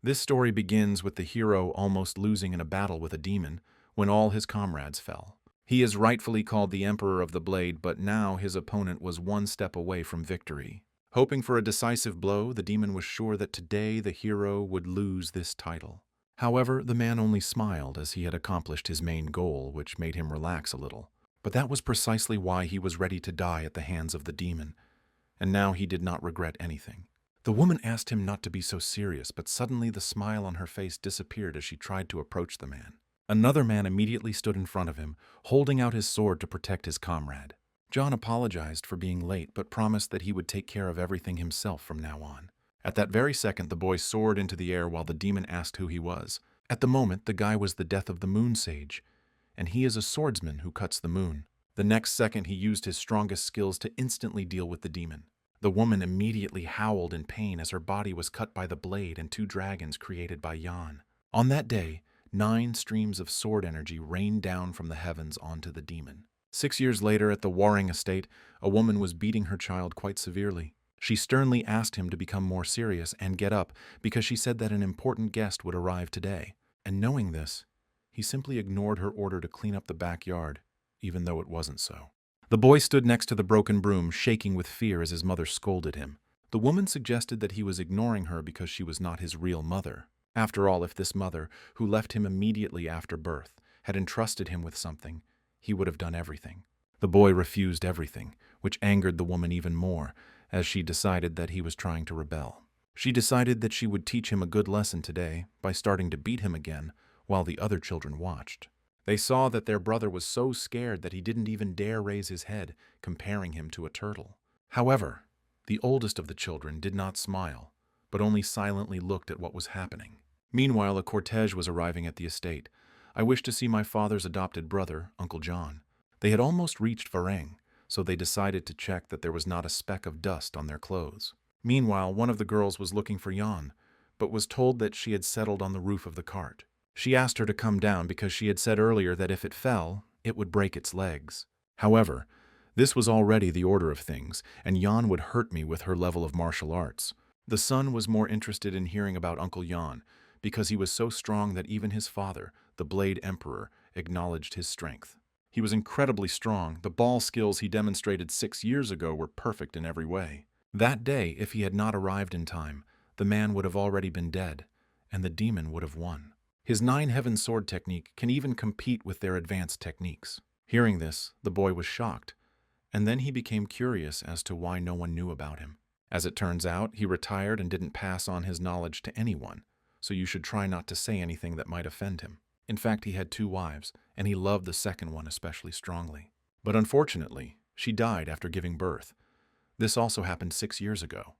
This story begins with the hero almost losing in a battle with a demon when all his comrades fell. He is rightfully called the Emperor of the Blade, but now his opponent was one step away from victory. Hoping for a decisive blow, the demon was sure that today the hero would lose this title. However, the man only smiled as he had accomplished his main goal, which made him relax a little. But that was precisely why he was ready to die at the hands of the demon, and now he did not regret anything. The woman asked him not to be so serious, but suddenly the smile on her face disappeared as she tried to approach the man. Another man immediately stood in front of him, holding out his sword to protect his comrade. John apologized for being late, but promised that he would take care of everything himself from now on. At that very second, the boy soared into the air while the demon asked who he was. At the moment, the guy was the Death of the Moon Sage, and he is a swordsman who cuts the moon. The next second, he used his strongest skills to instantly deal with the demon. The woman immediately howled in pain as her body was cut by the blade and two dragons created by Yan. On that day, 9 streams of sword energy rained down from the heavens onto the demon. 6 years later, at the Warring Estate, a woman was beating her child quite severely. She sternly asked him to become more serious and get up because she said that an important guest would arrive today. And knowing this, he simply ignored her order to clean up the backyard, even though it wasn't so. The boy stood next to the broken broom, shaking with fear as his mother scolded him. The woman suggested that he was ignoring her because she was not his real mother. After all, if this mother, who left him immediately after birth, had entrusted him with something, he would have done everything. The boy refused everything, which angered the woman even more, as she decided that he was trying to rebel. She decided that she would teach him a good lesson today by starting to beat him again while the other children watched. They saw that their brother was so scared that he didn't even dare raise his head, comparing him to a turtle. However, the oldest of the children did not smile, but only silently looked at what was happening. Meanwhile, a cortege was arriving at the estate. I wished to see my father's adopted brother, Uncle John. They had almost reached Varang, so they decided to check that there was not a speck of dust on their clothes. Meanwhile, one of the girls was looking for Jan, but was told that she had settled on the roof of the cart. She asked her to come down because she had said earlier that if it fell, it would break its legs. However, this was already the order of things, and Jan would hurt me with her level of martial arts. The son was more interested in hearing about Uncle Jan, because he was so strong that even his father, the Blade Emperor, acknowledged his strength. He was incredibly strong. The ball skills he demonstrated 6 years ago were perfect in every way. That day, if he had not arrived in time, the man would have already been dead, and the demon would have won. His 9-heaven sword technique can even compete with their advanced techniques. Hearing this, the boy was shocked, and then he became curious as to why no one knew about him. As it turns out, he retired and didn't pass on his knowledge to anyone, so you should try not to say anything that might offend him. In fact, he had 2 wives, and he loved the second one especially strongly. But unfortunately, she died after giving birth. This also happened 6 years ago.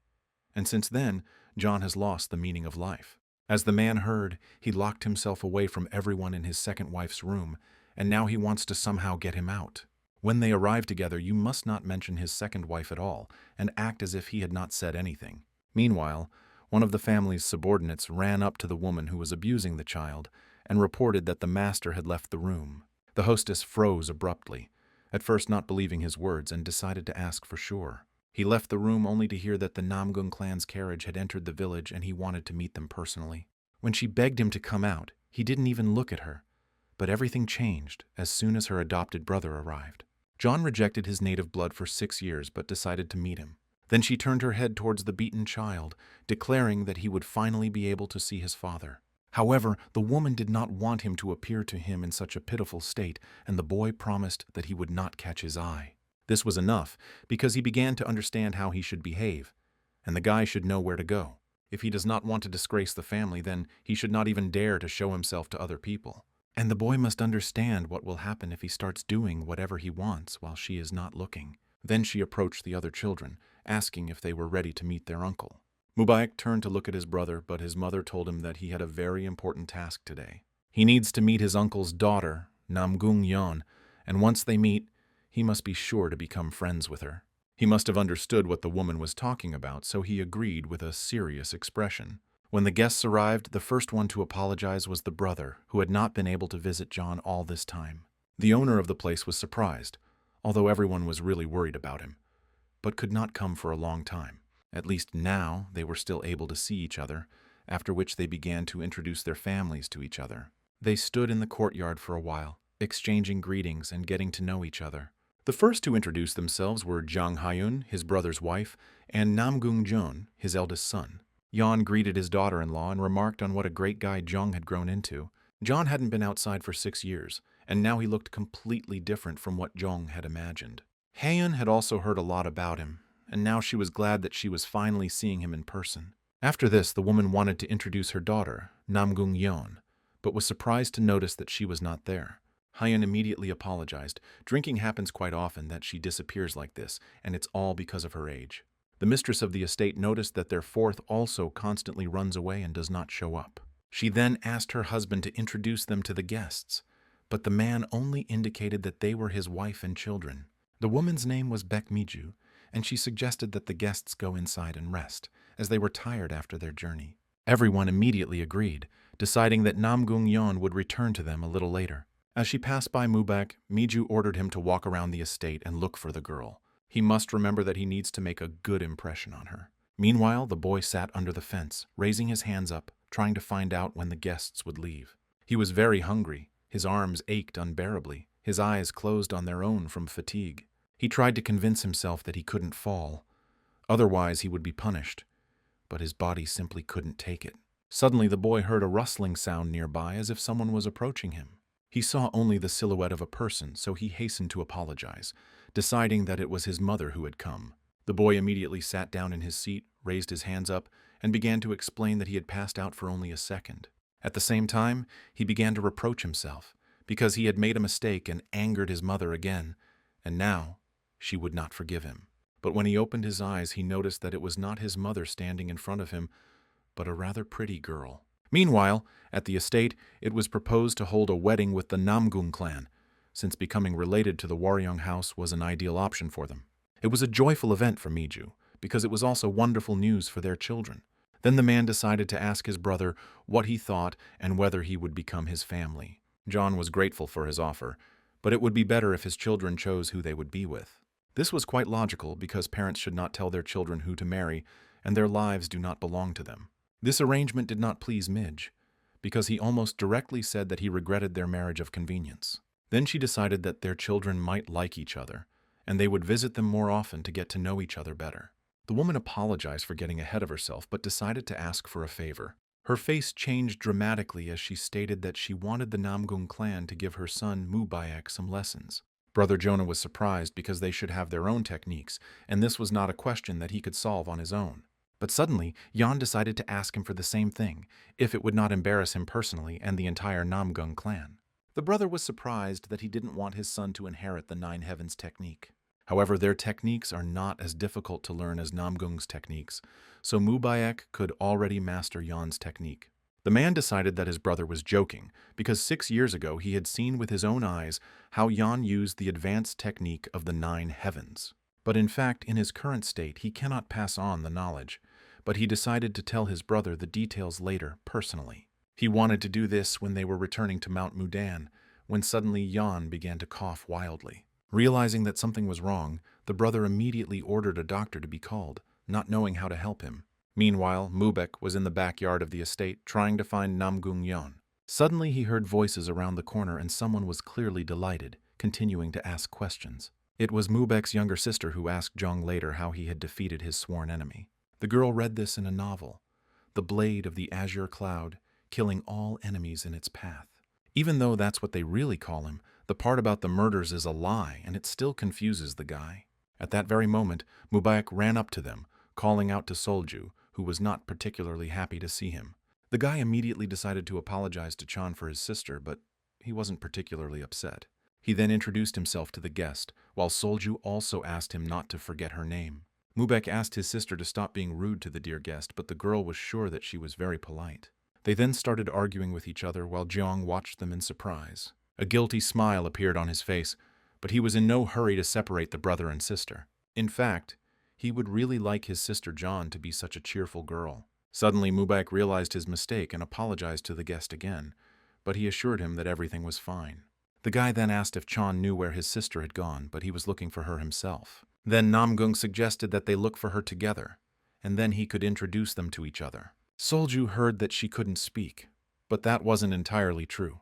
And since then, John has lost the meaning of life. As the man heard, he locked himself away from everyone in his second wife's room, and now he wants to somehow get him out. When they arrive together, you must not mention his second wife at all, and act as if he had not said anything. Meanwhile, one of the family's subordinates ran up to the woman who was abusing the child and reported that the master had left the room. The hostess froze abruptly, at first not believing his words, and decided to ask for sure. He left the room only to hear that the Namgung clan's carriage had entered the village and he wanted to meet them personally. When she begged him to come out, he didn't even look at her. But everything changed as soon as her adopted brother arrived. John rejected his native blood for 6 years but decided to meet him. Then she turned her head towards the beaten child, declaring that he would finally be able to see his father. However, the woman did not want him to appear to him in such a pitiful state, and the boy promised that he would not catch his eye. This was enough, because he began to understand how he should behave, and the guy should know where to go. If he does not want to disgrace the family, then he should not even dare to show himself to other people. And the boy must understand what will happen if he starts doing whatever he wants while she is not looking. Then she approached the other children, asking if they were ready to meet their uncle. Mubarak turned to look at his brother, but his mother told him that he had a very important task today. He needs to meet his uncle's daughter, Namgung Yon, and once they meet, he must be sure to become friends with her. He must have understood what the woman was talking about, so he agreed with a serious expression. When the guests arrived, the first one to apologize was the brother, who had not been able to visit John all this time. The owner of the place was surprised, although everyone was really worried about him, but could not come for a long time. At least now they were still able to see each other, after which they began to introduce their families to each other. They stood in the courtyard for a while, exchanging greetings and getting to know each other. The first to introduce themselves were Jang Hyun, his brother's wife, and Namgung Jeon, his eldest son. Yeon greeted his daughter-in-law and remarked on what a great guy Jung had grown into. John hadn't been outside for 6 years, and now he looked completely different from what Jung had imagined. Hyun had also heard a lot about him, and now she was glad that she was finally seeing him in person. After this, the woman wanted to introduce her daughter, Namgung Yeon, but was surprised to notice that she was not there. Hyun immediately apologized. Drinking happens quite often that she disappears like this, and it's all because of her age. The mistress of the estate noticed that their fourth also constantly runs away and does not show up. She then asked her husband to introduce them to the guests, but the man only indicated that they were his wife and children. The woman's name was Baek Miju, and she suggested that the guests go inside and rest, as they were tired after their journey. Everyone immediately agreed, deciding that Namgung Yeon would return to them a little later. As she passed by Mubak, Miju ordered him to walk around the estate and look for the girl. He must remember that he needs to make a good impression on her. Meanwhile, the boy sat under the fence, raising his hands up, trying to find out when the guests would leave. He was very hungry. His arms ached unbearably. His eyes closed on their own from fatigue. He tried to convince himself that he couldn't fall. Otherwise, he would be punished. But his body simply couldn't take it. Suddenly, the boy heard a rustling sound nearby as if someone was approaching him. He saw only the silhouette of a person, so he hastened to apologize, deciding that it was his mother who had come. The boy immediately sat down in his seat, raised his hands up, and began to explain that he had passed out for only a second. At the same time, he began to reproach himself, because he had made a mistake and angered his mother again, and now she would not forgive him. But when he opened his eyes, he noticed that it was not his mother standing in front of him, but a rather pretty girl. Meanwhile, at the estate, it was proposed to hold a wedding with the Namgung clan, since becoming related to the Waryeong house was an ideal option for them. It was a joyful event for Miju, because it was also wonderful news for their children. Then the man decided to ask his brother what he thought and whether he would become his family. John was grateful for his offer, but it would be better if his children chose who they would be with. This was quite logical because parents should not tell their children who to marry, and their lives do not belong to them. This arrangement did not please Midge, because he almost directly said that he regretted their marriage of convenience. Then she decided that their children might like each other, and they would visit them more often to get to know each other better. The woman apologized for getting ahead of herself, but decided to ask for a favor. Her face changed dramatically as she stated that she wanted the Namgung clan to give her son Mubayak some lessons. Brother Jonah was surprised because they should have their own techniques, and this was not a question that he could solve on his own. But suddenly, Yeon decided to ask him for the same thing, if it would not embarrass him personally and the entire Namgung clan. The brother was surprised that he didn't want his son to inherit the Nine Heavens technique. However, their techniques are not as difficult to learn as Namgung's techniques, so Mubayak could already master Yeon's technique. The man decided that his brother was joking, because 6 years ago he had seen with his own eyes how Yeon used the advanced technique of the Nine Heavens. But in fact, in his current state, he cannot pass on the knowledge, but he decided to tell his brother the details later, personally. He wanted to do this when they were returning to Mount Mudan, when suddenly Yeon began to cough wildly. Realizing that something was wrong, the brother immediately ordered a doctor to be called, not knowing how to help him. Meanwhile, Mubek was in the backyard of the estate trying to find Namgung Yeon. Suddenly he heard voices around the corner and someone was clearly delighted, continuing to ask questions. It was Mubek's younger sister who asked Jung later how he had defeated his sworn enemy. The girl read this in a novel, The Blade of the Azure Cloud, killing all enemies in its path. Even though that's what they really call him, the part about the murders is a lie, and it still confuses the guy. At that very moment, Mubarak ran up to them, calling out to Solju, who was not particularly happy to see him. The guy immediately decided to apologize to Chan for his sister, but he wasn't particularly upset. He then introduced himself to the guest, while Solju also asked him not to forget her name. Mubek asked his sister to stop being rude to the dear guest, but the girl was sure that she was very polite. They then started arguing with each other while Jeong watched them in surprise. A guilty smile appeared on his face, but he was in no hurry to separate the brother and sister. In fact, he would really like his sister John to be such a cheerful girl. Suddenly, Mubak realized his mistake and apologized to the guest again, but he assured him that everything was fine. The guy then asked if Chan knew where his sister had gone, but he was looking for her himself. Then Namgung suggested that they look for her together, and then he could introduce them to each other. Solju heard that she couldn't speak, but that wasn't entirely true.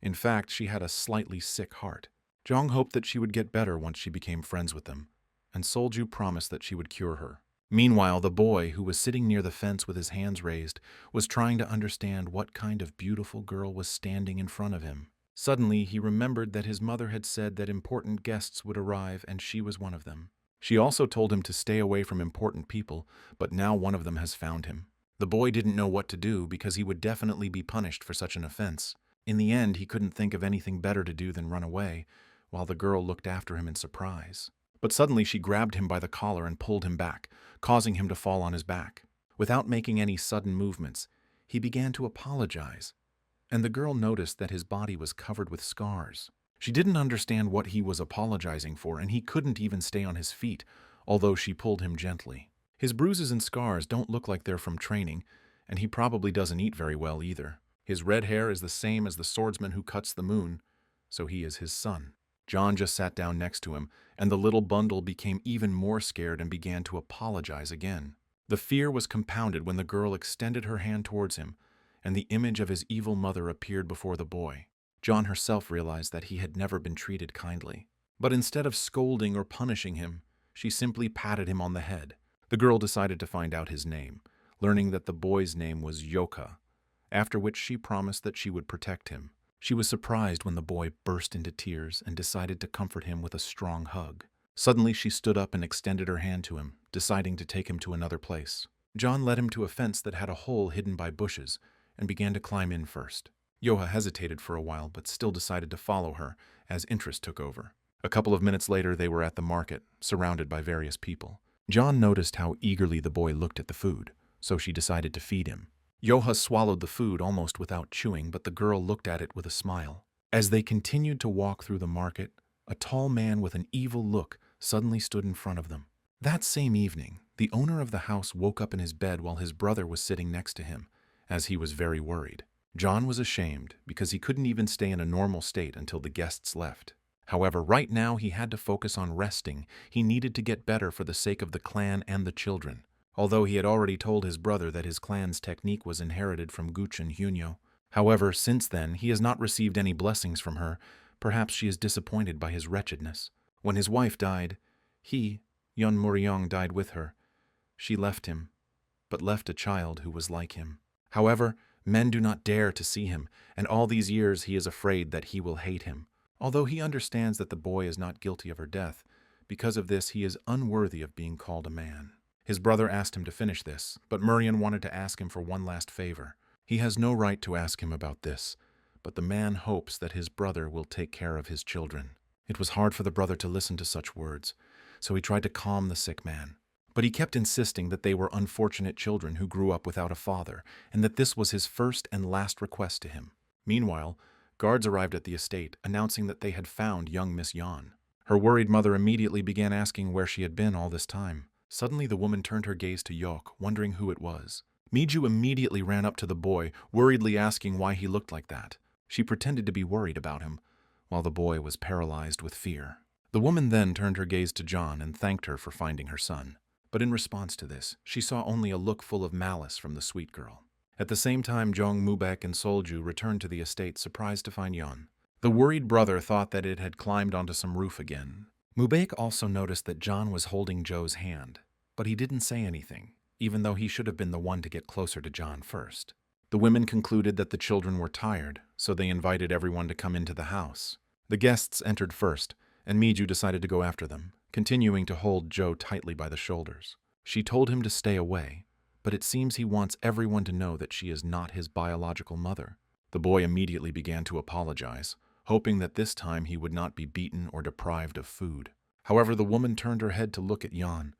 In fact, she had a slightly sick heart. Jong hoped that she would get better once she became friends with them, and Solju promised that she would cure her. Meanwhile, the boy, who was sitting near the fence with his hands raised, was trying to understand what kind of beautiful girl was standing in front of him. Suddenly, he remembered that his mother had said that important guests would arrive and she was one of them. She also told him to stay away from important people, but now one of them has found him. The boy didn't know what to do because he would definitely be punished for such an offense. In the end, he couldn't think of anything better to do than run away, while the girl looked after him in surprise. But suddenly she grabbed him by the collar and pulled him back, causing him to fall on his back. Without making any sudden movements, he began to apologize, and the girl noticed that his body was covered with scars. She didn't understand what he was apologizing for, and he couldn't even stay on his feet, although she pulled him gently. His bruises and scars don't look like they're from training, and he probably doesn't eat very well either. His red hair is the same as the swordsman who cuts the moon, so he is his son. John just sat down next to him, and the little bundle became even more scared and began to apologize again. The fear was compounded when the girl extended her hand towards him, and the image of his evil mother appeared before the boy. John herself realized that he had never been treated kindly. But instead of scolding or punishing him, she simply patted him on the head. The girl decided to find out his name, learning that the boy's name was Yoka, after which she promised that she would protect him. She was surprised when the boy burst into tears and decided to comfort him with a strong hug. Suddenly she stood up and extended her hand to him, deciding to take him to another place. John led him to a fence that had a hole hidden by bushes and began to climb in first. Yoha hesitated for a while but still decided to follow her as interest took over. A couple of minutes later they were at the market, surrounded by various people. John noticed how eagerly the boy looked at the food, so she decided to feed him. Yoha swallowed the food almost without chewing, but the girl looked at it with a smile. As they continued to walk through the market, a tall man with an evil look suddenly stood in front of them. That same evening, the owner of the house woke up in his bed while his brother was sitting next to him, as he was very worried. John was ashamed because he couldn't even stay in a normal state until the guests left. However, right now he had to focus on resting. He needed to get better for the sake of the clan and the children. Although he had already told his brother that his clan's technique was inherited from Guchen Hunyo. However, since then, he has not received any blessings from her. Perhaps she is disappointed by his wretchedness. When his wife died, he, Yeon Muryong, died with her. She left him, but left a child who was like him. However, men do not dare to see him, and all these years he is afraid that he will hate him. Although he understands that the boy is not guilty of her death, because of this he is unworthy of being called a man. His brother asked him to finish this, but Muryan wanted to ask him for one last favor. He has no right to ask him about this, but the man hopes that his brother will take care of his children. It was hard for the brother to listen to such words, so he tried to calm the sick man. But he kept insisting that they were unfortunate children who grew up without a father, and that this was his first and last request to him. Meanwhile, guards arrived at the estate, announcing that they had found young Miss Yeon. Her worried mother immediately began asking where she had been all this time. Suddenly the woman turned her gaze to Yok, wondering who it was. Miju immediately ran up to the boy, worriedly asking why he looked like that. She pretended to be worried about him, while the boy was paralyzed with fear. The woman then turned her gaze to John and thanked her for finding her son. But in response to this, she saw only a look full of malice from the sweet girl. At the same time, Jong Mubek and Solju returned to the estate, surprised to find Yeon. The worried brother thought that it had climbed onto some roof again. Mubek also noticed that John was holding Joe's hand, but he didn't say anything, even though he should have been the one to get closer to John first. The women concluded that the children were tired, so they invited everyone to come into the house. The guests entered first, and Miju decided to go after them, continuing to hold Joe tightly by the shoulders. She told him to stay away, but it seems he wants everyone to know that she is not his biological mother. The boy immediately began to apologize, hoping that this time he would not be beaten or deprived of food. However, the woman turned her head to look at Yeon,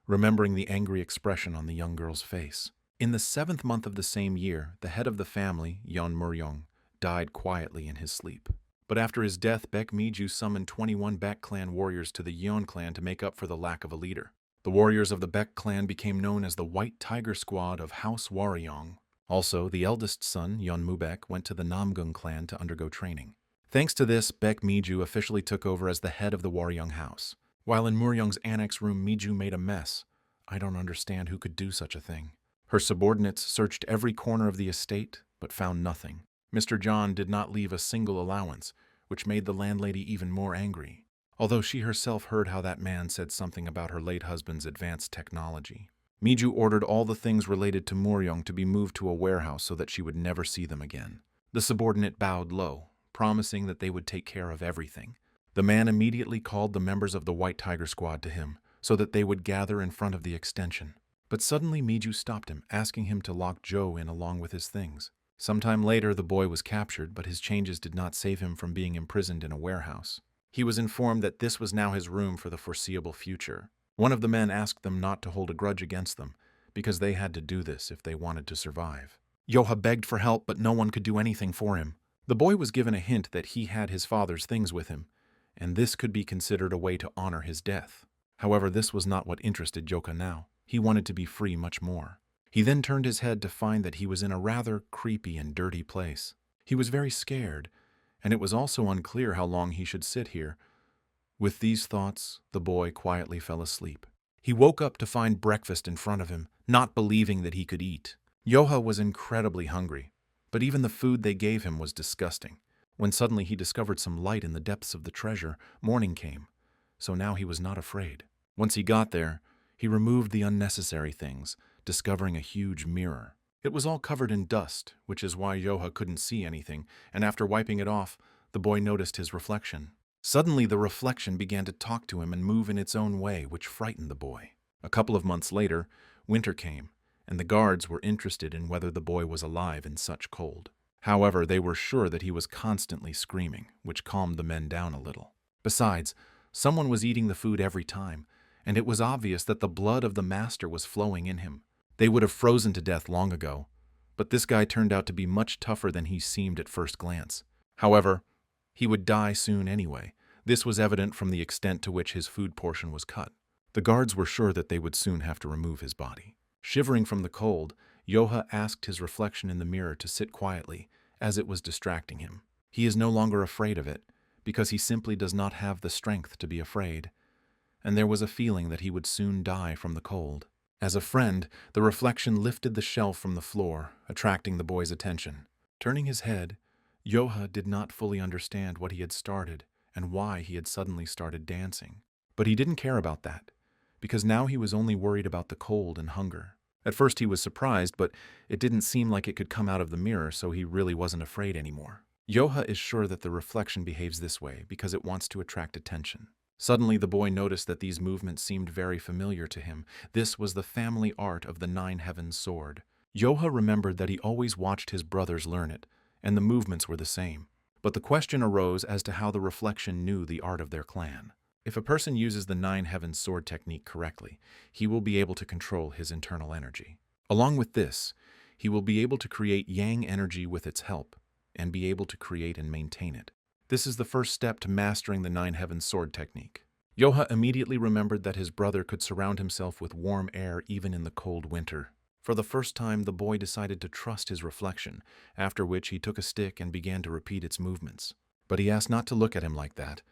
remembering the angry expression on the young girl's face. In the 7th month of the same year, the head of the family, Yeon Muryong, died quietly in his sleep. But after his death, Baek Miju summoned 21 Baek clan warriors to the Yeon clan to make up for the lack of a leader. The warriors of the Baek clan became known as the White Tiger Squad of House Waryong. Also, the eldest son, Yeon Mubek, went to the Namgung clan to undergo training. Thanks to this, Baek Miju officially took over as the head of the Waryong house. While in Muryong's annex room, Miju made a mess. I don't understand who could do such a thing. Her subordinates searched every corner of the estate, but found nothing. Mr. John did not leave a single allowance, which made the landlady even more angry, although she herself heard how that man said something about her late husband's advanced technology. Miju ordered all the things related to Muryong to be moved to a warehouse so that she would never see them again. The subordinate bowed low, promising that they would take care of everything. The man immediately called the members of the White Tiger Squad to him so that they would gather in front of the extension. But suddenly Miju stopped him, asking him to lock Joe in along with his things. Sometime later, the boy was captured, but his changes did not save him from being imprisoned in a warehouse. He was informed that this was now his room for the foreseeable future. One of the men asked them not to hold a grudge against them, because they had to do this if they wanted to survive. Yoha begged for help, but no one could do anything for him. The boy was given a hint that he had his father's things with him, and this could be considered a way to honor his death. However, this was not what interested Joka now. He wanted to be free much more. He then turned his head to find that he was in a rather creepy and dirty place. He was very scared, and it was also unclear how long he should sit here. With these thoughts, the boy quietly fell asleep. He woke up to find breakfast in front of him, not believing that he could eat. Yoha was incredibly hungry, but even the food they gave him was disgusting. When suddenly he discovered some light in the depths of the treasure, morning came, so now he was not afraid. Once he got there, he removed the unnecessary things, discovering a huge mirror. It was all covered in dust, which is why Yoha couldn't see anything, and after wiping it off, the boy noticed his reflection. Suddenly, the reflection began to talk to him and move in its own way, which frightened the boy. A couple of months later, winter came, and the guards were interested in whether the boy was alive in such cold. However, they were sure that he was constantly screaming, which calmed the men down a little. Besides, someone was eating the food every time, and it was obvious that the blood of the master was flowing in him. They would have frozen to death long ago, but this guy turned out to be much tougher than he seemed at first glance. However, he would die soon anyway. This was evident from the extent to which his food portion was cut. The guards were sure that they would soon have to remove his body. Shivering from the cold, Yoha asked his reflection in the mirror to sit quietly, as it was distracting him. He is no longer afraid of it, because he simply does not have the strength to be afraid. And there was a feeling that he would soon die from the cold. As a friend, the reflection lifted the shelf from the floor, attracting the boy's attention. Turning his head, Yoha did not fully understand what he had started and why he had suddenly started dancing. But he didn't care about that, because now he was only worried about the cold and hunger. At first he was surprised, but it didn't seem like it could come out of the mirror, so he really wasn't afraid anymore. Yoha is sure that the reflection behaves this way because it wants to attract attention. Suddenly the boy noticed that these movements seemed very familiar to him. This was the family art of the Nine Heavens sword. Yoha remembered that he always watched his brothers learn it, and the movements were the same. But the question arose as to how the reflection knew the art of their clan. If a person uses the Nine Heavens sword technique correctly, he will be able to control his internal energy. Along with this, he will be able to create yang energy with its help, and be able to create and maintain it. This is the first step to mastering the Nine Heavens sword technique. Yoha immediately remembered that his brother could surround himself with warm air even in the cold winter. For the first time, the boy decided to trust his reflection, after which he took a stick and began to repeat its movements. But he asked not to look at him like that,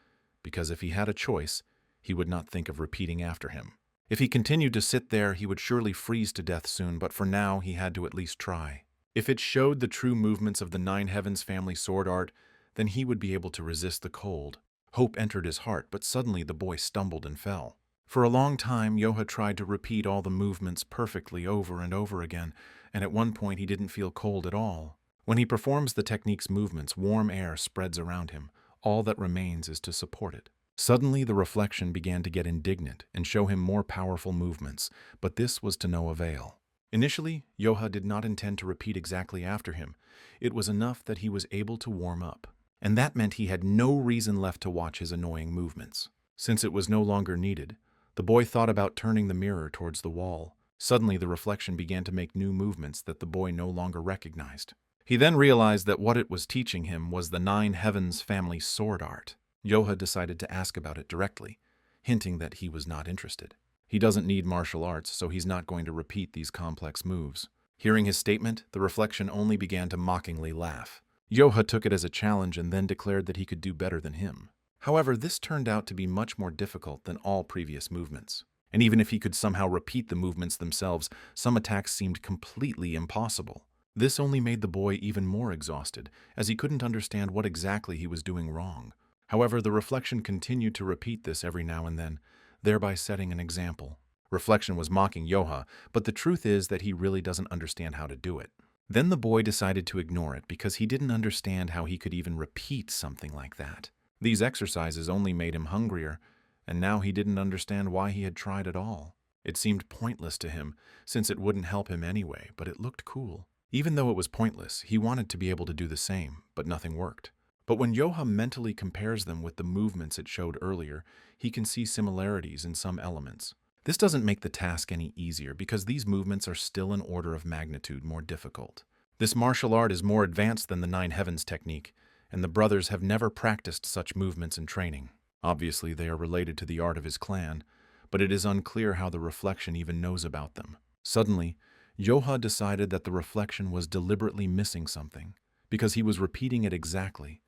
because if he had a choice, he would not think of repeating after him. If he continued to sit there, he would surely freeze to death soon, but for now he had to at least try. If it showed the true movements of the Nine Heavens family sword art, then he would be able to resist the cold. Hope entered his heart, but suddenly the boy stumbled and fell. For a long time, Yoha tried to repeat all the movements perfectly over and over again, and at one point he didn't feel cold at all. When he performs the technique's movements, warm air spreads around him. All that remains is to support it. Suddenly, the reflection began to get indignant and show him more powerful movements, but this was to no avail. Initially, Yoha did not intend to repeat exactly after him. It was enough that he was able to warm up, and that meant he had no reason left to watch his annoying movements. Since it was no longer needed, the boy thought about turning the mirror towards the wall. Suddenly, the reflection began to make new movements that the boy no longer recognized. He then realized that what it was teaching him was the Nine Heavens family sword art. Yoha decided to ask about it directly, hinting that he was not interested. He doesn't need martial arts, so he's not going to repeat these complex moves. Hearing his statement, the reflection only began to mockingly laugh. Yoha took it as a challenge and then declared that he could do better than him. However, this turned out to be much more difficult than all previous movements. And even if he could somehow repeat the movements themselves, some attacks seemed completely impossible. This only made the boy even more exhausted, as he couldn't understand what exactly he was doing wrong. However, the reflection continued to repeat this every now and then, thereby setting an example. Reflection was mocking Yoha, but the truth is that he really doesn't understand how to do it. Then the boy decided to ignore it because he didn't understand how he could even repeat something like that. These exercises only made him hungrier, and now he didn't understand why he had tried at all. It seemed pointless to him, since it wouldn't help him anyway, but it looked cool. Even though it was pointless, he wanted to be able to do the same, but nothing worked. But when Yoha mentally compares them with the movements it showed earlier, he can see similarities in some elements. This doesn't make the task any easier because these movements are still an order of magnitude more difficult. This martial art is more advanced than the Nine Heavens technique, and the brothers have never practiced such movements in training. Obviously, they are related to the art of his clan, but it is unclear how the reflection even knows about them. Suddenly, Yoha decided that the reflection was deliberately missing something, because he was repeating it exactly,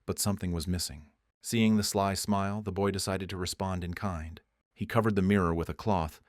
but something was missing. Seeing the sly smile, the boy decided to respond in kind. He covered the mirror with a cloth,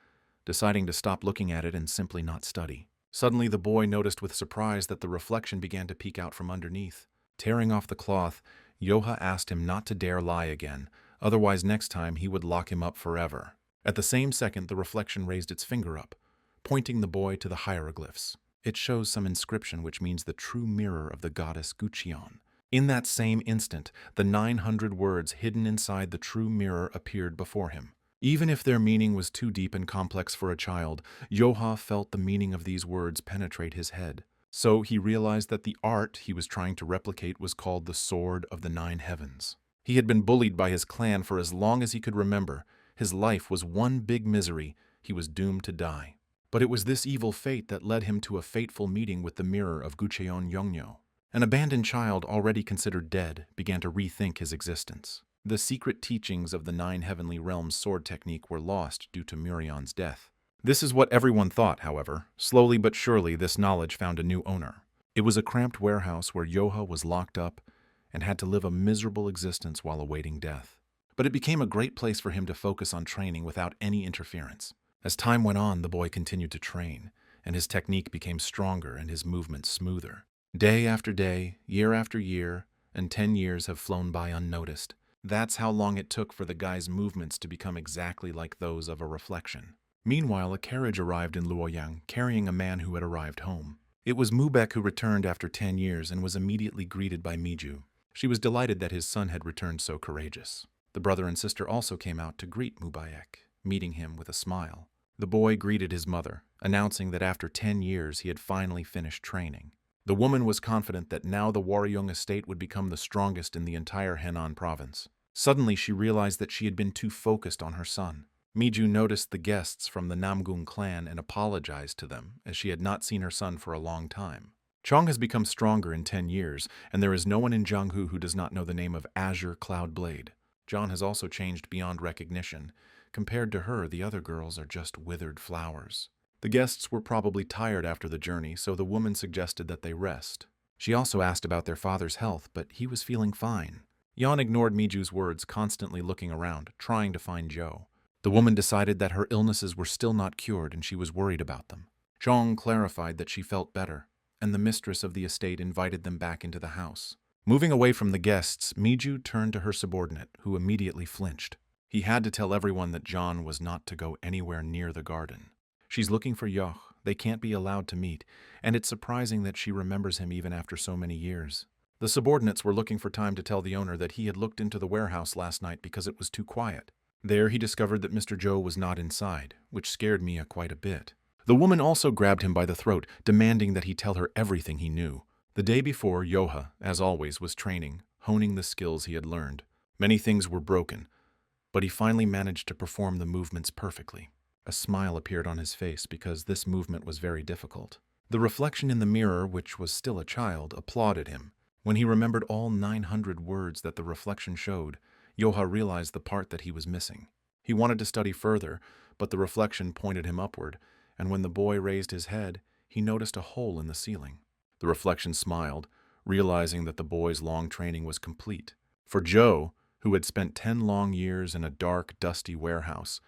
deciding to stop looking at it and simply not study. Suddenly, the boy noticed with surprise that the reflection began to peek out from underneath. Tearing off the cloth, Yoha asked him not to dare lie again, otherwise next time he would lock him up forever. At the same second, the reflection raised its finger up, pointing the boy to the hieroglyphs. It shows some inscription which means the true mirror of the goddess Gucheon. In that same instant, the 900 words hidden inside the true mirror appeared before him. Even if their meaning was too deep and complex for a child, Yoha felt the meaning of these words penetrate his head. So he realized that the art he was trying to replicate was called the Sword of the Nine Heavens. He had been bullied by his clan for as long as he could remember. His life was one big misery. He was doomed to die. But it was this evil fate that led him to a fateful meeting with the mirror of Gucheon Yongyo. An abandoned child already considered dead began to rethink his existence. The secret teachings of the Nine Heavenly Realms sword technique were lost due to Murion's death. This is what everyone thought, however. Slowly but surely, this knowledge found a new owner. It was a cramped warehouse where Yoha was locked up and had to live a miserable existence while awaiting death. But it became a great place for him to focus on training without any interference. As time went on, the boy continued to train, and his technique became stronger and his movements smoother. Day after day, year after year, and 10 years have flown by unnoticed. That's how long it took for the guy's movements to become exactly like those of a reflection. Meanwhile, a carriage arrived in Luoyang, carrying a man who had arrived home. It was Mubek who returned after 10 years and was immediately greeted by Miju. She was delighted that his son had returned so courageous. The brother and sister also came out to greet Mubayek, meeting him with a smile. The boy greeted his mother, announcing that after 10 years he had finally finished training. The woman was confident that now the Waryong estate would become the strongest in the entire Henan province. Suddenly she realized that she had been too focused on her son. Miju noticed the guests from the Namgung clan and apologized to them, as she had not seen her son for a long time. Chong has become stronger in 10 years, and there is no one in Jianghu who does not know the name of Azure Cloud Blade. John has also changed beyond recognition. Compared to her, the other girls are just withered flowers. The guests were probably tired after the journey, so the woman suggested that they rest. She also asked about their father's health, but he was feeling fine. Yan ignored Miju's words, constantly looking around, trying to find Joe. The woman decided that her illnesses were still not cured and she was worried about them. Zhong clarified that she felt better, and the mistress of the estate invited them back into the house. Moving away from the guests, Miju turned to her subordinate, who immediately flinched. He had to tell everyone that John was not to go anywhere near the garden. She's looking for Yoch. They can't be allowed to meet, and it's surprising that she remembers him even after so many years. The subordinates were looking for time to tell the owner that he had looked into the warehouse last night because it was too quiet. There he discovered that Mr. Zhou was not inside, which scared Mia quite a bit. The woman also grabbed him by the throat, demanding that he tell her everything he knew. The day before, Yoha, as always, was training, honing the skills he had learned. Many things were broken, but he finally managed to perform the movements perfectly. A smile appeared on his face because this movement was very difficult. The reflection in the mirror, which was still a child, applauded him. When he remembered all 900 words that the reflection showed, Yoha realized the part that he was missing. He wanted to study further, but the reflection pointed him upward, and when the boy raised his head, he noticed a hole in the ceiling. The reflection smiled, realizing that the boy's long training was complete. For Joe, who had spent 10 long years in a dark, dusty warehouse,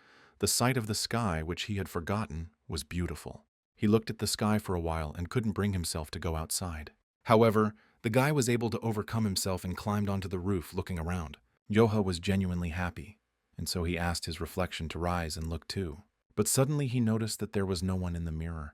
The sight of the sky, which he had forgotten, was beautiful. He looked at the sky for a while and couldn't bring himself to go outside. However, the guy was able to overcome himself and climbed onto the roof, looking around. Yoha was genuinely happy, and so he asked his reflection to rise and look too. But suddenly he noticed that there was no one in the mirror,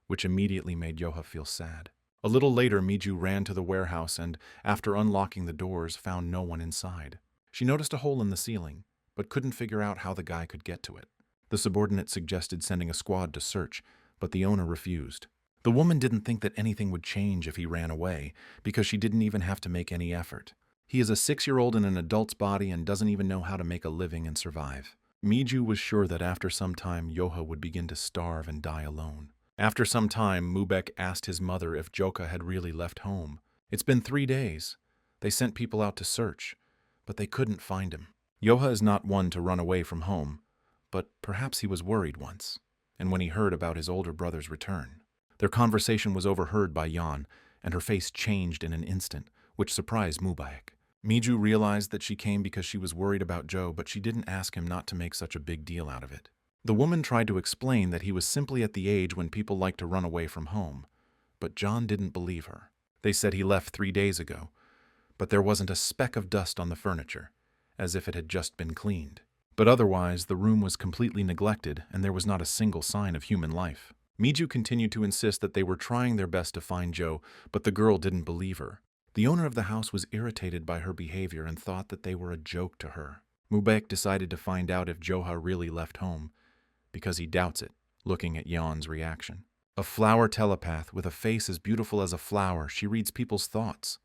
which immediately made Yoha feel sad. A little later, Miju ran to the warehouse and, after unlocking the doors, found no one inside. She noticed a hole in the ceiling, but couldn't figure out how the guy could get to it. The subordinate suggested sending a squad to search, but the owner refused. The woman didn't think that anything would change if he ran away, because she didn't even have to make any effort. He is a 6-year-old in an adult's body and doesn't even know how to make a living and survive. Miju was sure that after some time, Yoha would begin to starve and die alone. After some time, Mubek asked his mother if Joka had really left home. It's been 3 days. They sent people out to search, but they couldn't find him. Yoha is not one to run away from home, but perhaps he was worried once, and when he heard about his older brother's return. Their conversation was overheard by Yan, and her face changed in an instant, which surprised Mubek. Miju realized that she came because she was worried about Joe, but she didn't ask him not to make such a big deal out of it. The woman tried to explain that he was simply at the age when people like to run away from home, but John didn't believe her. They said he left 3 days ago, but there wasn't a speck of dust on the furniture, as if it had just been cleaned. But otherwise, the room was completely neglected, and there was not a single sign of human life. Miju continued to insist that they were trying their best to find Joe, but the girl didn't believe her. The owner of the house was irritated by her behavior and thought that they were a joke to her. Mubek decided to find out if Joha really left home, because he doubts it, looking at Yan's reaction. A flower telepath with a face as beautiful as a flower, she reads people's thoughts.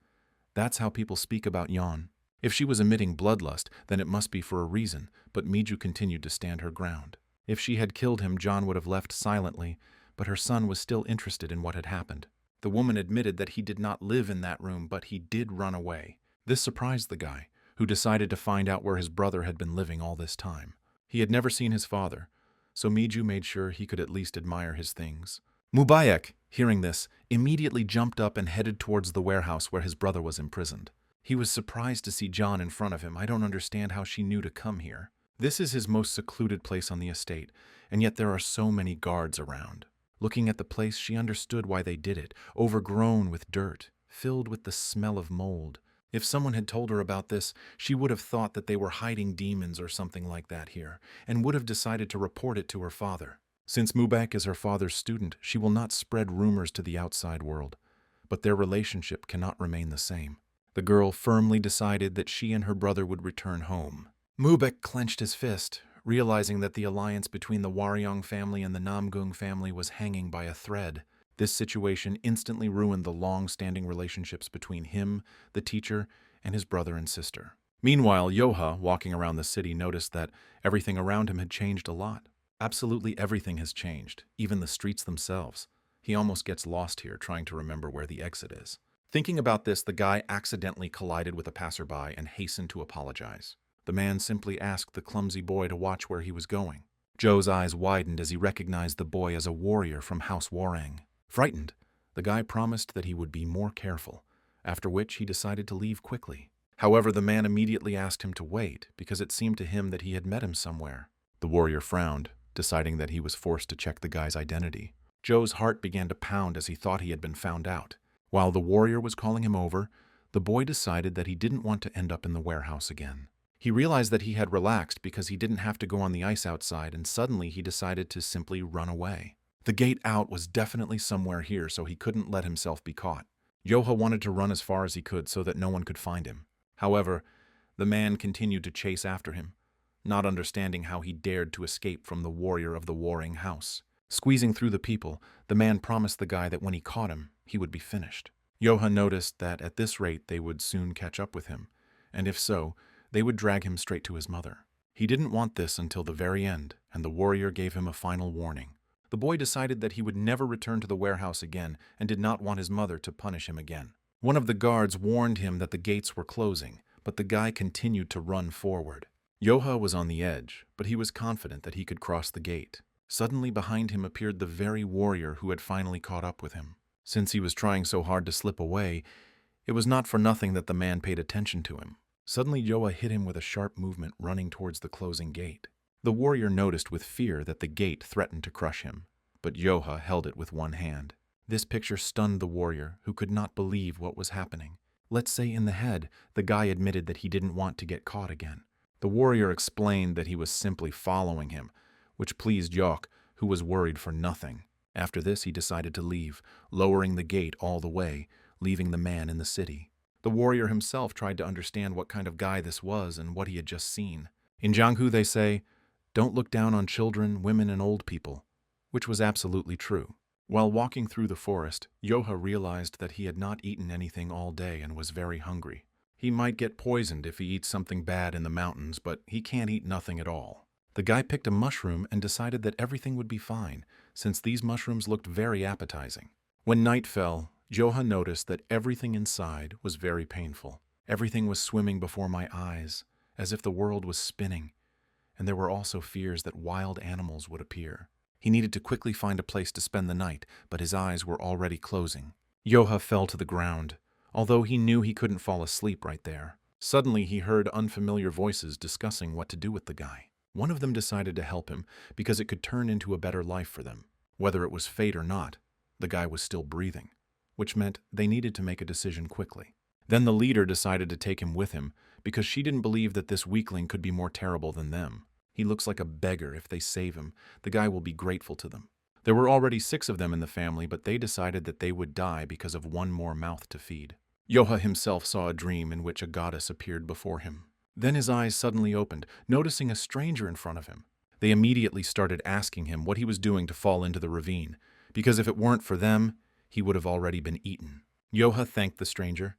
That's how people speak about Yan. If she was emitting bloodlust, then it must be for a reason, but Miju continued to stand her ground. If she had killed him, John would have left silently, but her son was still interested in what had happened. The woman admitted that he did not live in that room, but he did run away. This surprised the guy, who decided to find out where his brother had been living all this time. He had never seen his father, so Miju made sure he could at least admire his things. Mubayak, hearing this, immediately jumped up and headed towards the warehouse where his brother was imprisoned. He was surprised to see John in front of him. I don't understand how she knew to come here. This is his most secluded place on the estate, and yet there are so many guards around. Looking at the place, she understood why they did it, overgrown with dirt, filled with the smell of mold. If someone had told her about this, she would have thought that they were hiding demons or something like that here, and would have decided to report it to her father. Since Mubek is her father's student, she will not spread rumors to the outside world, but their relationship cannot remain the same. The girl firmly decided that she and her brother would return home. Mubek clenched his fist, realizing that the alliance between the Waryong family and the Namgung family was hanging by a thread. This situation instantly ruined the long-standing relationships between him, the teacher, and his brother and sister. Meanwhile, Yoha, walking around the city, noticed that everything around him had changed a lot. Absolutely everything has changed, even the streets themselves. He almost gets lost here, trying to remember where the exit is. Thinking about this, the guy accidentally collided with a passerby and hastened to apologize. The man simply asked the clumsy boy to watch where he was going. Joe's eyes widened as he recognized the boy as a warrior from House Warang. Frightened, the guy promised that he would be more careful, after which he decided to leave quickly. However, the man immediately asked him to wait, because it seemed to him that he had met him somewhere. The warrior frowned, deciding that he was forced to check the guy's identity. Joe's heart began to pound as he thought he had been found out. While the warrior was calling him over, the boy decided that he didn't want to end up in the warehouse again. He realized that he had relaxed because he didn't have to go on the ice outside, and suddenly he decided to simply run away. The gate out was definitely somewhere here, so he couldn't let himself be caught. Yoha wanted to run as far as he could so that no one could find him. However, the man continued to chase after him, not understanding how he dared to escape from the warrior of the warring house. Squeezing through the people, the man promised the guy that when he caught him, he would be finished. Yoha noticed that at this rate they would soon catch up with him, and if so, they would drag him straight to his mother. He didn't want this until the very end, and the warrior gave him a final warning. The boy decided that he would never return to the warehouse again and did not want his mother to punish him again. One of the guards warned him that the gates were closing, but the guy continued to run forward. Yoha was on the edge, but he was confident that he could cross the gate. Suddenly behind him appeared the very warrior who had finally caught up with him. Since he was trying so hard to slip away, it was not for nothing that the man paid attention to him. Suddenly Yoha hit him with a sharp movement, running towards the closing gate. The warrior noticed with fear that the gate threatened to crush him, but Yoha held it with one hand. This picture stunned the warrior, who could not believe what was happening. Let's say in the head, the guy admitted that he didn't want to get caught again. The warrior explained that he was simply following him, which pleased Yok, who was worried for nothing. After this, he decided to leave, lowering the gate all the way, leaving the man in the city. The warrior himself tried to understand what kind of guy this was and what he had just seen. In Jianghu, they say, "Don't look down on children, women, and old people," which was absolutely true. While walking through the forest, Yoha realized that he had not eaten anything all day and was very hungry. He might get poisoned if he eats something bad in the mountains, but he can't eat nothing at all. The guy picked a mushroom and decided that everything would be fine, since these mushrooms looked very appetizing. When night fell, Yoha noticed that everything inside was very painful. Everything was swimming before my eyes, as if the world was spinning, and there were also fears that wild animals would appear. He needed to quickly find a place to spend the night, but his eyes were already closing. Yoha fell to the ground, although he knew he couldn't fall asleep right there. Suddenly, he heard unfamiliar voices discussing what to do with the guy. One of them decided to help him because it could turn into a better life for them. Whether it was fate or not, the guy was still breathing, which meant they needed to make a decision quickly. Then the leader decided to take him with him because she didn't believe that this weakling could be more terrible than them. He looks like a beggar. If they save him, the guy will be grateful to them. There were already 6 of them in the family, but they decided that they would die because of one more mouth to feed. Yoha himself saw a dream in which a goddess appeared before him. Then his eyes suddenly opened, noticing a stranger in front of him. They immediately started asking him what he was doing to fall into the ravine, because if it weren't for them, he would have already been eaten. Yoha thanked the stranger,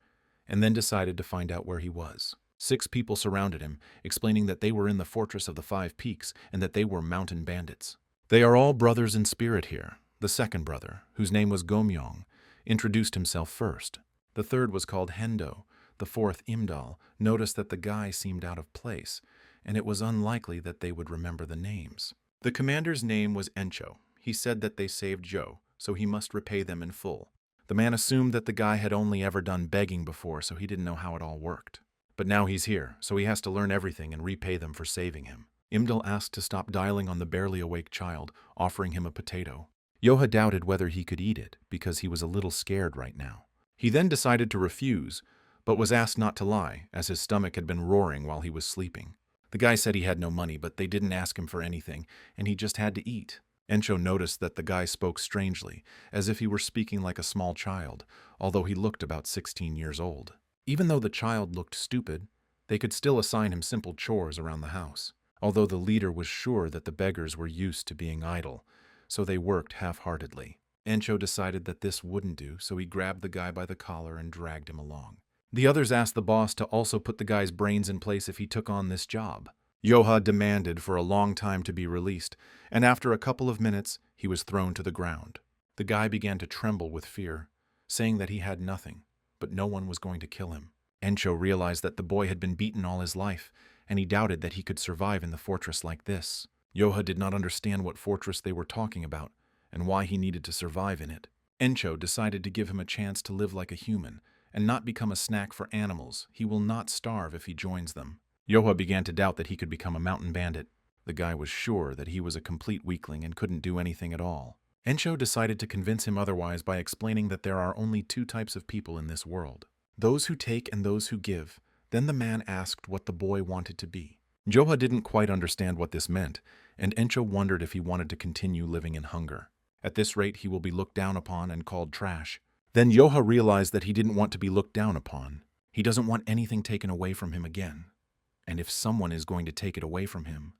and then decided to find out where he was. 6 people surrounded him, explaining that they were in the Fortress of the 5 Peaks and that they were mountain bandits. They are all brothers in spirit here. The second brother, whose name was Gomyong, introduced himself first. The third was called Hendo. The fourth, Imdal, noticed that the guy seemed out of place, and it was unlikely that they would remember the names. The commander's name was Encho. He said that they saved Joe, so he must repay them in full. The man assumed that the guy had only ever done begging before, so he didn't know how it all worked. But now he's here, so he has to learn everything and repay them for saving him. Imdal asked to stop dialing on the barely awake child, offering him a potato. Yoha doubted whether he could eat it, because he was a little scared right now. He then decided to refuse, but was asked not to lie, as his stomach had been roaring while he was sleeping. The guy said he had no money, but they didn't ask him for anything, and he just had to eat. Encho noticed that the guy spoke strangely, as if he were speaking like a small child, although he looked about 16 years old. Even though the child looked stupid, they could still assign him simple chores around the house, although the leader was sure that the beggars were used to being idle, so they worked half-heartedly. Encho decided that this wouldn't do, so he grabbed the guy by the collar and dragged him along. The others asked the boss to also put the guy's brains in place if he took on this job. Yoha demanded for a long time to be released, and after a couple of minutes, he was thrown to the ground. The guy began to tremble with fear, saying that he had nothing, but no one was going to kill him. Encho realized that the boy had been beaten all his life, and he doubted that he could survive in the fortress like this. Yoha did not understand what fortress they were talking about, and why he needed to survive in it. Encho decided to give him a chance to live like a human, and not become a snack for animals. He will not starve if he joins them. Yoha began to doubt that he could become a mountain bandit. The guy was sure that he was a complete weakling and couldn't do anything at all. Encho decided to convince him otherwise by explaining that there are only 2 types of people in this world: those who take and those who give. Then the man asked what the boy wanted to be. Yoha didn't quite understand what this meant, and Encho wondered if he wanted to continue living in hunger. At this rate, he will be looked down upon and called trash. Then Yoha realized that he didn't want to be looked down upon. He doesn't want anything taken away from him again. And if someone is going to take it away from him,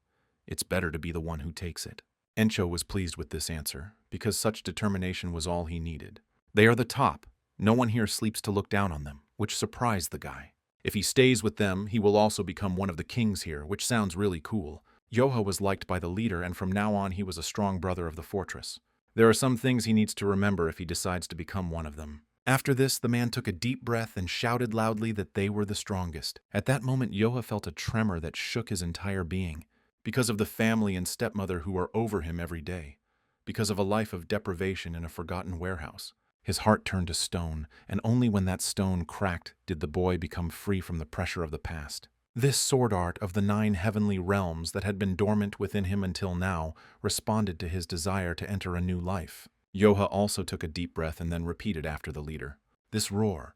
it's better to be the one who takes it. Encho was pleased with this answer, because such determination was all he needed. They are the top. No one here sleeps to look down on them, which surprised the guy. If he stays with them, he will also become one of the kings here, which sounds really cool. Yoha was liked by the leader, and from now on he was a strong brother of the fortress. There are some things he needs to remember if he decides to become one of them. After this, the man took a deep breath and shouted loudly that they were the strongest. At that moment, Yoha felt a tremor that shook his entire being, because of the family and stepmother who are over him every day, because of a life of deprivation in a forgotten warehouse. His heart turned to stone, and only when that stone cracked did the boy become free from the pressure of the past. This sword art of the 9 heavenly realms that had been dormant within him until now responded to his desire to enter a new life. Yoha also took a deep breath and then repeated after the leader. This roar,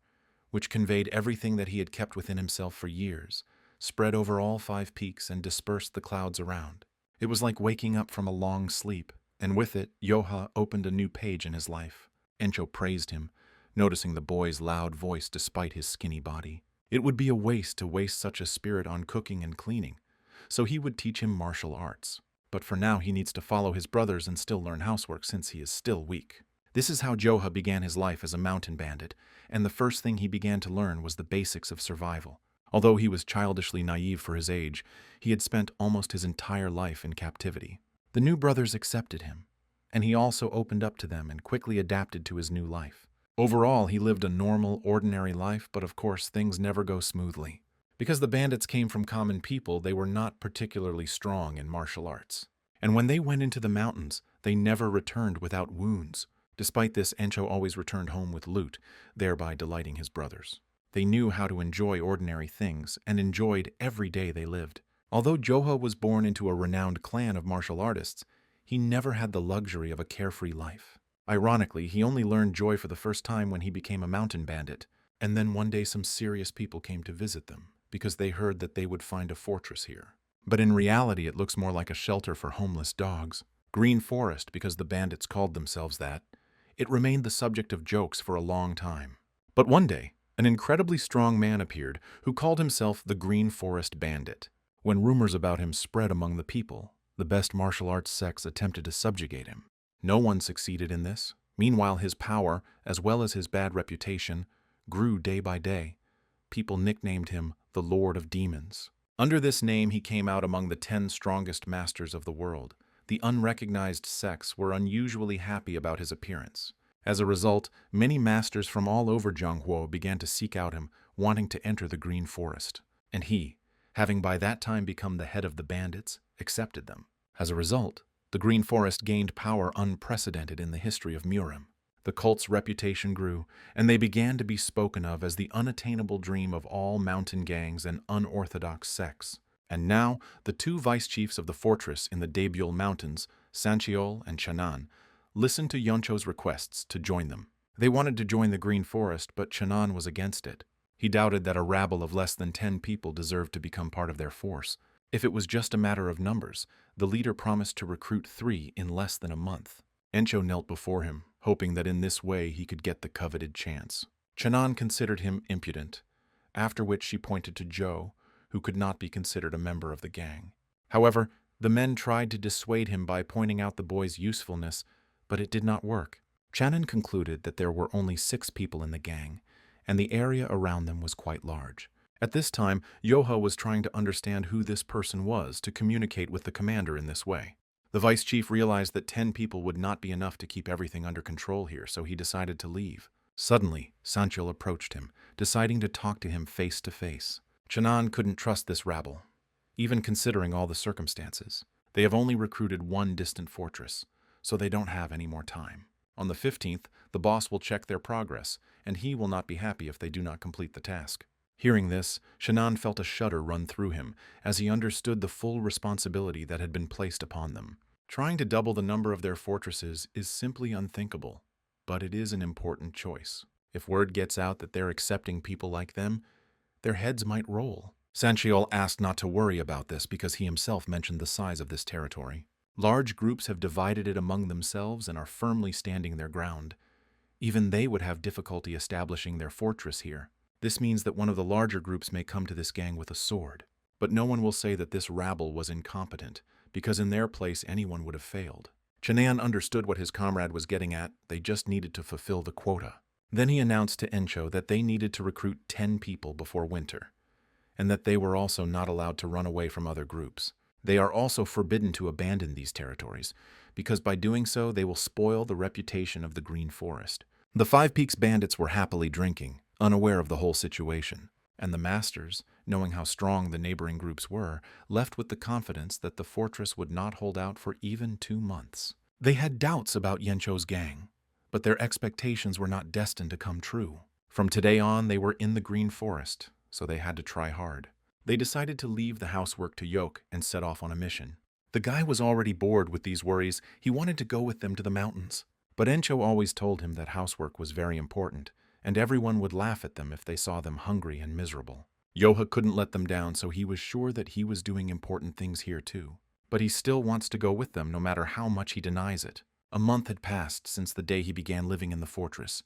which conveyed everything that he had kept within himself for years, spread over all 5 peaks and dispersed the clouds around. It was like waking up from a long sleep, and with it, Yoha opened a new page in his life. Encho praised him, noticing the boy's loud voice despite his skinny body. It would be a waste to waste such a spirit on cooking and cleaning, so he would teach him martial arts. But for now he needs to follow his brothers and still learn housework since he is still weak. This is how Joha began his life as a mountain bandit, and the first thing he began to learn was the basics of survival. Although he was childishly naive for his age, he had spent almost his entire life in captivity. The new brothers accepted him, and he also opened up to them and quickly adapted to his new life. Overall, he lived a normal, ordinary life, but of course things never go smoothly. Because the bandits came from common people, they were not particularly strong in martial arts. And when they went into the mountains, they never returned without wounds. Despite this, Encho always returned home with loot, thereby delighting his brothers. They knew how to enjoy ordinary things and enjoyed every day they lived. Although Joha was born into a renowned clan of martial artists, he never had the luxury of a carefree life. Ironically, he only learned joy for the first time when he became a mountain bandit, and then one day some serious people came to visit them, because they heard that they would find a fortress here. But in reality, it looks more like a shelter for homeless dogs. Green Forest, because the bandits called themselves that. It remained the subject of jokes for a long time. But one day, an incredibly strong man appeared who called himself the Green Forest Bandit. When rumors about him spread among the people, the best martial arts sects attempted to subjugate him. No one succeeded in this. Meanwhile, his power, as well as his bad reputation, grew day by day. People nicknamed him the Lord of Demons. Under this name, he came out among the 10 strongest masters of the world. The unrecognized sects were unusually happy about his appearance. As a result, many masters from all over Zhonghuo began to seek out him, wanting to enter the Green Forest. And he, having by that time become the head of the bandits, accepted them. As a result, the Green Forest gained power unprecedented in the history of Murim. The cult's reputation grew, and they began to be spoken of as the unattainable dream of all mountain gangs and unorthodox sects. And now, the 2 vice-chiefs of the fortress in the Debyul Mountains, Sanchiol and Chanan, listened to Yoncho's requests to join them. They wanted to join the Green Forest, but Chanan was against it. He doubted that a rabble of less than 10 people deserved to become part of their force. If it was just a matter of numbers, the leader promised to recruit 3 in less than a month. Encho knelt before him, hoping that in this way he could get the coveted chance. Chanan considered him impudent, after which she pointed to Zhou, who could not be considered a member of the gang. However, the men tried to dissuade him by pointing out the boy's usefulness, but it did not work. Chanan concluded that there were only 6 people in the gang, and the area around them was quite large. At this time, Yoha was trying to understand who this person was to communicate with the commander in this way. The vice chief realized that 10 people would not be enough to keep everything under control here, so he decided to leave. Suddenly, Sanchiol approached him, deciding to talk to him face to face. Chanan couldn't trust this rabble, even considering all the circumstances. They have only recruited 1 distant fortress, so they don't have any more time. On the 15th, the boss will check their progress, and he will not be happy if they do not complete the task. Hearing this, Chanan felt a shudder run through him as he understood the full responsibility that had been placed upon them. Trying to double the number of their fortresses is simply unthinkable, but it is an important choice. If word gets out that they're accepting people like them, their heads might roll. Sanchiol asked not to worry about this because he himself mentioned the size of this territory. Large groups have divided it among themselves and are firmly standing their ground. Even they would have difficulty establishing their fortress here. This means that one of the larger groups may come to this gang with a sword. But no one will say that this rabble was incompetent, because in their place anyone would have failed. Chanan understood what his comrade was getting at. They just needed to fulfill the quota. Then he announced to Encho that they needed to recruit 10 people before winter, and that they were also not allowed to run away from other groups. They are also forbidden to abandon these territories, because by doing so they will spoil the reputation of the Green Forest. The 5 Peaks bandits were happily drinking, unaware of the whole situation, and the masters, knowing how strong the neighboring groups were, left with the confidence that the fortress would not hold out for even 2 months. They had doubts about Yencho's gang, but their expectations were not destined to come true. From today on, they were in the Green Forest, so they had to try hard. They decided to leave the housework to Yoke and set off on a mission. The guy was already bored with these worries. He wanted to go with them to the mountains. But Encho always told him that housework was very important, and everyone would laugh at them if they saw them hungry and miserable. Yoha couldn't let them down, so he was sure that he was doing important things here too. But he still wants to go with them no matter how much he denies it. A month had passed since the day he began living in the fortress,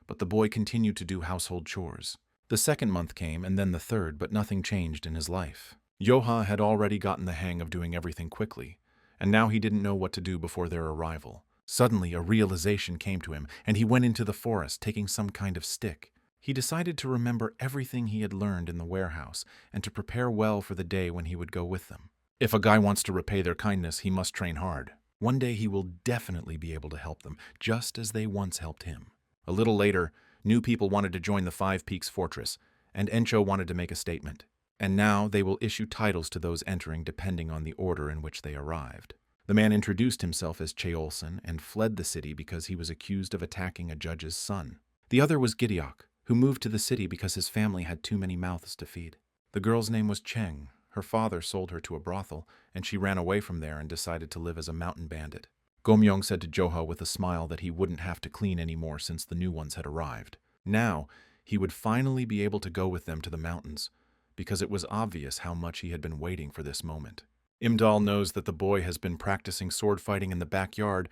but the boy continued to do household chores. The second month came, and then the third, but nothing changed in his life. Yoha had already gotten the hang of doing everything quickly, and now he didn't know what to do before their arrival. Suddenly, a realization came to him, and he went into the forest, taking some kind of stick. He decided to remember everything he had learned in the warehouse, and to prepare well for the day when he would go with them. If a guy wants to repay their kindness, he must train hard. One day he will definitely be able to help them, just as they once helped him. A little later, new people wanted to join the Five Peaks Fortress, and Encho wanted to make a statement. And now they will issue titles to those entering depending on the order in which they arrived. The man introduced himself as Cheolson and fled the city because he was accused of attacking a judge's son. The other was Gideok, who moved to the city because his family had too many mouths to feed. The girl's name was Cheng. Her father sold her to a brothel, and she ran away from there and decided to live as a mountain bandit. Gomyong said to Joha with a smile that he wouldn't have to clean anymore since the new ones had arrived. Now, he would finally be able to go with them to the mountains, because it was obvious how much he had been waiting for this moment. Imdal knows that the boy has been practicing sword fighting in the backyard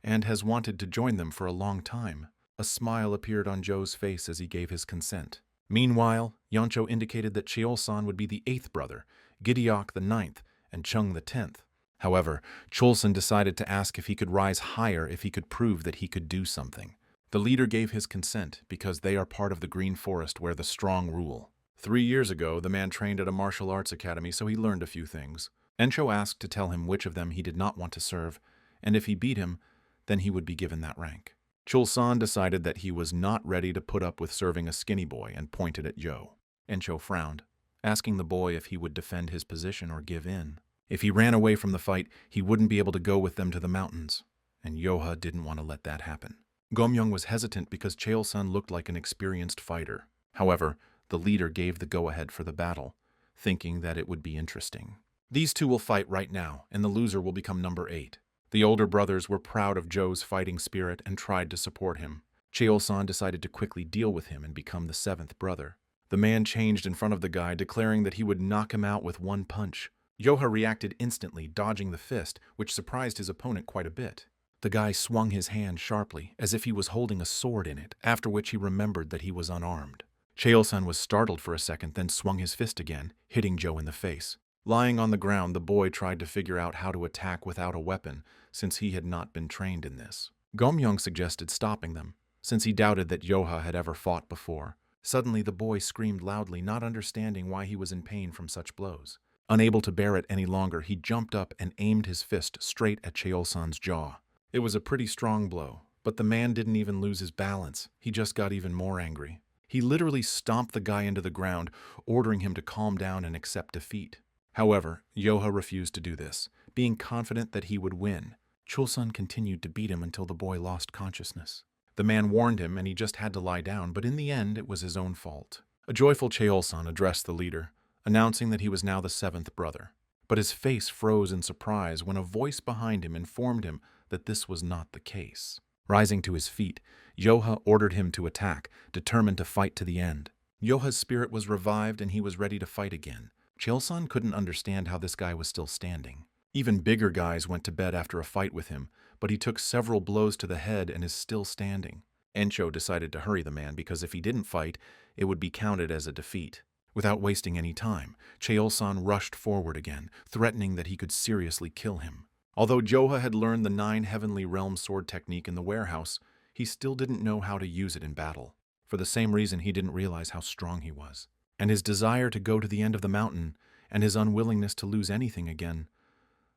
and has wanted to join them for a long time. A smile appeared on Joe's face as he gave his consent. Meanwhile, Yoncho indicated that Cheolsan would be the 8th brother, Gideok the 9th, and Chung the 10th. However, Cholson decided to ask if he could rise higher if he could prove that he could do something. The leader gave his consent because they are part of the Green Forest where the strong rule. 3 years ago, the man trained at a martial arts academy, so he learned a few things. Encho asked to tell him which of them he did not want to serve, and if he beat him, then he would be given that rank. Cholson decided that he was not ready to put up with serving a skinny boy and pointed at Joe. Encho frowned, asking the boy if he would defend his position or give in. If he ran away from the fight, he wouldn't be able to go with them to the mountains, and Yoha didn't want to let that happen. Gomyong was hesitant because Cheolsan looked like an experienced fighter. However, the leader gave the go-ahead for the battle, thinking that it would be interesting. These two will fight right now, and the loser will become number 8. The older brothers were proud of Joe's fighting spirit and tried to support him. Cheolsan decided to quickly deal with him and become the 7th brother. The man changed in front of the guy, declaring that he would knock him out with one punch. Yoha reacted instantly, dodging the fist, which surprised his opponent quite a bit. The guy swung his hand sharply, as if he was holding a sword in it, after which he remembered that he was unarmed. Cheolsan was startled for a second, then swung his fist again, hitting Joe in the face. Lying on the ground, the boy tried to figure out how to attack without a weapon, since he had not been trained in this. Gomyong suggested stopping them, since he doubted that Yoha had ever fought before. Suddenly, the boy screamed loudly, not understanding why he was in pain from such blows. Unable to bear it any longer, he jumped up and aimed his fist straight at Cheolsan's jaw. It was a pretty strong blow, but the man didn't even lose his balance. He just got even more angry. He literally stomped the guy into the ground, ordering him to calm down and accept defeat. However, Yoha refused to do this, being confident that he would win. Cholson continued to beat him until the boy lost consciousness. The man warned him and he just had to lie down, but in the end it was his own fault. A joyful Cheolsan addressed the leader, announcing that he was now the 7th brother. But his face froze in surprise when a voice behind him informed him that this was not the case. Rising to his feet, Yoha ordered him to attack, determined to fight to the end. Yoha's spirit was revived and he was ready to fight again. Cheolsan couldn't understand how this guy was still standing. Even bigger guys went to bed after a fight with him, but he took several blows to the head and is still standing. Encho decided to hurry the man because if he didn't fight, it would be counted as a defeat. Without wasting any time, Cheolsan rushed forward again, threatening that he could seriously kill him. Although Joha had learned the 9 Heavenly Realm sword technique in the warehouse, he still didn't know how to use it in battle. For the same reason, he didn't realize how strong he was. And his desire to go to the end of the mountain, and his unwillingness to lose anything again,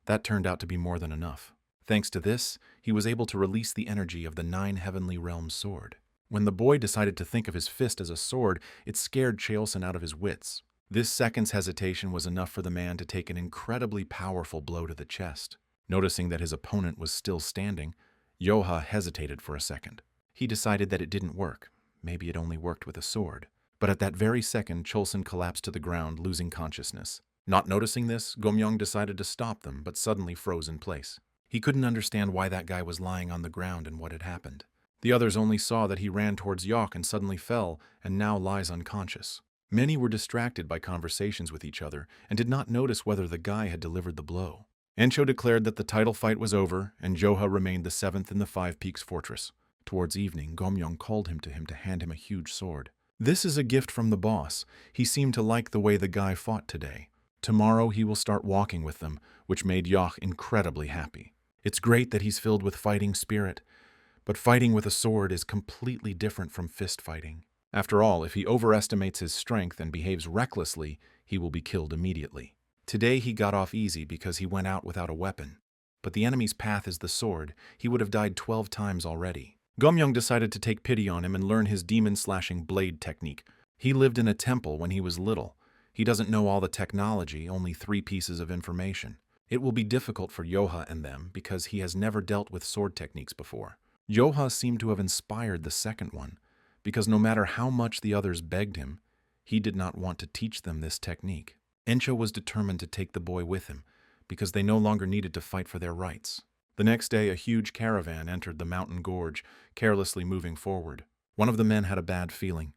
that turned out to be more than enough. Thanks to this, he was able to release the energy of the 9 Heavenly Realm sword. When the boy decided to think of his fist as a sword, it scared Cheolsan out of his wits. This second's hesitation was enough for the man to take an incredibly powerful blow to the chest. Noticing that his opponent was still standing, Yoha hesitated for a second. He decided that it didn't work. Maybe it only worked with a sword. But at that very second, Cholson collapsed to the ground, losing consciousness. Not noticing this, Gomyong decided to stop them, but suddenly froze in place. He couldn't understand why that guy was lying on the ground and what had happened. The others only saw that he ran towards Yok and suddenly fell, and now lies unconscious. Many were distracted by conversations with each other and did not notice whether the guy had delivered the blow. Encho declared that the title fight was over, and Joha remained the 7th in the Five Peaks Fortress. Towards evening, Gomyong called him to hand him a huge sword. "This is a gift from the boss. He seemed to like the way the guy fought today. Tomorrow he will start walking with them," which made Yok incredibly happy. It's great that he's filled with fighting spirit, but fighting with a sword is completely different from fist fighting. After all, if he overestimates his strength and behaves recklessly, he will be killed immediately. Today he got off easy because he went out without a weapon. But the enemy's path is the sword. He would have died 12 times already. Gomyong decided to take pity on him and learn his demon-slashing blade technique. He lived in a temple when he was little. He doesn't know all the technology, only 3 pieces of information. It will be difficult for Joha and them because he has never dealt with sword techniques before. Joha seemed to have inspired the second one, because no matter how much the others begged him, he did not want to teach them this technique. Encho was determined to take the boy with him, because they no longer needed to fight for their rights. The next day, a huge caravan entered the mountain gorge, carelessly moving forward. One of the men had a bad feeling.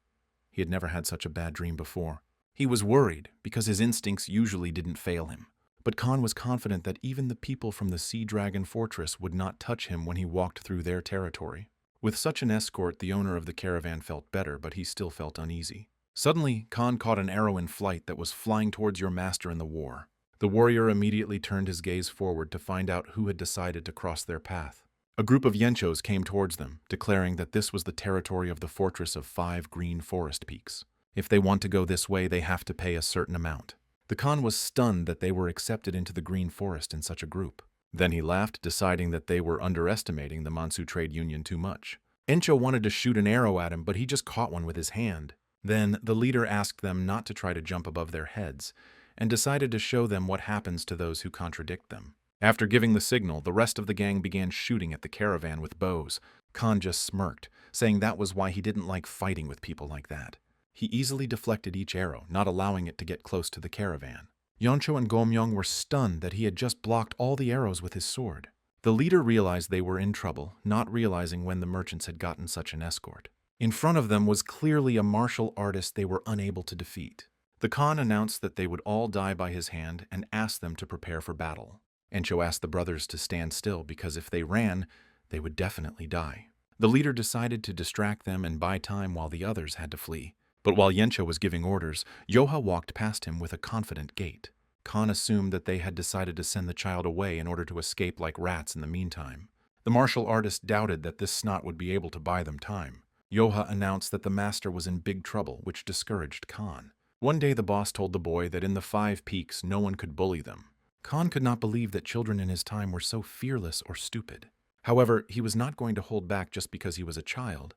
He had never had such a bad dream before. He was worried, because his instincts usually didn't fail him. But Khan was confident that even the people from the Sea Dragon Fortress would not touch him when he walked through their territory. With such an escort, the owner of the caravan felt better, but he still felt uneasy. Suddenly, Khan caught an arrow in flight that was flying towards your master in the war. The warrior immediately turned his gaze forward to find out who had decided to cross their path. A group of Yenchos came towards them, declaring that this was the territory of the fortress of 5 green forest peaks. If they want to go this way, they have to pay a certain amount. The Khan was stunned that they were accepted into the green forest in such a group. Then he laughed, deciding that they were underestimating the Mansu Trade Union too much. Encho wanted to shoot an arrow at him, but he just caught one with his hand. Then the leader asked them not to try to jump above their heads, and decided to show them what happens to those who contradict them. After giving the signal, the rest of the gang began shooting at the caravan with bows. Khan just smirked, saying that was why he didn't like fighting with people like that. He easily deflected each arrow, not allowing it to get close to the caravan. Yeoncho and Gomyong were stunned that he had just blocked all the arrows with his sword. The leader realized they were in trouble, not realizing when the merchants had gotten such an escort. In front of them was clearly a martial artist they were unable to defeat. The Khan announced that they would all die by his hand and asked them to prepare for battle. Encho asked the brothers to stand still because if they ran, they would definitely die. The leader decided to distract them and buy time while the others had to flee. But while Yencho was giving orders, Yoha walked past him with a confident gait. Khan assumed that they had decided to send the child away in order to escape like rats in the meantime. The martial artist doubted that this snot would be able to buy them time. Yoha announced that the master was in big trouble, which discouraged Khan. One day the boss told the boy that in the 5 peaks no one could bully them. Khan could not believe that children in his time were so fearless or stupid. However, he was not going to hold back just because he was a child,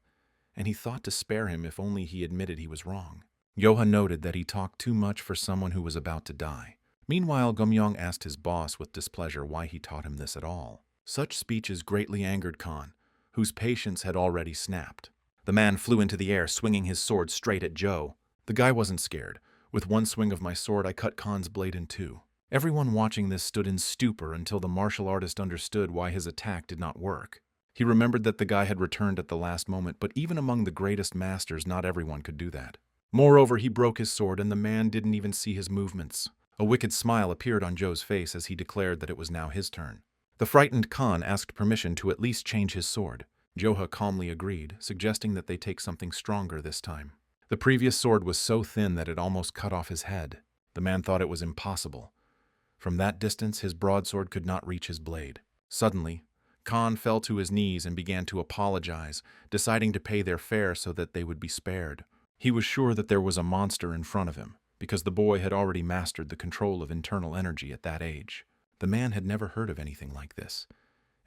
and he thought to spare him if only he admitted he was wrong. Yoha noted that he talked too much for someone who was about to die. Meanwhile, Gomyong asked his boss with displeasure why he taught him this at all. Such speeches greatly angered Khan, whose patience had already snapped. The man flew into the air, swinging his sword straight at Joe. The guy wasn't scared. With one swing of my sword, I cut Khan's blade in 2. Everyone watching this stood in stupor until the martial artist understood why his attack did not work. He remembered that the guy had returned at the last moment, but even among the greatest masters, not everyone could do that. Moreover, he broke his sword, and the man didn't even see his movements. A wicked smile appeared on Joe's face as he declared that it was now his turn. The frightened Khan asked permission to at least change his sword. Joha calmly agreed, suggesting that they take something stronger this time. The previous sword was so thin that it almost cut off his head. The man thought it was impossible. From that distance, his broadsword could not reach his blade. Suddenly, Khan fell to his knees and began to apologize, deciding to pay their fare so that they would be spared. He was sure that there was a monster in front of him, because the boy had already mastered the control of internal energy at that age. The man had never heard of anything like this,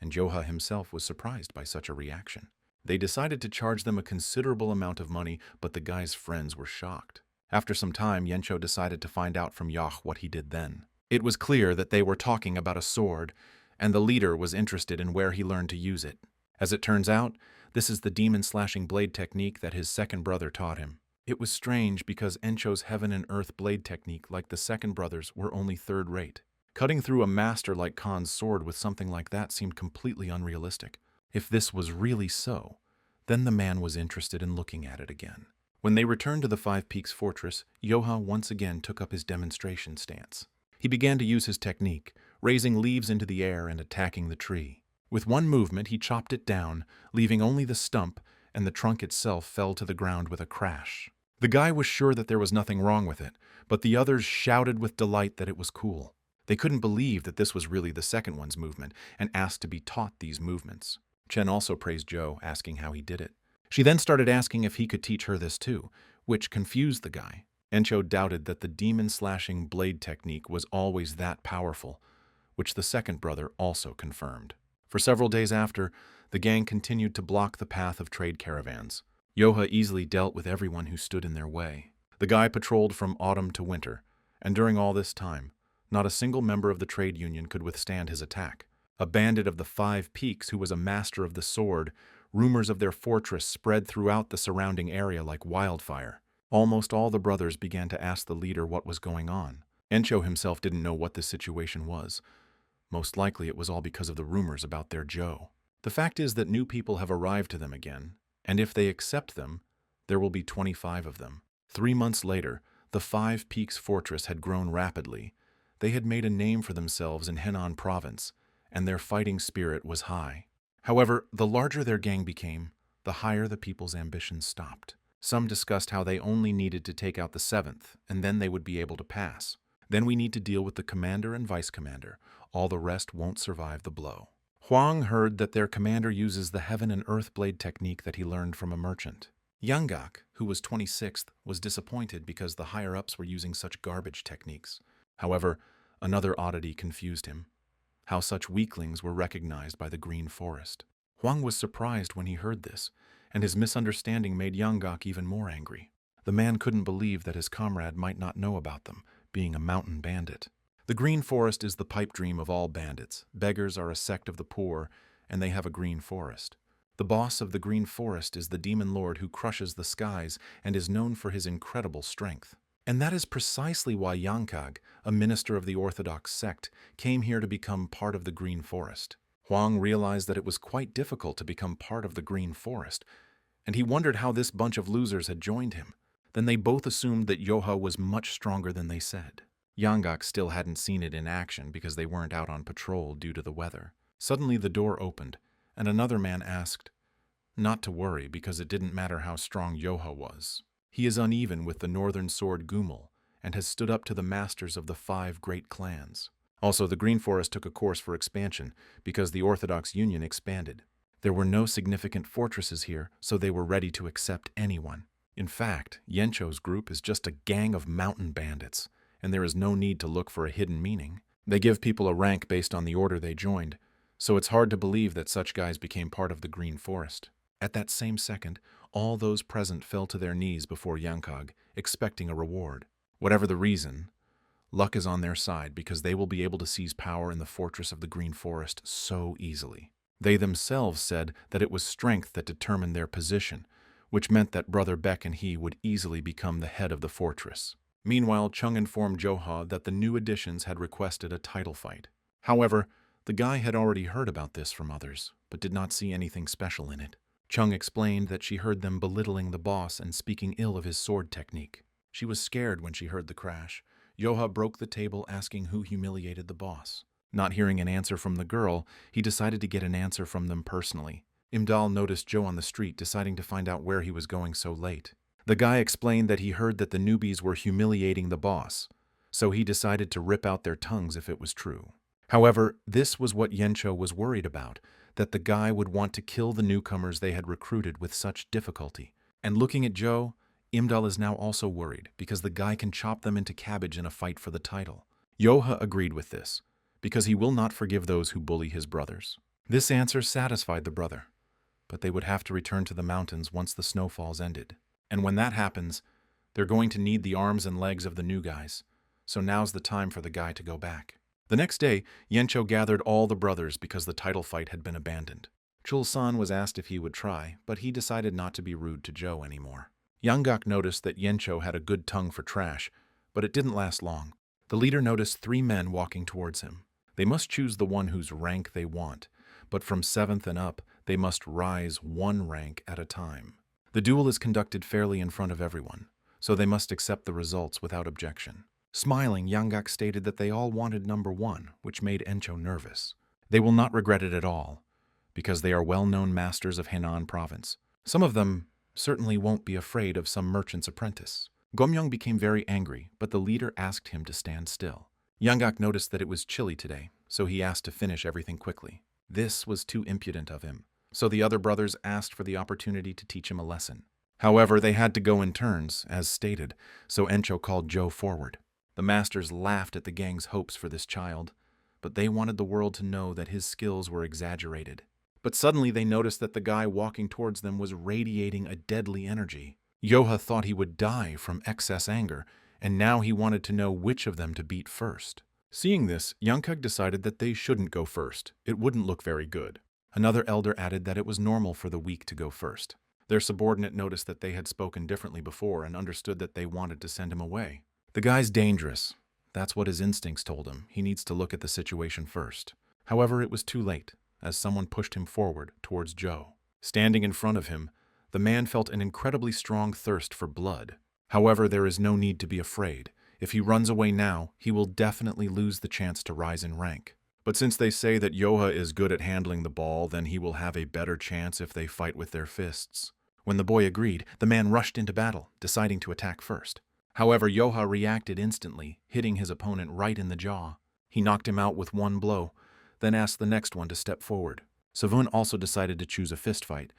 and Joha himself was surprised by such a reaction. They decided to charge them a considerable amount of money, but the guy's friends were shocked. After some time, Yencho decided to find out from Yah what he did then. It was clear that they were talking about a sword, and the leader was interested in where he learned to use it. As it turns out, this is the demon-slashing blade technique that his second brother taught him. It was strange because Encho's heaven and earth blade technique, like the second brothers, were only third-rate. Cutting through a master like Khan's sword with something like that seemed completely unrealistic. If this was really so, then the man was interested in looking at it again. When they returned to the Five Peaks fortress, Yoha once again took up his demonstration stance. He began to use his technique, raising leaves into the air and attacking the tree. With one movement, he chopped it down, leaving only the stump, and the trunk itself fell to the ground with a crash. The guy was sure that there was nothing wrong with it, but the others shouted with delight that it was cool. They couldn't believe that this was really the second one's movement and asked to be taught these movements. Chen also praised Joe, asking how he did it. She then started asking if he could teach her this too, which confused the guy. Encho doubted that the demon-slashing blade technique was always that powerful, which the second brother also confirmed. For several days after, the gang continued to block the path of trade caravans. Yoha easily dealt with everyone who stood in their way. The guy patrolled from autumn to winter, and during all this time, not a single member of the trade union could withstand his attack. A bandit of the Five Peaks who was a master of the sword, rumors of their fortress spread throughout the surrounding area like wildfire. Almost all the brothers began to ask the leader what was going on. Encho himself didn't know what the situation was. Most likely it was all because of the rumors about their Joe. The fact is that new people have arrived to them again, and if they accept them, there will be 25 of them. 3 months later, the Five Peaks fortress had grown rapidly. They had made a name for themselves in Henan province, and their fighting spirit was high. However, the larger their gang became, the higher the people's ambitions stopped. Some discussed how they only needed to take out the 7th, and then they would be able to pass. Then we need to deal with the commander and vice commander. All the rest won't survive the blow. Huang heard that their commander uses the heaven and earth blade technique that he learned from a merchant. Yanggak, who was 26th, was disappointed because the higher-ups were using such garbage techniques. However, another oddity confused him: how such weaklings were recognized by the Green Forest. Huang was surprised when he heard this, and his misunderstanding made Yanggak even more angry. The man couldn't believe that his comrade might not know about them, being a mountain bandit. The Green Forest is the pipe dream of all bandits. Beggars are a sect of the poor, and they have a green forest. The boss of the Green Forest is the demon lord who crushes the skies and is known for his incredible strength. And that is precisely why Yanggak, a minister of the Orthodox sect, came here to become part of the Green Forest. Huang realized that it was quite difficult to become part of the Green Forest, and he wondered how this bunch of losers had joined him. Then they both assumed that Yoha was much stronger than they said. Yanggak still hadn't seen it in action because they weren't out on patrol due to the weather. Suddenly the door opened, and another man asked not to worry because it didn't matter how strong Yoha was. He is uneven with the northern sword Gumul, and has stood up to the masters of the 5 great clans. Also, the Green Forest took a course for expansion because the Orthodox Union expanded. There were no significant fortresses here, so they were ready to accept anyone. In fact, Yencho's group is just a gang of mountain bandits, and there is no need to look for a hidden meaning. They give people a rank based on the order they joined, so it's hard to believe that such guys became part of the Green Forest. At that same second, all those present fell to their knees before Yanggak, expecting a reward. Whatever the reason, luck is on their side because they will be able to seize power in the fortress of the Green Forest so easily. They themselves said that it was strength that determined their position, which meant that Brother Beck and he would easily become the head of the fortress. Meanwhile, Chung informed Joha that the new additions had requested a title fight. However, the guy had already heard about this from others, but did not see anything special in it. Chung explained that she heard them belittling the boss and speaking ill of his sword technique. She was scared when she heard the crash. Yoha broke the table asking who humiliated the boss. Not hearing an answer from the girl, he decided to get an answer from them personally. Imdal noticed Joe on the street, deciding to find out where he was going so late. The guy explained that he heard that the newbies were humiliating the boss, so he decided to rip out their tongues if it was true. However, this was what Yencho was worried about, that the guy would want to kill the newcomers they had recruited with such difficulty. And looking at Joe, Imdal is now also worried because the guy can chop them into cabbage in a fight for the title. Yoha agreed with this, because he will not forgive those who bully his brothers. This answer satisfied the brother, but they would have to return to the mountains once the snowfalls ended. And when that happens, they're going to need the arms and legs of the new guys, so now's the time for the guy to go back. The next day, Yencho gathered all the brothers because the title fight had been abandoned. Chul-san was asked if he would try, but he decided not to be rude to Joe anymore. Yanggak noticed that Yencho had a good tongue for trash, but it didn't last long. The leader noticed 3 men walking towards him. They must choose the one whose rank they want, but from 7th and up, they must rise 1 rank at a time. The duel is conducted fairly in front of everyone, so they must accept the results without objection. Smiling, Yanggak stated that they all wanted number 1, which made Encho nervous. They will not regret it at all, because they are well-known masters of Henan province. Some of them certainly won't be afraid of some merchant's apprentice. Gomyong became very angry, but the leader asked him to stand still. Yanggak noticed that it was chilly today, so he asked to finish everything quickly. This was too impudent of him, so the other brothers asked for the opportunity to teach him a lesson. However, they had to go in turns, as stated, so Encho called Joe forward. The masters laughed at the gang's hopes for this child, but they wanted the world to know that his skills were exaggerated. But suddenly they noticed that the guy walking towards them was radiating a deadly energy. Yoha thought he would die from excess anger, and now he wanted to know which of them to beat first. Seeing this, Yanggak decided that they shouldn't go first. It wouldn't look very good. Another elder added that it was normal for the weak to go first. Their subordinate noticed that they had spoken differently before and understood that they wanted to send him away. The guy's dangerous. That's what his instincts told him. He needs to look at the situation first. However, it was too late, as someone pushed him forward towards Joe. Standing in front of him, the man felt an incredibly strong thirst for blood. However, there is no need to be afraid. If he runs away now, he will definitely lose the chance to rise in rank. But since they say that Yoha is good at handling the ball, then he will have a better chance if they fight with their fists. When the boy agreed, the man rushed into battle, deciding to attack first. However, Yoha reacted instantly, hitting his opponent right in the jaw. He knocked him out with 1 blow, then asked the next one to step forward. Savun also decided to choose a fist fight,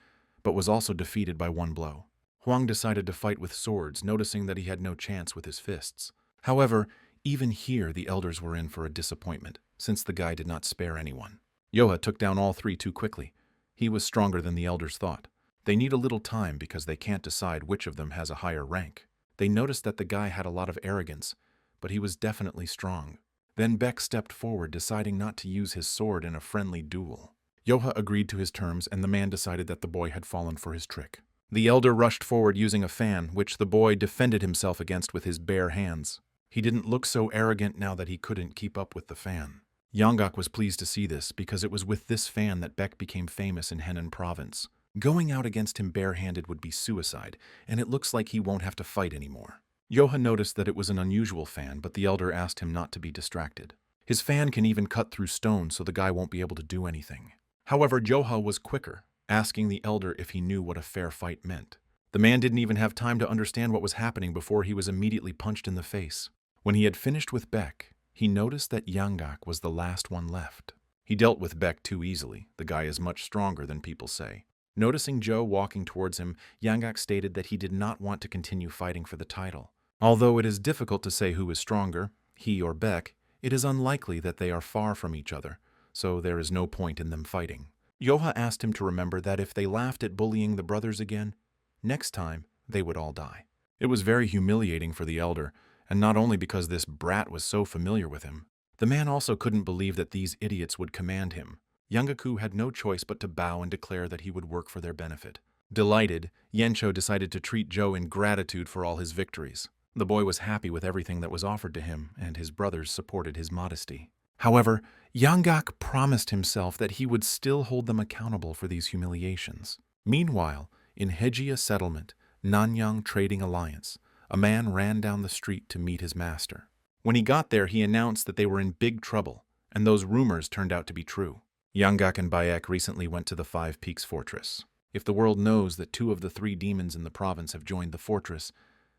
but was also defeated by 1 blow. Huang decided to fight with swords, noticing that he had no chance with his fists. However, even here the elders were in for a disappointment, since the guy did not spare anyone. Yoha took down all 3 too quickly. He was stronger than the elders thought. They need a little time because they can't decide which of them has a higher rank. They noticed that the guy had a lot of arrogance, but he was definitely strong. Then Beck stepped forward, deciding not to use his sword in a friendly duel. Yoha agreed to his terms, and the man decided that the boy had fallen for his trick. The elder rushed forward using a fan, which the boy defended himself against with his bare hands. He didn't look so arrogant now that he couldn't keep up with the fan. Yanggak was pleased to see this, because it was with this fan that Beck became famous in Henan province. Going out against him barehanded would be suicide, and it looks like he won't have to fight anymore. Yoha noticed that it was an unusual fan, but the elder asked him not to be distracted. His fan can even cut through stone, so the guy won't be able to do anything. However, Yoha was quicker, asking the elder if he knew what a fair fight meant. The man didn't even have time to understand what was happening before he was immediately punched in the face. When he had finished with Beck, he noticed that Yanggak was the last one left. He dealt with Beck too easily. The guy is much stronger than people say. Noticing Joe walking towards him, Yanggak stated that he did not want to continue fighting for the title. Although it is difficult to say who is stronger, he or Beck, it is unlikely that they are far from each other, so there is no point in them fighting. Yoha asked him to remember that if they laughed at bullying the brothers again, next time they would all die. It was very humiliating for the elder, and not only because this brat was so familiar with him. The man also couldn't believe that these idiots would command him. Yangaku had no choice but to bow and declare that he would work for their benefit. Delighted, Yencho decided to treat Joe in gratitude for all his victories. The boy was happy with everything that was offered to him, and his brothers supported his modesty. However, Yanggak promised himself that he would still hold them accountable for these humiliations. Meanwhile, in Hejia Settlement, Nanyang Trading Alliance, a man ran down the street to meet his master. When he got there, he announced that they were in big trouble, and those rumors turned out to be true. Yanggak and Bayek recently went to the 5 Peaks Fortress. If the world knows that 2 of the 3 demons in the province have joined the fortress,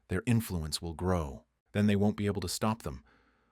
their influence will grow. Then they won't be able to stop them.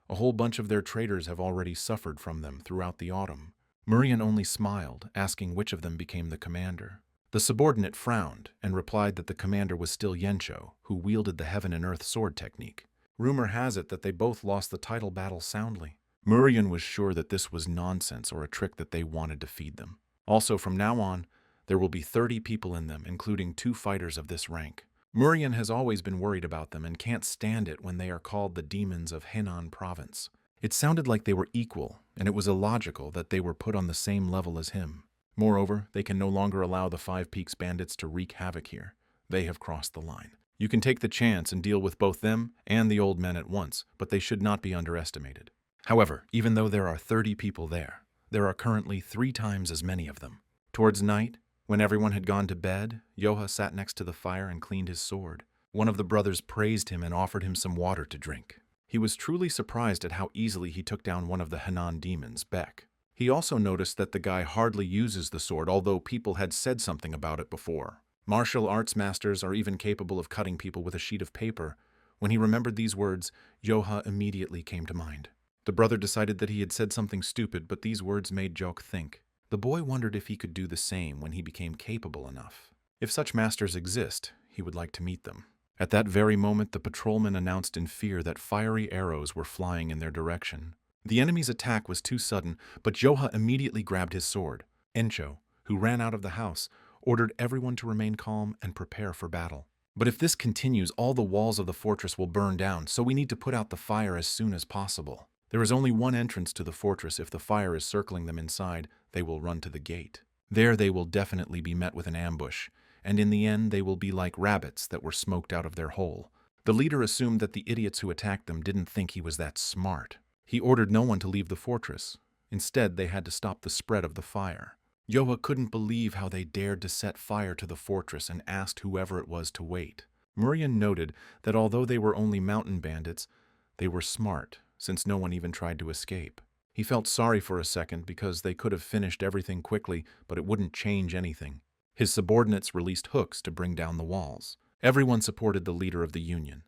A whole bunch of their traders have already suffered from them throughout the autumn. Murian only smiled, asking which of them became the commander. The subordinate frowned and replied that the commander was still Yencho, who wielded the heaven and earth sword technique. Rumor has it that they both lost the title battle soundly. Murian was sure that this was nonsense or a trick that they wanted to feed them. Also, from now on, there will be 30 people in them, including 2 fighters of this rank. Murian has always been worried about them and can't stand it when they are called the demons of Henan province. It sounded like they were equal, and it was illogical that they were put on the same level as him. Moreover, they can no longer allow the 5 Peaks bandits to wreak havoc here. They have crossed the line. You can take the chance and deal with both them and the old men at once, but they should not be underestimated. However, even though there are 30 people there are currently 3 times as many of them. Towards night, when everyone had gone to bed, Yoha sat next to the fire and cleaned his sword. One of the brothers praised him and offered him some water to drink. He was truly surprised at how easily he took down one of the Hanan demons, Beck. He also noticed that the guy hardly uses the sword, although people had said something about it before. Martial arts masters are even capable of cutting people with a sheet of paper. When he remembered these words, Yoha immediately came to mind. The brother decided that he had said something stupid, but these words made Jok think. The boy wondered if he could do the same when he became capable enough. If such masters exist, he would like to meet them. At that very moment, the patrolman announced in fear that fiery arrows were flying in their direction. The enemy's attack was too sudden, but Yoha immediately grabbed his sword. Encho, who ran out of the house, ordered everyone to remain calm and prepare for battle. But if this continues, all the walls of the fortress will burn down, so we need to put out the fire as soon as possible. There is only one entrance to the fortress. If the fire is circling them inside, they will run to the gate. There they will definitely be met with an ambush, and in the end they will be like rabbits that were smoked out of their hole. The leader assumed that the idiots who attacked them didn't think he was that smart. He ordered no one to leave the fortress. Instead, they had to stop the spread of the fire. Yoha couldn't believe how they dared to set fire to the fortress and asked whoever it was to wait. Murian noted that although they were only mountain bandits, they were smart, since no one even tried to escape. He felt sorry for a second because they could have finished everything quickly, but it wouldn't change anything. His subordinates released hooks to bring down the walls. Everyone supported the leader of the Union,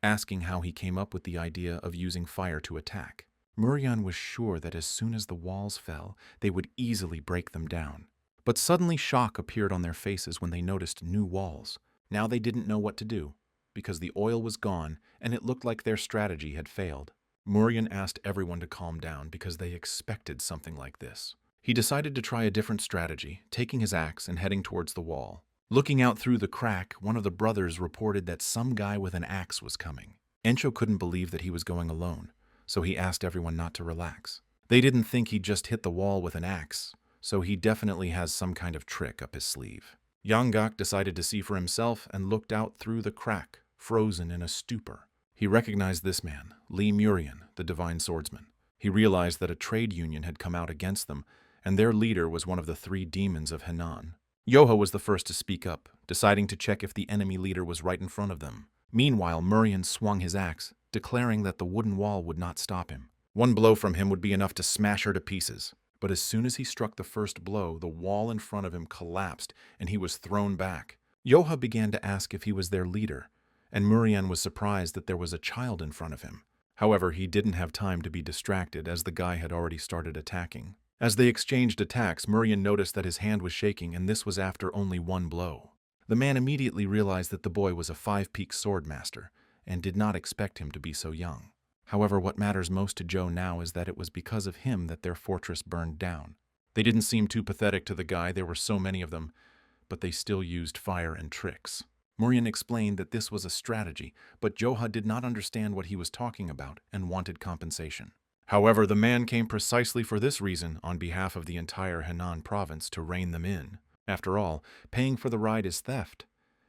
asking how he came up with the idea of using fire to attack. Murian was sure that as soon as the walls fell, they would easily break them down. But suddenly shock appeared on their faces when they noticed new walls. Now they didn't know what to do, because the oil was gone and it looked like their strategy had failed. Murian asked everyone to calm down because they expected something like this. He decided to try a different strategy, taking his axe and heading towards the wall. Looking out through the crack, one of the brothers reported that some guy with an axe was coming. Encho couldn't believe that he was going alone, so he asked everyone not to relax. They didn't think he'd just hit the wall with an axe, so he definitely has some kind of trick up his sleeve. Yanggak decided to see for himself and looked out through the crack, frozen in a stupor. He recognized this man, Li Murian, the divine swordsman. He realized that a trade union had come out against them, and their leader was one of the 3 demons of Henan. Yoha was the first to speak up, deciding to check if the enemy leader was right in front of them. Meanwhile, Murian swung his axe, declaring that the wooden wall would not stop him. One blow from him would be enough to smash her to pieces. But as soon as he struck the first blow, the wall in front of him collapsed, and he was thrown back. Yoha began to ask if he was their leader, and Murian was surprised that there was a child in front of him. However, he didn't have time to be distracted as the guy had already started attacking. As they exchanged attacks, Murian noticed that his hand was shaking, and this was after only one blow. The man immediately realized that the boy was a 5-peak sword master, and did not expect him to be so young. However, what matters most to Joe now is that it was because of him that their fortress burned down. They didn't seem too pathetic to the guy, there were so many of them, but they still used fire and tricks. Murian explained that this was a strategy, but Joha did not understand what he was talking about and wanted compensation. However, the man came precisely for this reason on behalf of the entire Henan province to rein them in. After all, paying for the ride is theft,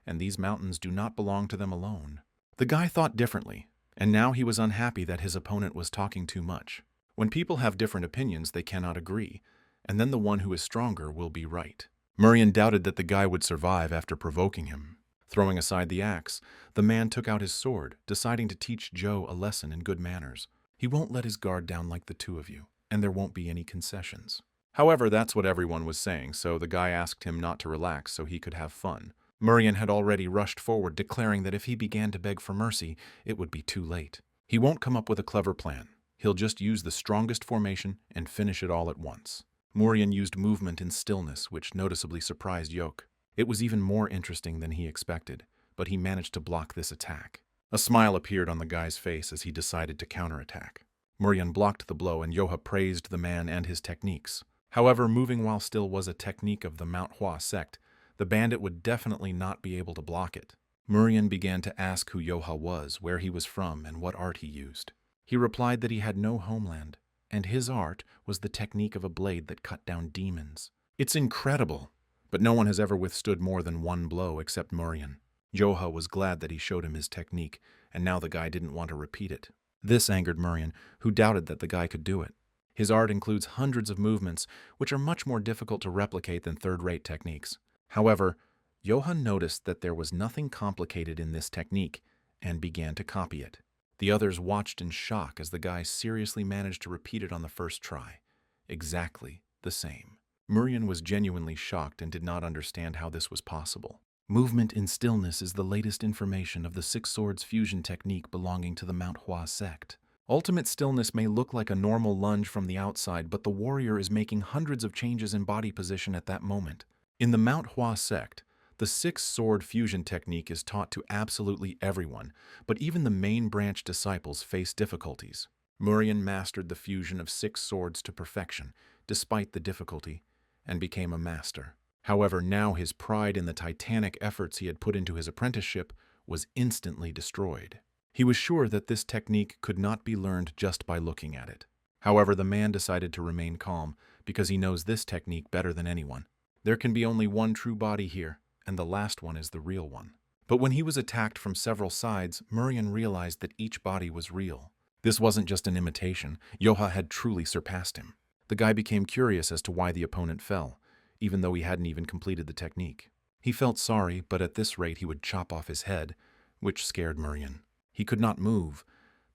and these mountains do not belong to them alone. The guy thought differently, and now he was unhappy that his opponent was talking too much. When people have different opinions, they cannot agree, and then the one who is stronger will be right. Murian doubted that the guy would survive after provoking him. Throwing aside the axe, the man took out his sword, deciding to teach Joe a lesson in good manners. He won't let his guard down like the 2 of you, and there won't be any concessions. However, that's what everyone was saying, so the guy asked him not to relax so he could have fun. Murian had already rushed forward, declaring that if he began to beg for mercy, it would be too late. He won't come up with a clever plan. He'll just use the strongest formation and finish it all at once. Murian used movement and stillness, which noticeably surprised Yoke. It was even more interesting than he expected, but he managed to block this attack. A smile appeared on the guy's face as he decided to counterattack. Murian blocked the blow, and Yoha praised the man and his techniques. However, moving while still was a technique of the Manhwa sect. The bandit would definitely not be able to block it. Murian began to ask who Yoha was, where he was from, and what art he used. He replied that he had no homeland, and his art was the technique of a blade that cut down demons. It's incredible, but no one has ever withstood more than one blow except Murian. Joha was glad that he showed him his technique, and now the guy didn't want to repeat it. This angered Murian, who doubted that the guy could do it. His art includes hundreds of movements, which are much more difficult to replicate than third-rate techniques. However, Johan noticed that there was nothing complicated in this technique and began to copy it. The others watched in shock as the guy seriously managed to repeat it on the first try. Exactly the same. Murian was genuinely shocked and did not understand how this was possible. Movement in stillness is the latest information of the Six Swords fusion technique belonging to the Manhwa sect. Ultimate stillness may look like a normal lunge from the outside, but the warrior is making hundreds of changes in body position at that moment. In the Manhwa sect, the six-sword fusion technique is taught to absolutely everyone, but even the main branch disciples face difficulties. Murian mastered the fusion of six swords to perfection, despite the difficulty, and became a master. However, now his pride in the titanic efforts he had put into his apprenticeship was instantly destroyed. He was sure that this technique could not be learned just by looking at it. However, the man decided to remain calm because he knows this technique better than anyone. There can be only one true body here, and the last one is the real one. But when he was attacked from several sides, Murian realized that each body was real. This wasn't just an imitation. Joha had truly surpassed him. The guy became curious as to why the opponent fell, even though he hadn't even completed the technique. He felt sorry, but at this rate he would chop off his head, which scared Murian. He could not move,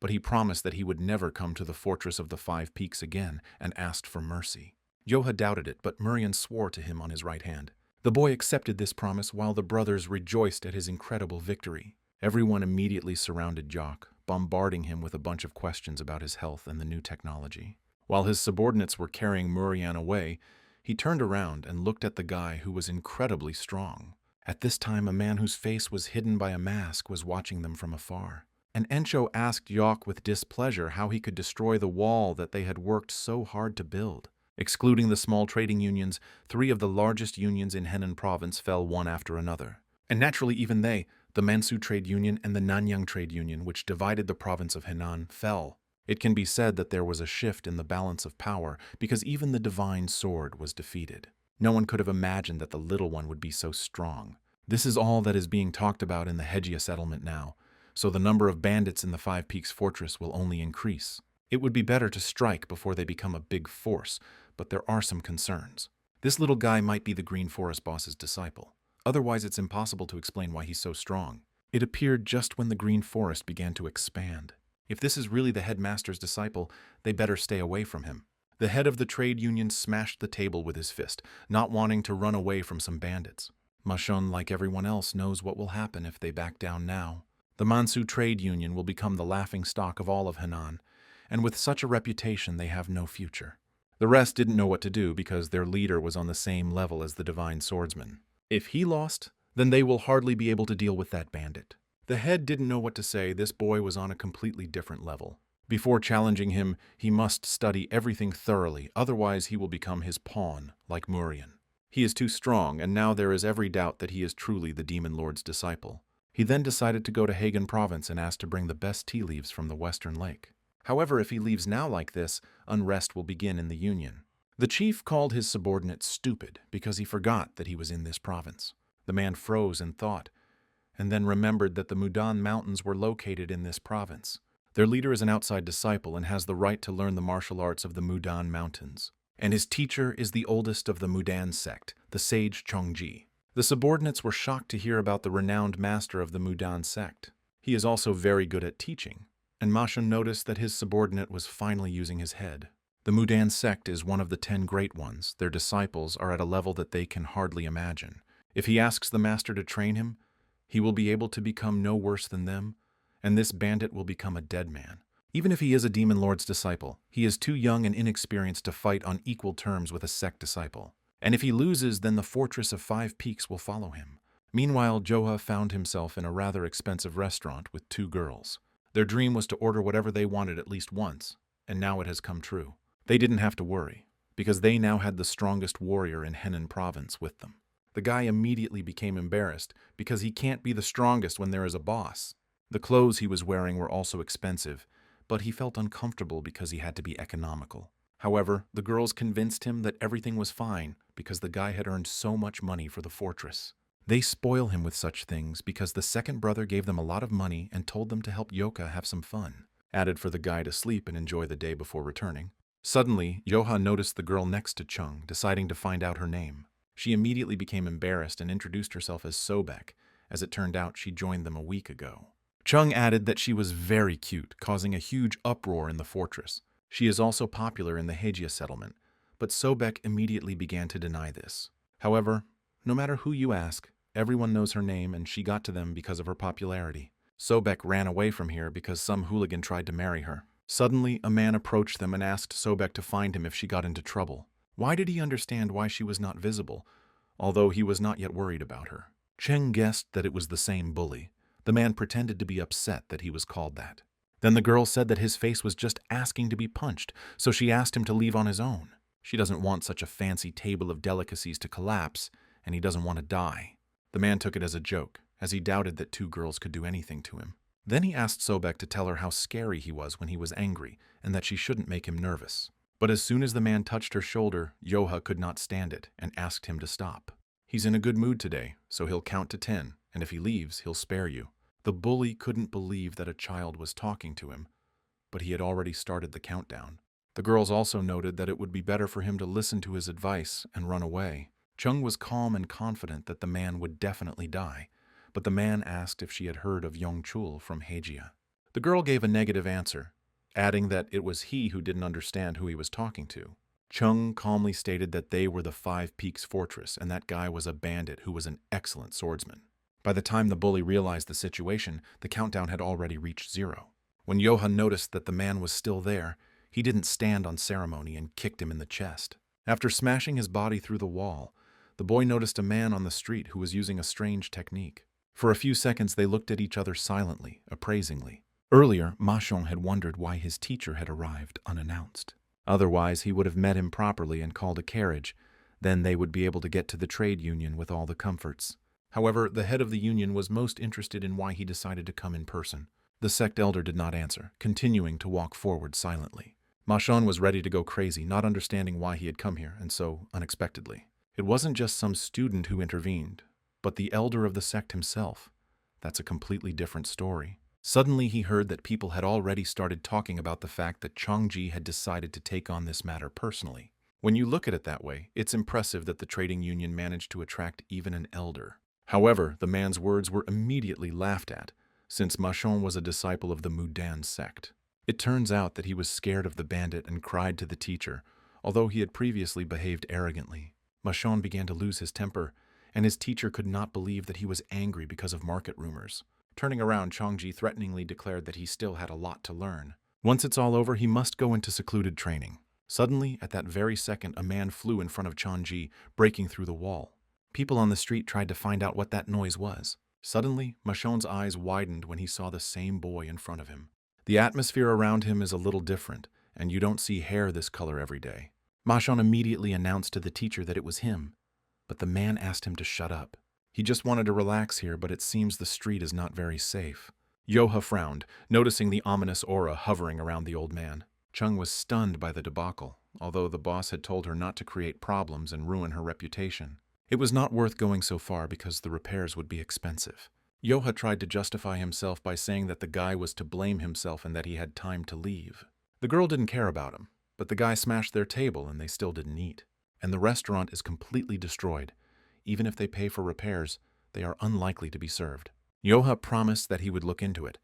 but he promised that he would never come to the Fortress of the Five Peaks again and asked for mercy. Joha doubted it, but Murian swore to him on his right hand. The boy accepted this promise while the brothers rejoiced at his incredible victory. Everyone immediately surrounded Jock, bombarding him with a bunch of questions about his health and the new technology. While his subordinates were carrying Murian away, he turned around and looked at the guy who was incredibly strong. At this time, a man whose face was hidden by a mask was watching them from afar. And Encho asked Jock with displeasure how he could destroy the wall that they had worked so hard to build. Excluding the small trading unions, 3 of the largest unions in Henan province fell one after another. And naturally even they, the Mansu Trade Union and the Nanyang Trade Union, which divided the province of Henan, fell. It can be said that there was a shift in the balance of power because even the divine sword was defeated. No one could have imagined that the little one would be so strong. This is all that is being talked about in the Hejia settlement now, so the number of bandits in the Five Peaks Fortress will only increase. It would be better to strike before they become a big force, but there are some concerns. This little guy might be the Green Forest boss's disciple. Otherwise, it's impossible to explain why he's so strong. It appeared just when the Green Forest began to expand. If this is really the headmaster's disciple, they better stay away from him. The head of the trade union smashed the table with his fist, not wanting to run away from some bandits. Mashon, like everyone else, knows what will happen if they back down now. The Mansu Trade Union will become the laughingstock of all of Henan, and with such a reputation they have no future. The rest didn't know what to do because their leader was on the same level as the Divine Swordsman. If he lost, then they will hardly be able to deal with that bandit. The head didn't know what to say. This boy was on a completely different level. Before challenging him, he must study everything thoroughly, otherwise he will become his pawn, like Murian. He is too strong, and now there is every doubt that he is truly the Demon Lord's disciple. He then decided to go to Hagan Province and ask to bring the best tea leaves from the Western Lake. However, if he leaves now like this, unrest will begin in the Union. The chief called his subordinate stupid because he forgot that he was in this province. The man froze in thought, and then remembered that the Mudan Mountains were located in this province. Their leader is an outside disciple and has the right to learn the martial arts of the Mudan Mountains. And his teacher is the oldest of the Mudan sect, the sage Chongji. The subordinates were shocked to hear about the renowned master of the Mudan sect. He is also very good at teaching, and Masha noticed that his subordinate was finally using his head. The Mudan sect is one of the 10 great ones. Their disciples are at a level that they can hardly imagine. If he asks the master to train him, he will be able to become no worse than them, and this bandit will become a dead man. Even if he is a Demon Lord's disciple, he is too young and inexperienced to fight on equal terms with a sect disciple. And if he loses, then the Fortress of Five Peaks will follow him. Meanwhile, Joha found himself in a rather expensive restaurant with 2 girls. Their dream was to order whatever they wanted at least once, and now it has come true. They didn't have to worry, because they now had the strongest warrior in Henan province with them. The guy immediately became embarrassed, because he can't be the strongest when there is a boss. The clothes he was wearing were also expensive, but he felt uncomfortable because he had to be economical. However, the girls convinced him that everything was fine because the guy had earned so much money for the fortress. They spoil him with such things because the second brother gave them a lot of money and told them to help Yoka have some fun, added for the guy to sleep and enjoy the day before returning. Suddenly, Yoha noticed the girl next to Chung, deciding to find out her name. She immediately became embarrassed and introduced herself as Sobek. As it turned out, she joined them a week ago. Chung added that she was very cute, causing a huge uproar in the fortress. She is also popular in the Hejia settlement, but Sobek immediately began to deny this. However, no matter who you ask, everyone knows her name and she got to them because of her popularity. Sobek ran away from here because some hooligan tried to marry her. Suddenly, a man approached them and asked Sobek to find him if she got into trouble. Why did he understand why she was not visible, although he was not yet worried about her? Cheng guessed that it was the same bully. The man pretended to be upset that he was called that. Then the girl said that his face was just asking to be punched, so she asked him to leave on his own. She doesn't want such a fancy table of delicacies to collapse, and he doesn't want to die. The man took it as a joke, as he doubted that two girls could do anything to him. Then he asked Sobek to tell her how scary he was when he was angry, and that she shouldn't make him nervous. But as soon as the man touched her shoulder, Yoha could not stand it and asked him to stop. He's in a good mood today, so he'll count to 10, and if he leaves, he'll spare you. The bully couldn't believe that a child was talking to him, but he had already started the countdown. The girls also noted that it would be better for him to listen to his advice and run away. Chung was calm and confident that the man would definitely die, but the man asked if she had heard of Yongchul from Hejia. The girl gave a negative answer, adding that it was he who didn't understand who he was talking to. Chung calmly stated that they were the Five Peaks Fortress and that guy was a bandit who was an excellent swordsman. By the time the bully realized the situation, the countdown had already reached 0. When Yoha noticed that the man was still there, he didn't stand on ceremony and kicked him in the chest. After smashing his body through the wall, the boy noticed a man on the street who was using a strange technique. For a few seconds they looked at each other silently, appraisingly. Earlier, Machon had wondered why his teacher had arrived unannounced. Otherwise, he would have met him properly and called a carriage. Then they would be able to get to the trade union with all the comforts. However, the head of the union was most interested in why he decided to come in person. The sect elder did not answer, continuing to walk forward silently. Machon was ready to go crazy, not understanding why he had come here, and so unexpectedly. It wasn't just some student who intervened, but the elder of the sect himself. That's a completely different story. Suddenly he heard that people had already started talking about the fact that Changji had decided to take on this matter personally. When you look at it that way, it's impressive that the trading union managed to attract even an elder. However, the man's words were immediately laughed at, since Machon was a disciple of the Mudan sect. It turns out that he was scared of the bandit and cried to the teacher, although he had previously behaved arrogantly. Machon began to lose his temper, and his teacher could not believe that he was angry because of market rumors. Turning around, Changji threateningly declared that he still had a lot to learn. Once it's all over, he must go into secluded training. Suddenly, at that very second, a man flew in front of Changji, breaking through the wall. People on the street tried to find out what that noise was. Suddenly, Machon's eyes widened when he saw the same boy in front of him. The atmosphere around him is a little different, and you don't see hair this color every day. Machon immediately announced to the teacher that it was him, but the man asked him to shut up. He just wanted to relax here, but it seems the street is not very safe. Yoha frowned, noticing the ominous aura hovering around the old man. Chung was stunned by the debacle, although the boss had told her not to create problems and ruin her reputation. It was not worth going so far because the repairs would be expensive. Yoha tried to justify himself by saying that the guy was to blame himself and that he had time to leave. The girl didn't care about him, but the guy smashed their table and they still didn't eat. And the restaurant is completely destroyed. Even if they pay for repairs, they are unlikely to be served. Yoha promised that he would look into it,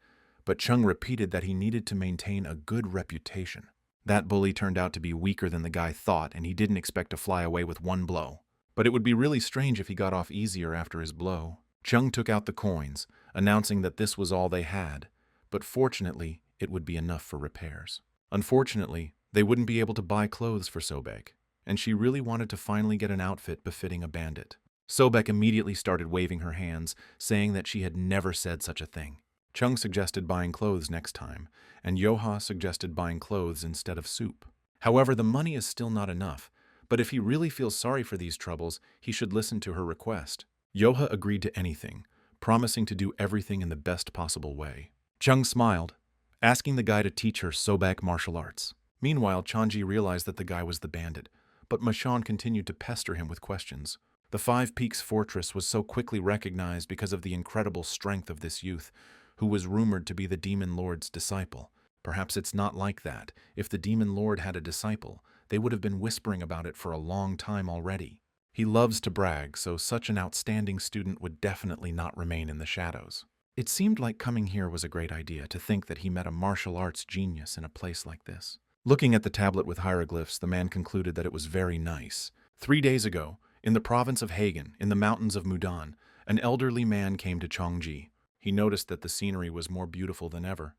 but Chung repeated that he needed to maintain a good reputation. That bully turned out to be weaker than the guy thought, and he didn't expect to fly away with one blow. But it would be really strange if he got off easier after his blow. Chung took out the coins, announcing that this was all they had, but fortunately, it would be enough for repairs. Unfortunately, they wouldn't be able to buy clothes for Sobek, and she really wanted to finally get an outfit befitting a bandit. Sobek immediately started waving her hands, saying that she had never said such a thing. Chung suggested buying clothes next time, and Yoha suggested buying clothes instead of soup. However, the money is still not enough, but if he really feels sorry for these troubles, he should listen to her request. Yoha agreed to anything, promising to do everything in the best possible way. Chung smiled, asking the guy to teach her Sobek martial arts. Meanwhile, Changji realized that the guy was the bandit, but Machon continued to pester him with questions. The Five Peaks Fortress was so quickly recognized because of the incredible strength of this youth, who was rumored to be the Demon Lord's disciple. Perhaps it's not like that. If the Demon Lord had a disciple, they would have been whispering about it for a long time already. He loves to brag, so such an outstanding student would definitely not remain in the shadows. It seemed like coming here was a great idea, to think that he met a martial arts genius in a place like this. Looking at the tablet with hieroglyphs, the man concluded that it was very nice. 3 days ago, in the province of Hagen, in the mountains of Mudan, an elderly man came to Chongji. He noticed that the scenery was more beautiful than ever.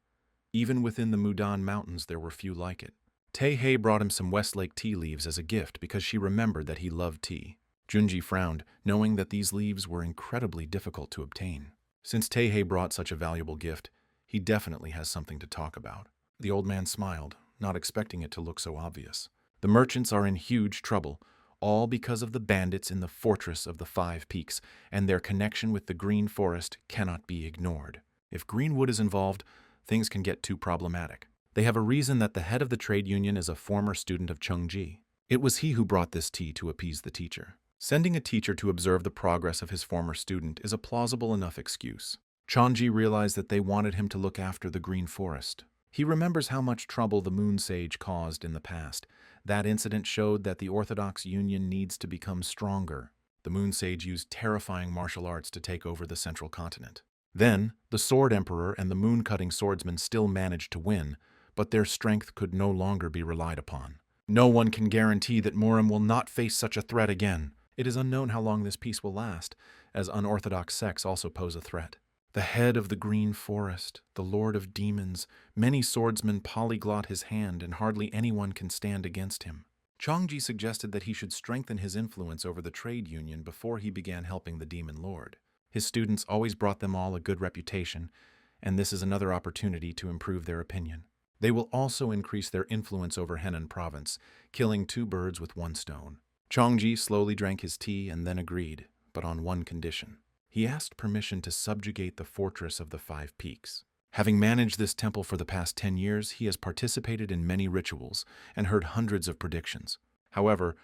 Even within the Mudan Mountains, there were few like it. Tae-hei brought him some Westlake tea leaves as a gift because she remembered that he loved tea. Junji frowned, knowing that these leaves were incredibly difficult to obtain. Since Tae-hei brought such a valuable gift, he definitely has something to talk about. The old man smiled, not expecting it to look so obvious. The merchants are in huge trouble, all because of the bandits in the Fortress of the Five Peaks, and their connection with the Green Forest cannot be ignored. If Greenwood is involved, things can get too problematic. They have a reason that the head of the trade union is a former student of Chengji. It was he who brought this tea to appease the teacher. Sending a teacher to observe the progress of his former student is a plausible enough excuse. Changji realized that they wanted him to look after the Green Forest. He remembers how much trouble the Moon Sage caused in the past. That incident showed that the Orthodox Union needs to become stronger. The Moon Sage used terrifying martial arts to take over the central continent. Then, the Sword Emperor and the Moon-Cutting Swordsman still managed to win, but their strength could no longer be relied upon. No one can guarantee that Murim will not face such a threat again. It is unknown how long this peace will last, as unorthodox sects also pose a threat. The head of the Green Forest, the Lord of Demons, many swordsmen polyglot his hand, and hardly anyone can stand against him. Chongji suggested that he should strengthen his influence over the trade union before he began helping the Demon Lord. His students always brought them all a good reputation, and this is another opportunity to improve their opinion. They will also increase their influence over Henan Province, killing 2 birds with 1 stone. Chongji slowly drank his tea and then agreed, but on one condition. He asked permission to subjugate the Fortress of the Five Peaks. Having managed this temple for the past 10 years, he has participated in many rituals and heard hundreds of predictions. However,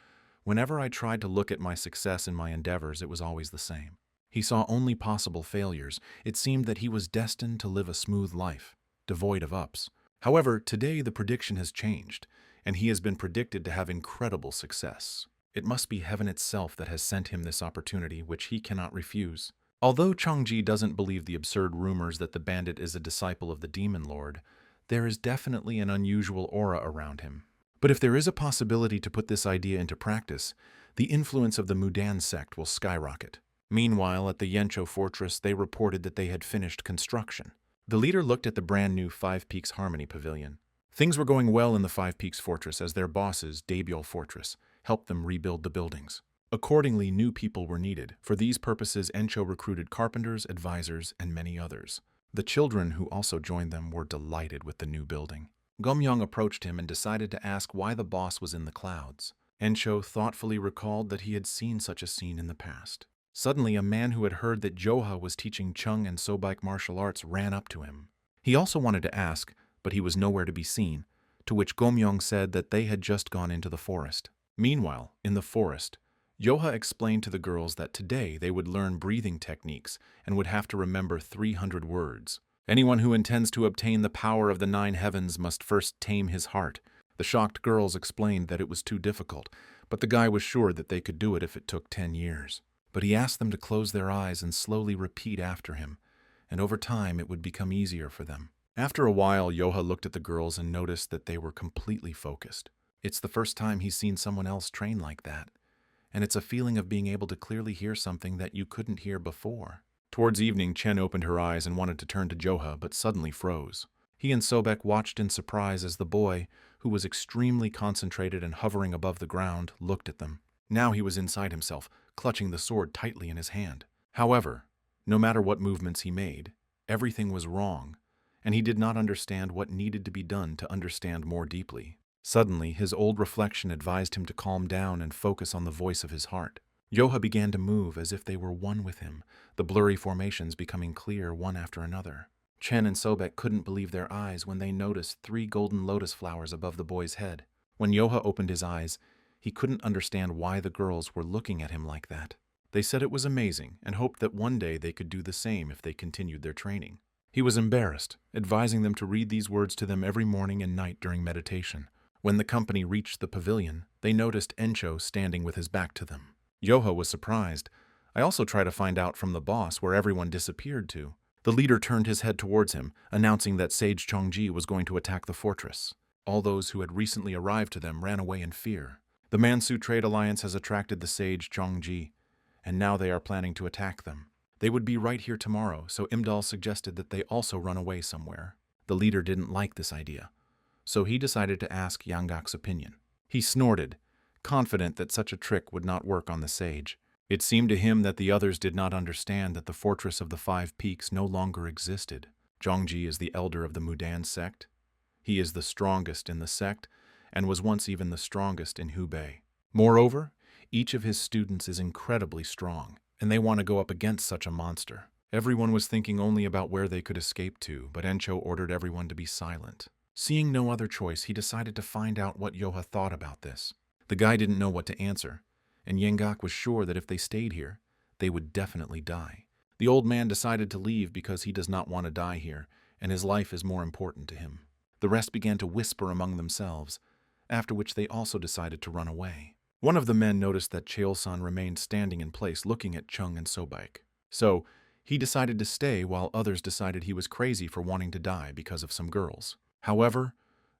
whenever I tried to look at my success in my endeavors, it was always the same. He saw only possible failures. It seemed that he was destined to live a smooth life, devoid of ups. However, today the prediction has changed, and he has been predicted to have incredible success. It must be heaven itself that has sent him this opportunity, which he cannot refuse. Although Chongji doesn't believe the absurd rumors that the bandit is a disciple of the Demon Lord, there is definitely an unusual aura around him. But if there is a possibility to put this idea into practice, the influence of the Mudan sect will skyrocket. Meanwhile, at the Yencho Fortress, they reported that they had finished construction. The leader looked at the brand new Five Peaks Harmony Pavilion. Things were going well in the Five Peaks Fortress as their bosses, Dabyol Fortress, helped them rebuild the buildings. Accordingly, new people were needed. For these purposes, Encho recruited carpenters, advisors, and many others. The children who also joined them were delighted with the new building. Gomyong approached him and decided to ask why the boss was in the clouds. Encho thoughtfully recalled that he had seen such a scene in the past. Suddenly, a man who had heard that Joha was teaching Chung and Sobike martial arts ran up to him. He also wanted to ask, but he was nowhere to be seen, to which Gomyong said that they had just gone into the forest. Meanwhile, in the forest, Joha explained to the girls that today they would learn breathing techniques and would have to remember 300 words. Anyone who intends to obtain the power of the 9 heavens must first tame his heart. The shocked girls explained that it was too difficult, but the guy was sure that they could do it if it took 10 years. But he asked them to close their eyes and slowly repeat after him, and over time it would become easier for them. After a while, Joha looked at the girls and noticed that they were completely focused. It's the first time he's seen someone else train like that, and it's a feeling of being able to clearly hear something that you couldn't hear before. Towards evening, Chen opened her eyes and wanted to turn to Joha, but suddenly froze. He and Sobek watched in surprise as the boy, who was extremely concentrated and hovering above the ground, looked at them. Now he was inside himself, clutching the sword tightly in his hand. However, no matter what movements he made, everything was wrong, and he did not understand what needed to be done to understand more deeply. Suddenly, his old reflection advised him to calm down and focus on the voice of his heart. Joha began to move as if they were one with him, the blurry formations becoming clear one after another. Chen and Sobek couldn't believe their eyes when they noticed 3 golden lotus flowers above the boy's head. When Joha opened his eyes, he couldn't understand why the girls were looking at him like that. They said it was amazing and hoped that one day they could do the same if they continued their training. He was embarrassed, advising them to read these words to them every morning and night during meditation. When the company reached the pavilion, they noticed Encho standing with his back to them. Yoha was surprised. I also tried to find out from the boss where everyone disappeared to. The leader turned his head towards him, announcing that Sage Chongji was going to attack the fortress. All those who had recently arrived to them ran away in fear. The Mansu Trade Alliance has attracted the Sage Chongji, and now they are planning to attack them. They would be right here tomorrow, so Imdal suggested that they also run away somewhere. The leader didn't like this idea, so he decided to ask Yanggak's opinion. He snorted, confident that such a trick would not work on the sage. It seemed to him that the others did not understand that the Fortress of the Five Peaks no longer existed. Zhongji is the elder of the Mudan sect. He is the strongest in the sect, and was once even the strongest in Hubei. Moreover, each of his students is incredibly strong, and they want to go up against such a monster. Everyone was thinking only about where they could escape to, but Encho ordered everyone to be silent. Seeing no other choice, he decided to find out what Yoha thought about this. The guy didn't know what to answer, and Yanggak was sure that if they stayed here, they would definitely die. The old man decided to leave because he does not want to die here, and his life is more important to him. The rest began to whisper among themselves, after which they also decided to run away. One of the men noticed that Cheol-san remained standing in place looking at Chung and Sobaik. So, he decided to stay while others decided he was crazy for wanting to die because of some girls. However,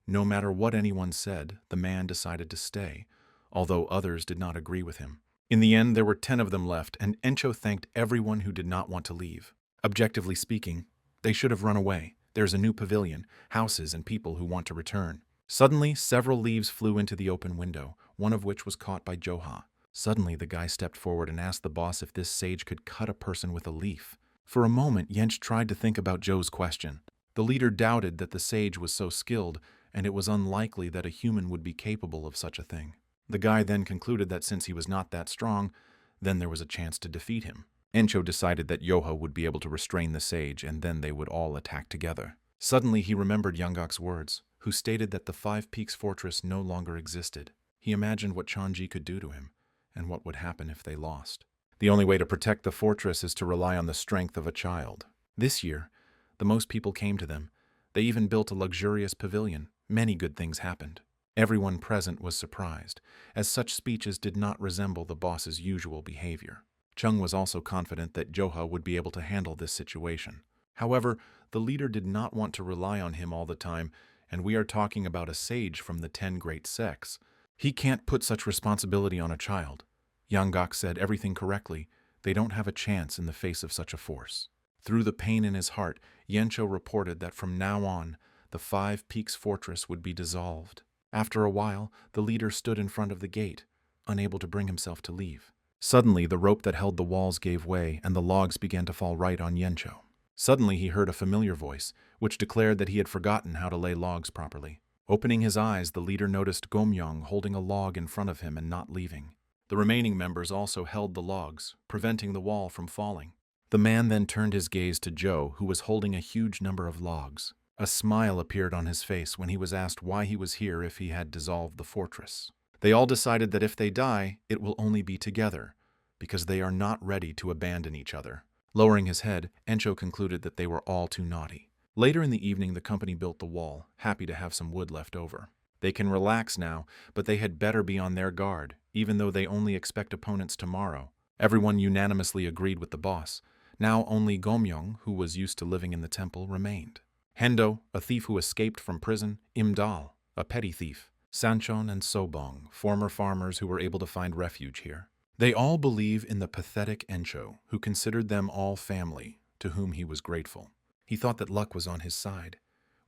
no matter what anyone said, the man decided to stay, although others did not agree with him. In the end, there were 10 of them left, and Encho thanked everyone who did not want to leave. Objectively speaking, they should have run away. There's a new pavilion, houses, and people who want to return. Suddenly, several leaves flew into the open window, one of which was caught by Joha. Suddenly, the guy stepped forward and asked the boss if this sage could cut a person with a leaf. For a moment, Yench tried to think about Joe's question. The leader doubted that the sage was so skilled, and it was unlikely that a human would be capable of such a thing. The guy then concluded that since he was not that strong, then there was a chance to defeat him. Encho decided that Yoha would be able to restrain the sage, and then they would all attack together. Suddenly, he remembered Yanggak's words, who stated that the Five Peaks Fortress no longer existed. He imagined what Chonji could do to him, and what would happen if they lost. The only way to protect the fortress is to rely on the strength of a child. This year, the most people came to them. They even built a luxurious pavilion. Many good things happened. Everyone present was surprised, as such speeches did not resemble the boss's usual behavior. Chung was also confident that Joha would be able to handle this situation. However, the leader did not want to rely on him all the time, and we are talking about a sage from the 10 great sects. He can't put such responsibility on a child. Yanggak said everything correctly. They don't have a chance in the face of such a force. Through the pain in his heart, Yencho reported that from now on, the Five Peaks Fortress would be dissolved. After a while, the leader stood in front of the gate, unable to bring himself to leave. Suddenly, the rope that held the walls gave way, and the logs began to fall right on Yencho. Suddenly, he heard a familiar voice, which declared that he had forgotten how to lay logs properly. Opening his eyes, the leader noticed Gomyong holding a log in front of him and not leaving. The remaining members also held the logs, preventing the wall from falling. The man then turned his gaze to Joe, who was holding a huge number of logs. A smile appeared on his face when he was asked why he was here if he had dissolved the fortress. They all decided that if they die, it will only be together, because they are not ready to abandon each other. Lowering his head, Encho concluded that they were all too naughty. Later in the evening, the company built the wall, happy to have some wood left over. They can relax now, but they had better be on their guard, even though they only expect opponents tomorrow. Everyone unanimously agreed with the boss. Now only Gomyong, who was used to living in the temple, remained. Hendo, a thief who escaped from prison, Imdal, a petty thief, Sanchon and Sobong, former farmers who were able to find refuge here. They all believe in the pathetic Encho, who considered them all family, to whom he was grateful. He thought that luck was on his side,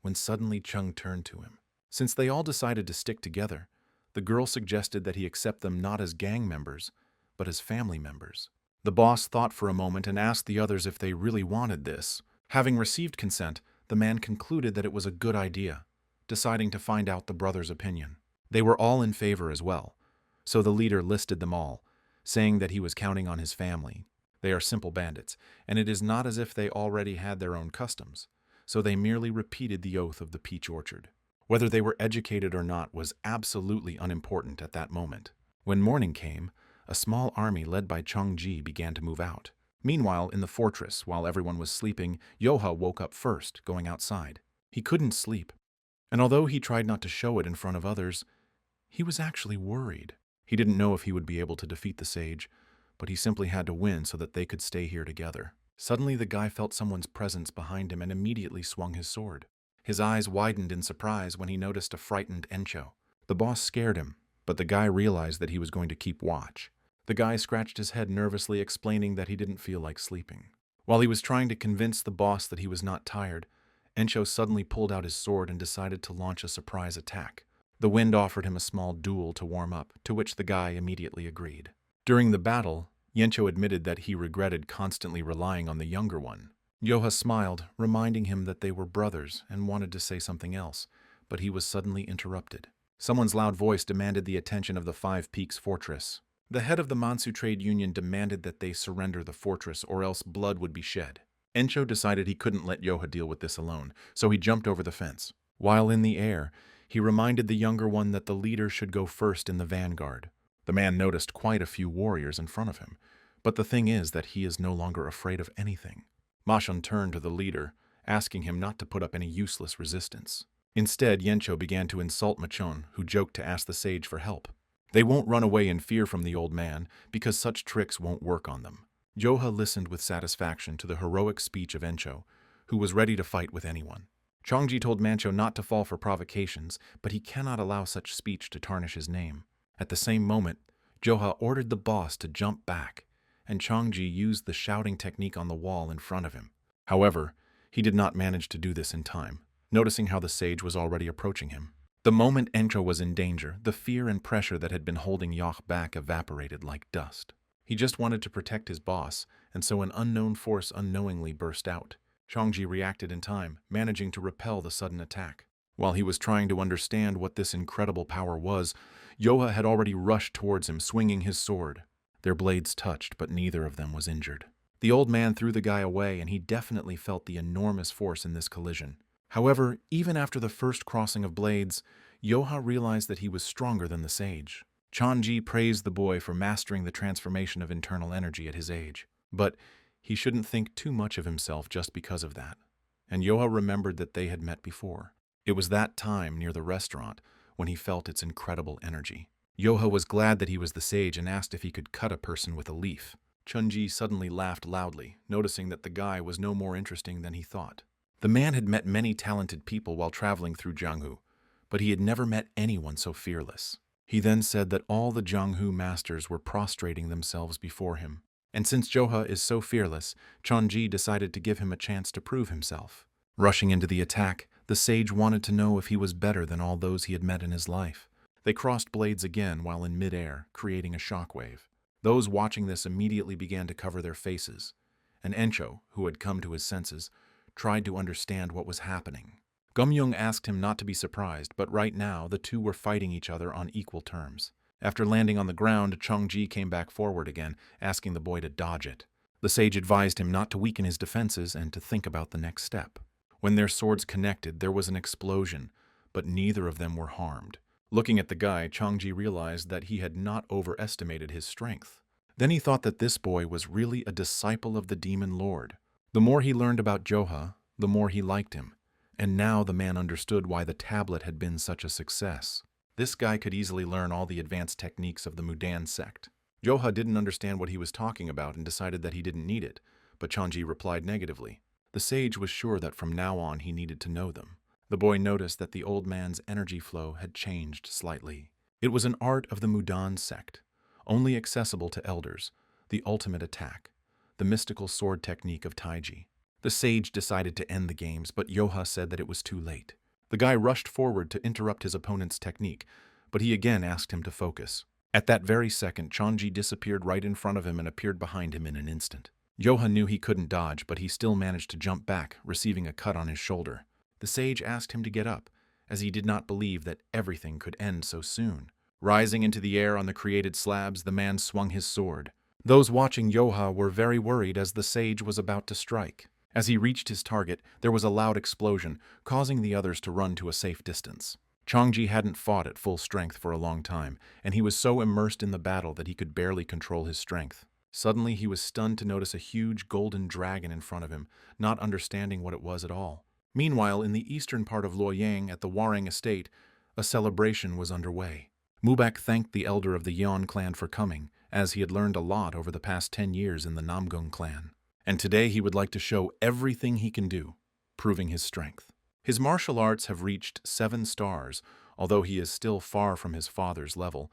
when suddenly Chung turned to him. Since they all decided to stick together, the girl suggested that he accept them not as gang members, but as family members. The boss thought for a moment and asked the others if they really wanted this. Having received consent, the man concluded that it was a good idea, deciding to find out the brothers' opinion. They were all in favor as well, so the leader listed them all, saying that he was counting on his family. They are simple bandits, and it is not as if they already had their own customs, so they merely repeated the oath of the peach orchard. Whether they were educated or not was absolutely unimportant at that moment. When morning came, a small army led by Changji began to move out. Meanwhile, in the fortress, while everyone was sleeping, Yoha woke up first, going outside. He couldn't sleep, and although he tried not to show it in front of others, he was actually worried. He didn't know if he would be able to defeat the sage, but he simply had to win so that they could stay here together. Suddenly, the guy felt someone's presence behind him and immediately swung his sword. His eyes widened in surprise when he noticed a frightened Encho. The boss scared him, but the guy realized that he was going to keep watch. The guy scratched his head nervously, explaining that he didn't feel like sleeping. While he was trying to convince the boss that he was not tired, Encho suddenly pulled out his sword and decided to launch a surprise attack. The wind offered him a small duel to warm up, to which the guy immediately agreed. During the battle, Yencho admitted that he regretted constantly relying on the younger one. Yoha smiled, reminding him that they were brothers, and wanted to say something else, but he was suddenly interrupted. Someone's loud voice demanded the attention of the Five Peaks Fortress. The head of the Mansu Trade Union demanded that they surrender the fortress or else blood would be shed. Encho decided he couldn't let Yoha deal with this alone, so he jumped over the fence. While in the air, he reminded the younger one that the leader should go first in the vanguard. The man noticed quite a few warriors in front of him, but the thing is that he is no longer afraid of anything. Mashun turned to the leader, asking him not to put up any useless resistance. Instead, Yencho began to insult Machon, who joked to ask the sage for help. They won't run away in fear from the old man, because such tricks won't work on them. Yoha listened with satisfaction to the heroic speech of Encho, who was ready to fight with anyone. Changji told Mancho not to fall for provocations, but he cannot allow such speech to tarnish his name. At the same moment, Yoha ordered the boss to jump back, and Changji used the shouting technique on the wall in front of him. However, he did not manage to do this in time, noticing how the sage was already approaching him. The moment Encho was in danger, the fear and pressure that had been holding Yoh back evaporated like dust. He just wanted to protect his boss, and so an unknown force unknowingly burst out. Changji reacted in time, managing to repel the sudden attack. While he was trying to understand what this incredible power was, Yoha had already rushed towards him, swinging his sword. Their blades touched, but neither of them was injured. The old man threw the guy away, and he definitely felt the enormous force in this collision. However, even after the first crossing of blades, Yoha realized that he was stronger than the sage. Changji praised the boy for mastering the transformation of internal energy at his age. But he shouldn't think too much of himself just because of that. And Yoha remembered that they had met before. It was that time near the restaurant when he felt its incredible energy. Yoha was glad that he was the sage and asked if he could cut a person with a leaf. Chunji suddenly laughed loudly, noticing that the guy was no more interesting than he thought. The man had met many talented people while traveling through Jianghu, but he had never met anyone so fearless. He then said that all the Jianghu masters were prostrating themselves before him. And since Yoha is so fearless, Chunji decided to give him a chance to prove himself. Rushing into the attack, the sage wanted to know if he was better than all those he had met in his life. They crossed blades again while in midair, creating a shockwave. Those watching this immediately began to cover their faces, and Encho, who had come to his senses, tried to understand what was happening. Gumyung asked him not to be surprised, but right now the two were fighting each other on equal terms. After landing on the ground, Chongji came back forward again, asking the boy to dodge it. The sage advised him not to weaken his defenses and to think about the next step. When their swords connected, there was an explosion, but neither of them were harmed. Looking at the guy, Chongji realized that he had not overestimated his strength. Then he thought that this boy was really a disciple of the demon lord. The more he learned about Yoha, the more he liked him. And now the man understood why the tablet had been such a success. This guy could easily learn all the advanced techniques of the Mudan sect. Yoha didn't understand what he was talking about and decided that he didn't need it, but Changji replied negatively. The sage was sure that from now on he needed to know them. The boy noticed that the old man's energy flow had changed slightly. It was an art of the Mudan sect, only accessible to elders, the ultimate attack, the mystical sword technique of Taiji. The sage decided to end the games, but Yoha said that it was too late. The guy rushed forward to interrupt his opponent's technique, but he again asked him to focus. At that very second, Changji disappeared right in front of him and appeared behind him in an instant. Yoha knew he couldn't dodge, but he still managed to jump back, receiving a cut on his shoulder. The sage asked him to get up, as he did not believe that everything could end so soon. Rising into the air on the created slabs, the man swung his sword. Those watching Yoha were very worried as the sage was about to strike. As he reached his target, there was a loud explosion, causing the others to run to a safe distance. Changji hadn't fought at full strength for a long time, and he was so immersed in the battle that he could barely control his strength. Suddenly, he was stunned to notice a huge golden dragon in front of him, not understanding what it was at all. Meanwhile, in the eastern part of Luoyang at the Warang estate, a celebration was underway. Mubak thanked the elder of the Yeon clan for coming, as he had learned a lot over the past 10 years in the Namgung clan. And today he would like to show everything he can do, proving his strength. His martial arts have reached 7 stars, although he is still far from his father's level.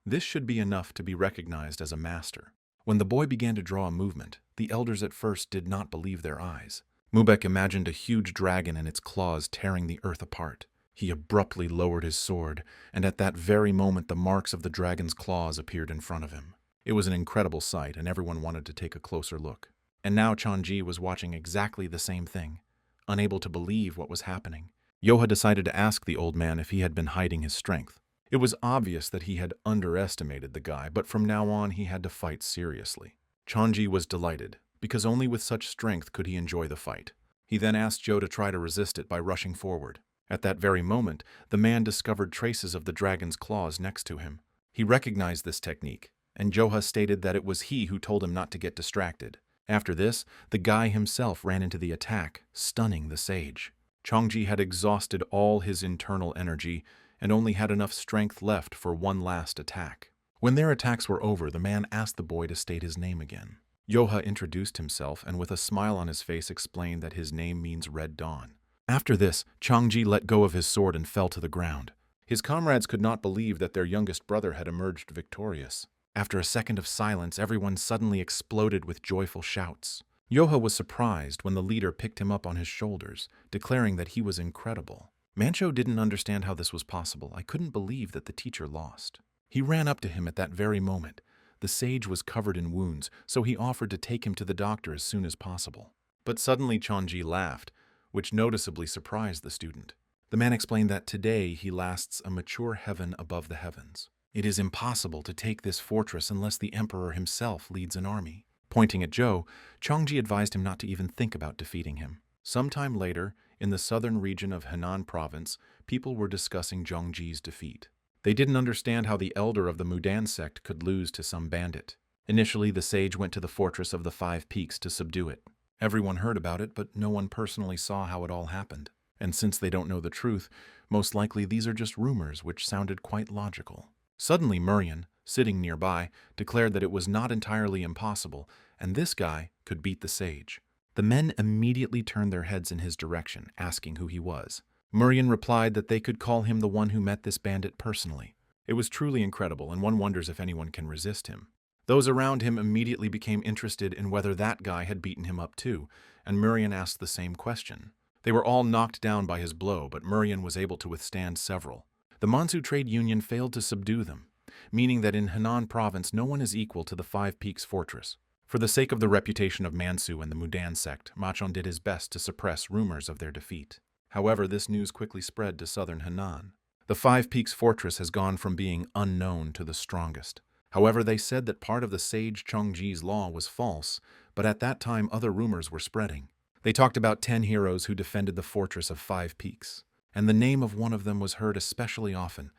This should be enough to be recognized as a master. When the boy began to draw a movement, the elders at first did not believe their eyes. Mubek imagined a huge dragon and its claws tearing the earth apart. He abruptly lowered his sword, and at that very moment the marks of the dragon's claws appeared in front of him. It was an incredible sight, and everyone wanted to take a closer look. And now Changji was watching exactly the same thing, unable to believe what was happening. Yoha decided to ask the old man if he had been hiding his strength. It was obvious that he had underestimated the guy, but from now on he had to fight seriously. Changji was delighted, because only with such strength could he enjoy the fight. He then asked Joe to try to resist it by rushing forward. At that very moment, the man discovered traces of the dragon's claws next to him. He recognized this technique, and Joha stated that it was he who told him not to get distracted. After this, the guy himself ran into the attack, stunning the sage. Changji had exhausted all his internal energy and only had enough strength left for one last attack. When their attacks were over, the man asked the boy to state his name again. Yoha introduced himself and with a smile on his face explained that his name means Red Dawn. After this, Changji let go of his sword and fell to the ground. His comrades could not believe that their youngest brother had emerged victorious. After a second of silence, everyone suddenly exploded with joyful shouts. Yoha was surprised when the leader picked him up on his shoulders, declaring that he was incredible. Mancho didn't understand how this was possible. I couldn't believe that the teacher lost. He ran up to him at that very moment. The sage was covered in wounds, so he offered to take him to the doctor as soon as possible. But suddenly Changji laughed, which noticeably surprised the student. The man explained that today he lasts a mature heaven above the heavens. It is impossible to take this fortress unless the emperor himself leads an army. Pointing at Zhou, Changji advised him not to even think about defeating him. Sometime later, in the southern region of Henan province, people were discussing Zhongji's defeat. They didn't understand how the elder of the Mudan sect could lose to some bandit. Initially, the sage went to the fortress of the 5 Peaks to subdue it. Everyone heard about it, but no one personally saw how it all happened. And since they don't know the truth, most likely these are just rumors which sounded quite logical. Suddenly Murian, sitting nearby, declared that it was not entirely impossible, and this guy could beat the sage. The men immediately turned their heads in his direction, asking who he was. Murian replied that they could call him the one who met this bandit personally. It was truly incredible, and one wonders if anyone can resist him. Those around him immediately became interested in whether that guy had beaten him up too, and Murian asked the same question. They were all knocked down by his blow, but Murian was able to withstand several. The Mansu Trade Union failed to subdue them, meaning that in Henan province no one is equal to the 5 Peaks fortress. For the sake of the reputation of Mansu and the Mudan sect, Machon did his best to suppress rumors of their defeat. However, this news quickly spread to southern Henan. The 5 Peaks fortress has gone from being unknown to the strongest. However, they said that part of the sage Changji's law was false, but at that time other rumors were spreading. They talked about 10 heroes who defended the fortress of 5 Peaks, and the name of one of them was heard especially often,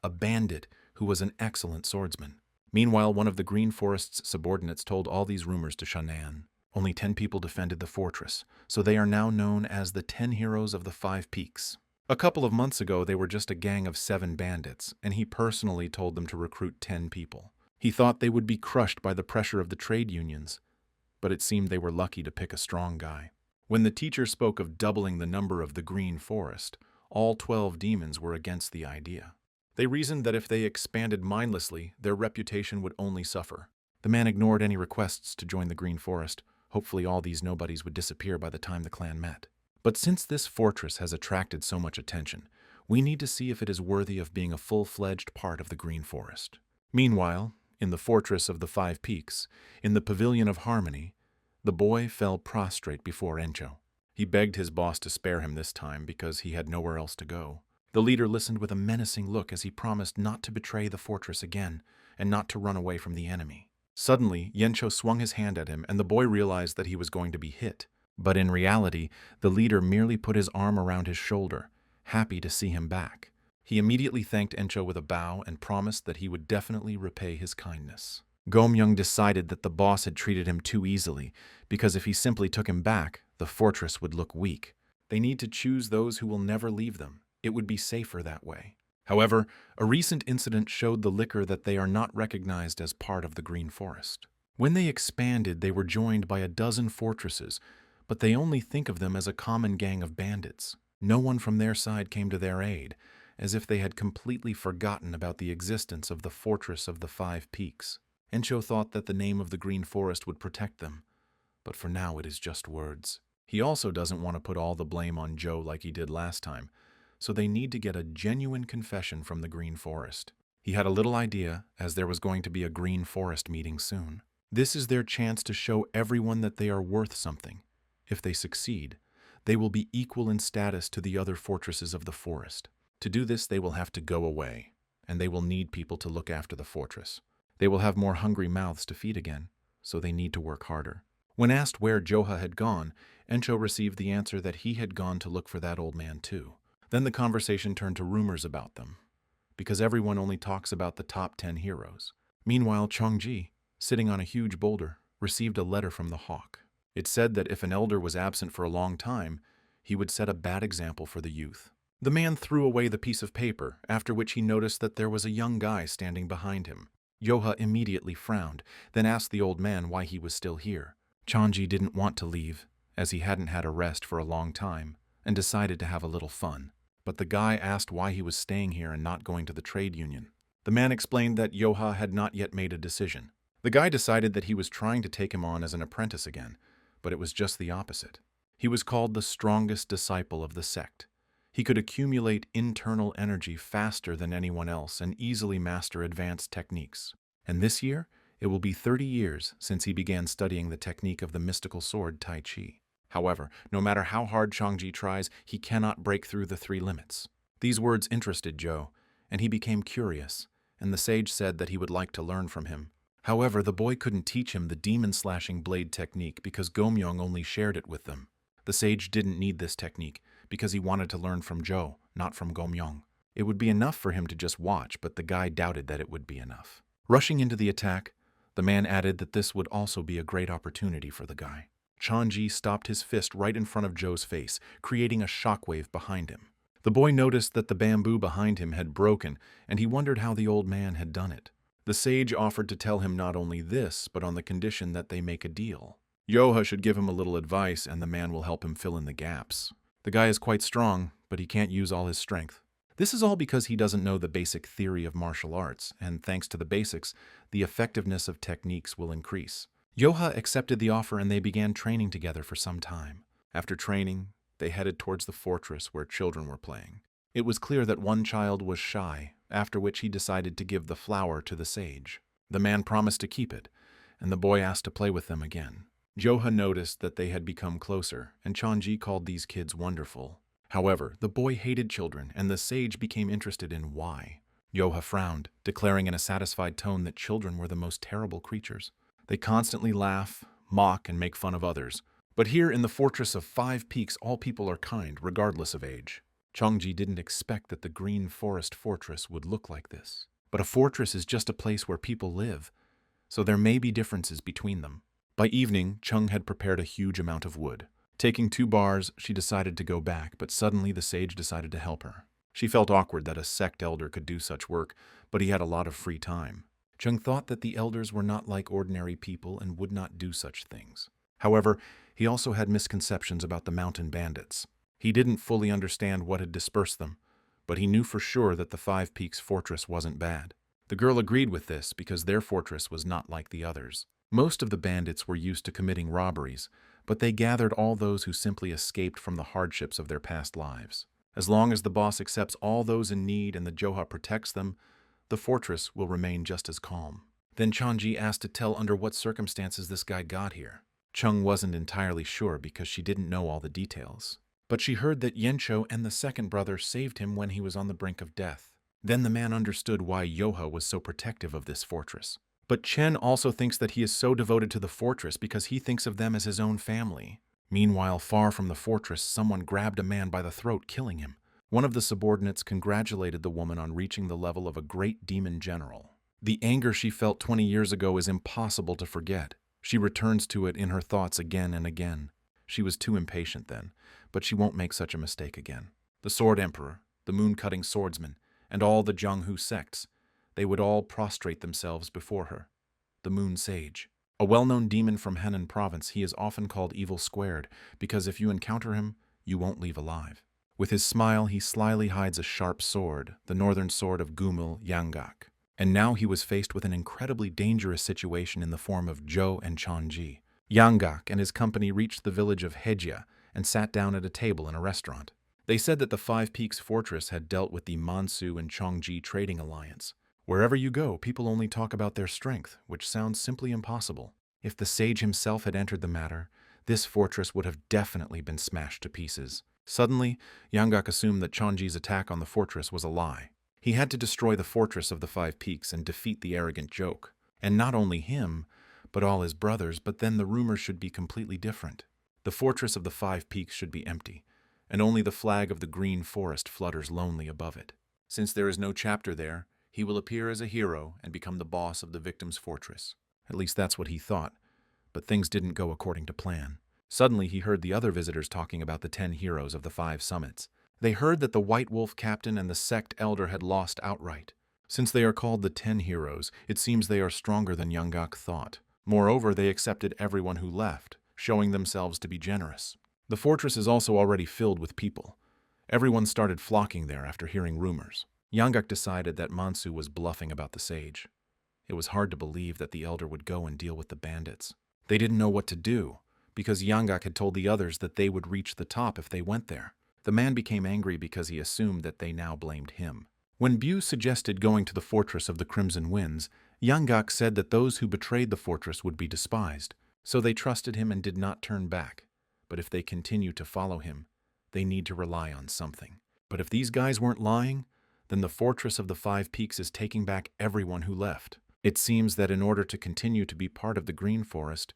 a bandit who was an excellent swordsman. Meanwhile, one of the Green Forest's subordinates told all these rumors to Shan'an. Only 10 people defended the fortress, so they are now known as the 10 heroes of the 5 Peaks. A couple of months ago, they were just a gang of 7 bandits, and he personally told them to recruit 10 people. He thought they would be crushed by the pressure of the trade unions, but it seemed they were lucky to pick a strong guy. When the teacher spoke of doubling the number of the Green Forest, all 12 demons were against the idea. They reasoned that if they expanded mindlessly, their reputation would only suffer. The man ignored any requests to join the Green Forest. Hopefully all these nobodies would disappear by the time the clan met. But since this fortress has attracted so much attention, we need to see if it is worthy of being a full-fledged part of the Green Forest. Meanwhile, in the fortress of the 5 Peaks, in the Pavilion of Harmony, the boy fell prostrate before Encho. He begged his boss to spare him this time because he had nowhere else to go. The leader listened with a menacing look as he promised not to betray the fortress again and not to run away from the enemy. Suddenly, Yencho swung his hand at him and the boy realized that he was going to be hit. But in reality, the leader merely put his arm around his shoulder, happy to see him back. He immediately thanked Encho with a bow and promised that he would definitely repay his kindness. Gomyoung decided that the boss had treated him too easily, because if he simply took him back, the fortress would look weak. They need to choose those who will never leave them. It would be safer that way. However, a recent incident showed the Licker that they are not recognized as part of the Green Forest. When they expanded, they were joined by a dozen fortresses, but they only think of them as a common gang of bandits. No one from their side came to their aid, as if they had completely forgotten about the existence of the Fortress of the Five Peaks. Encho thought that the name of the Green Forest would protect them, but for now it is just words. He also doesn't want to put all the blame on Joe like he did last time, so they need to get a genuine confession from the Green Forest. He had a little idea, as there was going to be a Green Forest meeting soon. This is their chance to show everyone that they are worth something. If they succeed, they will be equal in status to the other fortresses of the forest. To do this, they will have to go away, and they will need people to look after the fortress. They will have more hungry mouths to feed again, so they need to work harder. When asked where Joha had gone, Encho received the answer that he had gone to look for that old man too. Then the conversation turned to rumors about them, because everyone only talks about the top 10 heroes. Meanwhile, Chongji, sitting on a huge boulder, received a letter from the hawk. It said that if an elder was absent for a long time, he would set a bad example for the youth. The man threw away the piece of paper, after which he noticed that there was a young guy standing behind him. Yoha immediately frowned, then asked the old man why he was still here. Chongji didn't want to leave, as he hadn't had a rest for a long time, and decided to have a little fun. But the guy asked why he was staying here and not going to the trade union. The man explained that Yoha had not yet made a decision. The guy decided that he was trying to take him on as an apprentice again, but it was just the opposite. He was called the strongest disciple of the sect. He could accumulate internal energy faster than anyone else and easily master advanced techniques. And this year, it will be 30 years since he began studying the technique of the mystical sword Tai Chi. However, no matter how hard Chongji tries, he cannot break through the 3 limits. These words interested Joe, and he became curious, and the sage said that he would like to learn from him. However, the boy couldn't teach him the demon-slashing blade technique because Gomyoung only shared it with them. The sage didn't need this technique because he wanted to learn from Joe, not from Gomyoung. It would be enough for him to just watch, but the guy doubted that it would be enough. Rushing into the attack, the man added that this would also be a great opportunity for the guy. Chongji stopped his fist right in front of Joe's face, creating a shockwave behind him. The boy noticed that the bamboo behind him had broken, and he wondered how the old man had done it. The sage offered to tell him not only this, but on the condition that they make a deal. Yoha should give him a little advice, and the man will help him fill in the gaps. The guy is quite strong, but he can't use all his strength. This is all because he doesn't know the basic theory of martial arts, and thanks to the basics, the effectiveness of techniques will increase. Yoha accepted the offer and they began training together for some time. After training, they headed towards the fortress where children were playing. It was clear that one child was shy, after which he decided to give the flower to the sage. The man promised to keep it, and the boy asked to play with them again. Yoha noticed that they had become closer, and Chongji called these kids wonderful. However, the boy hated children, and the sage became interested in why. Yoha frowned, declaring in a satisfied tone that children were the most terrible creatures. They constantly laugh, mock, and make fun of others. But here in the Fortress of 5 Peaks, all people are kind, regardless of age. Chongji didn't expect that the Green Forest Fortress would look like this. But a fortress is just a place where people live, so there may be differences between them. By evening, Chung had prepared a huge amount of wood. Taking 2 bars, she decided to go back, but suddenly the sage decided to help her. She felt awkward that a sect elder could do such work, but he had a lot of free time. Chung thought that the elders were not like ordinary people and would not do such things. However, he also had misconceptions about the mountain bandits. He didn't fully understand what had dispersed them, but he knew for sure that the 5 Peaks fortress wasn't bad. The girl agreed with this because their fortress was not like the others. Most of the bandits were used to committing robberies, but they gathered all those who simply escaped from the hardships of their past lives. As long as the boss accepts all those in need and the Joha protects them, the fortress will remain just as calm. Then Chongji asked to tell under what circumstances this guy got here. Chung wasn't entirely sure because she didn't know all the details. But she heard that Yencho and the second brother saved him when he was on the brink of death. Then the man understood why Yoha was so protective of this fortress. But Chen also thinks that he is so devoted to the fortress because he thinks of them as his own family. Meanwhile, far from the fortress, someone grabbed a man by the throat, killing him. One of the subordinates congratulated the woman on reaching the level of a great demon general. The anger she felt 20 years ago is impossible to forget. She returns to it in her thoughts again and again. She was too impatient then, but she won't make such a mistake again. The Sword Emperor, the moon-cutting swordsman, and all the Jianghu sects, they would all prostrate themselves before her. The Moon Sage. A well-known demon from Henan province, he is often called Evil Squared, because if you encounter him, you won't leave alive. With his smile, he slyly hides a sharp sword, the northern sword of Gumil Yanggak. And now he was faced with an incredibly dangerous situation in the form of Zhou and Changji. Yanggak and his company reached the village of Hejia and sat down at a table in a restaurant. They said that the Five Peaks Fortress had dealt with the Mansu and Chongji trading alliance. Wherever you go, people only talk about their strength, which sounds simply impossible. If the sage himself had entered the matter, this fortress would have definitely been smashed to pieces. Suddenly, Yanggak assumed that Chongji's attack on the fortress was a lie. He had to destroy the fortress of the Five Peaks and defeat the arrogant joke. And not only him, but all his brothers, but then the rumors should be completely different. The fortress of the Five Peaks should be empty, and only the flag of the Green Forest flutters lonely above it. Since there is no chapter there, he will appear as a hero and become the boss of the victim's fortress. At least that's what he thought, but things didn't go according to plan. Suddenly he heard the other visitors talking about the 10 heroes of the 5 summits. They heard that the White Wolf captain and the sect elder had lost outright. Since they are called the 10 heroes, it seems they are stronger than Yanggak thought. Moreover, they accepted everyone who left, showing themselves to be generous. The fortress is also already filled with people. Everyone started flocking there after hearing rumors. Yanggak decided that Mansu was bluffing about the sage. It was hard to believe that the elder would go and deal with the bandits. They didn't know what to do, because Yanggak had told the others that they would reach the top if they went there. The man became angry because he assumed that they now blamed him. When Bu suggested going to the fortress of the Crimson Winds, Yanggak said that those who betrayed the fortress would be despised, so they trusted him and did not turn back. But if they continue to follow him, they need to rely on something. But if these guys weren't lying, then the fortress of the 5 Peaks is taking back everyone who left. It seems that in order to continue to be part of the Green Forest,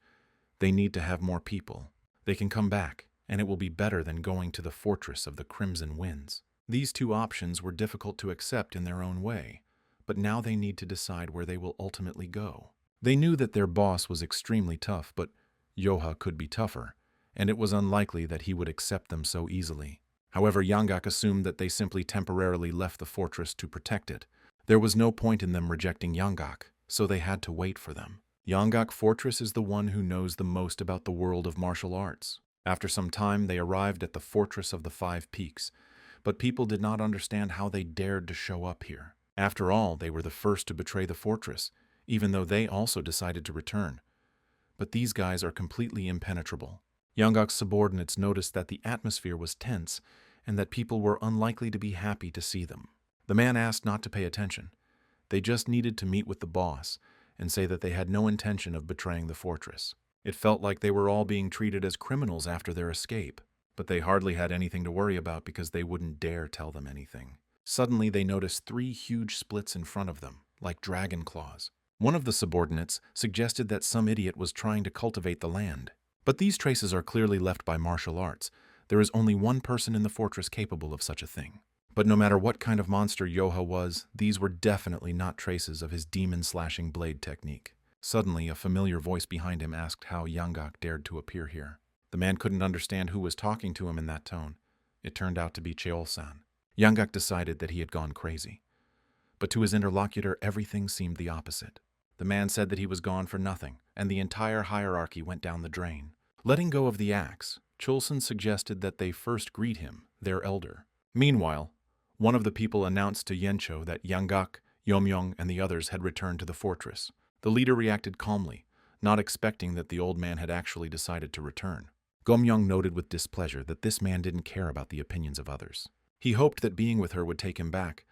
they need to have more people. They can come back, and it will be better than going to the fortress of the Crimson Winds. These 2 options were difficult to accept in their own way, but now they need to decide where they will ultimately go. They knew that their boss was extremely tough, but Yoha could be tougher, and it was unlikely that he would accept them so easily. However, Yanggak assumed that they simply temporarily left the fortress to protect it. There was no point in them rejecting Yanggak, so they had to wait for them. Yanggak Fortress is the one who knows the most about the world of martial arts. After some time, they arrived at the fortress of the 5 Peaks, but people did not understand how they dared to show up here. After all, they were the first to betray the fortress, even though they also decided to return. But these guys are completely impenetrable. Yanggak's subordinates noticed that the atmosphere was tense and that people were unlikely to be happy to see them. The man asked not to pay attention. They just needed to meet with the boss and say that they had no intention of betraying the fortress. It felt like they were all being treated as criminals after their escape, but they hardly had anything to worry about because they wouldn't dare tell them anything. Suddenly they noticed 3 huge splits in front of them, like dragon claws. One of the subordinates suggested that some idiot was trying to cultivate the land. But these traces are clearly left by martial arts. There is only one person in the fortress capable of such a thing. But no matter what kind of monster Yoha was, these were definitely not traces of his demon-slashing blade technique. Suddenly, a familiar voice behind him asked how Yanggak dared to appear here. The man couldn't understand who was talking to him in that tone. It turned out to be Cheol-san. Yanggak decided that he had gone crazy. But to his interlocutor, everything seemed the opposite. The man said that he was gone for nothing, and the entire hierarchy went down the drain. Letting go of the axe, Cheol-san suggested that they first greet him, their elder. Meanwhile, one of the people announced to Yencho that Yanggak, Yomyong, and the others had returned to the fortress. The leader reacted calmly, not expecting that the old man had actually decided to return. Gomyong noted with displeasure that this man didn't care about the opinions of others. He hoped that being with her would take him back,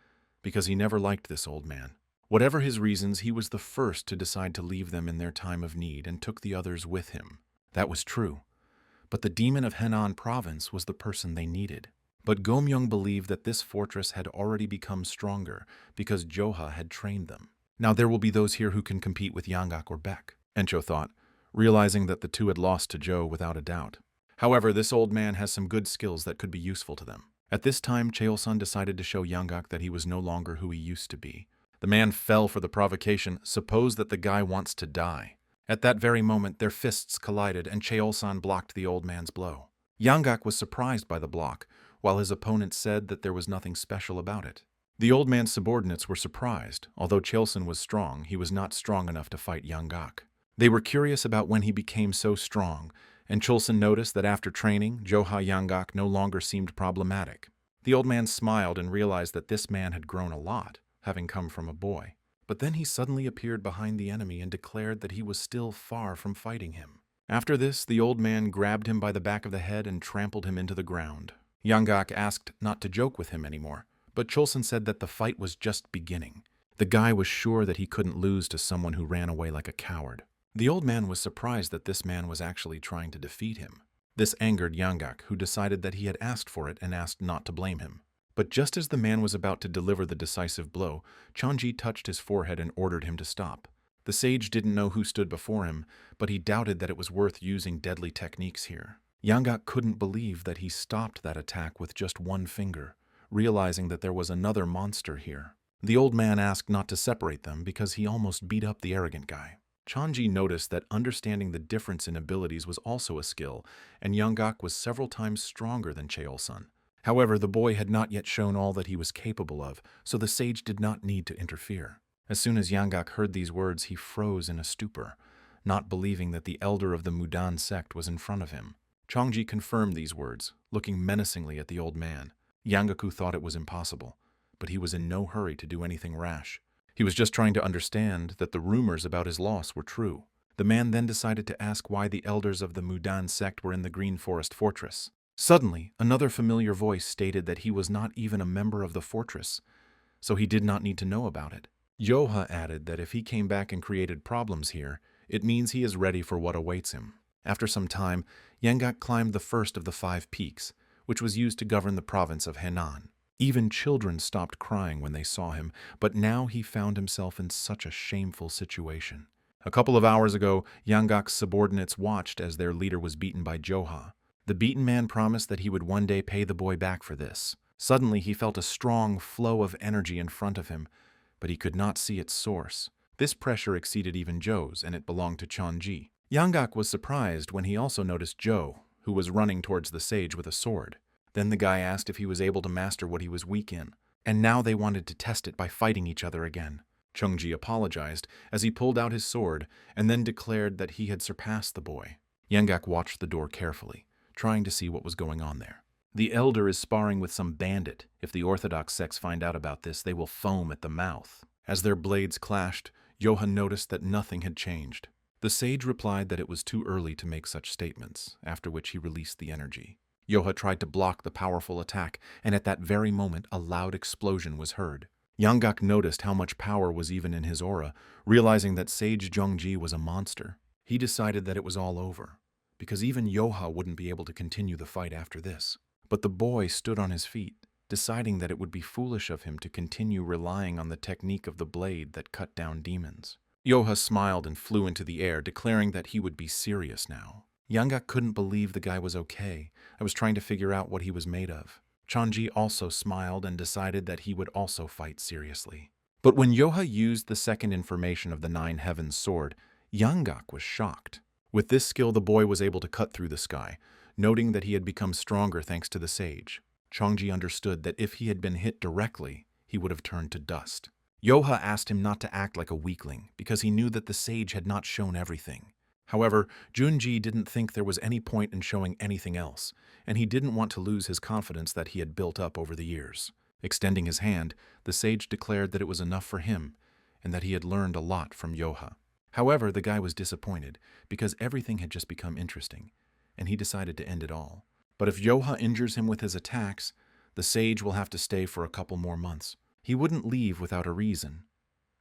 because he never liked this old man. Whatever his reasons, he was the first to decide to leave them in their time of need and took the others with him. That was true. But the demon of Henan province was the person they needed. But Gomyong believed that this fortress had already become stronger because Joha had trained them. Now there will be those here who can compete with Yanggak or Beck, Encho thought, realizing that the 2 had lost to Joe without a doubt. However, this old man has some good skills that could be useful to them. At this time, Cheol-sun decided to show Yanggak that he was no longer who he used to be. The man fell for the provocation. Suppose that the guy wants to die. At that very moment, their fists collided and Cheol-san blocked the old man's blow. Yanggak was surprised by the block, while his opponent said that there was nothing special about it. The old man's subordinates were surprised. Although Cheol-sun was strong, he was not strong enough to fight Yanggak. They were curious about when he became so strong, and Cheol-sun noticed that after training, Joha Yanggak no longer seemed problematic. The old man smiled and realized that this man had grown a lot, having come from a boy. But then he suddenly appeared behind the enemy and declared that he was still far from fighting him. After this, the old man grabbed him by the back of the head and trampled him into the ground. Yanggak asked not to joke with him anymore, but Cheol-sun said that the fight was just beginning. The guy was sure that he couldn't lose to someone who ran away like a coward. The old man was surprised that this man was actually trying to defeat him. This angered Yanggak, who decided that he had asked for it and asked not to blame him. But just as the man was about to deliver the decisive blow, Chonji touched his forehead and ordered him to stop. The sage didn't know who stood before him, but he doubted that it was worth using deadly techniques here. Yanggak couldn't believe that he stopped that attack with just one finger, realizing that there was another monster here. The old man asked not to separate them because he almost beat up the arrogant guy. Chonji noticed that understanding the difference in abilities was also a skill, and Yanggak was several times stronger than Cheol-sun. However, the boy had not yet shown all that he was capable of, so the sage did not need to interfere. As soon as Yanggak heard these words, he froze in a stupor, not believing that the elder of the Mudan sect was in front of him. Chonji confirmed these words, looking menacingly at the old man. Yangaku thought it was impossible, but he was in no hurry to do anything rash. He was just trying to understand that the rumors about his loss were true. The man then decided to ask why the elders of the Mudan sect were in the Green Forest Fortress. Suddenly, another familiar voice stated that he was not even a member of the fortress, so he did not need to know about it. Yoha added that if he came back and created problems here, it means he is ready for what awaits him. After some time, Yanggak climbed the first of the 5 peaks, which was used to govern the province of Henan. Even children stopped crying when they saw him, but now he found himself in such a shameful situation. A couple of hours ago, Yanggak's subordinates watched as their leader was beaten by Joha. The beaten man promised that he would one day pay the boy back for this. Suddenly, he felt a strong flow of energy in front of him, but he could not see its source. This pressure exceeded even Joe's, and it belonged to Chonji. Yanggak was surprised when he also noticed Joe, who was running towards the sage with a sword. Then the guy asked if he was able to master what he was weak in, and now they wanted to test it by fighting each other again. Chonji apologized as he pulled out his sword and then declared that he had surpassed the boy. Yanggak watched the door carefully, trying to see what was going on there. The elder is sparring with some bandit. If the Orthodox sects find out about this, they will foam at the mouth. As their blades clashed, Johan noticed that nothing had changed. The sage replied that it was too early to make such statements, after which he released the energy. Yoha tried to block the powerful attack, and at that very moment a loud explosion was heard. Yanggak noticed how much power was even in his aura, realizing that Sage Zhongji was a monster. He decided that it was all over, because even Yoha wouldn't be able to continue the fight after this. But the boy stood on his feet, deciding that it would be foolish of him to continue relying on the technique of the blade that cut down demons. Yoha smiled and flew into the air, declaring that he would be serious now. Yanggak couldn't believe the guy was okay. I was trying to figure out what he was made of. Chonji also smiled and decided that he would also fight seriously. But when Yoha used the second information of the 9 Heavens sword, Yanggak was shocked. With this skill, the boy was able to cut through the sky, noting that he had become stronger thanks to the sage. Chonji understood that if he had been hit directly, he would have turned to dust. Yoha asked him not to act like a weakling, because he knew that the sage had not shown everything. However, Junji didn't think there was any point in showing anything else, and he didn't want to lose his confidence that he had built up over the years. Extending his hand, the sage declared that it was enough for him, and that he had learned a lot from Yoha. However, the guy was disappointed, because everything had just become interesting, and he decided to end it all. But if Yoha injures him with his attacks, the sage will have to stay for a couple more months. He wouldn't leave without a reason,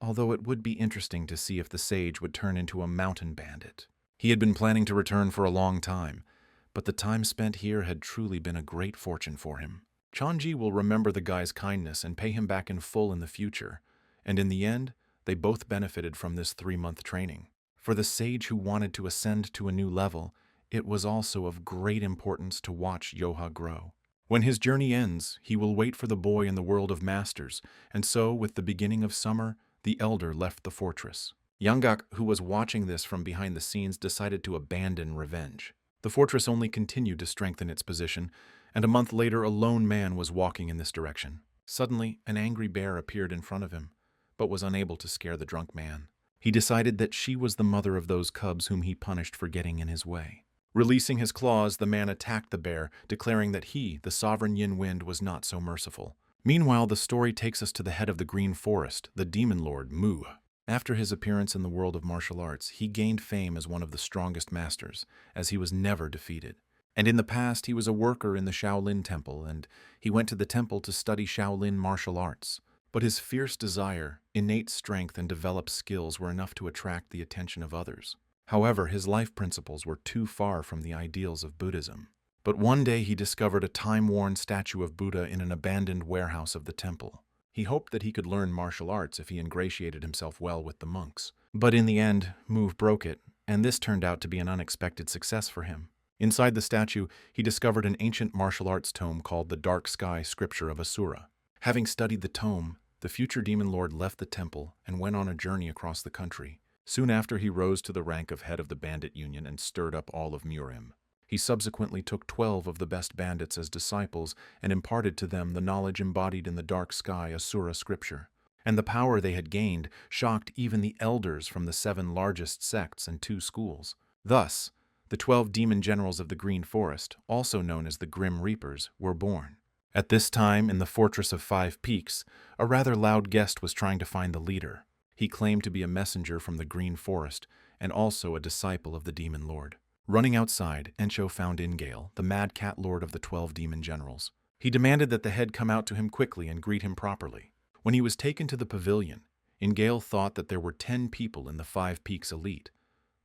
although it would be interesting to see if the sage would turn into a mountain bandit. He had been planning to return for a long time, but the time spent here had truly been a great fortune for him. Chonji will remember the guy's kindness and pay him back in full in the future, and in the end, they both benefited from this 3-month training. For the sage who wanted to ascend to a new level, it was also of great importance to watch Yoha grow. When his journey ends, he will wait for the boy in the world of masters, and so, with the beginning of summer, the elder left the fortress. Yanggak, who was watching this from behind the scenes, decided to abandon revenge. The fortress only continued to strengthen its position, and a month later a lone man was walking in this direction. Suddenly, an angry bear appeared in front of him, but was unable to scare the drunk man. He decided that she was the mother of those cubs whom he punished for getting in his way. Releasing his claws, the man attacked the bear, declaring that he, the sovereign Yin Wind, was not so merciful. Meanwhile, the story takes us to the head of the Green Forest, the demon lord Mu. After his appearance in the world of martial arts, he gained fame as one of the strongest masters, as he was never defeated. And in the past, he was a worker in the Shaolin Temple, and he went to the temple to study Shaolin martial arts. But his fierce desire, innate strength, and developed skills were enough to attract the attention of others. However, his life principles were too far from the ideals of Buddhism. But one day he discovered a time-worn statue of Buddha in an abandoned warehouse of the temple. He hoped that he could learn martial arts if he ingratiated himself well with the monks. But in the end, Mu broke it, and this turned out to be an unexpected success for him. Inside the statue, he discovered an ancient martial arts tome called the Dark Sky Scripture of Asura. Having studied the tome, the future demon lord left the temple and went on a journey across the country. Soon after, he rose to the rank of head of the bandit union and stirred up all of Murim. He subsequently took 12 of the best bandits as disciples and imparted to them the knowledge embodied in the Dark Sky Asura scripture. And the power they had gained shocked even the elders from the 7 largest sects and 2 schools. Thus, the 12 demon generals of the Green Forest, also known as the Grim Reapers, were born. At this time, in the Fortress of 5 Peaks, a rather loud guest was trying to find the leader. He claimed to be a messenger from the Green Forest and also a disciple of the Demon Lord. Running outside, Encho found Ingale, the Mad Cat Lord of the 12 demon generals. He demanded that the head come out to him quickly and greet him properly. When he was taken to the pavilion, Ingale thought that there were 10 people in the 5 Peaks elite,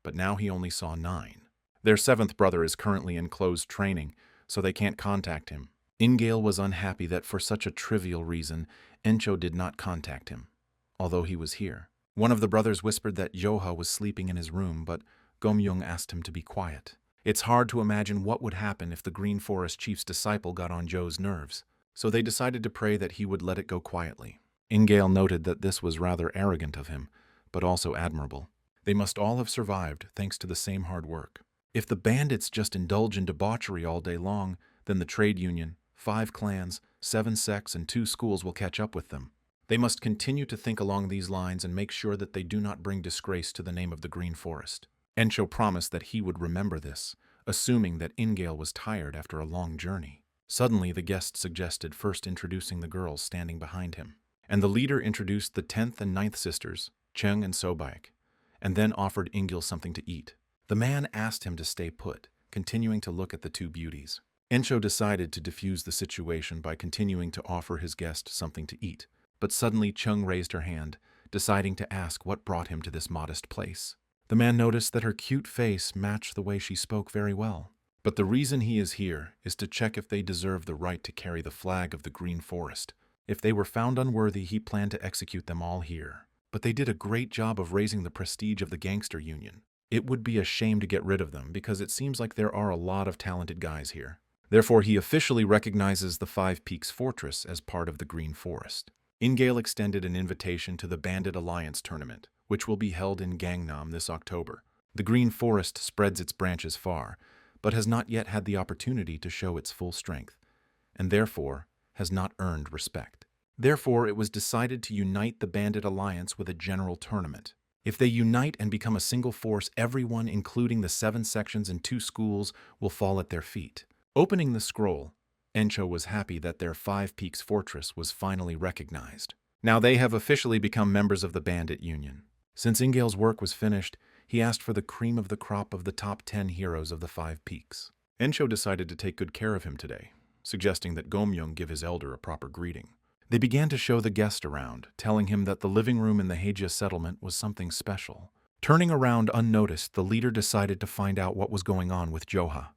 but now he only saw 9. Their 7th brother is currently in closed training, so they can't contact him. Ingale was unhappy that for such a trivial reason, Encho did not contact him, although he was here. One of the brothers whispered that Yoha was sleeping in his room, but Gomyung asked him to be quiet. It's hard to imagine what would happen if the Green Forest chief's disciple got on Joe's nerves, so they decided to pray that he would let it go quietly. Ingale noted that this was rather arrogant of him, but also admirable. They must all have survived thanks to the same hard work. If the bandits just indulge in debauchery all day long, then the trade union, 5 clans, 7 sects, and 2 schools will catch up with them. They must continue to think along these lines and make sure that they do not bring disgrace to the name of the Green Forest. Encho promised that he would remember this, assuming that Ingale was tired after a long journey. Suddenly, the guest suggested first introducing the girls standing behind him. And the leader introduced the 10th and 9th sisters, Cheng and Sobaek, and then offered Ingale something to eat. The man asked him to stay put, continuing to look at the 2 beauties. Encho decided to defuse the situation by continuing to offer his guest something to eat, but suddenly Cheng raised her hand, deciding to ask what brought him to this modest place. The man noticed that her cute face matched the way she spoke very well. But the reason he is here is to check if they deserve the right to carry the flag of the Green Forest. If they were found unworthy, he planned to execute them all here. But they did a great job of raising the prestige of the gangster union. It would be a shame to get rid of them because it seems like there are a lot of talented guys here. Therefore, he officially recognizes the 5 Peaks Fortress as part of the Green Forest. Ingale extended an invitation to the Bandit Alliance tournament, which will be held in Gangnam this October. The Green Forest spreads its branches far, but has not yet had the opportunity to show its full strength, and therefore has not earned respect. Therefore, it was decided to unite the Bandit Alliance with a general tournament. If they unite and become a single force, everyone, including the 7 sections and 2 schools, will fall at their feet. Opening the scroll, Encho was happy that their 5 Peaks Fortress was finally recognized. Now they have officially become members of the Bandit Union. Since Ingale's work was finished, he asked for the cream of the crop of the top 10 heroes of the 5 Peaks. Encho decided to take good care of him today, suggesting that Gomyung give his elder a proper greeting. They began to show the guest around, telling him that the living room in the Heijia settlement was something special. Turning around unnoticed, the leader decided to find out what was going on with Joha.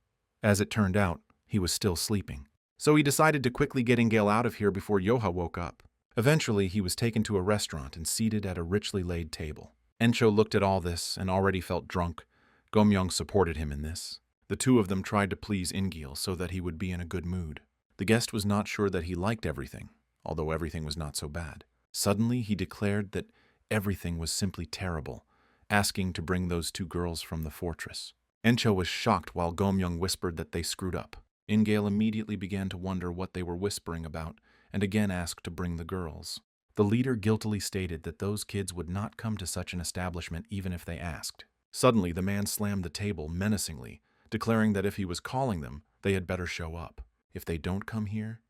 As it turned out, he was still sleeping. So he decided to quickly get Ingale out of here before Joha woke up. Eventually, he was taken to a restaurant and seated at a richly laid table. Encho looked at all this and already felt drunk. Gomyung supported him in this. The 2 of them tried to please Ingale so that he would be in a good mood. The guest was not sure that he liked everything, although everything was not so bad. Suddenly, he declared that everything was simply terrible, asking to bring those two girls from the fortress. Encho was shocked while Gomyoung whispered that they screwed up. Ingale immediately began to wonder what they were whispering about and again asked to bring the girls. The leader guiltily stated that those kids would not come to such an establishment even if they asked. Suddenly, the man slammed the table menacingly, declaring that if he was calling them, they had better show up. If they don't come here,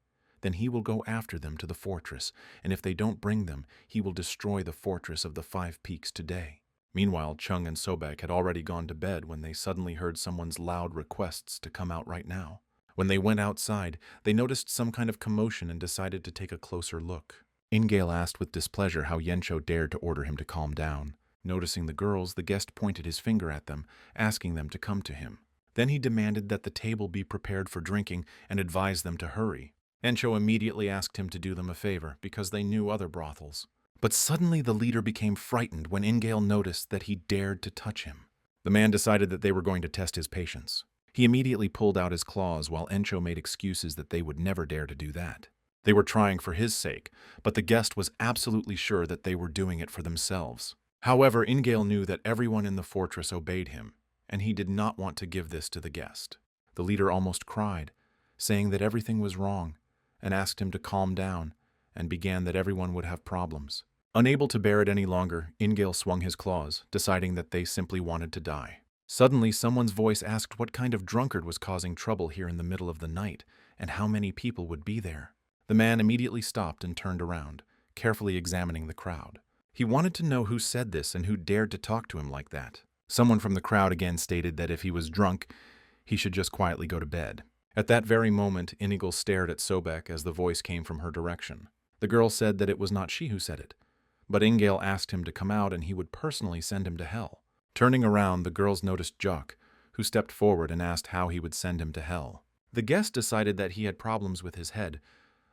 then he will go after them to the fortress, and if they don't bring them, he will destroy the fortress of the 5 Peaks today. Meanwhile, Chung and Sobek had already gone to bed when they suddenly heard someone's loud requests to come out right now. When they went outside, they noticed some kind of commotion and decided to take a closer look. Ingale asked with displeasure how Yencho dared to order him to calm down. Noticing the girls, the guest pointed his finger at them, asking them to come to him. Then he demanded that the table be prepared for drinking and advised them to hurry. Encho immediately asked him to do them a favor because they knew other brothels. But suddenly the leader became frightened when Ingale noticed that he dared to touch him. The man decided that they were going to test his patience. He immediately pulled out his claws while Encho made excuses that they would never dare to do that. They were trying for his sake, but the guest was absolutely sure that they were doing it for themselves. However, Ingale knew that everyone in the fortress obeyed him, and he did not want to give this to the guest. The leader almost cried, saying that everything was wrong, and asked him to calm down, and began that everyone would have problems. Unable to bear it any longer, Ingale swung his claws, deciding that they simply wanted to die. Suddenly, someone's voice asked what kind of drunkard was causing trouble here in the middle of the night, and how many people would be there. The man immediately stopped and turned around, carefully examining the crowd. He wanted to know who said this and who dared to talk to him like that. Someone from the crowd again stated that if he was drunk, he should just quietly go to bed. At that very moment, Inigal stared at Sobek as the voice came from her direction. The girl said that it was not she who said it, but Ingale asked him to come out and he would personally send him to hell. Turning around, the girls noticed Jock, who stepped forward and asked how he would send him to hell. The guest decided that he had problems with his head,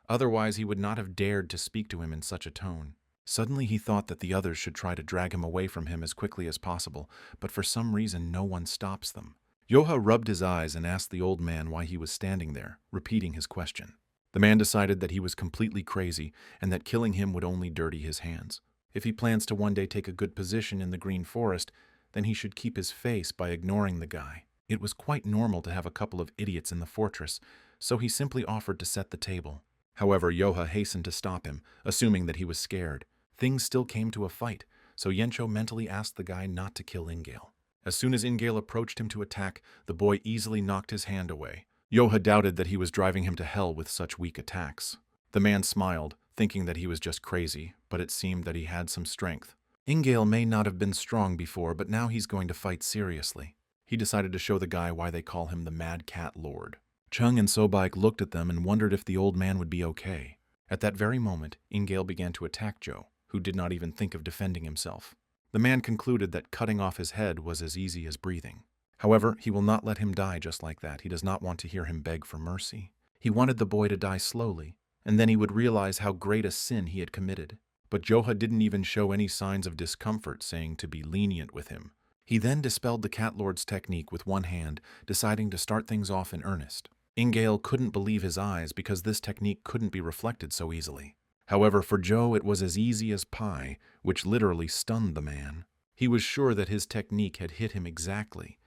otherwise he would not have dared to speak to him in such a tone. Suddenly he thought that the others should try to drag him away from him as quickly as possible, but for some reason no one stops them. Yoha rubbed his eyes and asked the old man why he was standing there, repeating his question. The man decided that he was completely crazy and that killing him would only dirty his hands. If he plans to one day take a good position in the Green Forest, then he should keep his face by ignoring the guy. It was quite normal to have a couple of idiots in the fortress, so he simply offered to set the table. However, Yoha hastened to stop him, assuming that he was scared. Things still came to a fight, so Yencho mentally asked the guy not to kill Ingale. As soon as Ingale approached him to attack, the boy easily knocked his hand away. Yoha doubted that he was driving him to hell with such weak attacks. The man smiled, thinking that he was just crazy, but it seemed that he had some strength. Ingale may not have been strong before, but now he's going to fight seriously. He decided to show the guy why they call him the Mad Cat Lord. Chung and Sobike looked at them and wondered if the old man would be okay. At that very moment, Ingale began to attack Joe, who did not even think of defending himself. The man concluded that cutting off his head was as easy as breathing. However, he will not let him die just like that. He does not want to hear him beg for mercy. He wanted the boy to die slowly, and then he would realize how great a sin he had committed. But Joha didn't even show any signs of discomfort, saying to be lenient with him. He then dispelled the Cat Lord's technique with one hand, deciding to start things off in earnest. Ingale couldn't believe his eyes because this technique couldn't be reflected so easily. However, for Joe it was as easy as pie, which literally stunned the man. He was sure that his technique had hit him exactly,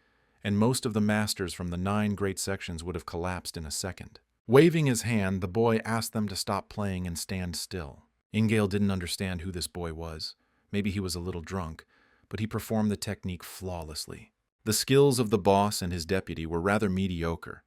and most of the masters from the 9 great sections would have collapsed in a second. Waving his hand, the boy asked them to stop playing and stand still. Ingale didn't understand who this boy was. Maybe he was a little drunk, but he performed the technique flawlessly. The skills of the boss and his deputy were rather mediocre,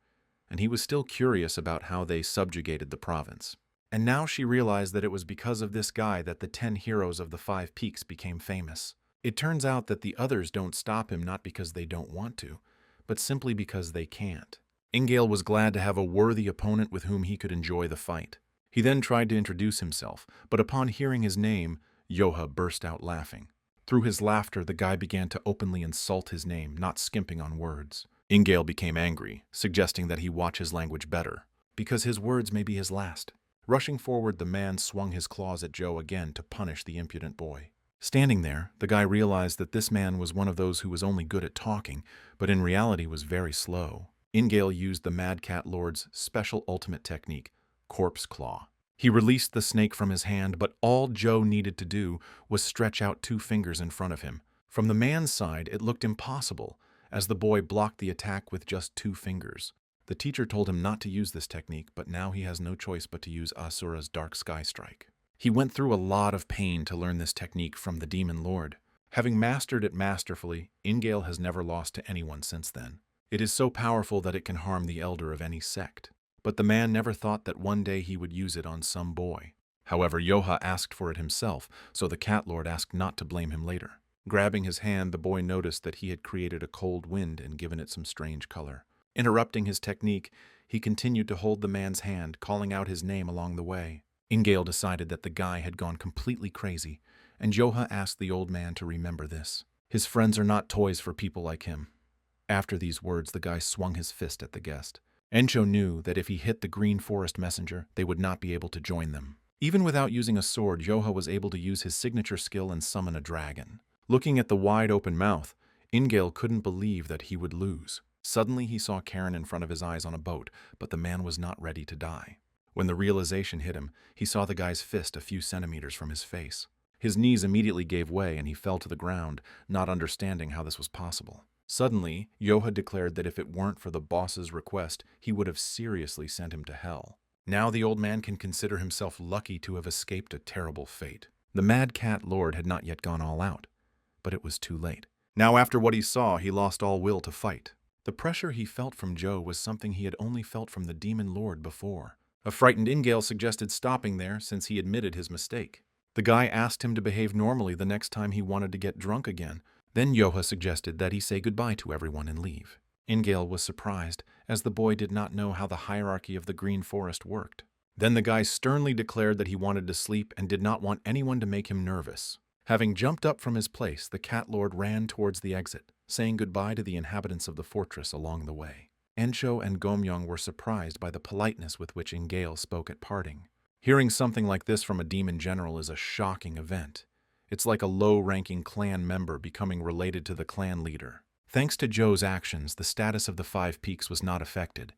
and he was still curious about how they subjugated the province. And now she realized that it was because of this guy that the 10 heroes of the 5 Peaks became famous. It turns out that the others don't stop him not because they don't want to, but simply because they can't. Ingale was glad to have a worthy opponent with whom he could enjoy the fight. He then tried to introduce himself, but upon hearing his name, Yoha burst out laughing. Through his laughter, the guy began to openly insult his name, not skimping on words. Ingale became angry, suggesting that he watch his language better, because his words may be his last. Rushing forward, the man swung his claws at Joe again to punish the impudent boy. Standing there, the guy realized that this man was one of those who was only good at talking, but in reality was very slow. Ingale used the Mad Cat Lord's special ultimate technique, Corpse Claw. He released the snake from his hand, but all Joe needed to do was stretch out 2 fingers in front of him. From the man's side, it looked impossible, as the boy blocked the attack with just 2 fingers. The teacher told him not to use this technique, but now he has no choice but to use Asura's Dark Sky Strike. He went through a lot of pain to learn this technique from the Demon Lord. Having mastered it masterfully, Ingale has never lost to anyone since then. It is so powerful that it can harm the elder of any sect. But the man never thought that one day he would use it on some boy. However, Yoha asked for it himself, so the Cat Lord asked not to blame him later. Grabbing his hand, the boy noticed that he had created a cold wind and given it some strange color. Interrupting his technique, he continued to hold the man's hand, calling out his name along the way. Ingale decided that the guy had gone completely crazy, and Yoha asked the old man to remember this. His friends are not toys for people like him. After these words, the guy swung his fist at the guest. Encho knew that if he hit the Green Forest messenger, they would not be able to join them. Even without using a sword, Yoha was able to use his signature skill and summon a dragon. Looking at the wide-open mouth, Ingale couldn't believe that he would lose. Suddenly, he saw Karen in front of his eyes on a boat, but the man was not ready to die. When the realization hit him, he saw the guy's fist a few centimeters from his face. His knees immediately gave way and he fell to the ground, not understanding how this was possible. Suddenly, Yoha declared that if it weren't for the boss's request, he would have seriously sent him to hell. Now the old man can consider himself lucky to have escaped a terrible fate. The Mad Cat Lord had not yet gone all out, but it was too late. Now after what he saw, he lost all will to fight. The pressure he felt from Joe was something he had only felt from the Demon Lord before. A frightened Ingale suggested stopping there since he admitted his mistake. The guy asked him to behave normally the next time he wanted to get drunk again. Then Yoha suggested that he say goodbye to everyone and leave. Ingale was surprised, as the boy did not know how the hierarchy of the Green Forest worked. Then the guy sternly declared that he wanted to sleep and did not want anyone to make him nervous. Having jumped up from his place, the Cat Lord ran towards the exit, saying goodbye to the inhabitants of the fortress along the way. Encho and Gomyong were surprised by the politeness with which Ingale spoke at parting. Hearing something like this from a demon general is a shocking event. It's like a low-ranking clan member becoming related to the clan leader. Thanks to Joe's actions, the status of the 5 Peaks was not affected,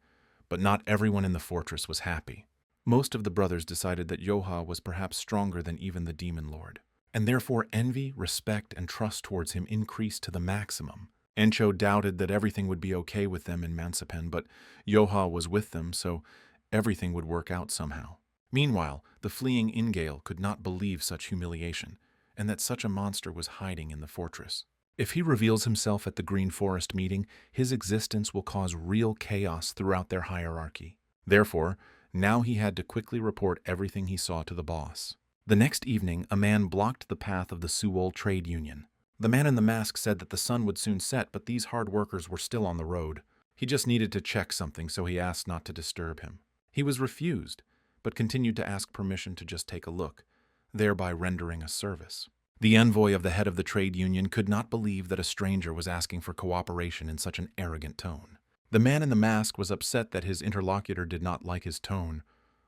but not everyone in the fortress was happy. Most of the brothers decided that Yoha was perhaps stronger than even the Demon Lord, and therefore envy, respect, and trust towards him increased to the maximum. Encho doubted that everything would be okay with them in Mansipen, but Yoha was with them, so everything would work out somehow. Meanwhile, the fleeing Ingale could not believe such humiliation, and that such a monster was hiding in the fortress. If he reveals himself at the Green Forest meeting, his existence will cause real chaos throughout their hierarchy. Therefore, now he had to quickly report everything he saw to the boss. The next evening, a man blocked the path of the Suwol trade union. The man in the mask said that the sun would soon set, but these hard workers were still on the road. He just needed to check something, so he asked not to disturb him. He was refused, but continued to ask permission to just take a look, thereby rendering a service. The envoy of the head of the trade union could not believe that a stranger was asking for cooperation in such an arrogant tone. The man in the mask was upset that his interlocutor did not like his tone,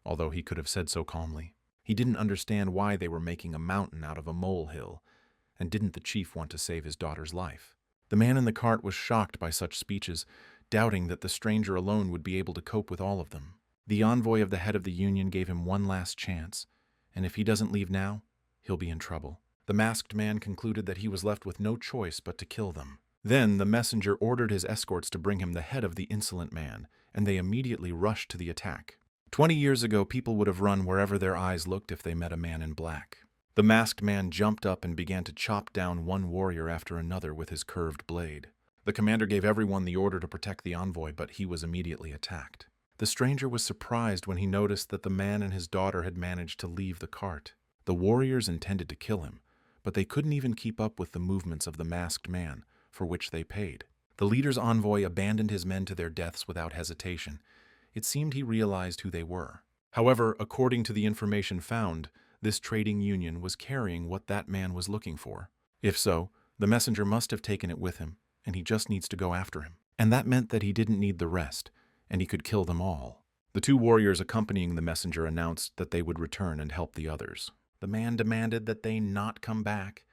although he could have said so calmly. He didn't understand why they were making a mountain out of a molehill, and didn't the chief want to save his daughter's life? The man in the cart was shocked by such speeches, doubting that the stranger alone would be able to cope with all of them. The envoy of the head of the union gave him one last chance, and if he doesn't leave now, he'll be in trouble. The masked man concluded that he was left with no choice but to kill them. Then the messenger ordered his escorts to bring him the head of the insolent man, and they immediately rushed to the attack. 20 years ago, people would have run wherever their eyes looked if they met a man in black. The masked man jumped up and began to chop down one warrior after another with his curved blade. The commander gave everyone the order to protect the envoy, but he was immediately attacked. The stranger was surprised when he noticed that the man and his daughter had managed to leave the cart. The warriors intended to kill him, but they couldn't even keep up with the movements of the masked man, for which they paid. The leader's envoy abandoned his men to their deaths without hesitation. It seemed he realized who they were. However, according to the information found, this trading union was carrying what that man was looking for. If so, the messenger must have taken it with him, and he just needs to go after him. And that meant that he didn't need the rest, and he could kill them all. The 2 warriors accompanying the messenger announced that they would return and help the others. The man demanded that they not come back.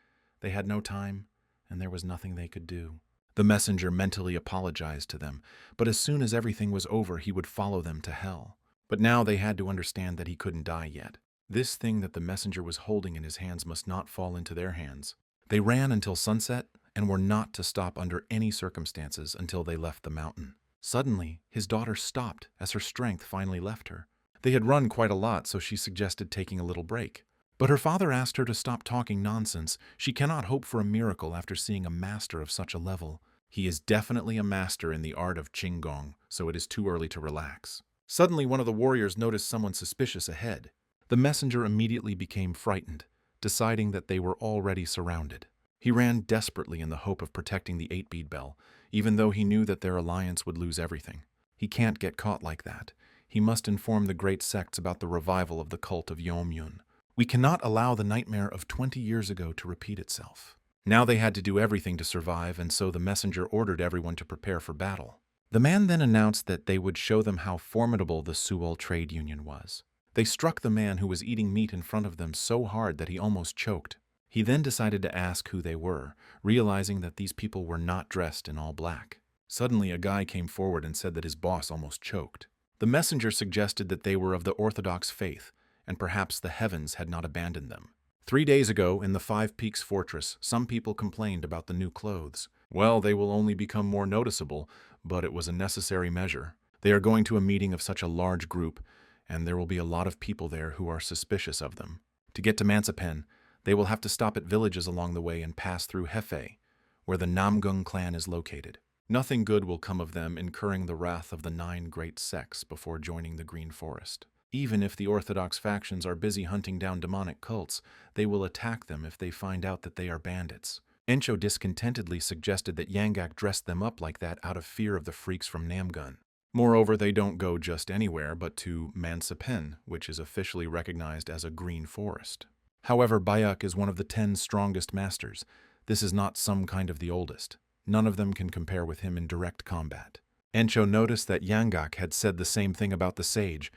They had no time, and there was nothing they could do. The messenger mentally apologized to them, but as soon as everything was over, he would follow them to hell. But now they had to understand that he couldn't die yet. This thing that the messenger was holding in his hands must not fall into their hands. They ran until sunset and were not to stop under any circumstances until they left the mountain. Suddenly, his daughter stopped as her strength finally left her. They had run quite a lot, so she suggested taking a little break. But her father asked her to stop talking nonsense. She cannot hope for a miracle after seeing a master of such a level. He is definitely a master in the art of Qinggong, so it is too early to relax. Suddenly, one of the warriors noticed someone suspicious ahead. The messenger immediately became frightened, deciding that they were already surrounded. He ran desperately in the hope of protecting the 8-bead bell, even though he knew that their alliance would lose everything. He can't get caught like that. He must inform the great sects about the revival of the cult of Yomyun. We cannot allow the nightmare of 20 years ago to repeat itself. Now they had to do everything to survive, and so the messenger ordered everyone to prepare for battle. The man then announced that they would show them how formidable the Seoul Trade Union was. They struck the man who was eating meat in front of them so hard that he almost choked. He then decided to ask who they were, realizing that these people were not dressed in all black. Suddenly, a guy came forward and said that his boss almost choked. The messenger suggested that they were of the Orthodox faith, and perhaps the heavens had not abandoned them. 3 days ago, in the Five Peaks Fortress, some people complained about the new clothes. Well, they will only become more noticeable, but it was a necessary measure. They are going to a meeting of such a large group, and there will be a lot of people there who are suspicious of them. To get to Mansapen, they will have to stop at villages along the way and pass through Hefei, where the Namgung clan is located. Nothing good will come of them incurring the wrath of the 9 great sects before joining the Green Forest. Even if the Orthodox factions are busy hunting down demonic cults, they will attack them if they find out that they are bandits. Encho discontentedly suggested that Yanggak dressed them up like that out of fear of the freaks from Namgun. Moreover, they don't go just anywhere but to Mansapen, which is officially recognized as a green forest. However, Bayuk is one of the 10 strongest masters. This is not some kind of the oldest. None of them can compare with him in direct combat. Encho noticed that Yanggak had said the same thing about the sage,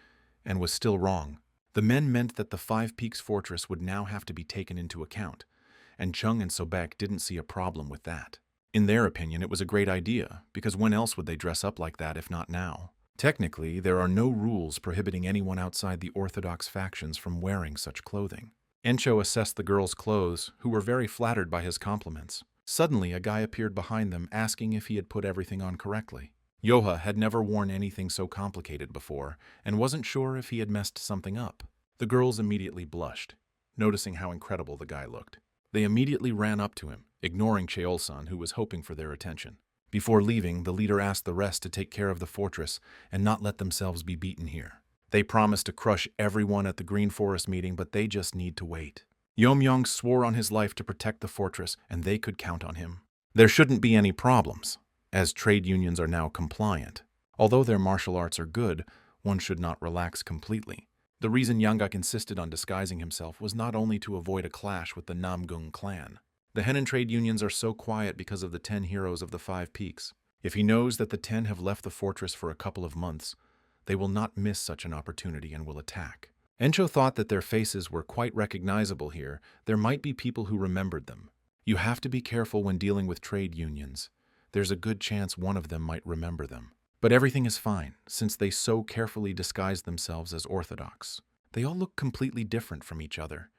and was still wrong. The men meant that the Five Peaks Fortress would now have to be taken into account, and Chung and Sobek didn't see a problem with that. In their opinion, it was a great idea, because when else would they dress up like that if not now? Technically, there are no rules prohibiting anyone outside the Orthodox factions from wearing such clothing. Encho assessed the girls' clothes, who were very flattered by his compliments. Suddenly, a guy appeared behind them, asking if he had put everything on correctly. Yoha had never worn anything so complicated before, and wasn't sure if he had messed something up. The girls immediately blushed, noticing how incredible the guy looked. They immediately ran up to him, ignoring Cheol-san, who was hoping for their attention. Before leaving, the leader asked the rest to take care of the fortress and not let themselves be beaten here. They promised to crush everyone at the Green Forest meeting, but they just need to wait. Yomyong swore on his life to protect the fortress, and they could count on him. There shouldn't be any problems, as trade unions are now compliant. Although their martial arts are good, one should not relax completely. The reason Yanggak insisted on disguising himself was not only to avoid a clash with the Namgung clan. The Henan trade unions are so quiet because of the 10 heroes of the 5 Peaks. If he knows that the 10 have left the fortress for a couple of months, they will not miss such an opportunity and will attack. Encho thought that their faces were quite recognizable here. There might be people who remembered them. You have to be careful when dealing with trade unions. There's a good chance one of them might remember them. But everything is fine, since they so carefully disguised themselves as Orthodox. They all look completely different from each other,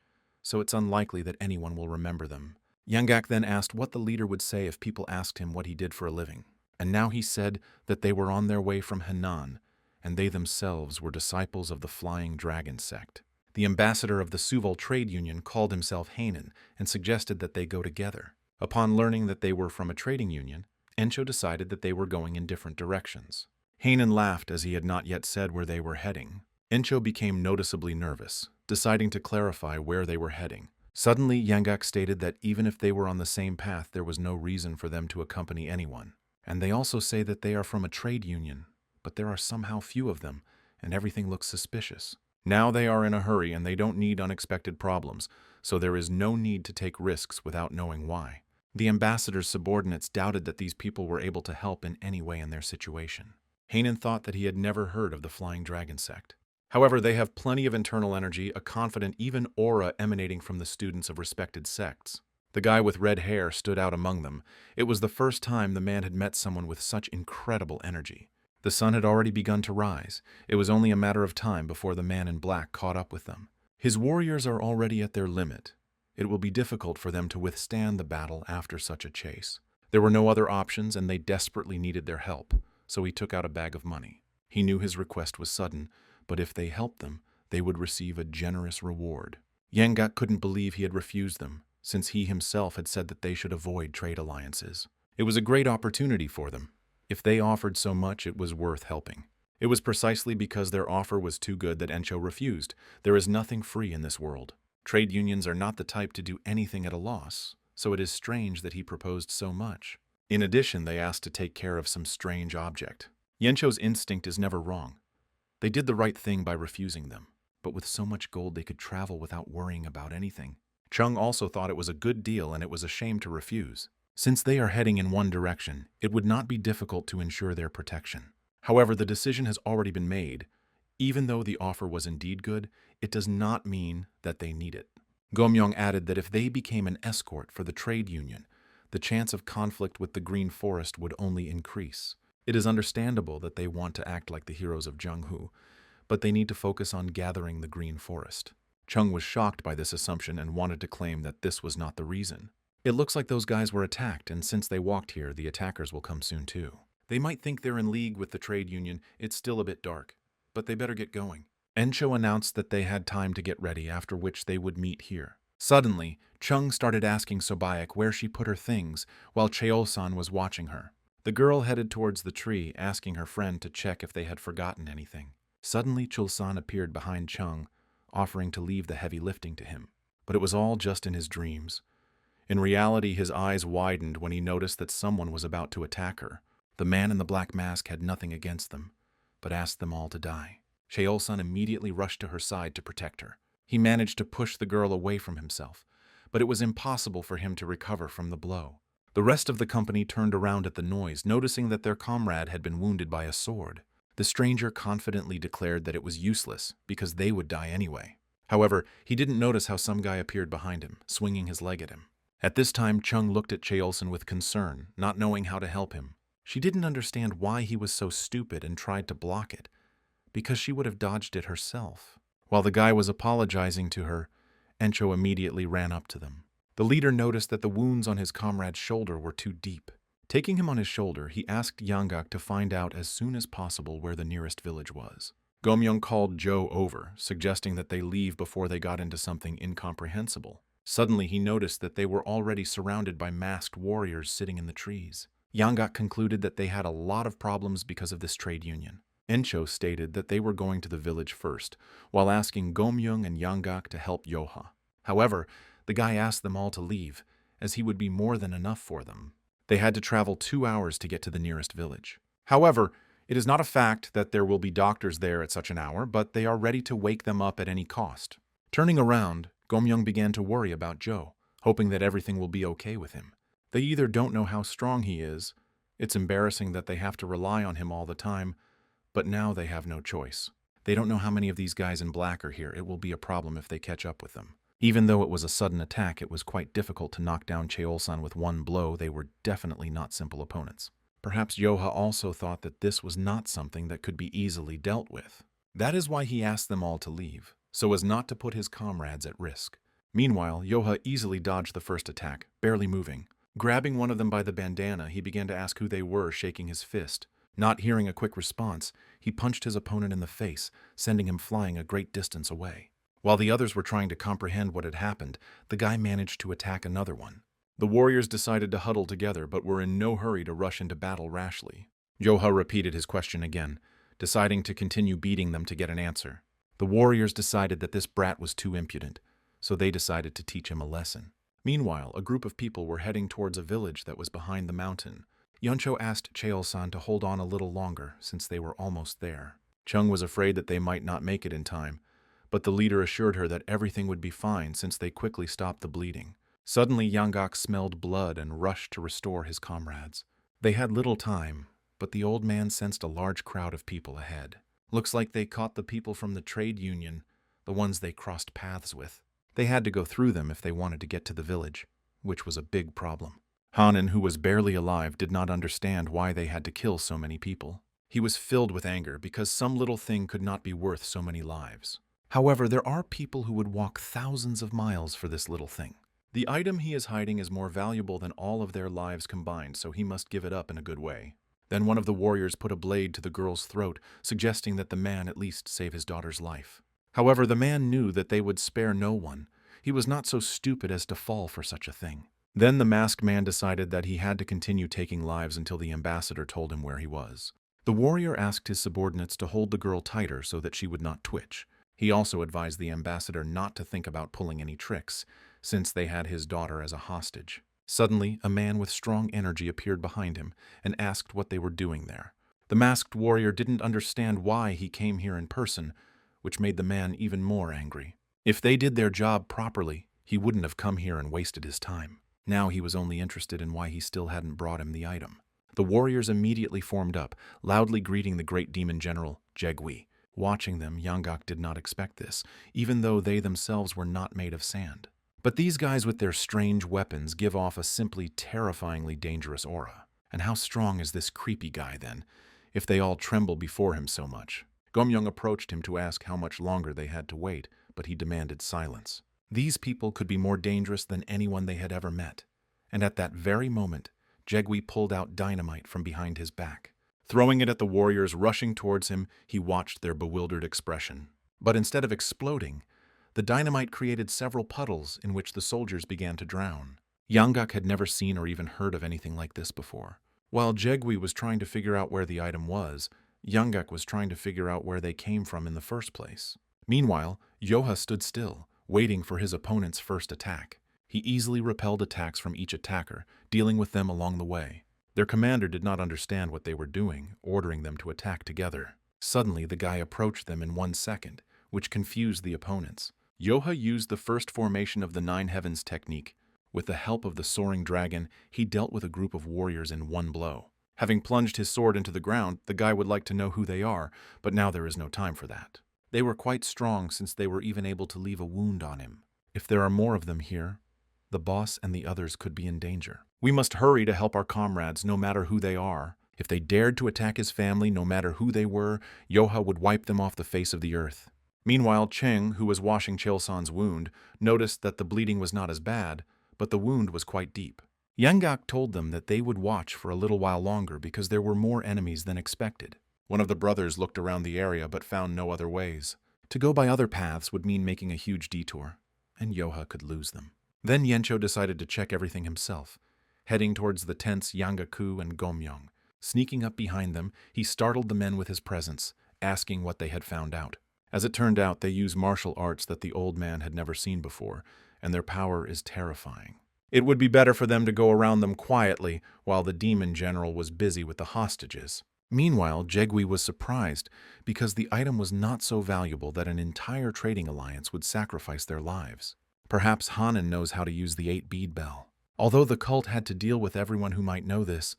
so it's unlikely that anyone will remember them. Yanggak then asked what the leader would say if people asked him what he did for a living, and now he said that they were on their way from Henan, and they themselves were disciples of the Flying Dragon sect. The ambassador of the Seoul Trade Union called himself Hanan and suggested that they go together. Upon learning that they were from a trading union, Encho decided that they were going in different directions. Hanan laughed as he had not yet said where they were heading. Encho became noticeably nervous, deciding to clarify where they were heading. Suddenly, Yanggak stated that even if they were on the same path, there was no reason for them to accompany anyone. And they also say that they are from a trade union, but there are somehow few of them, and everything looks suspicious. Now they are in a hurry and they don't need unexpected problems, so there is no need to take risks without knowing why. The ambassador's subordinates doubted that these people were able to help in any way in their situation. Hanan thought that he had never heard of the Flying Dragon sect. However, they have plenty of internal energy, a confident, even aura emanating from the students of respected sects. The guy with red hair stood out among them. It was the first time the man had met someone with such incredible energy. The sun had already begun to rise. It was only a matter of time before the man in black caught up with them. His warriors are already at their limit. It will be difficult for them to withstand the battle after such a chase. There were no other options, and they desperately needed their help, so he took out a bag of money. He knew his request was sudden, but if they helped them, they would receive a generous reward. Yangak couldn't believe he had refused them, since he himself had said that they should avoid trade alliances. It was a great opportunity for them. If they offered so much, it was worth helping. It was precisely because their offer was too good that Encho refused. There is nothing free in this world. Trade unions are not the type to do anything at a loss, so it is strange that he proposed so much. In addition, they asked to take care of some strange object. Yencho's instinct is never wrong. They did the right thing by refusing them, but with so much gold they could travel without worrying about anything. Chung also thought it was a good deal and it was a shame to refuse. Since they are heading in one direction, it would not be difficult to ensure their protection. However, the decision has already been made. Even though the offer was indeed good, it does not mean that they need it. Gomyong added that if they became an escort for the trade union, the chance of conflict with the Green Forest would only increase. It is understandable that they want to act like the heroes of Zhenghu, but they need to focus on gathering the Green Forest. Chung was shocked by this assumption and wanted to claim that this was not the reason. It looks like those guys were attacked, and since they walked here, the attackers will come soon too. They might think they're in league with the trade union. It's still a bit dark, but they better get going. Encho announced that they had time to get ready, after which they would meet here. Suddenly, Chung started asking Sobayak where she put her things, while Cheol-san was watching her. The girl headed towards the tree, asking her friend to check if they had forgotten anything. Suddenly, Chul-san appeared behind Chung, offering to leave the heavy lifting to him. But it was all just in his dreams. In reality, his eyes widened when he noticed that someone was about to attack her. The man in the black mask had nothing against them, but asked them all to die. Cheol-san immediately rushed to her side to protect her. He managed to push the girl away from himself, but it was impossible for him to recover from the blow. The rest of the company turned around at the noise, noticing that their comrade had been wounded by a sword. The stranger confidently declared that it was useless, because they would die anyway. However, he didn't notice how some guy appeared behind him, swinging his leg at him. At this time, Chung looked at Cheol-san with concern, not knowing how to help him. She didn't understand why he was so stupid and tried to block it, because she would have dodged it herself. While the guy was apologizing to her, Encho immediately ran up to them. The leader noticed that the wounds on his comrade's shoulder were too deep. Taking him on his shoulder, he asked Yanggak to find out as soon as possible where the nearest village was. Gomyong called Joe over, suggesting that they leave before they got into something incomprehensible. Suddenly, he noticed that they were already surrounded by masked warriors sitting in the trees. Yanggak concluded that they had a lot of problems because of this trade union. Encho stated that they were going to the village first, while asking Gomyong and Yanggak to help Yoha. However, the guy asked them all to leave, as he would be more than enough for them. They had to travel 2 hours to get to the nearest village. However, it is not a fact that there will be doctors there at such an hour, but they are ready to wake them up at any cost. Turning around, Gomyong began to worry about Joe, hoping that everything will be okay with him. They either don't know how strong he is, it's embarrassing that they have to rely on him all the time, but now they have no choice. They don't know how many of these guys in black are here. It will be a problem if they catch up with them. Even though it was a sudden attack, it was quite difficult to knock down Cheol-san with one blow. They were definitely not simple opponents. Perhaps Yoha also thought that this was not something that could be easily dealt with. That is why he asked them all to leave, so as not to put his comrades at risk. Meanwhile, Yoha easily dodged the first attack, barely moving. Grabbing one of them by the bandana, he began to ask who they were, shaking his fist. Not hearing a quick response, he punched his opponent in the face, sending him flying a great distance away. While the others were trying to comprehend what had happened, the guy managed to attack another one. The warriors decided to huddle together, but were in no hurry to rush into battle rashly. Yoha repeated his question again, deciding to continue beating them to get an answer. The warriors decided that this brat was too impudent, so they decided to teach him a lesson. Meanwhile, a group of people were heading towards a village that was behind the mountain. Yuncho asked Cheol-san to hold on a little longer, since they were almost there. Chung was afraid that they might not make it in time, but the leader assured her that everything would be fine since they quickly stopped the bleeding. Suddenly, Yanggak smelled blood and rushed to restore his comrades. They had little time, but the old man sensed a large crowd of people ahead. Looks like they caught the people from the trade union, the ones they crossed paths with. They had to go through them if they wanted to get to the village. which was a big problem. Hanan, who was barely alive, did not understand why they had to kill so many people. He was filled with anger because some little thing could not be worth so many lives. However, there are people who would walk thousands of miles for this little thing. The item he is hiding is more valuable than all of their lives combined, so he must give it up in a good way. Then one of the warriors put a blade to the girl's throat, suggesting that the man at least save his daughter's life. However, the man knew that they would spare no one. He was not so stupid as to fall for such a thing. Then the masked man decided that he had to continue taking lives until the ambassador told him where he was. The warrior asked his subordinates to hold the girl tighter so that she would not twitch. He also advised the ambassador not to think about pulling any tricks, since they had his daughter as a hostage. Suddenly, a man with strong energy appeared behind him and asked what they were doing there. The masked warrior didn't understand why he came here in person, which made the man even more angry. If they did their job properly, he wouldn't have come here and wasted his time. Now he was only interested in why he still hadn't brought him the item. The warriors immediately formed up, loudly greeting the great demon general, Jegwi. Watching them, Yanggak did not expect this, even though they themselves were not made of sand. But these guys with their strange weapons give off a simply terrifyingly dangerous aura. And how strong is this creepy guy then, if they all tremble before him so much? Gomyung approached him to ask how much longer they had to wait, but he demanded silence. These people could be more dangerous than anyone they had ever met. And at that very moment, Jegwi pulled out dynamite from behind his back. Throwing it at the warriors rushing towards him, he watched their bewildered expression. But instead of exploding, the dynamite created several puddles in which the soldiers began to drown. Yanggak had never seen or even heard of anything like this before. While Jegwi was trying to figure out where the item was, Yanggak was trying to figure out where they came from in the first place. Meanwhile, Yoha stood still, waiting for his opponent's first attack. He easily repelled attacks from each attacker, dealing with them along the way. Their commander did not understand what they were doing, ordering them to attack together. Suddenly, the guy approached them in 1 second, which confused the opponents. Yoha used the first formation of the Nine Heavens technique. With the help of the soaring dragon, he dealt with a group of warriors in one blow. Having plunged his sword into the ground, the guy would like to know who they are, but now there is no time for that. They were quite strong since they were even able to leave a wound on him. If there are more of them here, the boss and the others could be in danger. We must hurry to help our comrades, no matter who they are. If they dared to attack his family, no matter who they were, Yoha would wipe them off the face of the earth. Meanwhile, Cheng, who was washing Cheolsan's wound, noticed that the bleeding was not as bad, but the wound was quite deep. Yanggak told them that they would watch for a little while longer because there were more enemies than expected. One of the brothers looked around the area but found no other ways. To go by other paths would mean making a huge detour, and Yoha could lose them. Then Yencho decided to check everything himself, heading towards the tents Yangaku and Gomyong. Sneaking up behind them, he startled the men with his presence, asking what they had found out. As it turned out, they use martial arts that the old man had never seen before, and their power is terrifying. It would be better for them to go around them quietly while the demon general was busy with the hostages. Meanwhile, Jegwi was surprised because the item was not so valuable that an entire trading alliance would sacrifice their lives. Perhaps Hanan knows how to use the 8-bead bell. Although the cult had to deal with everyone who might know this,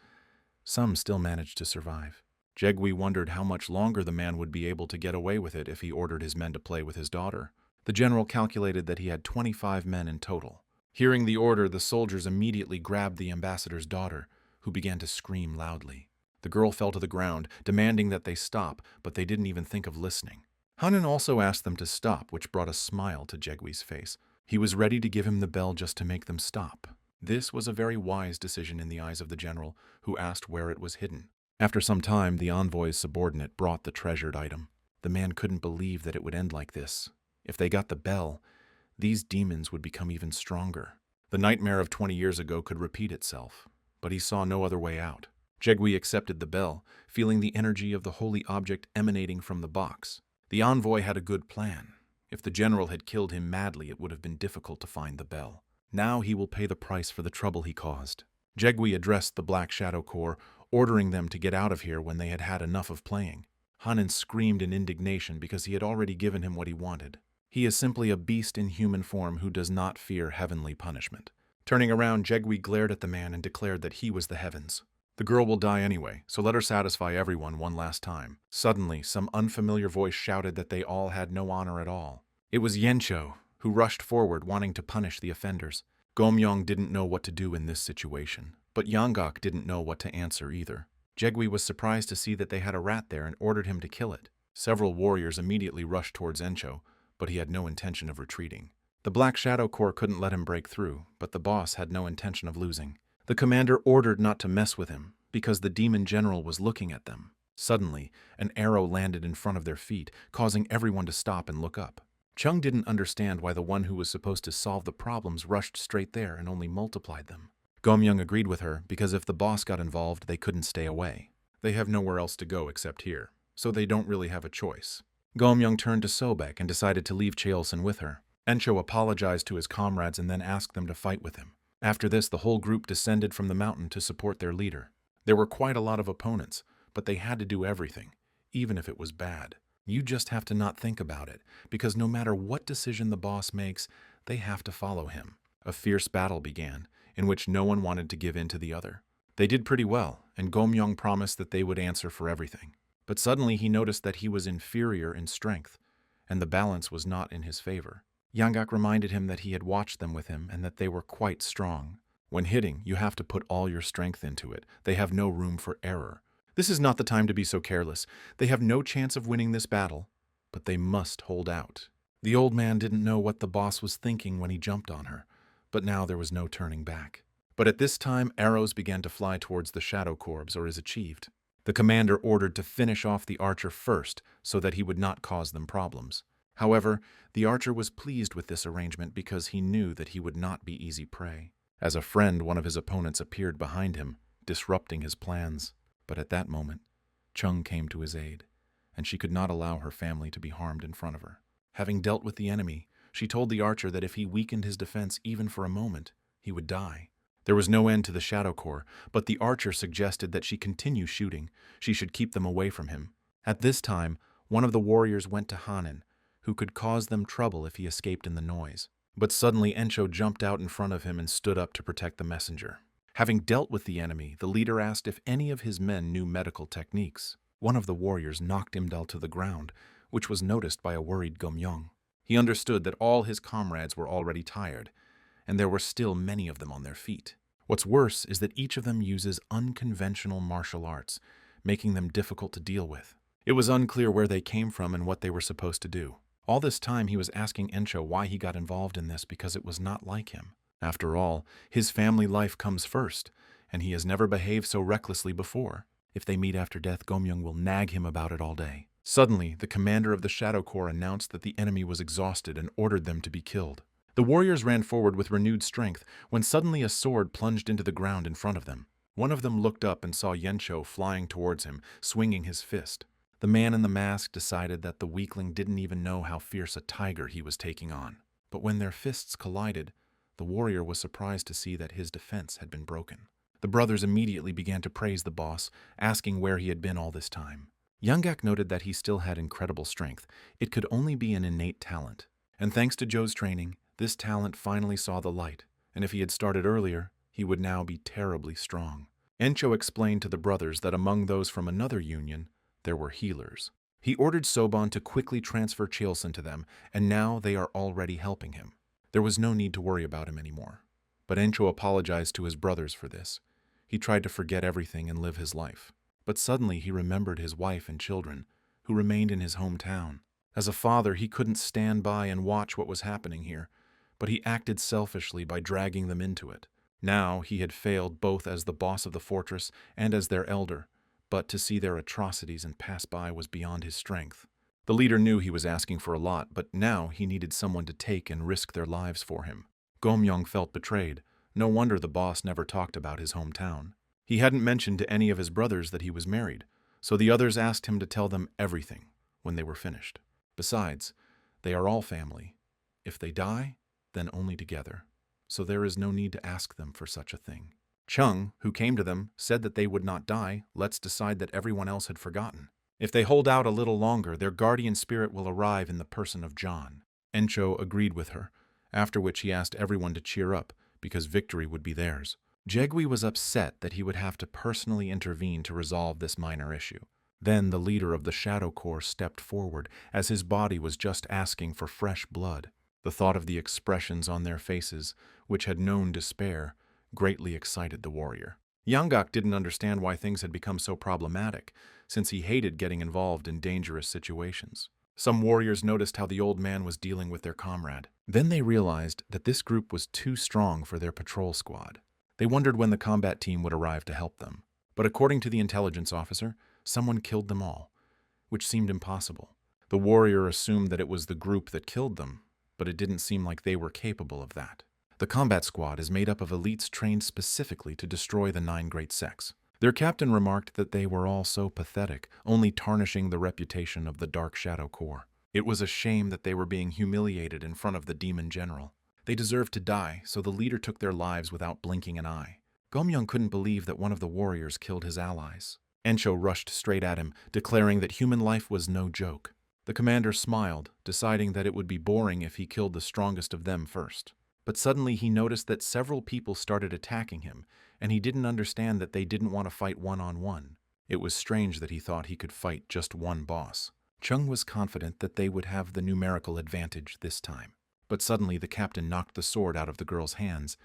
some still managed to survive. Jegwi wondered how much longer the man would be able to get away with it if he ordered his men to play with his daughter. The general calculated that he had 25 men in total. Hearing the order, the soldiers immediately grabbed the ambassador's daughter, who began to scream loudly. The girl fell to the ground, demanding that they stop, but they didn't even think of listening. Hanan also asked them to stop, which brought a smile to Jegwi's face. He was ready to give him the bell just to make them stop. This was a very wise decision in the eyes of the general, who asked where it was hidden. After some time, the envoy's subordinate brought the treasured item. The man couldn't believe that it would end like this. If they got the bell, these demons would become even stronger. The nightmare of 20 years ago could repeat itself, but he saw no other way out. Jegwi accepted the bell, feeling the energy of the holy object emanating from the box. The envoy had a good plan. If the general had killed him madly, it would have been difficult to find the bell. Now he will pay the price for the trouble he caused. Jegwi addressed the Black Shadow Corps, ordering them to get out of here when they had had enough of playing. Hanan screamed in indignation because he had already given him what he wanted. He is simply a beast in human form who does not fear heavenly punishment. Turning around, Jegwi glared at the man and declared that he was the heavens. The girl will die anyway, so let her satisfy everyone one last time. Suddenly, some unfamiliar voice shouted that they all had no honor at all. It was Yencho, who rushed forward wanting to punish the offenders. Gomyong didn't know what to do in this situation, but Yanggak didn't know what to answer either. Jegwi was surprised to see that they had a rat there and ordered him to kill it. Several warriors immediately rushed towards Encho, but he had no intention of retreating. The Black Shadow Corps couldn't let him break through, but the boss had no intention of losing. The commander ordered not to mess with him, because the demon general was looking at them. Suddenly, an arrow landed in front of their feet, causing everyone to stop and look up. Chung didn't understand why the one who was supposed to solve the problems rushed straight there and only multiplied them. Gomyong agreed with her, because if the boss got involved, they couldn't stay away. They have nowhere else to go except here, so they don't really have a choice. Gomyong turned to Sobek and decided to leave Cheolsen with her. Encho apologized to his comrades and then asked them to fight with him. After this, the whole group descended from the mountain to support their leader. There were quite a lot of opponents, but they had to do everything, even if it was bad. You just have to not think about it, because no matter what decision the boss makes, they have to follow him. A fierce battle began, in which no one wanted to give in to the other. They did pretty well, and Gomyong promised that they would answer for everything. But suddenly he noticed that he was inferior in strength, and the balance was not in his favor. Yanggak reminded him that he had watched them with him and that they were quite strong. When hitting, you have to put all your strength into it. They have no room for error. This is not the time to be so careless. They have no chance of winning this battle, but they must hold out. The old man didn't know what the boss was thinking when he jumped on her, but now there was no turning back. But at this time, arrows began to fly towards the Shadow Corps, or is achieved. The commander ordered to finish off the archer first so that he would not cause them problems. However, the archer was pleased with this arrangement because he knew that he would not be easy prey. As a friend, one of his opponents appeared behind him, disrupting his plans. But at that moment, Chung came to his aid, and she could not allow her family to be harmed in front of her. Having dealt with the enemy, she told the archer that if he weakened his defense even for a moment, he would die. There was no end to the Shadow Corps, but the archer suggested that she continue shooting. She should keep them away from him. At this time, one of the warriors went to Hanan, who could cause them trouble if he escaped in the noise. But suddenly Encho jumped out in front of him and stood up to protect the messenger. Having dealt with the enemy, the leader asked if any of his men knew medical techniques. One of the warriors knocked Imdal to the ground, which was noticed by a worried Gomyong. He understood that all his comrades were already tired, and there were still many of them on their feet. What's worse is that each of them uses unconventional martial arts, making them difficult to deal with. It was unclear where they came from and what they were supposed to do. All this time he was asking Encho why he got involved in this because it was not like him. After all, his family life comes first, and he has never behaved so recklessly before. If they meet after death, Gomyong will nag him about it all day. Suddenly, the commander of the Shadow Corps announced that the enemy was exhausted and ordered them to be killed. The warriors ran forward with renewed strength when suddenly a sword plunged into the ground in front of them. One of them looked up and saw Yensho flying towards him, swinging his fist. The man in the mask decided that the weakling didn't even know how fierce a tiger he was taking on. But when their fists collided, the warrior was surprised to see that his defense had been broken. The brothers immediately began to praise the boss, asking where he had been all this time. Yanggak noted that he still had incredible strength. It could only be an innate talent. And thanks to Joe's training, this talent finally saw the light, and if he had started earlier, he would now be terribly strong. Encho explained to the brothers that among those from another union, there were healers. He ordered Soban to quickly transfer Cheolsen to them, and now they are already helping him. There was no need to worry about him anymore. But Encho apologized to his brothers for this. He tried to forget everything and live his life. But suddenly he remembered his wife and children, who remained in his hometown. As a father, he couldn't stand by and watch what was happening here, but he acted selfishly by dragging them into it. Now he had failed both as the boss of the fortress and as their elder, but to see their atrocities and pass by was beyond his strength. The leader knew he was asking for a lot, but now he needed someone to take and risk their lives for him. Gomyong felt betrayed. No wonder the boss never talked about his hometown. He hadn't mentioned to any of his brothers that he was married, so the others asked him to tell them everything when they were finished. Besides, they are all family. If they die, then only together, so there is no need to ask them for such a thing. Chung, who came to them, said that they would not die. Let's decide that everyone else had forgotten. If they hold out a little longer, their guardian spirit will arrive in the person of John. Encho agreed with her, after which he asked everyone to cheer up, because victory would be theirs. Jegwi was upset that he would have to personally intervene to resolve this minor issue. Then the leader of the Shadow Corps stepped forward, as his body was just asking for fresh blood. The thought of the expressions on their faces which had known despair, greatly excited the warrior. Yanggak didn't understand why things had become so problematic, since he hated getting involved in dangerous situations. Some warriors noticed how the old man was dealing with their comrade. Then they realized that this group was too strong for their patrol squad. They wondered when the combat team would arrive to help them. But according to the intelligence officer, someone killed them all, which seemed impossible. The warrior assumed that it was the group that killed them, but it didn't seem like they were capable of that. The combat squad is made up of elites trained specifically to destroy the 9 great sects. Their captain remarked that they were all so pathetic, only tarnishing the reputation of the Dark Shadow Corps. It was a shame that they were being humiliated in front of the demon general. They deserved to die, so the leader took their lives without blinking an eye. Gomyung couldn't believe that one of the warriors killed his allies. Encho rushed straight at him, declaring that human life was no joke. The commander smiled, deciding that it would be boring if he killed the strongest of them first. But suddenly he noticed that several people started attacking him, and he didn't understand that they didn't want to fight one-on-one. It was strange that he thought he could fight just one boss. Chung was confident that they would have the numerical advantage this time. But suddenly the captain knocked the sword out of the girl's hands,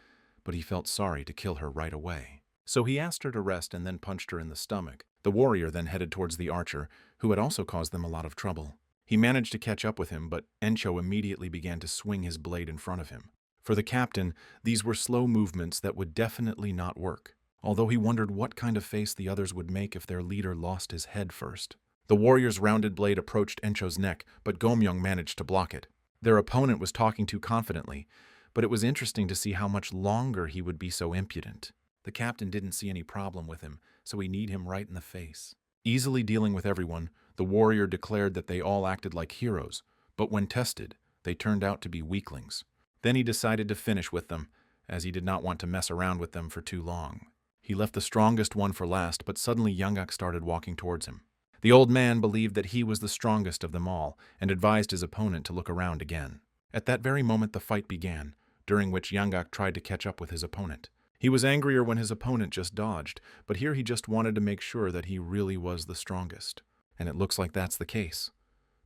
but he felt sorry to kill her right away. So he asked her to rest and then punched her in the stomach. The warrior then headed towards the archer, who had also caused them a lot of trouble. He managed to catch up with him, but Encho immediately began to swing his blade in front of him. For the captain, these were slow movements that would definitely not work, although he wondered what kind of face the others would make if their leader lost his head first. The warrior's rounded blade approached Encho's neck, but Gomyung managed to block it. Their opponent was talking too confidently, but it was interesting to see how much longer he would be so impudent. The captain didn't see any problem with him, so he kneed him right in the face. Easily dealing with everyone, the warrior declared that they all acted like heroes, but when tested, they turned out to be weaklings. Then he decided to finish with them, as he did not want to mess around with them for too long. He left the strongest one for last, but suddenly Yanggak started walking towards him. The old man believed that he was the strongest of them all, and advised his opponent to look around again. At that very moment the fight began, during which Yanggak tried to catch up with his opponent. He was angrier when his opponent just dodged, but here he just wanted to make sure that he really was the strongest. And it looks like that's the case,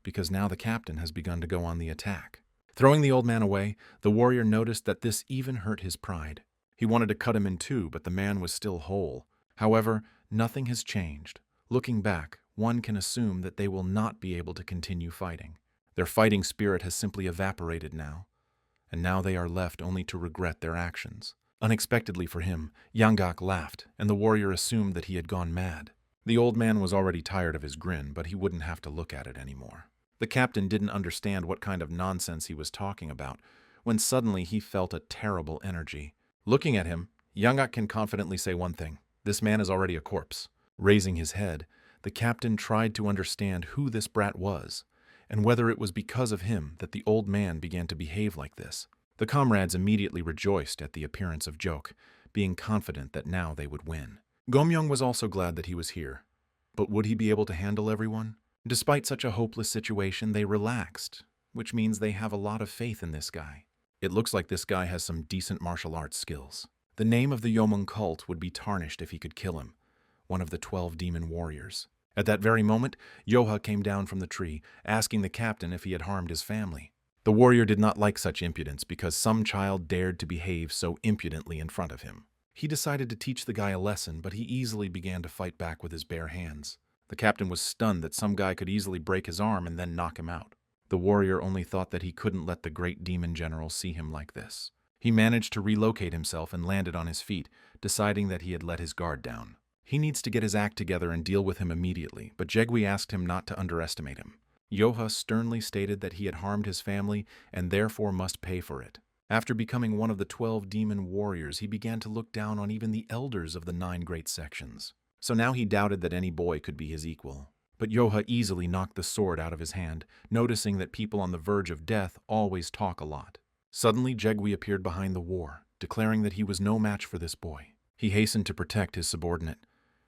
because now the captain has begun to go on the attack. Throwing the old man away, the warrior noticed that this even hurt his pride. He wanted to cut him in two, but the man was still whole. However, nothing has changed. Looking back, one can assume that they will not be able to continue fighting. Their fighting spirit has simply evaporated now, and now they are left only to regret their actions. Unexpectedly for him, Yanggak laughed, and the warrior assumed that he had gone mad. The old man was already tired of his grin, but he wouldn't have to look at it anymore. The captain didn't understand what kind of nonsense he was talking about, when suddenly he felt a terrible energy. Looking at him, Yanggak can confidently say one thing: this man is already a corpse. Raising his head, the captain tried to understand who this brat was, and whether it was because of him that the old man began to behave like this. The comrades immediately rejoiced at the appearance of Joke, being confident that now they would win. Gomyung was also glad that he was here. But would he be able to handle everyone? Despite such a hopeless situation, they relaxed, which means they have a lot of faith in this guy. It looks like this guy has some decent martial arts skills. The name of the Yomung cult would be tarnished if he could kill him, one of the 12 demon warriors. At that very moment, Yoha came down from the tree, asking the captain if he had harmed his family. The warrior did not like such impudence because some child dared to behave so impudently in front of him. He decided to teach the guy a lesson, but he easily began to fight back with his bare hands. The captain was stunned that some guy could easily break his arm and then knock him out. The warrior only thought that he couldn't let the great demon general see him like this. He managed to relocate himself and landed on his feet, deciding that he had let his guard down. He needs to get his act together and deal with him immediately, but Jegui asked him not to underestimate him. Yoha sternly stated that he had harmed his family and therefore must pay for it. After becoming one of the 12 demon warriors, he began to look down on even the elders of the 9 great sections. So now he doubted that any boy could be his equal. But Yoha easily knocked the sword out of his hand, noticing that people on the verge of death always talk a lot. Suddenly, Jegui appeared behind the war, declaring that he was no match for this boy. He hastened to protect his subordinate,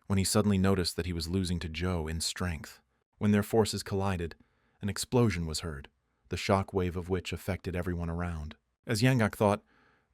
when he suddenly noticed that he was losing to Joe in strength. When their forces collided, an explosion was heard, the shock wave of which affected everyone around. As Yanggak thought,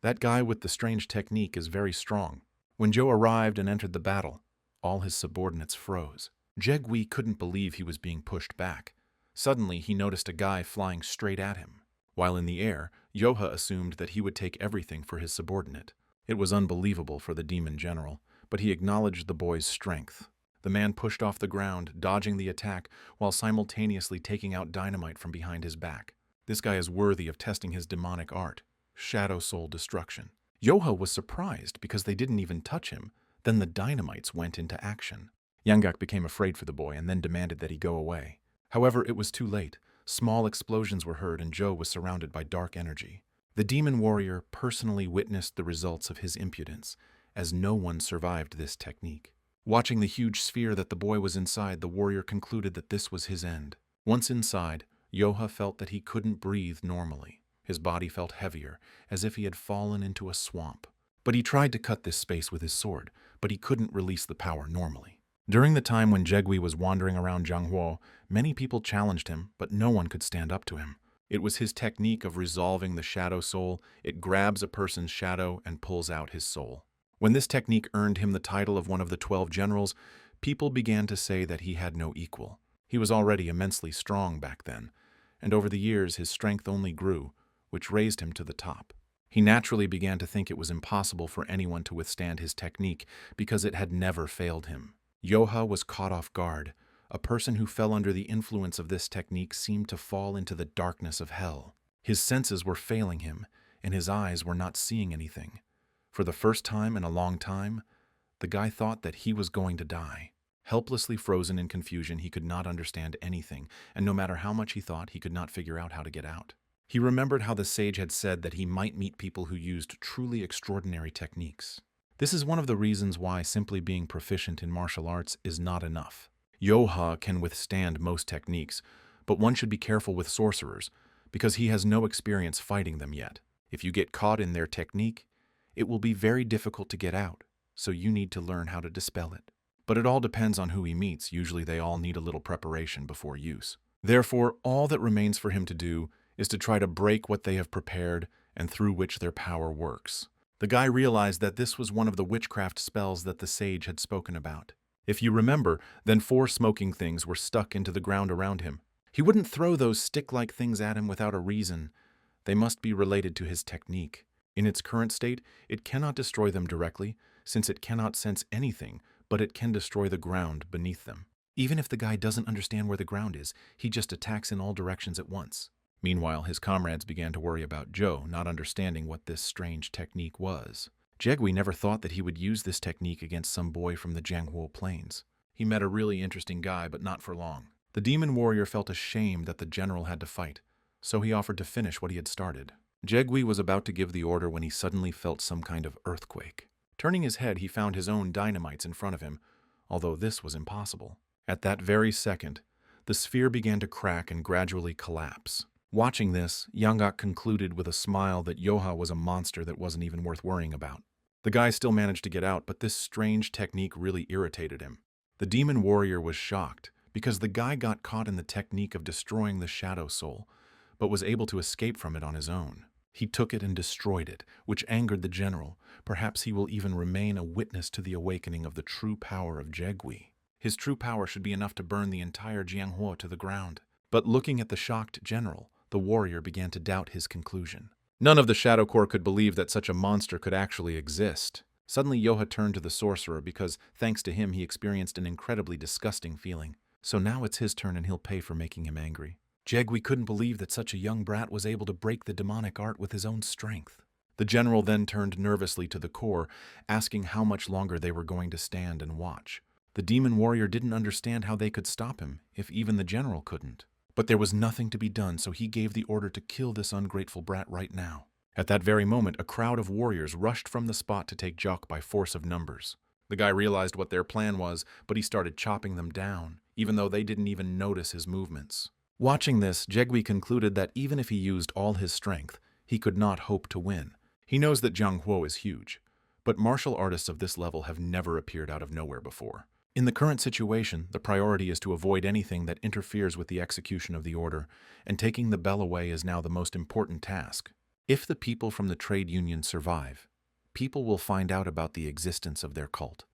that guy with the strange technique is very strong. When Joe arrived and entered the battle, all his subordinates froze. Jegui couldn't believe he was being pushed back. Suddenly, he noticed a guy flying straight at him. While in the air, Yoha assumed that he would take everything for his subordinate. It was unbelievable for the demon general, but he acknowledged the boy's strength. The man pushed off the ground, dodging the attack, while simultaneously taking out dynamite from behind his back. This guy is worthy of testing his demonic art, Shadow Soul Destruction. Yoha was surprised because they didn't even touch him. Then the dynamites went into action. Yanggak became afraid for the boy and then demanded that he go away. However, it was too late. Small explosions were heard and Joe was surrounded by dark energy. The demon warrior personally witnessed the results of his impudence, as no one survived this technique. Watching the huge sphere that the boy was inside, the warrior concluded that this was his end. Once inside, Yoha felt that he couldn't breathe normally. His body felt heavier, as if he had fallen into a swamp. But he tried to cut this space with his sword, but he couldn't release the power normally. During the time when Jegui was wandering around Jianghuo, many people challenged him, but no one could stand up to him. It was his technique of resolving the shadow soul. It grabs a person's shadow and pulls out his soul. When this technique earned him the title of one of the 12 generals, people began to say that he had no equal. He was already immensely strong back then, and over the years his strength only grew, which raised him to the top. He naturally began to think it was impossible for anyone to withstand his technique because it had never failed him. Yoha was caught off guard. A person who fell under the influence of this technique seemed to fall into the darkness of hell. His senses were failing him, and his eyes were not seeing anything. For the first time in a long time, the guy thought that he was going to die. Helplessly frozen in confusion, he could not understand anything, and no matter how much he thought, he could not figure out how to get out. He remembered how the sage had said that he might meet people who used truly extraordinary techniques. This is one of the reasons why simply being proficient in martial arts is not enough. Yoha can withstand most techniques, but one should be careful with sorcerers, because he has no experience fighting them yet. If you get caught in their technique, it will be very difficult to get out, so you need to learn how to dispel it. But it all depends on who he meets. Usually they all need a little preparation before use. Therefore, all that remains for him to do is to try to break what they have prepared and through which their power works. The guy realized that this was one of the witchcraft spells that the sage had spoken about. If you remember, then 4 smoking things were stuck into the ground around him. He wouldn't throw those stick-like things at him without a reason. They must be related to his technique. In its current state, it cannot destroy them directly, since it cannot sense anything, but it can destroy the ground beneath them. Even if the guy doesn't understand where the ground is, he just attacks in all directions at once. Meanwhile, his comrades began to worry about Joe, not understanding what this strange technique was. Jegui never thought that he would use this technique against some boy from the Jianghuo Plains. He met a really interesting guy, but not for long. The demon warrior felt ashamed that the general had to fight, so he offered to finish what he had started. Jegui was about to give the order when he suddenly felt some kind of earthquake. Turning his head, he found his own dynamites in front of him, although this was impossible. At that very second, the sphere began to crack and gradually collapse. Watching this, Yanggak concluded with a smile that Yoha was a monster that wasn't even worth worrying about. The guy still managed to get out, but this strange technique really irritated him. The demon warrior was shocked, because the guy got caught in the technique of destroying the shadow soul, but was able to escape from it on his own. He took it and destroyed it, which angered the general. Perhaps he will even remain a witness to the awakening of the true power of Jegui. His true power should be enough to burn the entire Jianghuo to the ground. But looking at the shocked general, the warrior began to doubt his conclusion. None of the Shadow Corps could believe that such a monster could actually exist. Suddenly Yoha turned to the sorcerer because, thanks to him, he experienced an incredibly disgusting feeling. So now it's his turn and he'll pay for making him angry. Jegui couldn't believe that such a young brat was able to break the demonic art with his own strength. The general then turned nervously to the Corps, asking how much longer they were going to stand and watch. The demon warrior didn't understand how they could stop him, if even the general couldn't. But there was nothing to be done, so he gave the order to kill this ungrateful brat right now. At that very moment, a crowd of warriors rushed from the spot to take Jock by force of numbers. The guy realized what their plan was, but he started chopping them down, even though they didn't even notice his movements. Watching this, Jegui concluded that even if he used all his strength, he could not hope to win. He knows that Jianghuo is huge, but martial artists of this level have never appeared out of nowhere before. In the current situation, the priority is to avoid anything that interferes with the execution of the order, and taking the bell away is now the most important task. If the people from the trade union survive, people will find out about the existence of their cult.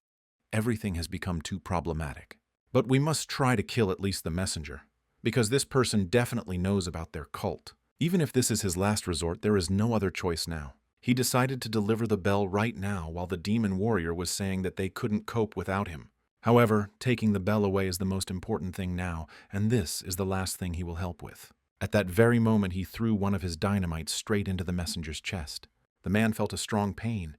Everything has become too problematic. But we must try to kill at least the messenger, because this person definitely knows about their cult. Even if this is his last resort, there is no other choice now. He decided to deliver the bell right now while the demon warrior was saying that they couldn't cope without him. However, taking the bell away is the most important thing now, and this is the last thing he will help with. At that very moment, he threw one of his dynamites straight into the messenger's chest. The man felt a strong pain,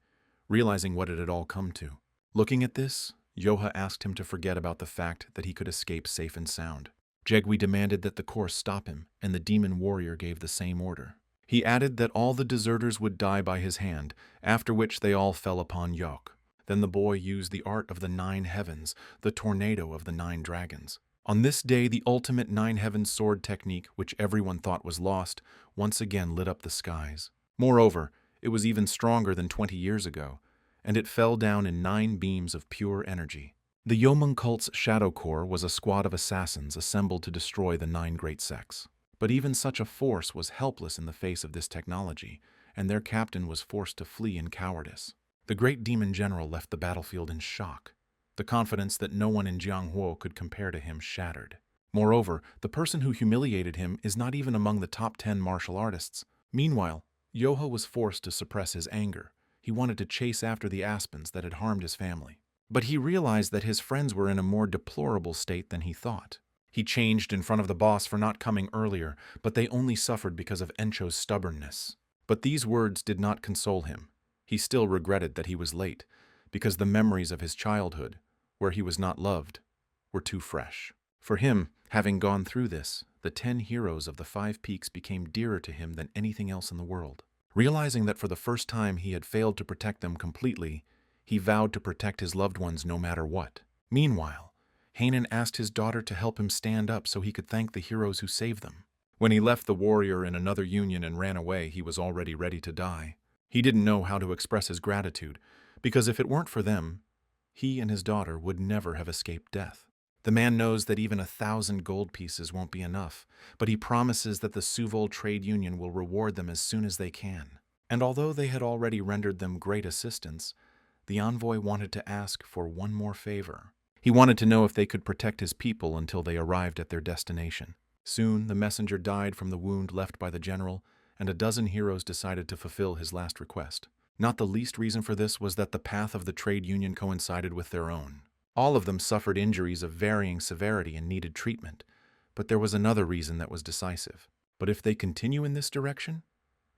realizing what it had all come to. Looking at this, Yoha asked him to forget about the fact that he could escape safe and sound. Jegwi demanded that the course stop him, and the demon warrior gave the same order. He added that all the deserters would die by his hand, after which they all fell upon Yok. Then the boy used the art of the 9 heavens, the tornado of the 9 dragons. On this day, the ultimate 9 heavens sword technique, which everyone thought was lost, once again lit up the skies. Moreover, it was even stronger than 20 years ago, and it fell down in 9 beams of pure energy. The Yomon cult's Shadow Corps was a squad of assassins assembled to destroy the 9 great sects. But even such a force was helpless in the face of this technology, and their captain was forced to flee in cowardice. The great demon general left the battlefield in shock. The confidence that no one in Jianghuo could compare to him shattered. Moreover, the person who humiliated him is not even among the top 10 martial artists. Meanwhile, Yoha was forced to suppress his anger. He wanted to chase after the aspens that had harmed his family. But he realized that his friends were in a more deplorable state than he thought. He changed in front of the boss for not coming earlier, but they only suffered because of Encho's stubbornness. But these words did not console him. He still regretted that he was late, because the memories of his childhood, where he was not loved, were too fresh. For him, having gone through this, the 10 heroes of the 5 peaks became dearer to him than anything else in the world. Realizing that for the first time he had failed to protect them completely, he vowed to protect his loved ones no matter what. Meanwhile, Hanan asked his daughter to help him stand up so he could thank the heroes who saved them. When he left the warrior in another union and ran away, he was already ready to die. He didn't know how to express his gratitude, because if it weren't for them, he and his daughter would never have escaped death. The man knows that even 1,000 gold pieces won't be enough, but he promises that the Suvol Trade Union will reward them as soon as they can. And although they had already rendered them great assistance, the envoy wanted to ask for one more favor. He wanted to know if they could protect his people until they arrived at their destination. Soon, the messenger died from the wound left by the general, and a dozen heroes decided to fulfill his last request. Not the least reason for this was that the path of the trade union coincided with their own. All of them suffered injuries of varying severity and needed treatment, but there was another reason that was decisive. But if they continue in this direction,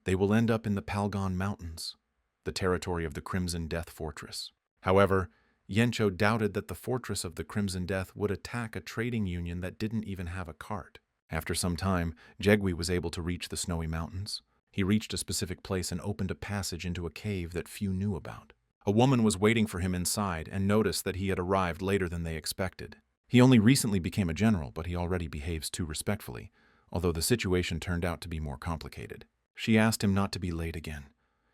they will end up in the Palgon Mountains, the territory of the Crimson Death Fortress. However, Yencho doubted that the Fortress of the Crimson Death would attack a trading union that didn't even have a cart. After some time, Jegwi was able to reach the snowy mountains. He reached a specific place and opened a passage into a cave that few knew about. A woman was waiting for him inside and noticed that he had arrived later than they expected. He only recently became a general, but he already behaves too respectfully, although the situation turned out to be more complicated. She asked him not to be late again.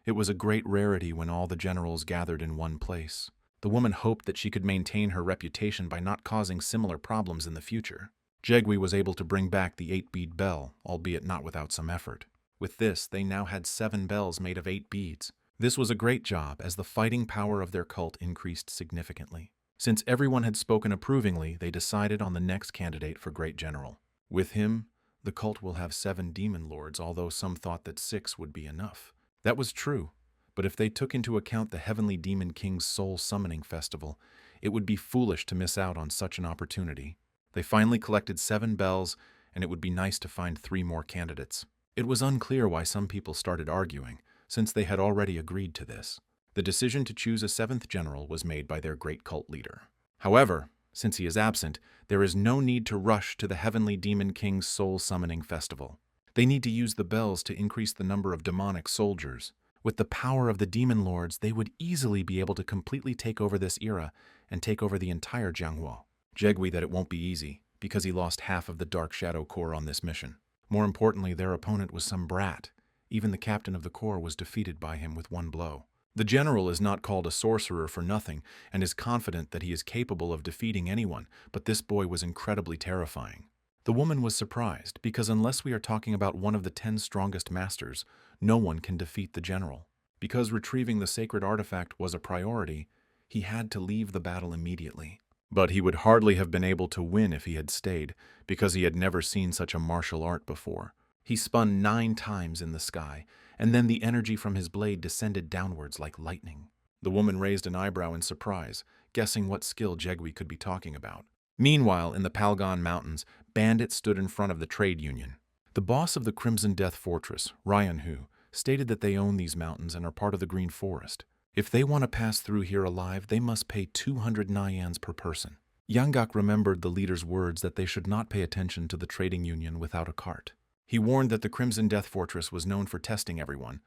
It was a great rarity when all the generals gathered in one place. The woman hoped that she could maintain her reputation by not causing similar problems in the future. Jegwi was able to bring back the 8-bead bell, albeit not without some effort. With this, they now had 7 bells made of 8 beads. This was a great job, as the fighting power of their cult increased significantly. Since everyone had spoken approvingly, they decided on the next candidate for Great General. With him, the cult will have 7 demon lords, although some thought that 6 would be enough. That was true, but if they took into account the Heavenly Demon King's Soul Summoning Festival, it would be foolish to miss out on such an opportunity. They finally collected 7 bells, and it would be nice to find 3 more candidates. It was unclear why some people started arguing, since they had already agreed to this. The decision to choose a 7th general was made by their great cult leader. However, since he is absent, there is no need to rush to the Heavenly Demon King's Soul Summoning Festival. They need to use the bells to increase the number of demonic soldiers. With the power of the demon lords, they would easily be able to completely take over this era and take over the entire Jianghuo. Jegwi that it won't be easy, because he lost half of the Dark Shadow Corps on this mission. More importantly, their opponent was some brat. Even the captain of the corps was defeated by him with 1 blow. The general is not called a sorcerer for nothing, and is confident that he is capable of defeating anyone, but this boy was incredibly terrifying. The woman was surprised, because unless we are talking about one of the 10 strongest masters, no one can defeat the general. Because retrieving the sacred artifact was a priority, he had to leave the battle immediately. But he would hardly have been able to win if he had stayed, because he had never seen such a martial art before. He spun 9 times in the sky, and then the energy from his blade descended downwards like lightning. The woman raised an eyebrow in surprise, guessing what skill Jegwi could be talking about. Meanwhile, in the Palgon Mountains, bandits stood in front of the trade union. The boss of the Crimson Death Fortress, Ryan Hu, stated that they own these mountains and are part of the Green Forest. If they want to pass through here alive, they must pay 200 Nyans per person. Yanggak remembered the leader's words that they should not pay attention to the trading union without a cart. He warned that the Crimson Death Fortress was known for testing everyone,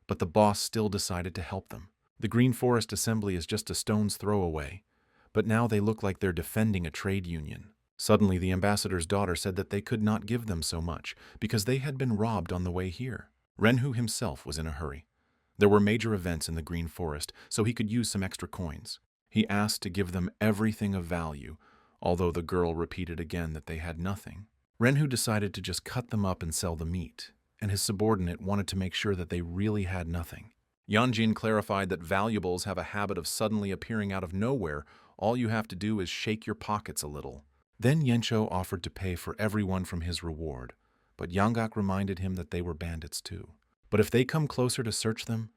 but the boss still decided to help them. The Green Forest Assembly is just a stone's throw away, but now they look like they're defending a trade union. Suddenly, the ambassador's daughter said that they could not give them so much because they had been robbed on the way here. Renhu himself was in a hurry. There were major events in the Green Forest, so he could use some extra coins. He asked to give them everything of value, although the girl repeated again that they had nothing. Renhu decided to just cut them up and sell the meat, and his subordinate wanted to make sure that they really had nothing. Yanjin clarified that valuables have a habit of suddenly appearing out of nowhere. All you have to do is shake your pockets a little. Then Yensho offered to pay for everyone from his reward, but Yanggak reminded him that they were bandits too. But if they come closer to search them,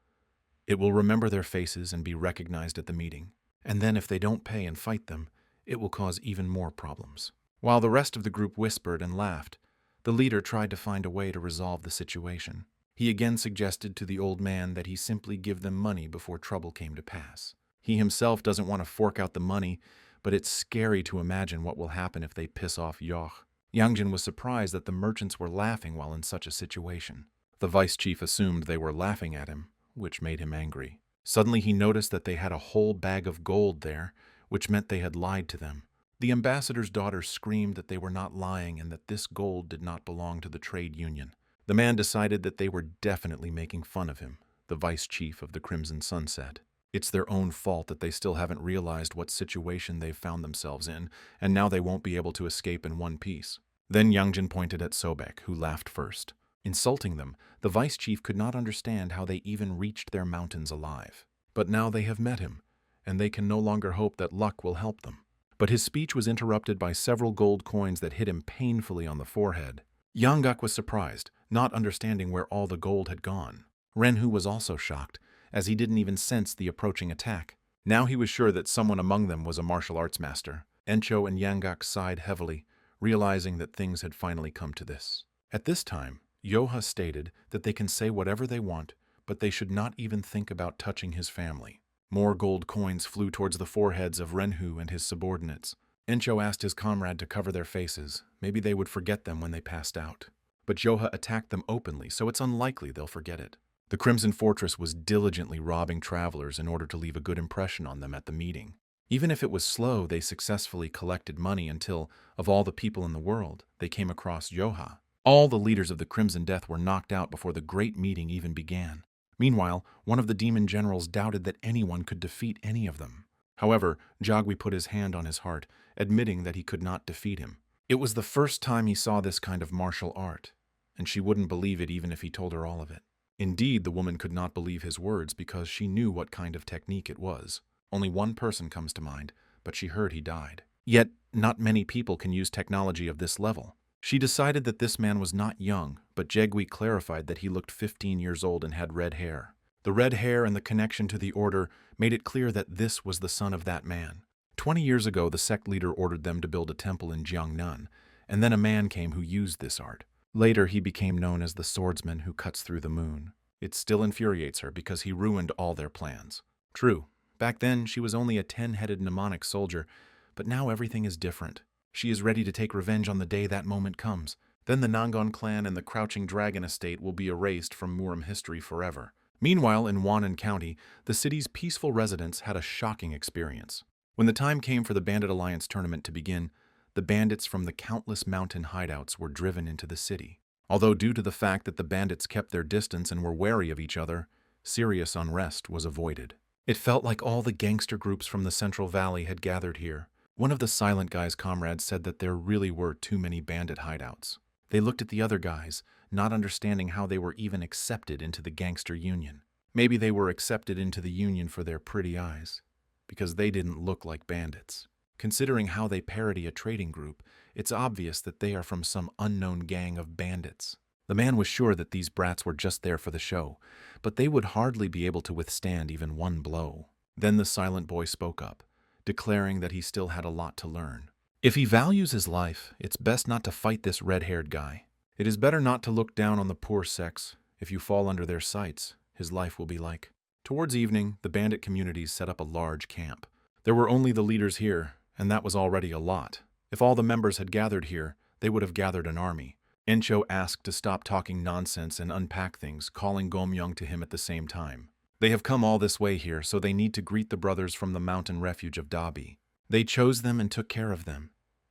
it will remember their faces and be recognized at the meeting. And then if they don't pay and fight them, it will cause even more problems. While the rest of the group whispered and laughed, the leader tried to find a way to resolve the situation. He again suggested to the old man that he simply give them money before trouble came to pass. He himself doesn't want to fork out the money, but it's scary to imagine what will happen if they piss off Yoch. Yangjin was surprised that the merchants were laughing while in such a situation. The vice chief assumed they were laughing at him, which made him angry. Suddenly he noticed that they had a whole bag of gold there, which meant they had lied to them. The ambassador's daughter screamed that they were not lying and that this gold did not belong to the trade union. The man decided that they were definitely making fun of him, the vice chief of the Crimson Sunset. It's their own fault that they still haven't realized what situation they've found themselves in, and now they won't be able to escape in one piece. Then Yangjin pointed at Sobek, who laughed first. Insulting them, the vice chief could not understand how they even reached their mountains alive. But now they have met him, and they can no longer hope that luck will help them. But his speech was interrupted by several gold coins that hit him painfully on the forehead. Yanggak was surprised, not understanding where all the gold had gone. Renhu was also shocked, as he didn't even sense the approaching attack. Now he was sure that someone among them was a martial arts master. Encho and Yanggak sighed heavily, realizing that things had finally come to this. At this time, Yoha stated that they can say whatever they want, but they should not even think about touching his family. More gold coins flew towards the foreheads of Renhu and his subordinates. Encho asked his comrade to cover their faces. Maybe they would forget them when they passed out. But Yoha attacked them openly, so it's unlikely they'll forget it. The Crimson Fortress was diligently robbing travelers in order to leave a good impression on them at the meeting. Even if it was slow, they successfully collected money until, of all the people in the world, they came across Yoha. All the leaders of the Crimson Death were knocked out before the great meeting even began. Meanwhile, one of the demon generals doubted that anyone could defeat any of them. However, Jagwi put his hand on his heart, admitting that he could not defeat him. It was the first time he saw this kind of martial art, and she wouldn't believe it even if he told her all of it. Indeed, the woman could not believe his words because she knew what kind of technique it was. Only one person comes to mind, but she heard he died. Yet, not many people can use technology of this level. She decided that this man was not young, but Jegwi clarified that he looked 15 years old and had red hair. The red hair and the connection to the order made it clear that this was the son of that man. 20 years ago, the sect leader ordered them to build a temple in Jiangnan, and then a man came who used this art. Later, he became known as the swordsman who cuts through the moon. It still infuriates her because he ruined all their plans. True, back then she was only a 10-headed mnemonic soldier, but now everything is different. She is ready to take revenge on the day that moment comes. Then the Nangon clan and the Crouching Dragon estate will be erased from Murim history forever. Meanwhile, in Wannan County, the city's peaceful residents had a shocking experience. When the time came for the Bandit Alliance tournament to begin, the bandits from the countless mountain hideouts were driven into the city. Although due to the fact that the bandits kept their distance and were wary of each other, serious unrest was avoided. It felt like all the gangster groups from the Central Valley had gathered here. One of the Silent Guy's comrades said that there really were too many bandit hideouts. They looked at the other guys, not understanding how they were even accepted into the gangster union. Maybe they were accepted into the union for their pretty eyes, because they didn't look like bandits. Considering how they parody a trading group, it's obvious that they are from some unknown gang of bandits. The man was sure that these brats were just there for the show, but they would hardly be able to withstand even one blow. Then the silent boy spoke up, declaring that he still had a lot to learn. If he values his life, it's best not to fight this red-haired guy. It is better not to look down on the poor sex. If you fall under their sights, his life will be like. Towards evening, the bandit communities set up a large camp. There were only the leaders here, and that was already a lot. If all the members had gathered here, they would have gathered an army. Encho asked to stop talking nonsense and unpack things, calling Gomyoung to him at the same time. They have come all this way here, so they need to greet the brothers from the mountain refuge of Dabi. They chose them and took care of them.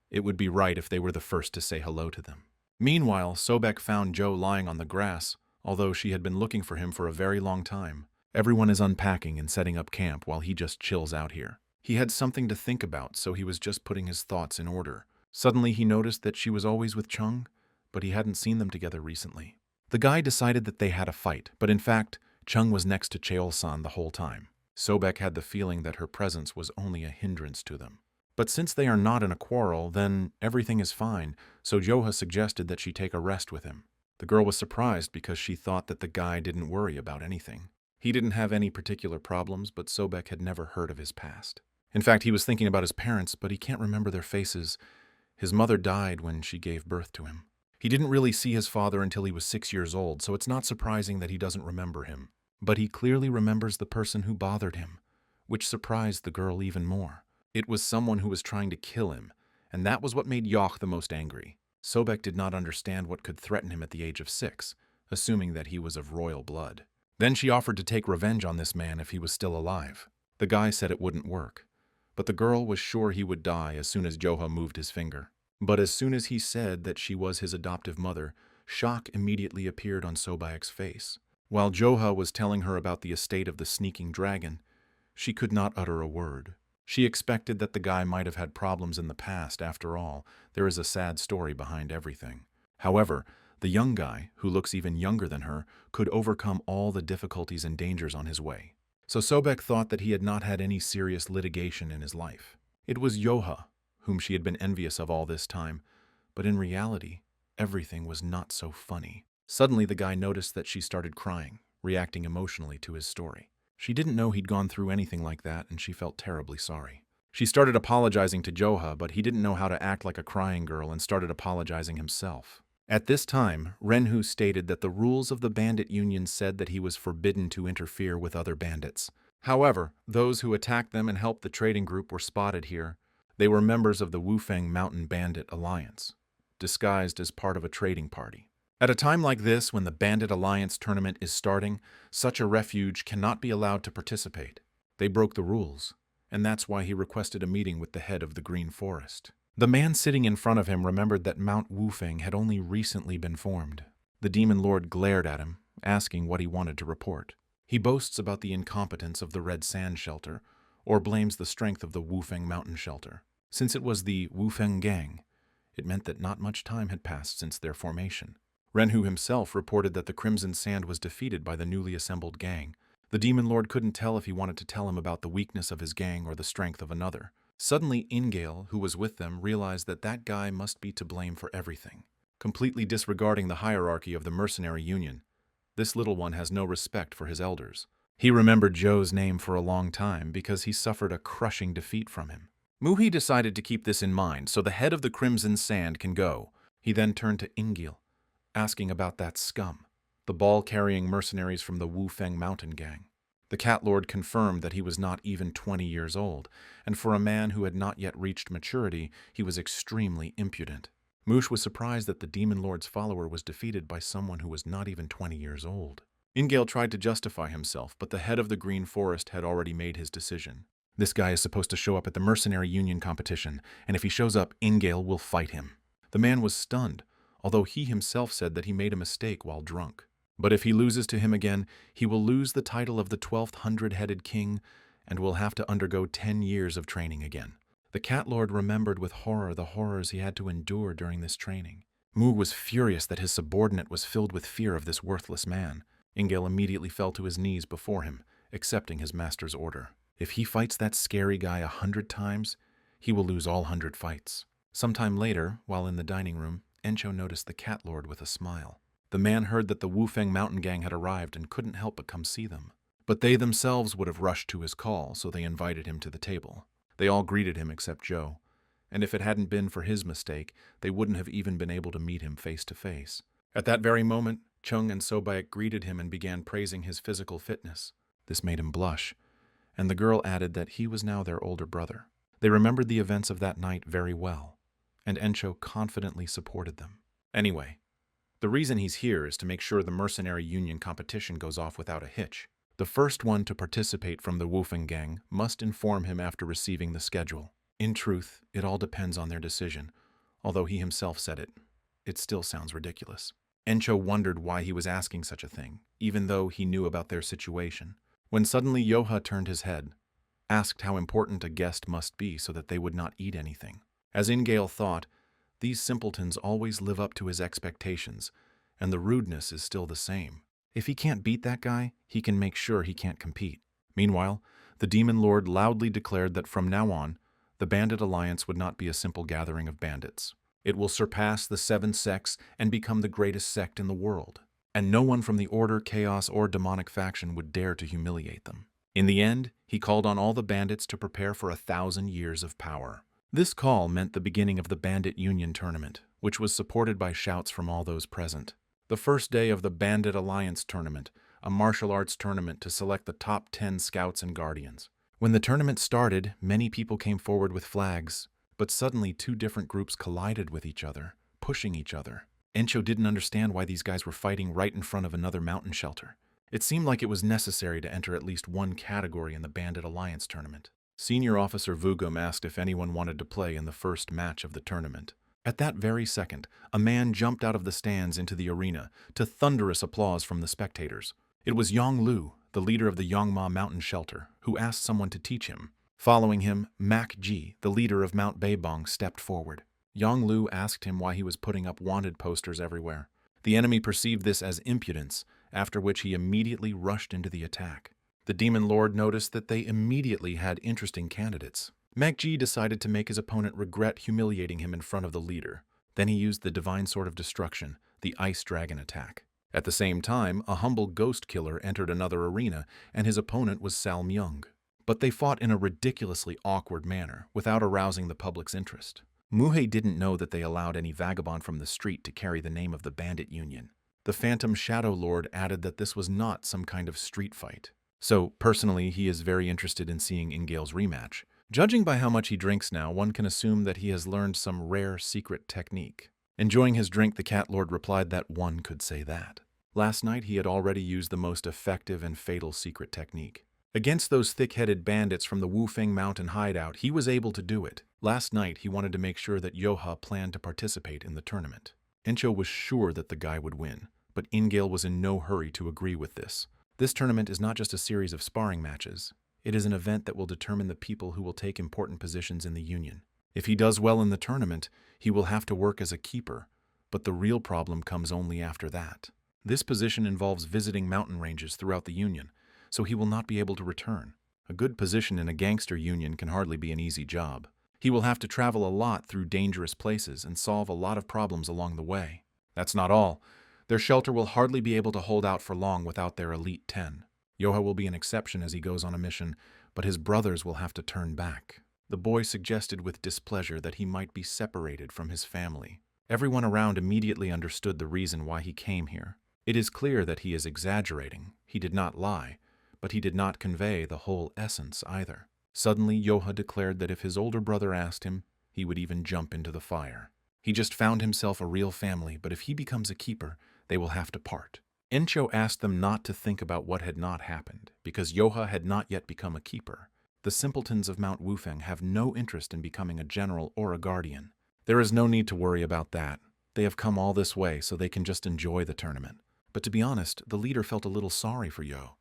It would be right if they were the first to say hello to them. Meanwhile, Sobek found Joe lying on the grass, although she had been looking for him for a very long time. Everyone is unpacking and setting up camp while he just chills out here. He had something to think about, so he was just putting his thoughts in order. Suddenly he noticed that she was always with Chung, but he hadn't seen them together recently. The guy decided that they had a fight, but in fact, Chung was next to Cheol-san the whole time. Sobek had the feeling that her presence was only a hindrance to them. But since they are not in a quarrel, then everything is fine, so Joha suggested that she take a rest with him. The girl was surprised because she thought that the guy didn't worry about anything. He didn't have any particular problems, but Sobek had never heard of his past. In fact, he was thinking about his parents, but he can't remember their faces. His mother died when she gave birth to him. He didn't really see his father until he was 6 years old, so it's not surprising that he doesn't remember him. But he clearly remembers the person who bothered him, which surprised the girl even more. It was someone who was trying to kill him, and that was what made Yoch the most angry. Sobek did not understand what could threaten him at the age of 6, assuming that he was of royal blood. Then she offered to take revenge on this man if he was still alive. The guy said it wouldn't work, but the girl was sure he would die as soon as Joha moved his finger. But as soon as he said that she was his adoptive mother, shock immediately appeared on Sobek's face. While Joha was telling her about the estate of the sneaking dragon, she could not utter a word. She expected that the guy might have had problems in the past. After all, there is a sad story behind everything. However, the young guy, who looks even younger than her, could overcome all the difficulties and dangers on his way. So Sobek thought that he had not had any serious litigation in his life. It was Joha, whom she had been envious of all this time, but in reality, everything was not so funny. Suddenly the guy noticed that she started crying, reacting emotionally to his story. She didn't know he'd gone through anything like that, and she felt terribly sorry. She started apologizing to Joha, but he didn't know how to act like a crying girl and started apologizing himself. At this time, Renhu stated that the rules of the bandit union said that he was forbidden to interfere with other bandits. However, those who attacked them and helped the trading group were spotted here. They were members of the Wufeng Mountain Bandit Alliance, disguised as part of a trading party. At a time like this, when the Bandit Alliance tournament is starting, such a refuge cannot be allowed to participate. They broke the rules, and that's why he requested a meeting with the head of the Green Forest. The man sitting in front of him remembered that Mount Wufeng had only recently been formed. The demon lord glared at him, asking what he wanted to report. He boasts about the incompetence of the Red Sand Shelter, or blames the strength of the Wufeng Mountain Shelter. Since it was the Wufeng Gang, it meant that not much time had passed since their formation. Renhu himself reported that the Crimson Sand was defeated by the newly assembled gang. The demon lord couldn't tell if he wanted to tell him about the weakness of his gang or the strength of another. Suddenly, Ingale, who was with them, realized that that guy must be to blame for everything. Completely disregarding the hierarchy of the mercenary union, this little one has no respect for his elders. He remembered Joe's name for a long time because he suffered a crushing defeat from him. Muhi decided to keep this in mind, so the head of the Crimson Sand can go. He then turned to Ingale, asking about that scum, the ball-carrying mercenaries from the Wufeng Mountain Gang. The Cat Lord confirmed that he was not even 20 years old, and for a man who had not yet reached maturity, he was extremely impudent. Moosh was surprised that the Demon Lord's follower was defeated by someone who was not even 20 years old. Ingale tried to justify himself, but the head of the Green Forest had already made his decision. This guy is supposed to show up at the Mercenary Union competition, and if he shows up, Ingale will fight him. The man was stunned, although he himself said that he made a mistake while drunk. But if he loses to him again, he will lose the title of the 12th Hundred-Headed King and will have to undergo 10 years of training again. The Cat Lord remembered with horror the horrors he had to endure during this training. Moog was furious that his subordinate was filled with fear of this worthless man. Ingale immediately fell to his knees before him, accepting his master's order. If he fights that scary guy 100 times, he will lose all 100 fights. Sometime later, while in the dining room, Encho noticed the Cat Lord with a smile. The man heard that the Wufeng mountain gang had arrived and couldn't help but come see them. But they themselves would have rushed to his call, so they invited him to the table. They all greeted him except Joe, and if it hadn't been for his mistake, they wouldn't have even been able to meet him face to face. At that very moment, Chung and Sobaek greeted him and began praising his physical fitness. This made him blush, and the girl added that he was now their older brother. They remembered the events of that night very well, and Encho confidently supported them. Anyway, the reason he's here is to make sure the mercenary union competition goes off without a hitch. The first one to participate from the Wufeng gang must inform him after receiving the schedule. In truth, it all depends on their decision. Although he himself said it, it still sounds ridiculous. Encho wondered why he was asking such a thing, even though he knew about their situation. When suddenly Yoha turned his head, asked how important a guest must be so that they would not eat anything. As Ingale thought, these simpletons always live up to his expectations, and the rudeness is still the same. If he can't beat that guy, he can make sure he can't compete. Meanwhile, the Demon Lord loudly declared that from now on, the Bandit Alliance would not be a simple gathering of bandits. It will surpass the 7 sects and become the greatest sect in the world. And no one from the Order, Chaos, or Demonic faction would dare to humiliate them. In the end, he called on all the bandits to prepare for 1,000 years of power. This call meant the beginning of the Bandit Union tournament, which was supported by shouts from all those present. The first day of the Bandit Alliance tournament, a martial arts tournament to select the top 10 scouts and guardians. When the tournament started, many people came forward with flags, but suddenly 2 different groups collided with each other, pushing each other. Encho didn't understand why these guys were fighting right in front of another mountain shelter. It seemed like it was necessary to enter at least one category in the Bandit Alliance tournament. Senior Officer Vugum asked if anyone wanted to play in the first match of the tournament. At that very second, a man jumped out of the stands into the arena, to thunderous applause from the spectators. It was Yang Lu, the leader of the Yangma mountain shelter, who asked someone to teach him. Following him, Mac Ji, the leader of Mount Beibong, stepped forward. Yang Lu asked him why he was putting up wanted posters everywhere. The enemy perceived this as impudence, after which he immediately rushed into the attack. The Demon Lord noticed that they immediately had interesting candidates. Mac Ji decided to make his opponent regret humiliating him in front of the leader. Then he used the Divine Sword of Destruction, the Ice Dragon attack. At the same time, a humble ghost killer entered another arena, and his opponent was Sal Myung. But they fought in a ridiculously awkward manner, without arousing the public's interest. Muhei didn't know that they allowed any vagabond from the street to carry the name of the Bandit Union. The Phantom Shadow Lord added that this was not some kind of street fight. So, personally, he is very interested in seeing Ingale's rematch. Judging by how much he drinks now, one can assume that he has learned some rare secret technique. Enjoying his drink, the Cat Lord replied that one could say that. Last night he had already used the most effective and fatal secret technique. Against those thick-headed bandits from the Wufeng Mountain hideout, he was able to do it. Last night he wanted to make sure that Yoha planned to participate in the tournament. Encho was sure that the guy would win, but Ingale was in no hurry to agree with this. This tournament is not just a series of sparring matches. It is an event that will determine the people who will take important positions in the Union. If he does well in the tournament, he will have to work as a keeper, but the real problem comes only after that. This position involves visiting mountain ranges throughout the Union, so he will not be able to return. A good position in a gangster union can hardly be an easy job. He will have to travel a lot through dangerous places and solve a lot of problems along the way. That's not all. Their shelter will hardly be able to hold out for long without their Elite 10. Yoha will be an exception as he goes on a mission, but his brothers will have to turn back. The boy suggested with displeasure that he might be separated from his family. Everyone around immediately understood the reason why he came here. It is clear that he is exaggerating. He did not lie, but he did not convey the whole essence either. Suddenly, Yoha declared that if his older brother asked him, he would even jump into the fire. He just found himself a real family, but if he becomes a keeper, they will have to part. Encho asked them not to think about what had not happened, because Yoha had not yet become a keeper. The simpletons of Mount Wufeng have no interest in becoming a general or a guardian. There is no need to worry about that. They have come all this way, so they can just enjoy the tournament. But to be honest, the leader felt a little sorry for Yo,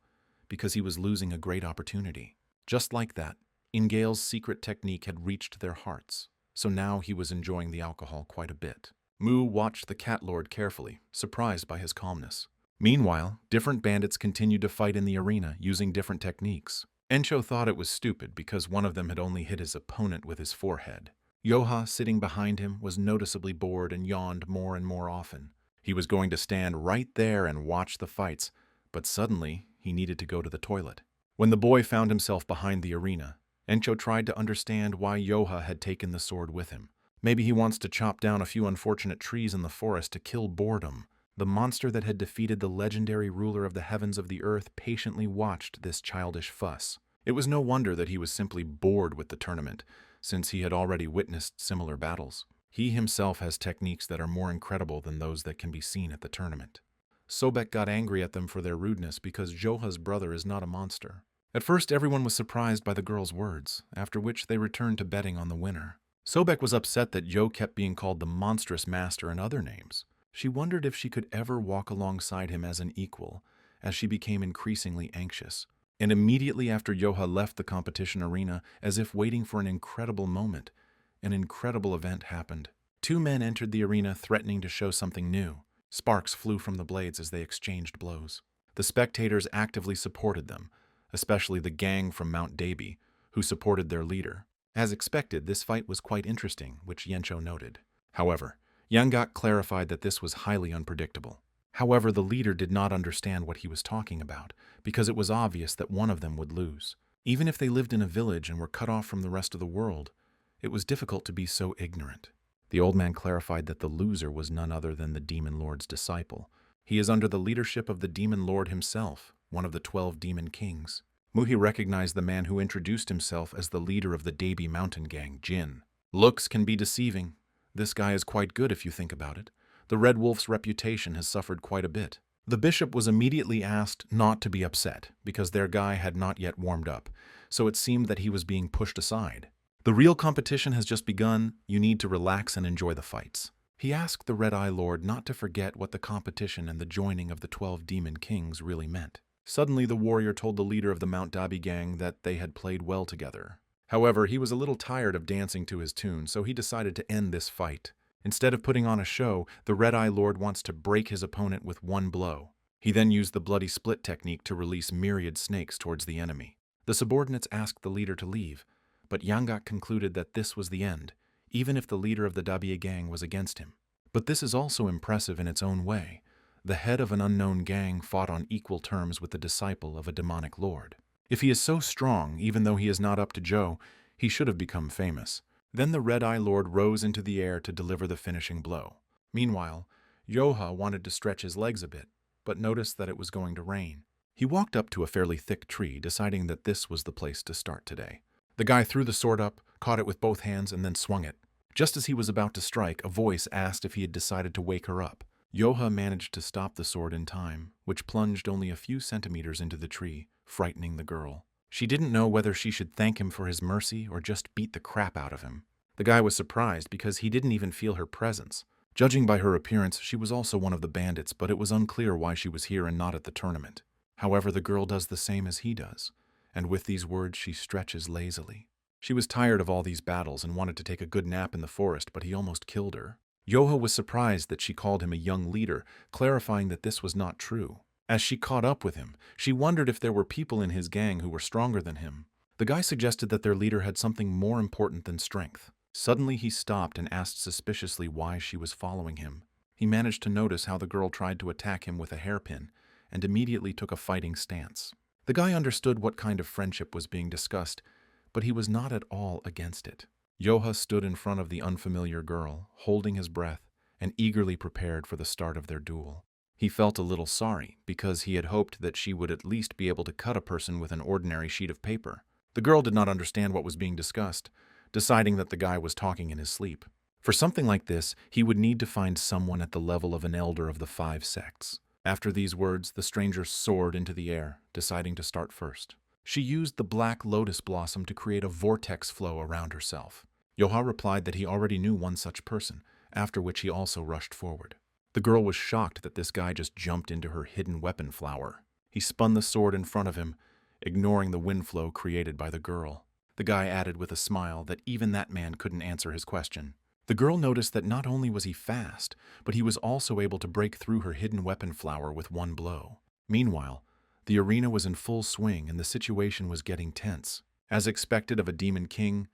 because he was losing a great opportunity. Just like that, Ingale's secret technique had reached their hearts, so now he was enjoying the alcohol quite a bit. Mu watched the Cat Lord carefully, surprised by his calmness. Meanwhile, different bandits continued to fight in the arena using different techniques. Encho thought it was stupid because one of them had only hit his opponent with his forehead. Yoha, sitting behind him, was noticeably bored and yawned more and more often. He was going to stand right there and watch the fights, but suddenly he needed to go to the toilet. When the boy found himself behind the arena, Encho tried to understand why Yoha had taken the sword with him. Maybe he wants to chop down a few unfortunate trees in the forest to kill boredom. The monster that had defeated the legendary ruler of the heavens of the earth patiently watched this childish fuss. It was no wonder that he was simply bored with the tournament, since he had already witnessed similar battles. He himself has techniques that are more incredible than those that can be seen at the tournament. Sobek got angry at them for their rudeness because Joha's brother is not a monster. At first, everyone was surprised by the girl's words, after which they returned to betting on the winner. Sobek was upset that Yo kept being called the monstrous master and other names. She wondered if she could ever walk alongside him as an equal, as she became increasingly anxious. And immediately after Yoha left the competition arena, as if waiting for an incredible moment, an incredible event happened. Two men entered the arena threatening to show something new. Sparks flew from the blades as they exchanged blows. The spectators actively supported them, especially the gang from Mount Daby, who supported their leader. As expected, this fight was quite interesting, which Yencho noted. However, Yanggak clarified that this was highly unpredictable. However, the leader did not understand what he was talking about, because it was obvious that one of them would lose. Even if they lived in a village and were cut off from the rest of the world, it was difficult to be so ignorant. The old man clarified that the loser was none other than the Demon Lord's disciple. He is under the leadership of the Demon Lord himself, one of the 12 Demon Kings. Muhi recognized the man who introduced himself as the leader of the Daby Mountain Gang, Jin. Looks can be deceiving. This guy is quite good if you think about it. The Red Wolf's reputation has suffered quite a bit. The bishop was immediately asked not to be upset, because their guy had not yet warmed up, so it seemed that he was being pushed aside. The real competition has just begun. You need to relax and enjoy the fights. He asked the Red Eye Lord not to forget what the competition and the joining of the 12 Demon Kings really meant. Suddenly, the warrior told the leader of the Mount Daby gang that they had played well together. However, he was a little tired of dancing to his tune, so he decided to end this fight. Instead of putting on a show, the Red Eye Lord wants to break his opponent with one blow. He then used the bloody split technique to release myriad snakes towards the enemy. The subordinates asked the leader to leave, but Yanggak concluded that this was the end, even if the leader of the Dabiye gang was against him. But this is also impressive in its own way. The head of an unknown gang fought on equal terms with the disciple of a demonic lord. If he is so strong, even though he is not up to Joe, he should have become famous. Then the Red Eye Lord rose into the air to deliver the finishing blow. Meanwhile, Yoha wanted to stretch his legs a bit, but noticed that it was going to rain. He walked up to a fairly thick tree, deciding that this was the place to start today. The guy threw the sword up, caught it with both hands, and then swung it. Just as he was about to strike, a voice asked if he had decided to wake her up. Yoha managed to stop the sword in time, which plunged only a few centimeters into the tree, frightening the girl. She didn't know whether she should thank him for his mercy or just beat the crap out of him. The guy was surprised because he didn't even feel her presence. Judging by her appearance, she was also one of the bandits, but it was unclear why she was here and not at the tournament. However, the girl does the same as he does, and with these words she stretches lazily. She was tired of all these battles and wanted to take a good nap in the forest, but he almost killed her. Yoha was surprised that she called him a young leader, clarifying that this was not true. As she caught up with him, she wondered if there were people in his gang who were stronger than him. The guy suggested that their leader had something more important than strength. Suddenly he stopped and asked suspiciously why she was following him. He managed to notice how the girl tried to attack him with a hairpin, and immediately took a fighting stance. The guy understood what kind of friendship was being discussed, but he was not at all against it. Yoha stood in front of the unfamiliar girl, holding his breath, and eagerly prepared for the start of their duel. He felt a little sorry, because he had hoped that she would at least be able to cut a person with an ordinary sheet of paper. The girl did not understand what was being discussed, deciding that the guy was talking in his sleep. For something like this, he would need to find someone at the level of an elder of the 5 sects. After these words, the stranger soared into the air, deciding to start first. She used the black lotus blossom to create a vortex flow around herself. Yoha replied that he already knew one such person, after which he also rushed forward. The girl was shocked that this guy just jumped into her hidden weapon flower. He spun the sword in front of him, ignoring the wind flow created by the girl. The guy added with a smile that even that man couldn't answer his question. The girl noticed that not only was he fast, but he was also able to break through her hidden weapon flower with one blow. Meanwhile, the arena was in full swing and the situation was getting tense. As expected of a demon king,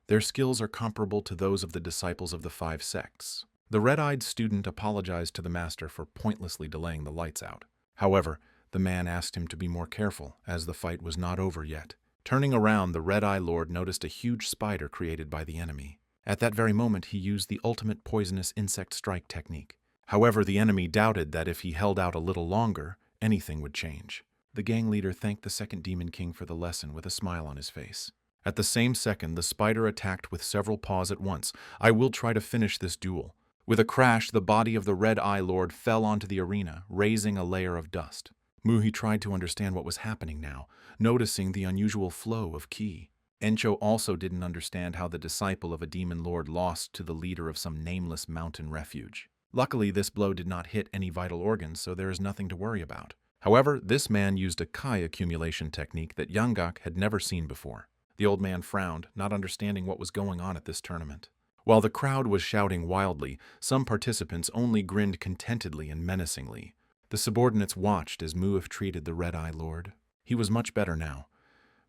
their skills are comparable to those of the disciples of the 5 sects. The red-eyed student apologized to the master for pointlessly delaying the lights out. However, the man asked him to be more careful, as the fight was not over yet. Turning around, the Red-Eye Lord noticed a huge spider created by the enemy. At that very moment, he used the ultimate poisonous insect strike technique. However, the enemy doubted that if he held out a little longer, anything would change. The gang leader thanked the second Demon King for the lesson with a smile on his face. At the same second, the spider attacked with several paws at once. "I will try to finish this duel." With a crash, the body of the Red-Eye Lord fell onto the arena, raising a layer of dust. Muhi tried to understand what was happening now, noticing the unusual flow of ki. Encho also didn't understand how the disciple of a demon lord lost to the leader of some nameless mountain refuge. Luckily, this blow did not hit any vital organs, so there is nothing to worry about. However, this man used a kai accumulation technique that Yanggak had never seen before. The old man frowned, not understanding what was going on at this tournament. While the crowd was shouting wildly, some participants only grinned contentedly and menacingly. The subordinates watched as Muif treated the Red-Eye Lord. He was much better now,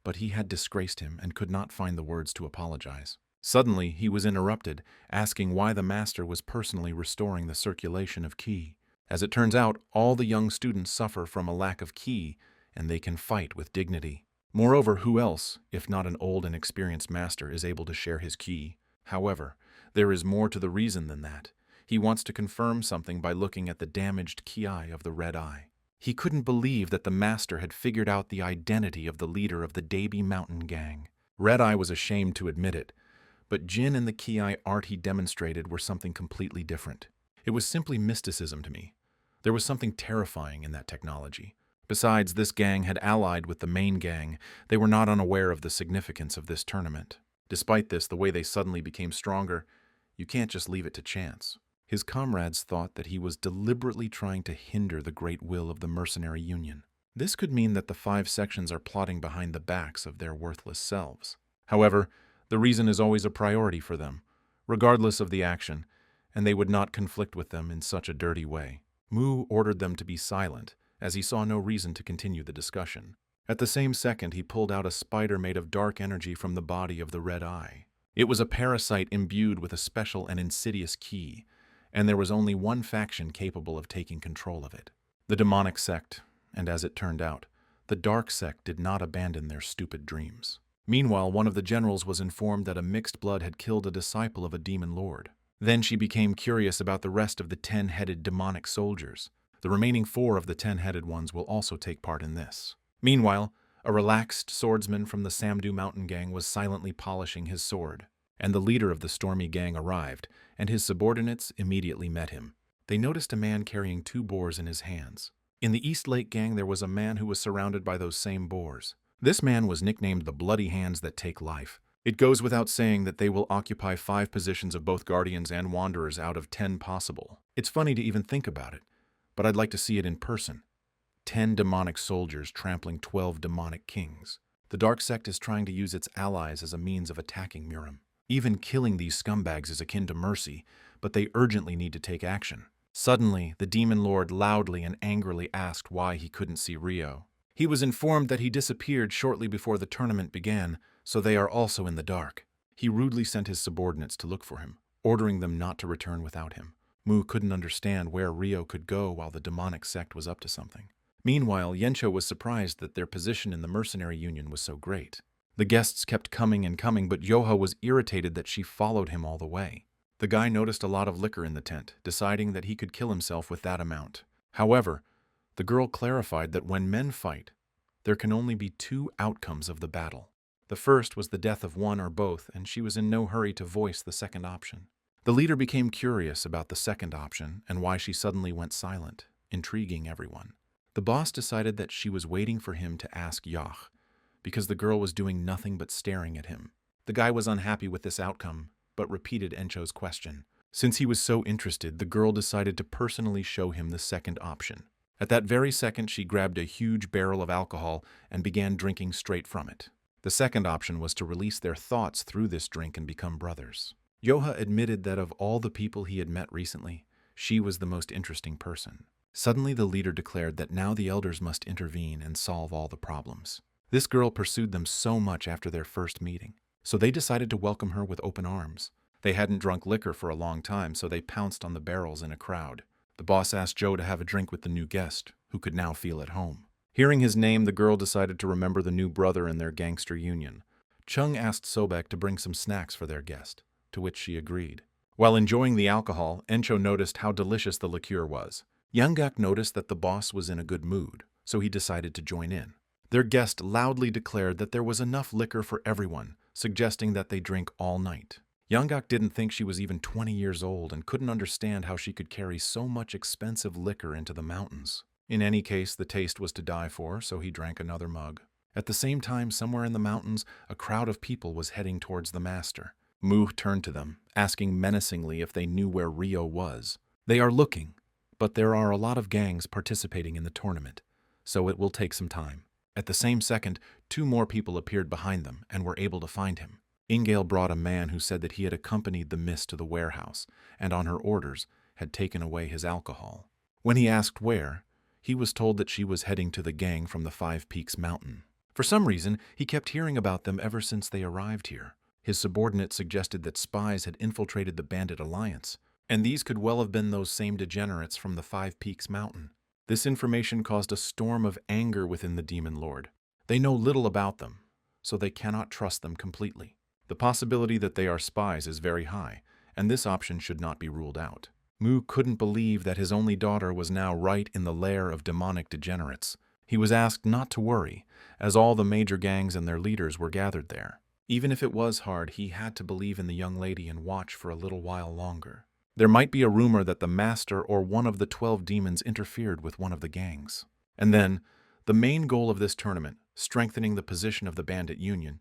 but he had disgraced him and could not find the words to apologize. Suddenly, he was interrupted, asking why the master was personally restoring the circulation of ki. As it turns out, all the young students suffer from a lack of ki, and they can fight with dignity. Moreover, who else, if not an old and experienced master, is able to share his ki? However, there is more to the reason than that. He wants to confirm something by looking at the damaged ki of the Red-Eye. He couldn't believe that the master had figured out the identity of the leader of the Daby Mountain Gang. Red-Eye was ashamed to admit it, but Jin and the ki art he demonstrated were something completely different. It was simply mysticism to me. There was something terrifying in that technology. Besides, this gang had allied with the main gang. They were not unaware of the significance of this tournament. Despite this, the way they suddenly became stronger, you can't just leave it to chance. His comrades thought that he was deliberately trying to hinder the great will of the mercenary union. This could mean that the 5 sections are plotting behind the backs of their worthless selves. However, the reason is always a priority for them, regardless of the action, and they would not conflict with them in such a dirty way. Mu ordered them to be silent, as he saw no reason to continue the discussion. At the same second, he pulled out a spider made of dark energy from the body of the Red-Eye. It was a parasite imbued with a special and insidious ki, and there was only one faction capable of taking control of it. The demonic sect, and as it turned out, the dark sect did not abandon their stupid dreams. Meanwhile, one of the generals was informed that a mixed blood had killed a disciple of a demon lord. Then she became curious about the rest of the 10-headed demonic soldiers. The remaining 4 of the 10-headed ones will also take part in this. Meanwhile, a relaxed swordsman from the Samdu Mountain Gang was silently polishing his sword, and the leader of the Stormy Gang arrived, and his subordinates immediately met him. They noticed a man carrying 2 boars in his hands. In the East Lake Gang, there was a man who was surrounded by those same boars. This man was nicknamed the Bloody Hands That Take Life. It goes without saying that they will occupy 5 positions of both Guardians and Wanderers out of 10 possible. It's funny to even think about it, but I'd like to see it in person. 10 demonic soldiers trampling 12 demonic kings. The Dark Sect is trying to use its allies as a means of attacking Murim. Even killing these scumbags is akin to mercy, but they urgently need to take action. Suddenly, the Demon Lord loudly and angrily asked why he couldn't see Rio. He was informed that he disappeared shortly before the tournament began, so they are also in the dark. He rudely sent his subordinates to look for him, ordering them not to return without him. Mu couldn't understand where Rio could go while the demonic sect was up to something. Meanwhile, Yensho was surprised that their position in the mercenary union was so great. The guests kept coming and coming, but Yoha was irritated that she followed him all the way. The guy noticed a lot of liquor in the tent, deciding that he could kill himself with that amount. However, the girl clarified that when men fight, there can only be 2 outcomes of the battle. The first was the death of one or both, and she was in no hurry to voice the second option. The leader became curious about the second option and why she suddenly went silent, intriguing everyone. The boss decided that she was waiting for him to ask Yach, because the girl was doing nothing but staring at him. The guy was unhappy with this outcome, but repeated Encho's question. Since he was so interested, the girl decided to personally show him the second option. At that very second, she grabbed a huge barrel of alcohol and began drinking straight from it. The second option was to release their thoughts through this drink and become brothers. Yoha admitted that of all the people he had met recently, she was the most interesting person. Suddenly, the leader declared that now the elders must intervene and solve all the problems. This girl pursued them so much after their first meeting, so they decided to welcome her with open arms. They hadn't drunk liquor for a long time, so they pounced on the barrels in a crowd. The boss asked Joe to have a drink with the new guest, who could now feel at home. Hearing his name, the girl decided to remember the new brother in their gangster union. Chung asked Sobek to bring some snacks for their guest, to which she agreed. While enjoying the alcohol, Encho noticed how delicious the liqueur was. Younggak noticed that the boss was in a good mood, so he decided to join in. Their guest loudly declared that there was enough liquor for everyone, suggesting that they drink all night. Younggak didn't think she was even 20 years old and couldn't understand how she could carry so much expensive liquor into the mountains. In any case, the taste was to die for, so he drank another mug. At the same time, somewhere in the mountains, a crowd of people was heading towards the master. Mu turned to them, asking menacingly if they knew where Rio was. They are looking, but there are a lot of gangs participating in the tournament, so it will take some time. At the same second, 2 more people appeared behind them and were able to find him. Ingale brought a man who said that he had accompanied the miss to the warehouse and on her orders had taken away his alcohol. When he asked where, he was told that she was heading to the gang from the 5 Peaks Mountain. For some reason, he kept hearing about them ever since they arrived here. His subordinate suggested that spies had infiltrated the bandit alliance, and these could well have been those same degenerates from the 5 Peaks Mountain. This information caused a storm of anger within the Demon Lord. They know little about them, so they cannot trust them completely. The possibility that they are spies is very high, and this option should not be ruled out. Mu couldn't believe that his only daughter was now right in the lair of demonic degenerates. He was asked not to worry, as all the major gangs and their leaders were gathered there. Even if it was hard, he had to believe in the young lady and watch for a little while longer. There might be a rumor that the master or one of the 12 demons interfered with one of the gangs. And then, the main goal of this tournament, strengthening the position of the bandit union,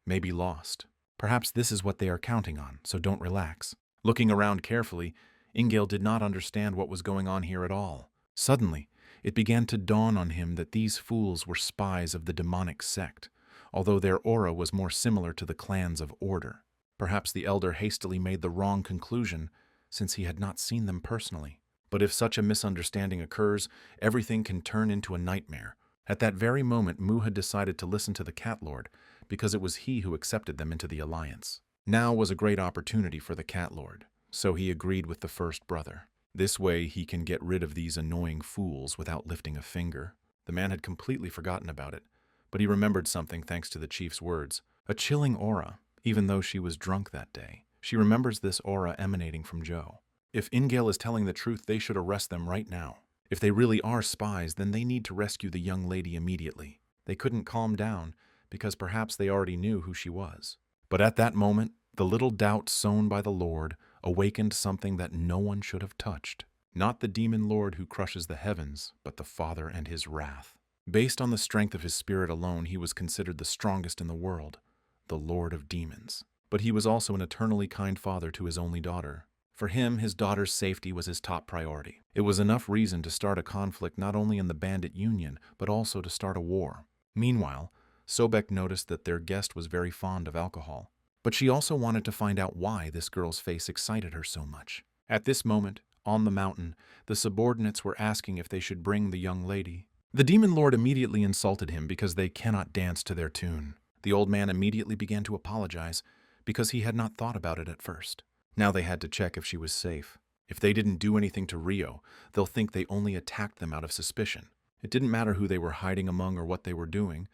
may be lost. Perhaps this is what they are counting on, so don't relax. Looking around carefully, Ingale did not understand what was going on here at all. Suddenly, it began to dawn on him that these fools were spies of the demonic sect, although their aura was more similar to the clans of Order. Perhaps the elder hastily made the wrong conclusion, since he had not seen them personally. But if such a misunderstanding occurs, everything can turn into a nightmare. At that very moment, Mu had decided to listen to the Cat Lord, because it was he who accepted them into the alliance. Now was a great opportunity for the Cat Lord, so he agreed with the first brother. This way he can get rid of these annoying fools without lifting a finger. The man had completely forgotten about it, but he remembered something thanks to the chief's words. A chilling aura, even though she was drunk that day. She remembers this aura emanating from Joe. If Ingale is telling the truth, they should arrest them right now. If they really are spies, then they need to rescue the young lady immediately. They couldn't calm down, because perhaps they already knew who she was. But at that moment, the little doubt sown by the Lord awakened something that no one should have touched. Not the demon lord who crushes the heavens, but the Father and his wrath. Based on the strength of his spirit alone, he was considered the strongest in the world, the Lord of Demons. But he was also an eternally kind father to his only daughter. For him, his daughter's safety was his top priority. It was enough reason to start a conflict not only in the bandit union, but also to start a war. Meanwhile, Sobek noticed that their guest was very fond of alcohol. But she also wanted to find out why this girl's face excited her so much. At this moment, on the mountain, the subordinates were asking if they should bring the young lady. The demon lord immediately insulted him because they cannot dance to their tune. The old man immediately began to apologize because he had not thought about it at first. Now they had to check if she was safe. If they didn't do anything to Rio, they'll think they only attacked them out of suspicion. It didn't matter who they were hiding among or what they were doing,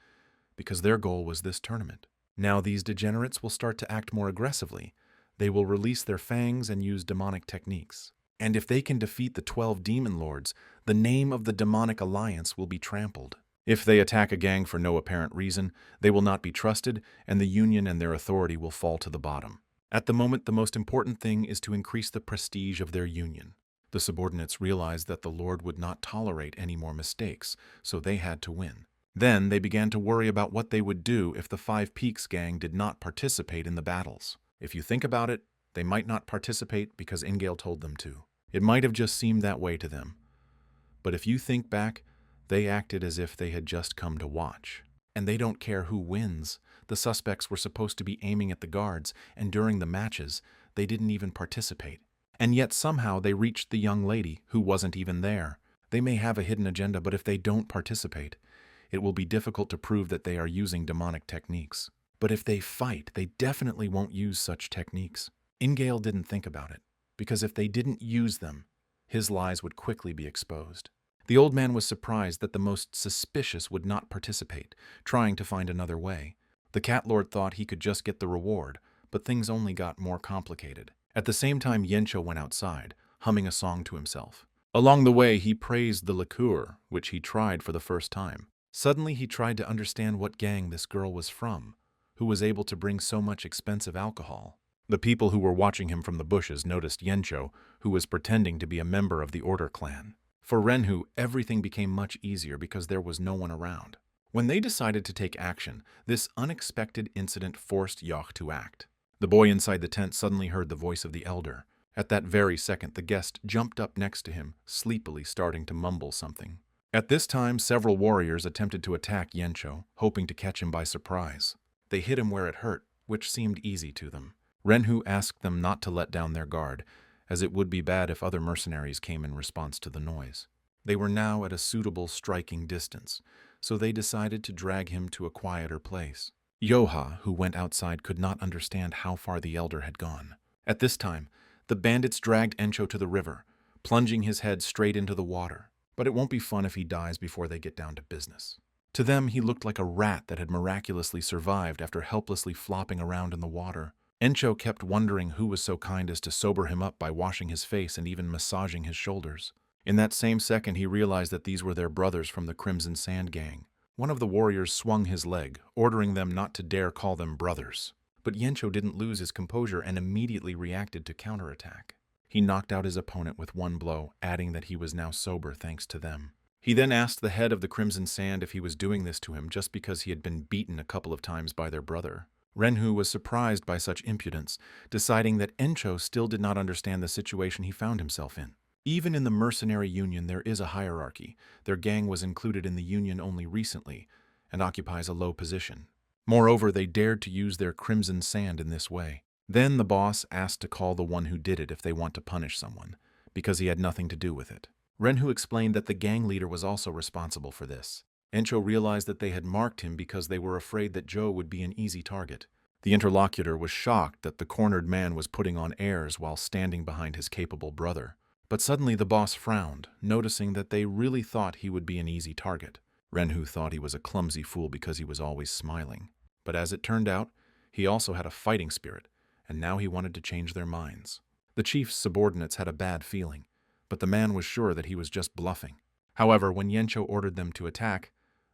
because their goal was this tournament. Now these degenerates will start to act more aggressively. They will release their fangs and use demonic techniques. And if they can defeat the 12 demon lords, the name of the demonic alliance will be trampled. If they attack a gang for no apparent reason, they will not be trusted, and the union and their authority will fall to the bottom. At the moment, the most important thing is to increase the prestige of their union. The subordinates realized that the Lord would not tolerate any more mistakes, so they had to win. Then they began to worry about what they would do if the 5 Peaks gang did not participate in the battles. If you think about it, they might not participate because Ingale told them to. It might have just seemed that way to them. But if you think back, they acted as if they had just come to watch. And they don't care who wins. The suspects were supposed to be aiming at the guards, and during the matches, they didn't even participate. And yet somehow they reached the young lady, who wasn't even there. They may have a hidden agenda, but if they don't participate, it will be difficult to prove that they are using demonic techniques. But if they fight, they definitely won't use such techniques. Ingale didn't think about it, because if they didn't use them, his lies would quickly be exposed. The old man was surprised that the most suspicious would not participate, trying to find another way. The cat lord thought he could just get the reward, but things only got more complicated. At the same time, Yensho went outside, humming a song to himself. Along the way, he praised the liqueur, which he tried for the first time. Suddenly, he tried to understand what gang this girl was from, who was able to bring so much expensive alcohol. The people who were watching him from the bushes noticed Yensho, who was pretending to be a member of the Order clan. For Renhu, everything became much easier because there was no one around. When they decided to take action, this unexpected incident forced Yoch to act. The boy inside the tent suddenly heard the voice of the elder. At that very second, the guest jumped up next to him, sleepily starting to mumble something. At this time, several warriors attempted to attack Yensho, hoping to catch him by surprise. They hit him where it hurt, which seemed easy to them. Renhu asked them not to let down their guard, as it would be bad if other mercenaries came in response to the noise. They were now at a suitable striking distance, so they decided to drag him to a quieter place. Yoha, who went outside, could not understand how far the elder had gone. At this time, the bandits dragged Encho to the river, plunging his head straight into the water. But it won't be fun if he dies before they get down to business. To them, he looked like a rat that had miraculously survived after helplessly flopping around in the water. Encho kept wondering who was so kind as to sober him up by washing his face and even massaging his shoulders. In that same second, he realized that these were their brothers from the Crimson Sand Gang. One of the warriors swung his leg, ordering them not to dare call them brothers. But Yensho didn't lose his composure and immediately reacted to counterattack. He knocked out his opponent with one blow, adding that he was now sober thanks to them. He then asked the head of the Crimson Sand if he was doing this to him just because he had been beaten a couple of times by their brother. Renhu was surprised by such impudence, deciding that Encho still did not understand the situation he found himself in. Even in the mercenary union, there is a hierarchy. Their gang was included in the union only recently and occupies a low position. Moreover, they dared to use their Crimson Sand in this way. Then the boss asked to call the one who did it if they want to punish someone, because he had nothing to do with it. Renhu explained that the gang leader was also responsible for this. Encho realized that they had marked him because they were afraid that Joe would be an easy target. The interlocutor was shocked that the cornered man was putting on airs while standing behind his capable brother. But suddenly the boss frowned, noticing that they really thought he would be an easy target. Renhu thought he was a clumsy fool because he was always smiling. But as it turned out, he also had a fighting spirit, and now he wanted to change their minds. The chief's subordinates had a bad feeling, but the man was sure that he was just bluffing. However, when Yensho ordered them to attack,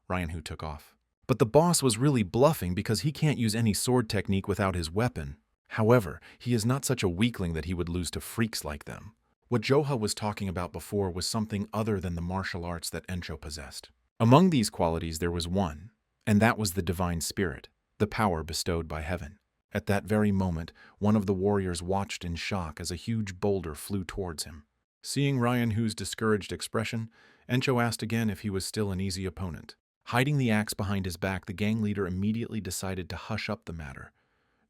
Ryanhu took off. But the boss was really bluffing because he can't use any sword technique without his weapon. However, he is not such a weakling that he would lose to freaks like them. What Joha was talking about before was something other than the martial arts that Encho possessed. Among these qualities there was one, and that was the divine spirit, the power bestowed by heaven. At that very moment, one of the warriors watched in shock as a huge boulder flew towards him. Seeing Ryanhu's discouraged expression, Encho asked again if he was still an easy opponent. Hiding the axe behind his back, the gang leader immediately decided to hush up the matter,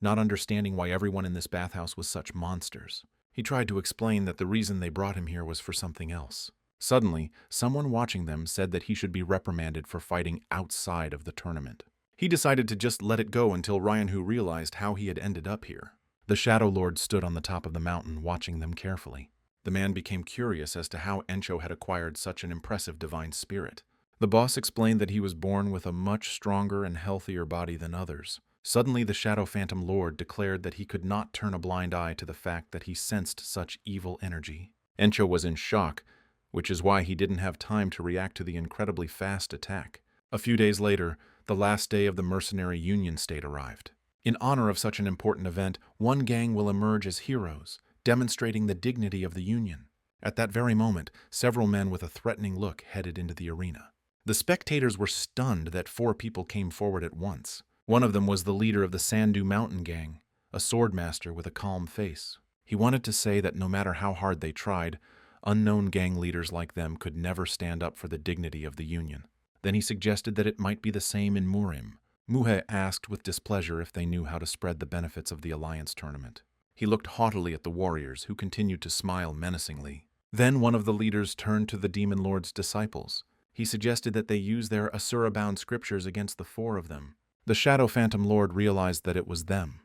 not understanding why everyone in this bathhouse was such monsters. He tried to explain that the reason they brought him here was for something else. Suddenly, someone watching them said that he should be reprimanded for fighting outside of the tournament. He decided to just let it go until Ryanhu realized how he had ended up here. The Shadow Lord stood on the top of the mountain, watching them carefully. The man became curious as to how Encho had acquired such an impressive divine spirit. The boss explained that he was born with a much stronger and healthier body than others. Suddenly, the Shadow Phantom Lord declared that he could not turn a blind eye to the fact that he sensed such evil energy. Encho was in shock, which is why he didn't have time to react to the incredibly fast attack. A few days later, the last day of the mercenary union state arrived. In honor of such an important event, one gang will emerge as heroes, demonstrating the dignity of the union. At that very moment, several men with a threatening look headed into the arena. The spectators were stunned that 4 people came forward at once. One of them was the leader of the Sandu Mountain Gang, a swordmaster with a calm face. He wanted to say that no matter how hard they tried, unknown gang leaders like them could never stand up for the dignity of the union. Then he suggested that it might be the same in Murim. Muhe asked with displeasure if they knew how to spread the benefits of the alliance tournament. He looked haughtily at the warriors, who continued to smile menacingly. Then one of the leaders turned to the Demon Lord's disciples. He suggested that they use their Asura-bound scriptures against the 4 of them. The Shadow Phantom Lord realized that it was them.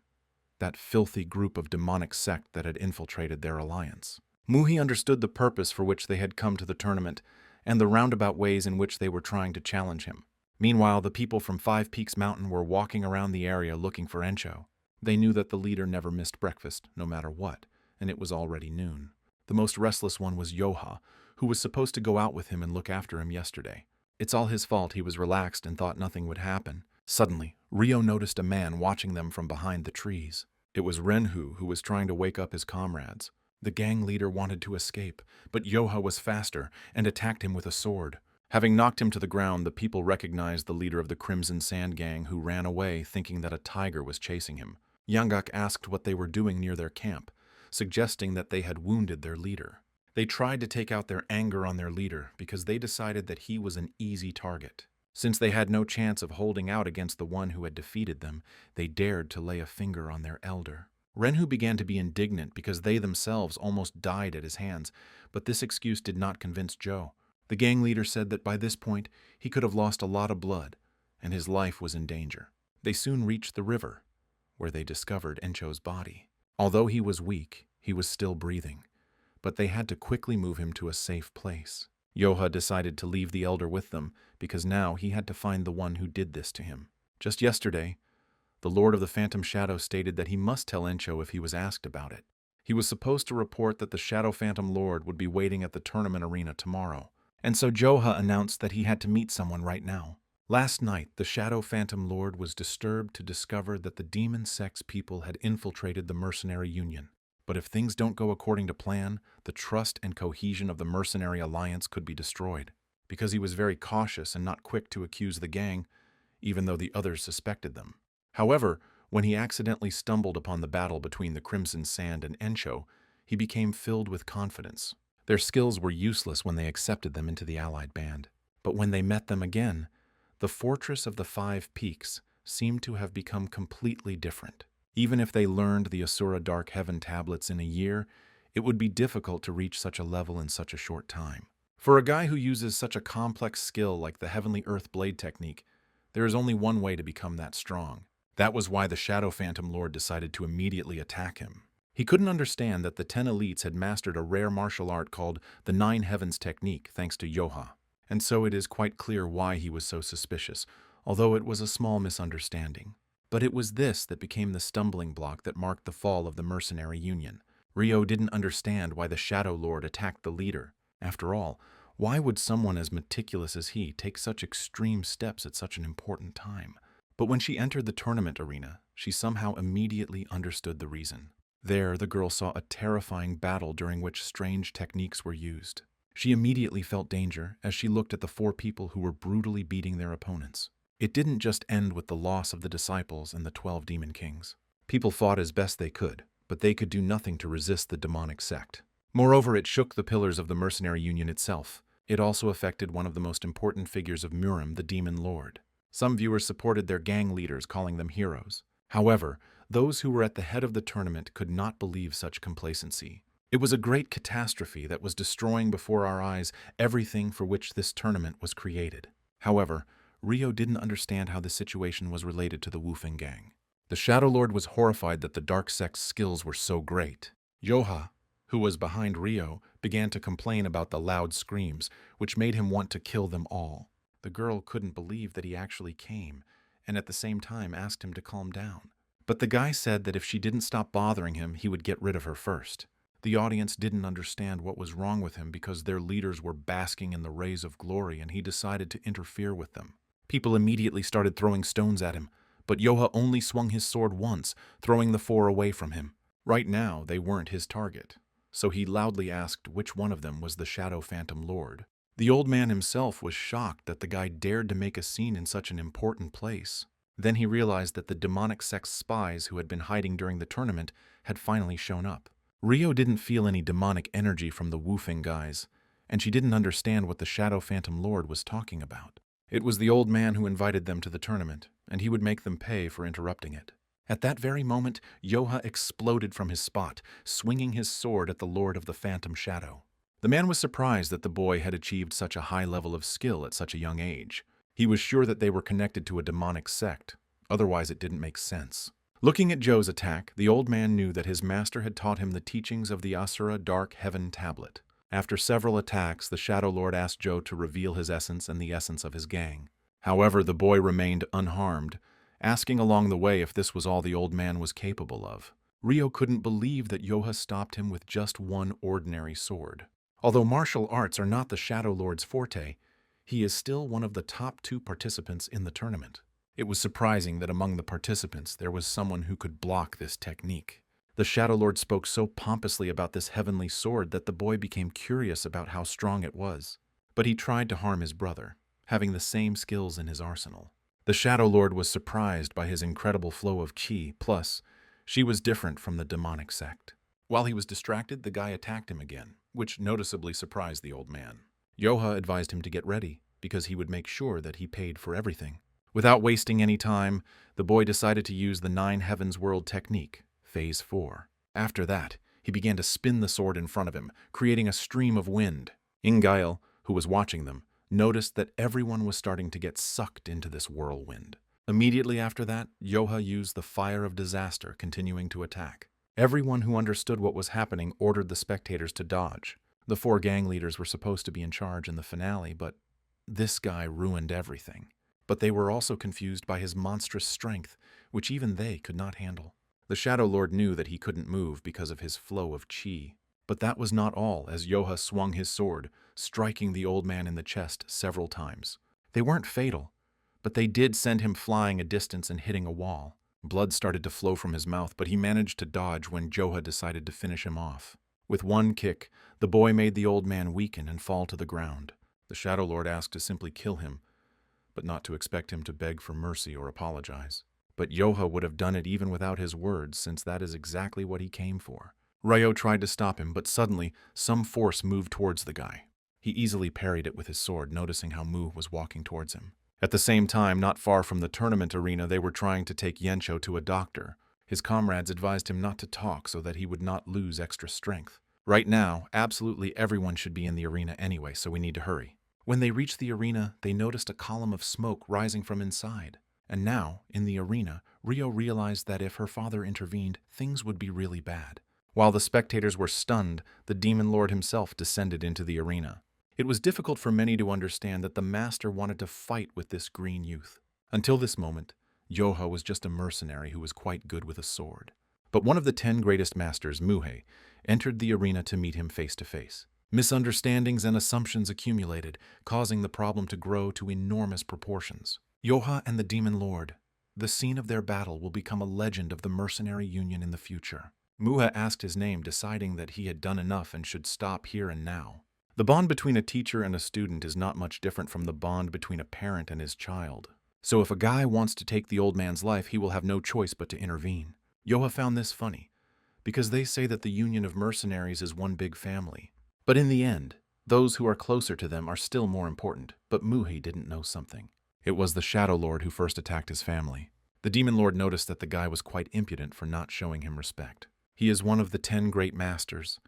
that filthy group of demonic sect that had infiltrated their alliance. Muhi understood the purpose for which they had come to the tournament and the roundabout ways in which they were trying to challenge him. Meanwhile, the people from Five Peaks Mountain were walking around the area looking for Encho. They knew that the leader never missed breakfast, no matter what, and it was already noon. The most restless one was Yoha, who was supposed to go out with him and look after him yesterday. It's all his fault. He was relaxed and thought nothing would happen. Suddenly, Rio noticed a man watching them from behind the trees. It was Renhu, who was trying to wake up his comrades. The gang leader wanted to escape, but Yoha was faster and attacked him with a sword. Having knocked him to the ground, the people recognized the leader of the Crimson Sand Gang, who ran away thinking that a tiger was chasing him. Yanggak asked what they were doing near their camp, suggesting that they had wounded their leader. They tried to take out their anger on their leader because they decided that he was an easy target. Since they had no chance of holding out against the one who had defeated them, they dared to lay a finger on their elder. Renhu began to be indignant because they themselves almost died at his hands, but this excuse did not convince Joe. The gang leader said that by this point he could have lost a lot of blood, and his life was in danger. They soon reached the river, where they discovered Encho's body. Although he was weak, he was still breathing, but they had to quickly move him to a safe place. Yoha decided to leave the elder with them because now he had to find the one who did this to him. Just yesterday, the Lord of the Phantom Shadow stated that he must tell Encho if he was asked about it. He was supposed to report that the Shadow Phantom Lord would be waiting at the tournament arena tomorrow, and so Joha announced that he had to meet someone right now. Last night, the Shadow Phantom Lord was disturbed to discover that the Demon Sex people had infiltrated the Mercenary Union. But if things don't go according to plan, the trust and cohesion of the Mercenary Alliance could be destroyed. Because he was very cautious and not quick to accuse the gang, even though the others suspected them. However, when he accidentally stumbled upon the battle between the Crimson Sand and Encho, he became filled with confidence. Their skills were useless when they accepted them into the allied band. But when they met them again, the Fortress of the Five Peaks seemed to have become completely different. Even if they learned the Asura Dark Heaven tablets in a year, it would be difficult to reach such a level in such a short time. For a guy who uses such a complex skill like the Heavenly Earth Blade technique, there is only one way to become that strong. That was why the Shadow Phantom Lord decided to immediately attack him. He couldn't understand that the 10 elites had mastered a rare martial art called the Nine Heavens technique thanks to Yoha. And so it is quite clear why he was so suspicious, although it was a small misunderstanding. But it was this that became the stumbling block that marked the fall of the Mercenary Union. Rio didn't understand why the Shadow Lord attacked the leader. After all, why would someone as meticulous as he take such extreme steps at such an important time? But when she entered the tournament arena, she somehow immediately understood the reason. There, the girl saw a terrifying battle during which strange techniques were used. She immediately felt danger as she looked at the 4 people who were brutally beating their opponents. It didn't just end with the loss of the disciples and the 12 demon kings. People fought as best they could, but they could do nothing to resist the demonic sect. Moreover, it shook the pillars of the Mercenary Union itself. It also affected one of the most important figures of Murim, the Demon Lord. Some viewers supported their gang leaders, calling them heroes. However, those who were at the head of the tournament could not believe such complacency. It was a great catastrophe that was destroying before our eyes everything for which this tournament was created. However, Rio didn't understand how the situation was related to the Wufeng gang. The Shadow Lord was horrified that the Dark Sect's skills were so great. Yoha, who was behind Rio, began to complain about the loud screams, which made him want to kill them all. The girl couldn't believe that he actually came, and at the same time asked him to calm down. But the guy said that if she didn't stop bothering him, he would get rid of her first. The audience didn't understand what was wrong with him because their leaders were basking in the rays of glory, and he decided to interfere with them. People immediately started throwing stones at him, but Yoha only swung his sword once, throwing the 4 away from him. Right now, they weren't his target, so he loudly asked which one of them was the Shadow Phantom Lord. The old man himself was shocked that the guy dared to make a scene in such an important place. Then he realized that the demonic sex spies who had been hiding during the tournament had finally shown up. Rio didn't feel any demonic energy from the Wufeng guys, and she didn't understand what the Shadow Phantom Lord was talking about. It was the old man who invited them to the tournament, and he would make them pay for interrupting it. At that very moment, Yoha exploded from his spot, swinging his sword at the Lord of the Phantom Shadow. The man was surprised that the boy had achieved such a high level of skill at such a young age. He was sure that they were connected to a demonic sect, otherwise it didn't make sense. Looking at Joe's attack, the old man knew that his master had taught him the teachings of the Asura Dark Heaven Tablet. After several attacks, the Shadow Lord asked Joe to reveal his essence and the essence of his gang. However, the boy remained unharmed, asking along the way if this was all the old man was capable of. Rio couldn't believe that Yoha stopped him with just one ordinary sword. Although martial arts are not the Shadow Lord's forte, he is still one of the top 2 participants in the tournament. It was surprising that among the participants there was someone who could block this technique. The Shadow Lord spoke so pompously about this heavenly sword that the boy became curious about how strong it was. But he tried to harm his brother, having the same skills in his arsenal. The Shadow Lord was surprised by his incredible flow of chi, plus, she was different from the demonic sect. While he was distracted, the guy attacked him again, which noticeably surprised the old man. Yoha advised him to get ready, because he would make sure that he paid for everything. Without wasting any time, the boy decided to use the 9 Heavens World technique, Phase 4. After that, he began to spin the sword in front of him, creating a stream of wind. Ingail, who was watching them, noticed that everyone was starting to get sucked into this whirlwind. Immediately after that, Yoha used the Fire of Disaster, continuing to attack. Everyone who understood what was happening ordered the spectators to dodge. The 4 gang leaders were supposed to be in charge in the finale, but this guy ruined everything. But they were also confused by his monstrous strength, which even they could not handle. The Shadow Lord knew that he couldn't move because of his flow of chi. But that was not all, as Yoha swung his sword, striking the old man in the chest several times. They weren't fatal, but they did send him flying a distance and hitting a wall. Blood started to flow from his mouth, but he managed to dodge when Yoha decided to finish him off. With one kick, the boy made the old man weaken and fall to the ground. The Shadow Lord asked to simply kill him, but not to expect him to beg for mercy or apologize. But Yoha would have done it even without his words, since that is exactly what he came for. Ryo tried to stop him, but suddenly, some force moved towards the guy. He easily parried it with his sword, noticing how Mu was walking towards him. At the same time, not far from the tournament arena, they were trying to take Yensho to a doctor. His comrades advised him not to talk so that he would not lose extra strength. Right now, absolutely everyone should be in the arena anyway, so we need to hurry. When they reached the arena, they noticed a column of smoke rising from inside. And now, in the arena, Rio realized that if her father intervened, things would be really bad. While the spectators were stunned, the Demon Lord himself descended into the arena. It was difficult for many to understand that the master wanted to fight with this green youth. Until this moment, Yoha was just a mercenary who was quite good with a sword. But one of the 10 greatest masters, Muhei, entered the arena to meet him face to face. Misunderstandings and assumptions accumulated, causing the problem to grow to enormous proportions. Yoha and the Demon Lord. The scene of their battle will become a legend of the mercenary union in the future. Muha asked his name, deciding that he had done enough and should stop here and now. The bond between a teacher and a student is not much different from the bond between a parent and his child. So if a guy wants to take the old man's life, he will have no choice but to intervene. Yoha found this funny, because they say that the union of mercenaries is one big family. But in the end, those who are closer to them are still more important. But Muhei didn't know something. It was the Shadow Lord who first attacked his family. The Demon Lord noticed that the guy was quite impudent for not showing him respect. He is one of the 10 great masters,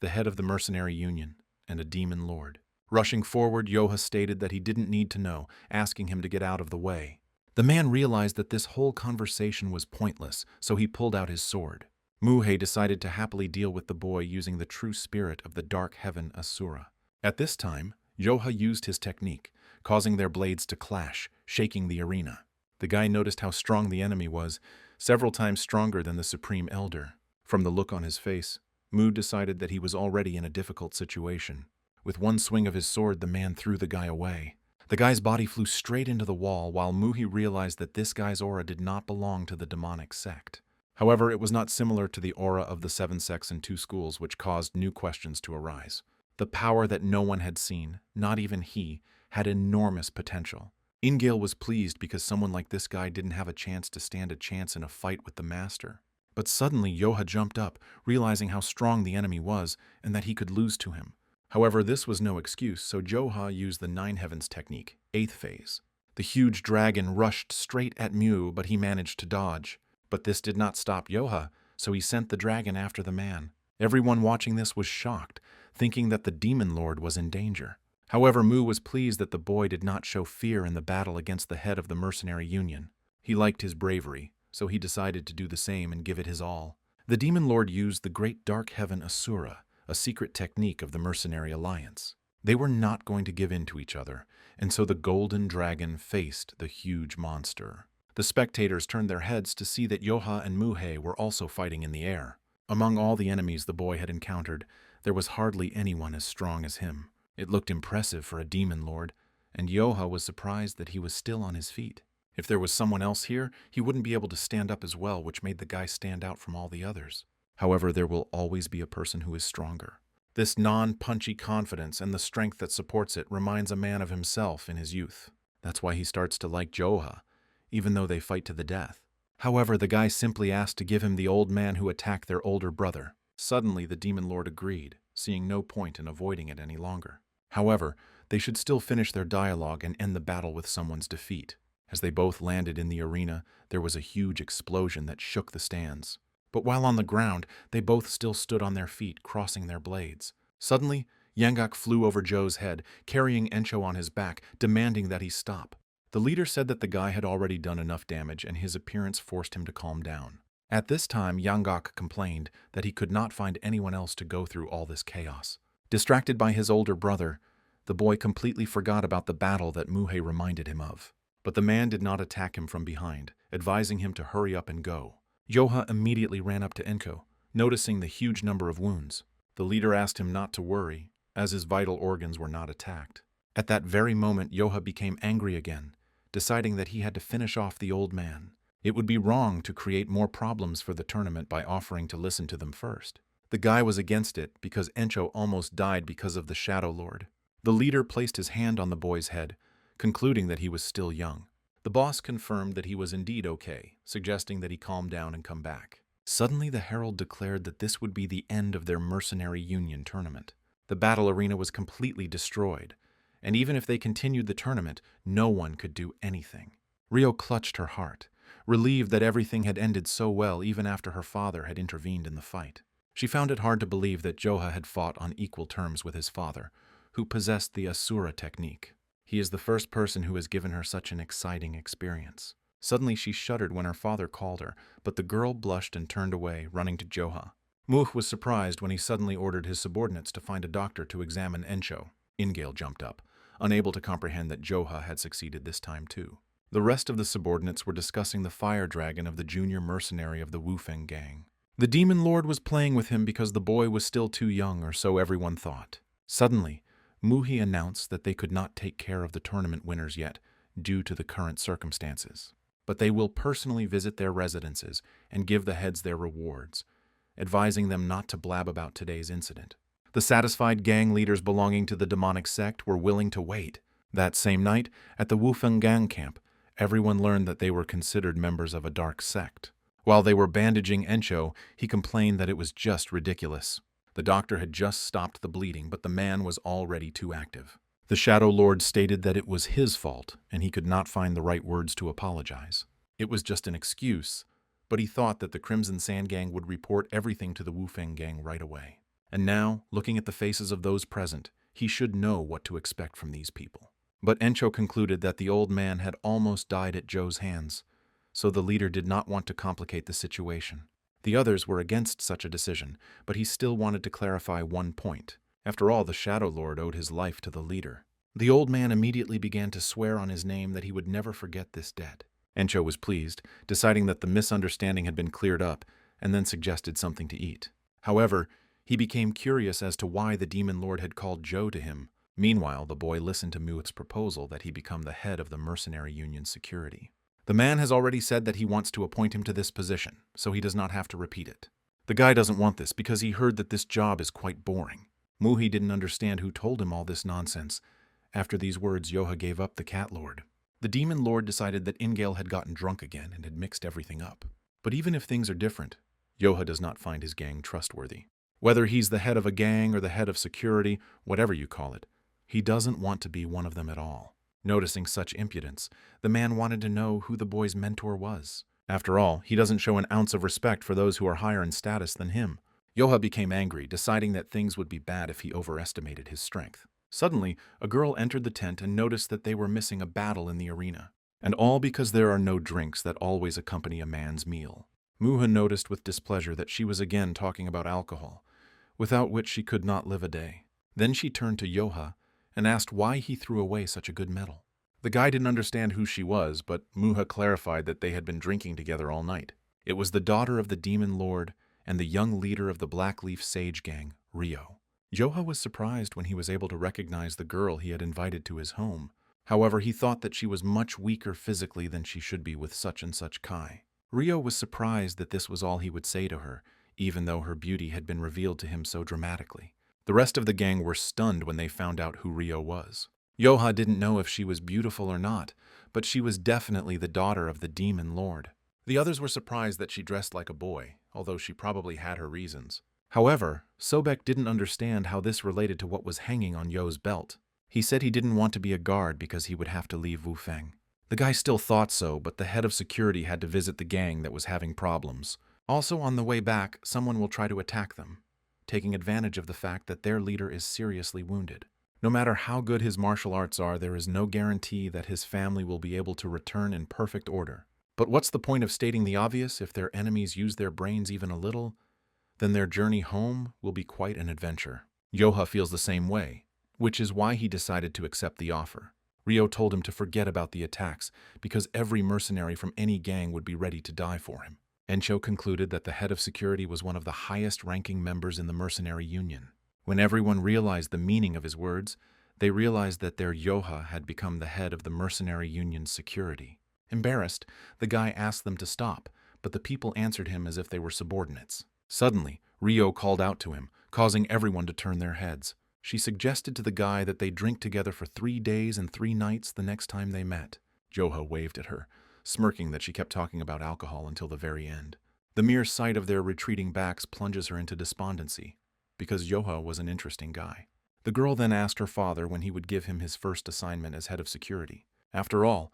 the head of the mercenary union, and a Demon Lord. Rushing forward, Yoha stated that he didn't need to know, asking him to get out of the way. The man realized that this whole conversation was pointless, so he pulled out his sword. Muhei decided to happily deal with the boy using the true spirit of the Dark Heaven Asura. At this time, Yoha used his technique, causing their blades to clash, shaking the arena. The guy noticed how strong the enemy was, several times stronger than the Supreme Elder. From the look on his face, Mu decided that he was already in a difficult situation. With one swing of his sword, the man threw the guy away. The guy's body flew straight into the wall, while Muhi realized that this guy's aura did not belong to the demonic sect. However, it was not similar to the aura of the 7 sects and 2 schools, which caused new questions to arise. The power that no one had seen, not even he, had enormous potential. Ingale was pleased because someone like this guy didn't have a chance to stand a chance in a fight with the master. But suddenly Yoha jumped up, realizing how strong the enemy was and that he could lose to him. However, this was no excuse, so Yoha used the 9 Heavens technique, 8th phase. The huge dragon rushed straight at Mu, but he managed to dodge. But this did not stop Yoha, so he sent the dragon after the man. Everyone watching this was shocked, thinking that the Demon Lord was in danger. However, Mu was pleased that the boy did not show fear in the battle against the head of the mercenary union. He liked his bravery, so he decided to do the same and give it his all. The Demon Lord used the Great Dark Heaven Asura, a secret technique of the Mercenary Alliance. They were not going to give in to each other, and so the Golden Dragon faced the huge monster. The spectators turned their heads to see that Yoha and Muhei were also fighting in the air. Among all the enemies the boy had encountered, there was hardly anyone as strong as him. It looked impressive for a Demon Lord, and Yoha was surprised that he was still on his feet. If there was someone else here, he wouldn't be able to stand up as well, which made the guy stand out from all the others. However, there will always be a person who is stronger. This non-punchy confidence and the strength that supports it reminds a man of himself in his youth. That's why he starts to like Yoha, even though they fight to the death. However, the guy simply asked to give him the old man who attacked their older brother. Suddenly, the Demon Lord agreed, seeing no point in avoiding it any longer. However, they should still finish their dialogue and end the battle with someone's defeat. As they both landed in the arena, there was a huge explosion that shook the stands. But while on the ground, they both still stood on their feet, crossing their blades. Suddenly, Yangak flew over Joe's head, carrying Encho on his back, demanding that he stop. The leader said that the guy had already done enough damage and his appearance forced him to calm down. At this time, Yangak complained that he could not find anyone else to go through all this chaos. Distracted by his older brother, the boy completely forgot about the battle that Muhei reminded him of. But the man did not attack him from behind, advising him to hurry up and go. Yoha immediately ran up to Enko, noticing the huge number of wounds. The leader asked him not to worry, as his vital organs were not attacked. At that very moment, Yoha became angry again, deciding that he had to finish off the old man. It would be wrong to create more problems for the tournament by offering to listen to them first. The guy was against it because Encho almost died because of the Shadow Lord. The leader placed his hand on the boy's head, concluding that he was still young. The boss confirmed that he was indeed okay, suggesting that he calm down and come back. Suddenly, the herald declared that this would be the end of their Mercenary Union tournament. The battle arena was completely destroyed, and even if they continued the tournament, no one could do anything. Rio clutched her heart, relieved that everything had ended so well even after her father had intervened in the fight. She found it hard to believe that Joha had fought on equal terms with his father, who possessed the Asura technique. He is the first person who has given her such an exciting experience. Suddenly she shuddered when her father called her, but the girl blushed and turned away, running to Joha. Muh was surprised when he suddenly ordered his subordinates to find a doctor to examine Encho. Ingale jumped up, unable to comprehend that Joha had succeeded this time too. The rest of the subordinates were discussing the fire dragon of the junior mercenary of the Wufeng gang. The Demon Lord was playing with him because the boy was still too young, or so everyone thought. Suddenly, Muhi announced that they could not take care of the tournament winners yet, due to the current circumstances. But they will personally visit their residences and give the heads their rewards, advising them not to blab about today's incident. The satisfied gang leaders belonging to the demonic sect were willing to wait. That same night, at the Wufeng gang camp, everyone learned that they were considered members of a dark sect. While they were bandaging Encho, he complained that it was just ridiculous. The doctor had just stopped the bleeding, but the man was already too active. The Shadow Lord stated that it was his fault, and he could not find the right words to apologize. It was just an excuse, but he thought that the Crimson Sand Gang would report everything to the Wufeng Gang right away. And now, looking at the faces of those present, he should know what to expect from these people. But Encho concluded that the old man had almost died at Joe's hands, so the leader did not want to complicate the situation. The others were against such a decision, but he still wanted to clarify one point. After all, the Shadow Lord owed his life to the leader. The old man immediately began to swear on his name that he would never forget this debt. Encho was pleased, deciding that the misunderstanding had been cleared up, and then suggested something to eat. However, he became curious as to why the Demon Lord had called Joe to him. Meanwhile, the boy listened to Muth's proposal that he become the head of the Mercenary Union security. The man has already said that he wants to appoint him to this position, so he does not have to repeat it. The guy doesn't want this because he heard that this job is quite boring. Muhi didn't understand who told him all this nonsense. After these words, Yoha gave up the Cat Lord. The Demon Lord decided that Ingale had gotten drunk again and had mixed everything up. But even if things are different, Yoha does not find his gang trustworthy. Whether he's the head of a gang or the head of security, whatever you call it, he doesn't want to be one of them at all. Noticing such impudence, the man wanted to know who the boy's mentor was. After all, he doesn't show an ounce of respect for those who are higher in status than him. Yoha became angry, deciding that things would be bad if he overestimated his strength. Suddenly, a girl entered the tent and noticed that they were missing a battle in the arena. And all because there are no drinks that always accompany a man's meal. Muha noticed with displeasure that she was again talking about alcohol, without which she could not live a day. Then she turned to Yoha and asked why he threw away such a good medal. The guy didn't understand who she was, but Muha clarified that they had been drinking together all night. It was the daughter of the demon lord and the young leader of the Blackleaf Sage gang, Rio. Yoha was surprised when he was able to recognize the girl he had invited to his home. However, he thought that she was much weaker physically than she should be with such and such Kai. Rio was surprised that this was all he would say to her, even though her beauty had been revealed to him so dramatically. The rest of the gang were stunned when they found out who Rio was. Yoha didn't know if she was beautiful or not, but she was definitely the daughter of the demon lord. The others were surprised that she dressed like a boy, although she probably had her reasons. However, Sobek didn't understand how this related to what was hanging on Yo's belt. He said he didn't want to be a guard because he would have to leave Wufeng. The guy still thought so, but the head of security had to visit the gang that was having problems. Also, on the way back, someone will try to attack them, taking advantage of the fact that their leader is seriously wounded. No matter how good his martial arts are, there is no guarantee that his family will be able to return in perfect order. But what's the point of stating the obvious? If their enemies use their brains even a little, then their journey home will be quite an adventure. Yoha feels the same way, which is why he decided to accept the offer. Rio told him to forget about the attacks because every mercenary from any gang would be ready to die for him. Encho concluded that the head of security was one of the highest-ranking members in the mercenary union. When everyone realized the meaning of his words, they realized that their Yoha had become the head of the mercenary union's security. Embarrassed, the guy asked them to stop, but the people answered him as if they were subordinates. Suddenly, Rio called out to him, causing everyone to turn their heads. She suggested to the guy that they drink together for 3 days and 3 nights the next time they met. Yoha waved at her, smirking that she kept talking about alcohol until the very end. The mere sight of their retreating backs plunges her into despondency, because Yoha was an interesting guy. The girl then asked her father when he would give him his first assignment as head of security. After all,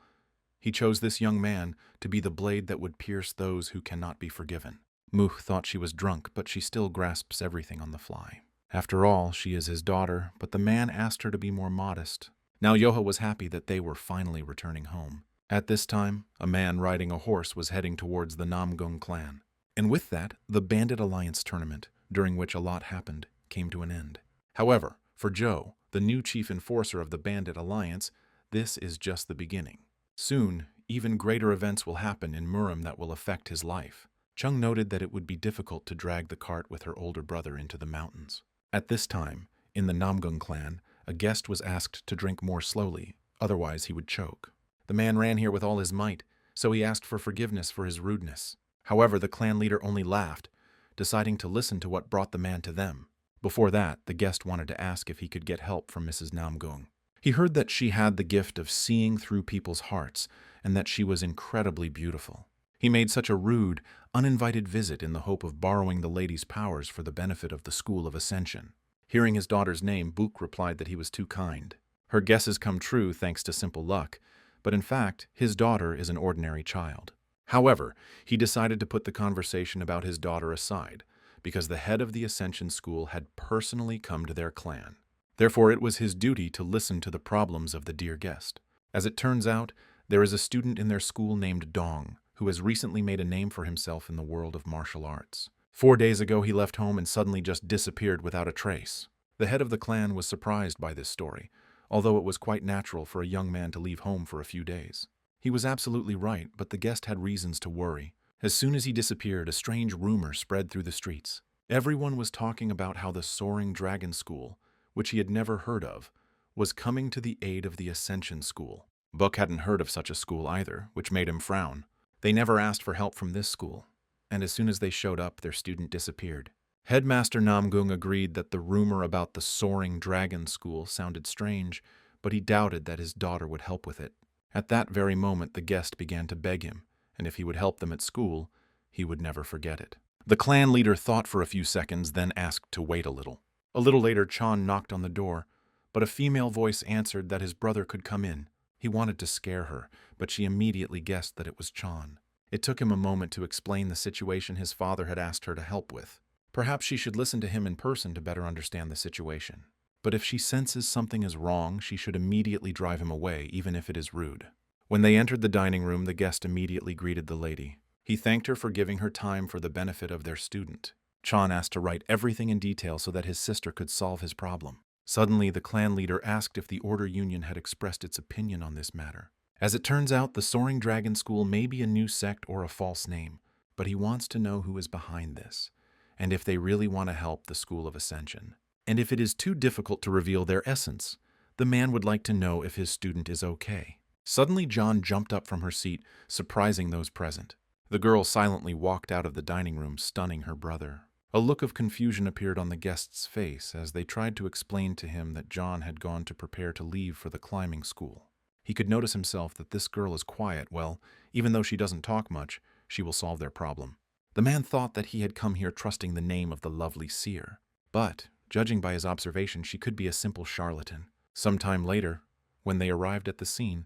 he chose this young man to be the blade that would pierce those who cannot be forgiven. Muh thought she was drunk, but she still grasps everything on the fly. After all, she is his daughter, but the man asked her to be more modest. Now Yoha was happy that they were finally returning home. At this time, a man riding a horse was heading towards the Namgung clan. And with that, the Bandit Alliance tournament, during which a lot happened, came to an end. However, for Joe, the new chief enforcer of the Bandit Alliance, this is just the beginning. Soon, even greater events will happen in Murim that will affect his life. Chung noted that it would be difficult to drag the cart with her older brother into the mountains. At this time, in the Namgung clan, a guest was asked to drink more slowly, otherwise he would choke. The man ran here with all his might, so he asked for forgiveness for his rudeness. However, the clan leader only laughed, deciding to listen to what brought the man to them. Before that, the guest wanted to ask if he could get help from Mrs. Namgung. He heard that she had the gift of seeing through people's hearts, and that she was incredibly beautiful. He made such a rude, uninvited visit in the hope of borrowing the lady's powers for the benefit of the School of Ascension. Hearing his daughter's name, Book replied that he was too kind. Her guesses come true thanks to simple luck, but in fact, his daughter is an ordinary child. However, he decided to put the conversation about his daughter aside, because the head of the Ascension School had personally come to their clan. Therefore, it was his duty to listen to the problems of the dear guest. As it turns out, there is a student in their school named Dong, who has recently made a name for himself in the world of martial arts. 4 days ago, he left home and suddenly just disappeared without a trace. The head of the clan was surprised by this story, although it was quite natural for a young man to leave home for a few days. He was absolutely right, but the guest had reasons to worry. As soon as he disappeared, a strange rumor spread through the streets. Everyone was talking about how the Soaring Dragon School, which he had never heard of, was coming to the aid of the Ascension School. Buck hadn't heard of such a school either, which made him frown. They never asked for help from this school, and as soon as they showed up, their student disappeared. Headmaster Namgung agreed that the rumor about the Soaring Dragon School sounded strange, but he doubted that his daughter would help with it. At that very moment, the guest began to beg him, and if he would help them at school, he would never forget it. The clan leader thought for a few seconds, then asked to wait a little. A little later, Chan knocked on the door, but a female voice answered that his brother could come in. He wanted to scare her, but she immediately guessed that it was Chan. It took him a moment to explain the situation his father had asked her to help with. Perhaps she should listen to him in person to better understand the situation. But if she senses something is wrong, she should immediately drive him away, even if it is rude. When they entered the dining room, the guest immediately greeted the lady. He thanked her for giving her time for the benefit of their student. Chan asked to write everything in detail so that his sister could solve his problem. Suddenly, the clan leader asked if the Order Union had expressed its opinion on this matter. As it turns out, the Soaring Dragon School may be a new sect or a false name, but he wants to know who is behind this, and if they really want to help the School of Ascension. And if it is too difficult to reveal their essence, the man would like to know if his student is okay. Suddenly, John jumped up from her seat, surprising those present. The girl silently walked out of the dining room, stunning her brother. A look of confusion appeared on the guest's face as they tried to explain to him that John had gone to prepare to leave for the climbing school. He could notice himself that this girl is quiet. Well, even though she doesn't talk much, she will solve their problem. The man thought that he had come here trusting the name of the lovely seer. But, judging by his observation, she could be a simple charlatan. Some time later, when they arrived at the scene,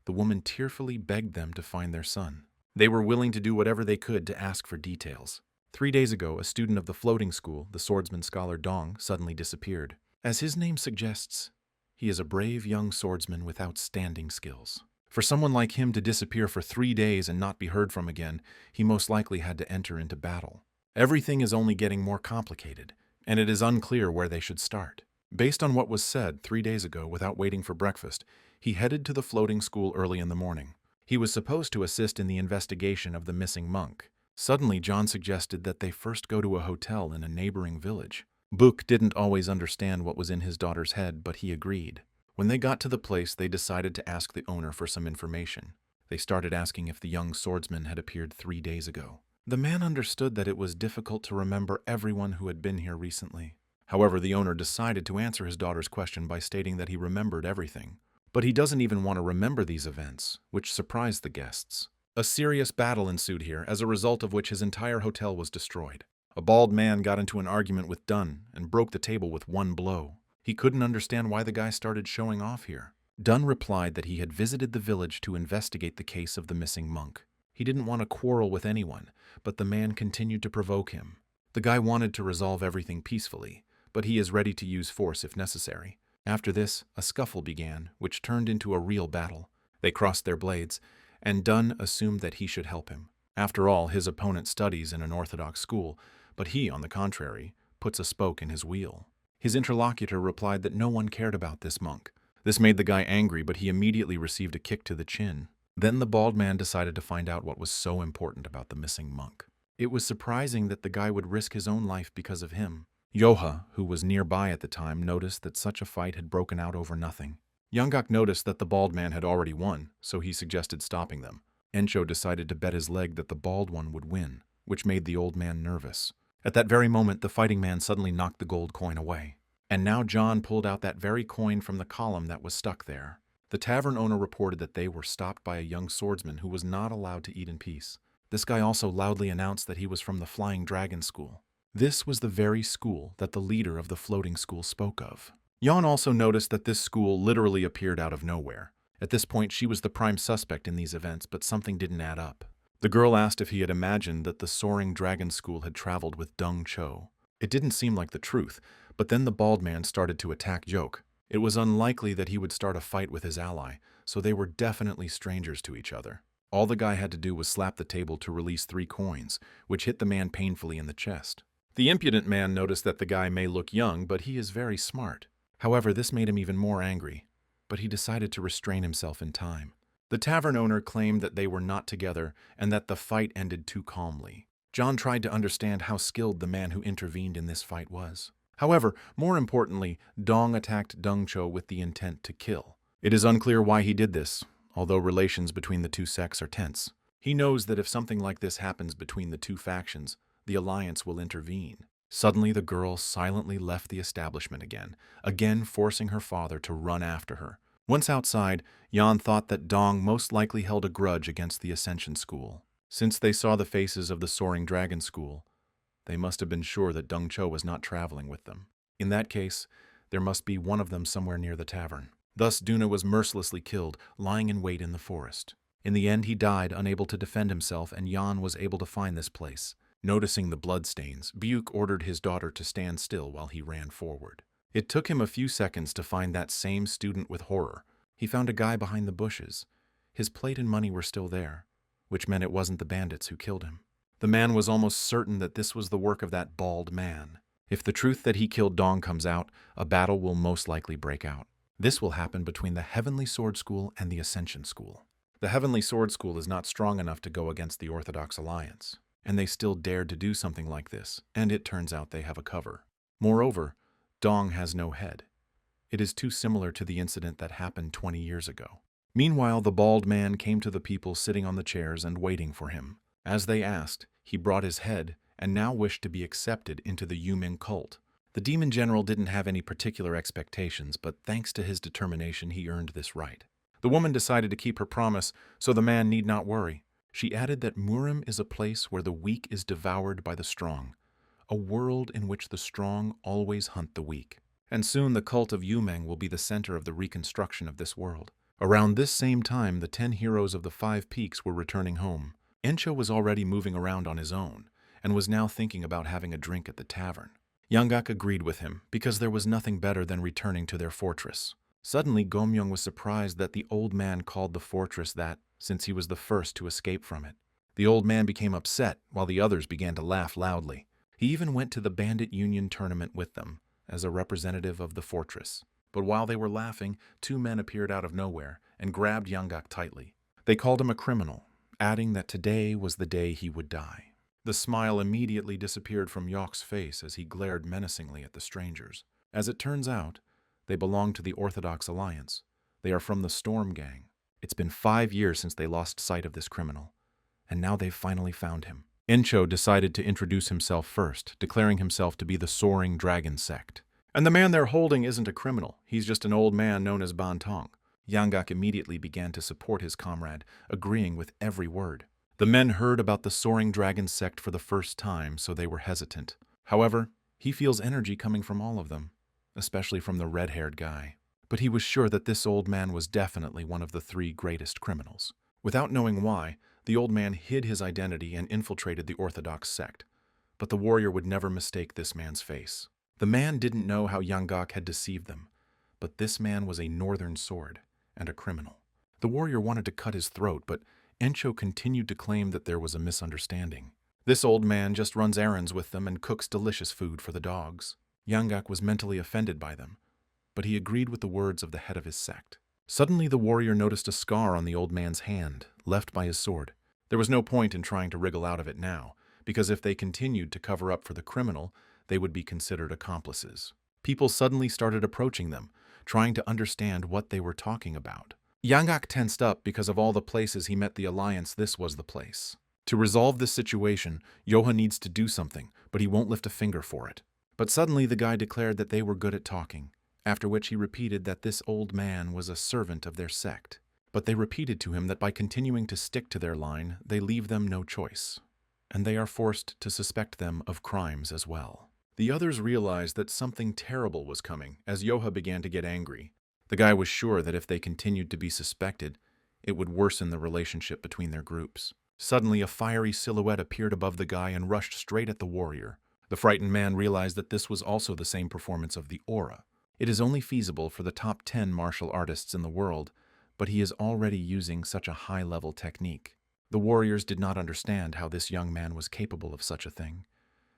the woman tearfully begged them to find their son. They were willing to do whatever they could to ask for details. 3 days ago, a student of the floating school, the swordsman scholar Dong, suddenly disappeared. As his name suggests, he is a brave young swordsman with outstanding skills. For someone like him to disappear for 3 days and not be heard from again, he most likely had to enter into battle. Everything is only getting more complicated, and it is unclear where they should start. Based on what was said 3 days ago, without waiting for breakfast, he headed to the floating school early in the morning. He was supposed to assist in the investigation of the missing monk. Suddenly, John suggested that they first go to a hotel in a neighboring village. Book didn't always understand what was in his daughter's head, but he agreed. When they got to the place, they decided to ask the owner for some information. They started asking if the young swordsman had appeared 3 days ago. The man understood that it was difficult to remember everyone who had been here recently. However, the owner decided to answer his daughter's question by stating that he remembered everything. But he doesn't even want to remember these events, which surprised the guests. A serious battle ensued here, as a result of which his entire hotel was destroyed. A bald man got into an argument with Dunn and broke the table with one blow. He couldn't understand why the guy started showing off here. Dunn replied that he had visited the village to investigate the case of the missing monk. He didn't want to quarrel with anyone, but the man continued to provoke him. The guy wanted to resolve everything peacefully, but he is ready to use force if necessary. After this, a scuffle began, which turned into a real battle. They crossed their blades, and Dunn assumed that he should help him. After all, his opponent studies in an Orthodox school, but he, on the contrary, puts a spoke in his wheel. His interlocutor replied that no one cared about this monk. This made the guy angry, but he immediately received a kick to the chin. Then the bald man decided to find out what was so important about the missing monk. It was surprising that the guy would risk his own life because of him. Yoha, who was nearby at the time, noticed that such a fight had broken out over nothing. Youngak noticed that the bald man had already won, so he suggested stopping them. Encho decided to bet his leg that the bald one would win, which made the old man nervous. At that very moment, the fighting man suddenly knocked the gold coin away. And now John pulled out that very coin from the column that was stuck there. The tavern owner reported that they were stopped by a young swordsman who was not allowed to eat in peace. This guy also loudly announced that he was from the Flying Dragon School. This was the very school that the leader of the floating school spoke of. Jan also noticed that this school literally appeared out of nowhere. At this point, she was the prime suspect in these events, but something didn't add up. The girl asked if he had imagined that the Soaring Dragon School had traveled with Deng Cho. It didn't seem like the truth, but then the bald man started to attack Joke. It was unlikely that he would start a fight with his ally, so they were definitely strangers to each other. All the guy had to do was slap the table to release 3 coins, which hit the man painfully in the chest. The impudent man noticed that the guy may look young, but he is very smart. However, this made him even more angry, but he decided to restrain himself in time. The tavern owner claimed that they were not together and that the fight ended too calmly. John tried to understand how skilled the man who intervened in this fight was. However, more importantly, Dong attacked Deng Cho with the intent to kill. It is unclear why he did this, although relations between the two sects are tense. He knows that if something like this happens between the two factions, the alliance will intervene. Suddenly, the girl silently left the establishment again forcing her father to run after her. Once outside, Jan thought that Dong most likely held a grudge against the Ascension School. Since they saw the faces of the Soaring Dragon School, they must have been sure that Deng Cho was not traveling with them. In that case, there must be one of them somewhere near the tavern. Thus, Duna was mercilessly killed, lying in wait in the forest. In the end, he died, unable to defend himself, and Jan was able to find this place. Noticing the bloodstains, Byuk ordered his daughter to stand still while he ran forward. It took him a few seconds to find that same student with horror. He found a guy behind the bushes. His plate and money were still there, which meant it wasn't the bandits who killed him. The man was almost certain that this was the work of that bald man. If the truth that he killed Dong comes out, a battle will most likely break out. This will happen between the Heavenly Sword School and the Ascension School. The Heavenly Sword School is not strong enough to go against the Orthodox Alliance, and they still dared to do something like this, and it turns out they have a cover. Moreover, Dong has no head. It is too similar to the incident that happened 20 years ago. Meanwhile, the bald man came to the people sitting on the chairs and waiting for him. As they asked, he brought his head and now wished to be accepted into the Yuming cult. The demon general didn't have any particular expectations, but thanks to his determination, he earned this right. The woman decided to keep her promise, so the man need not worry. She added that Murim is a place where the weak is devoured by the strong, a world in which the strong always hunt the weak. And soon the cult of Yumeng will be the center of the reconstruction of this world. Around this same time, the 10 heroes of the 5 peaks were returning home. Encho was already moving around on his own, and was now thinking about having a drink at the tavern. Yanggak agreed with him, because there was nothing better than returning to their fortress. Suddenly, Gomyung was surprised that the old man called the fortress that, since he was the first to escape from it. The old man became upset, while the others began to laugh loudly. He even went to the Bandit Union tournament with them, as a representative of the fortress. But while they were laughing, 2 men appeared out of nowhere and grabbed Yanggak tightly. They called him a criminal, adding that today was the day he would die. The smile immediately disappeared from Yok's face as he glared menacingly at the strangers. As it turns out, they belong to the Orthodox Alliance. They are from the Storm Gang. It's been 5 years since they lost sight of this criminal, and now they've finally found him. Encho decided to introduce himself first, declaring himself to be the Soaring Dragon Sect. And the man they're holding isn't a criminal. He's just an old man known as Bantong. Yanggak immediately began to support his comrade, agreeing with every word. The men heard about the Soaring Dragon Sect for the first time, so they were hesitant. However, he feels energy coming from all of them, especially from the red-haired guy. But he was sure that this old man was definitely one of the 3 greatest criminals. Without knowing why, the old man hid his identity and infiltrated the Orthodox sect. But the warrior would never mistake this man's face. The man didn't know how Yanggak had deceived them, but this man was a northern sword and a criminal. The warrior wanted to cut his throat, but Encho continued to claim that there was a misunderstanding. This old man just runs errands with them and cooks delicious food for the dogs. Yanggak was mentally offended by them, but he agreed with the words of the head of his sect. Suddenly the warrior noticed a scar on the old man's hand, left by his sword. There was no point in trying to wriggle out of it now, because if they continued to cover up for the criminal, they would be considered accomplices. People suddenly started approaching them, trying to understand what they were talking about. Yanggak tensed up because of all the places he met the Alliance. This was the place. To resolve this situation, Yoha needs to do something, but he won't lift a finger for it. But suddenly the guy declared that they were good at talking, after which he repeated that this old man was a servant of their sect. But they repeated to him that by continuing to stick to their line, they leave them no choice, and they are forced to suspect them of crimes as well. The others realized that something terrible was coming as Yoha began to get angry. The guy was sure that if they continued to be suspected, it would worsen the relationship between their groups. Suddenly, a fiery silhouette appeared above the guy and rushed straight at the warrior. The frightened man realized that this was also the same performance of the aura. It is only feasible for the top 10 martial artists in the world, but he is already using such a high-level technique. The warriors did not understand how this young man was capable of such a thing,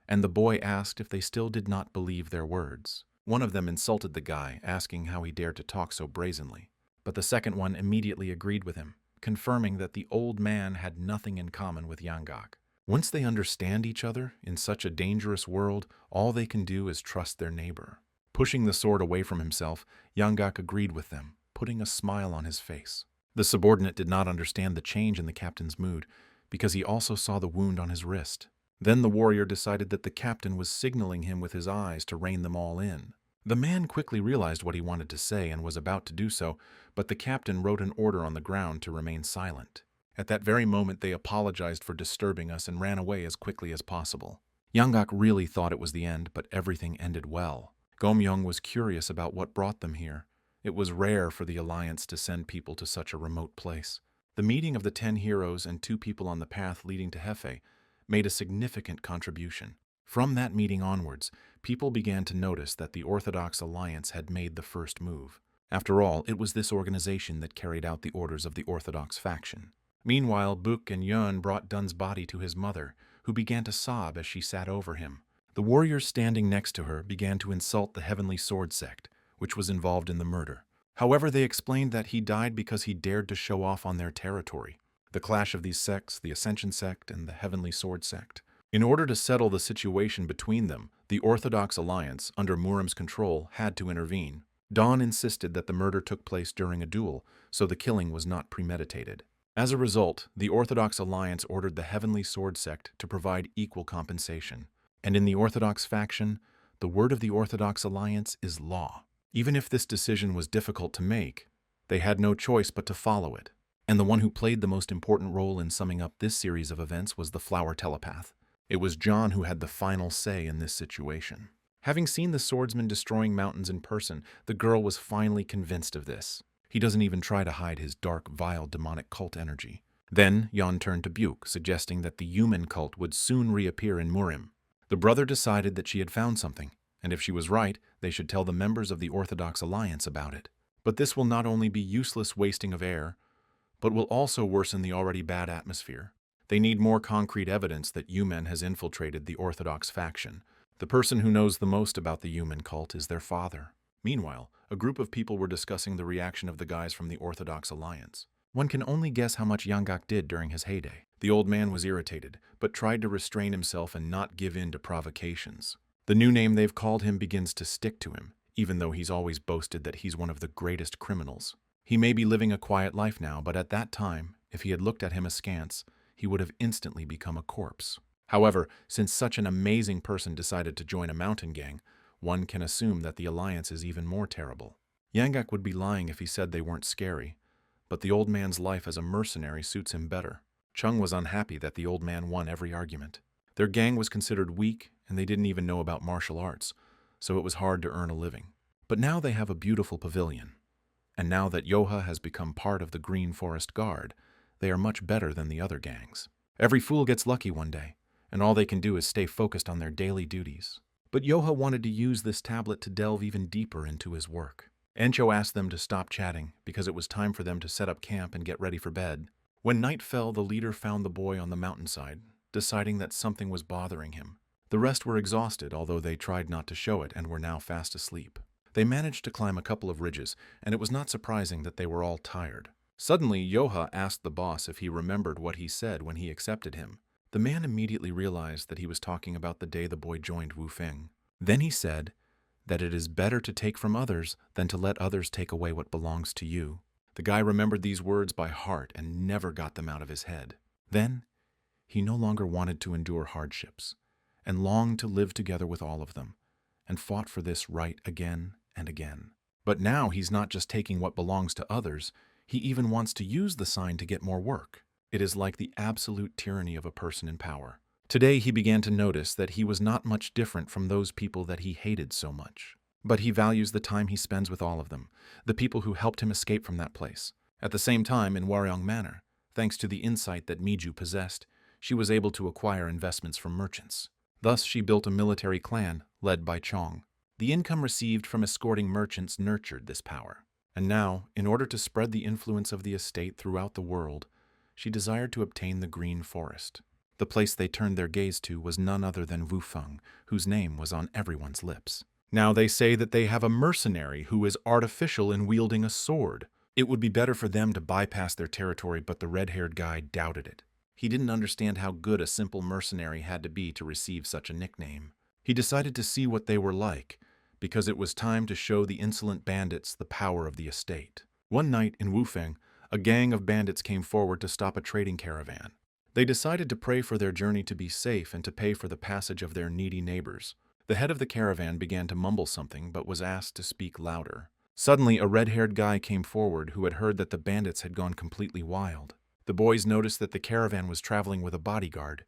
and the boy asked if they still did not believe their words. One of them insulted the guy, asking how he dared to talk so brazenly. But the second one immediately agreed with him, confirming that the old man had nothing in common with Yanggak. Once they understand each other, in such a dangerous world, all they can do is trust their neighbor. Pushing the sword away from himself, Yanggak agreed with them, putting a smile on his face. The subordinate did not understand the change in the captain's mood, because he also saw the wound on his wrist. Then the warrior decided that the captain was signaling him with his eyes to rein them all in. The man quickly realized what he wanted to say and was about to do so, but the captain wrote an order on the ground to remain silent. At that very moment they apologized for disturbing us and ran away as quickly as possible. Yanggak really thought it was the end, but everything ended well. Gomyung was curious about what brought them here. It was rare for the Alliance to send people to such a remote place. The meeting of the 10 heroes and 2 people on the path leading to Hefei made a significant contribution. From that meeting onwards, people began to notice that the Orthodox Alliance had made the first move. After all, it was this organization that carried out the orders of the Orthodox faction. Meanwhile, Book and Yun brought Dun's body to his mother, who began to sob as she sat over him. The warriors standing next to her began to insult the Heavenly Sword sect, which was involved in the murder. However, they explained that he died because he dared to show off on their territory. The clash of these sects, the Ascension sect and the Heavenly Sword sect. In order to settle the situation between them, the Orthodox Alliance, under Muram's control, had to intervene. Dawn insisted that the murder took place during a duel, so the killing was not premeditated. As a result, the Orthodox Alliance ordered the Heavenly Sword sect to provide equal compensation. And in the Orthodox faction, the word of the Orthodox Alliance is law. Even if this decision was difficult to make, they had no choice but to follow it. And the one who played the most important role in summing up this series of events was the flower telepath. It was John who had the final say in this situation. Having seen the swordsman destroying mountains in person, the girl was finally convinced of this. He doesn't even try to hide his dark, vile, demonic cult energy. Then Jan turned to Buke, suggesting that the human cult would soon reappear in Murim. The brother decided that she had found something, and if she was right, they should tell the members of the Orthodox Alliance about it. But this will not only be useless wasting of air, but will also worsen the already bad atmosphere. They need more concrete evidence that Yumen has infiltrated the Orthodox faction. The person who knows the most about the Yumen cult is their father. Meanwhile, a group of people were discussing the reaction of the guys from the Orthodox Alliance. One can only guess how much Yanggak did during his heyday. The old man was irritated, but tried to restrain himself and not give in to provocations. The new name they've called him begins to stick to him, even though he's always boasted that he's one of the greatest criminals. He may be living a quiet life now, but at that time, if he had looked at him askance, he would have instantly become a corpse. However, since such an amazing person decided to join a mountain gang, one can assume that the alliance is even more terrible. Yanggak would be lying if he said they weren't scary, but the old man's life as a mercenary suits him better. Chung was unhappy that the old man won every argument. Their gang was considered weak, and they didn't even know about martial arts, so it was hard to earn a living. But now they have a beautiful pavilion. And now that Yoha has become part of the Green Forest Guard, they are much better than the other gangs. Every fool gets lucky one day, and all they can do is stay focused on their daily duties. But Yoha wanted to use this tablet to delve even deeper into his work. Encho asked them to stop chatting because it was time for them to set up camp and get ready for bed. When night fell, the leader found the boy on the mountainside, deciding that something was bothering him. The rest were exhausted, although they tried not to show it and were now fast asleep. They managed to climb a couple of ridges, and it was not surprising that they were all tired. Suddenly, Yoha asked the boss if he remembered what he said when he accepted him. The man immediately realized that he was talking about the day the boy joined Wu Feng. Then he said that it is better to take from others than to let others take away what belongs to you. The guy remembered these words by heart and never got them out of his head. Then, he no longer wanted to endure hardships, and longed to live together with all of them, and fought for this right again and again. But now he's not just taking what belongs to others, he even wants to use the sign to get more work. It is like the absolute tyranny of a person in power. Today he began to notice that he was not much different from those people that he hated so much. But he values the time he spends with all of them, the people who helped him escape from that place. At the same time, in Waryong Manor, thanks to the insight that Miju possessed, she was able to acquire investments from merchants. Thus she built a military clan led by Chong. The income received from escorting merchants nurtured this power. And now, in order to spread the influence of the estate throughout the world, she desired to obtain the Green Forest. The place they turned their gaze to was none other than Wu Feng, whose name was on everyone's lips. Now they say that they have a mercenary who is artificial in wielding a sword. It would be better for them to bypass their territory, but the red-haired guy doubted it. He didn't understand how good a simple mercenary had to be to receive such a nickname. He decided to see what they were like, because it was time to show the insolent bandits the power of the estate. One night in Wufeng, a gang of bandits came forward to stop a trading caravan. They decided to pray for their journey to be safe and to pay for the passage of their needy neighbors. The head of the caravan began to mumble something, but was asked to speak louder. Suddenly, a red-haired guy came forward who had heard that the bandits had gone completely wild. The boys noticed that the caravan was traveling with a bodyguard,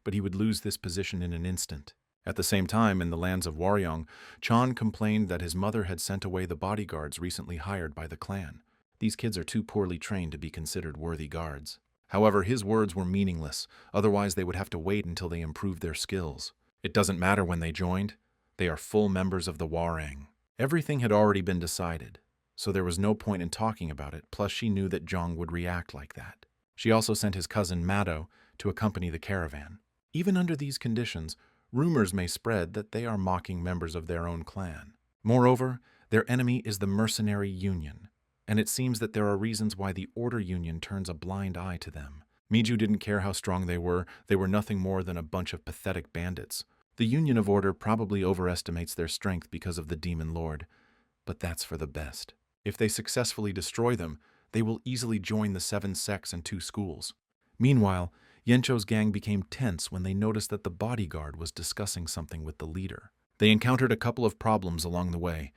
but he would lose this position in an instant. At the same time, in the lands of Waryong, Chan complained that his mother had sent away the bodyguards recently hired by the clan. These kids are too poorly trained to be considered worthy guards. However, his words were meaningless, otherwise they would have to wait until they improved their skills. It doesn't matter when they joined, they are full members of the Warang. Everything had already been decided. so there was no point in talking about it, plus she knew that Zhang would react like that. She also sent his cousin Mado to accompany the caravan. Even under these conditions, rumors may spread that they are mocking members of their own clan. Moreover, their enemy is the Mercenary Union, and it seems that there are reasons why the Order Union turns a blind eye to them. Miju didn't care how strong they were nothing more than a bunch of pathetic bandits. The Union of Order probably overestimates their strength because of the Demon Lord, but that's for the best. If they successfully destroy them, they will easily join the 7 sects and 2 schools. Meanwhile, Yancho's gang became tense when they noticed that the bodyguard was discussing something with the leader. They encountered a couple of problems along the way,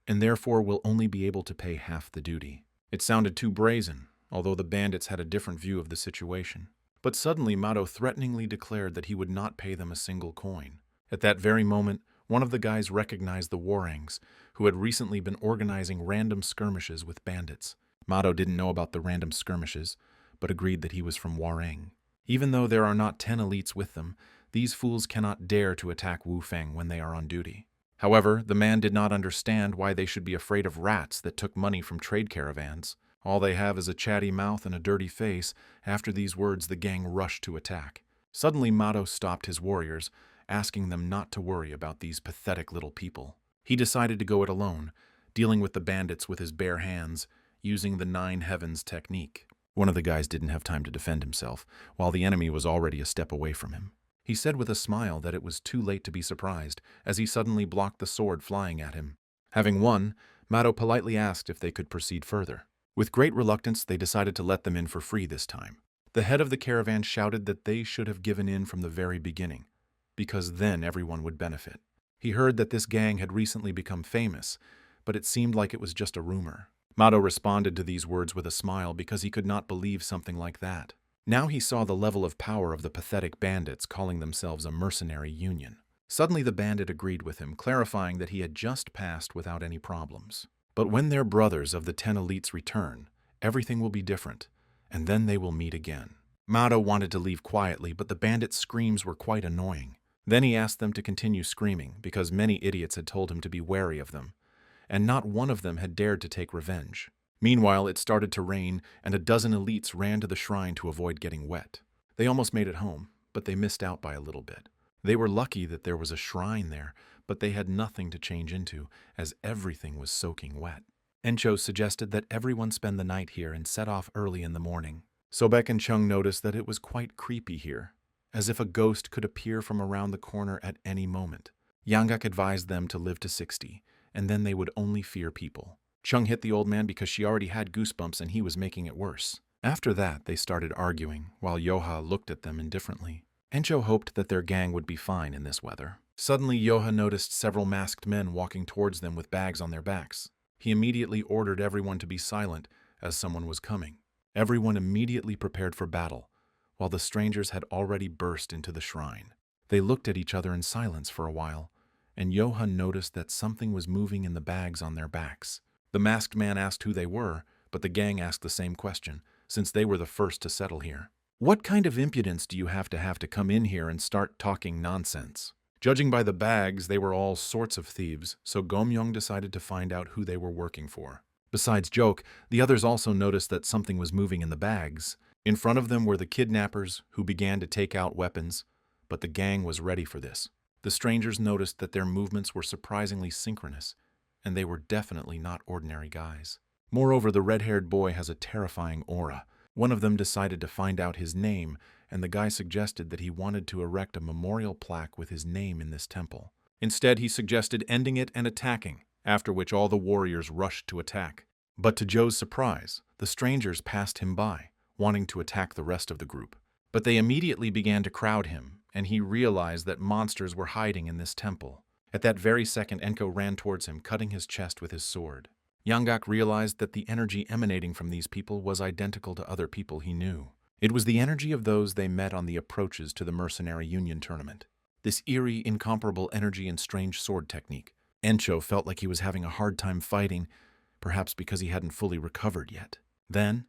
and therefore will only be able to pay half the duty. It sounded too brazen, although the bandits had a different view of the situation. But suddenly Mado threateningly declared that he would not pay them a single coin. At that very moment, one of the guys recognized the Warangs, who had recently been organizing random skirmishes with bandits. Mado didn't know about the random skirmishes, but agreed that he was from Warang. Even though there are not 10 elites with them, these fools cannot dare to attack Wu Feng when they are on duty. However, the man did not understand why they should be afraid of rats that took money from trade caravans. All they have is a chatty mouth and a dirty face. After these words, the gang rushed to attack. Suddenly, Mado stopped his warriors, asking them not to worry about these pathetic little people. He decided to go it alone, dealing with the bandits with his bare hands, using the 9 heavens technique. One of the guys didn't have time to defend himself, while the enemy was already a step away from him. He said with a smile that it was too late to be surprised, as he suddenly blocked the sword flying at him. Having won, Mado politely asked if they could proceed further. With great reluctance, they decided to let them in for free this time. The head of the caravan shouted that they should have given in from the very beginning, because then everyone would benefit. He heard that this gang had recently become famous, but it seemed like it was just a rumor. Mado responded to these words with a smile because he could not believe something like that. Now he saw the level of power of the pathetic bandits calling themselves a mercenary union. Suddenly the bandit agreed with him, clarifying that he had just passed without any problems. But when their brothers of the 10 elites return, everything will be different, and then they will meet again. Mado wanted to leave quietly, but the bandits' screams were quite annoying. Then he asked them to continue screaming, because many idiots had told him to be wary of them, and not one of them had dared to take revenge. Meanwhile, it started to rain, and a dozen elites ran to the shrine to avoid getting wet. They almost made it home, but they missed out by a little bit. They were lucky that there was a shrine there, but they had nothing to change into, as everything was soaking wet. Encho suggested that everyone spend the night here and set off early in the morning. Sobek and Chung noticed that it was quite creepy here, as if a ghost could appear from around the corner at any moment. Yanggak advised them to live to 60, and then they would only fear people. Chung hit the old man because she already had goosebumps and he was making it worse. After that, they started arguing, while Yoha looked at them indifferently. Encho hoped that their gang would be fine in this weather. Suddenly, Yoha noticed several masked men walking towards them with bags on their backs. He immediately ordered everyone to be silent, as someone was coming. Everyone immediately prepared for battle, while the strangers had already burst into the shrine. They looked at each other in silence for a while, and Yoha noticed that something was moving in the bags on their backs. The masked man asked who they were, but the gang asked the same question, since they were the first to settle here. What kind of impudence do you have to come in here and start talking nonsense? Judging by the bags, they were all sorts of thieves, so Gomyong decided to find out who they were working for. Besides Joke, the others also noticed that something was moving in the bags. In front of them were the kidnappers, who began to take out weapons, but the gang was ready for this. The strangers noticed that their movements were surprisingly synchronous, and they were definitely not ordinary guys. Moreover, the red-haired boy has a terrifying aura. One of them decided to find out his name, and the guy suggested that he wanted to erect a memorial plaque with his name in this temple. Instead, he suggested ending it and attacking, after which all the warriors rushed to attack. But to Joe's surprise, the strangers passed him by, wanting to attack the rest of the group. But they immediately began to crowd him, and he realized that monsters were hiding in this temple. At that very second, Enko ran towards him, cutting his chest with his sword. Yanggak realized that the energy emanating from these people was identical to other people he knew. It was the energy of those they met on the approaches to the Mercenary Union tournament. This eerie, incomparable energy and strange sword technique. Encho felt like he was having a hard time fighting, perhaps because he hadn't fully recovered yet. Then,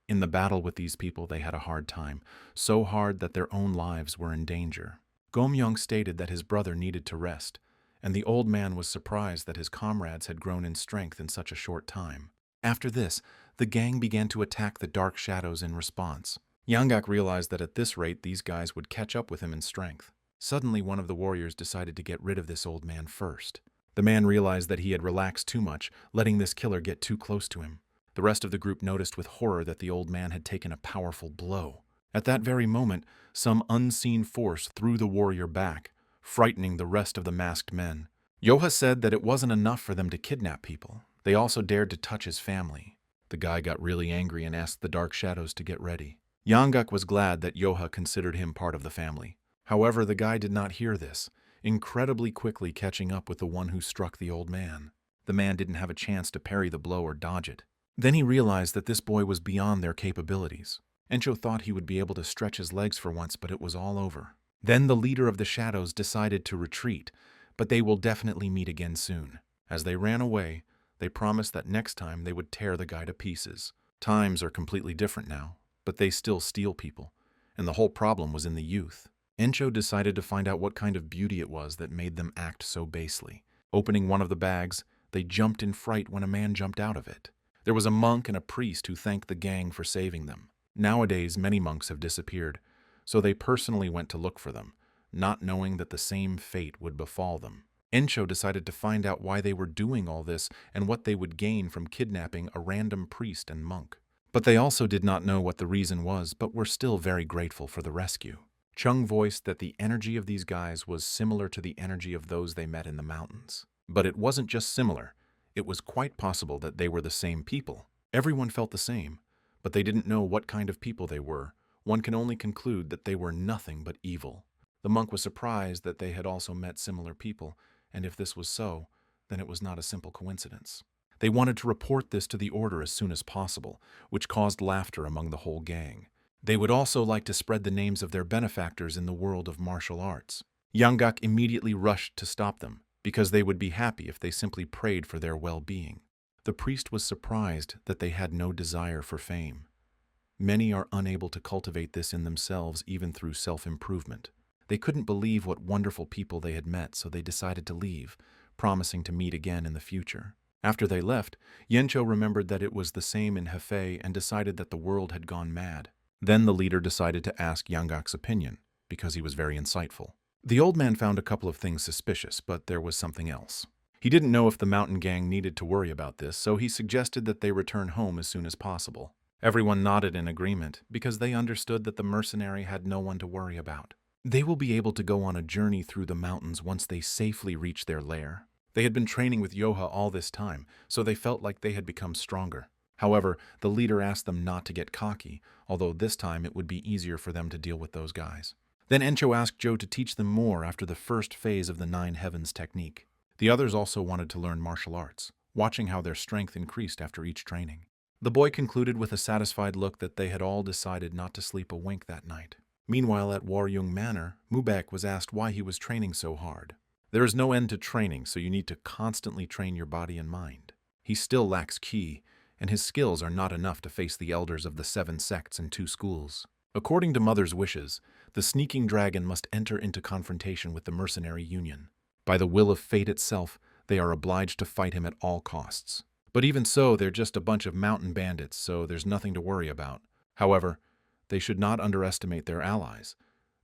in the battle with these people, they had a hard time, so hard that their own lives were in danger. Gomyong stated that his brother needed to rest, and the old man was surprised that his comrades had grown in strength in such a short time. After this, the gang began to attack the dark shadows in response. Yanggak realized that at this rate these guys would catch up with him in strength. Suddenly, one of the warriors decided to get rid of this old man first. The man realized that he had relaxed too much, letting this killer get too close to him. The rest of the group noticed with horror that the old man had taken a powerful blow. At that very moment, some unseen force threw the warrior back, frightening the rest of the masked men. Yoha said that it wasn't enough for them to kidnap people. They also dared to touch his family. The guy got really angry and asked the dark shadows to get ready. Yanggak was glad that Yoha considered him part of the family. However, the guy did not hear this, incredibly quickly catching up with the one who struck the old man. The man didn't have a chance to parry the blow or dodge it. Then he realized that this boy was beyond their capabilities. Encho thought he would be able to stretch his legs for once, but it was all over. Then the leader of the shadows decided to retreat, but they will definitely meet again soon. As they ran away, they promised that next time they would tear the guy to pieces. Times are completely different now, but they still steal people, and the whole problem was in the youth. Encho decided to find out what kind of beauty it was that made them act so basely. Opening one of the bags, they jumped in fright when a man jumped out of it. There was a monk and a priest who thanked the gang for saving them. Nowadays, many monks have disappeared, so they personally went to look for them, not knowing that the same fate would befall them. Encho decided to find out why they were doing all this and what they would gain from kidnapping a random priest and monk. But they also did not know what the reason was, but were still very grateful for the rescue. Chung voiced that the energy of these guys was similar to the energy of those they met in the mountains. But it wasn't just similar. It was quite possible that they were the same people. Everyone felt the same, but they didn't know what kind of people they were. One can only conclude that they were nothing but evil. The monk was surprised that they had also met similar people, and if this was so, then it was not a simple coincidence. They wanted to report this to the order as soon as possible, which caused laughter among the whole gang. They would also like to spread the names of their benefactors in the world of martial arts. Yanggak immediately rushed to stop them, because they would be happy if they simply prayed for their well-being. The priest was surprised that they had no desire for fame. Many are unable to cultivate this in themselves even through self-improvement. They couldn't believe what wonderful people they had met, so they decided to leave, promising to meet again in the future. After they left, Yencho remembered that it was the same in Hefei and decided that the world had gone mad. Then the leader decided to ask Yanggak's opinion, because he was very insightful. The old man found a couple of things suspicious, but there was something else. He didn't know if the mountain gang needed to worry about this, so he suggested that they return home as soon as possible. Everyone nodded in agreement, because they understood that the mercenary had no one to worry about. They will be able to go on a journey through the mountains once they safely reach their lair. They had been training with Yoha all this time, so they felt like they had become stronger. However, the leader asked them not to get cocky, although this time it would be easier for them to deal with those guys. Then Encho asked Joe to teach them more after the first phase of the 9 Heavens technique. The others also wanted to learn martial arts, watching how their strength increased after each training. The boy concluded with a satisfied look that they had all decided not to sleep a wink that night. Meanwhile, at Waryung Manor, Mubek was asked why he was training so hard. There is no end to training, so you need to constantly train your body and mind. He still lacks ki, and his skills are not enough to face the elders of the 7 sects and 2 schools. According to Mother's wishes, the sneaking dragon must enter into confrontation with the mercenary union. By the will of fate itself, they are obliged to fight him at all costs. But even so, they're just a bunch of mountain bandits, so there's nothing to worry about. However, they should not underestimate their allies.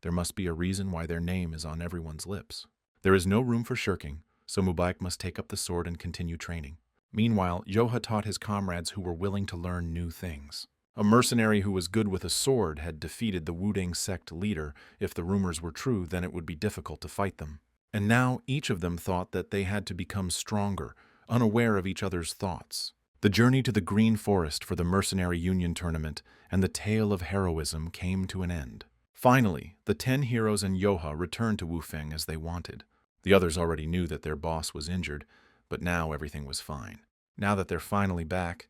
There must be a reason why their name is on everyone's lips. There is no room for shirking, so Mubek must take up the sword and continue training. Meanwhile, Yoha taught his comrades who were willing to learn new things. A mercenary who was good with a sword had defeated the Wudang sect leader. If the rumors were true, then it would be difficult to fight them. And now each of them thought that they had to become stronger, unaware of each other's thoughts. The journey to the Green Forest for the Mercenary Union Tournament and the tale of heroism came to an end. Finally, the 10 heroes and Yoha returned to Wufeng as they wanted. The others already knew that their boss was injured, but now everything was fine. Now that they're finally back,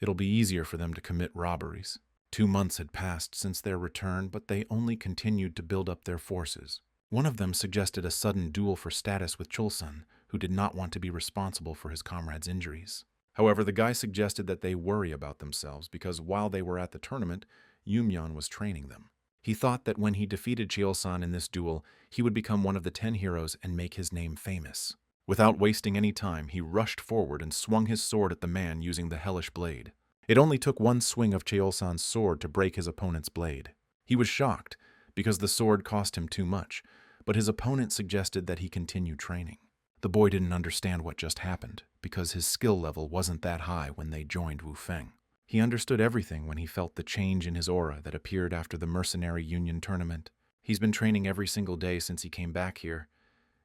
it'll be easier for them to commit robberies. 2 months had passed since their return, but they only continued to build up their forces. One of them suggested a sudden duel for status with Chulsun, who did not want to be responsible for his comrade's injuries. However, the guy suggested that they worry about themselves because while they were at the tournament, Yumyan was training them. He thought that when he defeated Cheol-san in this duel, he would become one of the 10 heroes and make his name famous. Without wasting any time, he rushed forward and swung his sword at the man using the hellish blade. It only took one swing of Cheol-san's sword to break his opponent's blade. He was shocked, because the sword cost him too much, but his opponent suggested that he continue training. The boy didn't understand what just happened, because his skill level wasn't that high when they joined Wu Feng. He understood everything when he felt the change in his aura that appeared after the Mercenary Union tournament. He's been training every single day since he came back here,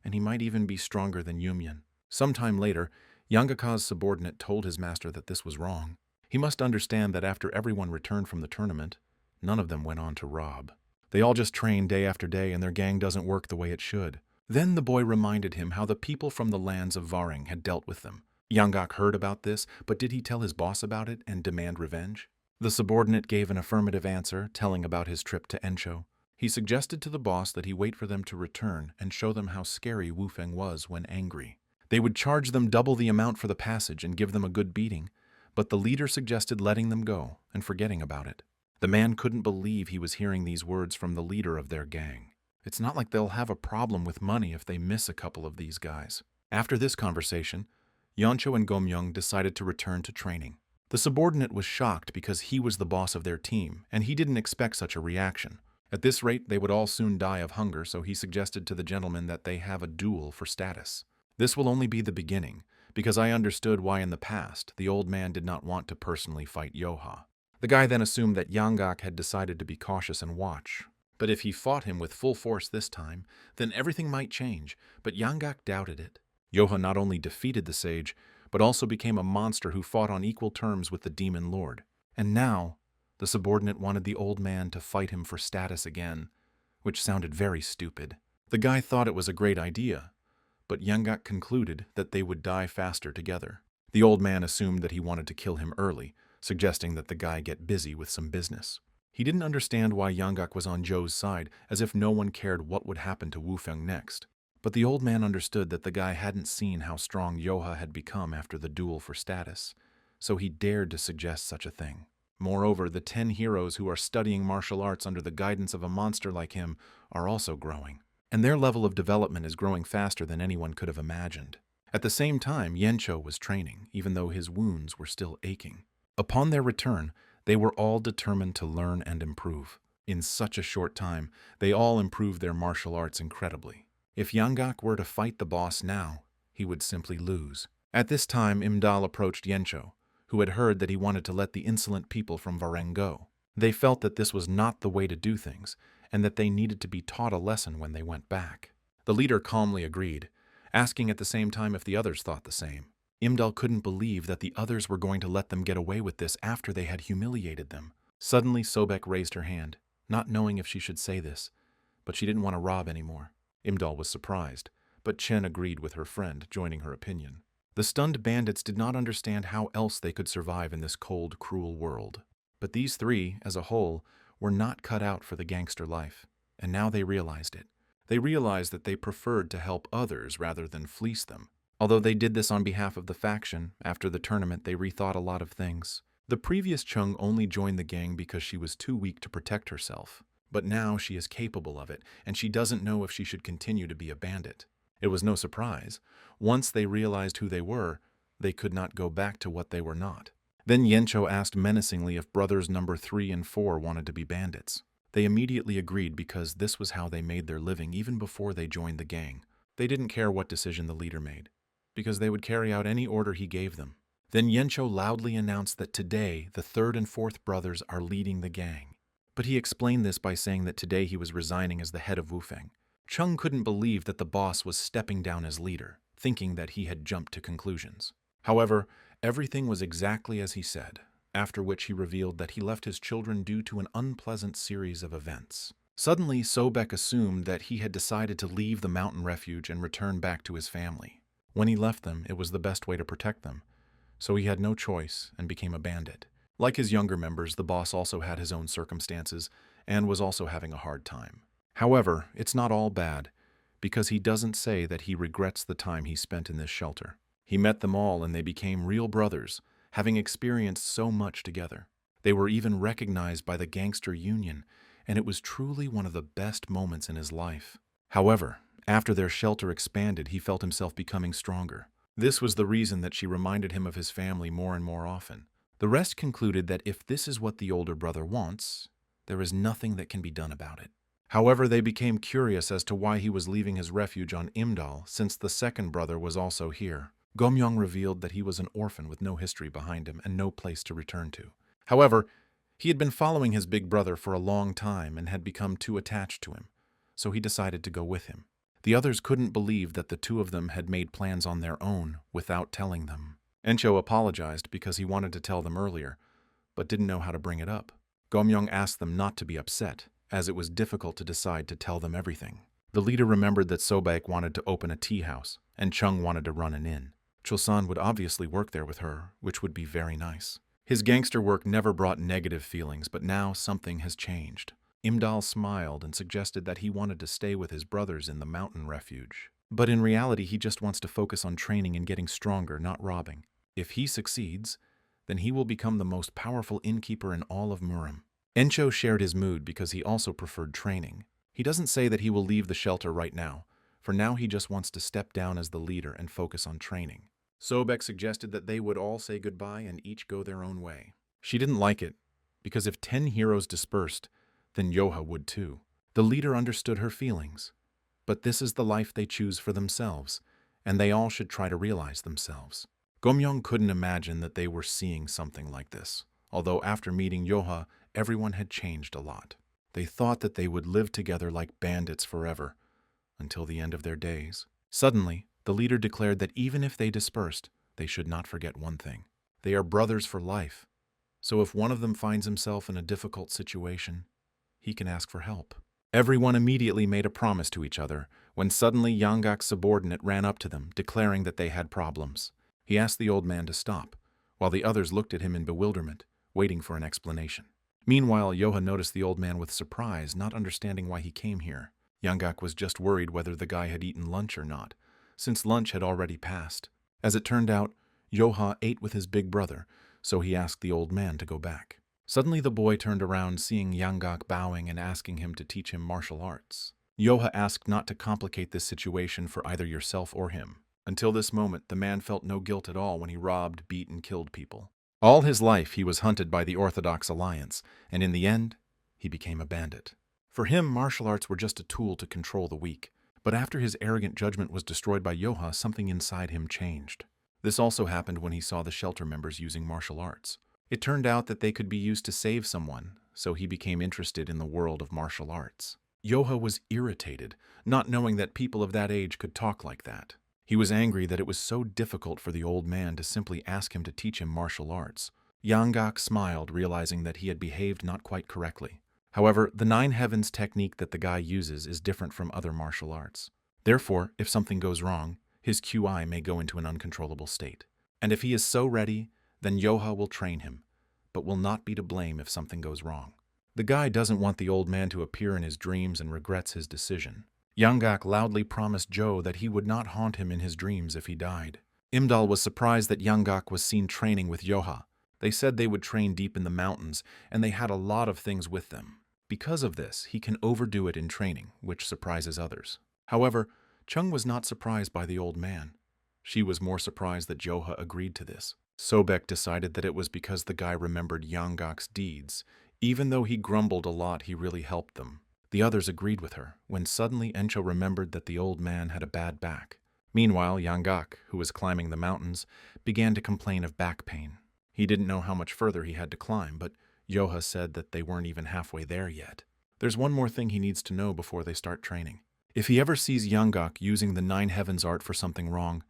and he might even be stronger than Yumyan. Sometime later, Yangaka's subordinate told his master that this was wrong. He must understand that after everyone returned from the tournament, none of them went on to rob. They all just train day after day and their gang doesn't work the way it should. Then the boy reminded him how the people from the lands of Varing had dealt with them. Yanggak heard about this, but did he tell his boss about it and demand revenge? The subordinate gave an affirmative answer, telling about his trip to Ensho. He suggested to the boss that he wait for them to return and show them how scary Wu Feng was when angry. They would charge them double the amount for the passage and give them a good beating, but the leader suggested letting them go and forgetting about it. The man couldn't believe he was hearing these words from the leader of their gang. It's not like they'll have a problem with money if they miss a couple of these guys. After this conversation, Yeoncho and Gomyoung decided to return to training. The subordinate was shocked because he was the boss of their team, and he didn't expect such a reaction. At this rate, they would all soon die of hunger, so he suggested to the gentleman that they have a duel for status. This will only be the beginning, because I understood why in the past the old man did not want to personally fight Yoha. The guy then assumed that Yanggak had decided to be cautious and watch. But if he fought him with full force this time, then everything might change, but Yanggak doubted it. Yoha not only defeated the sage, but also became a monster who fought on equal terms with the demon lord. And now, the subordinate wanted the old man to fight him for status again, which sounded very stupid. The guy thought it was a great idea, but Yanggak concluded that they would die faster together. The old man assumed that he wanted to kill him early, suggesting that the guy get busy with some business. He didn't understand why Yanggak was on Zhou's side, as if no one cared what would happen to Wu Feng next. But the old man understood that the guy hadn't seen how strong Yoha had become after the duel for status, so he dared to suggest such a thing. Moreover, the 10 heroes who are studying martial arts under the guidance of a monster like him are also growing, and their level of development is growing faster than anyone could have imagined. At the same time, Yencho was training, even though his wounds were still aching. Upon their return, they were all determined to learn and improve. In such a short time, they all improved their martial arts incredibly. If Yanggak were to fight the boss now, he would simply lose. At this time, Imdal approached Yencho, who had heard that he wanted to let the insolent people from Vareng go. They felt that this was not the way to do things, and that they needed to be taught a lesson when they went back. The leader calmly agreed, asking at the same time if the others thought the same. Imdal couldn't believe that the others were going to let them get away with this after they had humiliated them. Suddenly, Sobek raised her hand, not knowing if she should say this, but she didn't want to rob anymore. Imdal was surprised, but Chen agreed with her friend, joining her opinion. The stunned bandits did not understand how else they could survive in this cold, cruel world. But these three, as a whole, were not cut out for the gangster life, and now they realized it. They realized that they preferred to help others rather than fleece them. Although they did this on behalf of the faction, after the tournament they rethought a lot of things. The previous Chung only joined the gang because she was too weak to protect herself. But now she is capable of it, and she doesn't know if she should continue to be a bandit. It was no surprise. Once they realized who they were, they could not go back to what they were not. Then Yencho asked menacingly if brothers number 3 and 4 wanted to be bandits. They immediately agreed because this was how they made their living even before they joined the gang. They didn't care what decision the leader made, because they would carry out any order he gave them. Then Yencho loudly announced that today the 3rd and 4th brothers are leading the gang. But he explained this by saying that today he was resigning as the head of Wu Feng. Chung couldn't believe that the boss was stepping down as leader, thinking that he had jumped to conclusions. However, everything was exactly as he said, after which he revealed that he left his children due to an unpleasant series of events. Suddenly, Sobek assumed that he had decided to leave the mountain refuge and return back to his family. When he left them, it was the best way to protect them, so he had no choice and became a bandit. Like his younger members, the boss also had his own circumstances and was also having a hard time. However, it's not all bad, because he doesn't say that he regrets the time he spent in this shelter. He met them all and they became real brothers, having experienced so much together. They were even recognized by the gangster union, and it was truly one of the best moments in his life. However, after their shelter expanded, he felt himself becoming stronger. This was the reason that she reminded him of his family more and more often. The rest concluded that if this is what the older brother wants, there is nothing that can be done about it. However, they became curious as to why he was leaving his refuge on Imdal, since the second brother was also here. Gomyong revealed that he was an orphan with no history behind him and no place to return to. However, he had been following his big brother for a long time and had become too attached to him, so he decided to go with him. The others couldn't believe that the two of them had made plans on their own without telling them. Encho apologized because he wanted to tell them earlier, but didn't know how to bring it up. Gomyong asked them not to be upset, as it was difficult to decide to tell them everything. The leader remembered that Sobek wanted to open a tea house, and Chung wanted to run an inn. Chosan would obviously work there with her, which would be very nice. His gangster work never brought negative feelings, but now something has changed. Imdal smiled and suggested that he wanted to stay with his brothers in the mountain refuge. But in reality, he just wants to focus on training and getting stronger, not robbing. If he succeeds, then he will become the most powerful innkeeper in all of Murim. Encho shared his mood because he also preferred training. He doesn't say that he will leave the shelter right now. For now, he just wants to step down as the leader and focus on training. Sobek suggested that they would all say goodbye and each go their own way. She didn't like it, because if 10 heroes dispersed, then Yoha would too. The leader understood her feelings. But this is the life they choose for themselves, and they all should try to realize themselves. Gomyong couldn't imagine that they were seeing something like this, although after meeting Yoha, everyone had changed a lot. They thought that they would live together like bandits forever, until the end of their days. Suddenly, the leader declared that even if they dispersed, they should not forget one thing. They are brothers for life, so if one of them finds himself in a difficult situation, he can ask for help. Everyone immediately made a promise to each other, when suddenly Yanggak's subordinate ran up to them, declaring that they had problems. He asked the old man to stop, while the others looked at him in bewilderment, waiting for an explanation. Meanwhile, Yoha noticed the old man with surprise, not understanding why he came here. Yanggak was just worried whether the guy had eaten lunch or not, since lunch had already passed. As it turned out, Yoha ate with his big brother, so he asked the old man to go back. Suddenly the boy turned around, seeing Yanggak bowing and asking him to teach him martial arts. Yoha asked not to complicate this situation for either yourself or him. Until this moment, the man felt no guilt at all when he robbed, beat, and killed people. All his life, he was hunted by the Orthodox Alliance, and in the end, he became a bandit. For him, martial arts were just a tool to control the weak. But after his arrogant judgment was destroyed by Yoha, something inside him changed. This also happened when he saw the shelter members using martial arts. It turned out that they could be used to save someone, so he became interested in the world of martial arts. Yoha was irritated, not knowing that people of that age could talk like that. He was angry that it was so difficult for the old man to simply ask him to teach him martial arts. Yanggak smiled, realizing that he had behaved not quite correctly. However, the 9 Heavens technique that the guy uses is different from other martial arts. Therefore, if something goes wrong, his QI may go into an uncontrollable state. And if he is so ready, then Yoha will train him, but will not be to blame if something goes wrong. The guy doesn't want the old man to appear in his dreams and regrets his decision. Yanggak loudly promised Joe that he would not haunt him in his dreams if he died. Imdal was surprised that Yanggak was seen training with Yoha. They said they would train deep in the mountains, and they had a lot of things with them. Because of this, he can overdo it in training, which surprises others. However, Chung was not surprised by the old man. She was more surprised that Yoha agreed to this. Sobek decided that it was because the guy remembered Yanggak's deeds. Even though he grumbled a lot, he really helped them. The others agreed with her, when suddenly Encho remembered that the old man had a bad back. Meanwhile, Yanggak, who was climbing the mountains, began to complain of back pain. He didn't know how much further he had to climb, but Yoha said that they weren't even halfway there yet. There's one more thing he needs to know before they start training. If he ever sees Yanggak using the 9 Heavens art for something wrong,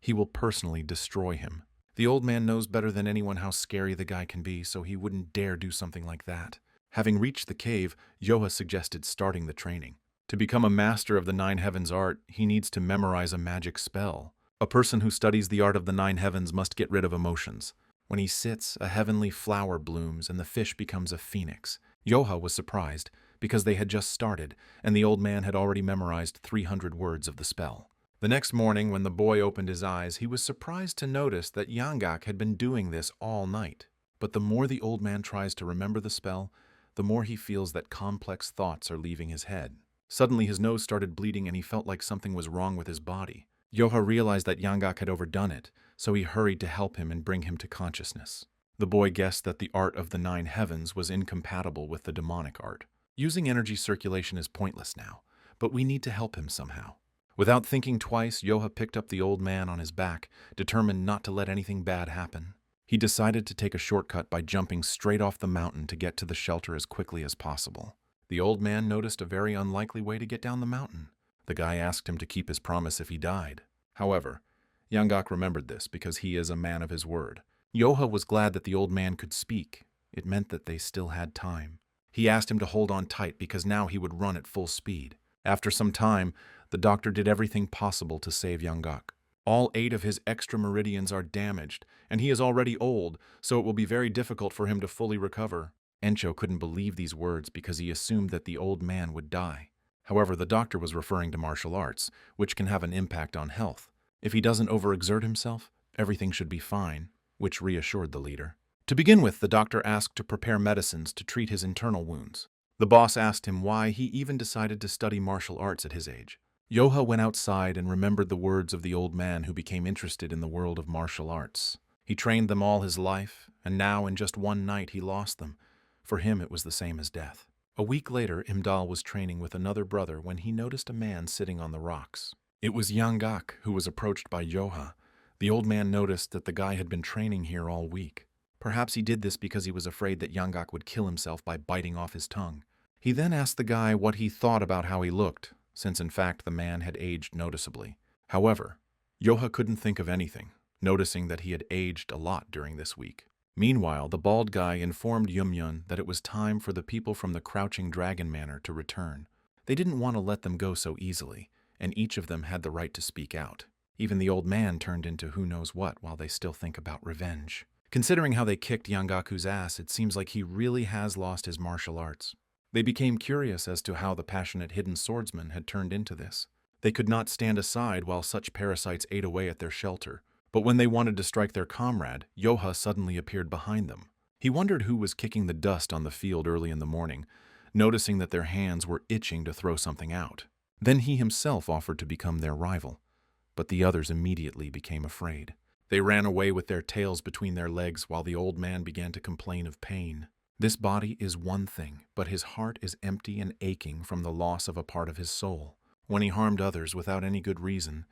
he will personally destroy him. The old man knows better than anyone how scary the guy can be, so he wouldn't dare do something like that. Having reached the cave, Yoha suggested starting the training. To become a master of the 9 Heavens art, he needs to memorize a magic spell. A person who studies the art of the 9 Heavens must get rid of emotions. When he sits, a heavenly flower blooms and the fish becomes a phoenix. Yoha was surprised, because they had just started, and the old man had already memorized 300 words of the spell. The next morning, when the boy opened his eyes, he was surprised to notice that Yanggak had been doing this all night. But the more the old man tries to remember the spell, the more he feels that complex thoughts are leaving his head. Suddenly his nose started bleeding and he felt like something was wrong with his body. Yoha realized that Yanggak had overdone it, so he hurried to help him and bring him to consciousness. The boy guessed that the art of the 9 heavens was incompatible with the demonic art. Using energy circulation is pointless now, but we need to help him somehow. Without thinking twice, Yoha picked up the old man on his back, determined not to let anything bad happen. He decided to take a shortcut by jumping straight off the mountain to get to the shelter as quickly as possible. The old man noticed a very unlikely way to get down the mountain. The guy asked him to keep his promise if he died. However, Yanggak remembered this because he is a man of his word. Yoha was glad that the old man could speak. It meant that they still had time. He asked him to hold on tight because now he would run at full speed. After some time, the doctor did everything possible to save Yanggak. All 8 of his extra meridians are damaged, and he is already old, so it will be very difficult for him to fully recover. Encho couldn't believe these words because he assumed that the old man would die. However, the doctor was referring to martial arts, which can have an impact on health. If he doesn't overexert himself, everything should be fine, which reassured the leader. To begin with, the doctor asked to prepare medicines to treat his internal wounds. The boss asked him why he even decided to study martial arts at his age. Yoha went outside and remembered the words of the old man who became interested in the world of martial arts. He trained them all his life, and now in just one night he lost them. For him it was the same as death. A week later, Imdal was training with another brother when he noticed a man sitting on the rocks. It was Yanggak, who was approached by Yoha. The old man noticed that the guy had been training here all week. Perhaps he did this because he was afraid that Yanggak would kill himself by biting off his tongue. He then asked the guy what he thought about how he looked, since in fact the man had aged noticeably. However, Yoha couldn't think of anything, noticing that he had aged a lot during this week. Meanwhile, the bald guy informed Yumyun that it was time for the people from the Crouching Dragon Manor to return. They didn't want to let them go so easily, and each of them had the right to speak out. Even the old man turned into who knows what while they still think about revenge. Considering how they kicked Yangaku's ass, it seems like he really has lost his martial arts. They became curious as to how the passionate hidden swordsman had turned into this. They could not stand aside while such parasites ate away at their shelter. But when they wanted to strike their comrade, Yoha suddenly appeared behind them. He wondered who was kicking the dust on the field early in the morning, noticing that their hands were itching to throw something out. Then he himself offered to become their rival. But the others immediately became afraid. They ran away with their tails between their legs while the old man began to complain of pain. This body is one thing, but his heart is empty and aching from the loss of a part of his soul. When he harmed others without any good reason,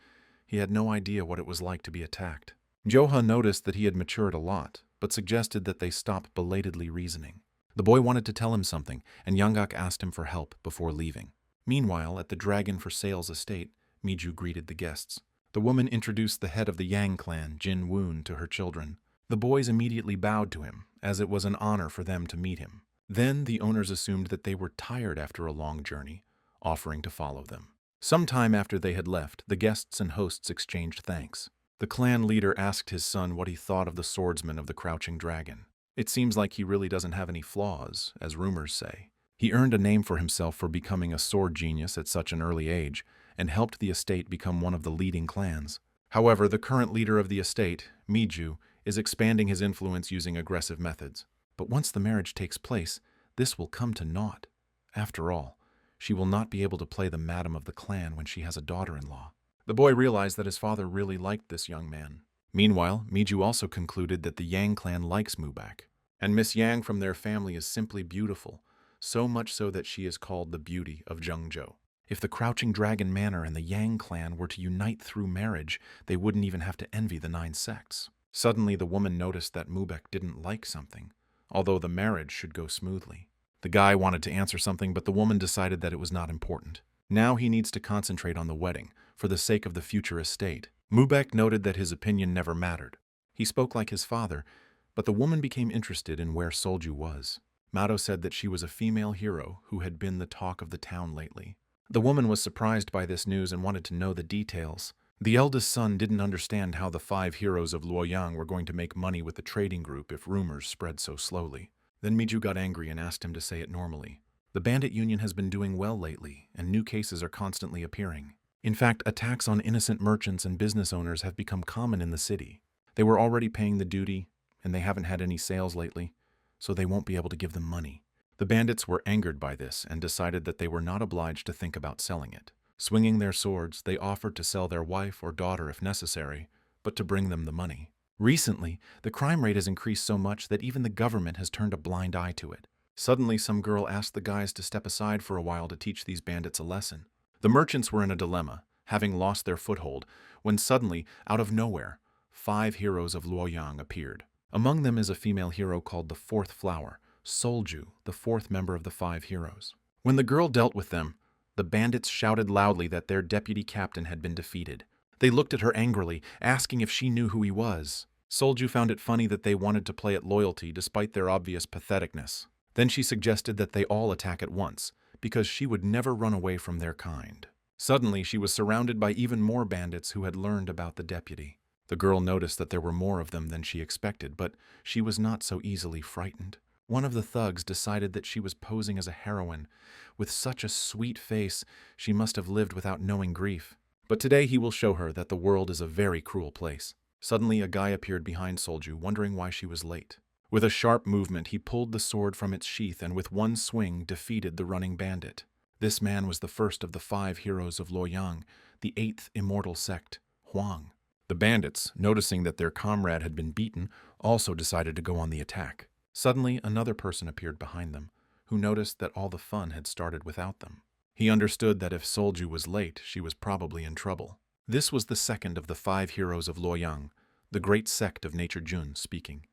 he had no idea what it was like to be attacked. Yoha noticed that he had matured a lot, but suggested that they stop belatedly reasoning. The boy wanted to tell him something, and Yanggak asked him for help before leaving. Meanwhile, at the Dragon for Sale's estate, Miju greeted the guests. The woman introduced the head of the Yang clan, Jin Woon, to her children. The boys immediately bowed to him, as it was an honor for them to meet him. Then the owners assumed that they were tired after a long journey, offering to follow them. Some time after they had left, the guests and hosts exchanged thanks. The clan leader asked his son what he thought of the swordsman of the Crouching Dragon. It seems like he really doesn't have any flaws, as rumors say. He earned a name for himself for becoming a sword genius at such an early age, and helped the estate become one of the leading clans. However, the current leader of the estate, Miju, is expanding his influence using aggressive methods. But once the marriage takes place, this will come to naught. After all, she will not be able to play the madam of the clan when she has a daughter-in-law. The boy realized that his father really liked this young man. Meanwhile, Miju also concluded that the Yang clan likes Mubak, and Miss Yang from their family is simply beautiful, so much so that she is called the beauty of Zhengzhou. If the Crouching Dragon Manor and the Yang clan were to unite through marriage, they wouldn't even have to envy the 9 sects. Suddenly, the woman noticed that Mubak didn't like something, although the marriage should go smoothly. The guy wanted to answer something, but the woman decided that it was not important. Now he needs to concentrate on the wedding, for the sake of the future estate. Mubak noted that his opinion never mattered. He spoke like his father, but the woman became interested in where Solju was. Mado said that she was a female hero who had been the talk of the town lately. The woman was surprised by this news and wanted to know the details. The eldest son didn't understand how the 5 heroes of Luoyang were going to make money with the trading group if rumors spread so slowly. Then Miju got angry and asked him to say it normally. The bandit union has been doing well lately, and new cases are constantly appearing. In fact, attacks on innocent merchants and business owners have become common in the city. They were already paying the duty, and they haven't had any sales lately, so they won't be able to give them money. The bandits were angered by this and decided that they were not obliged to think about selling it. Swinging their swords, they offered to sell their wife or daughter if necessary, but to bring them the money. Recently, the crime rate has increased so much that even the government has turned a blind eye to it. Suddenly, some girl asked the guys to step aside for a while to teach these bandits a lesson. The merchants were in a dilemma, having lost their foothold, when suddenly, out of nowhere, 5 heroes of Luoyang appeared. Among them is a female hero called the Fourth Flower, Solju, the 4th member of the 5 heroes. When the girl dealt with them, the bandits shouted loudly that their deputy captain had been defeated. They looked at her angrily, asking if she knew who he was. Solju found it funny that they wanted to play at loyalty despite their obvious patheticness. Then she suggested that they all attack at once, because she would never run away from their kind. Suddenly, she was surrounded by even more bandits who had learned about the deputy. The girl noticed that there were more of them than she expected, but she was not so easily frightened. One of the thugs decided that she was posing as a heroine. With such a sweet face, she must have lived without knowing grief. But today he will show her that the world is a very cruel place. Suddenly, a guy appeared behind Solju, wondering why she was late. With a sharp movement, he pulled the sword from its sheath and with one swing defeated the running bandit. This man was the first of the 5 heroes of Luoyang, the 8th immortal sect, Huang. The bandits, noticing that their comrade had been beaten, also decided to go on the attack. Suddenly, another person appeared behind them, who noticed that all the fun had started without them. He understood that if Solju was late, she was probably in trouble. This was the second of the 5 heroes of Luoyang, the great sect of Nature Jun, speaking.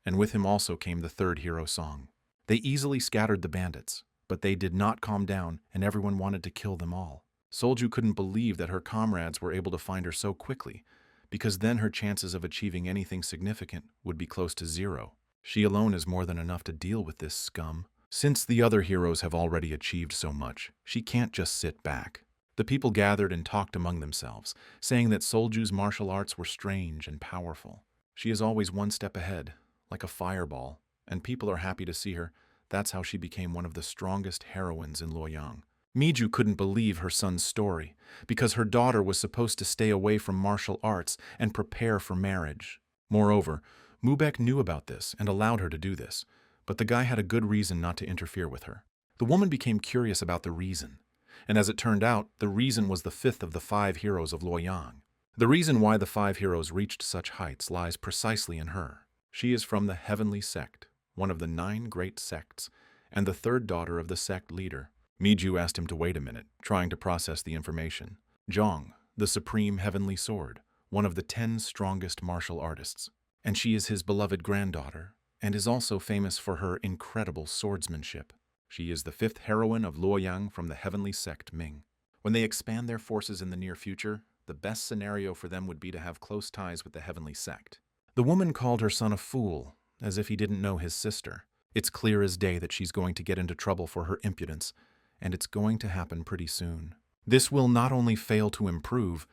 And with him also came the 3rd hero Song. They easily scattered the bandits, but they did not calm down, and everyone wanted to kill them all. Solju couldn't believe that her comrades were able to find her so quickly, because then her chances of achieving anything significant would be close to 0. She alone is more than enough to deal with this scum. Since the other heroes have already achieved so much, she can't just sit back. The people gathered and talked among themselves, saying that Solju's martial arts were strange and powerful. She is always one step ahead, like a fireball, and people are happy to see her. That's how she became one of the strongest heroines in Luoyang. Miju couldn't believe her son's story, because her daughter was supposed to stay away from martial arts and prepare for marriage. Moreover, Mubek knew about this and allowed her to do this, but the guy had a good reason not to interfere with her. The woman became curious about the reason, and as it turned out, the reason was the 5th of the 5 heroes of Luoyang. The reason why the 5 heroes reached such heights lies precisely in her. She is from the Heavenly Sect, one of the 9 great sects, and the 3rd daughter of the sect leader. Miju asked him to wait a minute, trying to process the information. Zhang, the Supreme Heavenly Sword, one of the 10 strongest martial artists. And she is his beloved granddaughter, and is also famous for her incredible swordsmanship. She is the 5th heroine of Luoyang from the Heavenly Sect Ming. When they expand their forces in the near future, the best scenario for them would be to have close ties with the Heavenly Sect. The woman called her son a fool, as if he didn't know his sister. It's clear as day that she's going to get into trouble for her impudence, and it's going to happen pretty soon. This will not only fail to improve,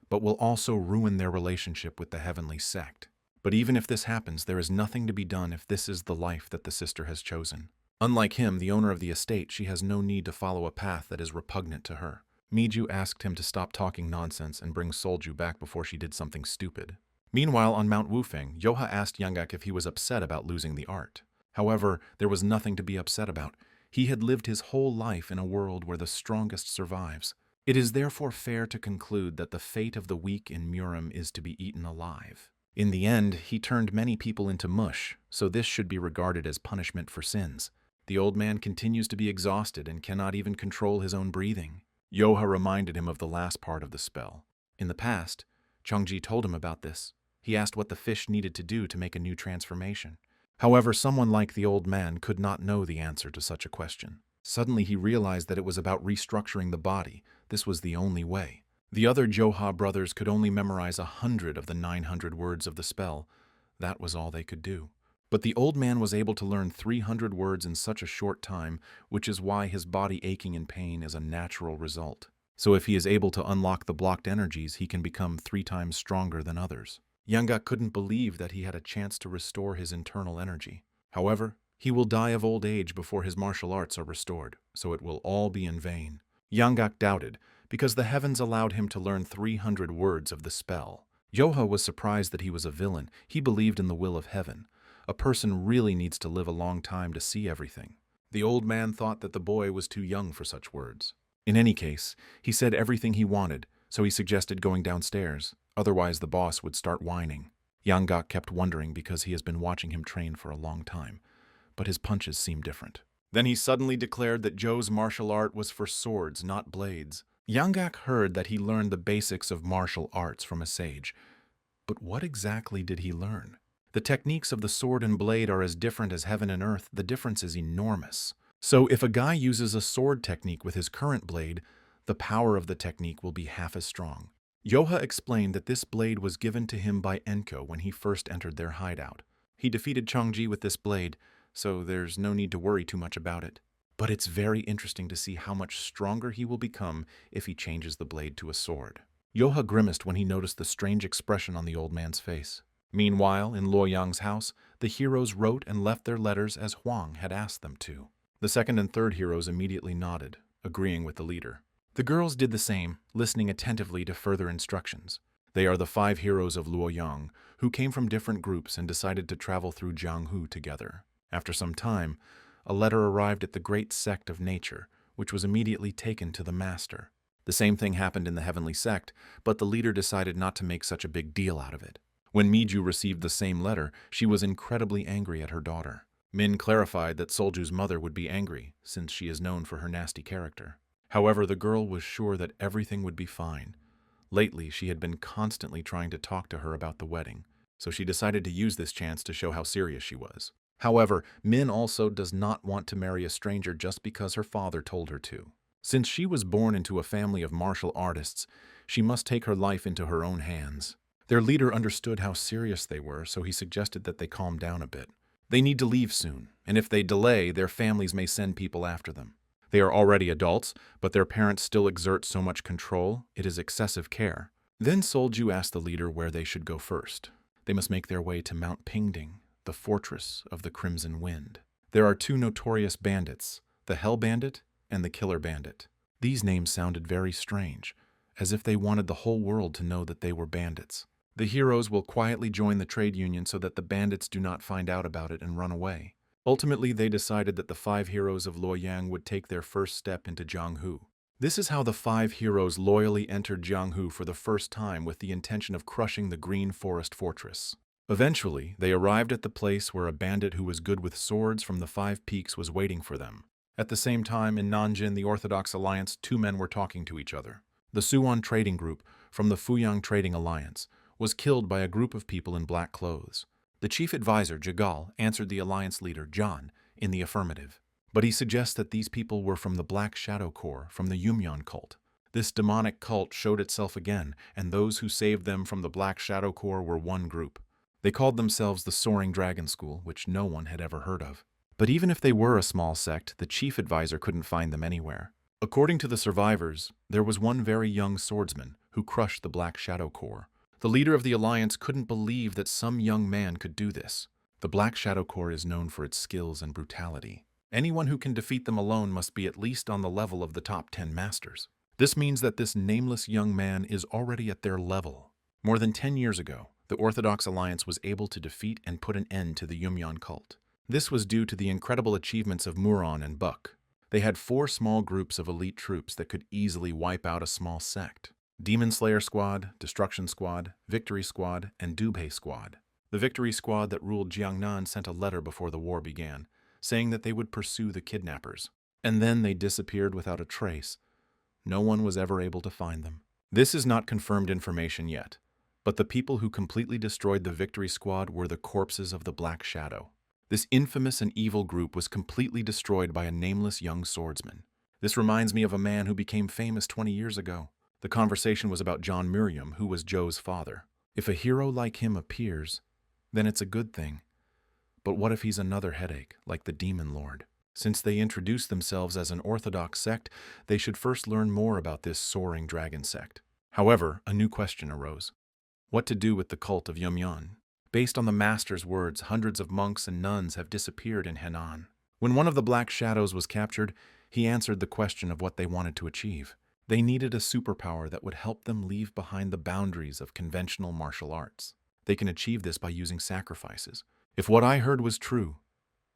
but will also ruin their relationship with the Heavenly Sect. But even if this happens, there is nothing to be done if this is the life that the sister has chosen. Unlike him, the owner of the estate, she has no need to follow a path that is repugnant to her. Miju asked him to stop talking nonsense and bring Solju back before she did something stupid. Meanwhile, on Mount Wufeng, Yoha asked Yanggak if he was upset about losing the art. However, there was nothing to be upset about. He had lived his whole life in a world where the strongest survives. It is therefore fair to conclude that the fate of the weak in Murim is to be eaten alive. In the end, he turned many people into mush, so this should be regarded as punishment for sins. The old man continues to be exhausted and cannot even control his own breathing. Yoha reminded him of the last part of the spell. In the past, Changji told him about this. He asked what the fish needed to do to make a new transformation. However, someone like the old man could not know the answer to such a question. Suddenly he realized that it was about restructuring the body. This was the only way. The other Joha brothers could only memorize 100 of the 900 words of the spell. That was all they could do. But the old man was able to learn 300 words in such a short time, which is why his body aching in pain is a natural result. So if he is able to unlock the blocked energies, he can become 3 times stronger than others. Yanggak couldn't believe that he had a chance to restore his internal energy. However, he will die of old age before his martial arts are restored, so it will all be in vain. Yanggak doubted, because the heavens allowed him to learn 300 words of the spell. Yoha was surprised that he was a villain. He believed in the will of heaven. A person really needs to live a long time to see everything. The old man thought that the boy was too young for such words. In any case, he said everything he wanted, so he suggested going downstairs, otherwise the boss would start whining. Yanggak kept wondering because he has been watching him train for a long time, but his punches seemed different. Then he suddenly declared that Joe's martial art was for swords, not blades. Yanggak heard that he learned the basics of martial arts from a sage. But what exactly did he learn? The techniques of the sword and blade are as different as heaven and earth. The difference is enormous. So if a guy uses a sword technique with his current blade, the power of the technique will be half as strong. Yoha explained that this blade was given to him by Enko when he first entered their hideout. He defeated Changji with this blade, so there's no need to worry too much about it. But it's very interesting to see how much stronger he will become if he changes the blade to a sword. Yoha grimaced when he noticed the strange expression on the old man's face. Meanwhile, in Luoyang's house, the heroes wrote and left their letters as Huang had asked them to. The second and third heroes immediately nodded, agreeing with the leader. The girls did the same, listening attentively to further instructions. They are the 5 heroes of Luoyang, who came from different groups and decided to travel through Jianghu together. After some time, a letter arrived at the great sect of nature, which was immediately taken to the master. The same thing happened in the heavenly sect, but the leader decided not to make such a big deal out of it. When Miju received the same letter, she was incredibly angry at her daughter. Min clarified that Solju's mother would be angry, since she is known for her nasty character. However, the girl was sure that everything would be fine. Lately, she had been constantly trying to talk to her about the wedding, so she decided to use this chance to show how serious she was. However, Min also does not want to marry a stranger just because her father told her to. Since she was born into a family of martial artists, she must take her life into her own hands. Their leader understood how serious they were, so he suggested that they calm down a bit. They need to leave soon, and if they delay, their families may send people after them. They are already adults, but their parents still exert so much control, it is excessive care. Then Solju asked the leader where they should go first. They must make their way to Mount Pingding, the fortress of the Crimson Wind. There are 2 notorious bandits, the Hell Bandit and the Killer Bandit. These names sounded very strange, as if they wanted the whole world to know that they were bandits. The heroes will quietly join the trade union so that the bandits do not find out about it and run away. Ultimately, they decided that the 5 heroes of Luoyang would take their first step into Jianghu. This is how the 5 heroes loyally entered Jianghu for the first time with the intention of crushing the Green Forest Fortress. Eventually, they arrived at the place where a bandit who was good with swords from the 5 peaks was waiting for them. At the same time, in Nanjing, the Orthodox Alliance, 2 men were talking to each other. The Suwon Trading Group, from the Fuyang Trading Alliance, was killed by a group of people in black clothes. The chief advisor, Jagal, answered the alliance leader, John, in the affirmative. But he suggests that these people were from the Black Shadow Corps, from the Yumyon cult. This demonic cult showed itself again, and those who saved them from the Black Shadow Corps were one group. They called themselves the Soaring Dragon School, which no one had ever heard of. But even if they were a small sect, the chief advisor couldn't find them anywhere. According to the survivors, there was one very young swordsman who crushed the Black Shadow Corps. The leader of the alliance couldn't believe that some young man could do this. The Black Shadow Corps is known for its skills and brutality. Anyone who can defeat them alone must be at least on the level of the top 10 masters. This means that this nameless young man is already at their level. More than 10 years ago, the Orthodox Alliance was able to defeat and put an end to the Yumyon cult. This was due to the incredible achievements of Muron and Buck. They had 4 small groups of elite troops that could easily wipe out a small sect. Demon Slayer Squad, Destruction Squad, Victory Squad, and Dubhe Squad. The Victory Squad that ruled Jiangnan sent a letter before the war began, saying that they would pursue the kidnappers. And then they disappeared without a trace. No one was ever able to find them. This is not confirmed information yet, but the people who completely destroyed the Victory Squad were the corpses of the Black Shadow. This infamous and evil group was completely destroyed by a nameless young swordsman. This reminds me of a man who became famous 20 years ago. The conversation was about John Miriam, who was Joe's father. If a hero like him appears, then it's a good thing. But what if he's another headache, like the Demon Lord? Since they introduced themselves as an orthodox sect, they should first learn more about this soaring dragon sect. However, a new question arose. What to do with the cult of Yumyon? Based on the master's words, hundreds of monks and nuns have disappeared in Henan. When one of the Black Shadows was captured, he answered the question of what they wanted to achieve. They needed a superpower that would help them leave behind the boundaries of conventional martial arts. They can achieve this by using sacrifices. If what I heard was true,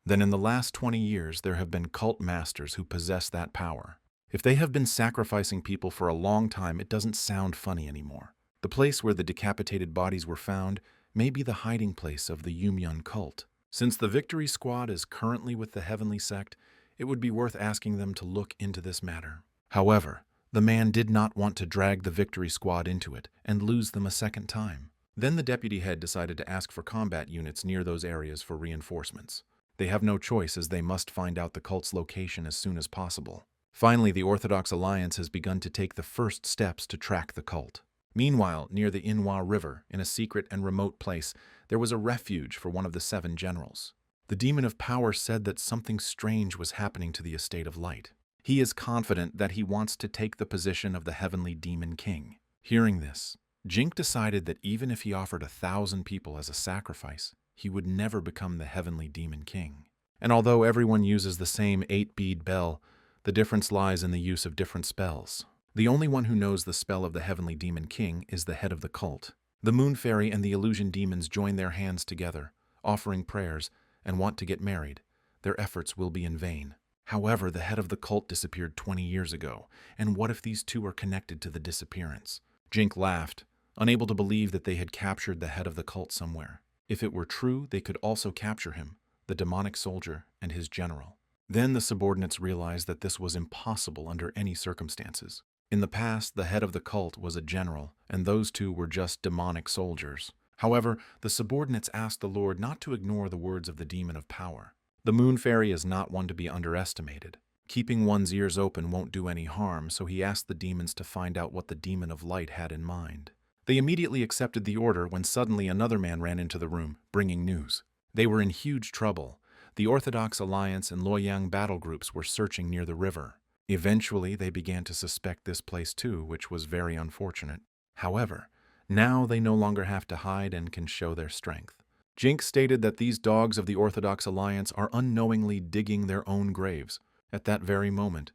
then in the last 20 years there have been cult masters who possess that power. If they have been sacrificing people for a long time, it doesn't sound funny anymore. The place where the decapitated bodies were found may be the hiding place of the Yumyun cult. Since the Victory Squad is currently with the Heavenly Sect, it would be worth asking them to look into this matter. However, the man did not want to drag the Victory Squad into it and lose them a second time. Then the deputy head decided to ask for combat units near those areas for reinforcements. They have no choice as they must find out the cult's location as soon as possible. Finally, the Orthodox Alliance has begun to take the first steps to track the cult. Meanwhile, near the Inhwa River, in a secret and remote place, there was a refuge for one of the 7 generals. The demon of power said that something strange was happening to the Estate of Light. He is confident that he wants to take the position of the Heavenly Demon King. Hearing this, Jink decided that even if he offered 1,000 people as a sacrifice, he would never become the Heavenly Demon King. And although everyone uses the same 8-bead bell, the difference lies in the use of different spells. The only one who knows the spell of the Heavenly Demon King is the head of the cult. The Moon Fairy and the Illusion Demons join their hands together, offering prayers, and want to get married. Their efforts will be in vain. However, the head of the cult disappeared 20 years ago, and what if these two are connected to the disappearance? Jink laughed, unable to believe that they had captured the head of the cult somewhere. If it were true, they could also capture him, the demonic soldier, and his general. Then the subordinates realized that this was impossible under any circumstances. In the past, the head of the cult was a general, and those two were just demonic soldiers. However, the subordinates asked the Lord not to ignore the words of the demon of power. The Moon Fairy is not one to be underestimated. Keeping one's ears open won't do any harm, so he asked the demons to find out what the demon of light had in mind. They immediately accepted the order when suddenly another man ran into the room, bringing news. They were in huge trouble. The Orthodox Alliance and Luoyang battle groups were searching near the river. Eventually, they began to suspect this place too, which was very unfortunate. However, now they no longer have to hide and can show their strength. Jink stated that these dogs of the Orthodox Alliance are unknowingly digging their own graves. At that very moment,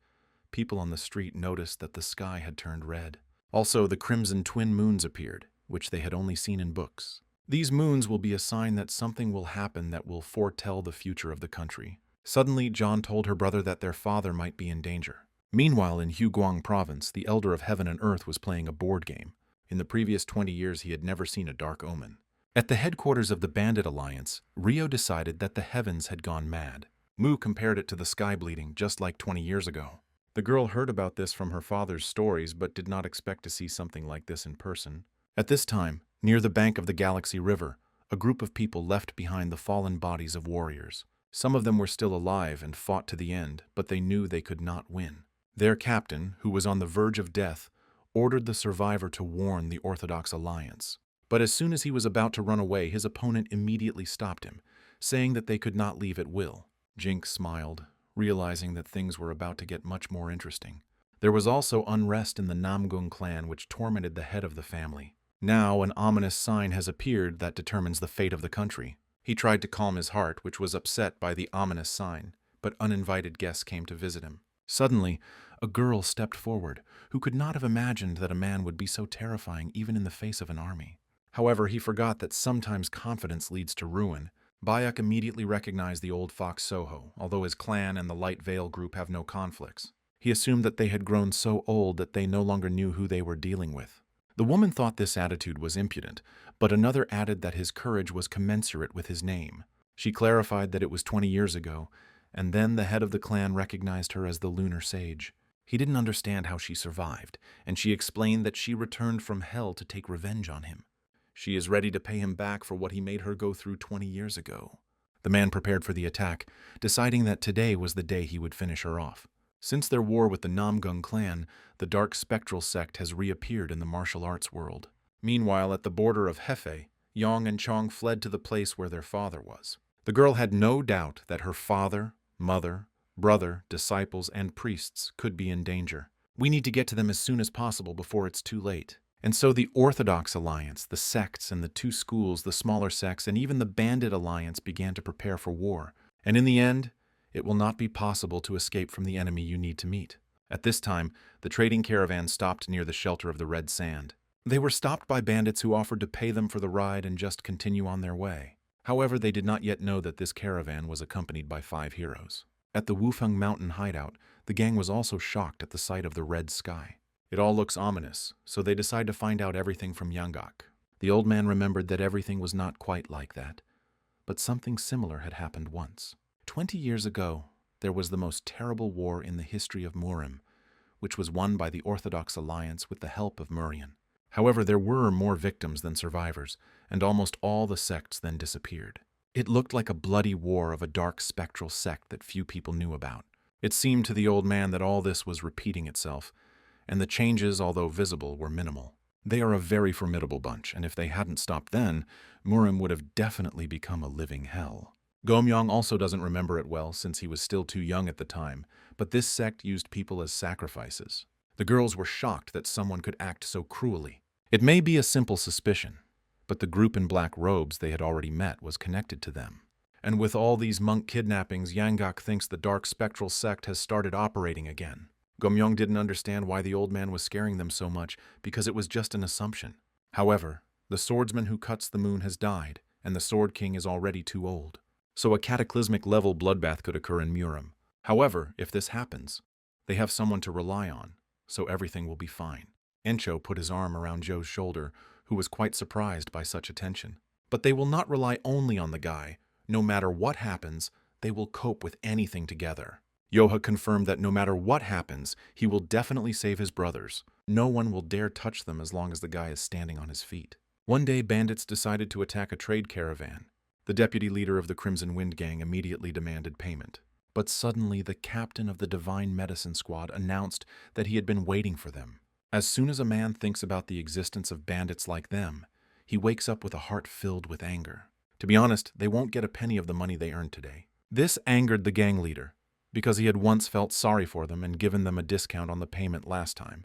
people on the street noticed that the sky had turned red. Also, the crimson twin moons appeared, which they had only seen in books. These moons will be a sign that something will happen that will foretell the future of the country. Suddenly, John told her brother that their father might be in danger. Meanwhile, in Huguang Province, the Elder of Heaven and Earth was playing a board game. In the previous 20 years, he had never seen a dark omen. At the headquarters of the Bandit Alliance, Rio decided that the heavens had gone mad. Mu compared it to the sky bleeding, just like 20 years ago. The girl heard about this from her father's stories, but did not expect to see something like this in person. At this time, near the bank of the Galaxy River, a group of people left behind the fallen bodies of warriors. Some of them were still alive and fought to the end, but they knew they could not win. Their captain, who was on the verge of death, ordered the survivor to warn the Orthodox Alliance. But as soon as he was about to run away, his opponent immediately stopped him, saying that they could not leave at will. Jink smiled, realizing that things were about to get much more interesting. There was also unrest in the Namgung clan, which tormented the head of the family. Now an ominous sign has appeared that determines the fate of the country. He tried to calm his heart, which was upset by the ominous sign, but uninvited guests came to visit him. Suddenly, a girl stepped forward, who could not have imagined that a man would be so terrifying even in the face of an army. However, he forgot that sometimes confidence leads to ruin. Bayek immediately recognized the old fox Soho, although his clan and the Light Veil group have no conflicts. He assumed that they had grown so old that they no longer knew who they were dealing with. The woman thought this attitude was impudent, but another added that his courage was commensurate with his name. She clarified that it was 20 years ago, and then the head of the clan recognized her as the Lunar Sage. He didn't understand how she survived, and she explained that she returned from hell to take revenge on him. She is ready to pay him back for what he made her go through 20 years ago. The man prepared for the attack, deciding that today was the day he would finish her off. Since their war with the Namgung clan, the dark spectral sect has reappeared in the martial arts world. Meanwhile, at the border of Hefei, Yong and Chong fled to the place where their father was. The girl had no doubt that her father, mother, brother, disciples, and priests could be in danger. We need to get to them as soon as possible before it's too late. And so the Orthodox Alliance, the sects and the two schools, the smaller sects, and even the Bandit Alliance began to prepare for war. And in the end, it will not be possible to escape from the enemy you need to meet. At this time, the trading caravan stopped near the shelter of the Red Sand. They were stopped by bandits who offered to pay them for the ride and just continue on their way. However, they did not yet know that this caravan was accompanied by 5 heroes. At the Wufeng Mountain hideout, the gang was also shocked at the sight of the red sky. It all looks ominous, so they decide to find out everything from Yanggak. The old man remembered that everything was not quite like that, but something similar had happened once. 20 years ago, there was the most terrible war in the history of Murim, which was won by the Orthodox Alliance with the help of Murian. However, there were more victims than survivors, and almost all the sects then disappeared. It looked like a bloody war of a dark spectral sect that few people knew about. It seemed to the old man that all this was repeating itself, and the changes, although visible, were minimal. They are a very formidable bunch, and if they hadn't stopped then, Murim would have definitely become a living hell. Gomyong also doesn't remember it well since he was still too young at the time, but this sect used people as sacrifices. The girls were shocked that someone could act so cruelly. It may be a simple suspicion, but the group in black robes they had already met was connected to them. And with all these monk kidnappings, Yanggak thinks the dark spectral sect has started operating again. Gomyong didn't understand why the old man was scaring them so much, because it was just an assumption. However, the swordsman who cuts the moon has died, and the Sword King is already too old. So a cataclysmic-level bloodbath could occur in Murim. However, if this happens, they have someone to rely on, so everything will be fine. Encho put his arm around Joe's shoulder, who was quite surprised by such attention. But they will not rely only on the guy. No matter what happens, they will cope with anything together. Yoha confirmed that no matter what happens, he will definitely save his brothers. No one will dare touch them as long as the guy is standing on his feet. One day, bandits decided to attack a trade caravan. The deputy leader of the Crimson Wind Gang immediately demanded payment. But suddenly, the captain of the Divine Medicine Squad announced that he had been waiting for them. As soon as a man thinks about the existence of bandits like them, he wakes up with a heart filled with anger. To be honest, they won't get a penny of the money they earned today. This angered the gang leader, because he had once felt sorry for them and given them a discount on the payment last time.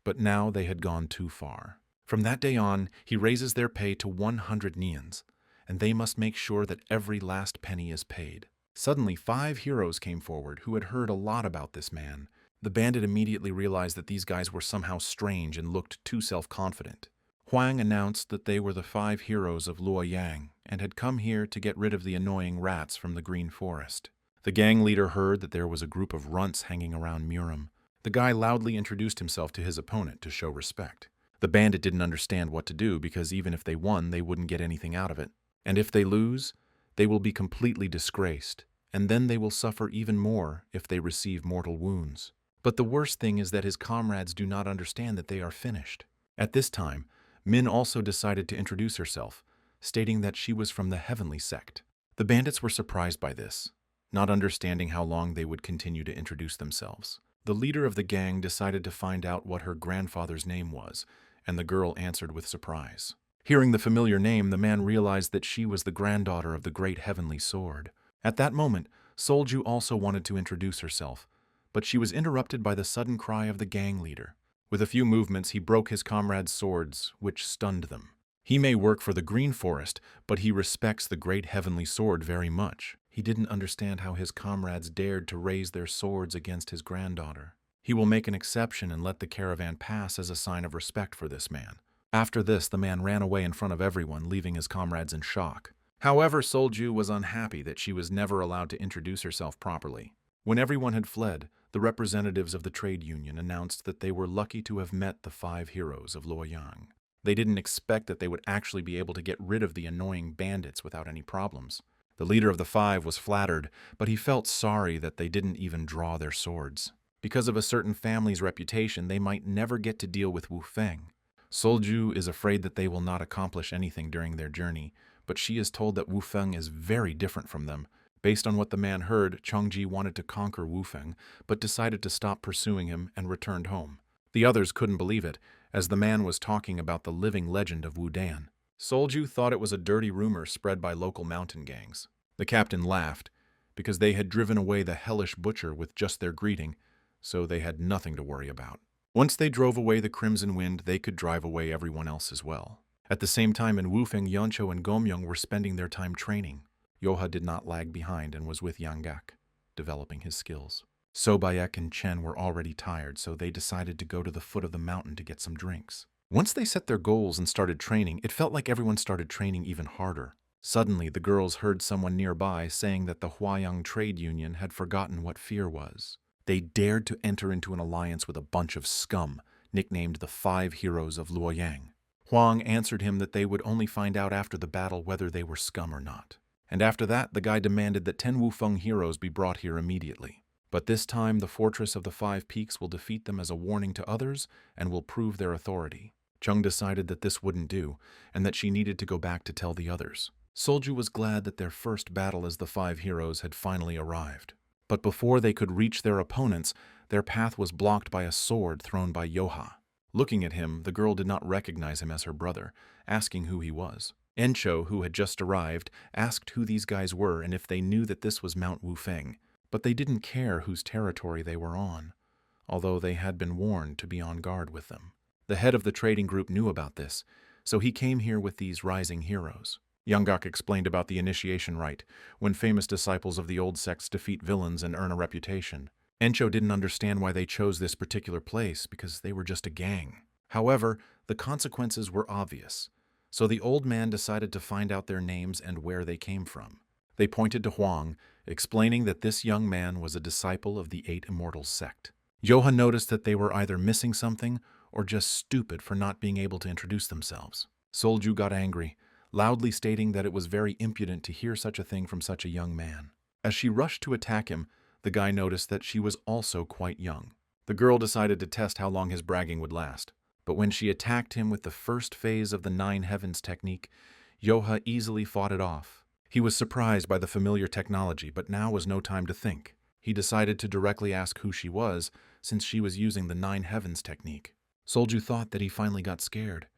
But now they had gone too far. From that day on, he raises their pay to 100 nians, and they must make sure that every last penny is paid. Suddenly, 5 heroes came forward who had heard a lot about this man. The bandit immediately realized that these guys were somehow strange and looked too self-confident. Huang announced that they were the 5 heroes of Luoyang and had come here to get rid of the annoying rats from the Green Forest. The gang leader heard that there was a group of runts hanging around Murim. The guy loudly introduced himself to his opponent to show respect. The bandit didn't understand what to do because even if they won, they wouldn't get anything out of it. And if they lose, they will be completely disgraced, and then they will suffer even more if they receive mortal wounds. But the worst thing is that his comrades do not understand that they are finished. At this time, Min also decided to introduce herself, stating that she was from the Heavenly Sect. The bandits were surprised by this, not understanding how long they would continue to introduce themselves. The leader of the gang decided to find out what her grandfather's name was, and the girl answered with surprise. Hearing the familiar name, the man realized that she was the granddaughter of the great Heavenly Sword. At that moment, Solju also wanted to introduce herself, but she was interrupted by the sudden cry of the gang leader. With a few movements, he broke his comrades' swords, which stunned them. He may work for the Green Forest, but he respects the great Heavenly Sword very much. He didn't understand how his comrades dared to raise their swords against his granddaughter. He will make an exception and let the caravan pass as a sign of respect for this man. After this, the man ran away in front of everyone, leaving his comrades in shock. However, Solju was unhappy that she was never allowed to introduce herself properly. When everyone had fled, the representatives of the trade union announced that they were lucky to have met the 5 heroes of Luoyang. They didn't expect that they would actually be able to get rid of the annoying bandits without any problems. The leader of the 5 was flattered, but he felt sorry that they didn't even draw their swords. Because of a certain family's reputation, they might never get to deal with Wu Feng. Solju is afraid that they will not accomplish anything during their journey, but she is told that Wu Feng is very different from them. Based on what the man heard, Chongji wanted to conquer Wu Feng, but decided to stop pursuing him and returned home. The others couldn't believe it, as the man was talking about the living legend of Wu Dan. Solju thought it was a dirty rumor spread by local mountain gangs. The captain laughed, because they had driven away the hellish butcher with just their greeting, so they had nothing to worry about. Once they drove away the Crimson Wind, they could drive away everyone else as well. At the same time in Wufeng, Yancho and Gomyong were spending their time training. Yoha did not lag behind and was with Yanggak, developing his skills. Sobayek and Chen were already tired, so they decided to go to the foot of the mountain to get some drinks. Once they set their goals and started training, it felt like everyone started training even harder. Suddenly, the girls heard someone nearby saying that the Huayang Trade Union had forgotten what fear was. They dared to enter into an alliance with a bunch of scum, nicknamed the Five Heroes of Luoyang. Huang answered him that they would only find out after the battle whether they were scum or not. And after that, the guy demanded that 10 Wufeng heroes be brought here immediately. But this time, the Fortress of the Five Peaks will defeat them as a warning to others and will prove their authority. Chung decided that this wouldn't do, and that she needed to go back to tell the others. Solju was glad that their first battle as the Five Heroes had finally arrived. But before they could reach their opponents, their path was blocked by a sword thrown by Yoha. Looking at him, the girl did not recognize him as her brother, asking who he was. Encho, who had just arrived, asked who these guys were and if they knew that this was Mount Wufeng, but they didn't care whose territory they were on, although they had been warned to be on guard with them. The head of the trading group knew about this, so he came here with these rising heroes. Younggak explained about the initiation rite, when famous disciples of the old sects defeat villains and earn a reputation. Encho didn't understand why they chose this particular place because they were just a gang. However, the consequences were obvious, so the old man decided to find out their names and where they came from. They pointed to Huang, explaining that this young man was a disciple of the Eight Immortals sect. Yoha noticed that they were either missing something or just stupid for not being able to introduce themselves. Solju got angry, loudly stating that it was very impudent to hear such a thing from such a young man. As she rushed to attack him, the guy noticed that she was also quite young. The girl decided to test how long his bragging would last. But when she attacked him with the first phase of the Nine Heavens technique, Yoha easily fought it off. He was surprised by the familiar technology, but now was no time to think. He decided to directly ask who she was, since she was using the Nine Heavens technique. Solju thought that he finally got scared,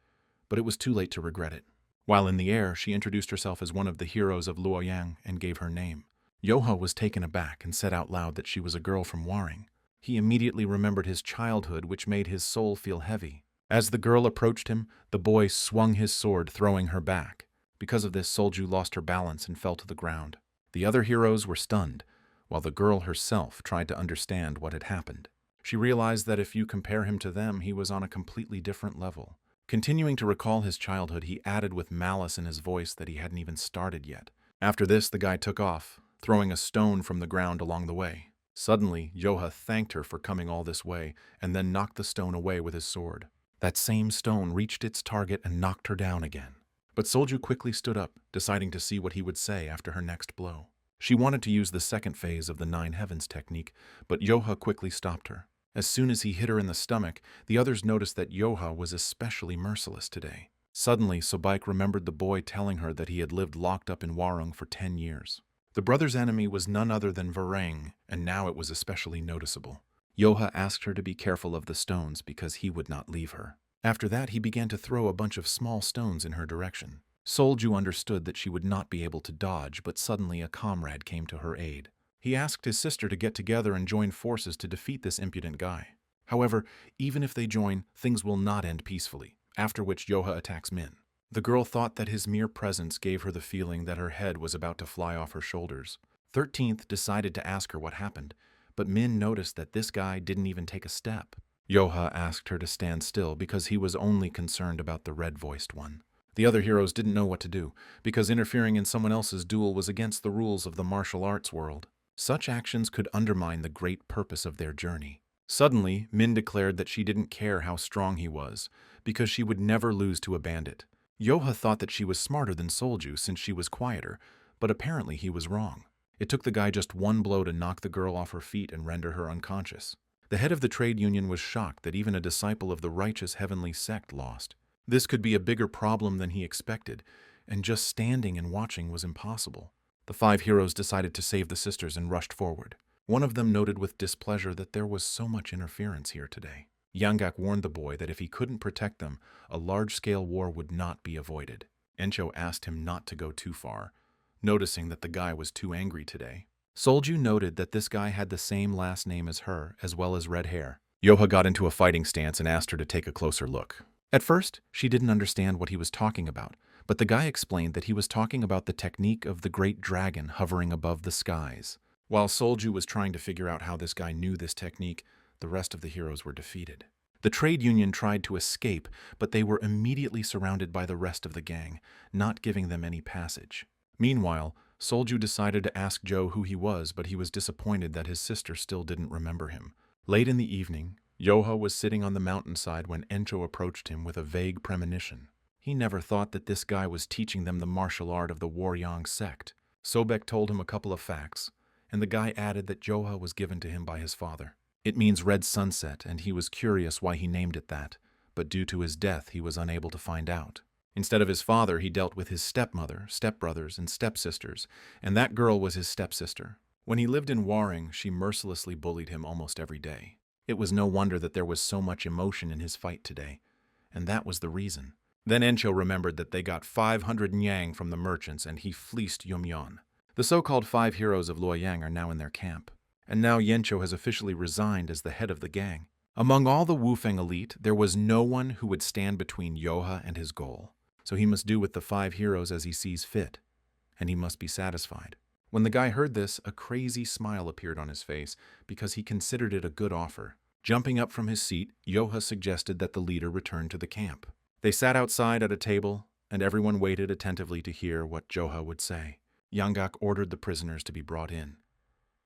but it was too late to regret it. While in the air, she introduced herself as one of the heroes of Luoyang and gave her name. Yoha was taken aback and said out loud that she was a girl from Waring. He immediately remembered his childhood, which made his soul feel heavy. As the girl approached him, the boy swung his sword, throwing her back. Because of this, Solju lost her balance and fell to the ground. The other heroes were stunned, while the girl herself tried to understand what had happened. She realized that if you compare him to them, he was on a completely different level. Continuing to recall his childhood, he added with malice in his voice that he hadn't even started yet. After this, the guy took off, throwing a stone from the ground along the way. Suddenly, Yoha thanked her for coming all this way, and then knocked the stone away with his sword. That same stone reached its target and knocked her down again. But Solju quickly stood up, deciding to see what he would say after her next blow. She wanted to use the second phase of the Nine Heavens technique, but Yoha quickly stopped her. As soon as he hit her in the stomach, the others noticed that Yoha was especially merciless today. Suddenly, Sobaik remembered the boy telling her that he had lived locked up in Warung for 10 years. The brother's enemy was none other than Varang, and now it was especially noticeable. Yoha asked her to be careful of the stones because he would not leave her. After that, he began to throw a bunch of small stones in her direction. Solju understood that she would not be able to dodge, but suddenly a comrade came to her aid. He asked his sister to get together and join forces to defeat this impudent guy. However, even if they join, things will not end peacefully, after which Yoha attacks Min. The girl thought that his mere presence gave her the feeling that her head was about to fly off her shoulders. 13th decided to ask her what happened, but Min noticed that this guy didn't even take a step. Yoha asked her to stand still because he was only concerned about the red-voiced one. The other heroes didn't know what to do, because interfering in someone else's duel was against the rules of the martial arts world. Such actions could undermine the great purpose of their journey. Suddenly, Min declared that she didn't care how strong he was, because she would never lose to a bandit. Yoha thought that she was smarter than Solju since she was quieter, but apparently he was wrong. It took the guy just one blow to knock the girl off her feet and render her unconscious. The head of the trade union was shocked that even a disciple of the righteous heavenly sect lost. This could be a bigger problem than he expected, and just standing and watching was impossible. The 5 heroes decided to save the sisters and rushed forward. One of them noted with displeasure that there was so much interference here today. Younggak warned the boy that if he couldn't protect them, a large-scale war would not be avoided. Encho asked him not to go too far, noticing that the guy was too angry today. Solju noted that this guy had the same last name as her, as well as red hair. Yoha got into a fighting stance and asked her to take a closer look. At first, she didn't understand what he was talking about, but the guy explained that he was talking about the technique of the great dragon hovering above the skies. While Solju was trying to figure out how this guy knew this technique, the rest of the heroes were defeated. The trade union tried to escape, but they were immediately surrounded by the rest of the gang, not giving them any passage. Meanwhile, Solju decided to ask Joe who he was, but he was disappointed that his sister still didn't remember him. Late in the evening, Yoha was sitting on the mountainside when Encho approached him with a vague premonition. He never thought that this guy was teaching them the martial art of the Waryang sect. Sobek told him a couple of facts, and the guy added that Joha was given to him by his father. It means red sunset, and he was curious why he named it that, but due to his death he was unable to find out. Instead of his father, he dealt with his stepmother, stepbrothers, and stepsisters, and that girl was his stepsister. When he lived in Waring, she mercilessly bullied him almost every day. It was no wonder that there was so much emotion in his fight today, and that was the reason. Then Encho remembered that they got 500 nyang from the merchants, and he fleeced Yumyon. The so-called 5 heroes of Luoyang are now in their camp, and now Yencho has officially resigned as the head of the gang. Among all the Wufeng elite, there was no one who would stand between Yoha and his goal. So he must do with the 5 heroes as he sees fit, and he must be satisfied. When the guy heard this, a crazy smile appeared on his face because he considered it a good offer. Jumping up from his seat, Yoha suggested that the leader return to the camp. They sat outside at a table, and everyone waited attentively to hear what Joha would say. Yanggak ordered the prisoners to be brought in.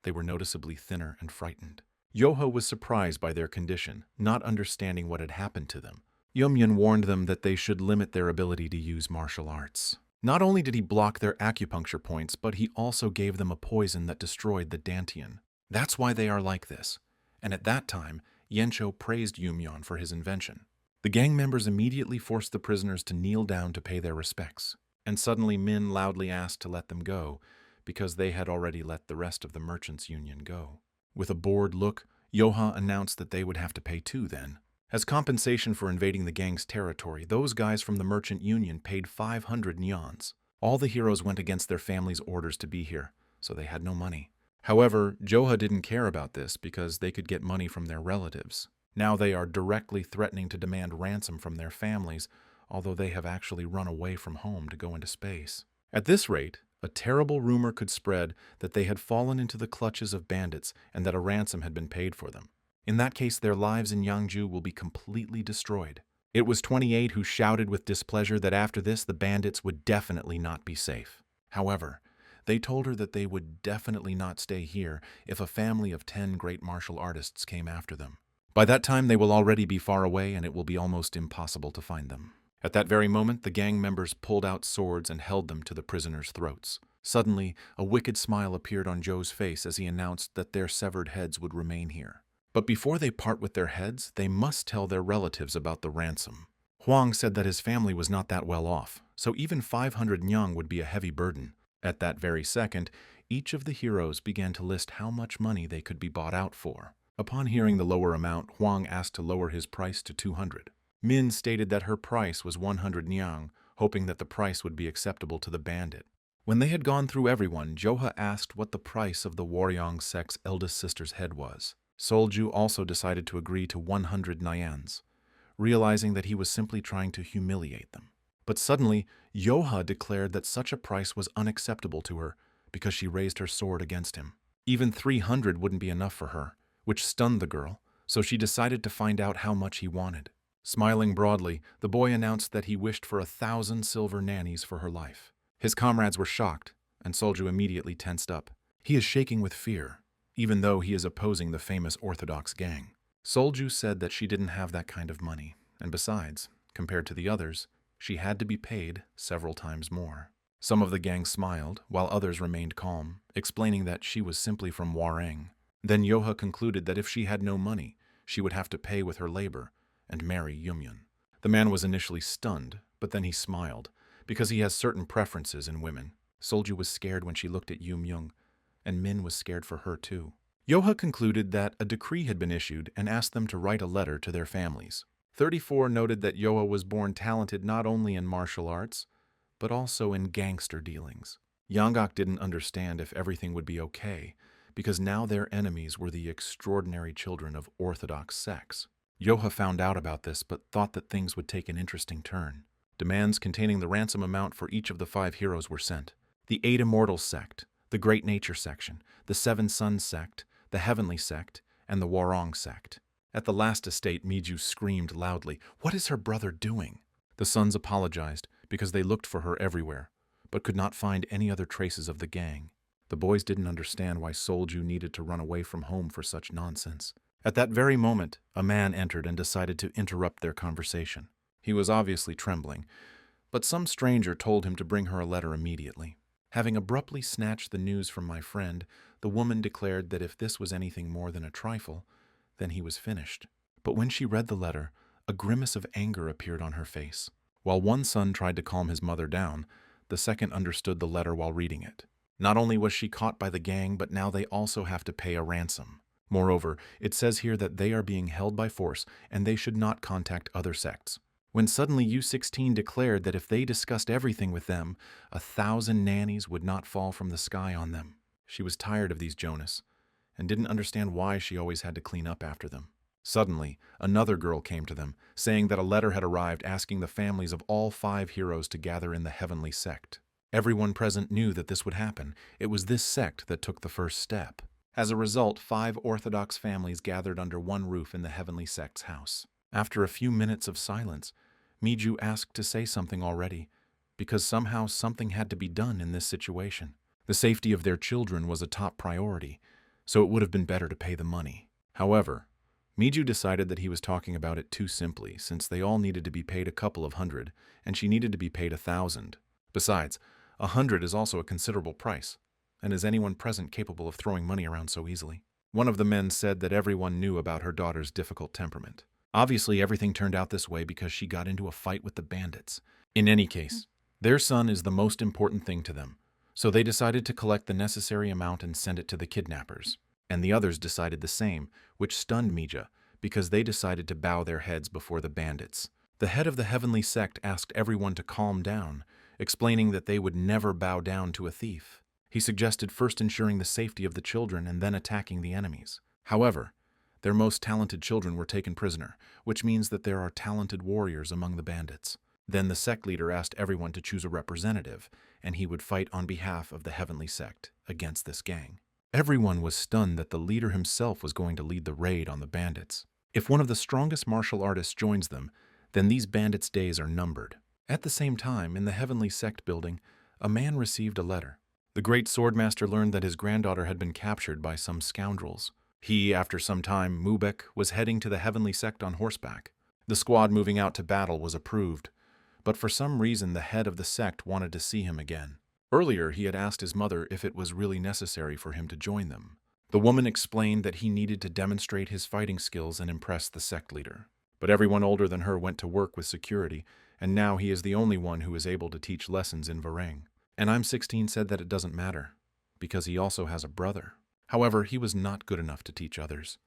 They were noticeably thinner and frightened. Yoha was surprised by their condition, not understanding what had happened to them. Yumyun warned them that they should limit their ability to use martial arts. Not only did he block their acupuncture points, but he also gave them a poison that destroyed the dantian. That's why they are like this. And at that time, Yencho praised Yumyon for his invention. The gang members immediately forced the prisoners to kneel down to pay their respects. And suddenly Min loudly asked to let them go, because they had already let the rest of the merchants' union go. With a bored look, Yoha announced that they would have to pay too then. As compensation for invading the gang's territory, those guys from the merchant union paid 500 nyans. All the heroes went against their families' orders to be here, so they had no money. However, Joha didn't care about this because they could get money from their relatives. Now they are directly threatening to demand ransom from their families, although they have actually run away from home to go into space. At this rate, a terrible rumor could spread that they had fallen into the clutches of bandits and that a ransom had been paid for them. In that case, their lives in Yangju will be completely destroyed. It was 28 who shouted with displeasure that after this the bandits would definitely not be safe. However, they told her that they would definitely not stay here if a family of 10 great martial artists came after them. By that time they will already be far away and it will be almost impossible to find them. At that very moment, the gang members pulled out swords and held them to the prisoners' throats. Suddenly, a wicked smile appeared on Joe's face as he announced that their severed heads would remain here. But before they part with their heads, they must tell their relatives about the ransom. Huang said that his family was not that well off, so even 500 nyang would be a heavy burden. At that very second, each of the heroes began to list how much money they could be bought out for. Upon hearing the lower amount, Huang asked to lower his price to 200. Min stated that her price was 100 nyang, hoping that the price would be acceptable to the bandit. When they had gone through everyone, Joha asked what the price of the Waryang sect's eldest sister's head was. Solju also decided to agree to 100 nyans, realizing that he was simply trying to humiliate them. But suddenly, Yoha declared that such a price was unacceptable to her because she raised her sword against him. Even 300 wouldn't be enough for her, which stunned the girl, so she decided to find out how much he wanted. Smiling broadly, the boy announced that he wished for 1,000 silver nannies for her life. His comrades were shocked, and Solju immediately tensed up. He is shaking with fear, even though he is opposing the famous Orthodox gang. Solju said that she didn't have that kind of money, and besides, compared to the others, she had to be paid several times more. Some of the gang smiled, while others remained calm, explaining that she was simply from Warang. Then Yoha concluded that if she had no money, she would have to pay with her labor and marry Yumyun. The man was initially stunned, but then he smiled, because he has certain preferences in women. Solju was scared when she looked at Yumyun, and Min was scared for her too. Yoha concluded that a decree had been issued and asked them to write a letter to their families. 34 noted that Yoha was born talented not only in martial arts, but also in gangster dealings. Yanggak didn't understand if everything would be okay, because now their enemies were the extraordinary children of Orthodox sects. Yoha found out about this, but thought that things would take an interesting turn. Demands containing the ransom amount for each of the 5 heroes were sent. The 8 Immortals sect, the Great Nature section, the 7 Suns sect, the Heavenly sect, and the Warong sect. At the last estate, Miju screamed loudly, "What is her brother doing?" The sons apologized, because they looked for her everywhere, but could not find any other traces of the gang. The boys didn't understand why Solju needed to run away from home for such nonsense. At that very moment, a man entered and decided to interrupt their conversation. He was obviously trembling, but some stranger told him to bring her a letter immediately. Having abruptly snatched the news from my friend, the woman declared that if this was anything more than a trifle, then he was finished. But when she read the letter, a grimace of anger appeared on her face. While one son tried to calm his mother down, the second understood the letter while reading it. Not only was she caught by the gang, but now they also have to pay a ransom. Moreover, it says here that they are being held by force and they should not contact other sects. When suddenly U16 declared that if they discussed everything with them, 1,000 nannies would not fall from the sky on them. She was tired of these Jonas and didn't understand why she always had to clean up after them. Suddenly, another girl came to them, saying that a letter had arrived asking the families of all 5 heroes to gather in the heavenly sect. Everyone present knew that this would happen. It was this sect that took the first step. As a result, 5 Orthodox families gathered under one roof in the heavenly sect's house. After a few minutes of silence, Miju asked to say something already, because somehow something had to be done in this situation. The safety of their children was a top priority, so it would have been better to pay the money. However, Miju decided that he was talking about it too simply, since they all needed to be paid a couple of hundred, and she needed to be paid 1,000. Besides, 100 is also a considerable price, and is anyone present capable of throwing money around so easily? One of the men said that everyone knew about her daughter's difficult temperament. Obviously, everything turned out this way because she got into a fight with the bandits. In any case, their son is the most important thing to them, so they decided to collect the necessary amount and send it to the kidnappers. And the others decided the same, which stunned Mija, because they decided to bow their heads before the bandits. The head of the heavenly sect asked everyone to calm down, explaining that they would never bow down to a thief. He suggested first ensuring the safety of the children and then attacking the enemies. However, their most talented children were taken prisoner, which means that there are talented warriors among the bandits. Then the sect leader asked everyone to choose a representative, and he would fight on behalf of the heavenly sect against this gang. Everyone was stunned that the leader himself was going to lead the raid on the bandits. If one of the strongest martial artists joins them, then these bandits' days are numbered. At the same time, in the heavenly sect building, a man received a letter. The great swordmaster learned that his granddaughter had been captured by some scoundrels. He, after some time, Mubek, was heading to the heavenly sect on horseback. The squad moving out to battle was approved, but for some reason the head of the sect wanted to see him again. Earlier, he had asked his mother if it was really necessary for him to join them. The woman explained that he needed to demonstrate his fighting skills and impress the sect leader. But everyone older than her went to work with security, and now he is the only one who is able to teach lessons in Varang. And I'm 16 said that it doesn't matter, because he also has a brother. However, he was not good enough to teach others,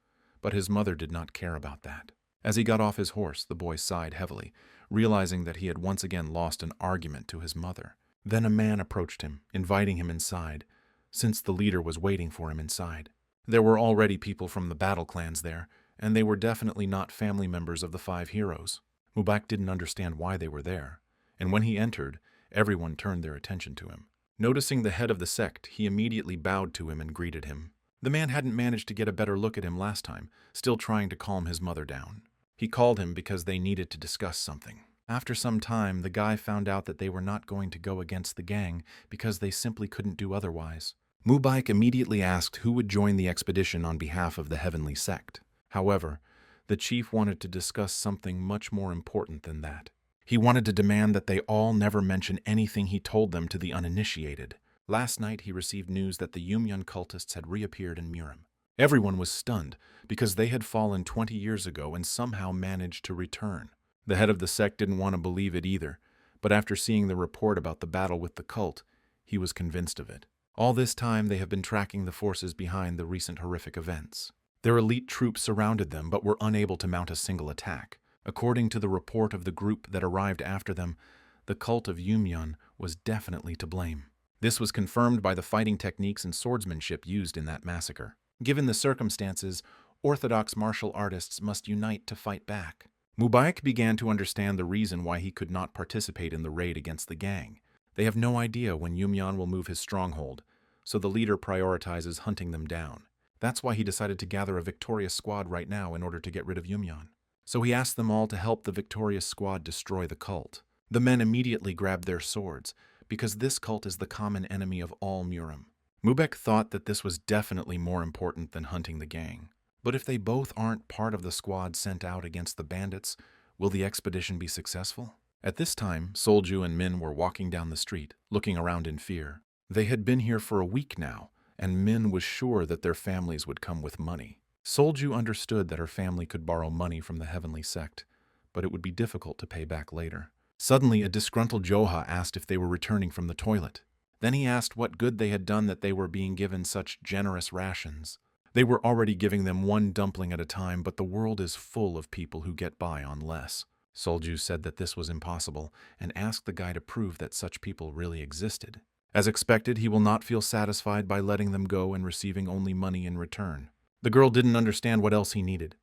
but his mother did not care about that. As he got off his horse, the boy sighed heavily, realizing that he had once again lost an argument to his mother. Then a man approached him, inviting him inside, since the leader was waiting for him inside. There were already people from the battle clans there, and they were definitely not family members of the 5 heroes. Mubak didn't understand why they were there, and when he entered, everyone turned their attention to him. Noticing the head of the sect, he immediately bowed to him and greeted him. The man hadn't managed to get a better look at him last time, still trying to calm his mother down. He called him because they needed to discuss something. After some time, the guy found out that they were not going to go against the gang because they simply couldn't do otherwise. Mubike immediately asked who would join the expedition on behalf of the heavenly sect. However, the chief wanted to discuss something much more important than that. He wanted to demand that they all never mention anything he told them to the uninitiated. Last night he received news that the Yumyun cultists had reappeared in Murim. Everyone was stunned because they had fallen 20 years ago and somehow managed to return. The head of the sect didn't want to believe it either, but after seeing the report about the battle with the cult, he was convinced of it. All this time they have been tracking the forces behind the recent horrific events. Their elite troops surrounded them but were unable to mount a single attack. According to the report of the group that arrived after them, the cult of Yumyun was definitely to blame. This was confirmed by the fighting techniques and swordsmanship used in that massacre. Given the circumstances, Orthodox martial artists must unite to fight back. Mubarak began to understand the reason why he could not participate in the raid against the gang. They have no idea when Yumyan will move his stronghold, so the leader prioritizes hunting them down. That's why he decided to gather a victorious squad right now in order to get rid of Yumyan. So he asked them all to help the victorious squad destroy the cult. The men immediately grabbed their swords, because this cult is the common enemy of all Murim. Mubek thought that this was definitely more important than hunting the gang. But if they both aren't part of the squad sent out against the bandits, will the expedition be successful? At this time, Solju and Min were walking down the street, looking around in fear. They had been here for a week now, and Min was sure that their families would come with money. Solju understood that her family could borrow money from the heavenly sect, but it would be difficult to pay back later. Suddenly, a disgruntled Joha asked if they were returning from the toilet. Then he asked what good they had done that they were being given such generous rations. They were already giving them one dumpling at a time, but the world is full of people who get by on less. Solju said that this was impossible and asked the guy to prove that such people really existed. As expected, he will not feel satisfied by letting them go and receiving only money in return. The girl didn't understand what else he needed,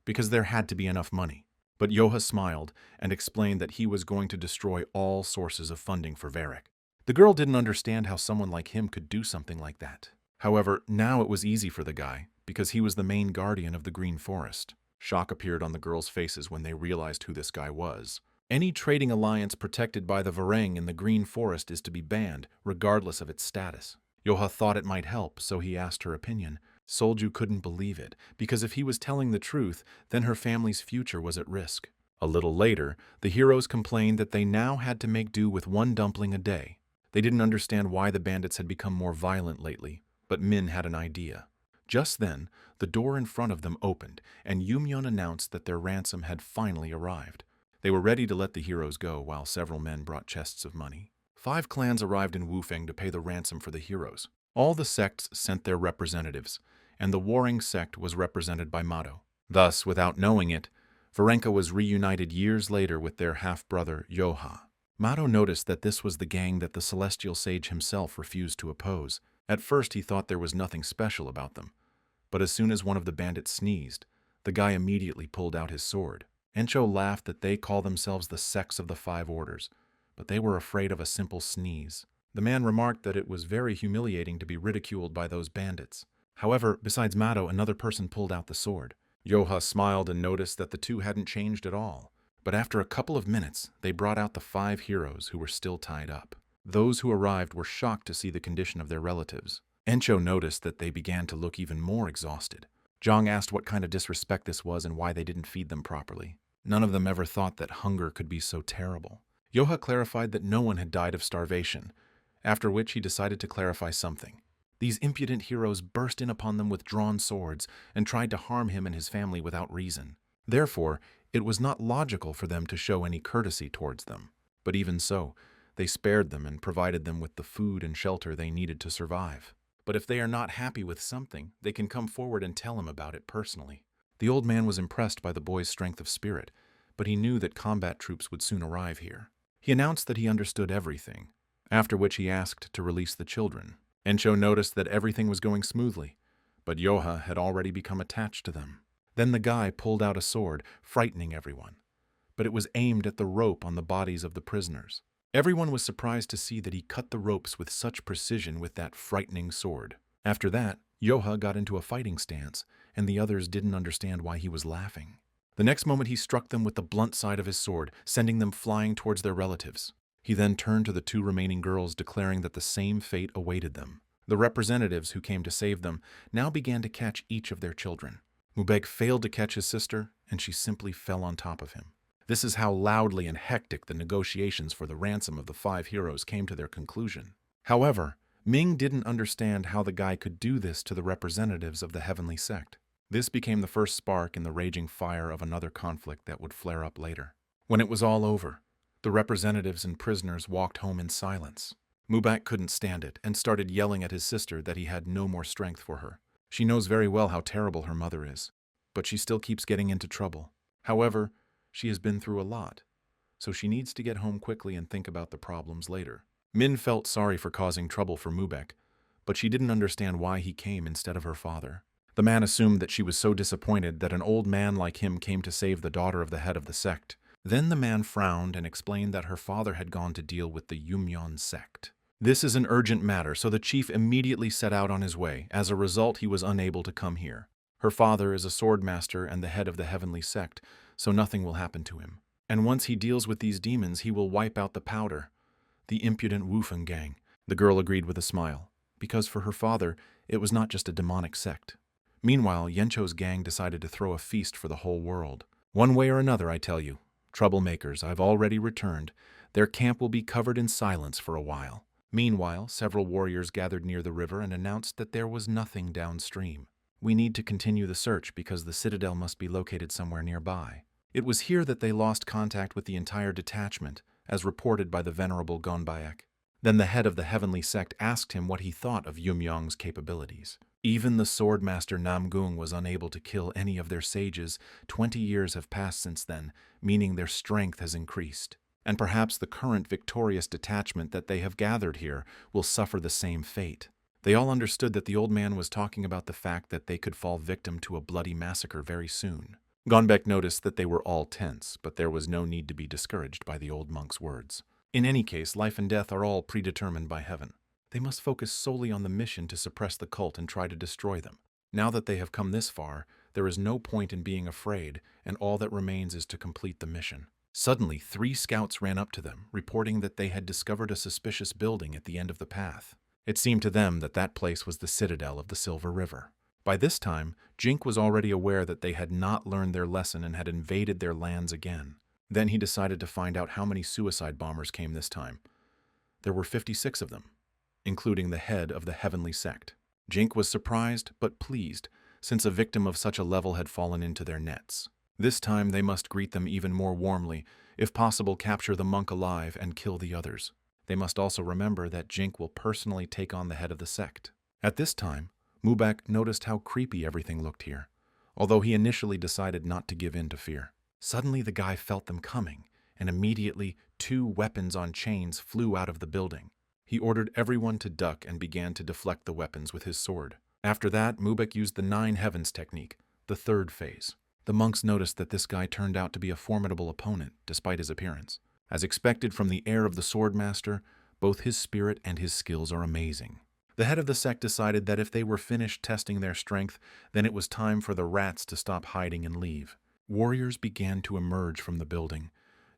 because there had to be enough money. But Joha smiled and explained that he was going to destroy all sources of funding for Varric. The girl didn't understand how someone like him could do something like that. However, now it was easy for the guy, because he was the main guardian of the Green Forest. Shock appeared on the girls' faces when they realized who this guy was. Any trading alliance protected by the Vareng in the Green Forest is to be banned, regardless of its status. Joha thought it might help, so he asked her opinion. Solju couldn't believe it, because if he was telling the truth, then her family's future was at risk. A little later, the heroes complained that they now had to make do with one dumpling a day. They didn't understand why the bandits had become more violent lately, but Min had an idea. Just then, the door in front of them opened, and Yumyeon announced that their ransom had finally arrived. They were ready to let the heroes go while several men brought chests of money. 5 clans arrived in Wufeng to pay the ransom for the heroes. All the sects sent their representatives, and the warring sect was represented by Mado. Thus, without knowing it, Varenka was reunited years later with their half-brother Joha. Mado noticed that this was the gang that the celestial sage himself refused to oppose. At first he thought there was nothing special about them, but as soon as one of the bandits sneezed, the guy immediately pulled out his sword. Encho laughed that they call themselves the sects of the 5 orders, but they were afraid of a simple sneeze. The man remarked that it was very humiliating to be ridiculed by those bandits. However, besides Mado, another person pulled out the sword. Joha smiled and noticed that the two hadn't changed at all. But after a couple of minutes, they brought out the 5 heroes who were still tied up. Those who arrived were shocked to see the condition of their relatives. Encho noticed that they began to look even more exhausted. Zhang asked what kind of disrespect this was and why they didn't feed them properly. None of them ever thought that hunger could be so terrible. Joha clarified that no one had died of starvation, after which he decided to clarify something. These impudent heroes burst in upon them with drawn swords and tried to harm him and his family without reason. Therefore, it was not logical for them to show any courtesy towards them. But even so, they spared them and provided them with the food and shelter they needed to survive. But if they are not happy with something, they can come forward and tell him about it personally. The old man was impressed by the boy's strength of spirit, but he knew that combat troops would soon arrive here. He announced that he understood everything, after which he asked to release the children. Encho noticed that everything was going smoothly, but Joha had already become attached to them. Then the guy pulled out a sword, frightening everyone. But it was aimed at the rope on the bodies of the prisoners. Everyone was surprised to see that he cut the ropes with such precision with that frightening sword. After that, Joha got into a fighting stance, and the others didn't understand why he was laughing. The next moment he struck them with the blunt side of his sword, sending them flying towards their relatives. He then turned to the 2 remaining girls, declaring that the same fate awaited them. The representatives who came to save them now began to catch each of their children. Mubek failed to catch his sister, and she simply fell on top of him. This is how loudly and hectic the negotiations for the ransom of the 5 heroes came to their conclusion. However, Ming didn't understand how the guy could do this to the representatives of the heavenly sect. This became the first spark in the raging fire of another conflict that would flare up later. When it was all over, the representatives and prisoners walked home in silence. Mubak couldn't stand it and started yelling at his sister that he had no more strength for her. She knows very well how terrible her mother is, but she still keeps getting into trouble. However, she has been through a lot, so she needs to get home quickly and think about the problems later. Min felt sorry for causing trouble for Mubek, but she didn't understand why he came instead of her father. The man assumed that she was so disappointed that an old man like him came to save the daughter of the head of the sect. Then the man frowned and explained that her father had gone to deal with the Yumyeon sect. This is an urgent matter, so the chief immediately set out on his way. As a result, he was unable to come here. Her father is a sword master and the head of the heavenly sect, so nothing will happen to him. And once he deals with these demons, he will wipe out the powder. The impudent Wufeng gang, the girl agreed with a smile, because for her father, it was not just a demonic sect. Meanwhile, Yancho's gang decided to throw a feast for the whole world. One way or another, I tell you, troublemakers, I've already returned. Their camp will be covered in silence for a while. Meanwhile, several warriors gathered near the river and announced that there was nothing downstream. We need to continue the search because the citadel must be located somewhere nearby. It was here that they lost contact with the entire detachment, as reported by the venerable Gonbaek. Then the head of the heavenly sect asked him what he thought of Yumyong's capabilities. Even the swordmaster Namgung was unable to kill any of their sages. 20 years have passed since then, meaning their strength has increased. And perhaps the current victorious detachment that they have gathered here will suffer the same fate. They all understood that the old man was talking about the fact that they could fall victim to a bloody massacre very soon. Gonbek noticed that they were all tense, but there was no need to be discouraged by the old monk's words. In any case, life and death are all predetermined by heaven. They must focus solely on the mission to suppress the cult and try to destroy them. Now that they have come this far, there is no point in being afraid, and all that remains is to complete the mission. Suddenly, 3 scouts ran up to them, reporting that they had discovered a suspicious building at the end of the path. It seemed to them that that place was the citadel of the Silver River. By this time, Jink was already aware that they had not learned their lesson and had invaded their lands again. Then he decided to find out how many suicide bombers came this time. There were 56 of them, including the head of the heavenly sect. Jink was surprised but pleased, since a victim of such a level had fallen into their nets. This time they must greet them even more warmly, if possible capture the monk alive and kill the others. They must also remember that Jink will personally take on the head of the sect. At this time, Mubak noticed how creepy everything looked here, although he initially decided not to give in to fear. Suddenly the guy felt them coming, and immediately 2 weapons on chains flew out of the building. He ordered everyone to duck and began to deflect the weapons with his sword. After that, Mubek used the 9 heavens technique, the 3rd phase. The monks noticed that this guy turned out to be a formidable opponent, despite his appearance. As expected from the air of the swordmaster, both his spirit and his skills are amazing. The head of the sect decided that if they were finished testing their strength, then it was time for the rats to stop hiding and leave. Warriors began to emerge from the building,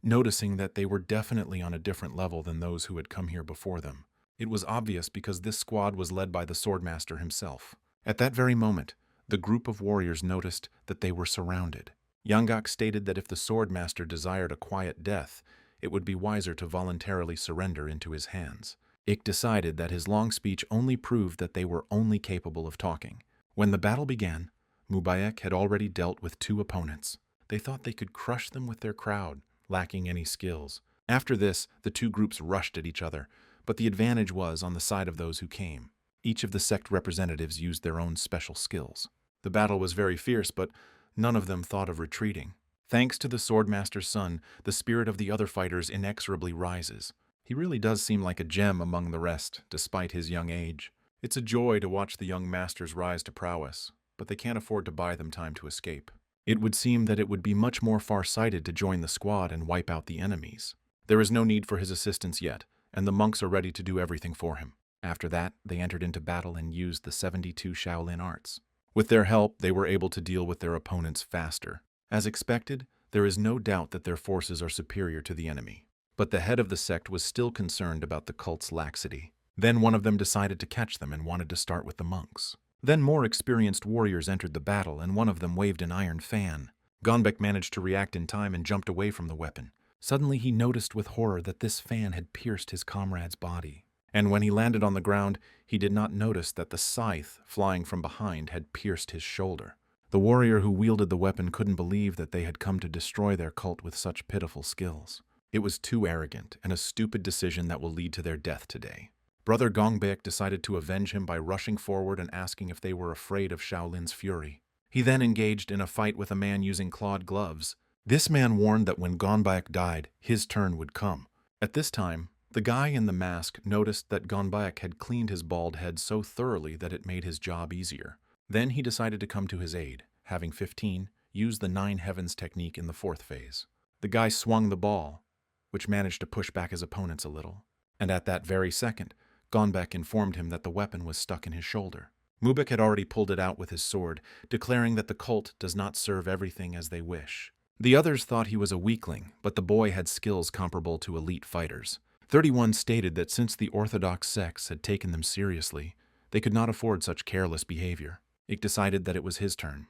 noticing that they were definitely on a different level than those who had come here before them. It was obvious because this squad was led by the swordmaster himself. At that very moment, the group of warriors noticed that they were surrounded. Yangak stated that if the swordmaster desired a quiet death, it would be wiser to voluntarily surrender into his hands. Ik decided that his long speech only proved that they were only capable of talking. When the battle began, Mubayek had already dealt with 2 opponents. They thought they could crush them with their crowd, lacking any skills. After this, the 2 groups rushed at each other, but the advantage was on the side of those who came. Each of the sect representatives used their own special skills. The battle was very fierce, but none of them thought of retreating. Thanks to the swordmaster's son, the spirit of the other fighters inexorably rises. He really does seem like a gem among the rest, despite his young age. It's a joy to watch the young masters rise to prowess, but they can't afford to buy them time to escape. It would seem that it would be much more far-sighted to join the squad and wipe out the enemies. There is no need for his assistance yet, and the monks are ready to do everything for him. After that, they entered into battle and used the 72 Shaolin arts. With their help, they were able to deal with their opponents faster. As expected, there is no doubt that their forces are superior to the enemy. But the head of the sect was still concerned about the cult's laxity. Then one of them decided to catch them and wanted to start with the monks. Then more experienced warriors entered the battle, and one of them waved an iron fan. Gonbek managed to react in time and jumped away from the weapon. Suddenly he noticed with horror that this fan had pierced his comrade's body. And when he landed on the ground, he did not notice that the scythe, flying from behind, had pierced his shoulder. The warrior who wielded the weapon couldn't believe that they had come to destroy their cult with such pitiful skills. It was too arrogant and a stupid decision that will lead to their death today. Brother Gongbek decided to avenge him by rushing forward and asking if they were afraid of Shaolin's fury. He then engaged in a fight with a man using clawed gloves. This man warned that when Gonbek died, his turn would come. At this time, the guy in the mask noticed that Gonbek had cleaned his bald head so thoroughly that it made his job easier. Then he decided to come to his aid, having 15, use the 9 heavens technique in the 4th phase. The guy swung the ball, which managed to push back his opponents a little. And at that very second, Gonbek informed him that the weapon was stuck in his shoulder. Mubek had already pulled it out with his sword, declaring that the cult does not serve everything as they wish. The others thought he was a weakling, but the boy had skills comparable to elite fighters. 31 stated that since the Orthodox sects had taken them seriously, they could not afford such careless behavior. Ik decided that it was his turn,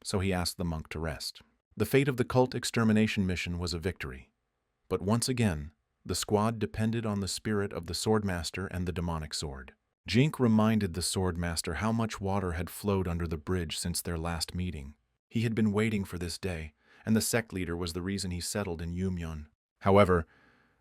so he asked the monk to rest. The fate of the cult extermination mission was a victory. But once again, the squad depended on the spirit of the swordmaster and the demonic sword. Jink reminded the swordmaster how much water had flowed under the bridge since their last meeting. He had been waiting for this day, and the sect leader was the reason he settled in Yumyeon. However,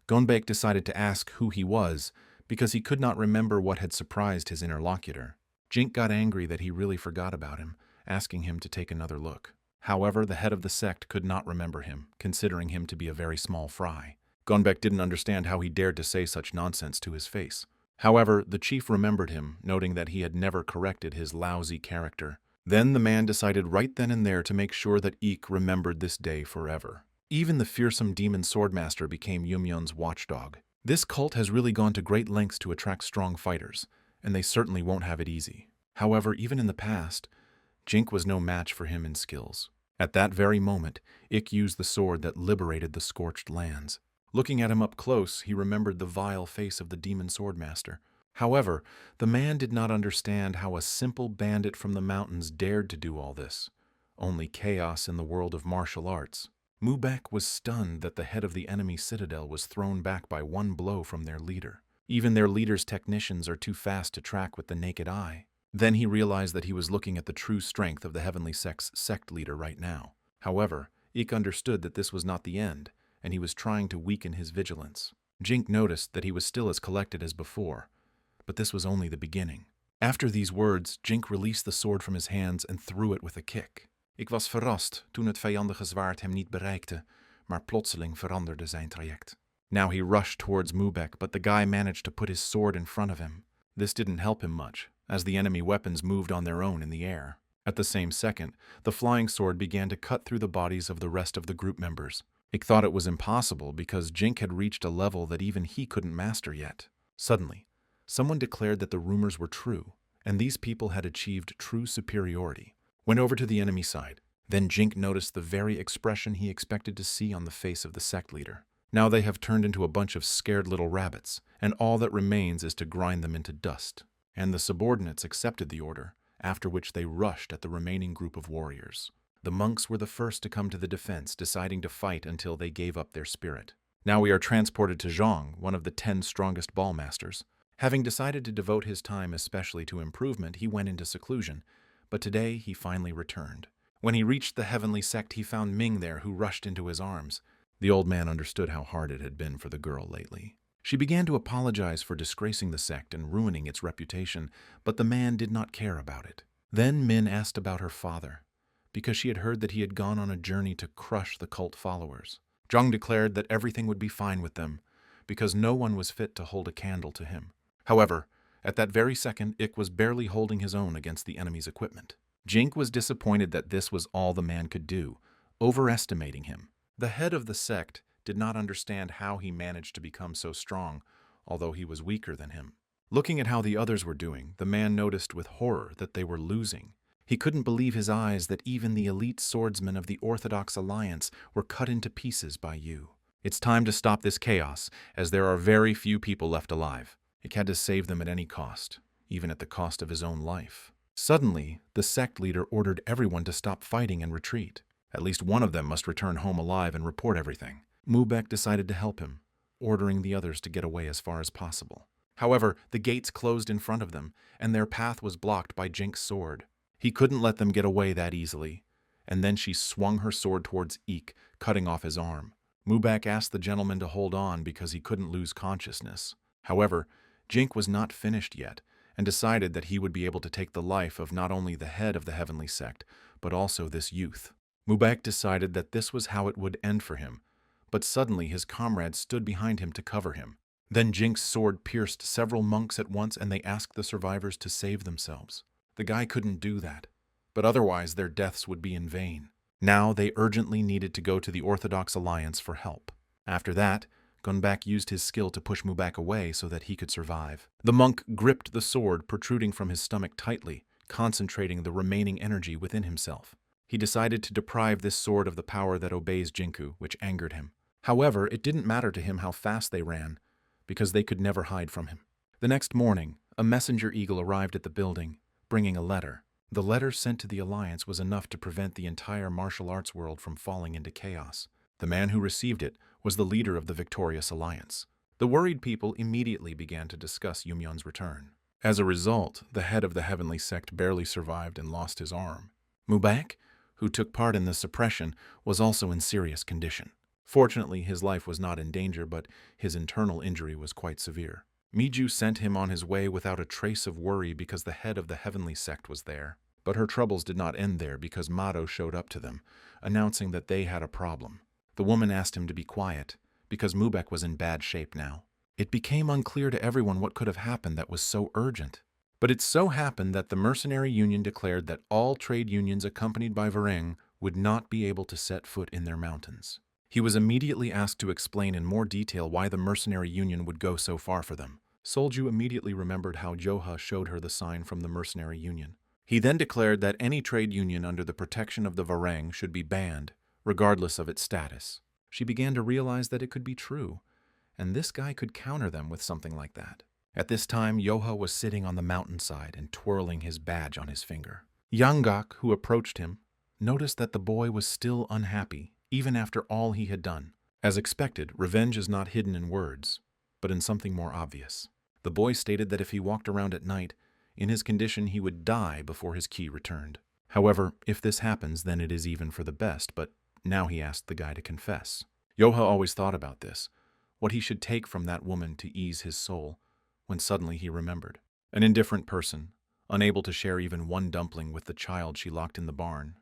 Gonbaek decided to ask who he was because he could not remember what had surprised his interlocutor. Jink got angry that he really forgot about him, asking him to take another look. However, the head of the sect could not remember him, considering him to be a very small fry. Gonbaek didn't understand how he dared to say such nonsense to his face. However, the chief remembered him, noting that he had never corrected his lousy character. Then the man decided right then and there to make sure that Ik remembered this day forever. Even the fearsome demon swordmaster became Yumyeon's watchdog. This cult has really gone to great lengths to attract strong fighters, and they certainly won't have it easy. However, even in the past, Jink was no match for him in skills. At that very moment, Ik used the sword that liberated the scorched lands. Looking at him up close, he remembered the vile face of the demon swordmaster. However, the man did not understand how a simple bandit from the mountains dared to do all this. Only chaos in the world of martial arts. Mubek was stunned that the head of the enemy citadel was thrown back by one blow from their leader. Even their leader's technicians are too fast to track with the naked eye. Then he realized that he was looking at the true strength of the Heavenly Sect's sect leader right now. However, Ik understood that this was not the end, and he was trying to weaken his vigilance. Jink noticed that he was still as collected as before, but this was only the beginning. After these words, Jink released the sword from his hands and threw it with a kick. Ik was verrast toen het vijandige zwaard hem niet bereikte, maar plotseling veranderde zijn traject. Now he rushed towards Mubek, but the guy managed to put his sword in front of him. This didn't help him much, as the enemy weapons moved on their own in the air. At the same second, the flying sword began to cut through the bodies of the rest of the group members. Ik thought it was impossible because Jink had reached a level that even he couldn't master yet. Suddenly, someone declared that the rumors were true, and these people had achieved true superiority. Went over to the enemy side. Then Jink noticed the very expression he expected to see on the face of the sect leader. Now they have turned into a bunch of scared little rabbits, and all that remains is to grind them into dust. And the subordinates accepted the order, after which they rushed at the remaining group of warriors. The monks were the first to come to the defense, deciding to fight until they gave up their spirit. Now we are transported to Zhang, one of the 10 strongest ballmasters. Having decided to devote his time especially to improvement, he went into seclusion, but today he finally returned. When he reached the heavenly sect, he found Ming there, who rushed into his arms. The old man understood how hard it had been for the girl lately. She began to apologize for disgracing the sect and ruining its reputation, but the man did not care about it. Then Min asked about her father, because she had heard that he had gone on a journey to crush the cult followers. Zhang declared that everything would be fine with them, because no one was fit to hold a candle to him. However, at that very second, Ik was barely holding his own against the enemy's equipment. Jink was disappointed that this was all the man could do, overestimating him. The head of the sect did not understand how he managed to become so strong, although he was weaker than him. Looking at how the others were doing, the man noticed with horror that they were losing. He couldn't believe his eyes that even the elite swordsmen of the Orthodox Alliance were cut into pieces by you. It's time to stop this chaos, as there are very few people left alive. Ik had to save them at any cost, even at the cost of his own life. Suddenly, the sect leader ordered everyone to stop fighting and retreat. At least one of them must return home alive and report everything. Mubek decided to help him, ordering the others to get away as far as possible. However, the gates closed in front of them, and their path was blocked by Jink's sword. He couldn't let them get away that easily, and then she swung her sword towards Ik, cutting off his arm. Mubek asked the gentleman to hold on because he couldn't lose consciousness. However, Jink was not finished yet, and decided that he would be able to take the life of not only the head of the heavenly sect, but also this youth. Mubek decided that this was how it would end for him, but suddenly his comrades stood behind him to cover him. Then Jink's sword pierced several monks at once, and they asked the survivors to save themselves. The guy couldn't do that, but otherwise their deaths would be in vain. Now they urgently needed to go to the Orthodox Alliance for help. After that, Gunback used his skill to push Mubek away so that he could survive. The monk gripped the sword protruding from his stomach tightly, concentrating the remaining energy within himself. He decided to deprive this sword of the power that obeys Jinku, which angered him. However, it didn't matter to him how fast they ran, because they could never hide from him. The next morning, a messenger eagle arrived at the building, bringing a letter. The letter sent to the Alliance was enough to prevent the entire martial arts world from falling into chaos. The man who received it was the leader of the victorious Alliance. The worried people immediately began to discuss Yumyeon's return. As a result, the head of the heavenly sect barely survived and lost his arm. Mubak, who took part in the suppression, was also in serious condition. Fortunately, his life was not in danger, but his internal injury was quite severe. Miju sent him on his way without a trace of worry because the head of the heavenly sect was there. But her troubles did not end there because Mado showed up to them, announcing that they had a problem. The woman asked him to be quiet, because Mubek was in bad shape now. It became unclear to everyone what could have happened that was so urgent. But it so happened that the mercenary union declared that all trade unions accompanied by Vareng would not be able to set foot in their mountains. He was immediately asked to explain in more detail why the mercenary union would go so far for them. Solju immediately remembered how Joha showed her the sign from the mercenary union. He then declared that any trade union under the protection of the Vareng should be banned, regardless of its status. She began to realize that it could be true, and this guy could counter them with something like that. At this time, Yoha was sitting on the mountainside and twirling his badge on his finger. Yanggak, who approached him, noticed that the boy was still unhappy, even after all he had done. As expected, revenge is not hidden in words, but in something more obvious. The boy stated that if he walked around at night, in his condition he would die before his key returned. However, if this happens, then it is even for the best, but now he asked the guy to confess. Yoha always thought about this, what he should take from that woman to ease his soul, when suddenly he remembered. An indifferent person, unable to share even one dumpling with the child she locked in the barn.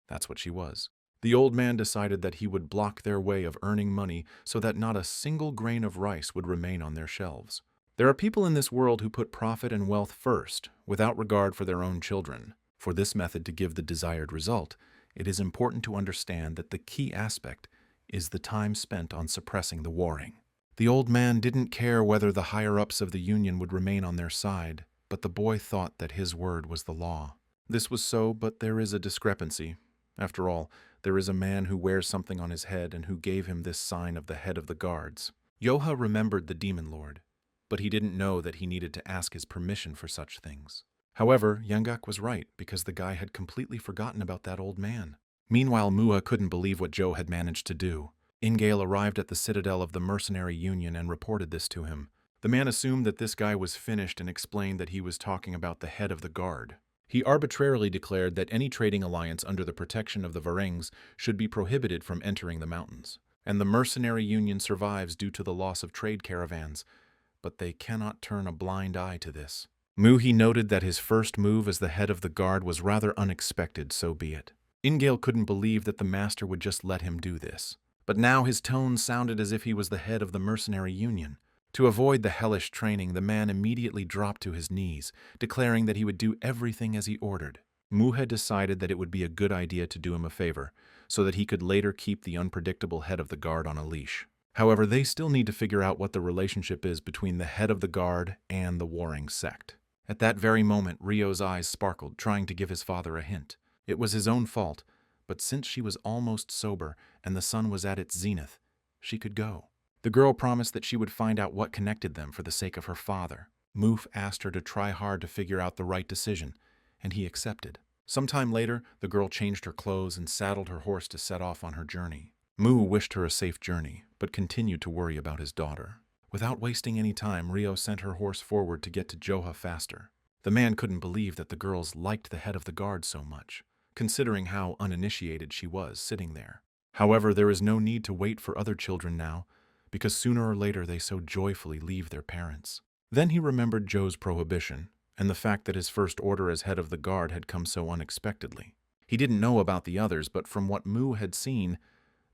That's what she was. The old man decided that he would block their way of earning money so that not a single grain of rice would remain on their shelves. There are people in this world who put profit and wealth first, without regard for their own children. For this method to give the desired result, it is important to understand that the key aspect is the time spent on suppressing the warring. The old man didn't care whether the higher-ups of the union would remain on their side, but the boy thought that his word was the law. This was so, but there is a discrepancy. After all, there is a man who wears something on his head and who gave him this sign of the head of the guards. Yoha remembered the demon lord, but he didn't know that he needed to ask his permission for such things. However, Yanggak was right, because the guy had completely forgotten about that old man. Meanwhile, Mua couldn't believe what Joe had managed to do. Ingale arrived at the citadel of the mercenary union and reported this to him. The man assumed that this guy was finished and explained that he was talking about the head of the guard. He arbitrarily declared that any trading alliance under the protection of the Varengs should be prohibited from entering the mountains. And the mercenary union survives due to the loss of trade caravans, but they cannot turn a blind eye to this. Muhi noted that his first move as the head of the guard was rather unexpected, so be it. Ingale couldn't believe that the master would just let him do this. But now his tone sounded as if he was the head of the mercenary union. To avoid the hellish training, the man immediately dropped to his knees, declaring that he would do everything as he ordered. Mu had decided that it would be a good idea to do him a favor, so that he could later keep the unpredictable head of the guard on a leash. However, they still need to figure out what the relationship is between the head of the guard and the warring sect. At that very moment, Rio's eyes sparkled, trying to give his father a hint. It was his own fault, but since she was almost sober and the sun was at its zenith, she could go. The girl promised that she would find out what connected them for the sake of her father. Moof asked her to try hard to figure out the right decision, and he accepted. Sometime later, the girl changed her clothes and saddled her horse to set off on her journey. Mu wished her a safe journey, but continued to worry about his daughter. Without wasting any time, Rio sent her horse forward to get to Joha faster. The man couldn't believe that the girls liked the head of the guard so much, considering how uninitiated she was sitting there. However, there is no need to wait for other children now, because sooner or later they so joyfully leave their parents. Then he remembered Joe's prohibition, and the fact that his first order as head of the guard had come so unexpectedly. He didn't know about the others, but from what Mu had seen,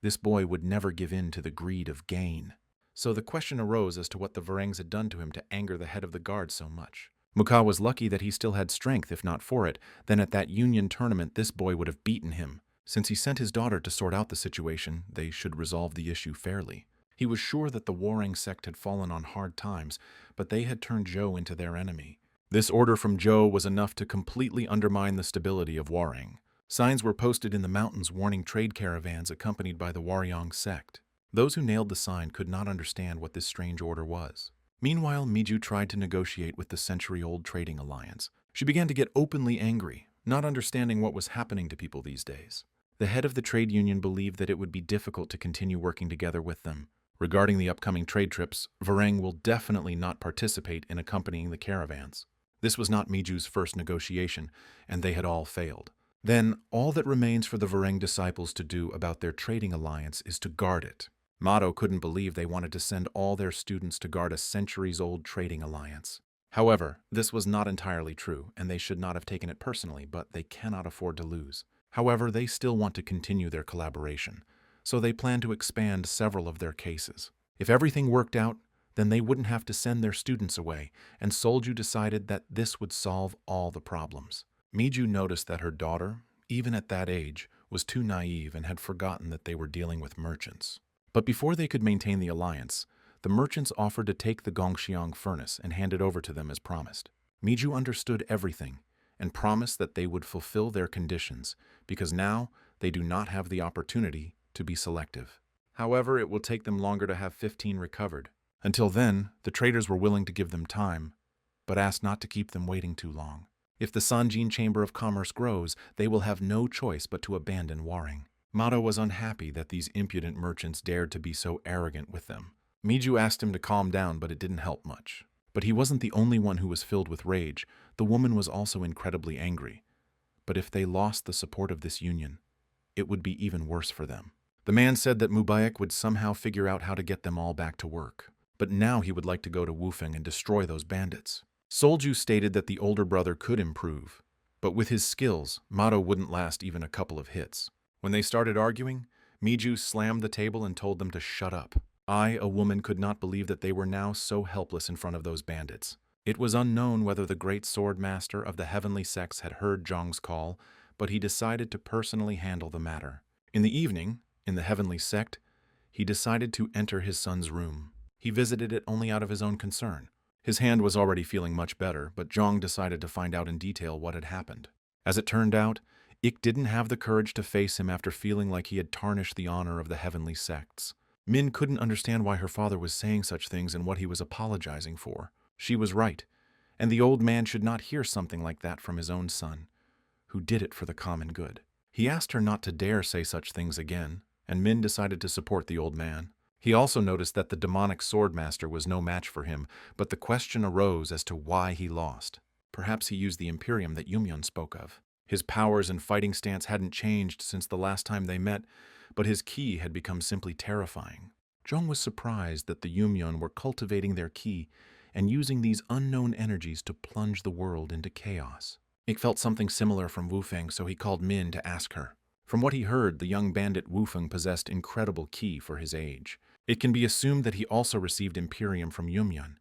this boy would never give in to the greed of gain. So the question arose as to what the Varengs had done to him to anger the head of the guard so much. Muka was lucky that he still had strength, if not for it. Then at that union tournament this boy would have beaten him. Since he sent his daughter to sort out the situation, they should resolve the issue fairly. He was sure that the warring sect had fallen on hard times, but they had turned Joe into their enemy. This order from Joe was enough to completely undermine the stability of warring. Signs were posted in the mountains warning trade caravans accompanied by the Waryong sect. Those who nailed the sign could not understand what this strange order was. Meanwhile, Miju tried to negotiate with the century-old trading alliance. She began to get openly angry, not understanding what was happening to people these days. The head of the trade union believed that it would be difficult to continue working together with them. Regarding the upcoming trade trips, Varang will definitely not participate in accompanying the caravans. This was not Miju's first negotiation, and they had all failed. Then, all that remains for the Varang disciples to do about their trading alliance is to guard it. Mado couldn't believe they wanted to send all their students to guard a centuries-old trading alliance. However, this was not entirely true, and they should not have taken it personally, but they cannot afford to lose. However, they still want to continue their collaboration, so they plan to expand several of their cases. If everything worked out, then they wouldn't have to send their students away, and Solju decided that this would solve all the problems. Miju noticed that her daughter, even at that age, was too naive and had forgotten that they were dealing with merchants. But before they could maintain the alliance, the merchants offered to take the Gongxiang furnace and hand it over to them as promised. Miju understood everything and promised that they would fulfill their conditions because now they do not have the opportunity to be selective. However, it will take them longer to have 15 recovered. Until then, the traders were willing to give them time, but asked not to keep them waiting too long. If the Sanjin Chamber of Commerce grows, they will have no choice but to abandon Waring. Mado was unhappy that these impudent merchants dared to be so arrogant with them. Miju asked him to calm down, but it didn't help much. But he wasn't the only one who was filled with rage. The woman was also incredibly angry. But if they lost the support of this union, it would be even worse for them. The man said that Mubarak would somehow figure out how to get them all back to work. But now he would like to go to Wufeng and destroy those bandits. Solju stated that the older brother could improve, but with his skills, Mado wouldn't last even a couple of hits. When they started arguing, Miju slammed the table and told them to shut up. I, a woman, could not believe that they were now so helpless in front of those bandits. It was unknown whether the great sword master of the heavenly sects had heard Zhang's call, but he decided to personally handle the matter. In the evening, in the heavenly sect, he decided to enter his son's room. He visited it only out of his own concern. His hand was already feeling much better, but Zhang decided to find out in detail what had happened. As it turned out, Ik didn't have the courage to face him after feeling like he had tarnished the honor of the heavenly sects. Min couldn't understand why her father was saying such things and what he was apologizing for. She was right, and the old man should not hear something like that from his own son, who did it for the common good. He asked her not to dare say such things again, and Min decided to support the old man. He also noticed that the demonic swordmaster was no match for him, but the question arose as to why he lost. Perhaps he used the Imperium that Yumyeon spoke of. His powers and fighting stance hadn't changed since the last time they met, but his ki had become simply terrifying. Zhong was surprised that the Yumyeon were cultivating their ki and using these unknown energies to plunge the world into chaos. Ik felt something similar from Wufeng, so he called Min to ask her. From what he heard, the young bandit Wufeng possessed incredible ki for his age. It can be assumed that he also received Imperium from Yumyeon,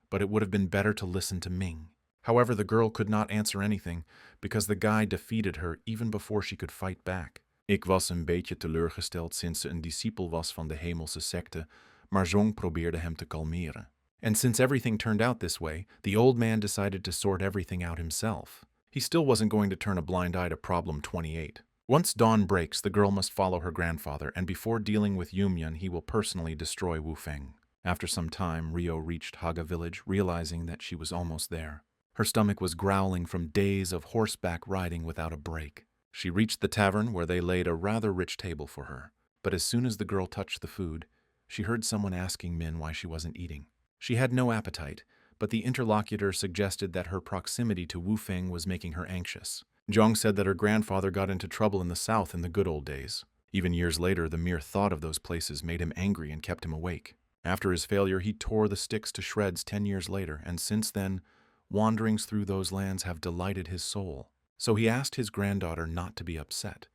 but it would have been better to listen to Ming. However, the girl could not answer anything because the guy defeated her even before she could fight back. Ik was een beetje teleurgesteld sinds ze een discipel was van de hemelse secte, maar Zhong probeerde hem te kalmeren. And since everything turned out this way, the old man decided to sort everything out himself. He still wasn't going to turn a blind eye to Problem 28. Once dawn breaks, the girl must follow her grandfather, and before dealing with Yumyeon, he will personally destroy Wufeng. After some time, Rio reached Haga village, realizing that she was almost there. Her stomach was growling from days of horseback riding without a break. She reached the tavern where they laid a rather rich table for her. But as soon as the girl touched the food, she heard someone asking Min why she wasn't eating. She had no appetite, but the interlocutor suggested that her proximity to Wufeng was making her anxious. Zhong said that her grandfather got into trouble in the south in the good old days. Even years later, the mere thought of those places made him angry and kept him awake. After his failure, he tore the sticks to shreds 10 years later, and since then, wanderings through those lands have delighted his soul. So he asked his granddaughter not to be upset,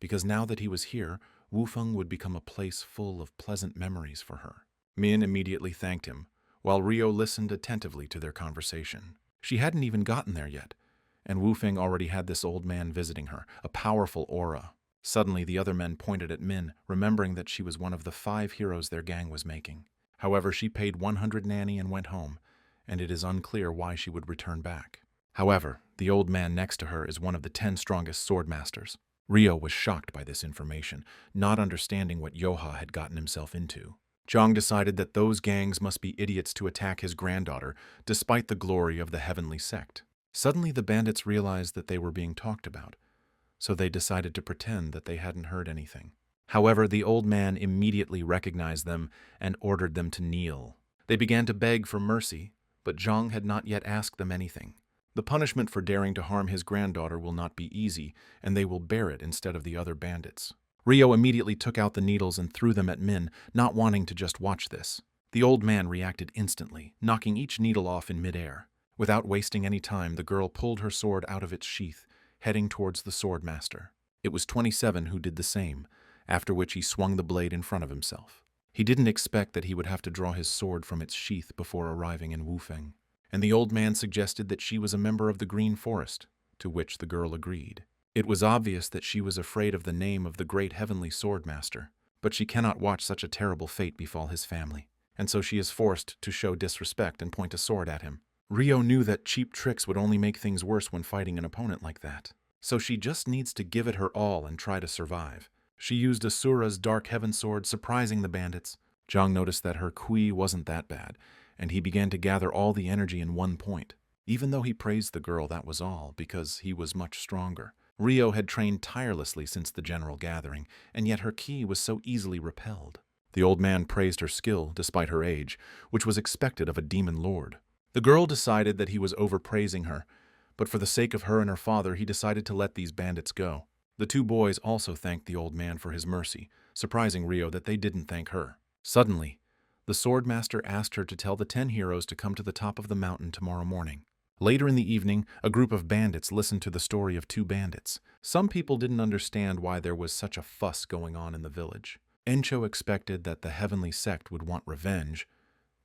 because now that he was here, Wufeng would become a place full of pleasant memories for her. Min immediately thanked him, while Rio listened attentively to their conversation. She hadn't even gotten there yet, and Wufeng already had this old man visiting her, a powerful aura. Suddenly, the other men pointed at Min, remembering that she was one of the 5 heroes their gang was making. However, she paid 100 nanny and went home, and it is unclear why she would return back. However, the old man next to her is one of the 10 strongest swordmasters. Rio was shocked by this information, not understanding what Yoha had gotten himself into. Zhang decided that those gangs must be idiots to attack his granddaughter, despite the glory of the heavenly sect. Suddenly the bandits realized that they were being talked about, so they decided to pretend that they hadn't heard anything. However, the old man immediately recognized them and ordered them to kneel. They began to beg for mercy, but Zhang had not yet asked them anything. The punishment for daring to harm his granddaughter will not be easy, and they will bear it instead of the other bandits. Rio immediately took out the needles and threw them at Min, not wanting to just watch this. The old man reacted instantly, knocking each needle off in midair. Without wasting any time, the girl pulled her sword out of its sheath, heading towards the sword master. It was 27 who did the same, after which he swung the blade in front of himself. He didn't expect that he would have to draw his sword from its sheath before arriving in Wufeng. And the old man suggested that she was a member of the Green Forest, to which the girl agreed. It was obvious that she was afraid of the name of the great heavenly sword master, but she cannot watch such a terrible fate befall his family, and so she is forced to show disrespect and point a sword at him. Rio knew that cheap tricks would only make things worse when fighting an opponent like that, so she just needs to give it her all and try to survive. She used Asura's dark heaven sword, surprising the bandits. Zhang noticed that her kui wasn't that bad, and he began to gather all the energy in one point. Even though he praised the girl, that was all, because he was much stronger. Rio had trained tirelessly since the general gathering, and yet her ki was so easily repelled. The old man praised her skill, despite her age, which was expected of a demon lord. The girl decided that he was overpraising her, but for the sake of her and her father, he decided to let these bandits go. The two boys also thanked the old man for his mercy, surprising Rio that they didn't thank her. Suddenly, the swordmaster asked her to tell the 10 heroes to come to the top of the mountain tomorrow morning. Later in the evening, a group of bandits listened to the story of two bandits. Some people didn't understand why there was such a fuss going on in the village. Encho expected that the heavenly sect would want revenge,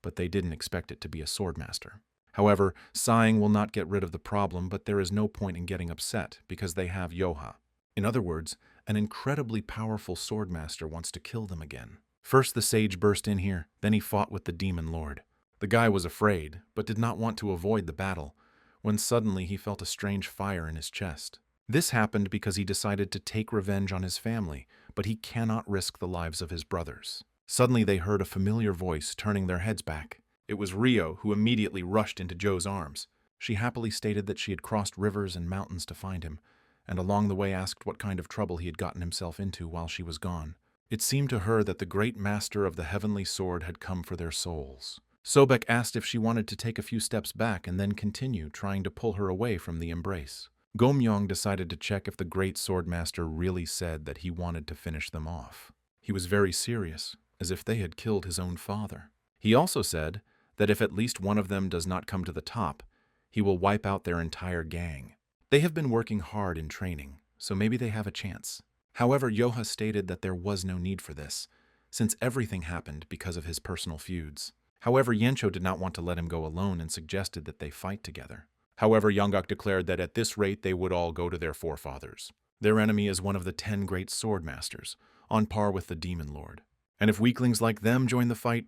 but they didn't expect it to be a swordmaster. However, sighing will not get rid of the problem, but there is no point in getting upset because they have Yoha. In other words, an incredibly powerful swordmaster wants to kill them again. First the sage burst in here, then he fought with the demon lord. The guy was afraid, but did not want to avoid the battle, when suddenly he felt a strange fire in his chest. This happened because he decided to take revenge on his family, but he cannot risk the lives of his brothers. Suddenly they heard a familiar voice, turning their heads back. It was Rio, who immediately rushed into Joe's arms. She happily stated that she had crossed rivers and mountains to find him, and along the way asked what kind of trouble he had gotten himself into while she was gone. It seemed to her that the great master of the heavenly sword had come for their souls. Sobek asked if she wanted to take a few steps back and then continue, trying to pull her away from the embrace. Gomyong decided to check if the great swordmaster really said that he wanted to finish them off. He was very serious, as if they had killed his own father. He also said that if at least one of them does not come to the top, he will wipe out their entire gang. They have been working hard in training, so maybe they have a chance. However, Yoha stated that there was no need for this, since everything happened because of his personal feuds. However, Yencho did not want to let him go alone and suggested that they fight together. However, Yonggak declared that at this rate they would all go to their forefathers. Their enemy is one of the 10 great swordmasters, on par with the demon lord. And if weaklings like them join the fight,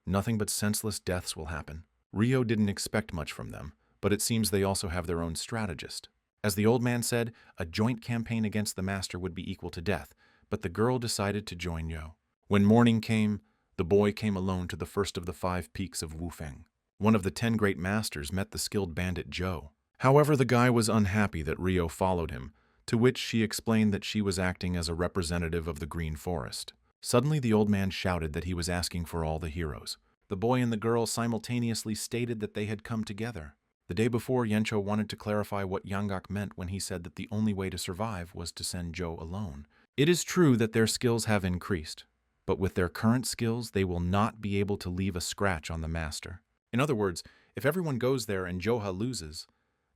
nothing but senseless deaths will happen. Rio didn't expect much from them, but it seems they also have their own strategist. As the old man said, a joint campaign against the master would be equal to death, but the girl decided to join Yo. When morning came, the boy came alone to the first of the 5 peaks of Wufeng. One of the 10 great masters met the skilled bandit Zhou. However, the guy was unhappy that Rio followed him, to which she explained that she was acting as a representative of the Green Forest. Suddenly the old man shouted that he was asking for all the heroes. The boy and the girl simultaneously stated that they had come together. The day before, Yencho wanted to clarify what Yonggak meant when he said that the only way to survive was to send Zhou alone. It is true that their skills have increased, but with their current skills, they will not be able to leave a scratch on the master. In other words, if everyone goes there and Joha loses,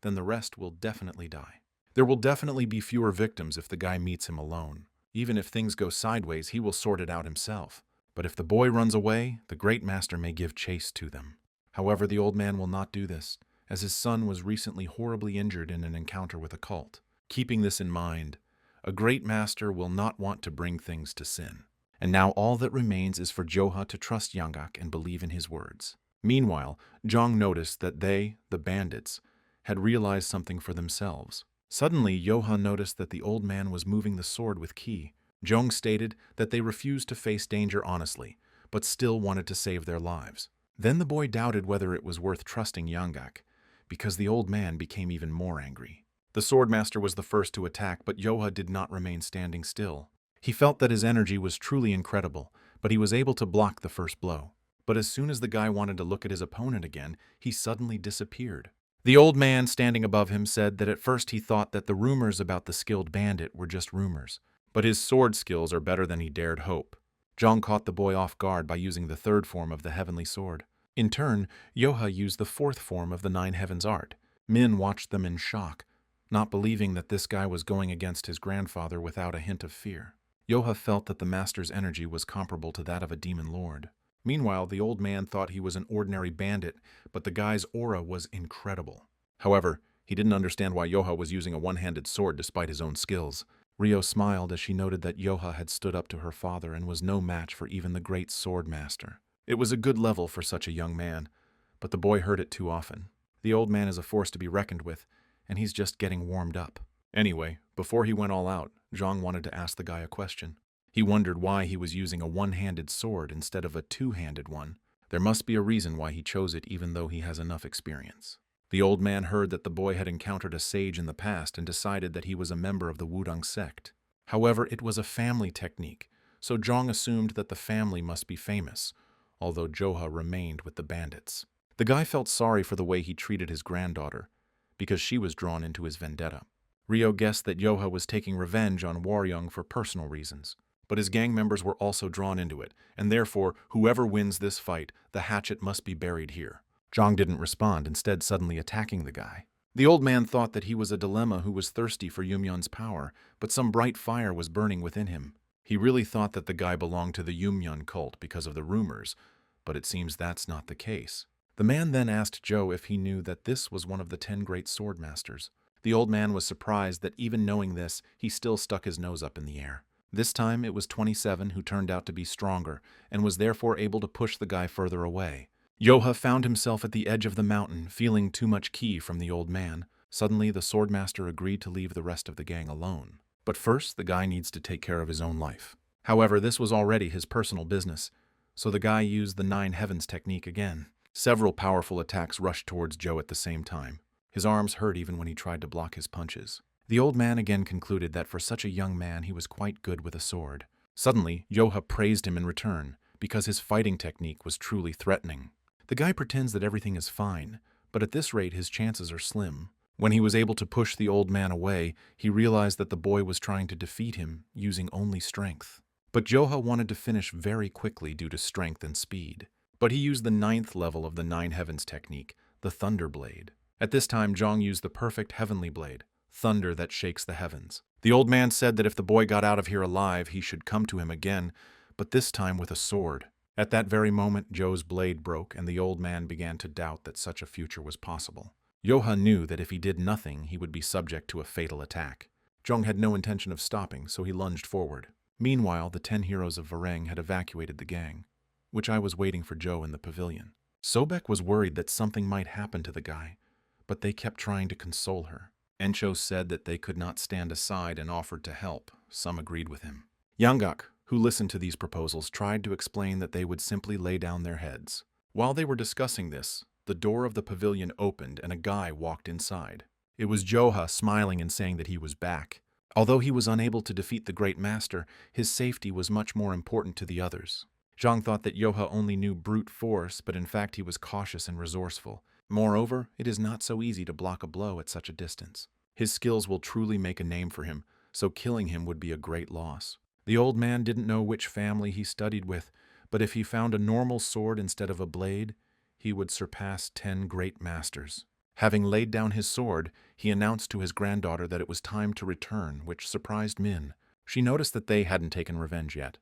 then the rest will definitely die. There will definitely be fewer victims if the guy meets him alone. Even if things go sideways, he will sort it out himself. But if the boy runs away, the great master may give chase to them. However, the old man will not do this, as his son was recently horribly injured in an encounter with a cult. Keeping this in mind, a great master will not want to bring things to sin. And now all that remains is for Joha to trust Yonggak and believe in his words. Meanwhile, Zhang noticed that they, the bandits, had realized something for themselves. Suddenly, Yoha noticed that the old man was moving the sword with ki. Zhang stated that they refused to face danger honestly, but still wanted to save their lives. Then the boy doubted whether it was worth trusting Yangak, because the old man became even more angry. The swordmaster was the first to attack, but Yoha did not remain standing still. He felt that his energy was truly incredible, but he was able to block the first blow. But as soon as the guy wanted to look at his opponent again, he suddenly disappeared. The old man standing above him said that at first he thought that the rumors about the skilled bandit were just rumors, but his sword skills are better than he dared hope. Zhang caught the boy off guard by using the third form of the heavenly sword. In turn, Yoha used the fourth form of the Nine Heavens art. Min watched them in shock, not believing that this guy was going against his grandfather without a hint of fear. Yoha felt that the master's energy was comparable to that of a demon lord. Meanwhile, the old man thought he was an ordinary bandit, but the guy's aura was incredible. However, he didn't understand why Yoha was using a one-handed sword despite his own skills. Rio smiled as she noted that Yoha had stood up to her father and was no match for even the great sword master. It was a good level for such a young man, but the boy heard it too often. The old man is a force to be reckoned with, and he's just getting warmed up. Anyway, before he went all out, Zhang wanted to ask the guy a question. He wondered why he was using a one-handed sword instead of a two-handed one. There must be a reason why he chose it even though he has enough experience. The old man heard that the boy had encountered a sage in the past and decided that he was a member of the Wudang sect. However, it was a family technique, so Zhang assumed that the family must be famous, although Joha remained with the bandits. The guy felt sorry for the way he treated his granddaughter, because she was drawn into his vendetta. Rio guessed that Yoha was taking revenge on Waryung for personal reasons, but his gang members were also drawn into it, and therefore, whoever wins this fight, the hatchet must be buried here. Zhang didn't respond, instead suddenly attacking the guy. The old man thought that he was a dilemma who was thirsty for Yumyun's power, but some bright fire was burning within him. He really thought that the guy belonged to the Yumyun cult because of the rumors, but it seems that's not the case. The man then asked Zhou if he knew that this was one of the 10 great sword masters. The old man was surprised that even knowing this, he still stuck his nose up in the air. This time it was 27 who turned out to be stronger, and was therefore able to push the guy further away. Yoha found himself at the edge of the mountain, feeling too much ki from the old man. Suddenly, the swordmaster agreed to leave the rest of the gang alone. But first, the guy needs to take care of his own life. However, this was already his personal business, so the guy used the 9 Heavens technique again. Several powerful attacks rushed towards Zhou at the same time. His arms hurt even when he tried to block his punches. The old man again concluded that for such a young man he was quite good with a sword. Suddenly, Yoha praised him in return, because his fighting technique was truly threatening. The guy pretends that everything is fine, but at this rate his chances are slim. When he was able to push the old man away, he realized that the boy was trying to defeat him using only strength. But Yoha wanted to finish very quickly due to strength and speed. But he used the 9th level of the 9 Heavens technique, the Thunder Blade. At this time, Zhang used the perfect heavenly blade, thunder that shakes the heavens. The old man said that if the boy got out of here alive, he should come to him again, but this time with a sword. At that very moment, Zhou's blade broke, and the old man began to doubt that such a future was possible. Yoha knew that if he did nothing, he would be subject to a fatal attack. Zhang had no intention of stopping, so he lunged forward. Meanwhile, the 10 heroes of Vareng had evacuated the gang, which I was waiting for Zhou in the pavilion. Sobek was worried that something might happen to the guy, but they kept trying to console her. Encho said that they could not stand aside and offered to help. Some agreed with him. Yanggak, who listened to these proposals, tried to explain that they would simply lay down their heads. While they were discussing this, the door of the pavilion opened and a guy walked inside. It was Joha, smiling and saying that he was back. Although he was unable to defeat the great master, his safety was much more important to the others. Zhang thought that Yoha only knew brute force, but in fact he was cautious and resourceful. Moreover, it is not so easy to block a blow at such a distance. His skills will truly make a name for him, so killing him would be a great loss. The old man didn't know which family he studied with, but if he found a normal sword instead of a blade, he would surpass 10 great masters. Having laid down his sword, he announced to his granddaughter that it was time to return, which surprised Min. She noticed that they hadn't taken revenge yet,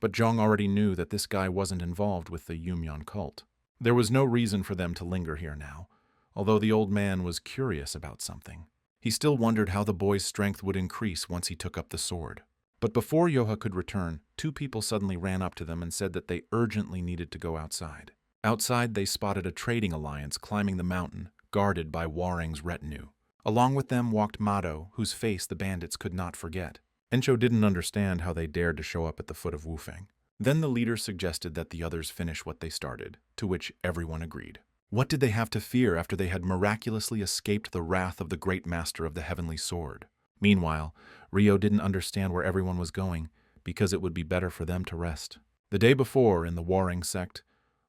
but Zhang already knew that this guy wasn't involved with the Yumyan cult. There was no reason for them to linger here now, although the old man was curious about something. He still wondered how the boy's strength would increase once he took up the sword. But before Yoha could return, 2 people suddenly ran up to them and said that they urgently needed to go outside. Outside, they spotted a trading alliance climbing the mountain, guarded by Wareng's retinue. Along with them walked Mado, whose face the bandits could not forget. Encho didn't understand how they dared to show up at the foot of Wufeng. Then the leader suggested that the others finish what they started, to which everyone agreed. What did they have to fear after they had miraculously escaped the wrath of the great master of the heavenly sword? Meanwhile, Rio didn't understand where everyone was going, because it would be better for them to rest. The day before, in the warring sect,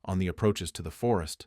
on the approaches to the forest,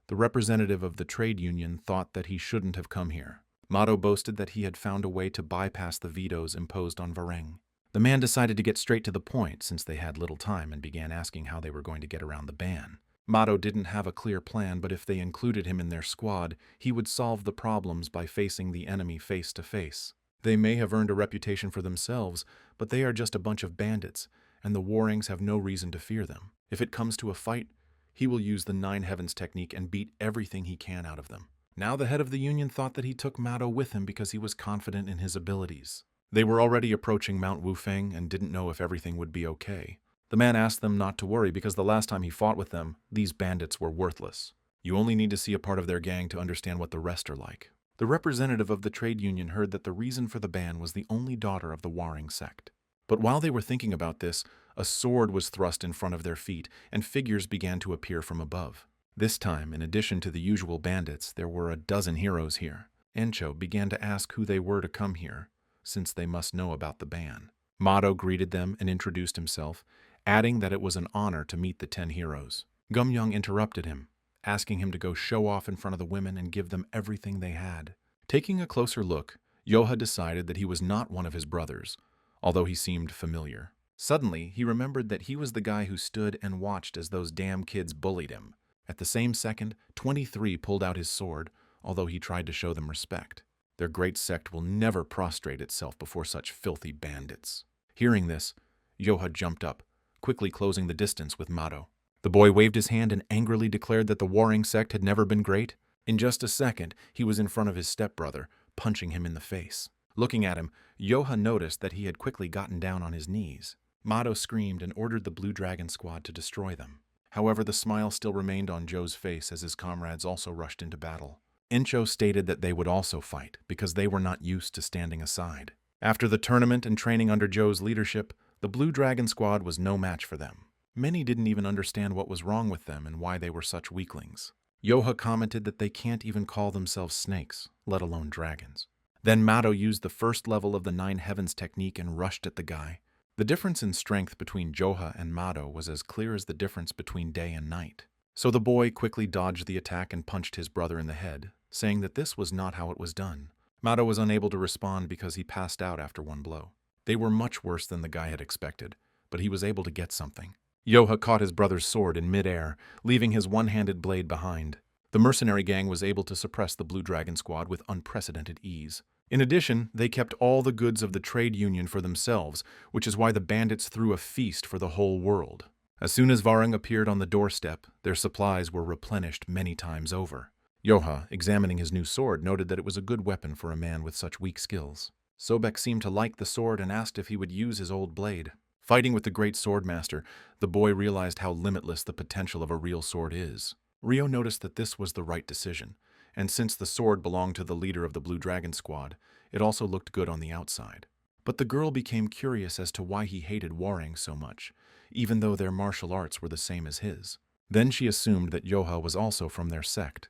the representative of the trade union thought that he shouldn't have come here. Mato boasted that he had found a way to bypass the vetoes imposed on Vareng. The man decided to get straight to the point since they had little time and began asking how they were going to get around the ban. Mato didn't have a clear plan, but if they included him in their squad, he would solve the problems by facing the enemy face to face. They may have earned a reputation for themselves, but they are just a bunch of bandits, and the Warrings have no reason to fear them. If it comes to a fight, he will use the Nine Heavens technique and beat everything he can out of them. Now the head of the union thought that he took Mato with him because he was confident in his abilities. They were already approaching Mount Wufeng and didn't know if everything would be okay. The man asked them not to worry because the last time he fought with them, these bandits were worthless. You only need to see a part of their gang to understand what the rest are like. The representative of the trade union heard that the reason for the ban was the only daughter of the Warring sect. But while they were thinking about this, a sword was thrust in front of their feet, and figures began to appear from above. This time, in addition to the usual bandits, there were a dozen heroes here. Encho began to ask who they were to come here, since they must know about the ban. Mato greeted them and introduced himself, adding that it was an honor to meet the 10 heroes. Gumyoung interrupted him, asking him to go show off in front of the women and give them everything they had. Taking a closer look, Yoha decided that he was not one of his brothers, although he seemed familiar. Suddenly, he remembered that he was the guy who stood and watched as those damn kids bullied him. At the same second, 23 pulled out his sword, although he tried to show them respect. Their great sect will never prostrate itself before such filthy bandits. Hearing this, Yoha jumped up, quickly closing the distance with Mato. The boy waved his hand and angrily declared that the Warring sect had never been great. In just a second, he was in front of his stepbrother, punching him in the face. Looking at him, Yoha noticed that he had quickly gotten down on his knees. Mato screamed and ordered the Blue Dragon squad to destroy them. However, the smile still remained on Joe's face as his comrades also rushed into battle. Encho stated that they would also fight, because they were not used to standing aside. After the tournament and training under Joe's leadership, the Blue Dragon squad was no match for them. Many didn't even understand what was wrong with them and why they were such weaklings. Yoha commented that they can't even call themselves snakes, let alone dragons. Then Mato used the first level of the Nine Heavens technique and rushed at the guy. The difference in strength between Joha and Mato was as clear as the difference between day and night. So the boy quickly dodged the attack and punched his brother in the head, saying that this was not how it was done. Mato was unable to respond because he passed out after one blow. They were much worse than the guy had expected, but he was able to get something. Yoha caught his brother's sword in midair, leaving his one-handed blade behind. The mercenary gang was able to suppress the Blue Dragon squad with unprecedented ease. In addition, they kept all the goods of the trade union for themselves, which is why the bandits threw a feast for the whole world. As soon as Varung appeared on the doorstep, their supplies were replenished many times over. Yoha, examining his new sword, noted that it was a good weapon for a man with such weak skills. Sobek seemed to like the sword and asked if he would use his old blade. Fighting with the great swordmaster, the boy realized how limitless the potential of a real sword is. Rio noticed that this was the right decision, and since the sword belonged to the leader of the Blue Dragon squad, it also looked good on the outside. But the girl became curious as to why he hated Warring so much, even though their martial arts were the same as his. Then she assumed that Yoha was also from their sect.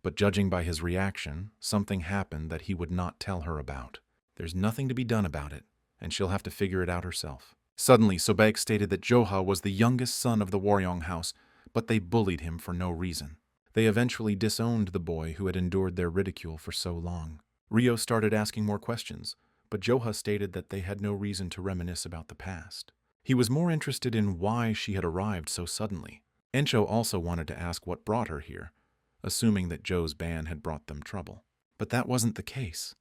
But judging by his reaction, something happened that he would not tell her about. There's nothing to be done about it, and she'll have to figure it out herself. Suddenly, Sobek stated that Joha was the youngest son of the Waryong house, but they bullied him for no reason. They eventually disowned the boy who had endured their ridicule for so long. Rio started asking more questions, but Joha stated that they had no reason to reminisce about the past. He was more interested in why she had arrived so suddenly. Encho also wanted to ask what brought her here, assuming that Joe's ban had brought them trouble. But that wasn't the case.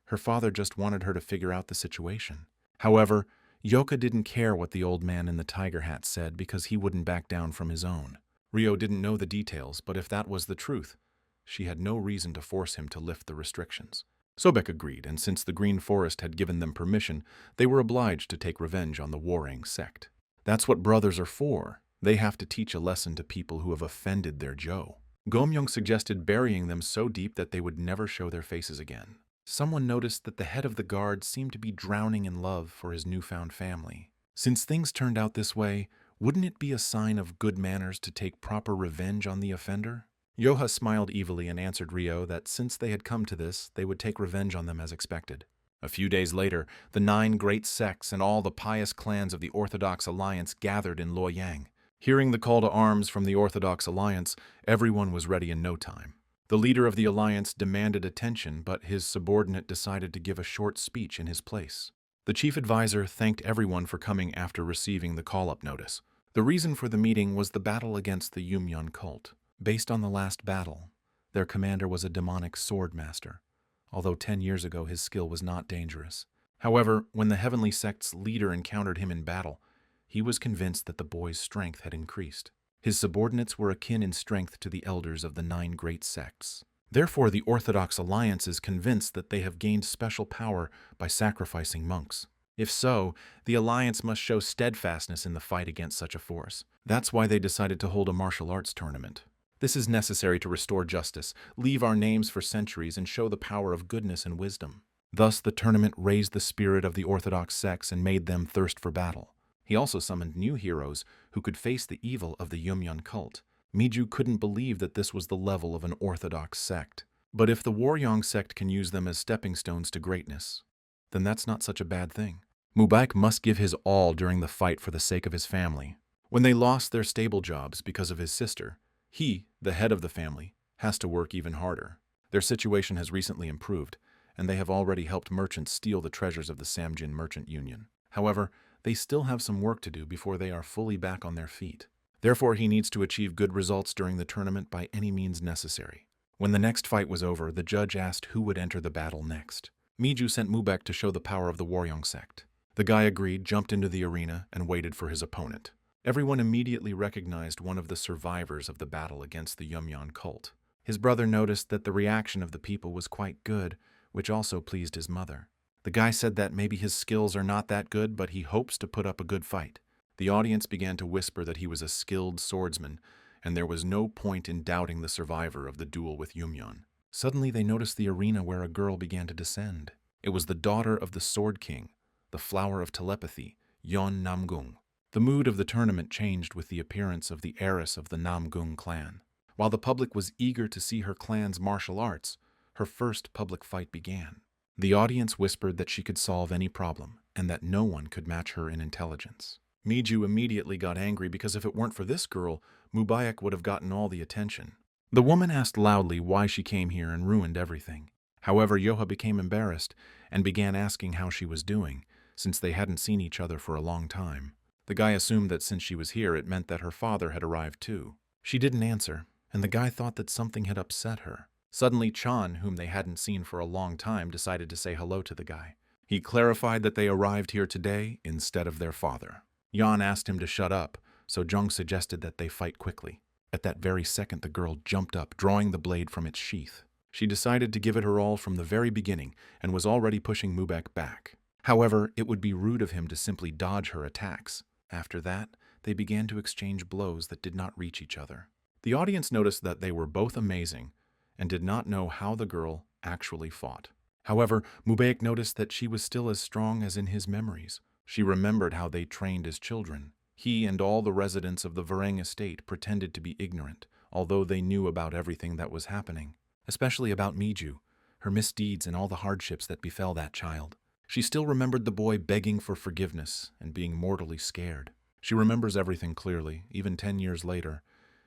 Her father just wanted her to figure out the situation. However, Yoka didn't care what the old man in the tiger hat said because he wouldn't back down from his own. Rio didn't know the details, but if that was the truth, she had no reason to force him to lift the restrictions. Sobek agreed, and since the Green Forest had given them permission, they were obliged to take revenge on the Warring sect. That's what brothers are for. They have to teach a lesson to people who have offended their Joe. Gomyong suggested burying them so deep that they would never show their faces again. Someone noticed that the head of the guard seemed to be drowning in love for his newfound family. Since things turned out this way, Wouldn't it be a sign of good manners to take proper revenge on the offender? Yoha smiled evilly and answered Rio that since they had come to this, they would take revenge on them as expected. A few days later, the 9 great sects and all the pious clans of the Orthodox Alliance gathered in Luoyang. Hearing the call to arms from the Orthodox Alliance, everyone was ready in no time. The leader of the alliance demanded attention, but his subordinate decided to give a short speech in his place. The chief advisor thanked everyone for coming after receiving the call-up notice. The reason for the meeting was the battle against the Yumyan cult. Based on the last battle, their commander was a demonic sword master, although 10 years ago his skill was not dangerous. However, when the heavenly sect's leader encountered him in battle, he was convinced that the boy's strength had increased. His subordinates were akin in strength to the elders of the 9 great sects. Therefore, the Orthodox Alliance is convinced that they have gained special power by sacrificing monks. If so, the Alliance must show steadfastness in the fight against such a force. That's why they decided to hold a martial arts tournament. This is necessary to restore justice, leave our names for centuries, and show the power of goodness and wisdom. Thus, the tournament raised the spirit of the Orthodox sects and made them thirst for battle. He also summoned new heroes who could face the evil of the Yumyan cult. Miju couldn't believe that this was the level of an Orthodox sect. But if the Waryong sect can use them as stepping stones to greatness, then that's not such a bad thing. Mubarak must give his all during the fight for the sake of his family. When they lost their stable jobs because of his sister, he, the head of the family, has to work even harder. Their situation has recently improved, and they have already helped merchants steal the treasures of the Samjin Merchant Union. However, they still have some work to do before they are fully back on their feet. Therefore, he needs to achieve good results during the tournament by any means necessary. When the next fight was over, the judge asked who would enter the battle next. Miju sent Mubarak to show the power of the Waryong sect. The guy agreed, jumped into the arena, and waited for his opponent. Everyone immediately recognized one of the survivors of the battle against the Yumyan cult. His brother noticed that the reaction of the people was quite good, which also pleased his mother. The guy said that maybe his skills are not that good, but he hopes to put up a good fight. The audience began to whisper that he was a skilled swordsman, and there was no point in doubting the survivor of the duel with Yumyan. Suddenly they noticed the arena where a girl began to descend. It was the daughter of the Sword King, the flower of telepathy, Yon Namgung. The mood of the tournament changed with the appearance of the heiress of the Namgung clan. While the public was eager to see her clan's martial arts, her first public fight began. The audience whispered that she could solve any problem, and that no one could match her in intelligence. Miju immediately got angry because if it weren't for this girl, Mubarak would have gotten all the attention. The woman asked loudly why she came here and ruined everything. However, Yoha became embarrassed and began asking how she was doing, since they hadn't seen each other for a long time. The guy assumed that since she was here, it meant that her father had arrived too. She didn't answer, and the guy thought that something had upset her. Suddenly, Chan, whom they hadn't seen for a long time, decided to say hello to the guy. He clarified that they arrived here today instead of their father. Yan asked him to shut up, so Jung suggested that they fight quickly. At that very second, the girl jumped up, drawing the blade from its sheath. She decided to give it her all from the very beginning and was already pushing Mubarak back. However, it would be rude of him to simply dodge her attacks. After that, they began to exchange blows that did not reach each other. The audience noticed that they were both amazing and did not know how the girl actually fought. However, Mubarak noticed that she was still as strong as in his memories. She remembered how they trained as children. He and all the residents of the Vareng estate pretended to be ignorant, although they knew about everything that was happening, especially about Miju, her misdeeds and all the hardships that befell that child. She still remembered the boy begging for forgiveness and being mortally scared. She remembers everything clearly, even 10 years later,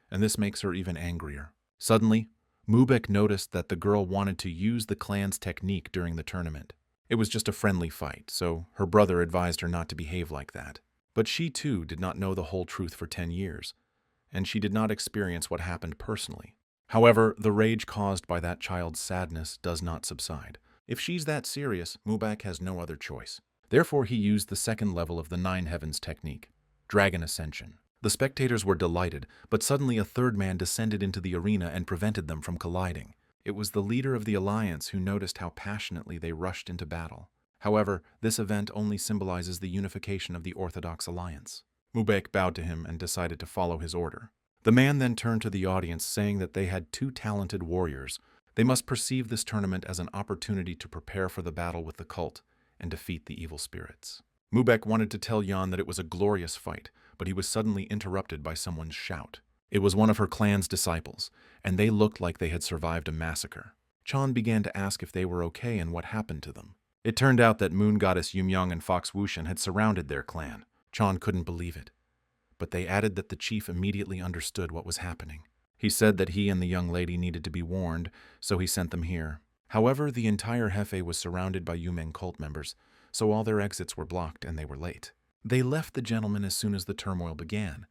and this makes her even angrier. Suddenly, Mubarak noticed that the girl wanted to use the clan's technique during the tournament. It was just a friendly fight, so her brother advised her not to behave like that. But she too did not know the whole truth for 10 years, and she did not experience what happened personally. However, the rage caused by that child's sadness does not subside. If she's that serious, Mubarak has no other choice. Therefore, he used the second level of the Nine Heavens technique, Dragon Ascension. The spectators were delighted, but suddenly a third man descended into the arena and prevented them from colliding. It was the leader of the alliance who noticed how passionately they rushed into battle. However, this event only symbolizes the unification of the Orthodox Alliance. Mubarak bowed to him and decided to follow his order. The man then turned to the audience, saying that they had 2 talented warriors. They must perceive this tournament as an opportunity to prepare for the battle with the cult and defeat the evil spirits. Mubek wanted to tell Yan that it was a glorious fight, but he was suddenly interrupted by someone's shout. It was one of her clan's disciples, and they looked like they had survived a massacre. Chan began to ask if they were okay and what happened to them. It turned out that Moon Goddess Yumyong and Fox Wushan had surrounded their clan. Chan couldn't believe it, but they added that the chief immediately understood what was happening. He said that he and the young lady needed to be warned, so he sent them here. However, the entire Hefe was surrounded by Yumeng cult members, so all their exits were blocked and they were late. They left the gentleman as soon as the turmoil began,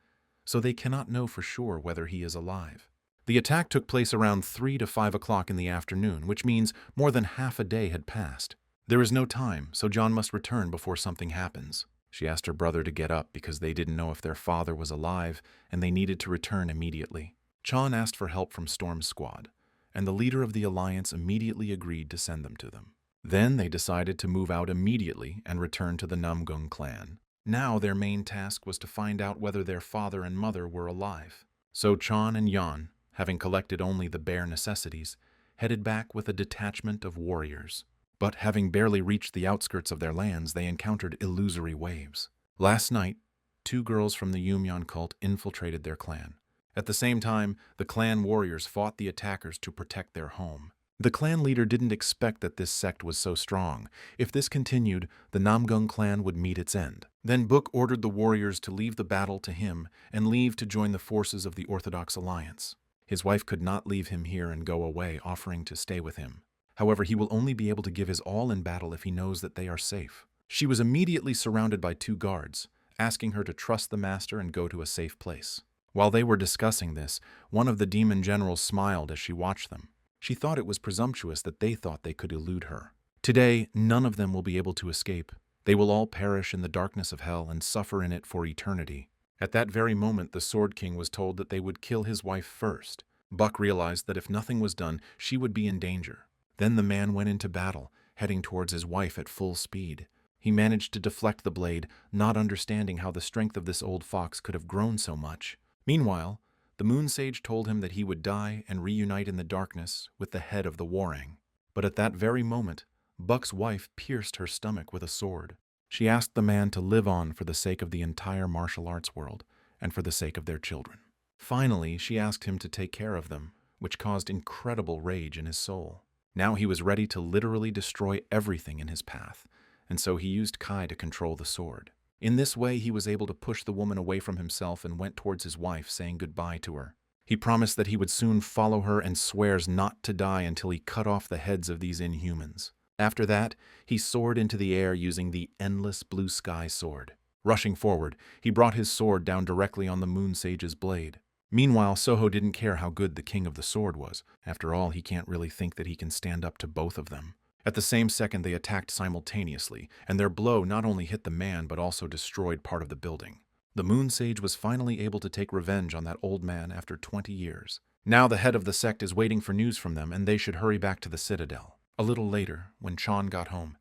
so they cannot know for sure whether he is alive. The attack took place around 3 to 5 o'clock in the afternoon, which means more than half a day had passed. There is no time, so John must return before something happens. She asked her brother to get up because they didn't know if their father was alive and they needed to return immediately. Chan asked for help from Storm's squad, and the leader of the alliance immediately agreed to send them to them. Then they decided to move out immediately and return to the Namgung clan. Now their main task was to find out whether their father and mother were alive. So Chan and Yan, having collected only the bare necessities, headed back with a detachment of warriors. But having barely reached the outskirts of their lands, they encountered illusory waves. Last night, 2 girls from the Yumyan cult infiltrated their clan. At the same time, the clan warriors fought the attackers to protect their home. The clan leader didn't expect that this sect was so strong. If this continued, the Namgung clan would meet its end. Then Book ordered the warriors to leave the battle to him and leave to join the forces of the Orthodox Alliance. His wife could not leave him here and go away, offering to stay with him. However, he will only be able to give his all in battle if he knows that they are safe. She was immediately surrounded by 2 guards, asking her to trust the master and go to a safe place. While they were discussing this, one of the demon generals smiled as she watched them. She thought it was presumptuous that they thought they could elude her. Today, none of them will be able to escape. They will all perish in the darkness of hell and suffer in it for eternity. At that very moment, the Sword King was told that they would kill his wife first. Buck realized that if nothing was done, she would be in danger. Then the man went into battle, heading towards his wife at full speed. He managed to deflect the blade, not understanding how the strength of this old fox could have grown so much. Meanwhile, the Moon Sage told him that he would die and reunite in the darkness with the head of the Warang. But at that very moment, Buck's wife pierced her stomach with a sword. She asked the man to live on for the sake of the entire martial arts world and for the sake of their children. Finally, she asked him to take care of them, which caused incredible rage in his soul. Now he was ready to literally destroy everything in his path, and so he used Kai to control the sword. In this way, he was able to push the woman away from himself and went towards his wife, saying goodbye to her. He promised that he would soon follow her and swears not to die until he cut off the heads of these inhumans. After that, he soared into the air using the Endless Blue Sky Sword. Rushing forward, he brought his sword down directly on the Moon Sage's blade. Meanwhile, Soho didn't care how good the King of the Sword was. After all, he can't really think that he can stand up to both of them. At the same second, they attacked simultaneously, and their blow not only hit the man but also destroyed part of the building. The Moon Sage was finally able to take revenge on that old man after 20 years. Now the head of the sect is waiting for news from them, and they should hurry back to the Citadel. A little later, when Chan got home,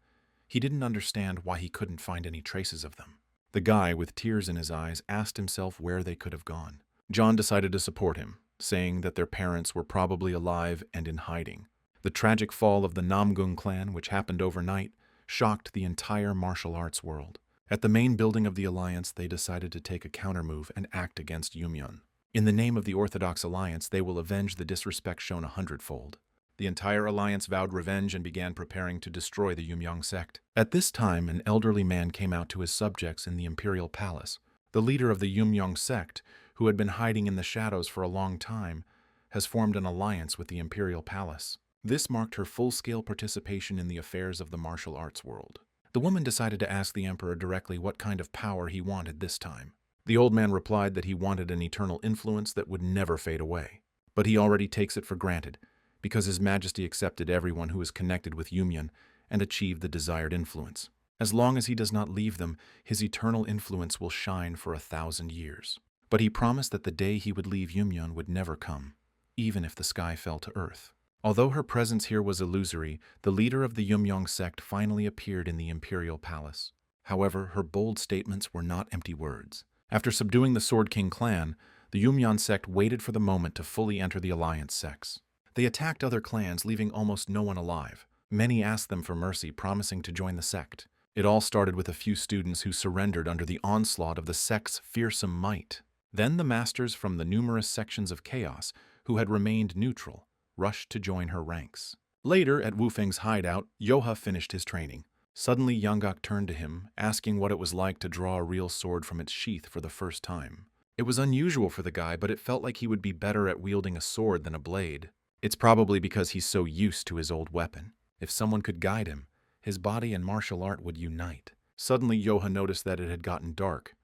he didn't understand why he couldn't find any traces of them. The guy, with tears in his eyes, asked himself where they could have gone. John decided to support him, saying that their parents were probably alive and in hiding. The tragic fall of the Namgung clan, which happened overnight, shocked the entire martial arts world. At the main building of the Alliance, they decided to take a countermove and act against Yumyun. In the name of the Orthodox Alliance, they will avenge the disrespect shown 100-fold. The entire Alliance vowed revenge and began preparing to destroy the Yumyang sect. At this time, an elderly man came out to his subjects in the Imperial Palace. The leader of the Yumyang sect, who had been hiding in the shadows for a long time, has formed an alliance with the Imperial Palace. This marked her full-scale participation in the affairs of the martial arts world. The woman decided to ask the emperor directly what kind of power he wanted this time. The old man replied that he wanted an eternal influence that would never fade away. But he already takes it for granted, because His Majesty accepted everyone who is connected with Yumyun and achieved the desired influence. As long as he does not leave them, his eternal influence will shine for 1,000 years. But he promised that the day he would leave Yumyun would never come, even if the sky fell to earth. Although her presence here was illusory, the leader of the Yumyang sect finally appeared in the Imperial Palace. However, her bold statements were not empty words. After subduing the Sword King clan, the Yumyan sect waited for the moment to fully enter the Alliance sects. They attacked other clans, leaving almost no one alive. Many asked them for mercy, promising to join the sect. It all started with a few students who surrendered under the onslaught of the sect's fearsome might. Then the masters from the numerous sections of chaos, who had remained neutral, rushed to join her ranks. Later, at Wu Feng's hideout, Yoha finished his training. Suddenly, Yanggak turned to him, asking what it was like to draw a real sword from its sheath for the first time. It was unusual for the guy, but it felt like he would be better at wielding a sword than a blade. It's probably because he's so used to his old weapon. If someone could guide him, his body and martial art would unite. Suddenly, Yoha noticed that it had gotten dark.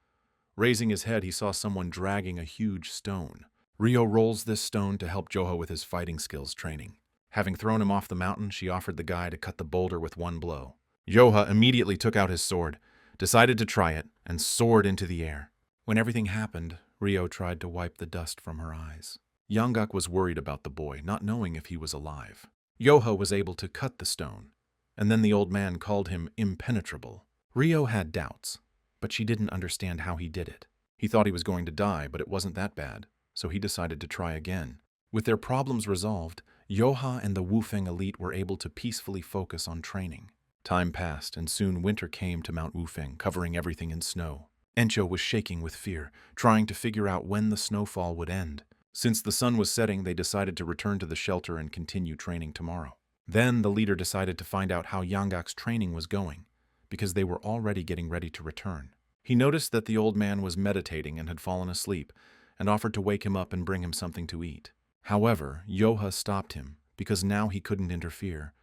Raising his head, he saw someone dragging a huge stone. Ryo rolls this stone to help Yoha with his fighting skills training. Having thrown him off the mountain, she offered the guy to cut the boulder with one blow. Yoha immediately took out his sword, decided to try it, and soared into the air. When everything happened, Ryo tried to wipe the dust from her eyes. Yanggak was worried about the boy, not knowing if he was alive. Yoha was able to cut the stone, and then the old man called him impenetrable. Ryo had doubts, but she didn't understand how he did it. He thought he was going to die, but it wasn't that bad, so he decided to try again. With their problems resolved, Yoha and the Wufeng elite were able to peacefully focus on training. Time passed, and soon winter came to Mount Wufeng, covering everything in snow. Encho was shaking with fear, trying to figure out when the snowfall would end. Since the sun was setting, they decided to return to the shelter and continue training tomorrow. Then the leader decided to find out how Yanggak's training was going, because they were already getting ready to return. He noticed that the old man was meditating and had fallen asleep, and offered to wake him up and bring him something to eat. However, Yoha stopped him, because now he couldn't interfere.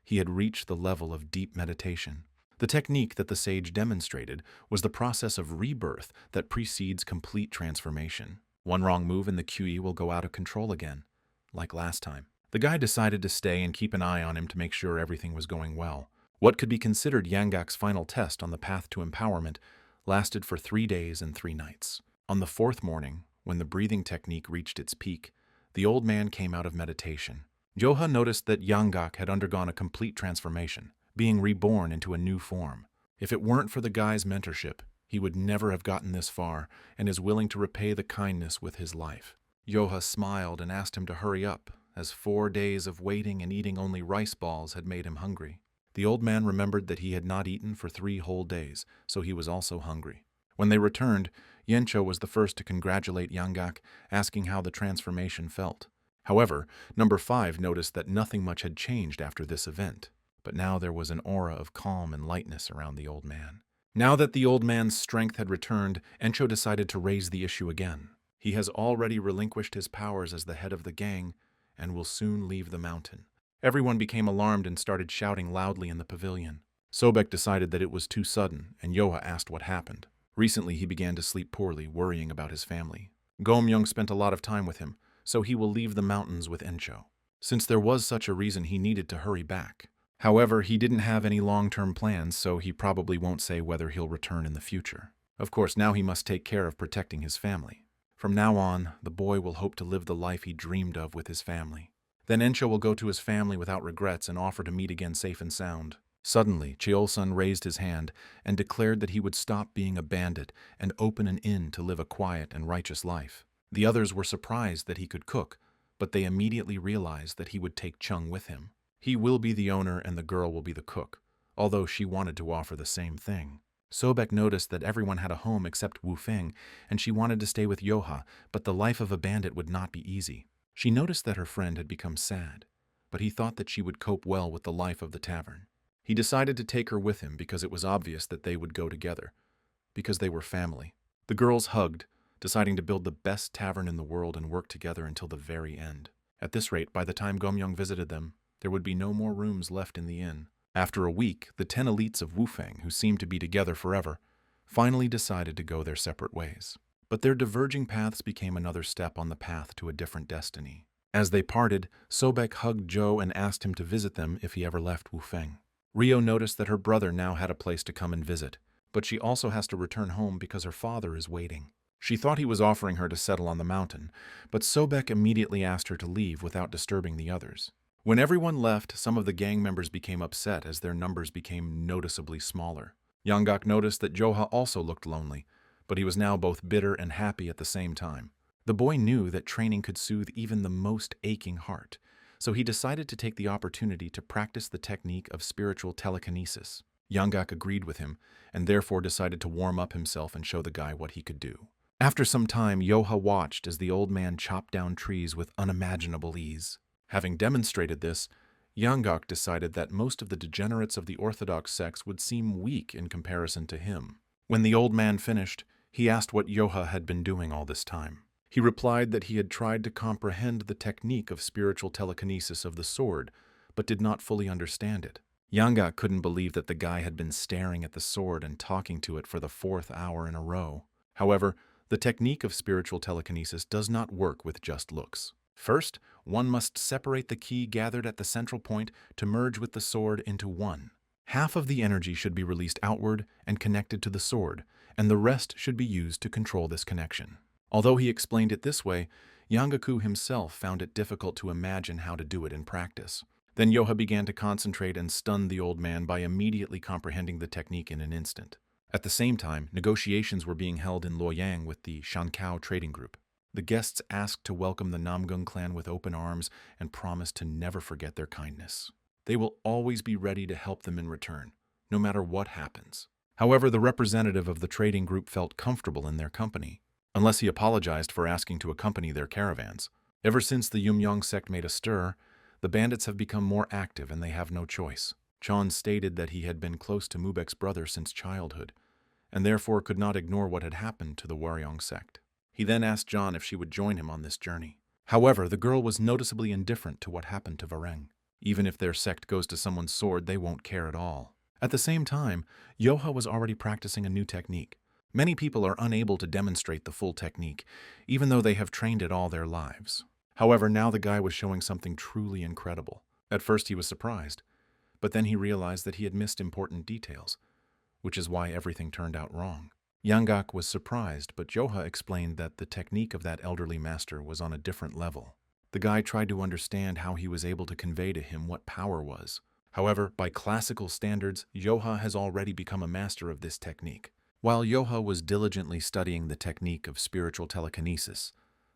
He had reached the level of deep meditation. The technique that the sage demonstrated was the process of rebirth that precedes complete transformation. One wrong move and the QE will go out of control again, like last time. The guy decided to stay and keep an eye on him to make sure everything was going well. What could be considered Yanggak's final test on the path to empowerment lasted for 3 days and 3 nights. On the 4th morning, when the breathing technique reached its peak, the old man came out of meditation. Yoha noticed that Yanggak had undergone a complete transformation, being reborn into a new form. If it weren't for the guy's mentorship, he would never have gotten this far and is willing to repay the kindness with his life. Yoha smiled and asked him to hurry up, as 4 days of waiting and eating only rice balls had made him hungry. The old man remembered that he had not eaten for 3 whole days, so he was also hungry. When they returned, Yencho was the first to congratulate Yanggak, asking how the transformation felt. However, number 5 noticed that nothing much had changed after this event, but now there was an aura of calm and lightness around the old man. Now that the old man's strength had returned, Encho decided to raise the issue again. He has already relinquished his powers as the head of the gang and will soon leave the mountain. Everyone became alarmed and started shouting loudly in the pavilion. Sobek decided that it was too sudden, and Yoha asked what happened. Recently, he began to sleep poorly, worrying about his family. Gomyung spent a lot of time with him, so he will leave the mountains with Encho. Since there was such a reason, he needed to hurry back. However, he didn't have any long-term plans, so he probably won't say whether he'll return in the future. Of course, now he must take care of protecting his family. From now on, the boy will hope to live the life he dreamed of with his family. Then Encho will go to his family without regrets and offer to meet again safe and sound. Suddenly, Cheol-sun raised his hand and declared that he would stop being a bandit and open an inn to live a quiet and righteous life. The others were surprised that he could cook, but they immediately realized that he would take Chung with him. He will be the owner and the girl will be the cook, although she wanted to offer the same thing. Sobek noticed that everyone had a home except Wu Feng, and she wanted to stay with Yoha, but the life of a bandit would not be easy. She noticed that her friend had become sad, but he thought that she would cope well with the life of the tavern. He decided to take her with him because it was obvious that they would go together, because they were family. The girls hugged, deciding to build the best tavern in the world and work together until the very end. At this rate, by the time Gomyung visited them, there would be no more rooms left in the inn. After a week, the 10 elites of Wufeng, who seemed to be together forever, finally decided to go their separate ways. But their diverging paths became another step on the path to a different destiny. As they parted, Sobek hugged Joe and asked him to visit them if he ever left Wufeng. Ryo noticed that her brother now had a place to come and visit, but she also has to return home because her father is waiting. She thought he was offering her to settle on the mountain, but Sobek immediately asked her to leave without disturbing the others. When everyone left, some of the gang members became upset as their numbers became noticeably smaller. Yanggak noticed that Joha also looked lonely, but he was now both bitter and happy at the same time. The boy knew that training could soothe even the most aching heart, so he decided to take the opportunity to practice the technique of spiritual telekinesis. Yanggak agreed with him, and therefore decided to warm up himself and show the guy what he could do. After some time, Yoha watched as the old man chopped down trees with unimaginable ease. Having demonstrated this, Yanggak decided that most of the degenerates of the Orthodox sects would seem weak in comparison to him. When the old man finished, he asked what Yoha had been doing all this time. He replied that he had tried to comprehend the technique of spiritual telekinesis of the sword, but did not fully understand it. Yanggak couldn't believe that the guy had been staring at the sword and talking to it for the 4th hour in a row. However, the technique of spiritual telekinesis does not work with just looks. First, one must separate the ki gathered at the central point to merge with the sword into one. Half of the energy should be released outward and connected to the sword, and the rest should be used to control this connection. Although he explained it this way, Yangaku himself found it difficult to imagine how to do it in practice. Then Yoha began to concentrate and stun the old man by immediately comprehending the technique in an instant. At the same time, negotiations were being held in Luoyang with the Shankao trading group. The guests asked to welcome the Namgung clan with open arms and promised to never forget their kindness. They will always be ready to help them in return, no matter what happens. However, the representative of the trading group felt comfortable in their company, unless he apologized for asking to accompany their caravans. Ever since the Yumyong sect made a stir, the bandits have become more active and they have no choice. Chan stated that he had been close to Mubek's brother since childhood, and therefore could not ignore what had happened to the Waryong sect. He then asked John if she would join him on this journey. However, the girl was noticeably indifferent to what happened to Vareng. Even if their sect goes to someone's sword, they won't care at all. At the same time, Yoha was already practicing a new technique. Many people are unable to demonstrate the full technique, even though they have trained it all their lives. However, now the guy was showing something truly incredible. At first he was surprised, but then he realized that he had missed important details, which is why everything turned out wrong. Yanggak was surprised, but Yoha explained that the technique of that elderly master was on a different level. The guy tried to understand how he was able to convey to him what power was. However, by classical standards, Yoha has already become a master of this technique. While Yoha was diligently studying the technique of spiritual telekinesis,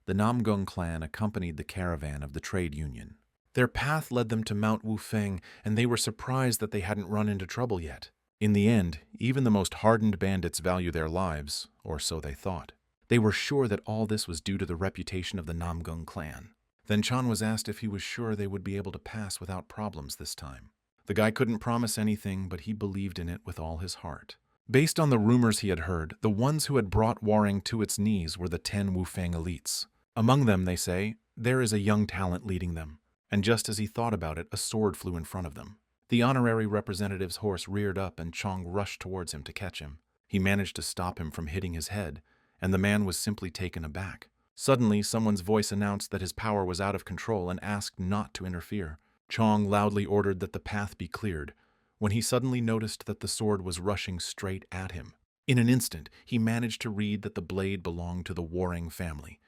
the Namgung clan accompanied the caravan of the trade union. Their path led them to Mount Wufeng, and they were surprised that they hadn't run into trouble yet. In the end, even the most hardened bandits value their lives, or so they thought. They were sure that all this was due to the reputation of the Namgung clan. Then Chan was asked if he was sure they would be able to pass without problems this time. The guy couldn't promise anything, but he believed in it with all his heart. Based on the rumors he had heard, the ones who had brought Waring to its knees were the 10 Wufeng elites. Among them, they say, there is a young talent leading them, and just as he thought about it, a sword flew in front of them. The honorary representative's horse reared up and Chong rushed towards him to catch him. He managed to stop him from hitting his head, and the man was simply taken aback. Suddenly, someone's voice announced that his power was out of control and asked not to interfere. Chong loudly ordered that the path be cleared, when he suddenly noticed that the sword was rushing straight at him. In an instant, he managed to read that the blade belonged to the Waring family,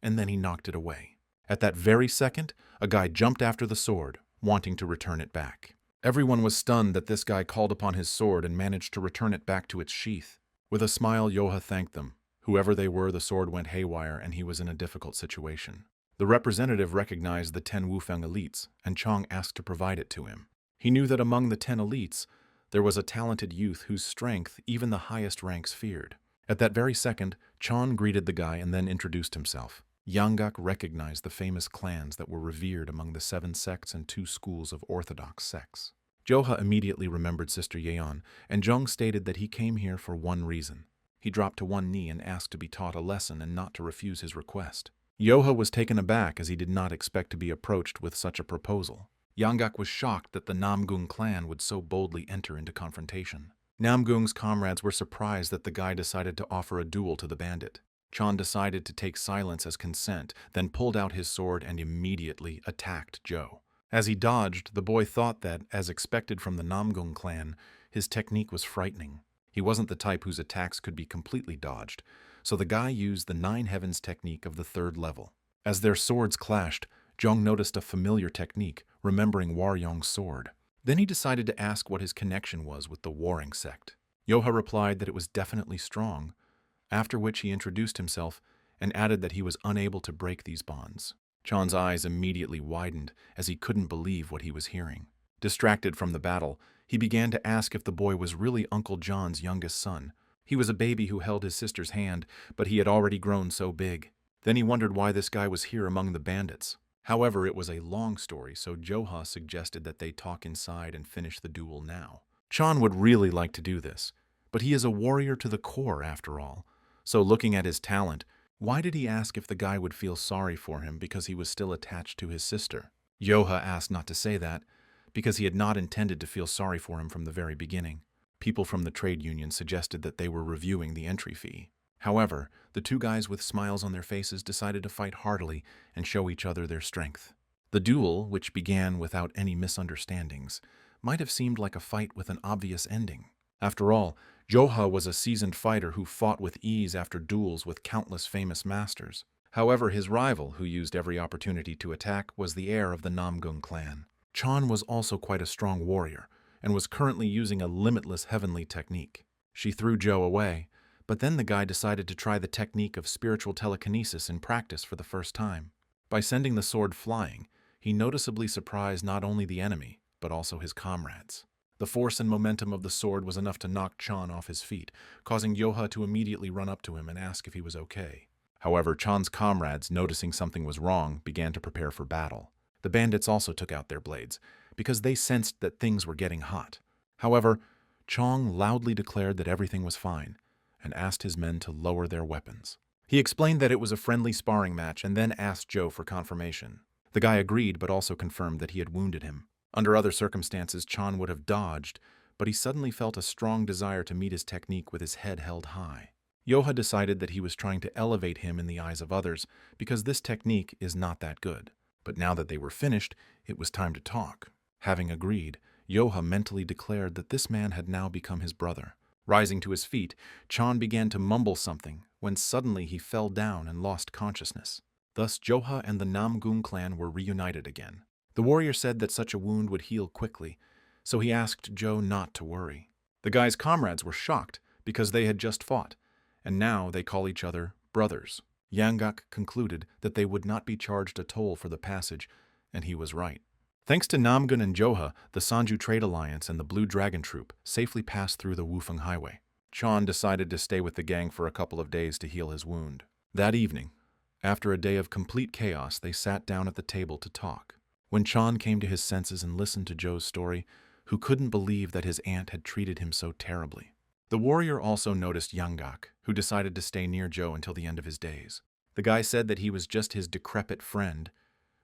and then he knocked it away. At that very second, a guy jumped after the sword, wanting to return it back. Everyone was stunned that this guy called upon his sword and managed to return it back to its sheath. With a smile, Yoha thanked them. Whoever they were, the sword went haywire and he was in a difficult situation. The representative recognized the 10 Wufeng elites, and Chong asked to provide it to him. He knew that among the 10 elites, there was a talented youth whose strength even the highest ranks feared. At that very second, Chong greeted the guy and then introduced himself. Yanggak recognized the famous clans that were revered among the 7 sects and 2 schools of Orthodox sects. Joha immediately remembered Sister Yeon, and Jung stated that he came here for one reason. He dropped to one knee and asked to be taught a lesson and not to refuse his request. Yoha was taken aback as he did not expect to be approached with such a proposal. Yanggak was shocked that the Namgung clan would so boldly enter into confrontation. Namgung's comrades were surprised that the guy decided to offer a duel to the bandit. Chan decided to take silence as consent, then pulled out his sword and immediately attacked Joe. As he dodged, the boy thought that, as expected from the Namgung clan, his technique was frightening. He wasn't the type whose attacks could be completely dodged, so the guy used the 9 Heavens technique of the 3rd level. As their swords clashed, Jung noticed a familiar technique, remembering Waryong's sword. Then he decided to ask what his connection was with the Waring sect. Yoha replied that it was definitely strong, after which he introduced himself and added that he was unable to break these bonds. Chan's eyes immediately widened as he couldn't believe what he was hearing. Distracted from the battle, he began to ask if the boy was really Uncle John's youngest son. He was a baby who held his sister's hand, but he had already grown so big. Then he wondered why this guy was here among the bandits. However, it was a long story, so Joha suggested that they talk inside and finish the duel now. Chan would really like to do this, but he is a warrior to the core after all. So looking at his talent, why did he ask if the guy would feel sorry for him because he was still attached to his sister? Yoha asked not to say that, because he had not intended to feel sorry for him from the very beginning. People from the trade union suggested that they were reviewing the entry fee. However, the two guys with smiles on their faces decided to fight heartily and show each other their strength. The duel, which began without any misunderstandings, might have seemed like a fight with an obvious ending. After all, Joha was a seasoned fighter who fought with ease after duels with countless famous masters. However, his rival, who used every opportunity to attack, was the heir of the Namgung clan. Chan was also quite a strong warrior, and was currently using a limitless heavenly technique. She threw Joe away, but then the guy decided to try the technique of spiritual telekinesis in practice for the first time. By sending the sword flying, he noticeably surprised not only the enemy, but also his comrades. The force and momentum of the sword was enough to knock Chan off his feet, causing Yoha to immediately run up to him and ask if he was okay. However, Chan's comrades, noticing something was wrong, began to prepare for battle. The bandits also took out their blades, because they sensed that things were getting hot. However, Chong loudly declared that everything was fine, and asked his men to lower their weapons. He explained that it was a friendly sparring match and then asked Joe for confirmation. The guy agreed but also confirmed that he had wounded him. Under other circumstances, Chan would have dodged, but he suddenly felt a strong desire to meet his technique with his head held high. Yoha decided that he was trying to elevate him in the eyes of others because this technique is not that good. But now that they were finished, it was time to talk. Having agreed, Yoha mentally declared that this man had now become his brother. Rising to his feet, Chan began to mumble something when suddenly he fell down and lost consciousness. Thus, Joha and the Namgung clan were reunited again. The warrior said that such a wound would heal quickly, so he asked Joe not to worry. The guy's comrades were shocked because they had just fought, and now they call each other brothers. Yanggak concluded that they would not be charged a toll for the passage, and he was right. Thanks to Namgun and Joha, the Sanju Trade Alliance and the Blue Dragon Troop safely passed through the Wufeng Highway. Chan decided to stay with the gang for a couple of days to heal his wound. That evening, after a day of complete chaos, they sat down at the table to talk. When Chan came to his senses and listened to Joe's story, who couldn't believe that his aunt had treated him so terribly. The warrior also noticed Yanggak, who decided to stay near Joe until the end of his days. The guy said that he was just his decrepit friend,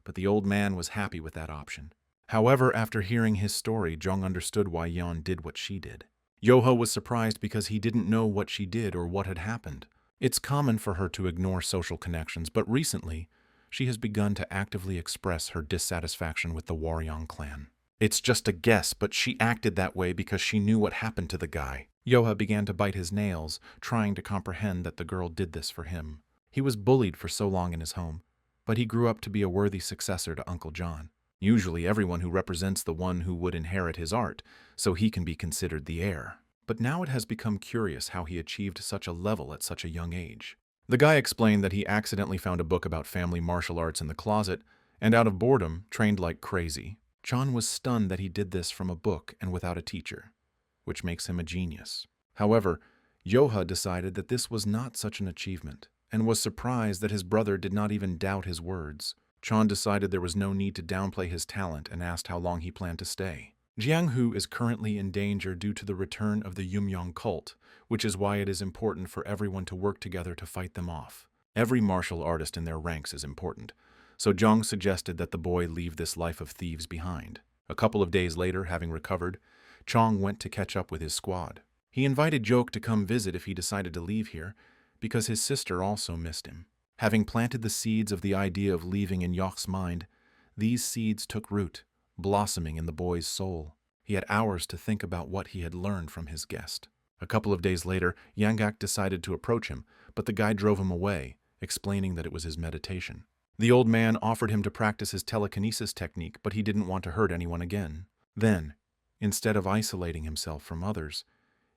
but the old man was happy with that option. However, after hearing his story, Jong understood why Yan did what she did. Yoho was surprised because he didn't know what she did or what had happened. It's common for her to ignore social connections, but recently, she has begun to actively express her dissatisfaction with the Waryong clan. It's just a guess, but she acted that way because she knew what happened to the guy. Yoha began to bite his nails, trying to comprehend that the girl did this for him. He was bullied for so long in his home, but he grew up to be a worthy successor to Uncle John. Usually everyone who represents the one who would inherit his art, so he can be considered the heir. But now it has become curious how he achieved such a level at such a young age. The guy explained that he accidentally found a book about family martial arts in the closet, and out of boredom, trained like crazy. Chan was stunned that he did this from a book and without a teacher, which makes him a genius. However, Yoha decided that this was not such an achievement, and was surprised that his brother did not even doubt his words. Chan decided there was no need to downplay his talent and asked how long he planned to stay. Jianghu is currently in danger due to the return of the Yumyong cult, which is why it is important for everyone to work together to fight them off. Every martial artist in their ranks is important, so Zhang suggested that the boy leave this life of thieves behind. A couple of days later, having recovered, Chong went to catch up with his squad. He invited Joke to come visit if he decided to leave here, because his sister also missed him. Having planted the seeds of the idea of leaving in Yok's mind, these seeds took root, blossoming in the boy's soul. He had hours to think about what he had learned from his guest. A couple of days later, Yanggak decided to approach him, but the guy drove him away, explaining that it was his meditation. The old man offered him to practice his telekinesis technique, but he didn't want to hurt anyone again. Then, instead of isolating himself from others,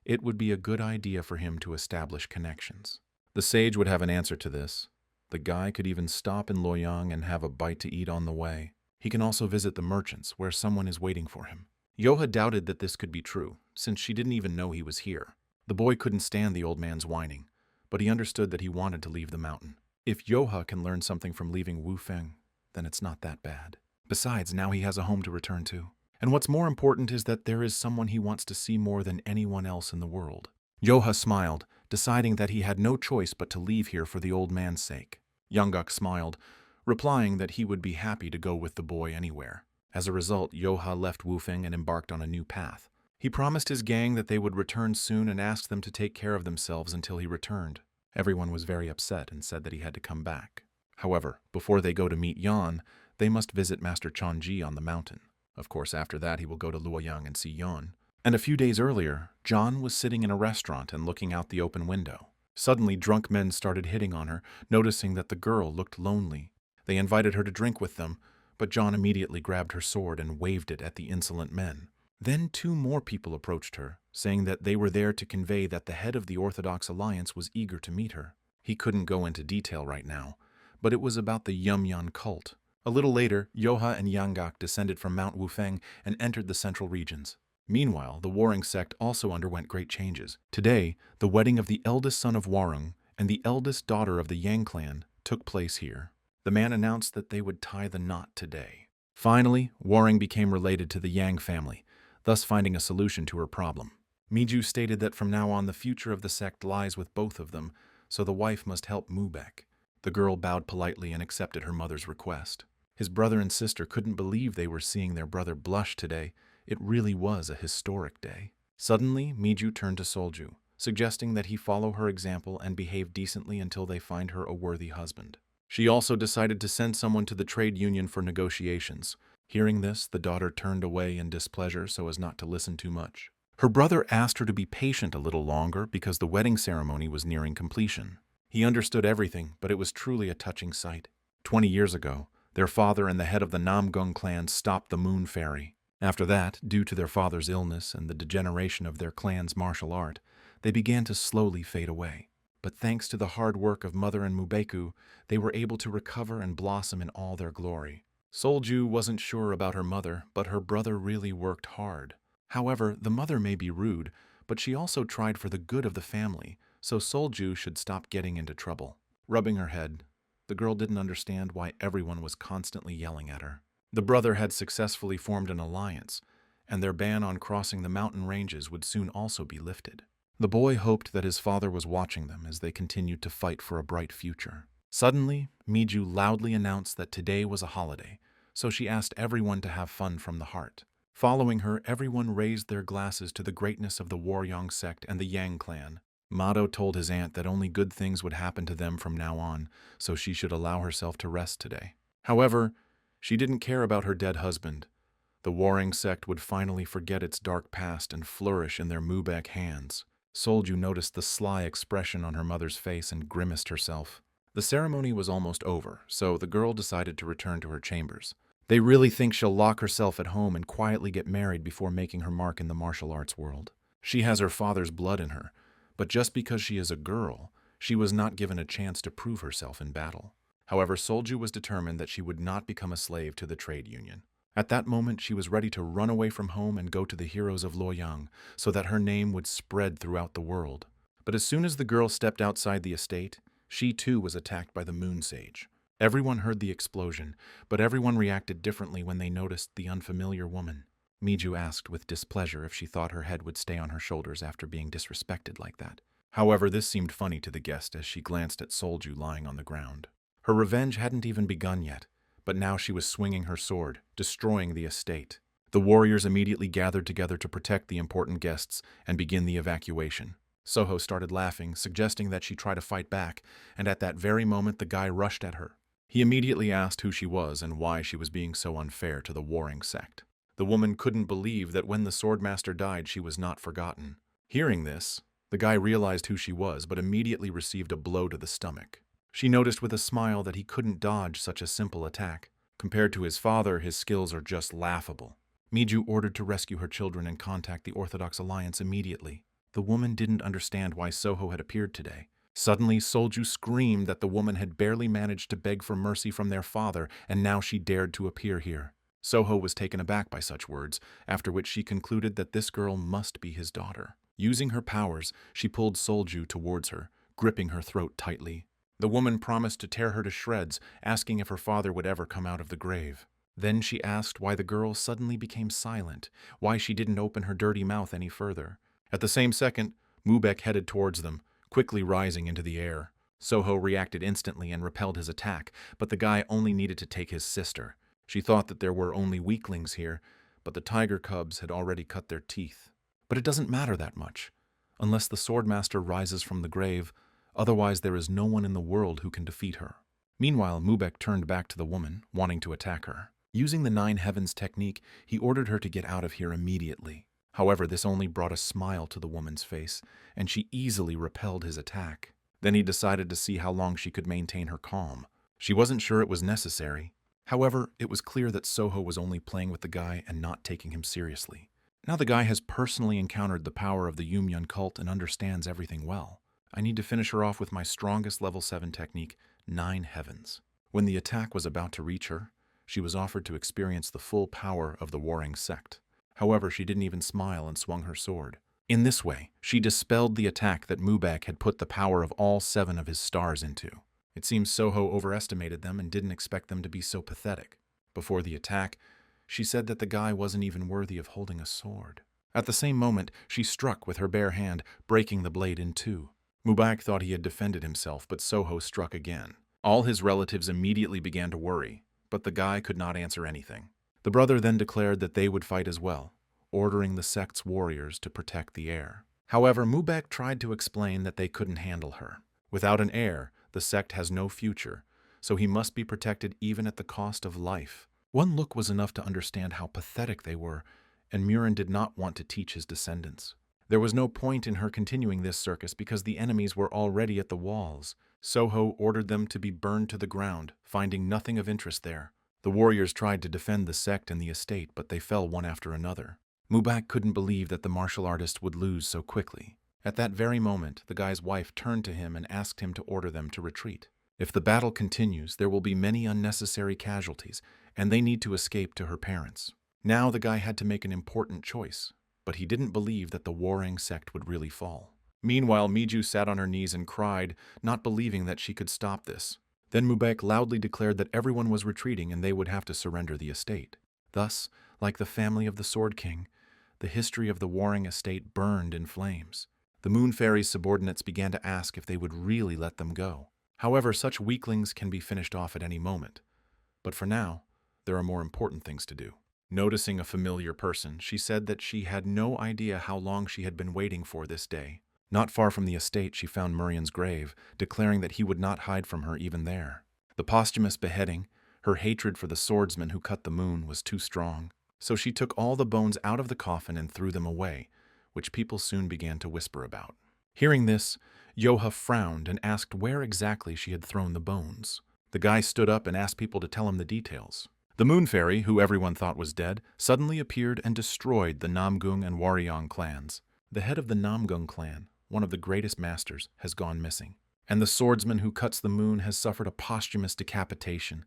it would be a good idea for him to establish connections. The sage would have an answer to this. The guy could even stop in Loyang and have a bite to eat on the way. He can also visit the merchants, where someone is waiting for him. Yoha doubted that this could be true, since she didn't even know he was here. The boy couldn't stand the old man's whining, but he understood that he wanted to leave the mountain. If Yoha can learn something from leaving Wufeng, then it's not that bad. Besides, now he has a home to return to. And what's more important is that there is someone he wants to see more than anyone else in the world. Yoha smiled, deciding that he had no choice but to leave here for the old man's sake. Yangguk smiled, replying that he would be happy to go with the boy anywhere. As a result, Yoha left Wufeng and embarked on a new path. He promised his gang that they would return soon and asked them to take care of themselves until he returned. Everyone was very upset and said that he had to come back. However, before they go to meet Yan, they must visit Master Changji on the mountain. Of course, after that he will go to Luoyang and see Yon. And a few days earlier, John was sitting in a restaurant and looking out the open window. Suddenly, drunk men started hitting on her, noticing that the girl looked lonely. They invited her to drink with them, but John immediately grabbed her sword and waved it at the insolent men. Then 2 more people approached her, saying that they were there to convey that the head of the Orthodox Alliance was eager to meet her. He couldn't go into detail right now, but it was about the Yumyan cult. A little later, Yoha and Yangguk descended from Mount Wufeng and entered the central regions. Meanwhile, the warring sect also underwent great changes. Today, the wedding of the eldest son of Warung and the eldest daughter of the Yang clan took place here. The man announced that they would tie the knot today. Finally, Warring became related to the Yang family, thus finding a solution to her problem. Miju stated that from now on the future of the sect lies with both of them, so the wife must help Mubek. The girl bowed politely and accepted her mother's request. His brother and sister couldn't believe they were seeing their brother blush today. It really was a historic day. Suddenly, Miju turned to Solju, suggesting that he follow her example and behave decently until they find her a worthy husband. She also decided to send someone to the trade union for negotiations. Hearing this, the daughter turned away in displeasure so as not to listen too much. Her brother asked her to be patient a little longer because the wedding ceremony was nearing completion. He understood everything, but it was truly a touching sight. 20 years ago, their father and the head of the Namgung clan stopped the Moon Fairy. After that, due to their father's illness and the degeneration of their clan's martial art, they began to slowly fade away. But thanks to the hard work of Mother and Mubeku, they were able to recover and blossom in all their glory. Solju wasn't sure about her mother, but her brother really worked hard. However, the mother may be rude, but she also tried for the good of the family, so Solju should stop getting into trouble. Rubbing her head, the girl didn't understand why everyone was constantly yelling at her. The brother had successfully formed an alliance, and their ban on crossing the mountain ranges would soon also be lifted. The boy hoped that his father was watching them as they continued to fight for a bright future. Suddenly, Miju loudly announced that today was a holiday, so she asked everyone to have fun from the heart. Following her, everyone raised their glasses to the greatness of the Waryong sect and the Yang clan. Mado told his aunt that only good things would happen to them from now on, so she should allow herself to rest today. However, she didn't care about her dead husband. The Waryong sect would finally forget its dark past and flourish in their Mubek hands. Solju noticed the sly expression on her mother's face and grimaced herself. The ceremony was almost over, so the girl decided to return to her chambers. They really think she'll lock herself at home and quietly get married before making her mark in the martial arts world. She has her father's blood in her, but just because she is a girl, she was not given a chance to prove herself in battle. However, Solju was determined that she would not become a slave to the trade union. At that moment, she was ready to run away from home and go to the heroes of Luoyang, so that her name would spread throughout the world. But as soon as the girl stepped outside the estate, she too was attacked by the Moon Sage. Everyone heard the explosion, but everyone reacted differently when they noticed the unfamiliar woman. Miju asked with displeasure if she thought her head would stay on her shoulders after being disrespected like that. However, this seemed funny to the guest as she glanced at Solju lying on the ground. Her revenge hadn't even begun yet, but now she was swinging her sword, destroying the estate. The warriors immediately gathered together to protect the important guests and begin the evacuation. Soho started laughing, suggesting that she try to fight back, and at that very moment the guy rushed at her. He immediately asked who she was and why she was being so unfair to the warring sect. The woman couldn't believe that when the swordmaster died she was not forgotten. Hearing this, the guy realized who she was but immediately received a blow to the stomach. She noticed with a smile that he couldn't dodge such a simple attack. Compared to his father, his skills are just laughable. Miju ordered to rescue her children and contact the Orthodox Alliance immediately. The woman didn't understand why Soho had appeared today, Suddenly, Solju screamed that the woman had barely managed to beg for mercy from their father, and now she dared to appear here. Soho was taken aback by such words, after which she concluded that this girl must be his daughter. Using her powers, she pulled Solju towards her, gripping her throat tightly. The woman promised to tear her to shreds, asking if her father would ever come out of the grave. Then she asked why the girl suddenly became silent, why she didn't open her dirty mouth any further. At the same second, Mubek headed towards them, quickly rising into the air. Soho reacted instantly and repelled his attack, but the guy only needed to take his sister. She thought that there were only weaklings here, but the tiger cubs had already cut their teeth. But it doesn't matter that much. Unless the Swordmaster rises from the grave, otherwise there is no one in the world who can defeat her. Meanwhile, Mubek turned back to the woman, wanting to attack her. Using the Nine Heavens technique, he ordered her to get out of here immediately. However, this only brought a smile to the woman's face, and she easily repelled his attack. Then he decided to see how long she could maintain her calm. She wasn't sure it was necessary. However, it was clear that Soho was only playing with the guy and not taking him seriously. Now the guy has personally encountered the power of the Yumyun cult and understands everything well. I need to finish her off with my strongest level 7 technique, Nine Heavens. When the attack was about to reach her, she was offered to experience the full power of the warring sect. However, she didn't even smile and swung her sword. In this way, she dispelled the attack that Mubek had put the power of all 7 of his stars into. It seems Soho overestimated them and didn't expect them to be so pathetic. Before the attack, she said that the guy wasn't even worthy of holding a sword. At the same moment, she struck with her bare hand, breaking the blade in two. Mubek thought he had defended himself, but Soho struck again. All his relatives immediately began to worry, but the guy could not answer anything. The brother then declared that they would fight as well, ordering the sect's warriors to protect the heir. However, Mubek tried to explain that they couldn't handle her. Without an heir, the sect has no future, so he must be protected even at the cost of life. One look was enough to understand how pathetic they were, and Murin did not want to teach his descendants. There was no point in her continuing this circus because the enemies were already at the walls. Soho ordered them to be burned to the ground, finding nothing of interest there. The warriors tried to defend the sect and the estate, but they fell one after another. Mubek couldn't believe that the martial artist would lose so quickly. At that very moment, the guy's wife turned to him and asked him to order them to retreat. If the battle continues, there will be many unnecessary casualties, and they need to escape to her parents. Now the guy had to make an important choice, but he didn't believe that the warring sect would really fall. Meanwhile, Miju sat on her knees and cried, not believing that she could stop this. Then Mubek loudly declared that everyone was retreating and they would have to surrender the estate. Thus, like the family of the Sword King, the history of the warring estate burned in flames. The Moon Fairy's subordinates began to ask if they would really let them go. However, such weaklings can be finished off at any moment. But for now, there are more important things to do. Noticing a familiar person, she said that she had no idea how long she had been waiting for this day. Not far from the estate, she found Murian's grave, declaring that he would not hide from her even there. The posthumous beheading, her hatred for the swordsman who cut the moon, was too strong. So she took all the bones out of the coffin and threw them away, which people soon began to whisper about. Hearing this, Yoha frowned and asked where exactly she had thrown the bones. The guy stood up and asked people to tell him the details. The Moon Fairy, who everyone thought was dead, suddenly appeared and destroyed the Namgung and Waryeong clans. The head of the Namgung clan, one of the greatest masters, has gone missing. And the swordsman who cuts the moon has suffered a posthumous decapitation,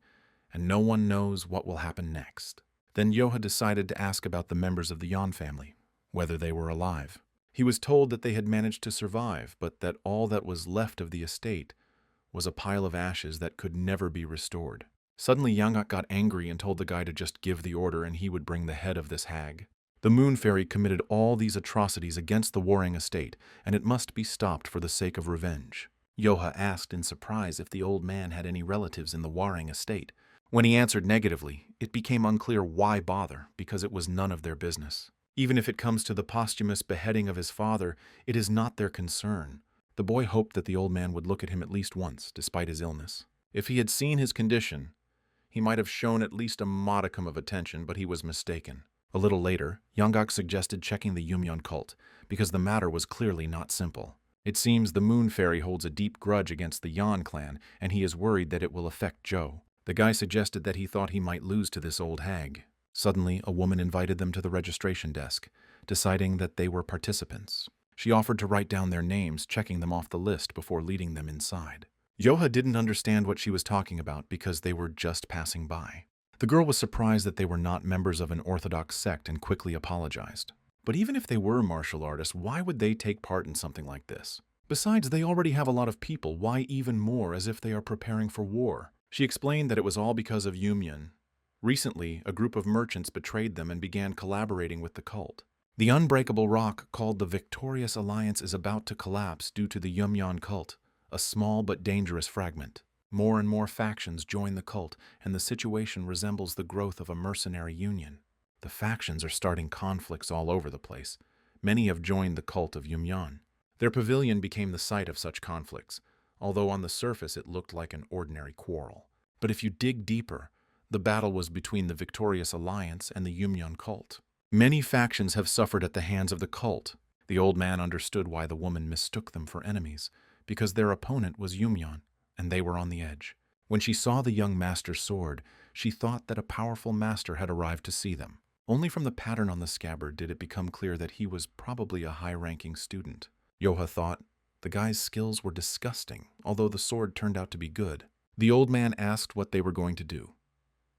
and no one knows what will happen next. Then Yoha decided to ask about the members of the Yan family, whether they were alive. He was told that they had managed to survive, but that all that was left of the estate was a pile of ashes that could never be restored. Suddenly Yangak got angry and told the guy to just give the order and he would bring the head of this hag. The Moon Fairy committed all these atrocities against the warring estate, and it must be stopped for the sake of revenge. Yoha asked in surprise if the old man had any relatives in the warring estate. When he answered negatively, it became unclear why bother, because it was none of their business. Even if it comes to the posthumous beheading of his father, it is not their concern. The boy hoped that the old man would look at him at least once, despite his illness. If he had seen his condition, he might have shown at least a modicum of attention, but he was mistaken. A little later, Yangak suggested checking the Yumyun cult, because the matter was clearly not simple. It seems the Moon Fairy holds a deep grudge against the Yan clan, and he is worried that it will affect Zhou. The guy suggested that he thought he might lose to this old hag. Suddenly, a woman invited them to the registration desk, deciding that they were participants. She offered to write down their names, checking them off the list before leading them inside. Yoha didn't understand what she was talking about because they were just passing by. The girl was surprised that they were not members of an orthodox sect and quickly apologized. But even if they were martial artists, why would they take part in something like this? Besides, they already have a lot of people. Why even more, as if they are preparing for war? She explained that it was all because of Yumyun. Recently, a group of merchants betrayed them and began collaborating with the cult. The unbreakable rock called the Victorious Alliance is about to collapse due to the Yumyan cult, a small but dangerous fragment. More and more factions join the cult, and the situation resembles the growth of a mercenary union. The factions are starting conflicts all over the place. Many have joined the cult of Yumyan. Their pavilion became the site of such conflicts, although on the surface it looked like an ordinary quarrel. But if you dig deeper, the battle was between the Victorious Alliance and the Yumyan cult. Many factions have suffered at the hands of the cult. The old man understood why the woman mistook them for enemies, because their opponent was Yumyan, and they were on the edge. When she saw the young master's sword, she thought that a powerful master had arrived to see them. Only from the pattern on the scabbard did it become clear that he was probably a high-ranking student. Yoha thought the guy's skills were disgusting, although the sword turned out to be good. The old man asked what they were going to do,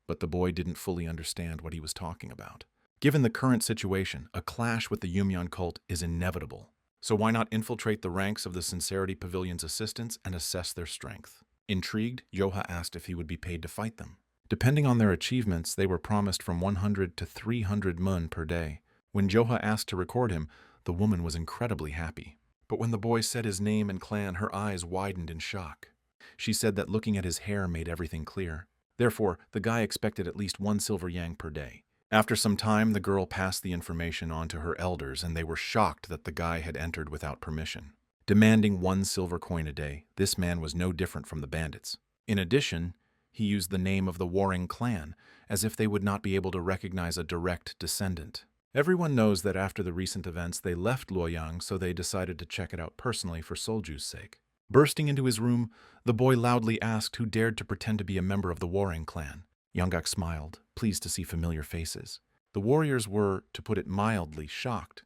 but the boy didn't fully understand what he was talking about. Given the current situation, a clash with the Yumyan cult is inevitable. So why not infiltrate the ranks of the Sincerity Pavilion's assistants and assess their strength? Intrigued, Yoha asked if he would be paid to fight them. Depending on their achievements, they were promised from 100 to 300 mun per day. When Yoha asked to record him, the woman was incredibly happy. But when the boy said his name and clan, her eyes widened in shock. She said that looking at his hair made everything clear. Therefore, the guy expected at least 1 silver yang per day. After some time, the girl passed the information on to her elders, and they were shocked that the guy had entered without permission. Demanding 1 silver coin a day, this man was no different from the bandits. In addition, he used the name of the warring clan, as if they would not be able to recognize a direct descendant. Everyone knows that after the recent events, they left Luoyang, so they decided to check it out personally for Solju's sake. Bursting into his room, the boy loudly asked who dared to pretend to be a member of the warring clan. Yanggak smiled, pleased to see familiar faces. The warriors were, to put it mildly, shocked,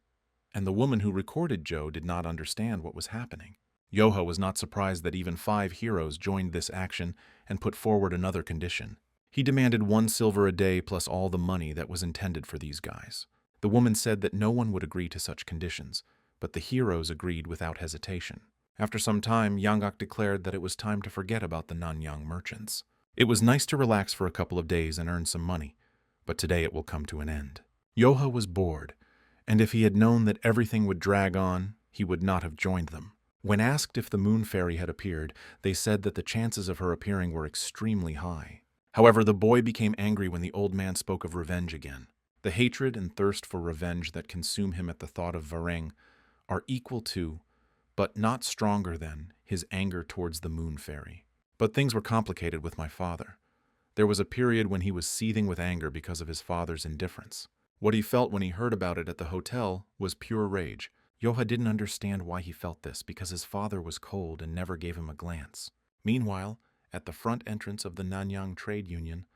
and the woman who recorded Joe did not understand what was happening. Yoha was not surprised that even 5 heroes joined this action and put forward another condition. He demanded 1 silver a day plus all the money that was intended for these guys. The woman said that no one would agree to such conditions, but the heroes agreed without hesitation. After some time, Yanggak declared that it was time to forget about the Nanyang merchants. It was nice to relax for a couple of days and earn some money, but today it will come to an end. Yoha was bored, and if he had known that everything would drag on, he would not have joined them. When asked if the moon fairy had appeared, they said that the chances of her appearing were extremely high. However, the boy became angry when the old man spoke of revenge again. The hatred and thirst for revenge that consume him at the thought of Vareng are equal to, but not stronger than, his anger towards the moon fairy. But things were complicated with my father. There was a period when he was seething with anger because of his father's indifference. What he felt when he heard about it at the hotel was pure rage. Yoha didn't understand why he felt this, because his father was cold and never gave him a glance. Meanwhile, at the front entrance of the Nanyang Trade Union,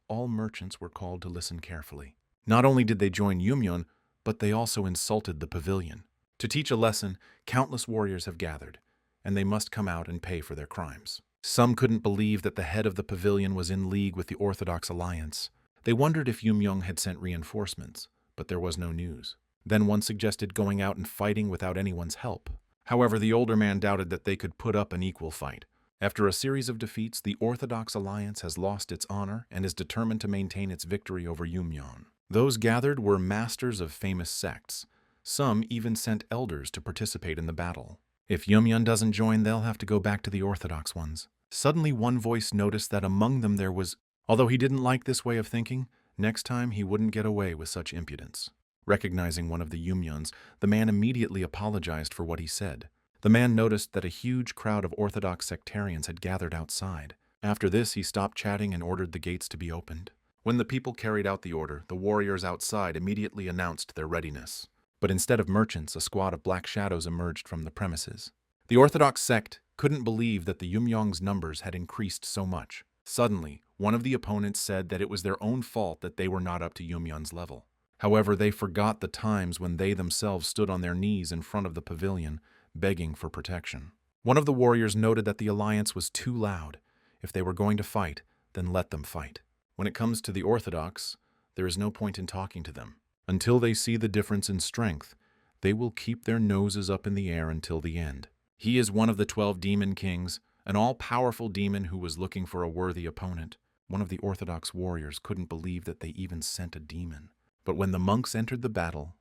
all merchants were called to listen carefully. Not only did they join Yumyon, but they also insulted the pavilion. To teach a lesson, countless warriors have gathered, and they must come out and pay for their crimes. Some couldn't believe that the head of the pavilion was in league with the Orthodox Alliance. They wondered if Yumyong had sent reinforcements, but there was no news. Then one suggested going out and fighting without anyone's help. However, the older man doubted that they could put up an equal fight. After a series of defeats, the Orthodox Alliance has lost its honor and is determined to maintain its victory over Yumyon. Those gathered were masters of famous sects. Some even sent elders to participate in the battle. If Yumyon doesn't join, they'll have to go back to the Orthodox ones. Suddenly, one voice noticed that among them there was... Although he didn't like this way of thinking, next time he wouldn't get away with such impudence. Recognizing one of the Yumyons, the man immediately apologized for what he said. The man noticed that a huge crowd of Orthodox sectarians had gathered outside. After this, he stopped chatting and ordered the gates to be opened. When the people carried out the order, the warriors outside immediately announced their readiness. But instead of merchants, a squad of black shadows emerged from the premises. The Orthodox sect couldn't believe that the Yumyong's numbers had increased so much. Suddenly, one of the opponents said that it was their own fault that they were not up to Yumyon's level. However, they forgot the times when they themselves stood on their knees in front of the pavilion, begging for protection. One of the warriors noted that the alliance was too loud. If they were going to fight, then let them fight. When it comes to the Orthodox, there is no point in talking to them. Until they see the difference in strength, they will keep their noses up in the air until the end. He is one of the 12 demon kings, an all-powerful demon who was looking for a worthy opponent. One of the Orthodox warriors couldn't believe that they even sent a demon. But when the monks entered the battle,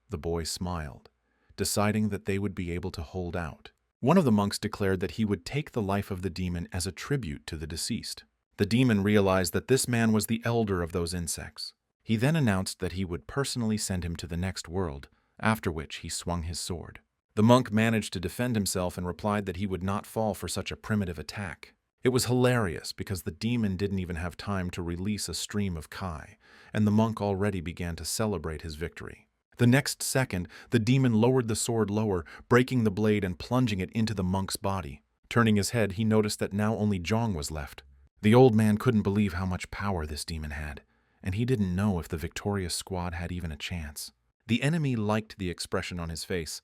the boy smiled, deciding that they would be able to hold out. One of the monks declared that he would take the life of the demon as a tribute to the deceased. The demon realized that this man was the elder of those insects. He then announced that he would personally send him to the next world, after which he swung his sword. The monk managed to defend himself and replied that he would not fall for such a primitive attack. It was hilarious because the demon didn't even have time to release a stream of Kai, and the monk already began to celebrate his victory. The next second, the demon lowered the sword lower, breaking the blade and plunging it into the monk's body. Turning his head, he noticed that now only Zhong was left. The old man couldn't believe how much power this demon had, and he didn't know if the victorious squad had even a chance. The enemy liked the expression on his face,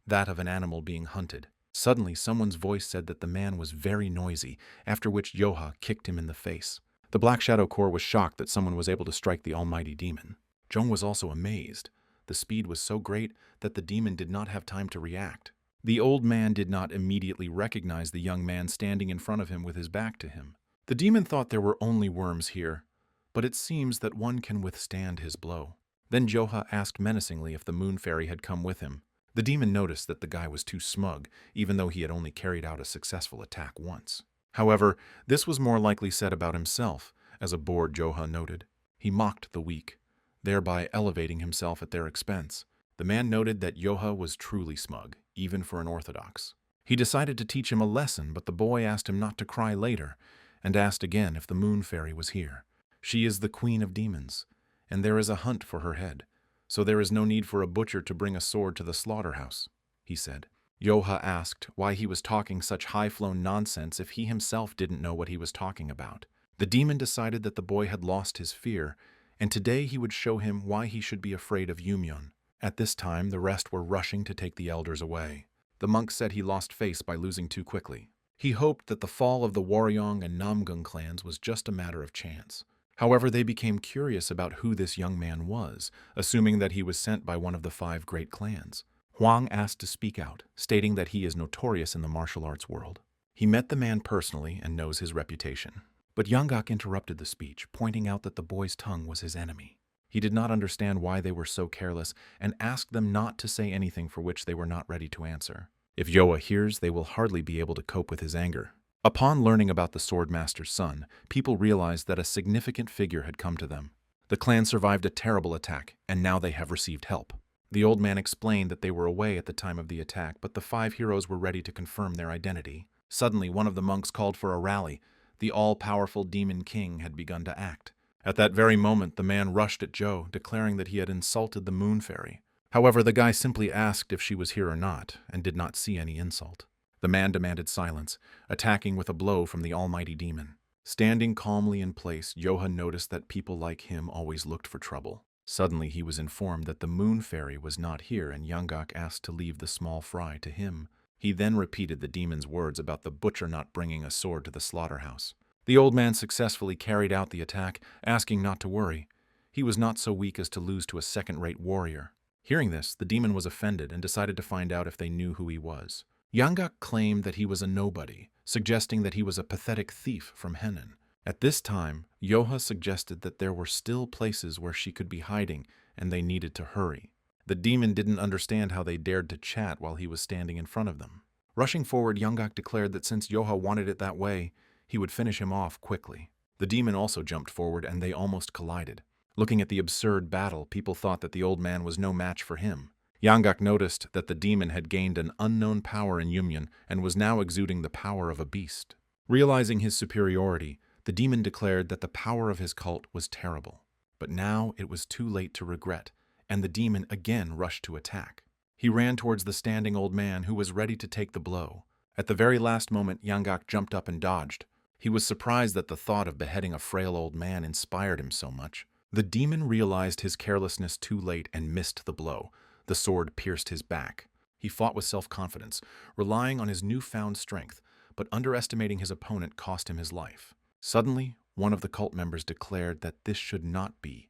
that of an animal being hunted. Suddenly, someone's voice said that the man was very noisy, after which Yoha kicked him in the face. The Black Shadow Corps was shocked that someone was able to strike the almighty demon. Zhong was also amazed. The speed was so great that the demon did not have time to react. The old man did not immediately recognize the young man standing in front of him with his back to him. The demon thought there were only worms here, but it seems that one can withstand his blow. Then Joha asked menacingly if the moon fairy had come with him. The demon noticed that the guy was too smug, even though he had only carried out a successful attack once. However, this was more likely said about himself, as a bored Joha noted. He mocked the weak, thereby elevating himself at their expense. The man noted that Yoha was truly smug, even for an Orthodox. He decided to teach him a lesson, but the boy asked him not to cry later, and asked again if the moon fairy was here. She is the queen of demons, and there is a hunt for her head, so there is no need for a butcher to bring a sword to the slaughterhouse, he said. Yoha asked why he was talking such high-flown nonsense if he himself didn't know what he was talking about. The demon decided that the boy had lost his fear, and today he would show him why he should be afraid of Yumyeon. At this time, the rest were rushing to take the elders away. The monk said he lost face by losing too quickly. He hoped that the fall of the Waryeong and Namgung clans was just a matter of chance. However, they became curious about who this young man was, assuming that he was sent by one of the 5 great clans. Huang asked to speak out, stating that he is notorious in the martial arts world. He met the man personally and knows his reputation. But Yanggak interrupted the speech, pointing out that the boy's tongue was his enemy. He did not understand why they were so careless and asked them not to say anything for which they were not ready to answer. If Yoa hears, they will hardly be able to cope with his anger. Upon learning about the Swordmaster's son, people realized that a significant figure had come to them. The clan survived a terrible attack, and now they have received help. The old man explained that they were away at the time of the attack, but the 5 heroes were ready to confirm their identity. Suddenly, one of the monks called for a rally. The all-powerful demon king had begun to act. At that very moment, the man rushed at Joe, declaring that he had insulted the moon fairy. However, the guy simply asked if she was here or not, and did not see any insult. The man demanded silence, attacking with a blow from the almighty demon. Standing calmly in place, Yoha noticed that people like him always looked for trouble. Suddenly, he was informed that the moon fairy was not here, and Yanggak asked to leave the small fry to him. He then repeated the demon's words about the butcher not bringing a sword to the slaughterhouse. The old man successfully carried out the attack, asking not to worry. He was not so weak as to lose to a second-rate warrior. Hearing this, the demon was offended and decided to find out if they knew who he was. Yanggak claimed that he was a nobody, suggesting that he was a pathetic thief from Henan. At this time, Yoha suggested that there were still places where she could be hiding, and they needed to hurry. The demon didn't understand how they dared to chat while he was standing in front of them. Rushing forward, Yanggak declared that since Yoha wanted it that way, he would finish him off quickly. The demon also jumped forward, and they almost collided. Looking at the absurd battle, people thought that the old man was no match for him. Yanggak noticed that the demon had gained an unknown power in Yumyeon and was now exuding the power of a beast. Realizing his superiority, the demon declared that the power of his cult was terrible. But now it was too late to regret, and the demon again rushed to attack. He ran towards the standing old man, who was ready to take the blow. At the very last moment, Yanggak jumped up and dodged. He was surprised that the thought of beheading a frail old man inspired him so much. The demon realized his carelessness too late and missed the blow. The sword pierced his back. He fought with self-confidence, relying on his newfound strength, but underestimating his opponent cost him his life. Suddenly, one of the cult members declared that this should not be,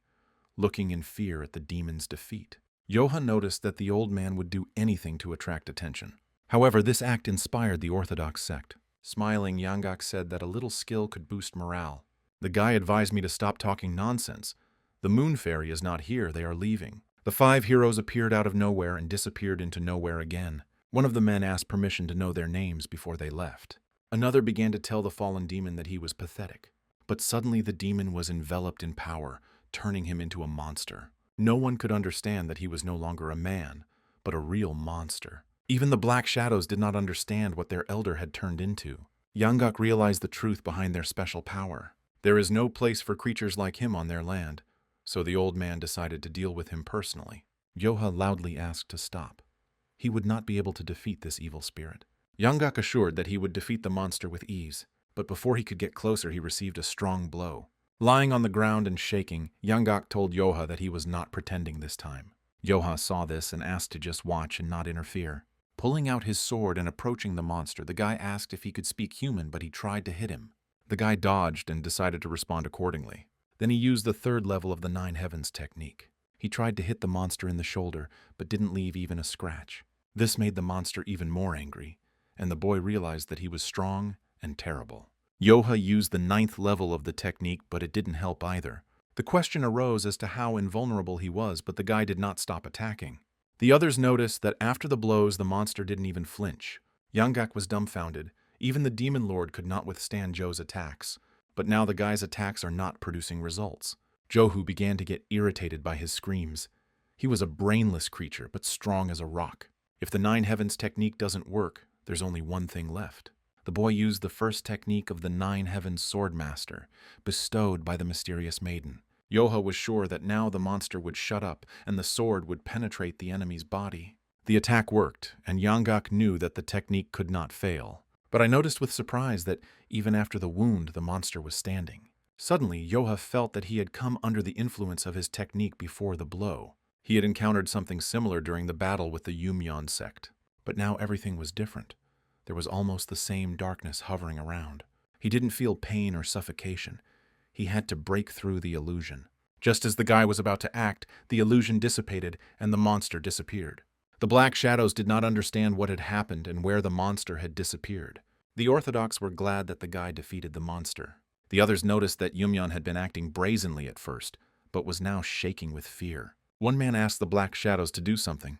looking in fear at the demon's defeat. Yoha noticed that the old man would do anything to attract attention. However, this act inspired the Orthodox sect. Smiling, Yanggak said that a little skill could boost morale. The guy advised me to stop talking nonsense. The moon fairy is not here, they are leaving. The 5 heroes appeared out of nowhere and disappeared into nowhere again. One of the men asked permission to know their names before they left. Another began to tell the fallen demon that he was pathetic. But suddenly the demon was enveloped in power, turning him into a monster. No one could understand that he was no longer a man, but a real monster. Even the Black Shadows did not understand what their elder had turned into. Yanggak realized the truth behind their special power. There is no place for creatures like him on their land, so the old man decided to deal with him personally. Yoha loudly asked to stop. He would not be able to defeat this evil spirit. Yanggak assured that he would defeat the monster with ease, but before he could get closer he received a strong blow. Lying on the ground and shaking, Yanggak told Yoha that he was not pretending this time. Yoha saw this and asked to just watch and not interfere. Pulling out his sword and approaching the monster, the guy asked if he could speak human, but he tried to hit him. The guy dodged and decided to respond accordingly. Then he used the 3rd level of the 9 Heavens technique. He tried to hit the monster in the shoulder, but didn't leave even a scratch. This made the monster even more angry, and the boy realized that he was strong and terrible. Yoha used the 9th level of the technique, but it didn't help either. The question arose as to how invulnerable he was, but the guy did not stop attacking. The others noticed that after the blows, the monster didn't even flinch. Yanggak was dumbfounded. Even the Demon Lord could not withstand Joe's attacks. But now the guy's attacks are not producing results. Johu began to get irritated by his screams. He was a brainless creature, but strong as a rock. If the 9 Heavens technique doesn't work, there's only one thing left. The boy used the first technique of the 9 Heavens Swordmaster, bestowed by the mysterious maiden. Yoha was sure that now the monster would shut up and the sword would penetrate the enemy's body. The attack worked, and Yanggak knew that the technique could not fail. But I noticed with surprise that even after the wound, the monster was standing. Suddenly, Yoha felt that he had come under the influence of his technique before the blow. He had encountered something similar during the battle with the Yumyeon sect. But now everything was different. There was almost the same darkness hovering around. He didn't feel pain or suffocation. He had to break through the illusion. Just as the guy was about to act, the illusion dissipated and the monster disappeared. The Black Shadows did not understand what had happened and where the monster had disappeared. The Orthodox were glad that the guy defeated the monster. The others noticed that Yumyeon had been acting brazenly at first, but was now shaking with fear. One man asked the Black Shadows to do something,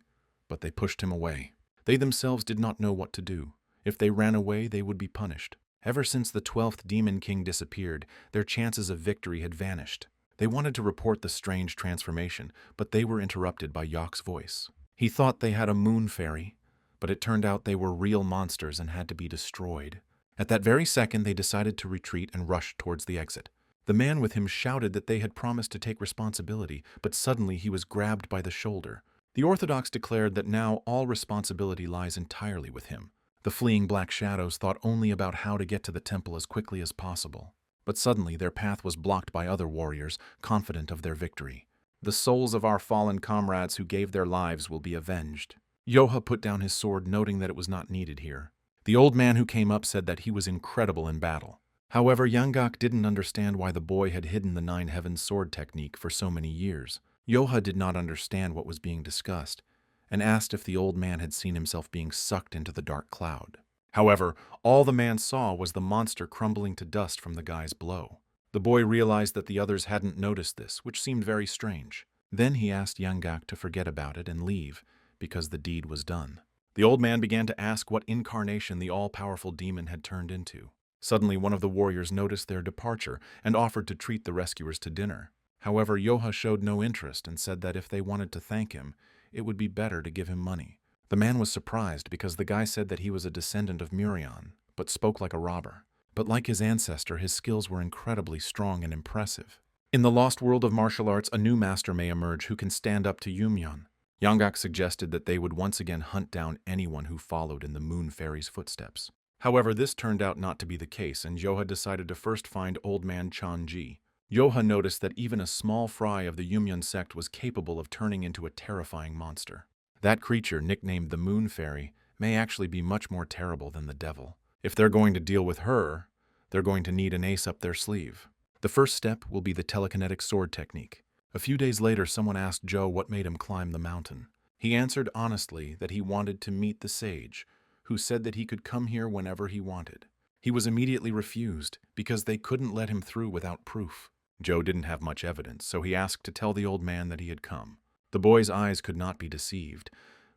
but they pushed him away. They themselves did not know what to do. If they ran away, they would be punished. Ever since the 12th Demon King disappeared, their chances of victory had vanished. They wanted to report the strange transformation, but they were interrupted by Yak's voice. He thought they had a moon fairy, but it turned out they were real monsters and had to be destroyed. At that very second, they decided to retreat and rushed towards the exit. The man with him shouted that they had promised to take responsibility, but suddenly he was grabbed by the shoulder. The Orthodox declared that now all responsibility lies entirely with him. The fleeing Black Shadows thought only about how to get to the temple as quickly as possible. But suddenly their path was blocked by other warriors, confident of their victory. The souls of our fallen comrades who gave their lives will be avenged. Yoha put down his sword, noting that it was not needed here. The old man who came up said that he was incredible in battle. However, Yanggak didn't understand why the boy had hidden the 9 Heavens sword technique for so many years. Yoha did not understand what was being discussed, and asked if the old man had seen himself being sucked into the dark cloud. However, all the man saw was the monster crumbling to dust from the guy's blow. The boy realized that the others hadn't noticed this, which seemed very strange. Then he asked Yanggak to forget about it and leave, because the deed was done. The old man began to ask what incarnation the all-powerful demon had turned into. Suddenly, one of the warriors noticed their departure and offered to treat the rescuers to dinner. However, Yoha showed no interest and said that if they wanted to thank him, it would be better to give him money. The man was surprised because the guy said that he was a descendant of Murion, but spoke like a robber. But like his ancestor, his skills were incredibly strong and impressive. In the lost world of martial arts, a new master may emerge who can stand up to Yumyeon. Yanggak suggested that they would once again hunt down anyone who followed in the Moon Fairy's footsteps. However, this turned out not to be the case, and Yoha decided to first find Old Man Chanji. Yoha noticed that even a small fry of the Yumyun sect was capable of turning into a terrifying monster. That creature, nicknamed the Moon Fairy, may actually be much more terrible than the devil. If they're going to deal with her, they're going to need an ace up their sleeve. The first step will be the telekinetic sword technique. A few days later, someone asked Joe what made him climb the mountain. He answered honestly that he wanted to meet the sage, who said that he could come here whenever he wanted. He was immediately refused because they couldn't let him through without proof. Joe didn't have much evidence, so he asked to tell the old man that he had come. The boy's eyes could not be deceived,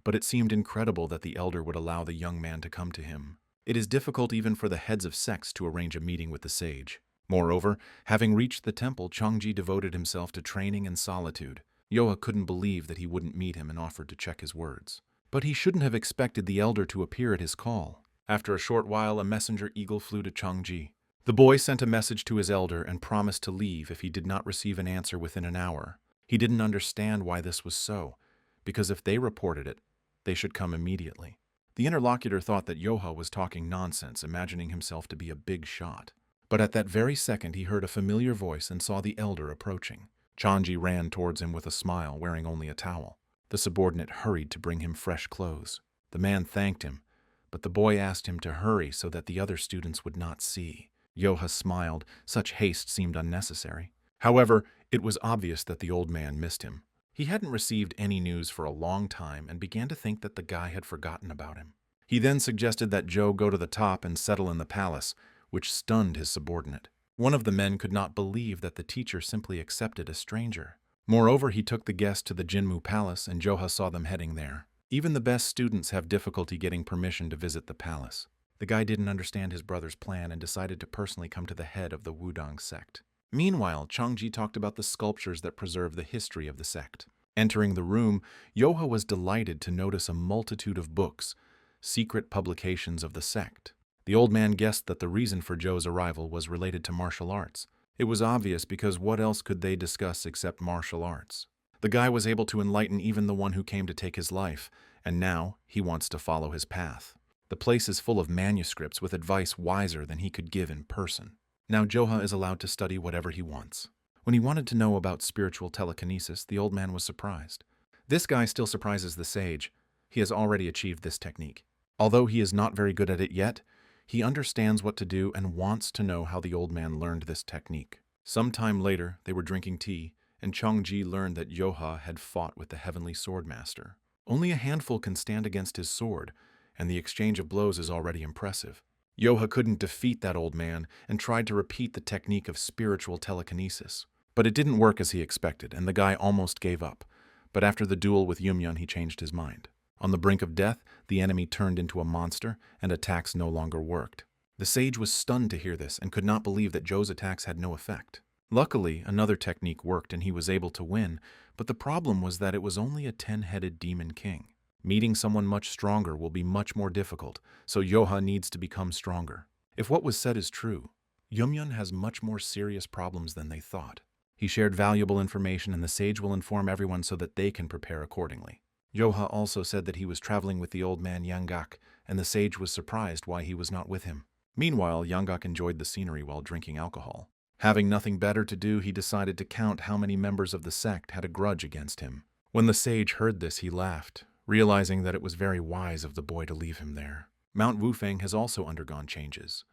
but it seemed incredible that the elder would allow the young man to come to him. It is difficult even for the heads of sects to arrange a meeting with the sage. Moreover, having reached the temple, Changji devoted himself to training and solitude. Yoha couldn't believe that he wouldn't meet him and offered to check his words. But he shouldn't have expected the elder to appear at his call. After a short while, a messenger eagle flew to Changji. The boy sent a message to his elder and promised to leave if he did not receive an answer within an hour. He didn't understand why this was so, because if they reported it, they should come immediately. The interlocutor thought that Yoha was talking nonsense, imagining himself to be a big shot. But at that very second, he heard a familiar voice and saw the elder approaching. Changji ran towards him with a smile, wearing only a towel. The subordinate hurried to bring him fresh clothes. The man thanked him, but the boy asked him to hurry so that the other students would not see. Yoha smiled. Such haste seemed unnecessary. However, it was obvious that the old man missed him. He hadn't received any news for a long time and began to think that the guy had forgotten about him. He then suggested that Joe go to the top and settle in the palace, which stunned his subordinate. One of the men could not believe that the teacher simply accepted a stranger. Moreover, he took the guest to the Jinmu Palace, and Joha saw them heading there. Even the best students have difficulty getting permission to visit the palace. The guy didn't understand his brother's plan and decided to personally come to the head of the Wudang sect. Meanwhile, Changji talked about the sculptures that preserve the history of the sect. Entering the room, Yoha was delighted to notice a multitude of books, secret publications of the sect. The old man guessed that the reason for Joe's arrival was related to martial arts. It was obvious because what else could they discuss except martial arts? The guy was able to enlighten even the one who came to take his life, and now he wants to follow his path. The place is full of manuscripts with advice wiser than he could give in person. Now Joha is allowed to study whatever he wants. When he wanted to know about spiritual telekinesis, the old man was surprised. This guy still surprises the sage. He has already achieved this technique. Although he is not very good at it yet, he understands what to do and wants to know how the old man learned this technique. Some time later, they were drinking tea, and Changji learned that Yoha had fought with the Heavenly Sword Master. Only a handful can stand against his sword, and the exchange of blows is already impressive. Yoha couldn't defeat that old man and tried to repeat the technique of spiritual telekinesis. But it didn't work as he expected, and the guy almost gave up. But after the duel with Yumyun, he changed his mind. On the brink of death, the enemy turned into a monster, and attacks no longer worked. The sage was stunned to hear this and could not believe that Joe's attacks had no effect. Luckily, another technique worked and he was able to win, but the problem was that it was only a 10-headed demon king. Meeting someone much stronger will be much more difficult, so Yoha needs to become stronger. If what was said is true, Yumyun has much more serious problems than they thought. He shared valuable information and the sage will inform everyone so that they can prepare accordingly. Yoha also said that he was traveling with the old man Yanggak, and the sage was surprised why he was not with him. Meanwhile, Yanggak enjoyed the scenery while drinking alcohol. Having nothing better to do, he decided to count how many members of the sect had a grudge against him. When the sage heard this, he laughed, realizing that it was very wise of the boy to leave him there. Mount Wufeng has also undergone changes.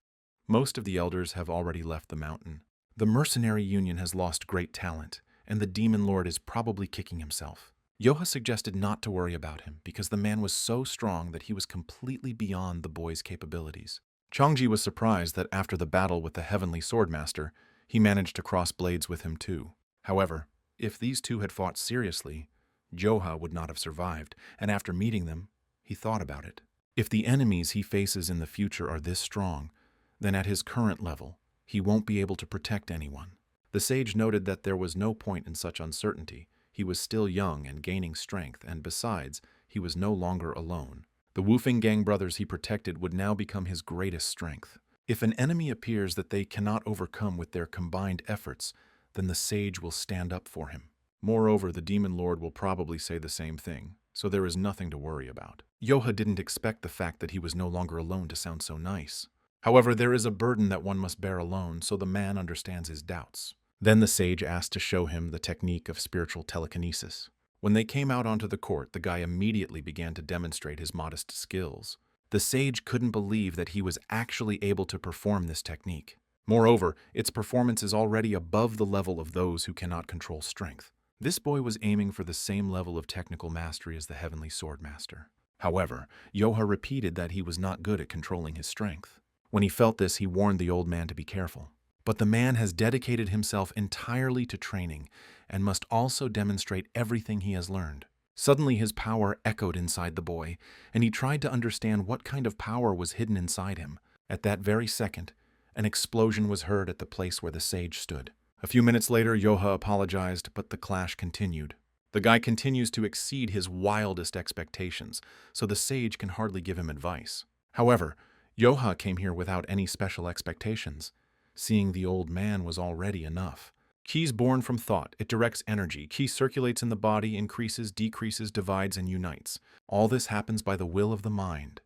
Most of the elders have already left the mountain. The mercenary union has lost great talent, and the demon lord is probably kicking himself. Yoha suggested not to worry about him because the man was so strong that he was completely beyond the boy's capabilities. Changji was surprised that after the battle with the Heavenly Swordmaster, he managed to cross blades with him too. However, if these two had fought seriously, Joha would not have survived, and after meeting them, he thought about it. If the enemies he faces in the future are this strong, then at his current level, he won't be able to protect anyone. The sage noted that there was no point in such uncertainty. He was still young and gaining strength, and besides, he was no longer alone. The Wufeng gang brothers he protected would now become his greatest strength. If an enemy appears that they cannot overcome with their combined efforts, then the sage will stand up for him. Moreover, the demon lord will probably say the same thing, so there is nothing to worry about. Yoha didn't expect the fact that he was no longer alone to sound so nice. However, there is a burden that one must bear alone, so the man understands his doubts. Then the sage asked to show him the technique of spiritual telekinesis. When they came out onto the court, the guy immediately began to demonstrate his modest skills. The sage couldn't believe that he was actually able to perform this technique. Moreover, its performance is already above the level of those who cannot control strength. This boy was aiming for the same level of technical mastery as the heavenly sword master. However, Yoha repeated that he was not good at controlling his strength. When he felt this, he warned the old man to be careful. But the man has dedicated himself entirely to training and must also demonstrate everything he has learned. Suddenly his power echoed inside the boy, and he tried to understand what kind of power was hidden inside him. At that very second, an explosion was heard at the place where the sage stood. A few minutes later, Yoha apologized, but the clash continued. The guy continues to exceed his wildest expectations, so the sage can hardly give him advice. However, Yoha came here without any special expectations. Seeing the old man was already enough. Ki's born from thought. It directs energy. Ki circulates in the body, increases, decreases, divides, and unites. All this happens by the will of the mind.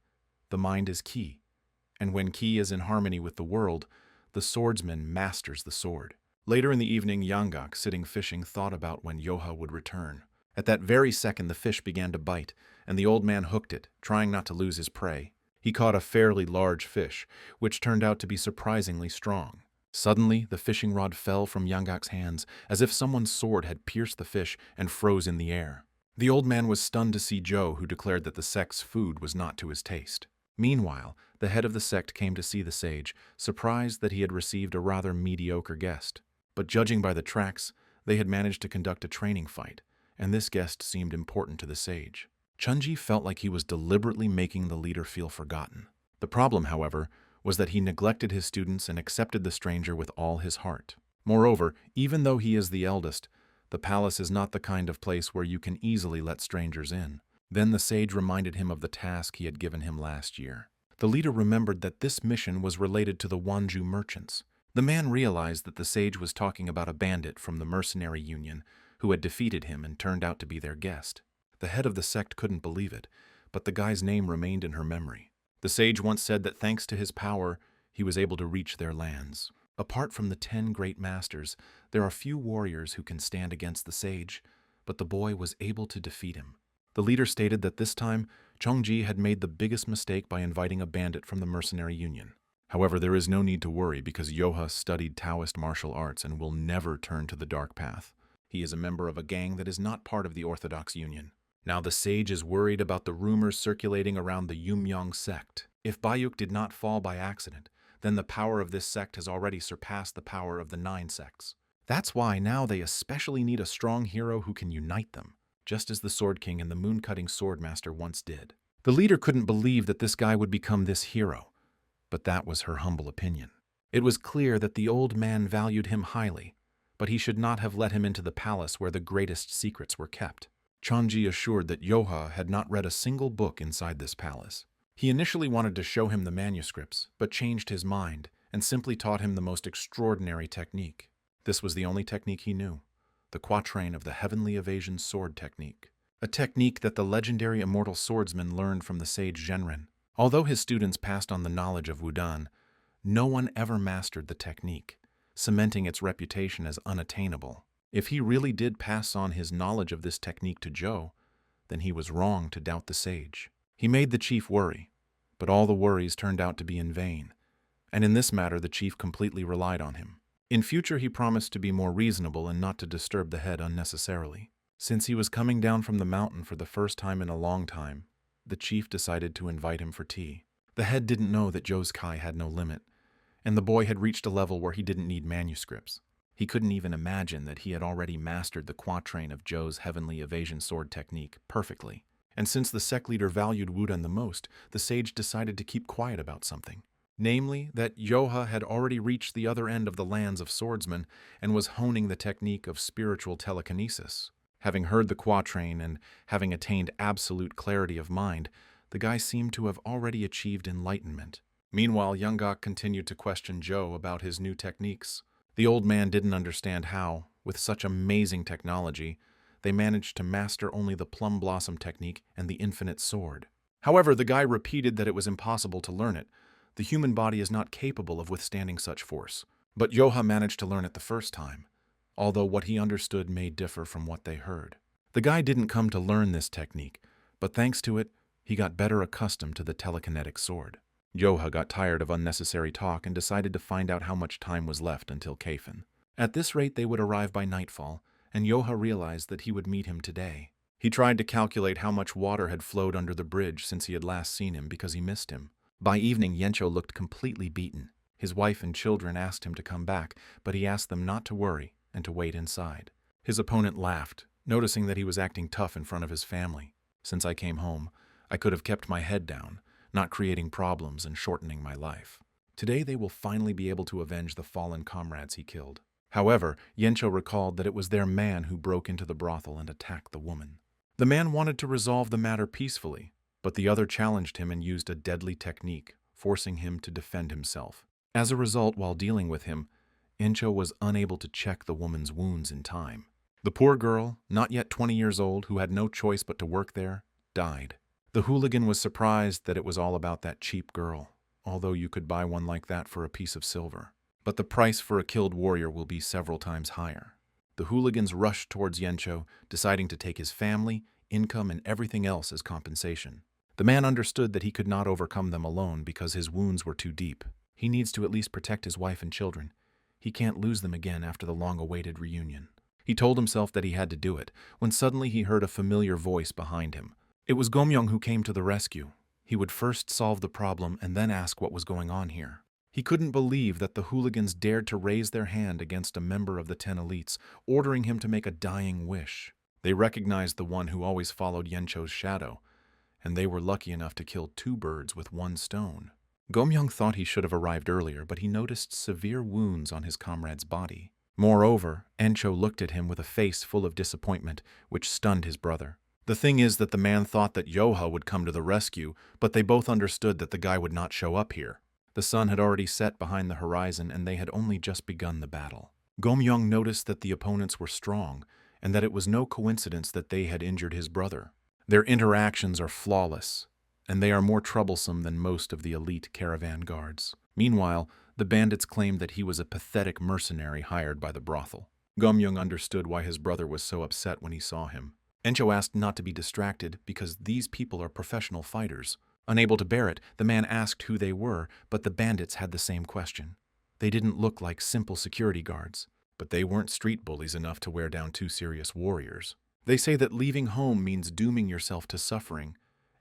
The mind is Ki. And when Ki is in harmony with the world, the swordsman masters the sword. Later in the evening, Yanggak, sitting fishing, thought about when Yoha would return. At that very second, the fish began to bite, and the old man hooked it, trying not to lose his prey. He caught a fairly large fish, which turned out to be surprisingly strong. Suddenly, the fishing rod fell from Yanggak's hands, as if someone's sword had pierced the fish and froze in the air. The old man was stunned to see Joe, who declared that the sect's food was not to his taste. Meanwhile, the head of the sect came to see the sage, surprised that he had received a rather mediocre guest. But judging by the tracks, they had managed to conduct a training fight, and this guest seemed important to the sage. Chunji felt like he was deliberately making the leader feel forgotten. The problem, however, was that he neglected his students and accepted the stranger with all his heart. Moreover, even though he is the eldest, the palace is not the kind of place where you can easily let strangers in. Then the sage reminded him of the task he had given him last year. The leader remembered that this mission was related to the Wanju merchants. The man realized that the sage was talking about a bandit from the mercenary union who had defeated him and turned out to be their guest. The head of the sect couldn't believe it, but the guy's name remained in her memory. The sage once said that thanks to his power, he was able to reach their lands. Apart from the 10 great masters, there are few warriors who can stand against the sage, but the boy was able to defeat him. The leader stated that this time, Chongji had made the biggest mistake by inviting a bandit from the mercenary union. However, there is no need to worry because Yoha studied Taoist martial arts and will never turn to the dark path. He is a member of a gang that is not part of the Orthodox Union. Now the sage is worried about the rumors circulating around the Yumyong sect. If Bayuk did not fall by accident, then the power of this sect has already surpassed the power of the 9 sects. That's why now they especially need a strong hero who can unite them, just as the Sword King and the Moon-Cutting Sword Master once did. The leader couldn't believe that this guy would become this hero, but that was her humble opinion. It was clear that the old man valued him highly, but he should not have let him into the palace where the greatest secrets were kept. Chonji assured that Yoha had not read a single book inside this palace. He initially wanted to show him the manuscripts, but changed his mind and simply taught him the most extraordinary technique. This was the only technique he knew, the quatrain of the Heavenly Evasion Sword technique, a technique that the legendary immortal swordsman learned from the sage Zhenren. Although his students passed on the knowledge of Wudan, no one ever mastered the technique, cementing its reputation as unattainable. If he really did pass on his knowledge of this technique to Joe, then he was wrong to doubt the sage. He made the chief worry, but all the worries turned out to be in vain, and in this matter the chief completely relied on him. In future he promised to be more reasonable and not to disturb the head unnecessarily. Since he was coming down from the mountain for the first time in a long time, the chief decided to invite him for tea. The head didn't know that Joe's Kai had no limit, and the boy had reached a level where he didn't need manuscripts. He couldn't even imagine that he had already mastered the quatrain of Joe's Heavenly Evasion Sword technique perfectly. And since the sect leader valued Wudan the most, the sage decided to keep quiet about something. Namely, that Yoha had already reached the other end of the lands of swordsmen and was honing the technique of spiritual telekinesis. Having heard the quatrain and having attained absolute clarity of mind, the guy seemed to have already achieved enlightenment. Meanwhile, Yanggak continued to question Joe about his new techniques. The old man didn't understand how, with such amazing technology, they managed to master only the plum blossom technique and the infinite sword. However, the guy repeated that it was impossible to learn it. The human body is not capable of withstanding such force. But Yoha managed to learn it the first time. although what he understood may differ from what they heard. The guy didn't come to learn this technique, but thanks to it, he got better accustomed to the telekinetic sword. Yoha got tired of unnecessary talk and decided to find out how much time was left until Kafin. At this rate, they would arrive by nightfall, and Yoha realized that he would meet him today. He tried to calculate how much water had flowed under the bridge since he had last seen him because he missed him. By evening, Yencho looked completely beaten. His wife and children asked him to come back, but he asked them not to worry and to wait inside. His opponent laughed, noticing that he was acting tough in front of his family. Since I came home, I could have kept my head down, not creating problems and shortening my life. Today they will finally be able to avenge the fallen comrades he killed. However, Yencho recalled that it was their man who broke into the brothel and attacked the woman. The man wanted to resolve the matter peacefully, but the other challenged him and used a deadly technique, forcing him to defend himself. As a result, while dealing with him, Yencho was unable to check the woman's wounds in time. The poor girl, not yet 20 years old, who had no choice but to work there, died. The hooligan was surprised that it was all about that cheap girl, although you could buy one like that for a piece of silver. But the price for a killed warrior will be several times higher. The hooligans rushed towards Yencho, deciding to take his family, income, and everything else as compensation. The man understood that he could not overcome them alone because his wounds were too deep. He needs to at least protect his wife and children. He can't lose them again after the long-awaited reunion. He told himself that he had to do it, when suddenly he heard a familiar voice behind him. It was Gomyong who came to the rescue. He would first solve the problem and then ask what was going on here. He couldn't believe that the hooligans dared to raise their hand against a member of the 10 elites, ordering him to make a dying wish. They recognized the one who always followed Yencho's shadow, and they were lucky enough to kill 2 birds with 1 stone. Gomyong thought he should have arrived earlier, but he noticed severe wounds on his comrade's body. Moreover, Yencho looked at him with a face full of disappointment, which stunned his brother. The thing is that the man thought that Yoha would come to the rescue, but they both understood that the guy would not show up here. The sun had already set behind the horizon, and they had only just begun the battle. Gomyong noticed that the opponents were strong, and that it was no coincidence that they had injured his brother. Their interactions are flawless, and they are more troublesome than most of the elite caravan guards. Meanwhile, the bandits claimed that he was a pathetic mercenary hired by the brothel. Gomyong understood why his brother was so upset when he saw him. Yencho asked not to be distracted because these people are professional fighters. Unable to bear it, the man asked who they were, but the bandits had the same question. They didn't look like simple security guards, but they weren't street bullies enough to wear down 2 serious warriors. They say that leaving home means dooming yourself to suffering,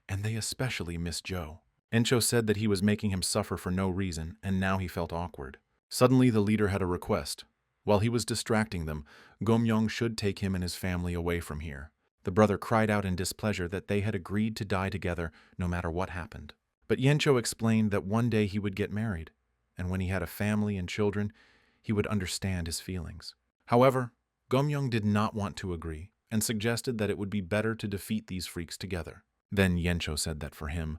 and they especially miss Joe. Yencho said that he was making him suffer for no reason, and now he felt awkward. Suddenly, the leader had a request. While he was distracting them, Gomyong should take him and his family away from here. The brother cried out in displeasure that they had agreed to die together no matter what happened. But Yencho explained that one day he would get married, and when he had a family and children, he would understand his feelings. However, Gomyong did not want to agree, and suggested that it would be better to defeat these freaks together. Then Yencho said that for him,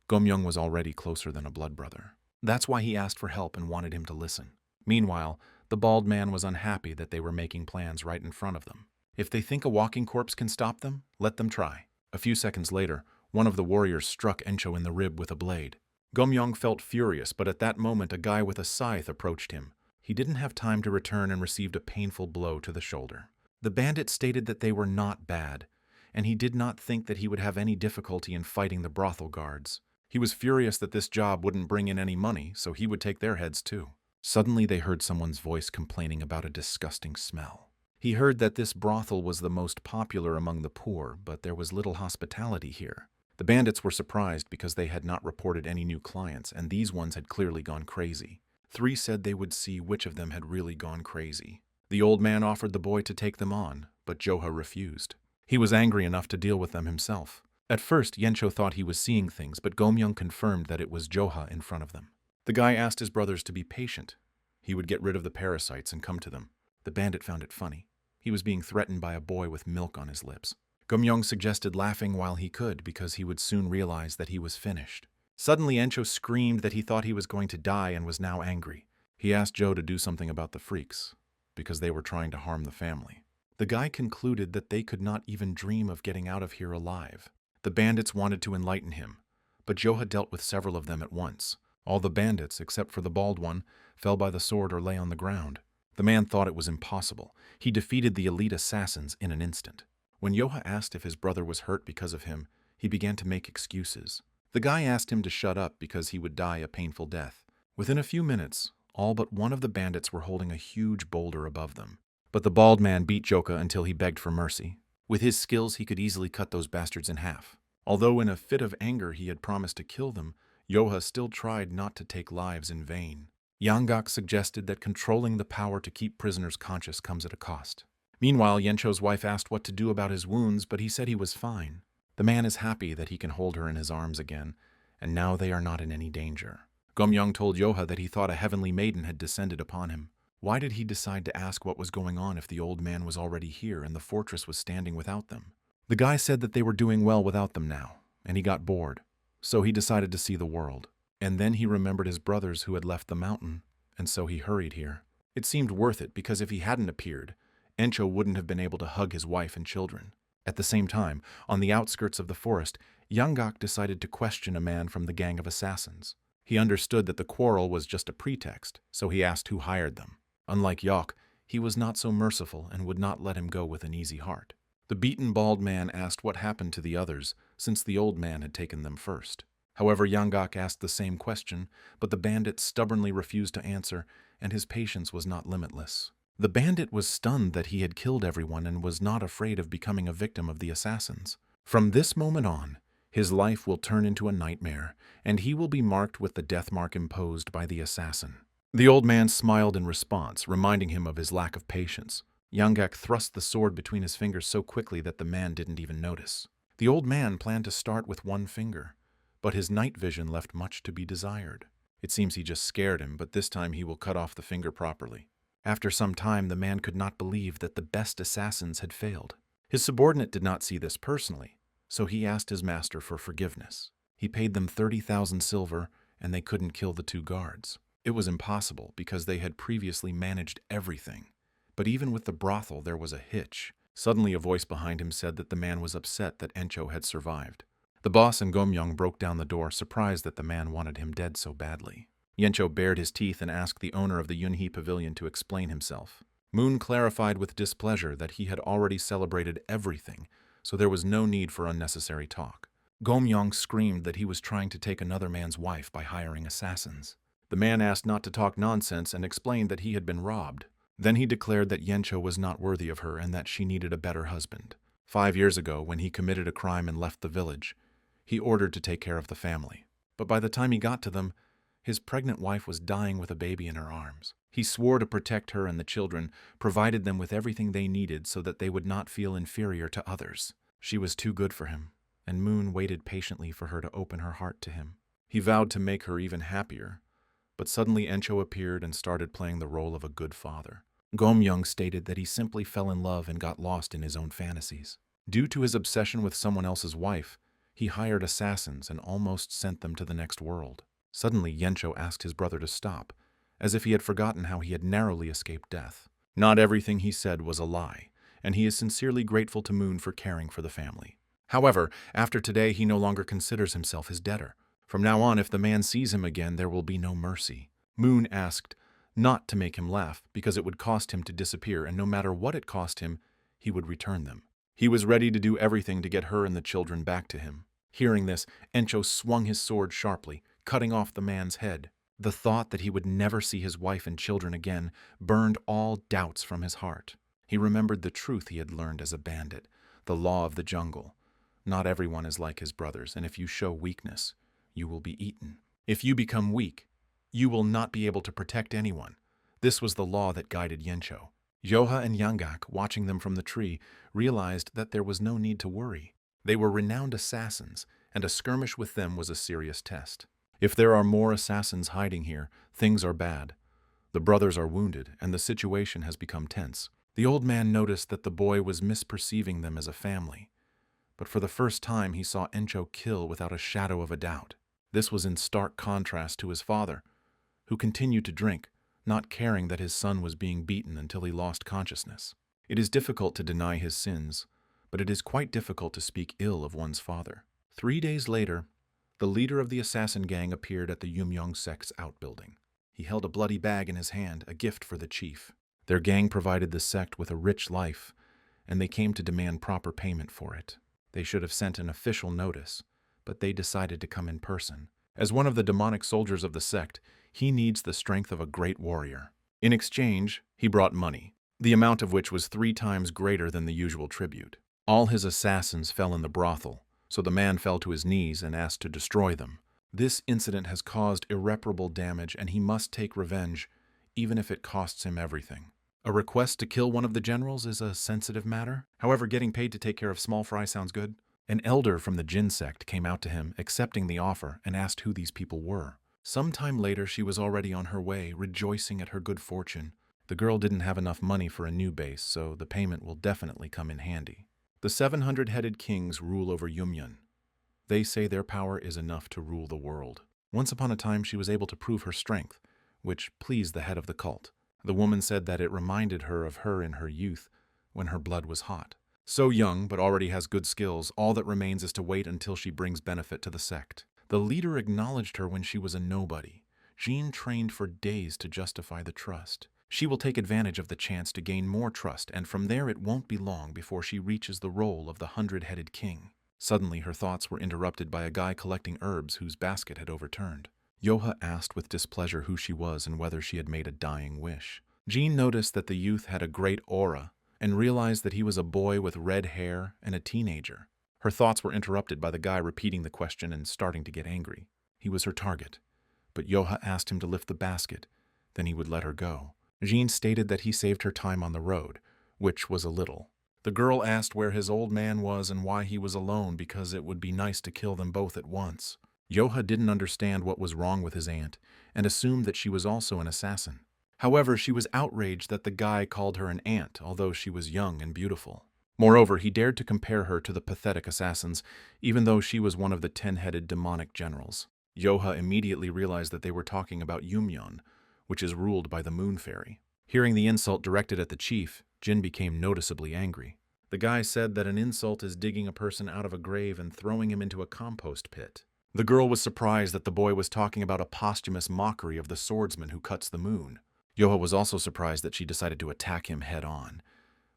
Gomyong was already closer than a blood brother. That's why he asked for help and wanted him to listen. Meanwhile, the bald man was unhappy that they were making plans right in front of them. If they think a walking corpse can stop them, let them try. A few seconds later, one of the warriors struck Yencho in the rib with a blade. Gomyong felt furious, but at that moment a guy with a scythe approached him. He didn't have time to return and received a painful blow to the shoulder. The bandit stated that they were not bad, and he did not think that he would have any difficulty in fighting the brothel guards. He was furious that this job wouldn't bring in any money, so he would take their heads too. Suddenly they heard someone's voice complaining about a disgusting smell. He heard that this brothel was the most popular among the poor, but there was little hospitality here. The bandits were surprised because they had not reported any new clients, and these ones had clearly gone crazy. 3 said they would see which of them had really gone crazy. The old man offered the boy to take them on, but Joha refused. He was angry enough to deal with them himself. At first, Yencho thought he was seeing things, but Gomyong confirmed that it was Joha in front of them. The guy asked his brothers to be patient. He would get rid of the parasites and come to them. The bandit found it funny. He was being threatened by a boy with milk on his lips. Gomyong suggested laughing while he could because he would soon realize that he was finished. Suddenly, Yencho screamed that he thought he was going to die and was now angry. He asked Joe to do something about the freaks, because they were trying to harm the family. The guy concluded that they could not even dream of getting out of here alive. The bandits wanted to enlighten him, but Joha dealt with several of them at once. All the bandits, except for the bald one, fell by the sword or lay on the ground. The man thought it was impossible. He defeated the elite assassins in an instant. When Yoha asked if his brother was hurt because of him, he began to make excuses. The guy asked him to shut up because he would die a painful death. Within a few minutes, all but one of the bandits were holding a huge boulder above them. But the bald man beat Joka until he begged for mercy. With his skills, he could easily cut those bastards in half. Although in a fit of anger he had promised to kill them, Yoha still tried not to take lives in vain. Yanggak suggested that controlling the power to keep prisoners conscious comes at a cost. Meanwhile, Yencho's wife asked what to do about his wounds, but he said he was fine. The man is happy that he can hold her in his arms again, and now they are not in any danger. Gomyong told Yoha that he thought a heavenly maiden had descended upon him. Why did he decide to ask what was going on if the old man was already here and the fortress was standing without them? The guy said that they were doing well without them now, and he got bored. So he decided to see the world. And then he remembered his brothers who had left the mountain, and so he hurried here. It seemed worth it because if he hadn't appeared, Encho wouldn't have been able to hug his wife and children. At the same time, on the outskirts of the forest, Yanggak decided to question a man from the gang of assassins. He understood that the quarrel was just a pretext, so he asked who hired them. Unlike Yok, he was not so merciful and would not let him go with an easy heart. The beaten bald man asked what happened to the others, since the old man had taken them first. However, Yanggak asked the same question, but the bandit stubbornly refused to answer, and his patience was not limitless. The bandit was stunned that he had killed everyone and was not afraid of becoming a victim of the assassins. From this moment on, his life will turn into a nightmare, and he will be marked with the death mark imposed by the assassin. The old man smiled in response, reminding him of his lack of patience. Yanggak thrust the sword between his fingers so quickly that the man didn't even notice. The old man planned to start with one finger, but his night vision left much to be desired. It seems he just scared him, but this time he will cut off the finger properly. After some time, the man could not believe that the best assassins had failed. His subordinate did not see this personally, so he asked his master for forgiveness. He paid them 30,000 silver, and they couldn't kill the two guards. It was impossible because they had previously managed everything. But even with the brothel, there was a hitch. Suddenly, a voice behind him said that the man was upset that Encho had survived. The boss and Gomyong broke down the door, surprised that the man wanted him dead so badly. Yencho bared his teeth and asked the owner of the Yunhee pavilion to explain himself. Moon clarified with displeasure that he had already celebrated everything, so there was no need for unnecessary talk. Gomyong screamed that he was trying to take another man's wife by hiring assassins. The man asked not to talk nonsense and explained that he had been robbed. Then he declared that Yencho was not worthy of her and that she needed a better husband. 5 years ago, when he committed a crime and left the village, he ordered to take care of the family. But by the time he got to them, his pregnant wife was dying with a baby in her arms. He swore to protect her and the children, provided them with everything they needed so that they would not feel inferior to others. She was too good for him, and Moon waited patiently for her to open her heart to him. He vowed to make her even happier, but suddenly Encho appeared and started playing the role of a good father. Gomyong stated that he simply fell in love and got lost in his own fantasies. Due to his obsession with someone else's wife, he hired assassins and almost sent them to the next world. Suddenly, Yencho asked his brother to stop, as if he had forgotten how he had narrowly escaped death. Not everything he said was a lie, and he is sincerely grateful to Moon for caring for the family. However, after today, he no longer considers himself his debtor. From now on, if the man sees him again, there will be no mercy. Moon asked not to make him laugh because it would cost him to disappear, and no matter what it cost him, he would return them. He was ready to do everything to get her and the children back to him. Hearing this, Encho swung his sword sharply, cutting off the man's head. The thought that he would never see his wife and children again burned all doubts from his heart. He remembered the truth he had learned as a bandit, the law of the jungle. Not everyone is like his brothers, and if you show weakness, you will be eaten. If you become weak, you will not be able to protect anyone. This was the law that guided Yencho. Yoha and Yanggak, watching them from the tree, realized that there was no need to worry. They were renowned assassins, and a skirmish with them was a serious test. If there are more assassins hiding here, things are bad. The brothers are wounded, and the situation has become tense. The old man noticed that the boy was misperceiving them as a family. But for the first time, he saw Encho kill without a shadow of a doubt. This was in stark contrast to his father, who continued to drink, not caring that his son was being beaten until he lost consciousness. It is difficult to deny his sins, but it is quite difficult to speak ill of one's father. 3 days later, the leader of the assassin gang appeared at the Yumyong sect's outbuilding. He held a bloody bag in his hand, a gift for the chief. Their gang provided the sect with a rich life, and they came to demand proper payment for it. They should have sent an official notice, but they decided to come in person. As one of the demonic soldiers of the sect, he needs the strength of a great warrior. In exchange, he brought money, the amount of which was 3 times greater than the usual tribute. All his assassins fell in the brothel, so the man fell to his knees and asked to destroy them. This incident has caused irreparable damage, and he must take revenge, even if it costs him everything. A request to kill one of the generals is a sensitive matter. However, getting paid to take care of small fry sounds good. An elder from the Jin sect came out to him, accepting the offer, and asked who these people were. Some time later, she was already on her way, rejoicing at her good fortune. The girl didn't have enough money for a new base, so the payment will definitely come in handy. The 700-headed kings rule over Yumyun. They say their power is enough to rule the world. Once upon a time, she was able to prove her strength, which pleased the head of the cult. The woman said that it reminded her of her in her youth, when her blood was hot. So young, but already has good skills, all that remains is to wait until she brings benefit to the sect. The leader acknowledged her when she was a nobody. Jean trained for days to justify the trust. She will take advantage of the chance to gain more trust, and from there it won't be long before she reaches the role of the 100-headed king. Suddenly her thoughts were interrupted by a guy collecting herbs whose basket had overturned. Yoha asked with displeasure who she was and whether she had made a dying wish. Jean noticed that the youth had a great aura and realized that he was a boy with red hair and a teenager. Her thoughts were interrupted by the guy repeating the question and starting to get angry. He was her target, but Yoha asked him to lift the basket, then he would let her go. Jean stated that he saved her time on the road, which was a little. The girl asked where his old man was and why he was alone, because it would be nice to kill them both at once. Yoha didn't understand what was wrong with his aunt and assumed that she was also an assassin. However, she was outraged that the guy called her an aunt, although she was young and beautiful. Moreover, he dared to compare her to the pathetic assassins, even though she was one of the 10-headed demonic generals. Yoha immediately realized that they were talking about Yumyon, which is ruled by the Moon Fairy. Hearing the insult directed at the chief, Jin became noticeably angry. The guy said that an insult is digging a person out of a grave and throwing him into a compost pit. The girl was surprised that the boy was talking about a posthumous mockery of the swordsman who cuts the moon. Yoha was also surprised that she decided to attack him head-on,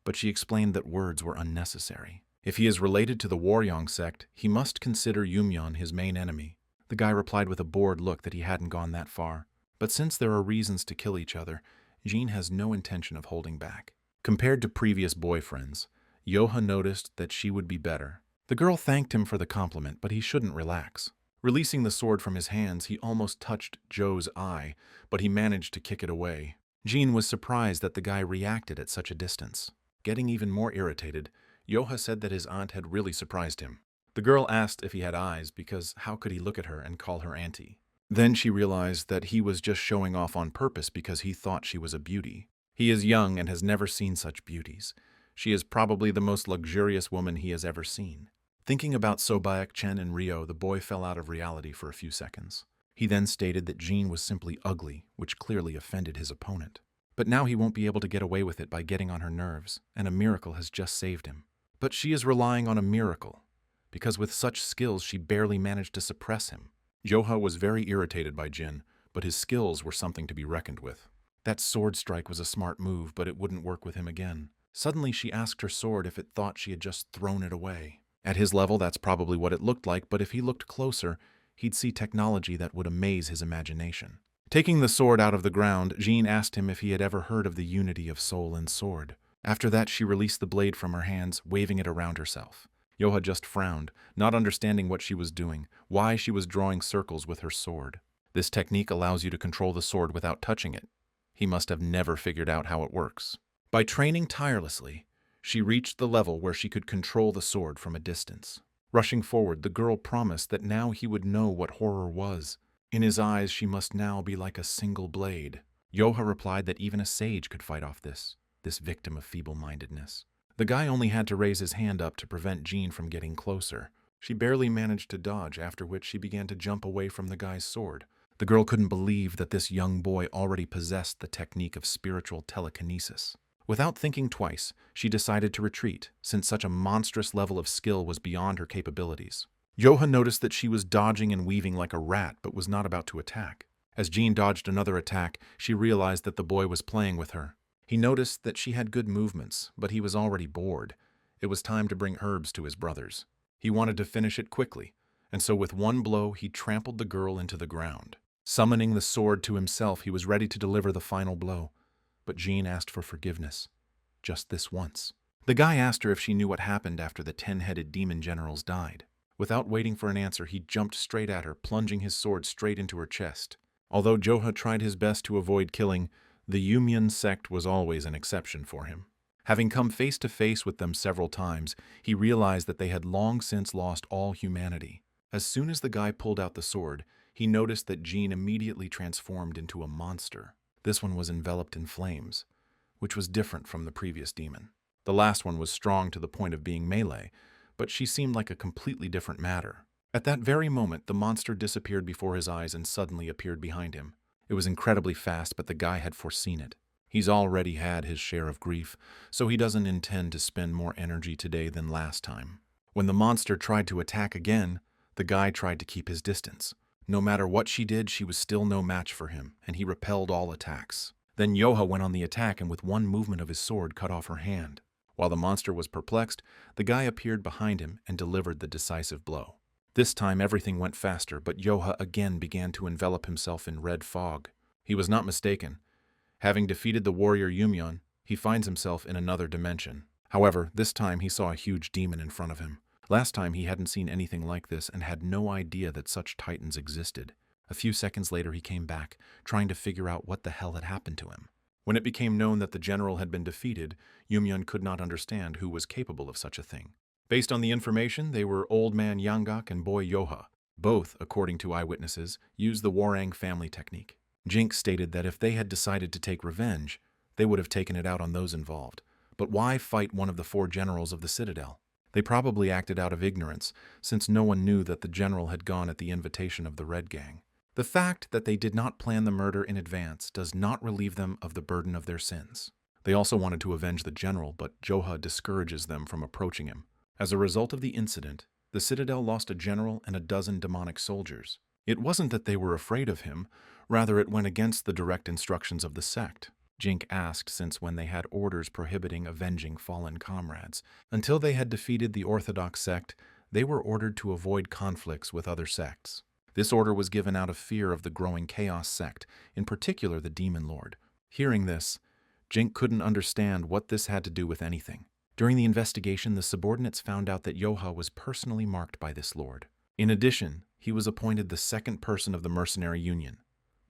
but she explained that words were unnecessary. If he is related to the Waryong sect, he must consider Yumyon his main enemy. The guy replied with a bored look that he hadn't gone that far. But since there are reasons to kill each other, Jean has no intention of holding back. Compared to previous boyfriends, Yoha noticed that she would be better. The girl thanked him for the compliment, but he shouldn't relax. Releasing the sword from his hands, he almost touched Joe's eye, but he managed to kick it away. Jean was surprised that the guy reacted at such a distance. Getting even more irritated, Yoha said that his aunt had really surprised him. The girl asked if he had eyes, because how could he look at her and call her auntie? Then she realized that he was just showing off on purpose because he thought she was a beauty. He is young and has never seen such beauties. She is probably the most luxurious woman he has ever seen. Thinking about Sobaek, Chen, and Rio, the boy fell out of reality for a few seconds. He then stated that Jean was simply ugly, which clearly offended his opponent. But now he won't be able to get away with it by getting on her nerves, and a miracle has just saved him. But she is relying on a miracle, because with such skills she barely managed to suppress him. Yoha was very irritated by Jin, but his skills were something to be reckoned with. That sword strike was a smart move, but it wouldn't work with him again. Suddenly she asked her sword if it thought she had just thrown it away. At his level, that's probably what it looked like, but if he looked closer, he'd see technology that would amaze his imagination. Taking the sword out of the ground, Jean asked him if he had ever heard of the unity of soul and sword. After that, she released the blade from her hands, waving it around herself. Yoha just frowned, not understanding what she was doing, why she was drawing circles with her sword. This technique allows you to control the sword without touching it. He must have never figured out how it works. By training tirelessly, she reached the level where she could control the sword from a distance. Rushing forward, the girl promised that now he would know what horror was. In his eyes, she must now be like a single blade. Yoha replied that even a sage could fight off this victim of feeble-mindedness. The guy only had to raise his hand up to prevent Jean from getting closer. She barely managed to dodge, after which she began to jump away from the guy's sword. The girl couldn't believe that this young boy already possessed the technique of spiritual telekinesis. Without thinking twice, she decided to retreat, since such a monstrous level of skill was beyond her capabilities. Yoha noticed that she was dodging and weaving like a rat, but was not about to attack. As Jean dodged another attack, she realized that the boy was playing with her. He noticed that she had good movements, but he was already bored. It was time to bring herbs to his brothers. He wanted to finish it quickly, and so with one blow he trampled the girl into the ground. Summoning the sword to himself, he was ready to deliver the final blow. But Jean asked for forgiveness. Just this once. The guy asked her if she knew what happened after the 10-headed demon generals died. Without waiting for an answer, he jumped straight at her, plunging his sword straight into her chest. Although Joha tried his best to avoid killing, the Yumyun sect was always an exception for him. Having come face to face with them several times, he realized that they had long since lost all humanity. As soon as the guy pulled out the sword, he noticed that Jean immediately transformed into a monster. This one was enveloped in flames, which was different from the previous demon. The last one was strong to the point of being melee, but she seemed like a completely different matter. At that very moment, the monster disappeared before his eyes and suddenly appeared behind him. It was incredibly fast, but the guy had foreseen it. He's already had his share of grief, so he doesn't intend to spend more energy today than last time. When the monster tried to attack again, the guy tried to keep his distance. No matter what she did, she was still no match for him, and he repelled all attacks. Then Yoha went on the attack and with one movement of his sword cut off her hand. While the monster was perplexed, the guy appeared behind him and delivered the decisive blow. This time everything went faster, but Yoha again began to envelop himself in red fog. He was not mistaken. Having defeated the warrior Yumyun, he finds himself in another dimension. However, this time he saw a huge demon in front of him. Last time he hadn't seen anything like this and had no idea that such titans existed. A few seconds later he came back, trying to figure out what the hell had happened to him. When it became known that the general had been defeated, Yumyun could not understand who was capable of such a thing. Based on the information, they were Old Man Yanggak and Boy Yoha. Both, according to eyewitnesses, used the Warang family technique. Jinx stated that if they had decided to take revenge, they would have taken it out on those involved. But why fight one of the 4 generals of the Citadel? They probably acted out of ignorance, since no one knew that the general had gone at the invitation of the Red Gang. The fact that they did not plan the murder in advance does not relieve them of the burden of their sins. They also wanted to avenge the general, but Joha discourages them from approaching him. As a result of the incident, the Citadel lost a general and a dozen demonic soldiers. It wasn't that they were afraid of him, rather it went against the direct instructions of the sect. Jink asked since when they had orders prohibiting avenging fallen comrades. Until they had defeated the Orthodox sect, they were ordered to avoid conflicts with other sects. This order was given out of fear of the growing Chaos sect, in particular the Demon Lord. Hearing this, Jink couldn't understand what this had to do with anything. During the investigation, the subordinates found out that Yoha was personally marked by this lord. In addition, he was appointed the second person of the mercenary union,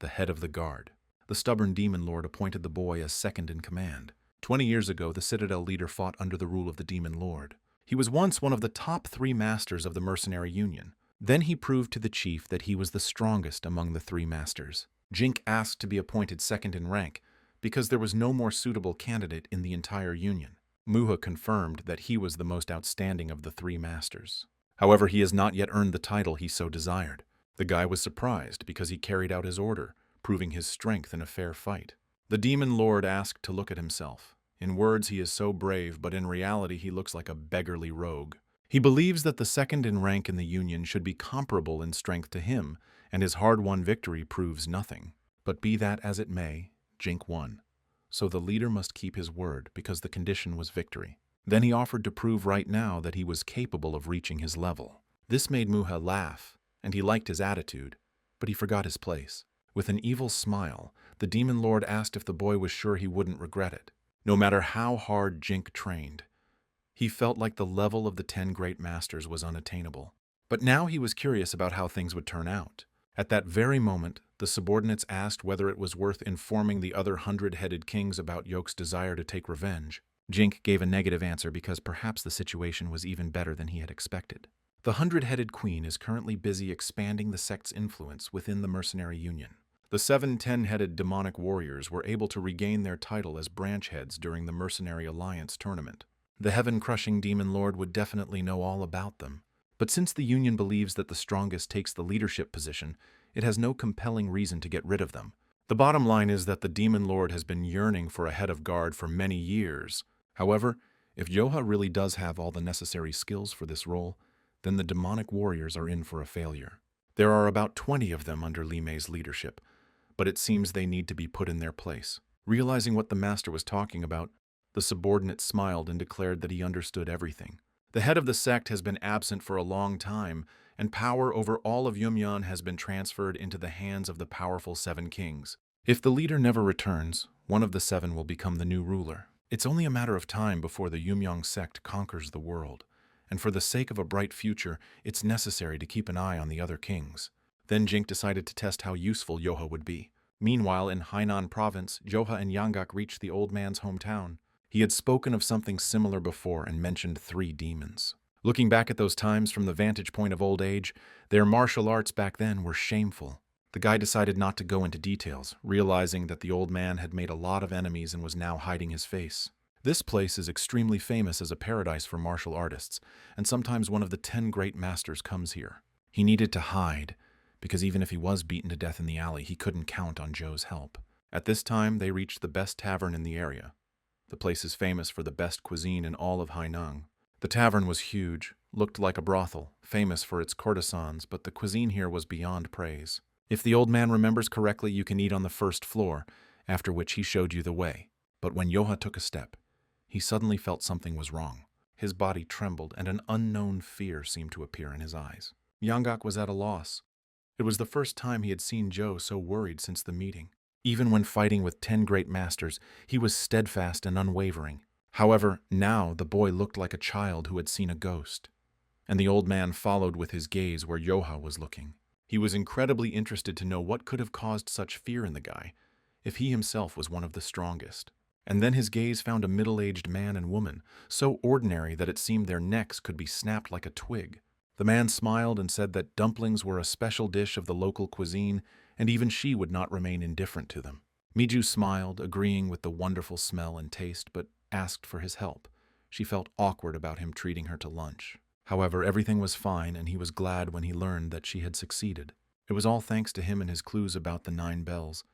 the head of the guard. The stubborn demon lord appointed the boy as second in command. 20 years ago, the Citadel leader fought under the rule of the demon lord. He was once one of the top 3 masters of the mercenary union. Then he proved to the chief that he was the strongest among the 3 masters. Jink asked to be appointed second in rank because there was no more suitable candidate in the entire union. Muha confirmed that he was the most outstanding of the 3 masters. However, he has not yet earned the title he so desired. The guy was surprised because he carried out his order, proving his strength in a fair fight. The demon lord asked to look at himself. In words, he is so brave, but in reality, he looks like a beggarly rogue. He believes that the second in rank in the union should be comparable in strength to him, and his hard-won victory proves nothing. But be that as it may, Jink won. So the leader must keep his word because the condition was victory. Then he offered to prove right now that he was capable of reaching his level. This made Muha laugh, and he liked his attitude, but he forgot his place. With an evil smile, the demon lord asked if the boy was sure he wouldn't regret it. No matter how hard Jink trained, he felt like the level of the 10 great masters was unattainable. But now he was curious about how things would turn out. At that very moment, the subordinates asked whether it was worth informing the other 100-headed kings about Yoke's desire to take revenge. Jink gave a negative answer because perhaps the situation was even better than he had expected. The 100-headed queen is currently busy expanding the sect's influence within the mercenary union. The 7 10-headed demonic warriors were able to regain their title as branch heads during the Mercenary Alliance tournament. The heaven-crushing demon lord would definitely know all about them. But since the union believes that the strongest takes the leadership position, it has no compelling reason to get rid of them. The bottom line is that the demon lord has been yearning for a head of guard for many years. However, if Yoha really does have all the necessary skills for this role, then the demonic warriors are in for a failure. There are about 20 of them under Li Mei's leadership, but it seems they need to be put in their place. Realizing what the master was talking about, the subordinate smiled and declared that he understood everything. The head of the sect has been absent for a long time, and power over all of Yumyan has been transferred into the hands of the powerful seven kings. If the leader never returns, one of the seven will become the new ruler. It's only a matter of time before the Yumyang sect conquers the world, and for the sake of a bright future, it's necessary to keep an eye on the other kings. Then Jink decided to test how useful Yoha would be. Meanwhile, in Hainan province, Joha and Yanggak reached the old man's hometown. He had spoken of something similar before and mentioned 3 demons. Looking back at those times from the vantage point of old age, their martial arts back then were shameful. The guy decided not to go into details, realizing that the old man had made a lot of enemies and was now hiding his face. This place is extremely famous as a paradise for martial artists, and sometimes one of the 10 great masters comes here. He needed to hide, because even if he was beaten to death in the alley, he couldn't count on Joe's help. At this time, they reached the best tavern in the area. The place is famous for the best cuisine in all of Hainan. The tavern was huge, looked like a brothel, famous for its courtesans, but the cuisine here was beyond praise. If the old man remembers correctly, you can eat on the first floor, after which he showed you the way. But when Yoha took a step, he suddenly felt something was wrong. His body trembled, and an unknown fear seemed to appear in his eyes. Yanggak was at a loss. It was the first time he had seen Joe so worried since the meeting. Even when fighting with 10 great masters, he was steadfast and unwavering. However, now the boy looked like a child who had seen a ghost. And the old man followed with his gaze where Yoha was looking. He was incredibly interested to know what could have caused such fear in the guy, if he himself was one of the strongest. And then his gaze found a middle-aged man and woman, so ordinary that it seemed their necks could be snapped like a twig. The man smiled and said that dumplings were a special dish of the local cuisine, and even she would not remain indifferent to them. Miju smiled, agreeing with the wonderful smell and taste, but asked for his help. She felt awkward about him treating her to lunch. However, everything was fine, and he was glad when he learned that she had succeeded. It was all thanks to him and his clues about the 9 bells,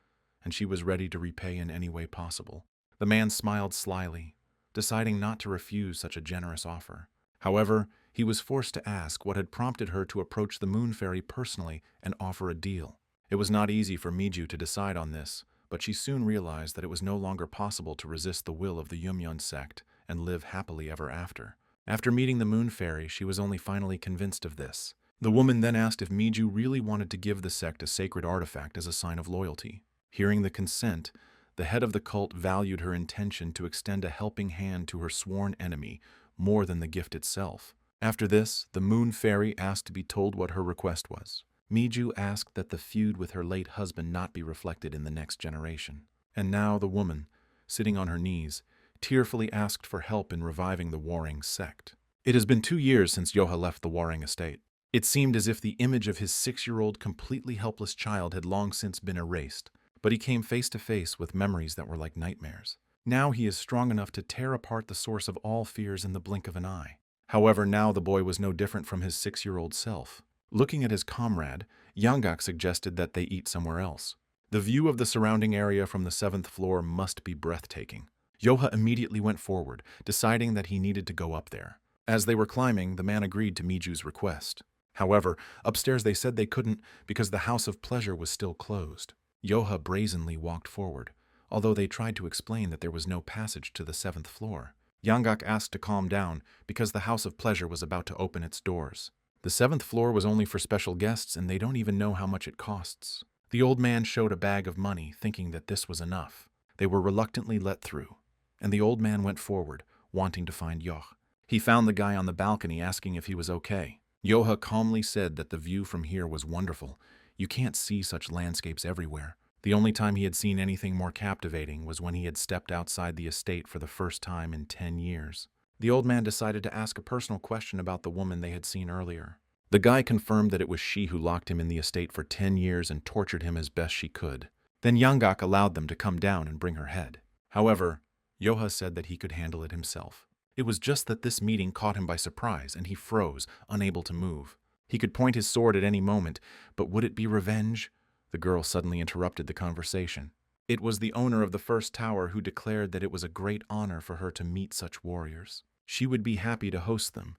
and she was ready to repay in any way possible. The man smiled slyly, deciding not to refuse such a generous offer. However, he was forced to ask what had prompted her to approach the Moon Fairy personally and offer a deal. It was not easy for Miju to decide on this, but she soon realized that it was no longer possible to resist the will of the Yumyan sect and live happily ever after. After meeting the Moon Fairy, she was only finally convinced of this. The woman then asked if Miju really wanted to give the sect a sacred artifact as a sign of loyalty. Hearing the consent, the head of the cult valued her intention to extend a helping hand to her sworn enemy more than the gift itself. After this, the Moon Fairy asked to be told what her request was. Miju asked that the feud with her late husband not be reflected in the next generation. And now the woman, sitting on her knees, tearfully asked for help in reviving the warring sect. It has been 2 years since Yoha left the warring estate. It seemed as if the image of his 6-year-old completely helpless child had long since been erased, but he came face to face with memories that were like nightmares. Now he is strong enough to tear apart the source of all fears in the blink of an eye. However, now the boy was no different from his 6-year-old self. Looking at his comrade, Yanggak suggested that they eat somewhere else. The view of the surrounding area from the 7th floor must be breathtaking. Yoha immediately went forward, deciding that he needed to go up there. As they were climbing, the man agreed to Miju's request. However, upstairs they said they couldn't because the House of Pleasure was still closed. Yoha brazenly walked forward, although they tried to explain that there was no passage to the 7th floor. Yanggak asked to calm down because the House of Pleasure was about to open its doors. The 7th floor was only for special guests, and they don't even know how much it costs. The old man showed a bag of money, thinking that this was enough. They were reluctantly let through, and the old man went forward, wanting to find Yoh. He found the guy on the balcony asking if he was okay. Yoha calmly said that the view from here was wonderful. You can't see such landscapes everywhere. The only time he had seen anything more captivating was when he had stepped outside the estate for the first time in 10 years. The old man decided to ask a personal question about the woman they had seen earlier. The guy confirmed that it was she who locked him in the estate for 10 years and tortured him as best she could. Then Yanggak allowed them to come down and bring her head. However, Yoha said that he could handle it himself. It was just that this meeting caught him by surprise, and he froze, unable to move. He could point his sword at any moment, but would it be revenge? The girl suddenly interrupted the conversation. It was the owner of the first tower who declared that it was a great honor for her to meet such warriors. She would be happy to host them,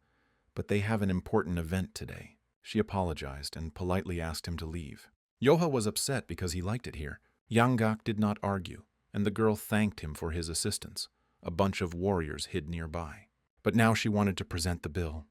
but they have an important event today. She apologized and politely asked him to leave. Yoha was upset because he liked it here. Yanggak did not argue, and the girl thanked him for his assistance. A bunch of warriors hid nearby. But now she wanted to present the bill.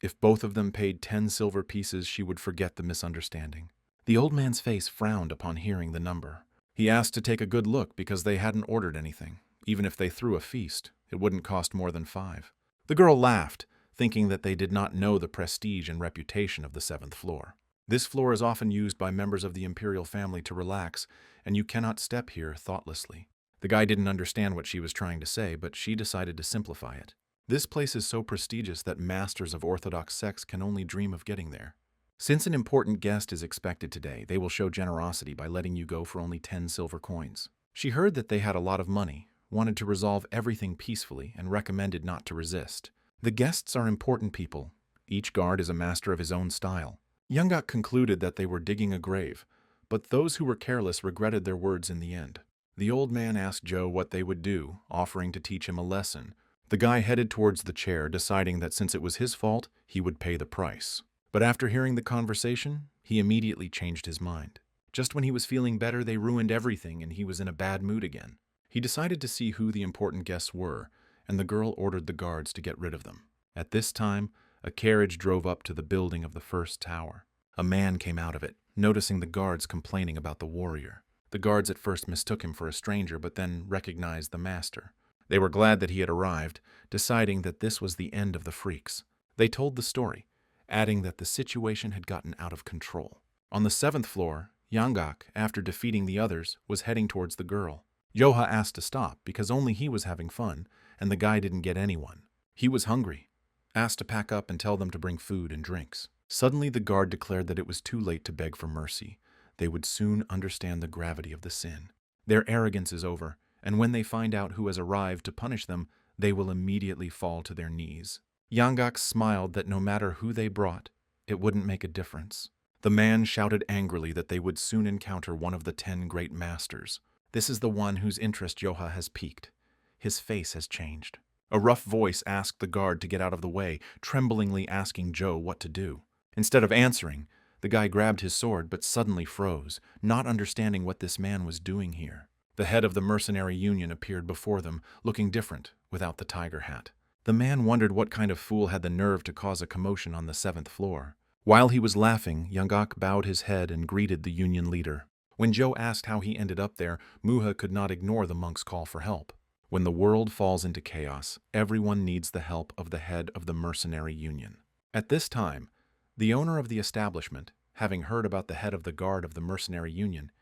If both of them paid 10 silver pieces, she would forget the misunderstanding. The old man's face frowned upon hearing the number. He asked to take a good look because they hadn't ordered anything. Even if they threw a feast, it wouldn't cost more than 5. The girl laughed, thinking that they did not know the prestige and reputation of the 7th floor. This floor is often used by members of the imperial family to relax, and you cannot step here thoughtlessly. The guy didn't understand what she was trying to say, but she decided to simplify it. This place is so prestigious that masters of orthodox sects can only dream of getting there. Since an important guest is expected today, they will show generosity by letting you go for only 10 silver coins. She heard that they had a lot of money, wanted to resolve everything peacefully, and recommended not to resist. The guests are important people. Each guard is a master of his own style. Youngak concluded that they were digging a grave, but those who were careless regretted their words in the end. The old man asked Joe what they would do, offering to teach him a lesson. The guy headed towards the chair, deciding that since it was his fault, he would pay the price. But after hearing the conversation, he immediately changed his mind. Just when he was feeling better, they ruined everything and he was in a bad mood again. He decided to see who the important guests were, and the girl ordered the guards to get rid of them. At this time, a carriage drove up to the building of the first tower. A man came out of it, noticing the guards complaining about the warrior. The guards at first mistook him for a stranger, but then recognized the master. They were glad that he had arrived, deciding that this was the end of the freaks. They told the story, adding that the situation had gotten out of control. On the 7th floor, Yangak, after defeating the others, was heading towards the girl. Yoha asked to stop because only he was having fun, and the guy didn't get anyone. He was hungry, asked to pack up and tell them to bring food and drinks. Suddenly the guard declared that it was too late to beg for mercy. They would soon understand the gravity of the sin. Their arrogance is over, and when they find out who has arrived to punish them, they will immediately fall to their knees. Yangak smiled that no matter who they brought, it wouldn't make a difference. The man shouted angrily that they would soon encounter one of the 10 great masters. This is the one whose interest Yoha has piqued. His face has changed. A rough voice asked the guard to get out of the way, tremblingly asking Joe what to do. Instead of answering, the guy grabbed his sword but suddenly froze, not understanding what this man was doing here. The head of the mercenary union appeared before them, looking different, without the tiger hat. The man wondered what kind of fool had the nerve to cause a commotion on the 7th floor. While he was laughing, Yangak bowed his head and greeted the union leader. When Joe asked how he ended up there, Muha could not ignore the monk's call for help. When the world falls into chaos, everyone needs the help of the head of the mercenary union. At this time, the owner of the establishment, having heard about the head of the guard of the mercenary union,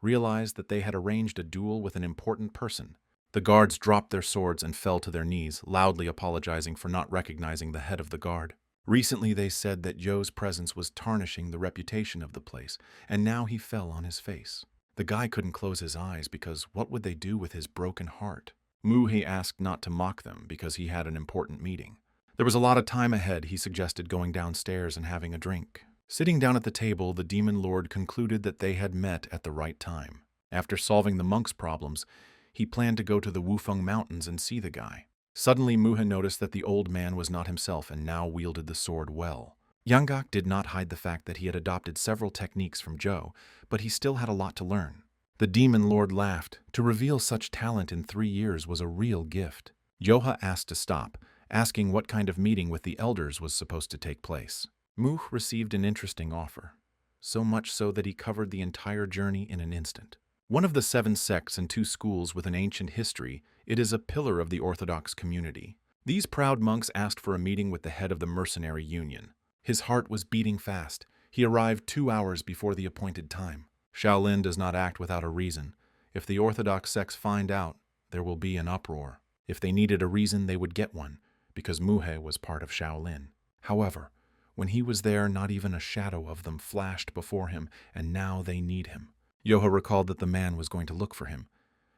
realized that they had arranged a duel with an important person. The guards dropped their swords and fell to their knees, loudly apologizing for not recognizing the head of the guard. Recently they said that Joe's presence was tarnishing the reputation of the place, and now he fell on his face. The guy couldn't close his eyes because what would they do with his broken heart? Muhi asked not to mock them because he had an important meeting. There was a lot of time ahead. He suggested going downstairs and having a drink. Sitting down at the table, the demon lord concluded that they had met at the right time. After solving the monk's problems, he planned to go to the Wufeng Mountains and see the guy. Suddenly, Muha noticed that the old man was not himself and now wielded the sword well. Yangak did not hide the fact that he had adopted several techniques from Joe, but he still had a lot to learn. The demon lord laughed. To reveal such talent in 3 years was a real gift. Yoha asked to stop, asking what kind of meeting with the elders was supposed to take place. Muh received an interesting offer, so much so that he covered the entire journey in an instant. One of the 7 sects and 2 schools with an ancient history, it is a pillar of the Orthodox community. These proud monks asked for a meeting with the head of the mercenary union. His heart was beating fast. He arrived 2 hours before the appointed time. Shaolin does not act without a reason. If the Orthodox sects find out, there will be an uproar. If they needed a reason, they would get one, because Muhe was part of Shaolin. However, when he was there, not even a shadow of them flashed before him, and now they need him. Yoha recalled that the man was going to look for him,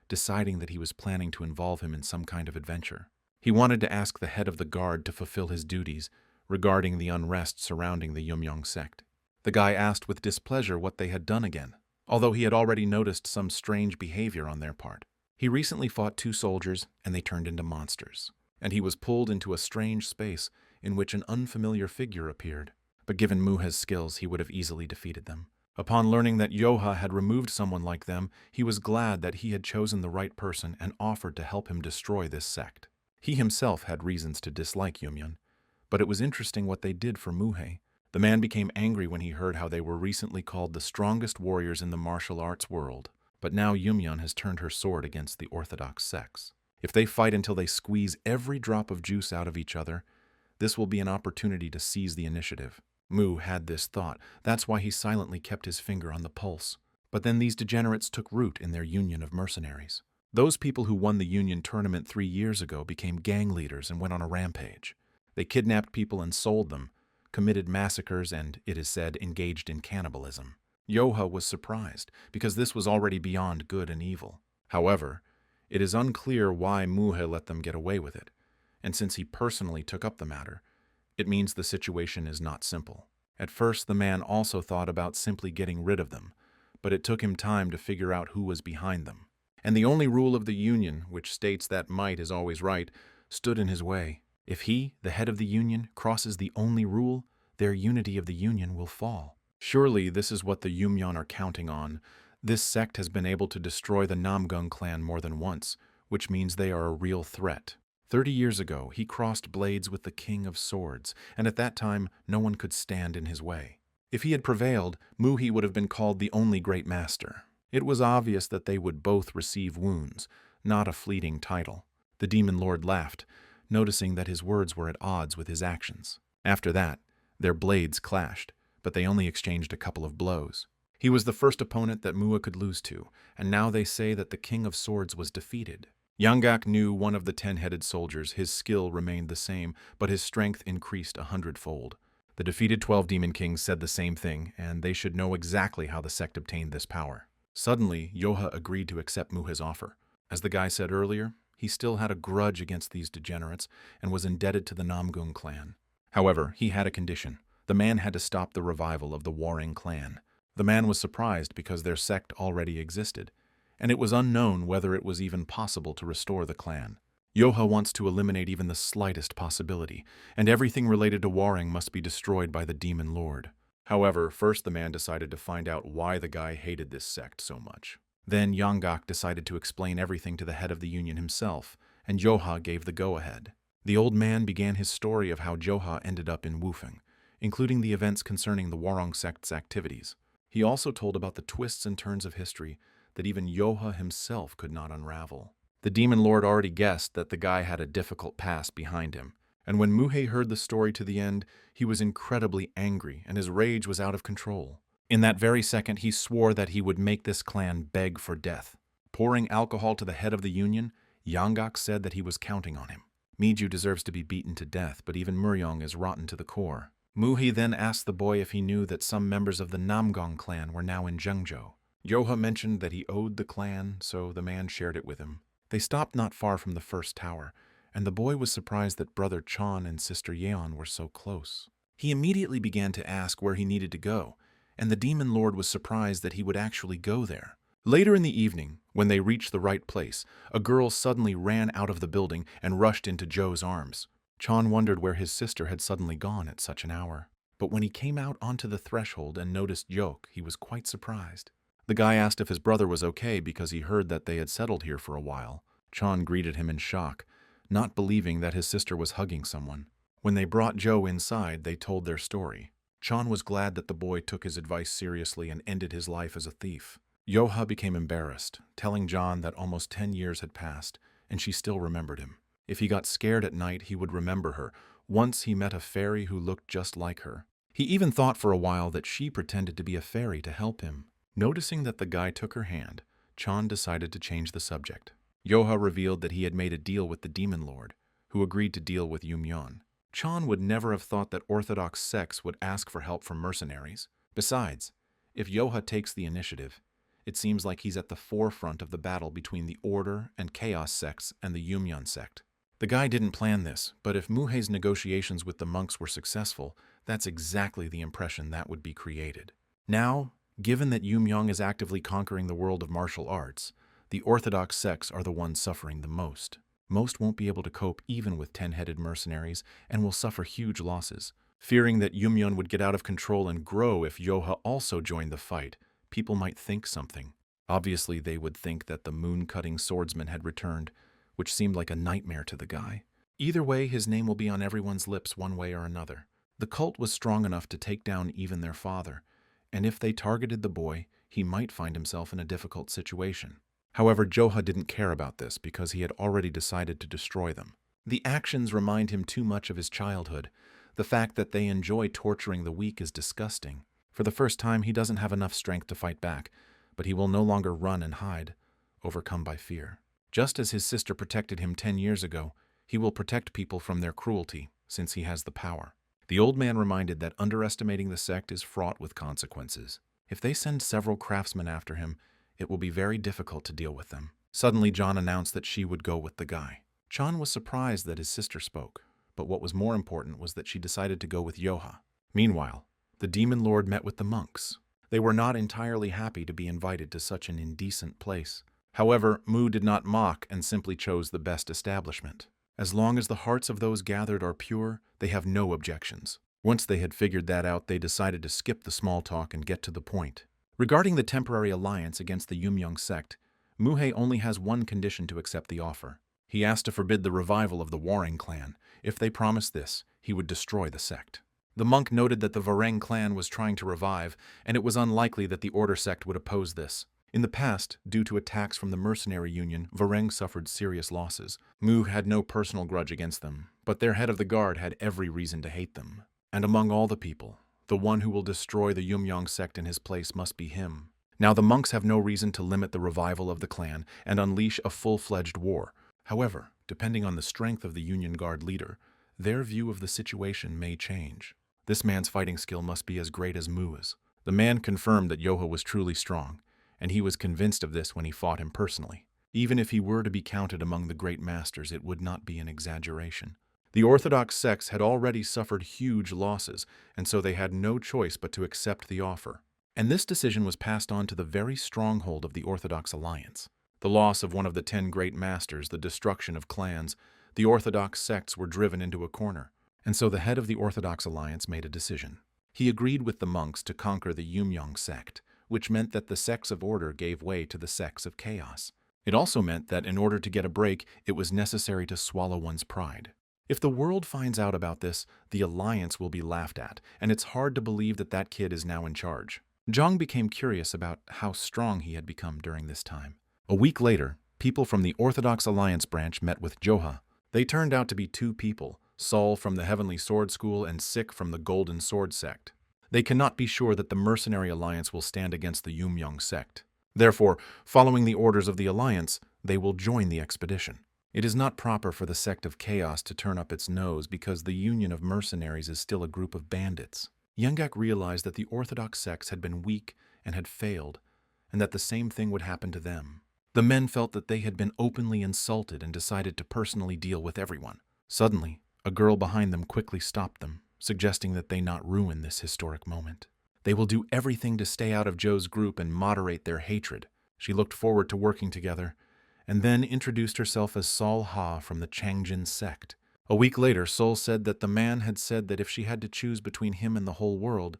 deciding that he was planning to involve him in some kind of adventure. He wanted to ask the head of the guard to fulfill his duties regarding the unrest surrounding the Yumyong sect. The guy asked with displeasure what they had done again, although he had already noticed some strange behavior on their part. He recently fought 2 soldiers, and they turned into monsters, and he was pulled into a strange space in which an unfamiliar figure appeared. But given Muha's skills, he would have easily defeated them. Upon learning that Yoha had removed someone like them, he was glad that he had chosen the right person and offered to help him destroy this sect. He himself had reasons to dislike Yumyun, but it was interesting what they did for Muhei. The man became angry when he heard how they were recently called the strongest warriors in the martial arts world. But now Yumyun has turned her sword against the orthodox sects. If they fight until they squeeze every drop of juice out of each other, this will be an opportunity to seize the initiative. Mu had this thought. That's why he silently kept his finger on the pulse. But then these degenerates took root in their union of mercenaries. Those people who won the union tournament 3 years ago became gang leaders and went on a rampage. They kidnapped people and sold them, committed massacres, and, it is said, engaged in cannibalism. Yoha was surprised, because this was already beyond good and evil. However, it is unclear why Muhe let them get away with it, and since he personally took up the matter, it means the situation is not simple. At first, the man also thought about simply getting rid of them, but it took him time to figure out who was behind them. And the only rule of the union, which states that might is always right, stood in his way. If he, the head of the union, crosses the only rule, their unity of the union will fall. Surely this is what the Yumyan are counting on. This sect has been able to destroy the Namgung clan more than once, which means they are a real threat. 30 years ago, he crossed blades with the King of Swords, and at that time, no one could stand in his way. If he had prevailed, Muhi would have been called the only great master. It was obvious that they would both receive wounds, not a fleeting title. The demon lord laughed, noticing that his words were at odds with his actions. After that, their blades clashed, but they only exchanged a couple of blows. He was the first opponent that Mua could lose to, and now they say that the King of Swords was defeated. Yanggak knew one of the 10-headed soldiers. His skill remained the same, but his strength increased 100-fold. The defeated 12 Demon Kings said the same thing, and they should know exactly how the sect obtained this power. Suddenly, Yoha agreed to accept Muha's offer. As the guy said earlier, he still had a grudge against these degenerates and was indebted to the Namgung clan. However, he had a condition. The man had to stop the revival of the warring clan. The man was surprised because their sect already existed, and it was unknown whether it was even possible to restore the clan. Yoha wants to eliminate even the slightest possibility, and everything related to warring must be destroyed by the demon lord. However, first the man decided to find out why the guy hated this sect so much. Then Yanggak decided to explain everything to the head of the union himself, and Yoha gave the go-ahead. The old man began his story of how Yoha ended up in Wufeng, including the events concerning the Warong sect's activities. He also told about the twists and turns of history that even Yoha himself could not unravel. The demon lord already guessed that the guy had a difficult past behind him, and when Muhei heard the story to the end, he was incredibly angry and his rage was out of control. In that very second, he swore that he would make this clan beg for death. Pouring alcohol to the head of the union, Yanggak said that he was counting on him. Miju deserves to be beaten to death, but even Muryong is rotten to the core. Muhi then asked the boy if he knew that some members of the Namgong clan were now in Zhengzhou. Yoha mentioned that he owed the clan, so the man shared it with him. They stopped not far from the first tower, and the boy was surprised that brother Chan and sister Yeon were so close. He immediately began to ask where he needed to go, and the demon lord was surprised that he would actually go there. Later in the evening, when they reached the right place, a girl suddenly ran out of the building and rushed into Joe's arms. Chan wondered where his sister had suddenly gone at such an hour. But when he came out onto the threshold and noticed Yok, he was quite surprised. The guy asked if his brother was okay because he heard that they had settled here for a while. Chan greeted him in shock, not believing that his sister was hugging someone. When they brought Joe inside, they told their story. Chan was glad that the boy took his advice seriously and ended his life as a thief. Yoha became embarrassed, telling John that almost 10 years had passed, and she still remembered him. If he got scared at night, he would remember her. Once he met a fairy who looked just like her. He even thought for a while that she pretended to be a fairy to help him. Noticing that the guy took her hand, Chan decided to change the subject. Yoha revealed that he had made a deal with the demon lord, who agreed to deal with Yumyan. Chan would never have thought that orthodox sects would ask for help from mercenaries. Besides, if Yoha takes the initiative, it seems like he's at the forefront of the battle between the Order and Chaos sects and the Yumyan sect. The guy didn't plan this, but if Muhei's negotiations with the monks were successful, that's exactly the impression that would be created. Now, given that Yumyang is actively conquering the world of martial arts, the orthodox sects are the ones suffering the most. Most won't be able to cope even with 10-headed mercenaries and will suffer huge losses. Fearing that Yumyeon would get out of control and grow if Yoha also joined the fight, people might think something. Obviously, they would think that the moon-cutting swordsman had returned, which seemed like a nightmare to the guy. Either way, his name will be on everyone's lips one way or another. The cult was strong enough to take down even their father, and if they targeted the boy, he might find himself in a difficult situation. However, Joha didn't care about this because he had already decided to destroy them. The actions remind him too much of his childhood. The fact that they enjoy torturing the weak is disgusting. For the first time, he doesn't have enough strength to fight back, but he will no longer run and hide, overcome by fear. Just as his sister protected him 10 years ago, he will protect people from their cruelty, since he has the power. The old man reminded that underestimating the sect is fraught with consequences. If they send several craftsmen after him, it will be very difficult to deal with them. Suddenly, John announced that she would go with the guy. Chan was surprised that his sister spoke, but what was more important was that she decided to go with Yoha. Meanwhile, the demon lord met with the monks. They were not entirely happy to be invited to such an indecent place. However, Mu did not mock and simply chose the best establishment. As long as the hearts of those gathered are pure, they have no objections. Once they had figured that out, they decided to skip the small talk and get to the point. Regarding the temporary alliance against the Yumyeong sect, Muhei only has one condition to accept the offer. He asked to forbid the revival of the Warring clan. If they promised this, he would destroy the sect. The monk noted that the Vareng clan was trying to revive, and it was unlikely that the Order sect would oppose this. In the past, due to attacks from the mercenary union, Vareng suffered serious losses. Mu had no personal grudge against them, but their head of the guard had every reason to hate them. And among all the people, the one who will destroy the Yumyeong sect in his place must be him. Now the monks have no reason to limit the revival of the clan and unleash a full-fledged war. However, depending on the strength of the Union Guard leader, their view of the situation may change. This man's fighting skill must be as great as Mu's. The man confirmed that Yoha was truly strong, and he was convinced of this when he fought him personally. Even if he were to be counted among the great masters, it would not be an exaggeration. The Orthodox sects had already suffered huge losses, and so they had no choice but to accept the offer. And this decision was passed on to the very stronghold of the Orthodox alliance. The loss of one of the 10 great masters, the destruction of clans, the Orthodox sects were driven into a corner. And so the head of the Orthodox alliance made a decision. He agreed with the monks to conquer the Yumyeong sect, which meant that the sects of order gave way to the sects of chaos. It also meant that in order to get a break, it was necessary to swallow one's pride. If the world finds out about this, the alliance will be laughed at, and it's hard to believe that that kid is now in charge. Zhang became curious about how strong he had become during this time. A week later, people from the Orthodox Alliance branch met with Joha. They turned out to be 2 people, Saul from the Heavenly Sword School and Sik from the Golden Sword sect. They cannot be sure that the Mercenary Alliance will stand against the Yumyeong sect. Therefore, following the orders of the Alliance, they will join the expedition. It is not proper for the sect of chaos to turn up its nose because the Union of Mercenaries is still a group of bandits. Youngak realized that the Orthodox sects had been weak and had failed, and that the same thing would happen to them. The men felt that they had been openly insulted and decided to personally deal with everyone. Suddenly, a girl behind them quickly stopped them, suggesting that they not ruin this historic moment. They will do everything to stay out of Joe's group and moderate their hatred. She looked forward to working together, and then introduced herself as Sol Ha from the Changjin sect. A week later, Sol said that the man had said that if she had to choose between him and the whole world,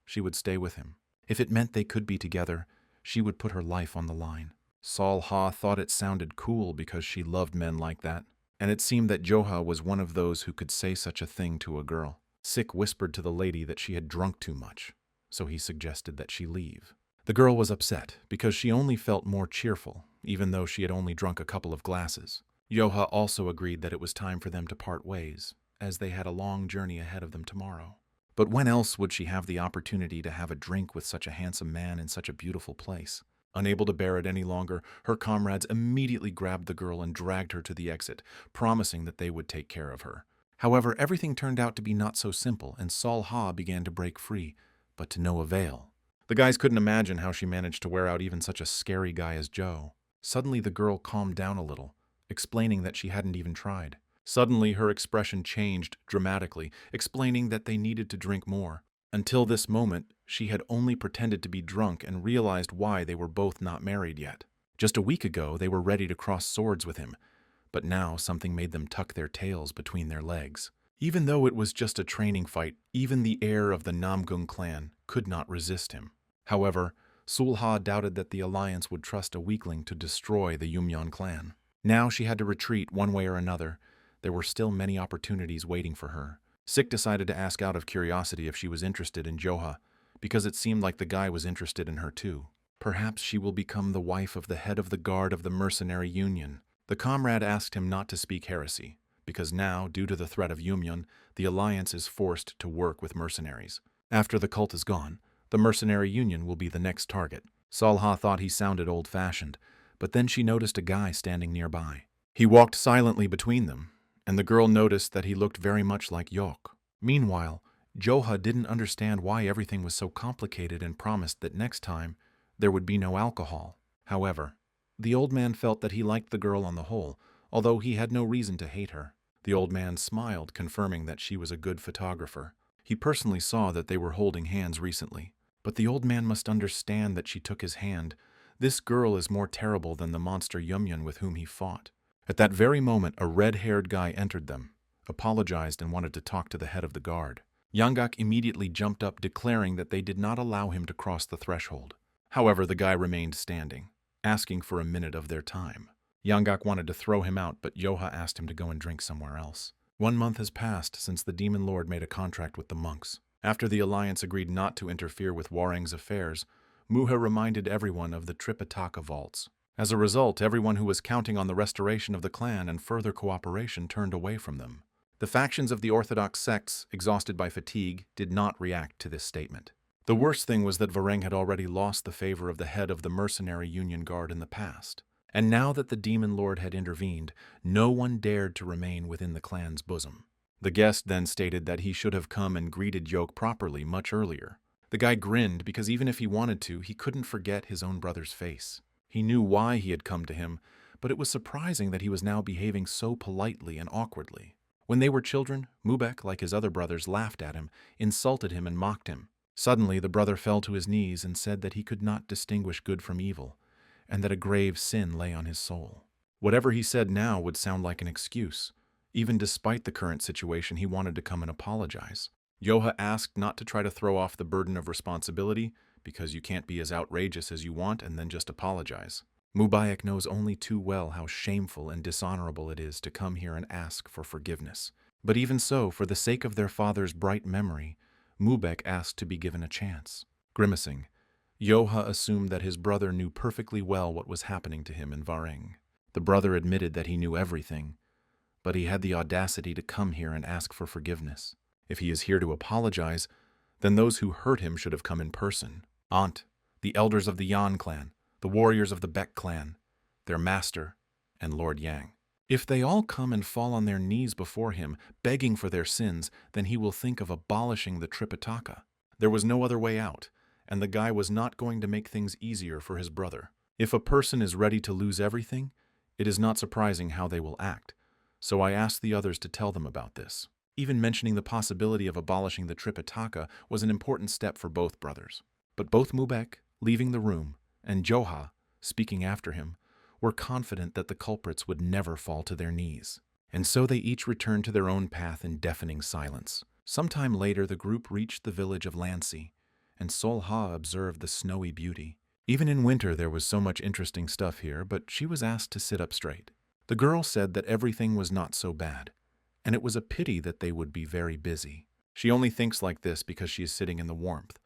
she would stay with him. If it meant they could be together, she would put her life on the line. Sol Ha thought it sounded cool because she loved men like that, and it seemed that Joha was one of those who could say such a thing to a girl. Sik whispered to the lady that she had drunk too much, so he suggested that she leave. The girl was upset because she only felt more cheerful, even though she had only drunk a couple of glasses. Yoha also agreed that it was time for them to part ways, as they had a long journey ahead of them tomorrow. But when else would she have the opportunity to have a drink with such a handsome man in such a beautiful place? Unable to bear it any longer, her comrades immediately grabbed the girl and dragged her to the exit, promising that they would take care of her. However, everything turned out to be not so simple, and Sol Ha began to break free, but to no avail. The guys couldn't imagine how she managed to wear out even such a scary guy as Joe. Suddenly the girl calmed down a little, explaining that she hadn't even tried. Suddenly her expression changed dramatically, explaining that they needed to drink more. Until this moment, she had only pretended to be drunk and realized why they were both not married yet. Just a week ago, they were ready to cross swords with him, but now something made them tuck their tails between their legs. Even though it was just a training fight, even the heir of the Namgung clan could not resist him. However, Sulha doubted that the alliance would trust a weakling to destroy the Yumyan clan. Now she had to retreat one way or another. There were still many opportunities waiting for her. Sik decided to ask out of curiosity if she was interested in Joha, because it seemed like the guy was interested in her too. Perhaps she will become the wife of the head of the guard of the mercenary union. The comrade asked him not to speak heresy, because now, due to the threat of Yumyan, the alliance is forced to work with mercenaries. After the cult is gone, the mercenary union will be the next target. Salha thought he sounded old-fashioned, but then she noticed a guy standing nearby. He walked silently between them, and the girl noticed that he looked very much like Yok. Meanwhile, Joha didn't understand why everything was so complicated and promised that next time there would be no alcohol. However, the old man felt that he liked the girl on the whole, although he had no reason to hate her. The old man smiled, confirming that she was a good photographer. He personally saw that they were holding hands recently. But the old man must understand that she took his hand. This girl is more terrible than the monster Yumyan with whom he fought. At that very moment, a red-haired guy entered them, apologized and wanted to talk to the head of the guard. Yanggak immediately jumped up, declaring that they did not allow him to cross the threshold. However, the guy remained standing, asking for a minute of their time. Yanggak wanted to throw him out, but Joha asked him to go and drink somewhere else. 1 month has passed since the demon lord made a contract with the monks. After the alliance agreed not to interfere with Warang's affairs, Muha reminded everyone of the Tripitaka vaults. As a result, everyone who was counting on the restoration of the clan and further cooperation turned away from them. The factions of the orthodox sects, exhausted by fatigue, did not react to this statement. The worst thing was that Vareng had already lost the favor of the head of the mercenary union guard in the past. And now that the demon lord had intervened, no one dared to remain within the clan's bosom. The guest then stated that he should have come and greeted Yoke properly much earlier. The guy grinned because even if he wanted to, he couldn't forget his own brother's face. He knew why he had come to him, but it was surprising that he was now behaving so politely and awkwardly. When they were children, Mubek, like his other brothers, laughed at him, insulted him, and mocked him. Suddenly, the brother fell to his knees and said that he could not distinguish good from evil, and that a grave sin lay on his soul. Whatever he said now would sound like an excuse. Even despite the current situation, he wanted to come and apologize. Joha asked not to try to throw off the burden of responsibility, because you can't be as outrageous as you want and then just apologize. Mubayak knows only too well how shameful and dishonorable it is to come here and ask for forgiveness. But even so, for the sake of their father's bright memory, Mubek asked to be given a chance. Grimacing, Joha assumed that his brother knew perfectly well what was happening to him in Vareng. The brother admitted that he knew everything, but he had the audacity to come here and ask for forgiveness. If he is here to apologize, then those who hurt him should have come in person. Aunt, the elders of the Yan clan, the warriors of the Bek clan, their master, and Lord Yang. If they all come and fall on their knees before him, begging for their sins, then he will think of abolishing the Tripitaka. There was no other way out, and the guy was not going to make things easier for his brother. If a person is ready to lose everything, it is not surprising how they will act, so I asked the others to tell them about this. Even mentioning the possibility of abolishing the Tripitaka was an important step for both brothers. But both Mubek, leaving the room, and Joha, speaking after him, were confident that the culprits would never fall to their knees. And so they each returned to their own path in deafening silence. Sometime later, the group reached the village of Lancy, and Solha observed the snowy beauty. Even in winter there was so much interesting stuff here, but she was asked to sit up straight. The girl said that everything was not so bad, and it was a pity that they would be very busy. She only thinks like this because she is sitting in the warmth,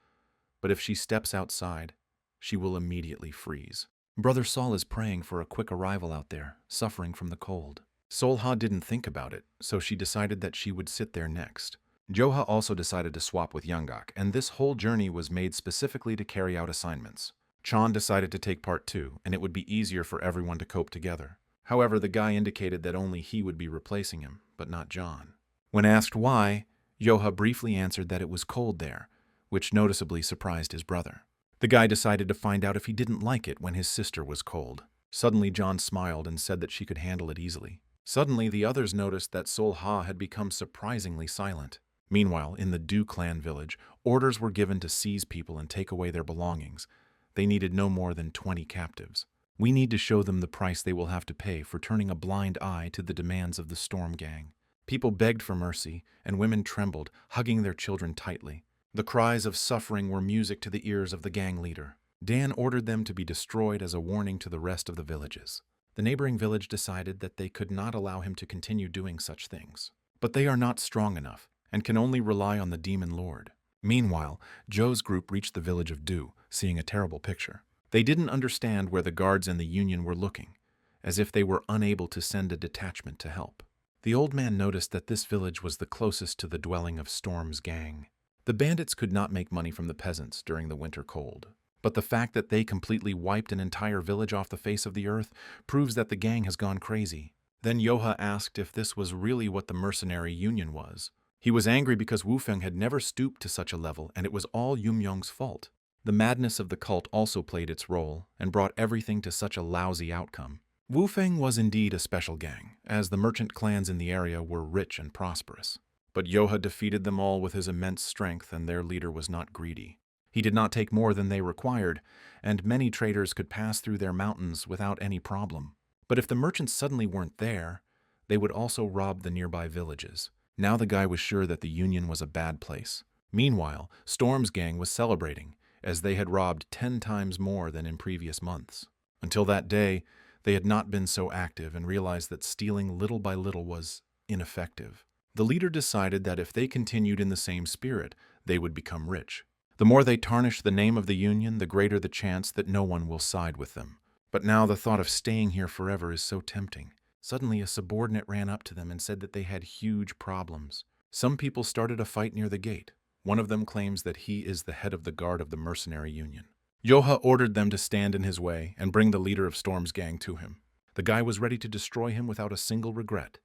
but if she steps outside, she will immediately freeze. Brother Saul is praying for a quick arrival out there, suffering from the cold. Solha didn't think about it, so she decided that she would sit there next. Joha also decided to swap with Yanggak, and this whole journey was made specifically to carry out assignments. Chan decided to take part too, and it would be easier for everyone to cope together. However, the guy indicated that only he would be replacing him, but not John. When asked why, Joha briefly answered that it was cold there, which noticeably surprised his brother. The guy decided to find out if he didn't like it when his sister was cold. Suddenly John smiled and said that she could handle it easily. Suddenly the others noticed that Solha had become surprisingly silent. Meanwhile, in the Du clan village, orders were given to seize people and take away their belongings. They needed no more than 20 captives. We need to show them the price they will have to pay for turning a blind eye to the demands of the Storm Gang. People begged for mercy, and women trembled, hugging their children tightly. The cries of suffering were music to the ears of the gang leader. Dan ordered them to be destroyed as a warning to the rest of the villages. The neighboring village decided that they could not allow him to continue doing such things. But they are not strong enough, and can only rely on the demon lord. Meanwhile, Joe's group reached the village of Du, seeing a terrible picture. They didn't understand where the guards and the Union were looking, as if they were unable to send a detachment to help. The old man noticed that this village was the closest to the dwelling of Storm's gang. The bandits could not make money from the peasants during the winter cold. But the fact that they completely wiped an entire village off the face of the earth proves that the gang has gone crazy. Then Yoha asked if this was really what the mercenary union was. He was angry because Wufeng had never stooped to such a level, and it was all Yumyong's fault. The madness of the cult also played its role, and brought everything to such a lousy outcome. Wufeng was indeed a special gang, as the merchant clans in the area were rich and prosperous. But Yoha defeated them all with his immense strength, and their leader was not greedy. He did not take more than they required, and many traders could pass through their mountains without any problem. But if the merchants suddenly weren't there, they would also rob the nearby villages. Now the guy was sure that the Union was a bad place. Meanwhile, Storm's gang was celebrating, as they had robbed 10 times more than in previous months. Until that day, they had not been so active and realized that stealing little by little was ineffective. The leader decided that if they continued in the same spirit, they would become rich. The more they tarnish the name of the Union, the greater the chance that no one will side with them. But now the thought of staying here forever is so tempting. Suddenly, a subordinate ran up to them and said that they had huge problems. Some people started a fight near the gate. One of them claims that he is the head of the guard of the mercenary union. Yoha ordered them to stand in his way and bring the leader of Storm's gang to him. The guy was ready to destroy him without a single regret.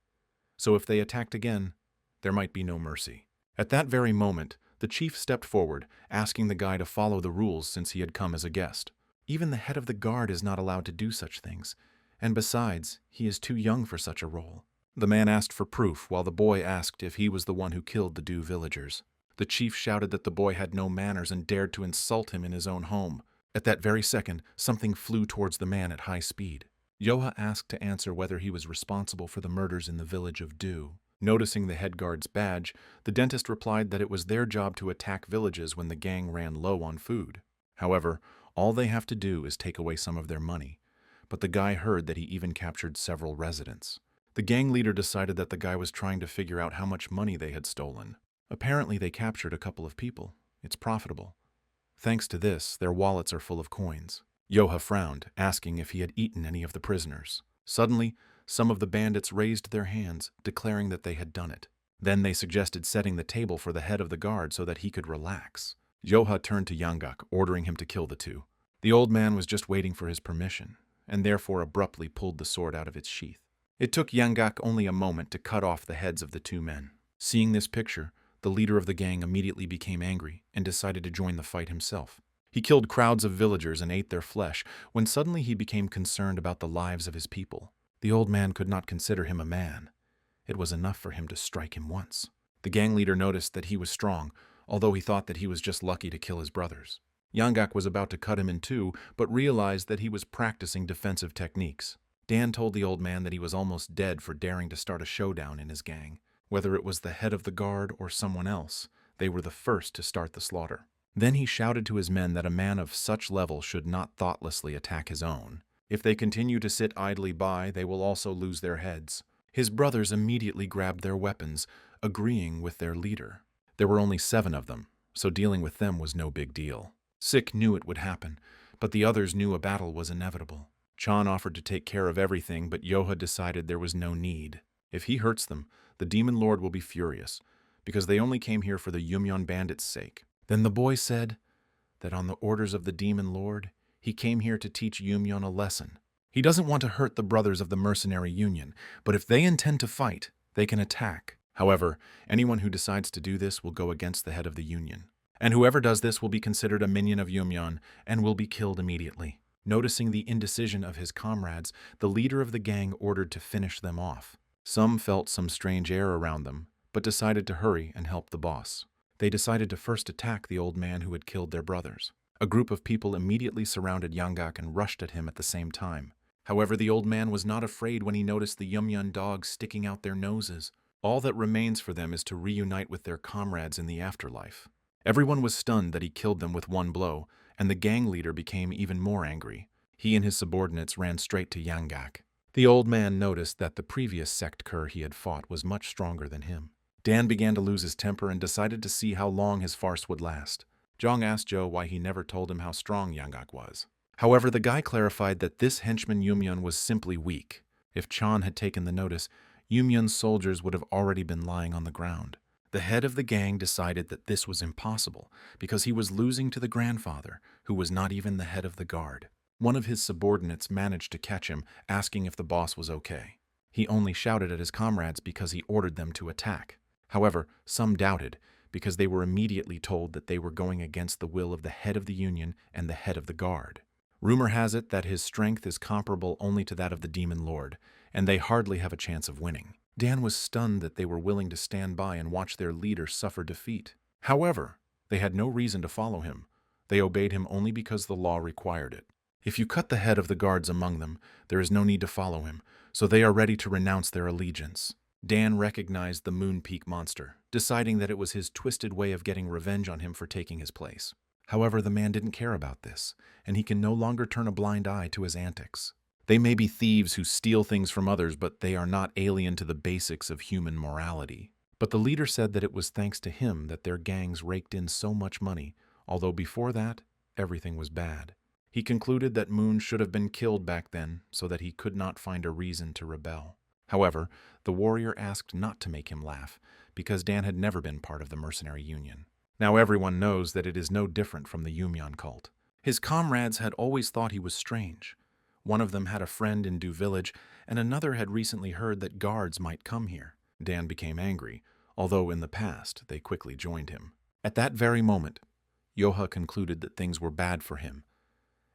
So if they attacked again, there might be no mercy. At that very moment, the chief stepped forward, asking the guy to follow the rules since he had come as a guest. Even the head of the guard is not allowed to do such things, and besides, he is too young for such a role. The man asked for proof, while the boy asked if he was the one who killed the Du villagers. The chief shouted that the boy had no manners and dared to insult him in his own home. At that very second, something flew towards the man at high speed. Yoha asked to answer whether he was responsible for the murders in the village of Du. Noticing the head guard's badge, the dentist replied that it was their job to attack villages when the gang ran low on food. However, all they have to do is take away some of their money. But the guy heard that he even captured several residents. The gang leader decided that the guy was trying to figure out how much money they had stolen. Apparently, they captured a couple of people. It's profitable. Thanks to this, their wallets are full of coins. Yoha frowned, asking if he had eaten any of the prisoners. Suddenly, some of the bandits raised their hands, declaring that they had done it. Then they suggested setting the table for the head of the guard so that he could relax. Yoha turned to Yanggak, ordering him to kill the two. The old man was just waiting for his permission, and therefore abruptly pulled the sword out of its sheath. It took Yanggak only a moment to cut off the heads of the two men. Seeing this picture, the leader of the gang immediately became angry and decided to join the fight himself. He killed crowds of villagers and ate their flesh, when suddenly he became concerned about the lives of his people. The old man could not consider him a man. It was enough for him to strike him once. The gang leader noticed that he was strong, although he thought that he was just lucky to kill his brothers. Yanggak was about to cut him in two, but realized that he was practicing defensive techniques. Dan told the old man that he was almost dead for daring to start a showdown in his gang. Whether it was the head of the guard or someone else, they were the first to start the slaughter. Then he shouted to his men that a man of such level should not thoughtlessly attack his own. If they continue to sit idly by, they will also lose their heads. His brothers immediately grabbed their weapons, agreeing with their leader. There were only 7 of them, so dealing with them was no big deal. Sik knew it would happen, but the others knew a battle was inevitable. Chan offered to take care of everything, but Yoha decided there was no need. If he hurts them, the Demon Lord will be furious, because they only came here for the Yumyon bandits' sake. Then the boy said that on the orders of the Demon Lord, he came here to teach Yumyon a lesson. He doesn't want to hurt the brothers of the mercenary union, but if they intend to fight, they can attack. However, anyone who decides to do this will go against the head of the union. And whoever does this will be considered a minion of Yumyon and will be killed immediately. Noticing the indecision of his comrades, the leader of the gang ordered to finish them off. Some felt some strange air around them, but decided to hurry and help the boss. They decided to first attack the old man who had killed their brothers. A group of people immediately surrounded Yanggak and rushed at him at the same time. However, the old man was not afraid when he noticed the Yumyon dogs sticking out their noses. All that remains for them is to reunite with their comrades in the afterlife. Everyone was stunned that he killed them with one blow, and the gang leader became even more angry. He and his subordinates ran straight to Yanggak. The old man noticed that the previous sect cur he had fought was much stronger than him. Dan began to lose his temper and decided to see how long his farce would last. Zhang asked Joe why he never told him how strong Yanggak was. However, the guy clarified that this henchman Yumyun was simply weak. If Chan had taken the notice, Yumyun's soldiers would have already been lying on the ground. The head of the gang decided that this was impossible because he was losing to the grandfather, who was not even the head of the guard. One of his subordinates managed to catch him, asking if the boss was okay. He only shouted at his comrades because he ordered them to attack. However, some doubted, because they were immediately told that they were going against the will of the head of the union and the head of the guard. Rumor has it that his strength is comparable only to that of the demon lord, and they hardly have a chance of winning. Dan was stunned that they were willing to stand by and watch their leader suffer defeat. However, they had no reason to follow him. They obeyed him only because the law required it. If you cut the head of the guards among them, there is no need to follow him, so they are ready to renounce their allegiance. Dan recognized the Moon Peak monster, deciding that it was his twisted way of getting revenge on him for taking his place. However, the man didn't care about this, and he can no longer turn a blind eye to his antics. They may be thieves who steal things from others, but they are not alien to the basics of human morality. But the leader said that it was thanks to him that their gangs raked in so much money, although before that, everything was bad. He concluded that Moon should have been killed back then so that he could not find a reason to rebel. However, the warrior asked not to make him laugh, because Dan had never been part of the mercenary union. Now everyone knows that it is no different from the Yumyan cult. His comrades had always thought he was strange. One of them had a friend in Du Village, and another had recently heard that guards might come here. Dan became angry, although in the past they quickly joined him. At that very moment, Yoha concluded that things were bad for him,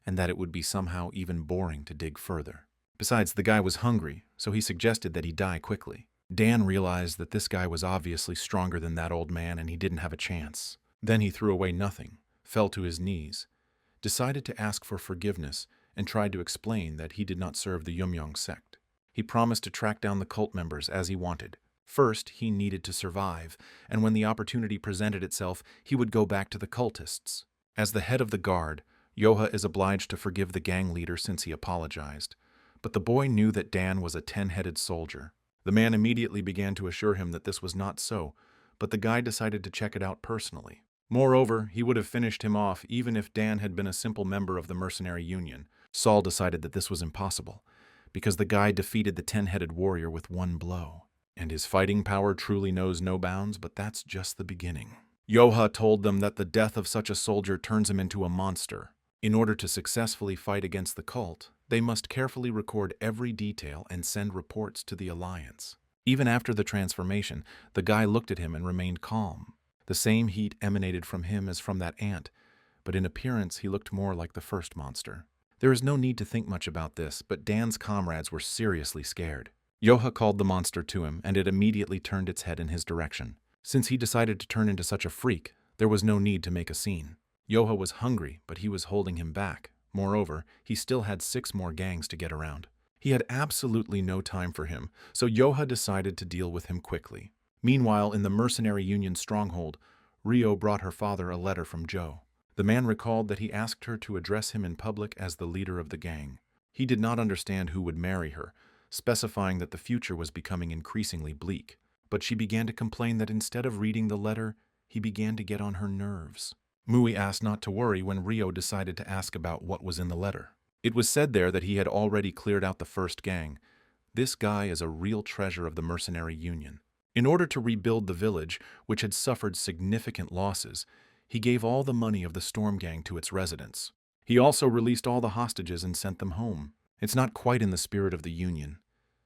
and that it would be somehow even boring to dig further. Besides, the guy was hungry, so he suggested that he die quickly. Dan realized that this guy was obviously stronger than that old man and he didn't have a chance. Then he threw away nothing, fell to his knees, decided to ask for forgiveness, and tried to explain that he did not serve the Yumyong sect. He promised to track down the cult members as he wanted. First, he needed to survive, and when the opportunity presented itself, he would go back to the cultists. As the head of the guard, Yoha is obliged to forgive the gang leader since he apologized. But the boy knew that Dan was a 10-headed soldier. The man immediately began to assure him that this was not so, but the guy decided to check it out personally. Moreover, he would have finished him off even if Dan had been a simple member of the mercenary union. Saul decided that this was impossible, because the guy defeated the 10-headed warrior with one blow. And his fighting power truly knows no bounds, but that's just the beginning. Yoha told them that the death of such a soldier turns him into a monster. In order to successfully fight against the cult, they must carefully record every detail and send reports to the Alliance. Even after the transformation, the guy looked at him and remained calm. The same heat emanated from him as from that ant, but in appearance he looked more like the first monster. There is no need to think much about this, but Dan's comrades were seriously scared. Yoha called the monster to him, and it immediately turned its head in his direction. Since he decided to turn into such a freak, there was no need to make a scene. Yoha was hungry, but he was holding him back. Moreover, he still had 6 more gangs to get around. He had absolutely no time for him, so Yoha decided to deal with him quickly. Meanwhile, in the mercenary union stronghold, Rio brought her father a letter from Joe. The man recalled that he asked her to address him in public as the leader of the gang. He did not understand who would marry her, specifying that the future was becoming increasingly bleak. But she began to complain that instead of reading the letter, he began to get on her nerves. Mui asked not to worry when Rio decided to ask about what was in the letter. It was said there that he had already cleared out the first gang. This guy is a real treasure of the mercenary union. In order to rebuild the village, which had suffered significant losses, he gave all the money of the Storm Gang to its residents. He also released all the hostages and sent them home. It's not quite in the spirit of the union,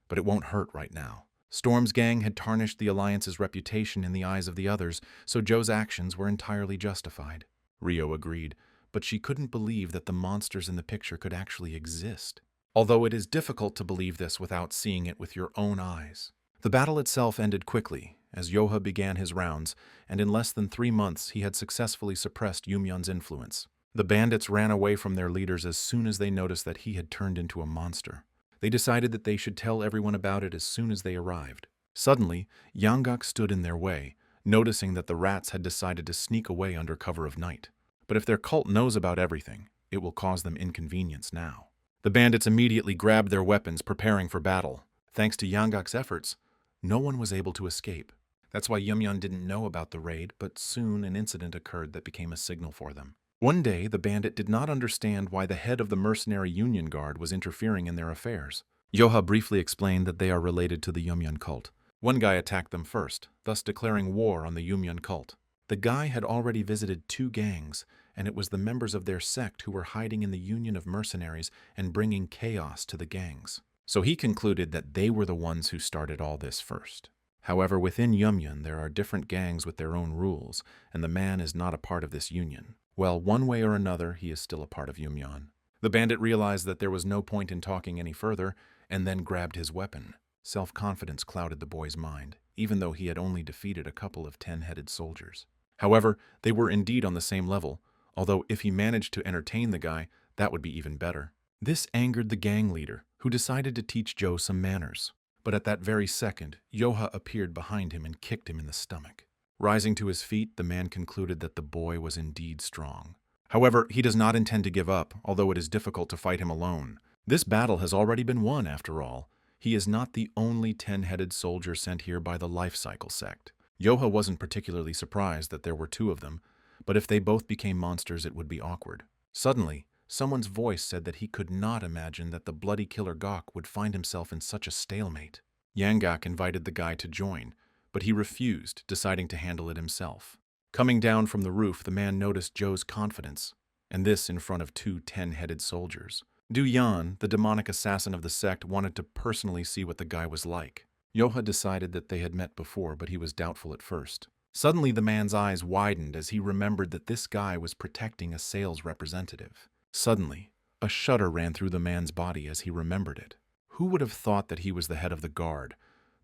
but it won't hurt right now. Storm's gang had tarnished the Alliance's reputation in the eyes of the others, so Joe's actions were entirely justified. Rio agreed, but she couldn't believe that the monsters in the picture could actually exist. Although it is difficult to believe this without seeing it with your own eyes. The battle itself ended quickly, as Yoha began his rounds, and in less than 3 months he had successfully suppressed Yumyun's influence. The bandits ran away from their leaders as soon as they noticed that he had turned into a monster. They decided that they should tell everyone about it as soon as they arrived. Suddenly, Yanggak stood in their way, noticing that the rats had decided to sneak away under cover of night. But if their cult knows about everything, it will cause them inconvenience now. The bandits immediately grabbed their weapons, preparing for battle. Thanks to Yanggak's efforts, no one was able to escape. That's why Yumyeon didn't know about the raid, but soon an incident occurred that became a signal for them. One day, the bandit did not understand why the head of the mercenary Union Guard was interfering in their affairs. Yoha briefly explained that they are related to the Yumyeon cult. One guy attacked them first, thus declaring war on the Yumyeon cult. The guy had already visited 2 gangs, and it was the members of their sect who were hiding in the union of mercenaries and bringing chaos to the gangs. So he concluded that they were the ones who started all this first. However, within Yumyeon, there are different gangs with their own rules, and the man is not a part of this union. Well, one way or another, he is still a part of Yumyeon. The bandit realized that there was no point in talking any further, and then grabbed his weapon. Self-confidence clouded the boy's mind, even though he had only defeated a couple of 10-headed soldiers. However, they were indeed on the same level, although if he managed to entertain the guy, that would be even better. This angered the gang leader, who decided to teach Joe some manners. But at that very second, Yoha appeared behind him and kicked him in the stomach. Rising to his feet, the man concluded that the boy was indeed strong. However, he does not intend to give up, although it is difficult to fight him alone. This battle has already been won, after all. He is not the only 10-headed soldier sent here by the Life Cycle sect. Yoha wasn't particularly surprised that there were 2 of them, but if they both became monsters, it would be awkward. Suddenly, someone's voice said that he could not imagine that the bloody killer Gok would find himself in such a stalemate. Yanggak invited the guy to join, but he refused, deciding to handle it himself. Coming down from the roof, the man noticed Joe's confidence, and this in front of 2 10-headed soldiers. Du Yan, the demonic assassin of the sect, wanted to personally see what the guy was like. Yoha decided that they had met before, but he was doubtful at first. Suddenly, the man's eyes widened as he remembered that this guy was protecting a sales representative. Suddenly, a shudder ran through the man's body as he remembered it. Who would have thought that he was the head of the guard?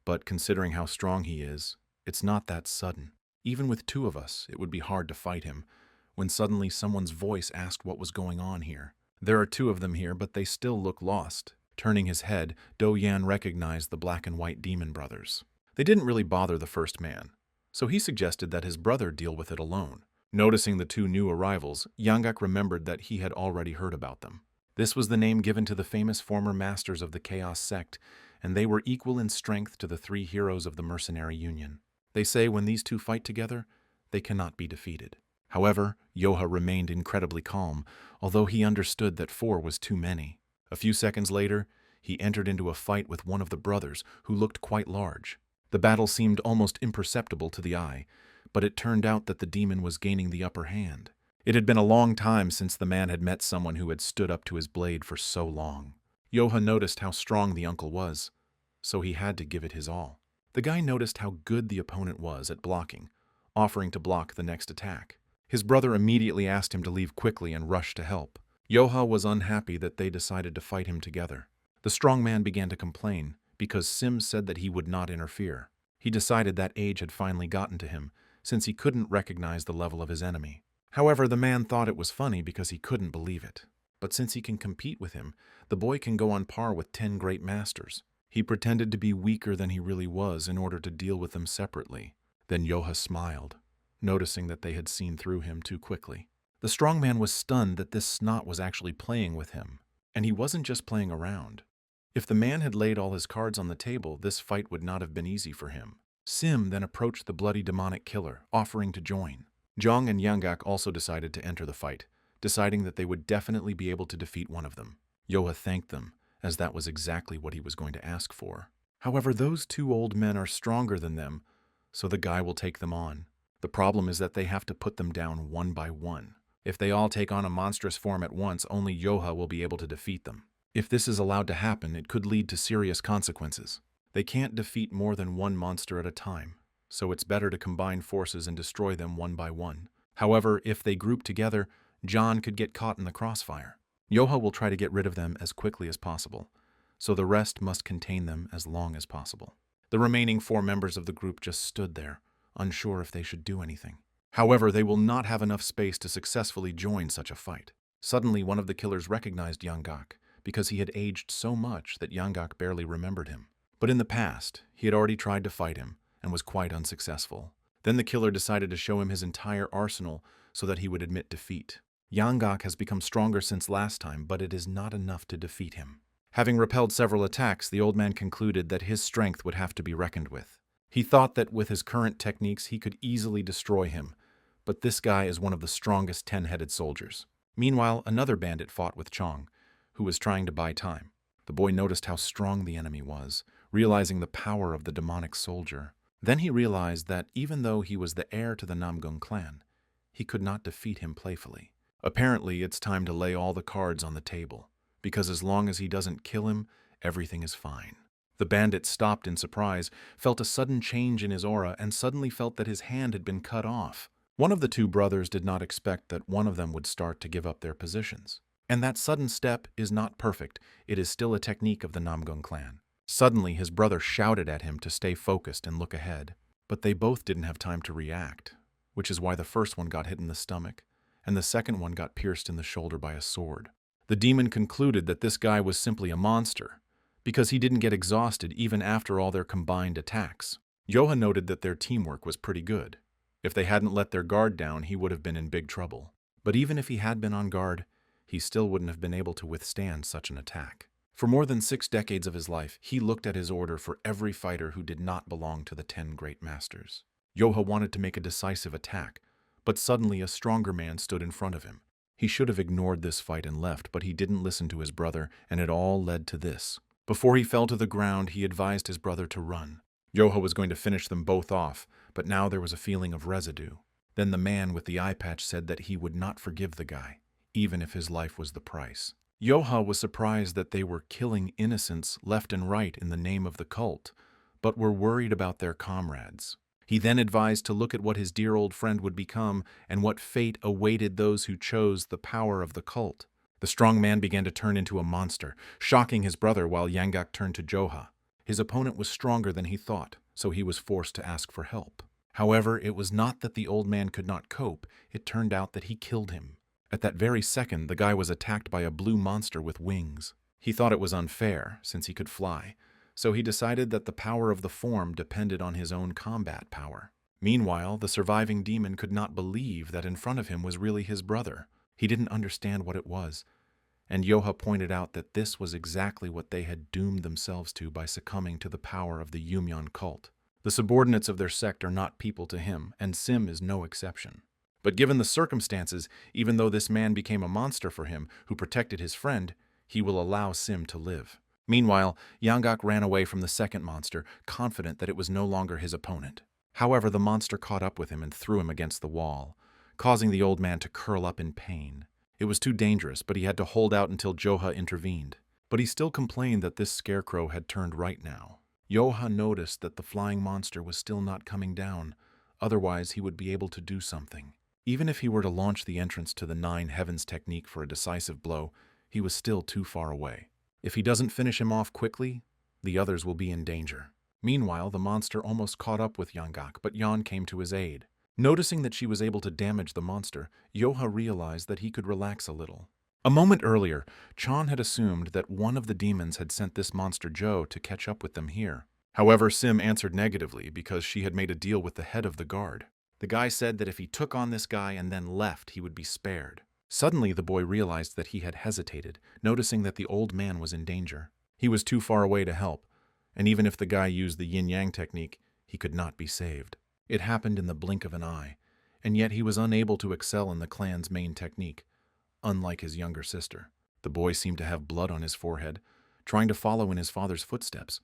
But considering how strong he is, it's not that sudden. Even with 2 of us, it would be hard to fight him, when suddenly someone's voice asked what was going on here. There are 2 of them here, but they still look lost. Turning his head, Do Yan recognized the black and white demon brothers. They didn't really bother the first man, so he suggested that his brother deal with it alone. Noticing the 2 new arrivals, Yanggak remembered that he had already heard about them. This was the name given to the famous former masters of the Chaos sect, and they were equal in strength to the 3 heroes of the Mercenary Union. They say when these 2 fight together, they cannot be defeated. However, Yoha remained incredibly calm, although he understood that 4 was too many. A few seconds later, he entered into a fight with one of the brothers, who looked quite large. The battle seemed almost imperceptible to the eye, but it turned out that the demon was gaining the upper hand. It had been a long time since the man had met someone who had stood up to his blade for so long. Yoha noticed how strong the uncle was, so he had to give it his all. The guy noticed how good the opponent was at blocking, offering to block the next attack. His brother immediately asked him to leave quickly and rush to help. Yoha was unhappy that they decided to fight him together. The strong man began to complain, because Sim said that he would not interfere. He decided that age had finally gotten to him, since he couldn't recognize the level of his enemy. However, the man thought it was funny because he couldn't believe it. But since he can compete with him, the boy can go on par with 10 great masters. He pretended to be weaker than he really was in order to deal with them separately. Then Yoha smiled, noticing that they had seen through him too quickly. The strong man was stunned that this snot was actually playing with him, and he wasn't just playing around. If the man had laid all his cards on the table, this fight would not have been easy for him. Sim then approached the bloody demonic killer, offering to join. Jong and Yanggak also decided to enter the fight, deciding that they would definitely be able to defeat one of them. Yoha thanked them, as that was exactly what he was going to ask for. However, those 2 old men are stronger than them, so the guy will take them on. The problem is that they have to put them down one by one. If they all take on a monstrous form at once, only Yoha will be able to defeat them. If this is allowed to happen, it could lead to serious consequences. They can't defeat more than 1 monster at a time, so it's better to combine forces and destroy them one by one. However, if they group together, John could get caught in the crossfire. Yoha will try to get rid of them as quickly as possible, so the rest must contain them as long as possible. The remaining 4 members of the group just stood there, unsure if they should do anything. However, they will not have enough space to successfully join such a fight. Suddenly, one of the killers recognized Yanggak, because he had aged so much that Yanggak barely remembered him. But in the past, he had already tried to fight him and was quite unsuccessful. Then the killer decided to show him his entire arsenal so that he would admit defeat. Yanggak has become stronger since last time, but it is not enough to defeat him. Having repelled several attacks, the old man concluded that his strength would have to be reckoned with. He thought that with his current techniques he could easily destroy him, but this guy is one of the strongest 10-headed soldiers. Meanwhile, another bandit fought with Chong, who was trying to buy time. The boy noticed how strong the enemy was, realizing the power of the demonic soldier. Then he realized that even though he was the heir to the Namgung clan, he could not defeat him playfully. Apparently, it's time to lay all the cards on the table, because as long as he doesn't kill him, everything is fine. The bandit stopped in surprise, felt a sudden change in his aura, and suddenly felt that his hand had been cut off. One of the two brothers did not expect that one of them would start to give up their positions. And that sudden step is not perfect, it is still a technique of the Namgung clan. Suddenly, his brother shouted at him to stay focused and look ahead. But they both didn't have time to react, which is why the first one got hit in the stomach, and the second one got pierced in the shoulder by a sword. The demon concluded that this guy was simply a monster, because he didn't get exhausted even after all their combined attacks. Yoha noted that their teamwork was pretty good. If they hadn't let their guard down, he would have been in big trouble. But even if he had been on guard, he still wouldn't have been able to withstand such an attack. For more than 6 decades of his life, he looked at his order for every fighter who did not belong to the 10 great masters. Yoha wanted to make a decisive attack, but suddenly a stronger man stood in front of him. He should have ignored this fight and left, but he didn't listen to his brother, and it all led to this. Before he fell to the ground, he advised his brother to run. Yoha was going to finish them both off, but now there was a feeling of residue. Then the man with the eye patch said that he would not forgive the guy, even if his life was the price. Yoha was surprised that they were killing innocents left and right in the name of the cult, but were worried about their comrades. He then advised to look at what his dear old friend would become and what fate awaited those who chose the power of the cult. The strong man began to turn into a monster, shocking his brother while Yanggak turned to Joha. His opponent was stronger than he thought, so he was forced to ask for help. However, it was not that the old man could not cope, it turned out that he killed him. At that very second, the guy was attacked by a blue monster with wings. He thought it was unfair, since he could fly, so he decided that the power of the form depended on his own combat power. Meanwhile, the surviving demon could not believe that in front of him was really his brother. He didn't understand what it was, and Yoha pointed out that this was exactly what they had doomed themselves to by succumbing to the power of the Yumyan cult. The subordinates of their sect are not people to him, and Sim is no exception. But given the circumstances, even though this man became a monster for him, who protected his friend, he will allow Sim to live. Meanwhile, Yanggak ran away from the second monster, confident that it was no longer his opponent. However, the monster caught up with him and threw him against the wall, causing the old man to curl up in pain. It was too dangerous, but he had to hold out until Joha intervened. But he still complained that this scarecrow had turned right now. Yoha noticed that the flying monster was still not coming down, otherwise he would be able to do something. Even if he were to launch the entrance to the 9 Heavens technique for a decisive blow, he was still too far away. If he doesn't finish him off quickly, the others will be in danger. Meanwhile, the monster almost caught up with Yanggak, but Yan came to his aid. Noticing that she was able to damage the monster, Yoha realized that he could relax a little. A moment earlier, Chan had assumed that one of the demons had sent this monster Joe to catch up with them here. However, Sim answered negatively because she had made a deal with the head of the guard. The guy said that if he took on this guy and then left, he would be spared. Suddenly, the boy realized that he had hesitated, noticing that the old man was in danger. He was too far away to help, and even if the guy used the yin-yang technique, he could not be saved. It happened in the blink of an eye, and yet he was unable to excel in the clan's main technique, unlike his younger sister. The boy seemed to have blood on his forehead, trying to follow in his father's footsteps,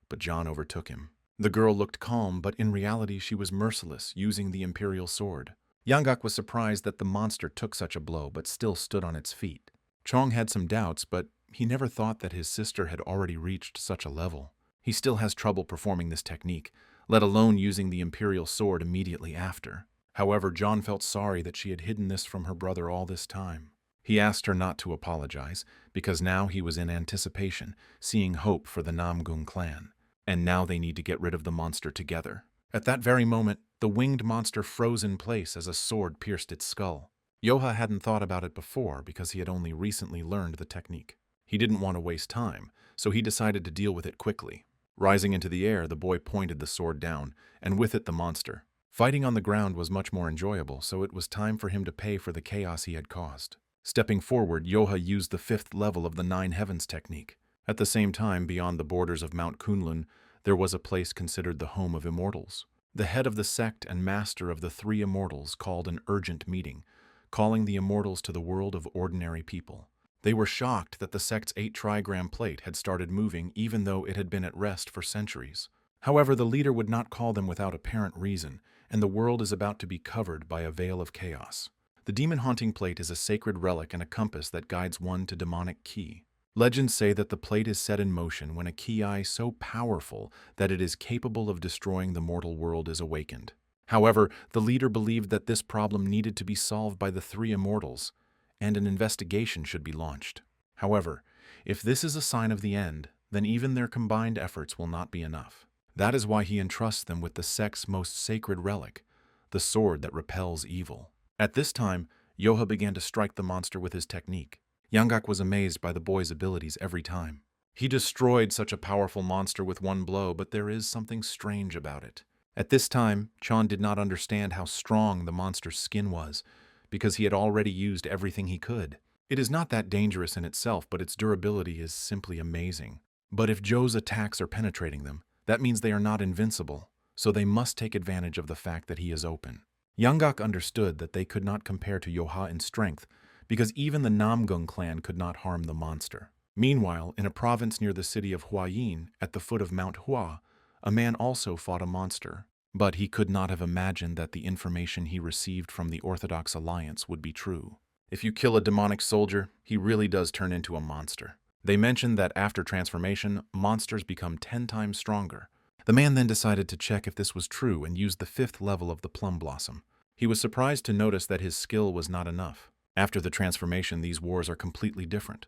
but John overtook him. The girl looked calm, but in reality she was merciless, using the imperial sword. Yanggak was surprised that the monster took such a blow, but still stood on its feet. Chong had some doubts, but he never thought that his sister had already reached such a level. He still has trouble performing this technique, let alone using the imperial sword immediately after. However, John felt sorry that she had hidden this from her brother all this time. He asked her not to apologize, because now he was in anticipation, seeing hope for the Namgung clan. And now they need to get rid of the monster together. At that very moment, the winged monster froze in place as a sword pierced its skull. Yoha hadn't thought about it before because he had only recently learned the technique. He didn't want to waste time, so he decided to deal with it quickly. Rising into the air, the boy pointed the sword down, and with it the monster. Fighting on the ground was much more enjoyable, so it was time for him to pay for the chaos he had caused. Stepping forward, Yoha used the 5th level of the 9 Heavens technique. At the same time, beyond the borders of Mount Kunlun, there was a place considered the home of immortals. The head of the sect and master of the 3 immortals called an urgent meeting, calling the immortals to the world of ordinary people. They were shocked that the sect's 8-trigram plate had started moving even though it had been at rest for centuries. However, the leader would not call them without apparent reason, and the world is about to be covered by a veil of chaos. The demon haunting plate is a sacred relic and a compass that guides one to demonic ki. Legends say that the plate is set in motion when a ki so powerful that it is capable of destroying the mortal world is awakened. However, the leader believed that this problem needed to be solved by the 3 immortals, and an investigation should be launched. However, if this is a sign of the end, then even their combined efforts will not be enough. That is why he entrusts them with the sect's most sacred relic, the sword that repels evil. At this time, Yoha began to strike the monster with his technique. Yanggak was amazed by the boy's abilities every time. He destroyed such a powerful monster with one blow, but there is something strange about it. At this time, Chan did not understand how strong the monster's skin was, because he had already used everything he could. It is not that dangerous in itself, but its durability is simply amazing. But if Zhou's attacks are penetrating them, that means they are not invincible, so they must take advantage of the fact that he is open. Yanggak understood that they could not compare to Yoha in strength, because even the Namgung clan could not harm the monster. Meanwhile, in a province near the city of Huayin, at the foot of Mount Hua, a man also fought a monster. But he could not have imagined that the information he received from the Orthodox Alliance would be true. If you kill a demonic soldier, he really does turn into a monster. They mentioned that after transformation, monsters become 10 times stronger. The man then decided to check if this was true and used the 5th level of the Plum Blossom. He was surprised to notice that his skill was not enough. After the transformation, these wars are completely different.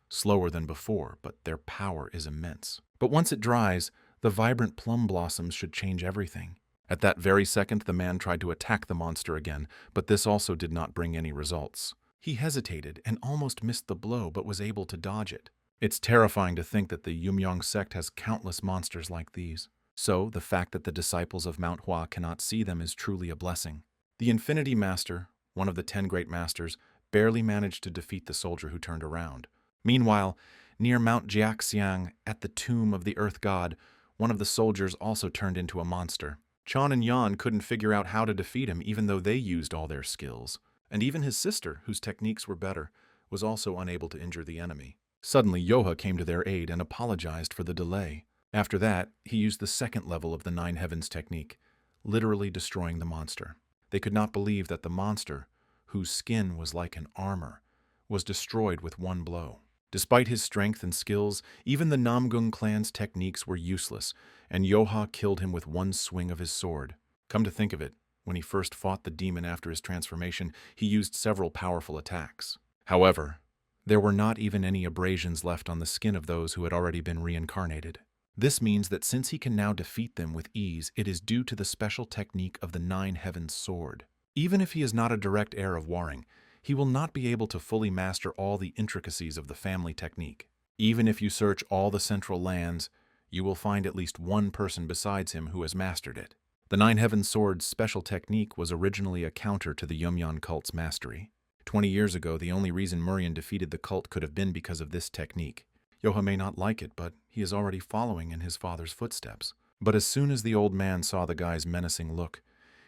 Slower than before, but their power is immense. But once it dries, the vibrant plum blossoms should change everything. At that very second, the man tried to attack the monster again, but this also did not bring any results. He hesitated and almost missed the blow, but was able to dodge it. It's terrifying to think that the Yumyong sect has countless monsters like these. So, the fact that the disciples of Mount Hua cannot see them is truly a blessing. The Infinity Master, one of the 10 Great Masters, barely managed to defeat the soldier who turned around. Meanwhile, near Mount Jiaxiang, at the tomb of the Earth God, one of the soldiers also turned into a monster. Chan and Yan couldn't figure out how to defeat him even though they used all their skills. And even his sister, whose techniques were better, was also unable to injure the enemy. Suddenly, Yoha came to their aid and apologized for the delay. After that, he used the 2nd level of the 9 Heavens technique, literally destroying the monster. They could not believe that the monster, whose skin was like an armor, was destroyed with one blow. Despite his strength and skills, even the Namgung clan's techniques were useless, and Yoha killed him with one swing of his sword. Come to think of it, when he first fought the demon after his transformation, he used several powerful attacks. However, there were not even any abrasions left on the skin of those who had already been reincarnated. This means that since he can now defeat them with ease, it is due to the special technique of the 9 Heavens sword. Even if he is not a direct heir of Waring, he will not be able to fully master all the intricacies of the family technique. Even if you search all the central lands, you will find at least one person besides him who has mastered it. The 9 Heavens sword's special technique was originally a counter to the Yumyan cult's mastery. 20 years ago, the only reason Murian defeated the cult could have been because of this technique. Yoha may not like it, but he is already following in his father's footsteps. But as soon as the old man saw the guy's menacing look,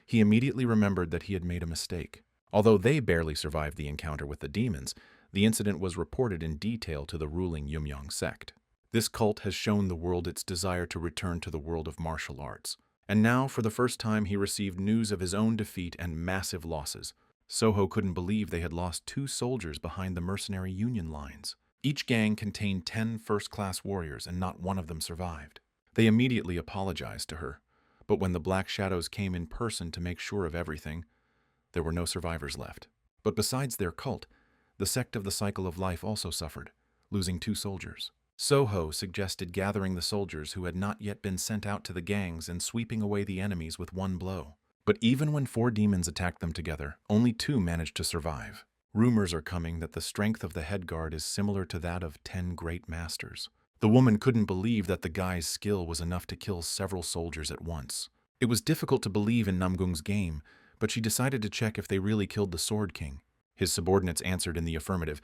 he immediately remembered that he had made a mistake. Although they barely survived the encounter with the demons, the incident was reported in detail to the ruling Yumyong sect. This cult has shown the world its desire to return to the world of martial arts. And now, for the first time, he received news of his own defeat and massive losses. Soho couldn't believe they had lost 2 soldiers behind the mercenary Union lines. Each gang contained 10 first-class warriors, and not one of them survived. They immediately apologized to her, but when the Black Shadows came in person to make sure of everything, there were no survivors left. But besides their cult, the sect of the Cycle of Life also suffered, losing 2 soldiers. Soho suggested gathering the soldiers who had not yet been sent out to the gangs and sweeping away the enemies with one blow. But even when 4 demons attacked them together, only 2 managed to survive. Rumors are coming that the strength of the head guard is similar to that of 10 great masters. The woman couldn't believe that the guy's skill was enough to kill several soldiers at once. It was difficult to believe in Namgung's game, but she decided to check if they really killed the Sword King. His subordinates answered in the affirmative,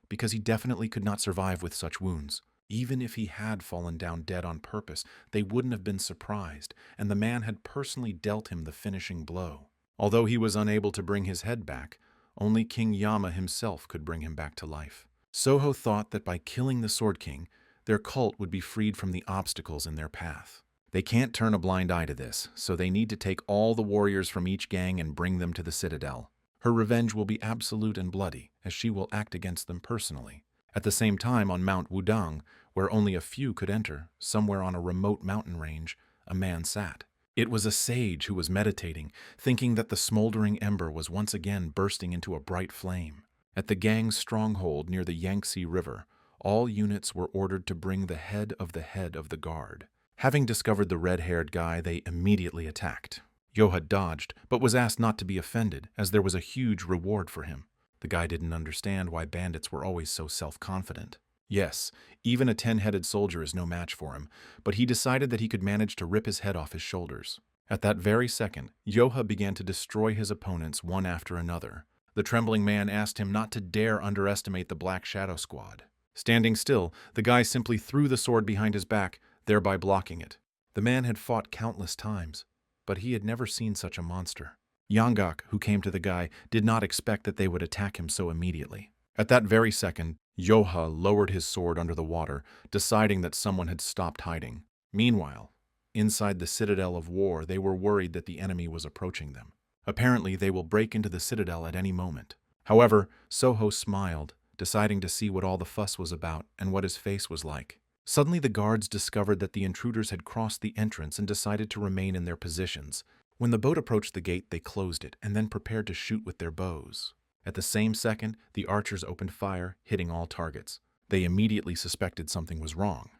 because he definitely could not survive with such wounds. Even if he had fallen down dead on purpose, they wouldn't have been surprised, and the man had personally dealt him the finishing blow. Although he was unable to bring his head back, only King Yama himself could bring him back to life. Soho thought that by killing the Sword King, their cult would be freed from the obstacles in their path. They can't turn a blind eye to this, so they need to take all the warriors from each gang and bring them to the citadel. Her revenge will be absolute and bloody, as she will act against them personally. At the same time, on Mount Wudang, where only a few could enter, somewhere on a remote mountain range, a man sat. It was a sage who was meditating, thinking that the smoldering ember was once again bursting into a bright flame. At the gang's stronghold near the Yangtze River, all units were ordered to bring the head of the guard. Having discovered the red-haired guy, they immediately attacked. Yoha dodged, but was asked not to be offended, as there was a huge reward for him. The guy didn't understand why bandits were always so self-confident. Yes, even a 10-headed soldier is no match for him, but he decided that he could manage to rip his head off his shoulders. At that very second, Yoha began to destroy his opponents one after another. The trembling man asked him not to dare underestimate the Black Shadow Squad. Standing still, the guy simply threw the sword behind his back, thereby blocking it. The man had fought countless times, but he had never seen such a monster. Yanggak, who came to the guy, did not expect that they would attack him so immediately. At that very second, Yoha lowered his sword under the water, deciding that someone had stopped hiding. Meanwhile, inside the Citadel of War, they were worried that the enemy was approaching them. Apparently, they will break into the Citadel at any moment. However, Soho smiled, deciding to see what all the fuss was about and what his face was like. Suddenly, the guards discovered that the intruders had crossed the entrance and decided to remain in their positions. When the boat approached the gate, they closed it and then prepared to shoot with their bows. At the same second, the archers opened fire, hitting all targets. They immediately suspected something was wrong,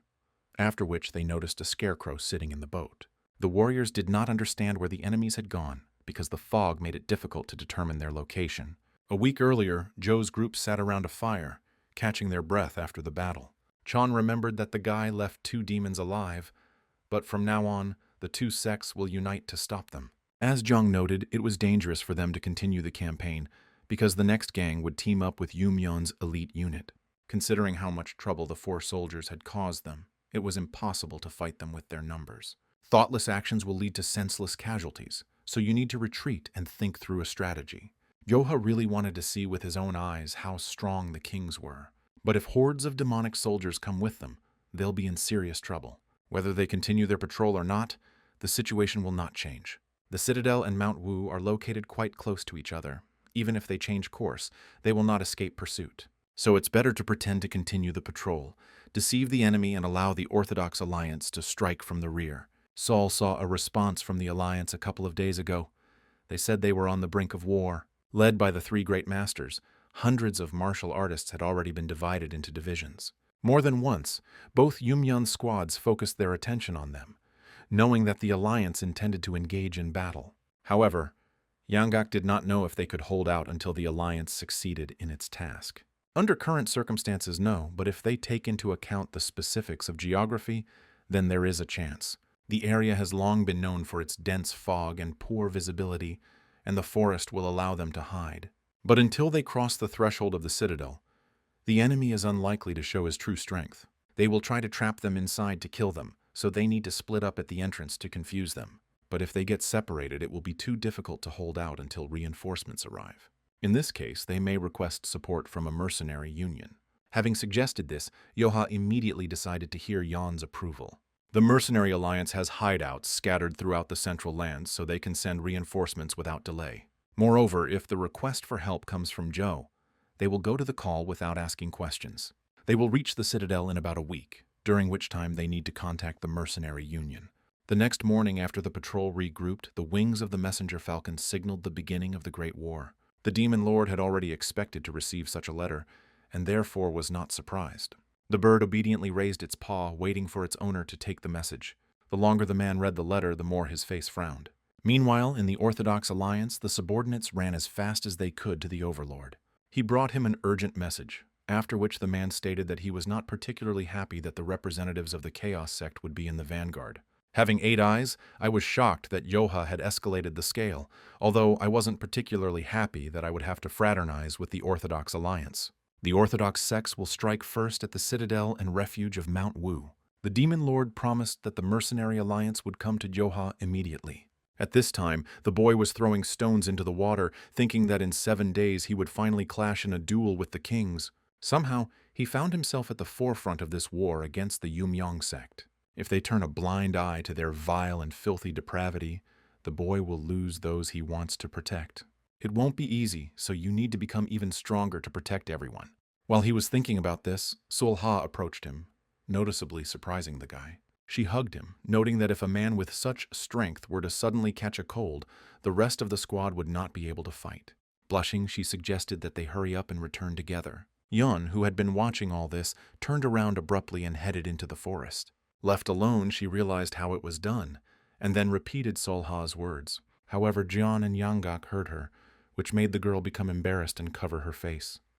after which they noticed a scarecrow sitting in the boat. The warriors did not understand where the enemies had gone, because the fog made it difficult to determine their location. A week earlier, Joe's group sat around a fire, catching their breath after the battle. Chan remembered that the guy left 2 demons alive, but from now on, the 2 sects will unite to stop them. As Jung noted, it was dangerous for them to continue the campaign, because the next gang would team up with Yumyeon's elite unit. Considering how much trouble the 4 soldiers had caused them, it was impossible to fight them with their numbers. Thoughtless actions will lead to senseless casualties, so you need to retreat and think through a strategy. Yoha really wanted to see with his own eyes how strong the kings were. But if hordes of demonic soldiers come with them, they'll be in serious trouble. Whether they continue their patrol or not, the situation will not change. The Citadel and Mount Wu are located quite close to each other. Even if they change course, they will not escape pursuit. So it's better to pretend to continue the patrol, deceive the enemy and allow the Orthodox Alliance to strike from the rear. Saul saw a response from the Alliance a couple of days ago. They said they were on the brink of war. Led by the 3 great masters, hundreds of martial artists had already been divided into divisions. More than once, both Yumyeon squads focused their attention on them, knowing that the Alliance intended to engage in battle. However, Yanggak did not know if they could hold out until the Alliance succeeded in its task. Under current circumstances, no, but if they take into account the specifics of geography, then there is a chance. The area has long been known for its dense fog and poor visibility, and the forest will allow them to hide. But until they cross the threshold of the Citadel, the enemy is unlikely to show his true strength. They will try to trap them inside to kill them, so they need to split up at the entrance to confuse them. But if they get separated, it will be too difficult to hold out until reinforcements arrive. In this case, they may request support from a mercenary union. Having suggested this, Yoha immediately decided to hear Yan's approval. The mercenary alliance has hideouts scattered throughout the central lands, so they can send reinforcements without delay. Moreover, if the request for help comes from Joe, they will go to the call without asking questions. They will reach the Citadel in about a week, during which time they need to contact the mercenary union. The next morning after the patrol regrouped, the wings of the messenger falcon signaled the beginning of the Great War. The Demon Lord had already expected to receive such a letter, and therefore was not surprised. The bird obediently raised its paw, waiting for its owner to take the message. The longer the man read the letter, the more his face frowned. Meanwhile, in the Orthodox Alliance, the subordinates ran as fast as they could to the Overlord. He brought him an urgent message. after which the man stated that he was not particularly happy that the representatives of the Chaos sect would be in the vanguard. Having 8 eyes, I was shocked that Yoha had escalated the scale, although I wasn't particularly happy that I would have to fraternize with the Orthodox Alliance. The Orthodox sects will strike first at the citadel and refuge of Mount Wu. The Demon Lord promised that the Mercenary Alliance would come to Yoha immediately. At this time, the boy was throwing stones into the water, thinking that in 7 days he would finally clash in a duel with the kings. Somehow, he found himself at the forefront of this war against the Yumyong sect. If they turn a blind eye to their vile and filthy depravity, the boy will lose those he wants to protect. It won't be easy, so you need to become even stronger to protect everyone. While he was thinking about this, Sul-Ha approached him, noticeably surprising the guy. She hugged him, noting that if a man with such strength were to suddenly catch a cold, the rest of the squad would not be able to fight. Blushing, she suggested that they hurry up and return together. Yun, who had been watching all this, turned around abruptly and headed into the forest. Left alone, she realized how it was done, and then repeated Sul-Ha's words. However, Jian and Yanggak heard her, which made the girl become embarrassed and cover her face.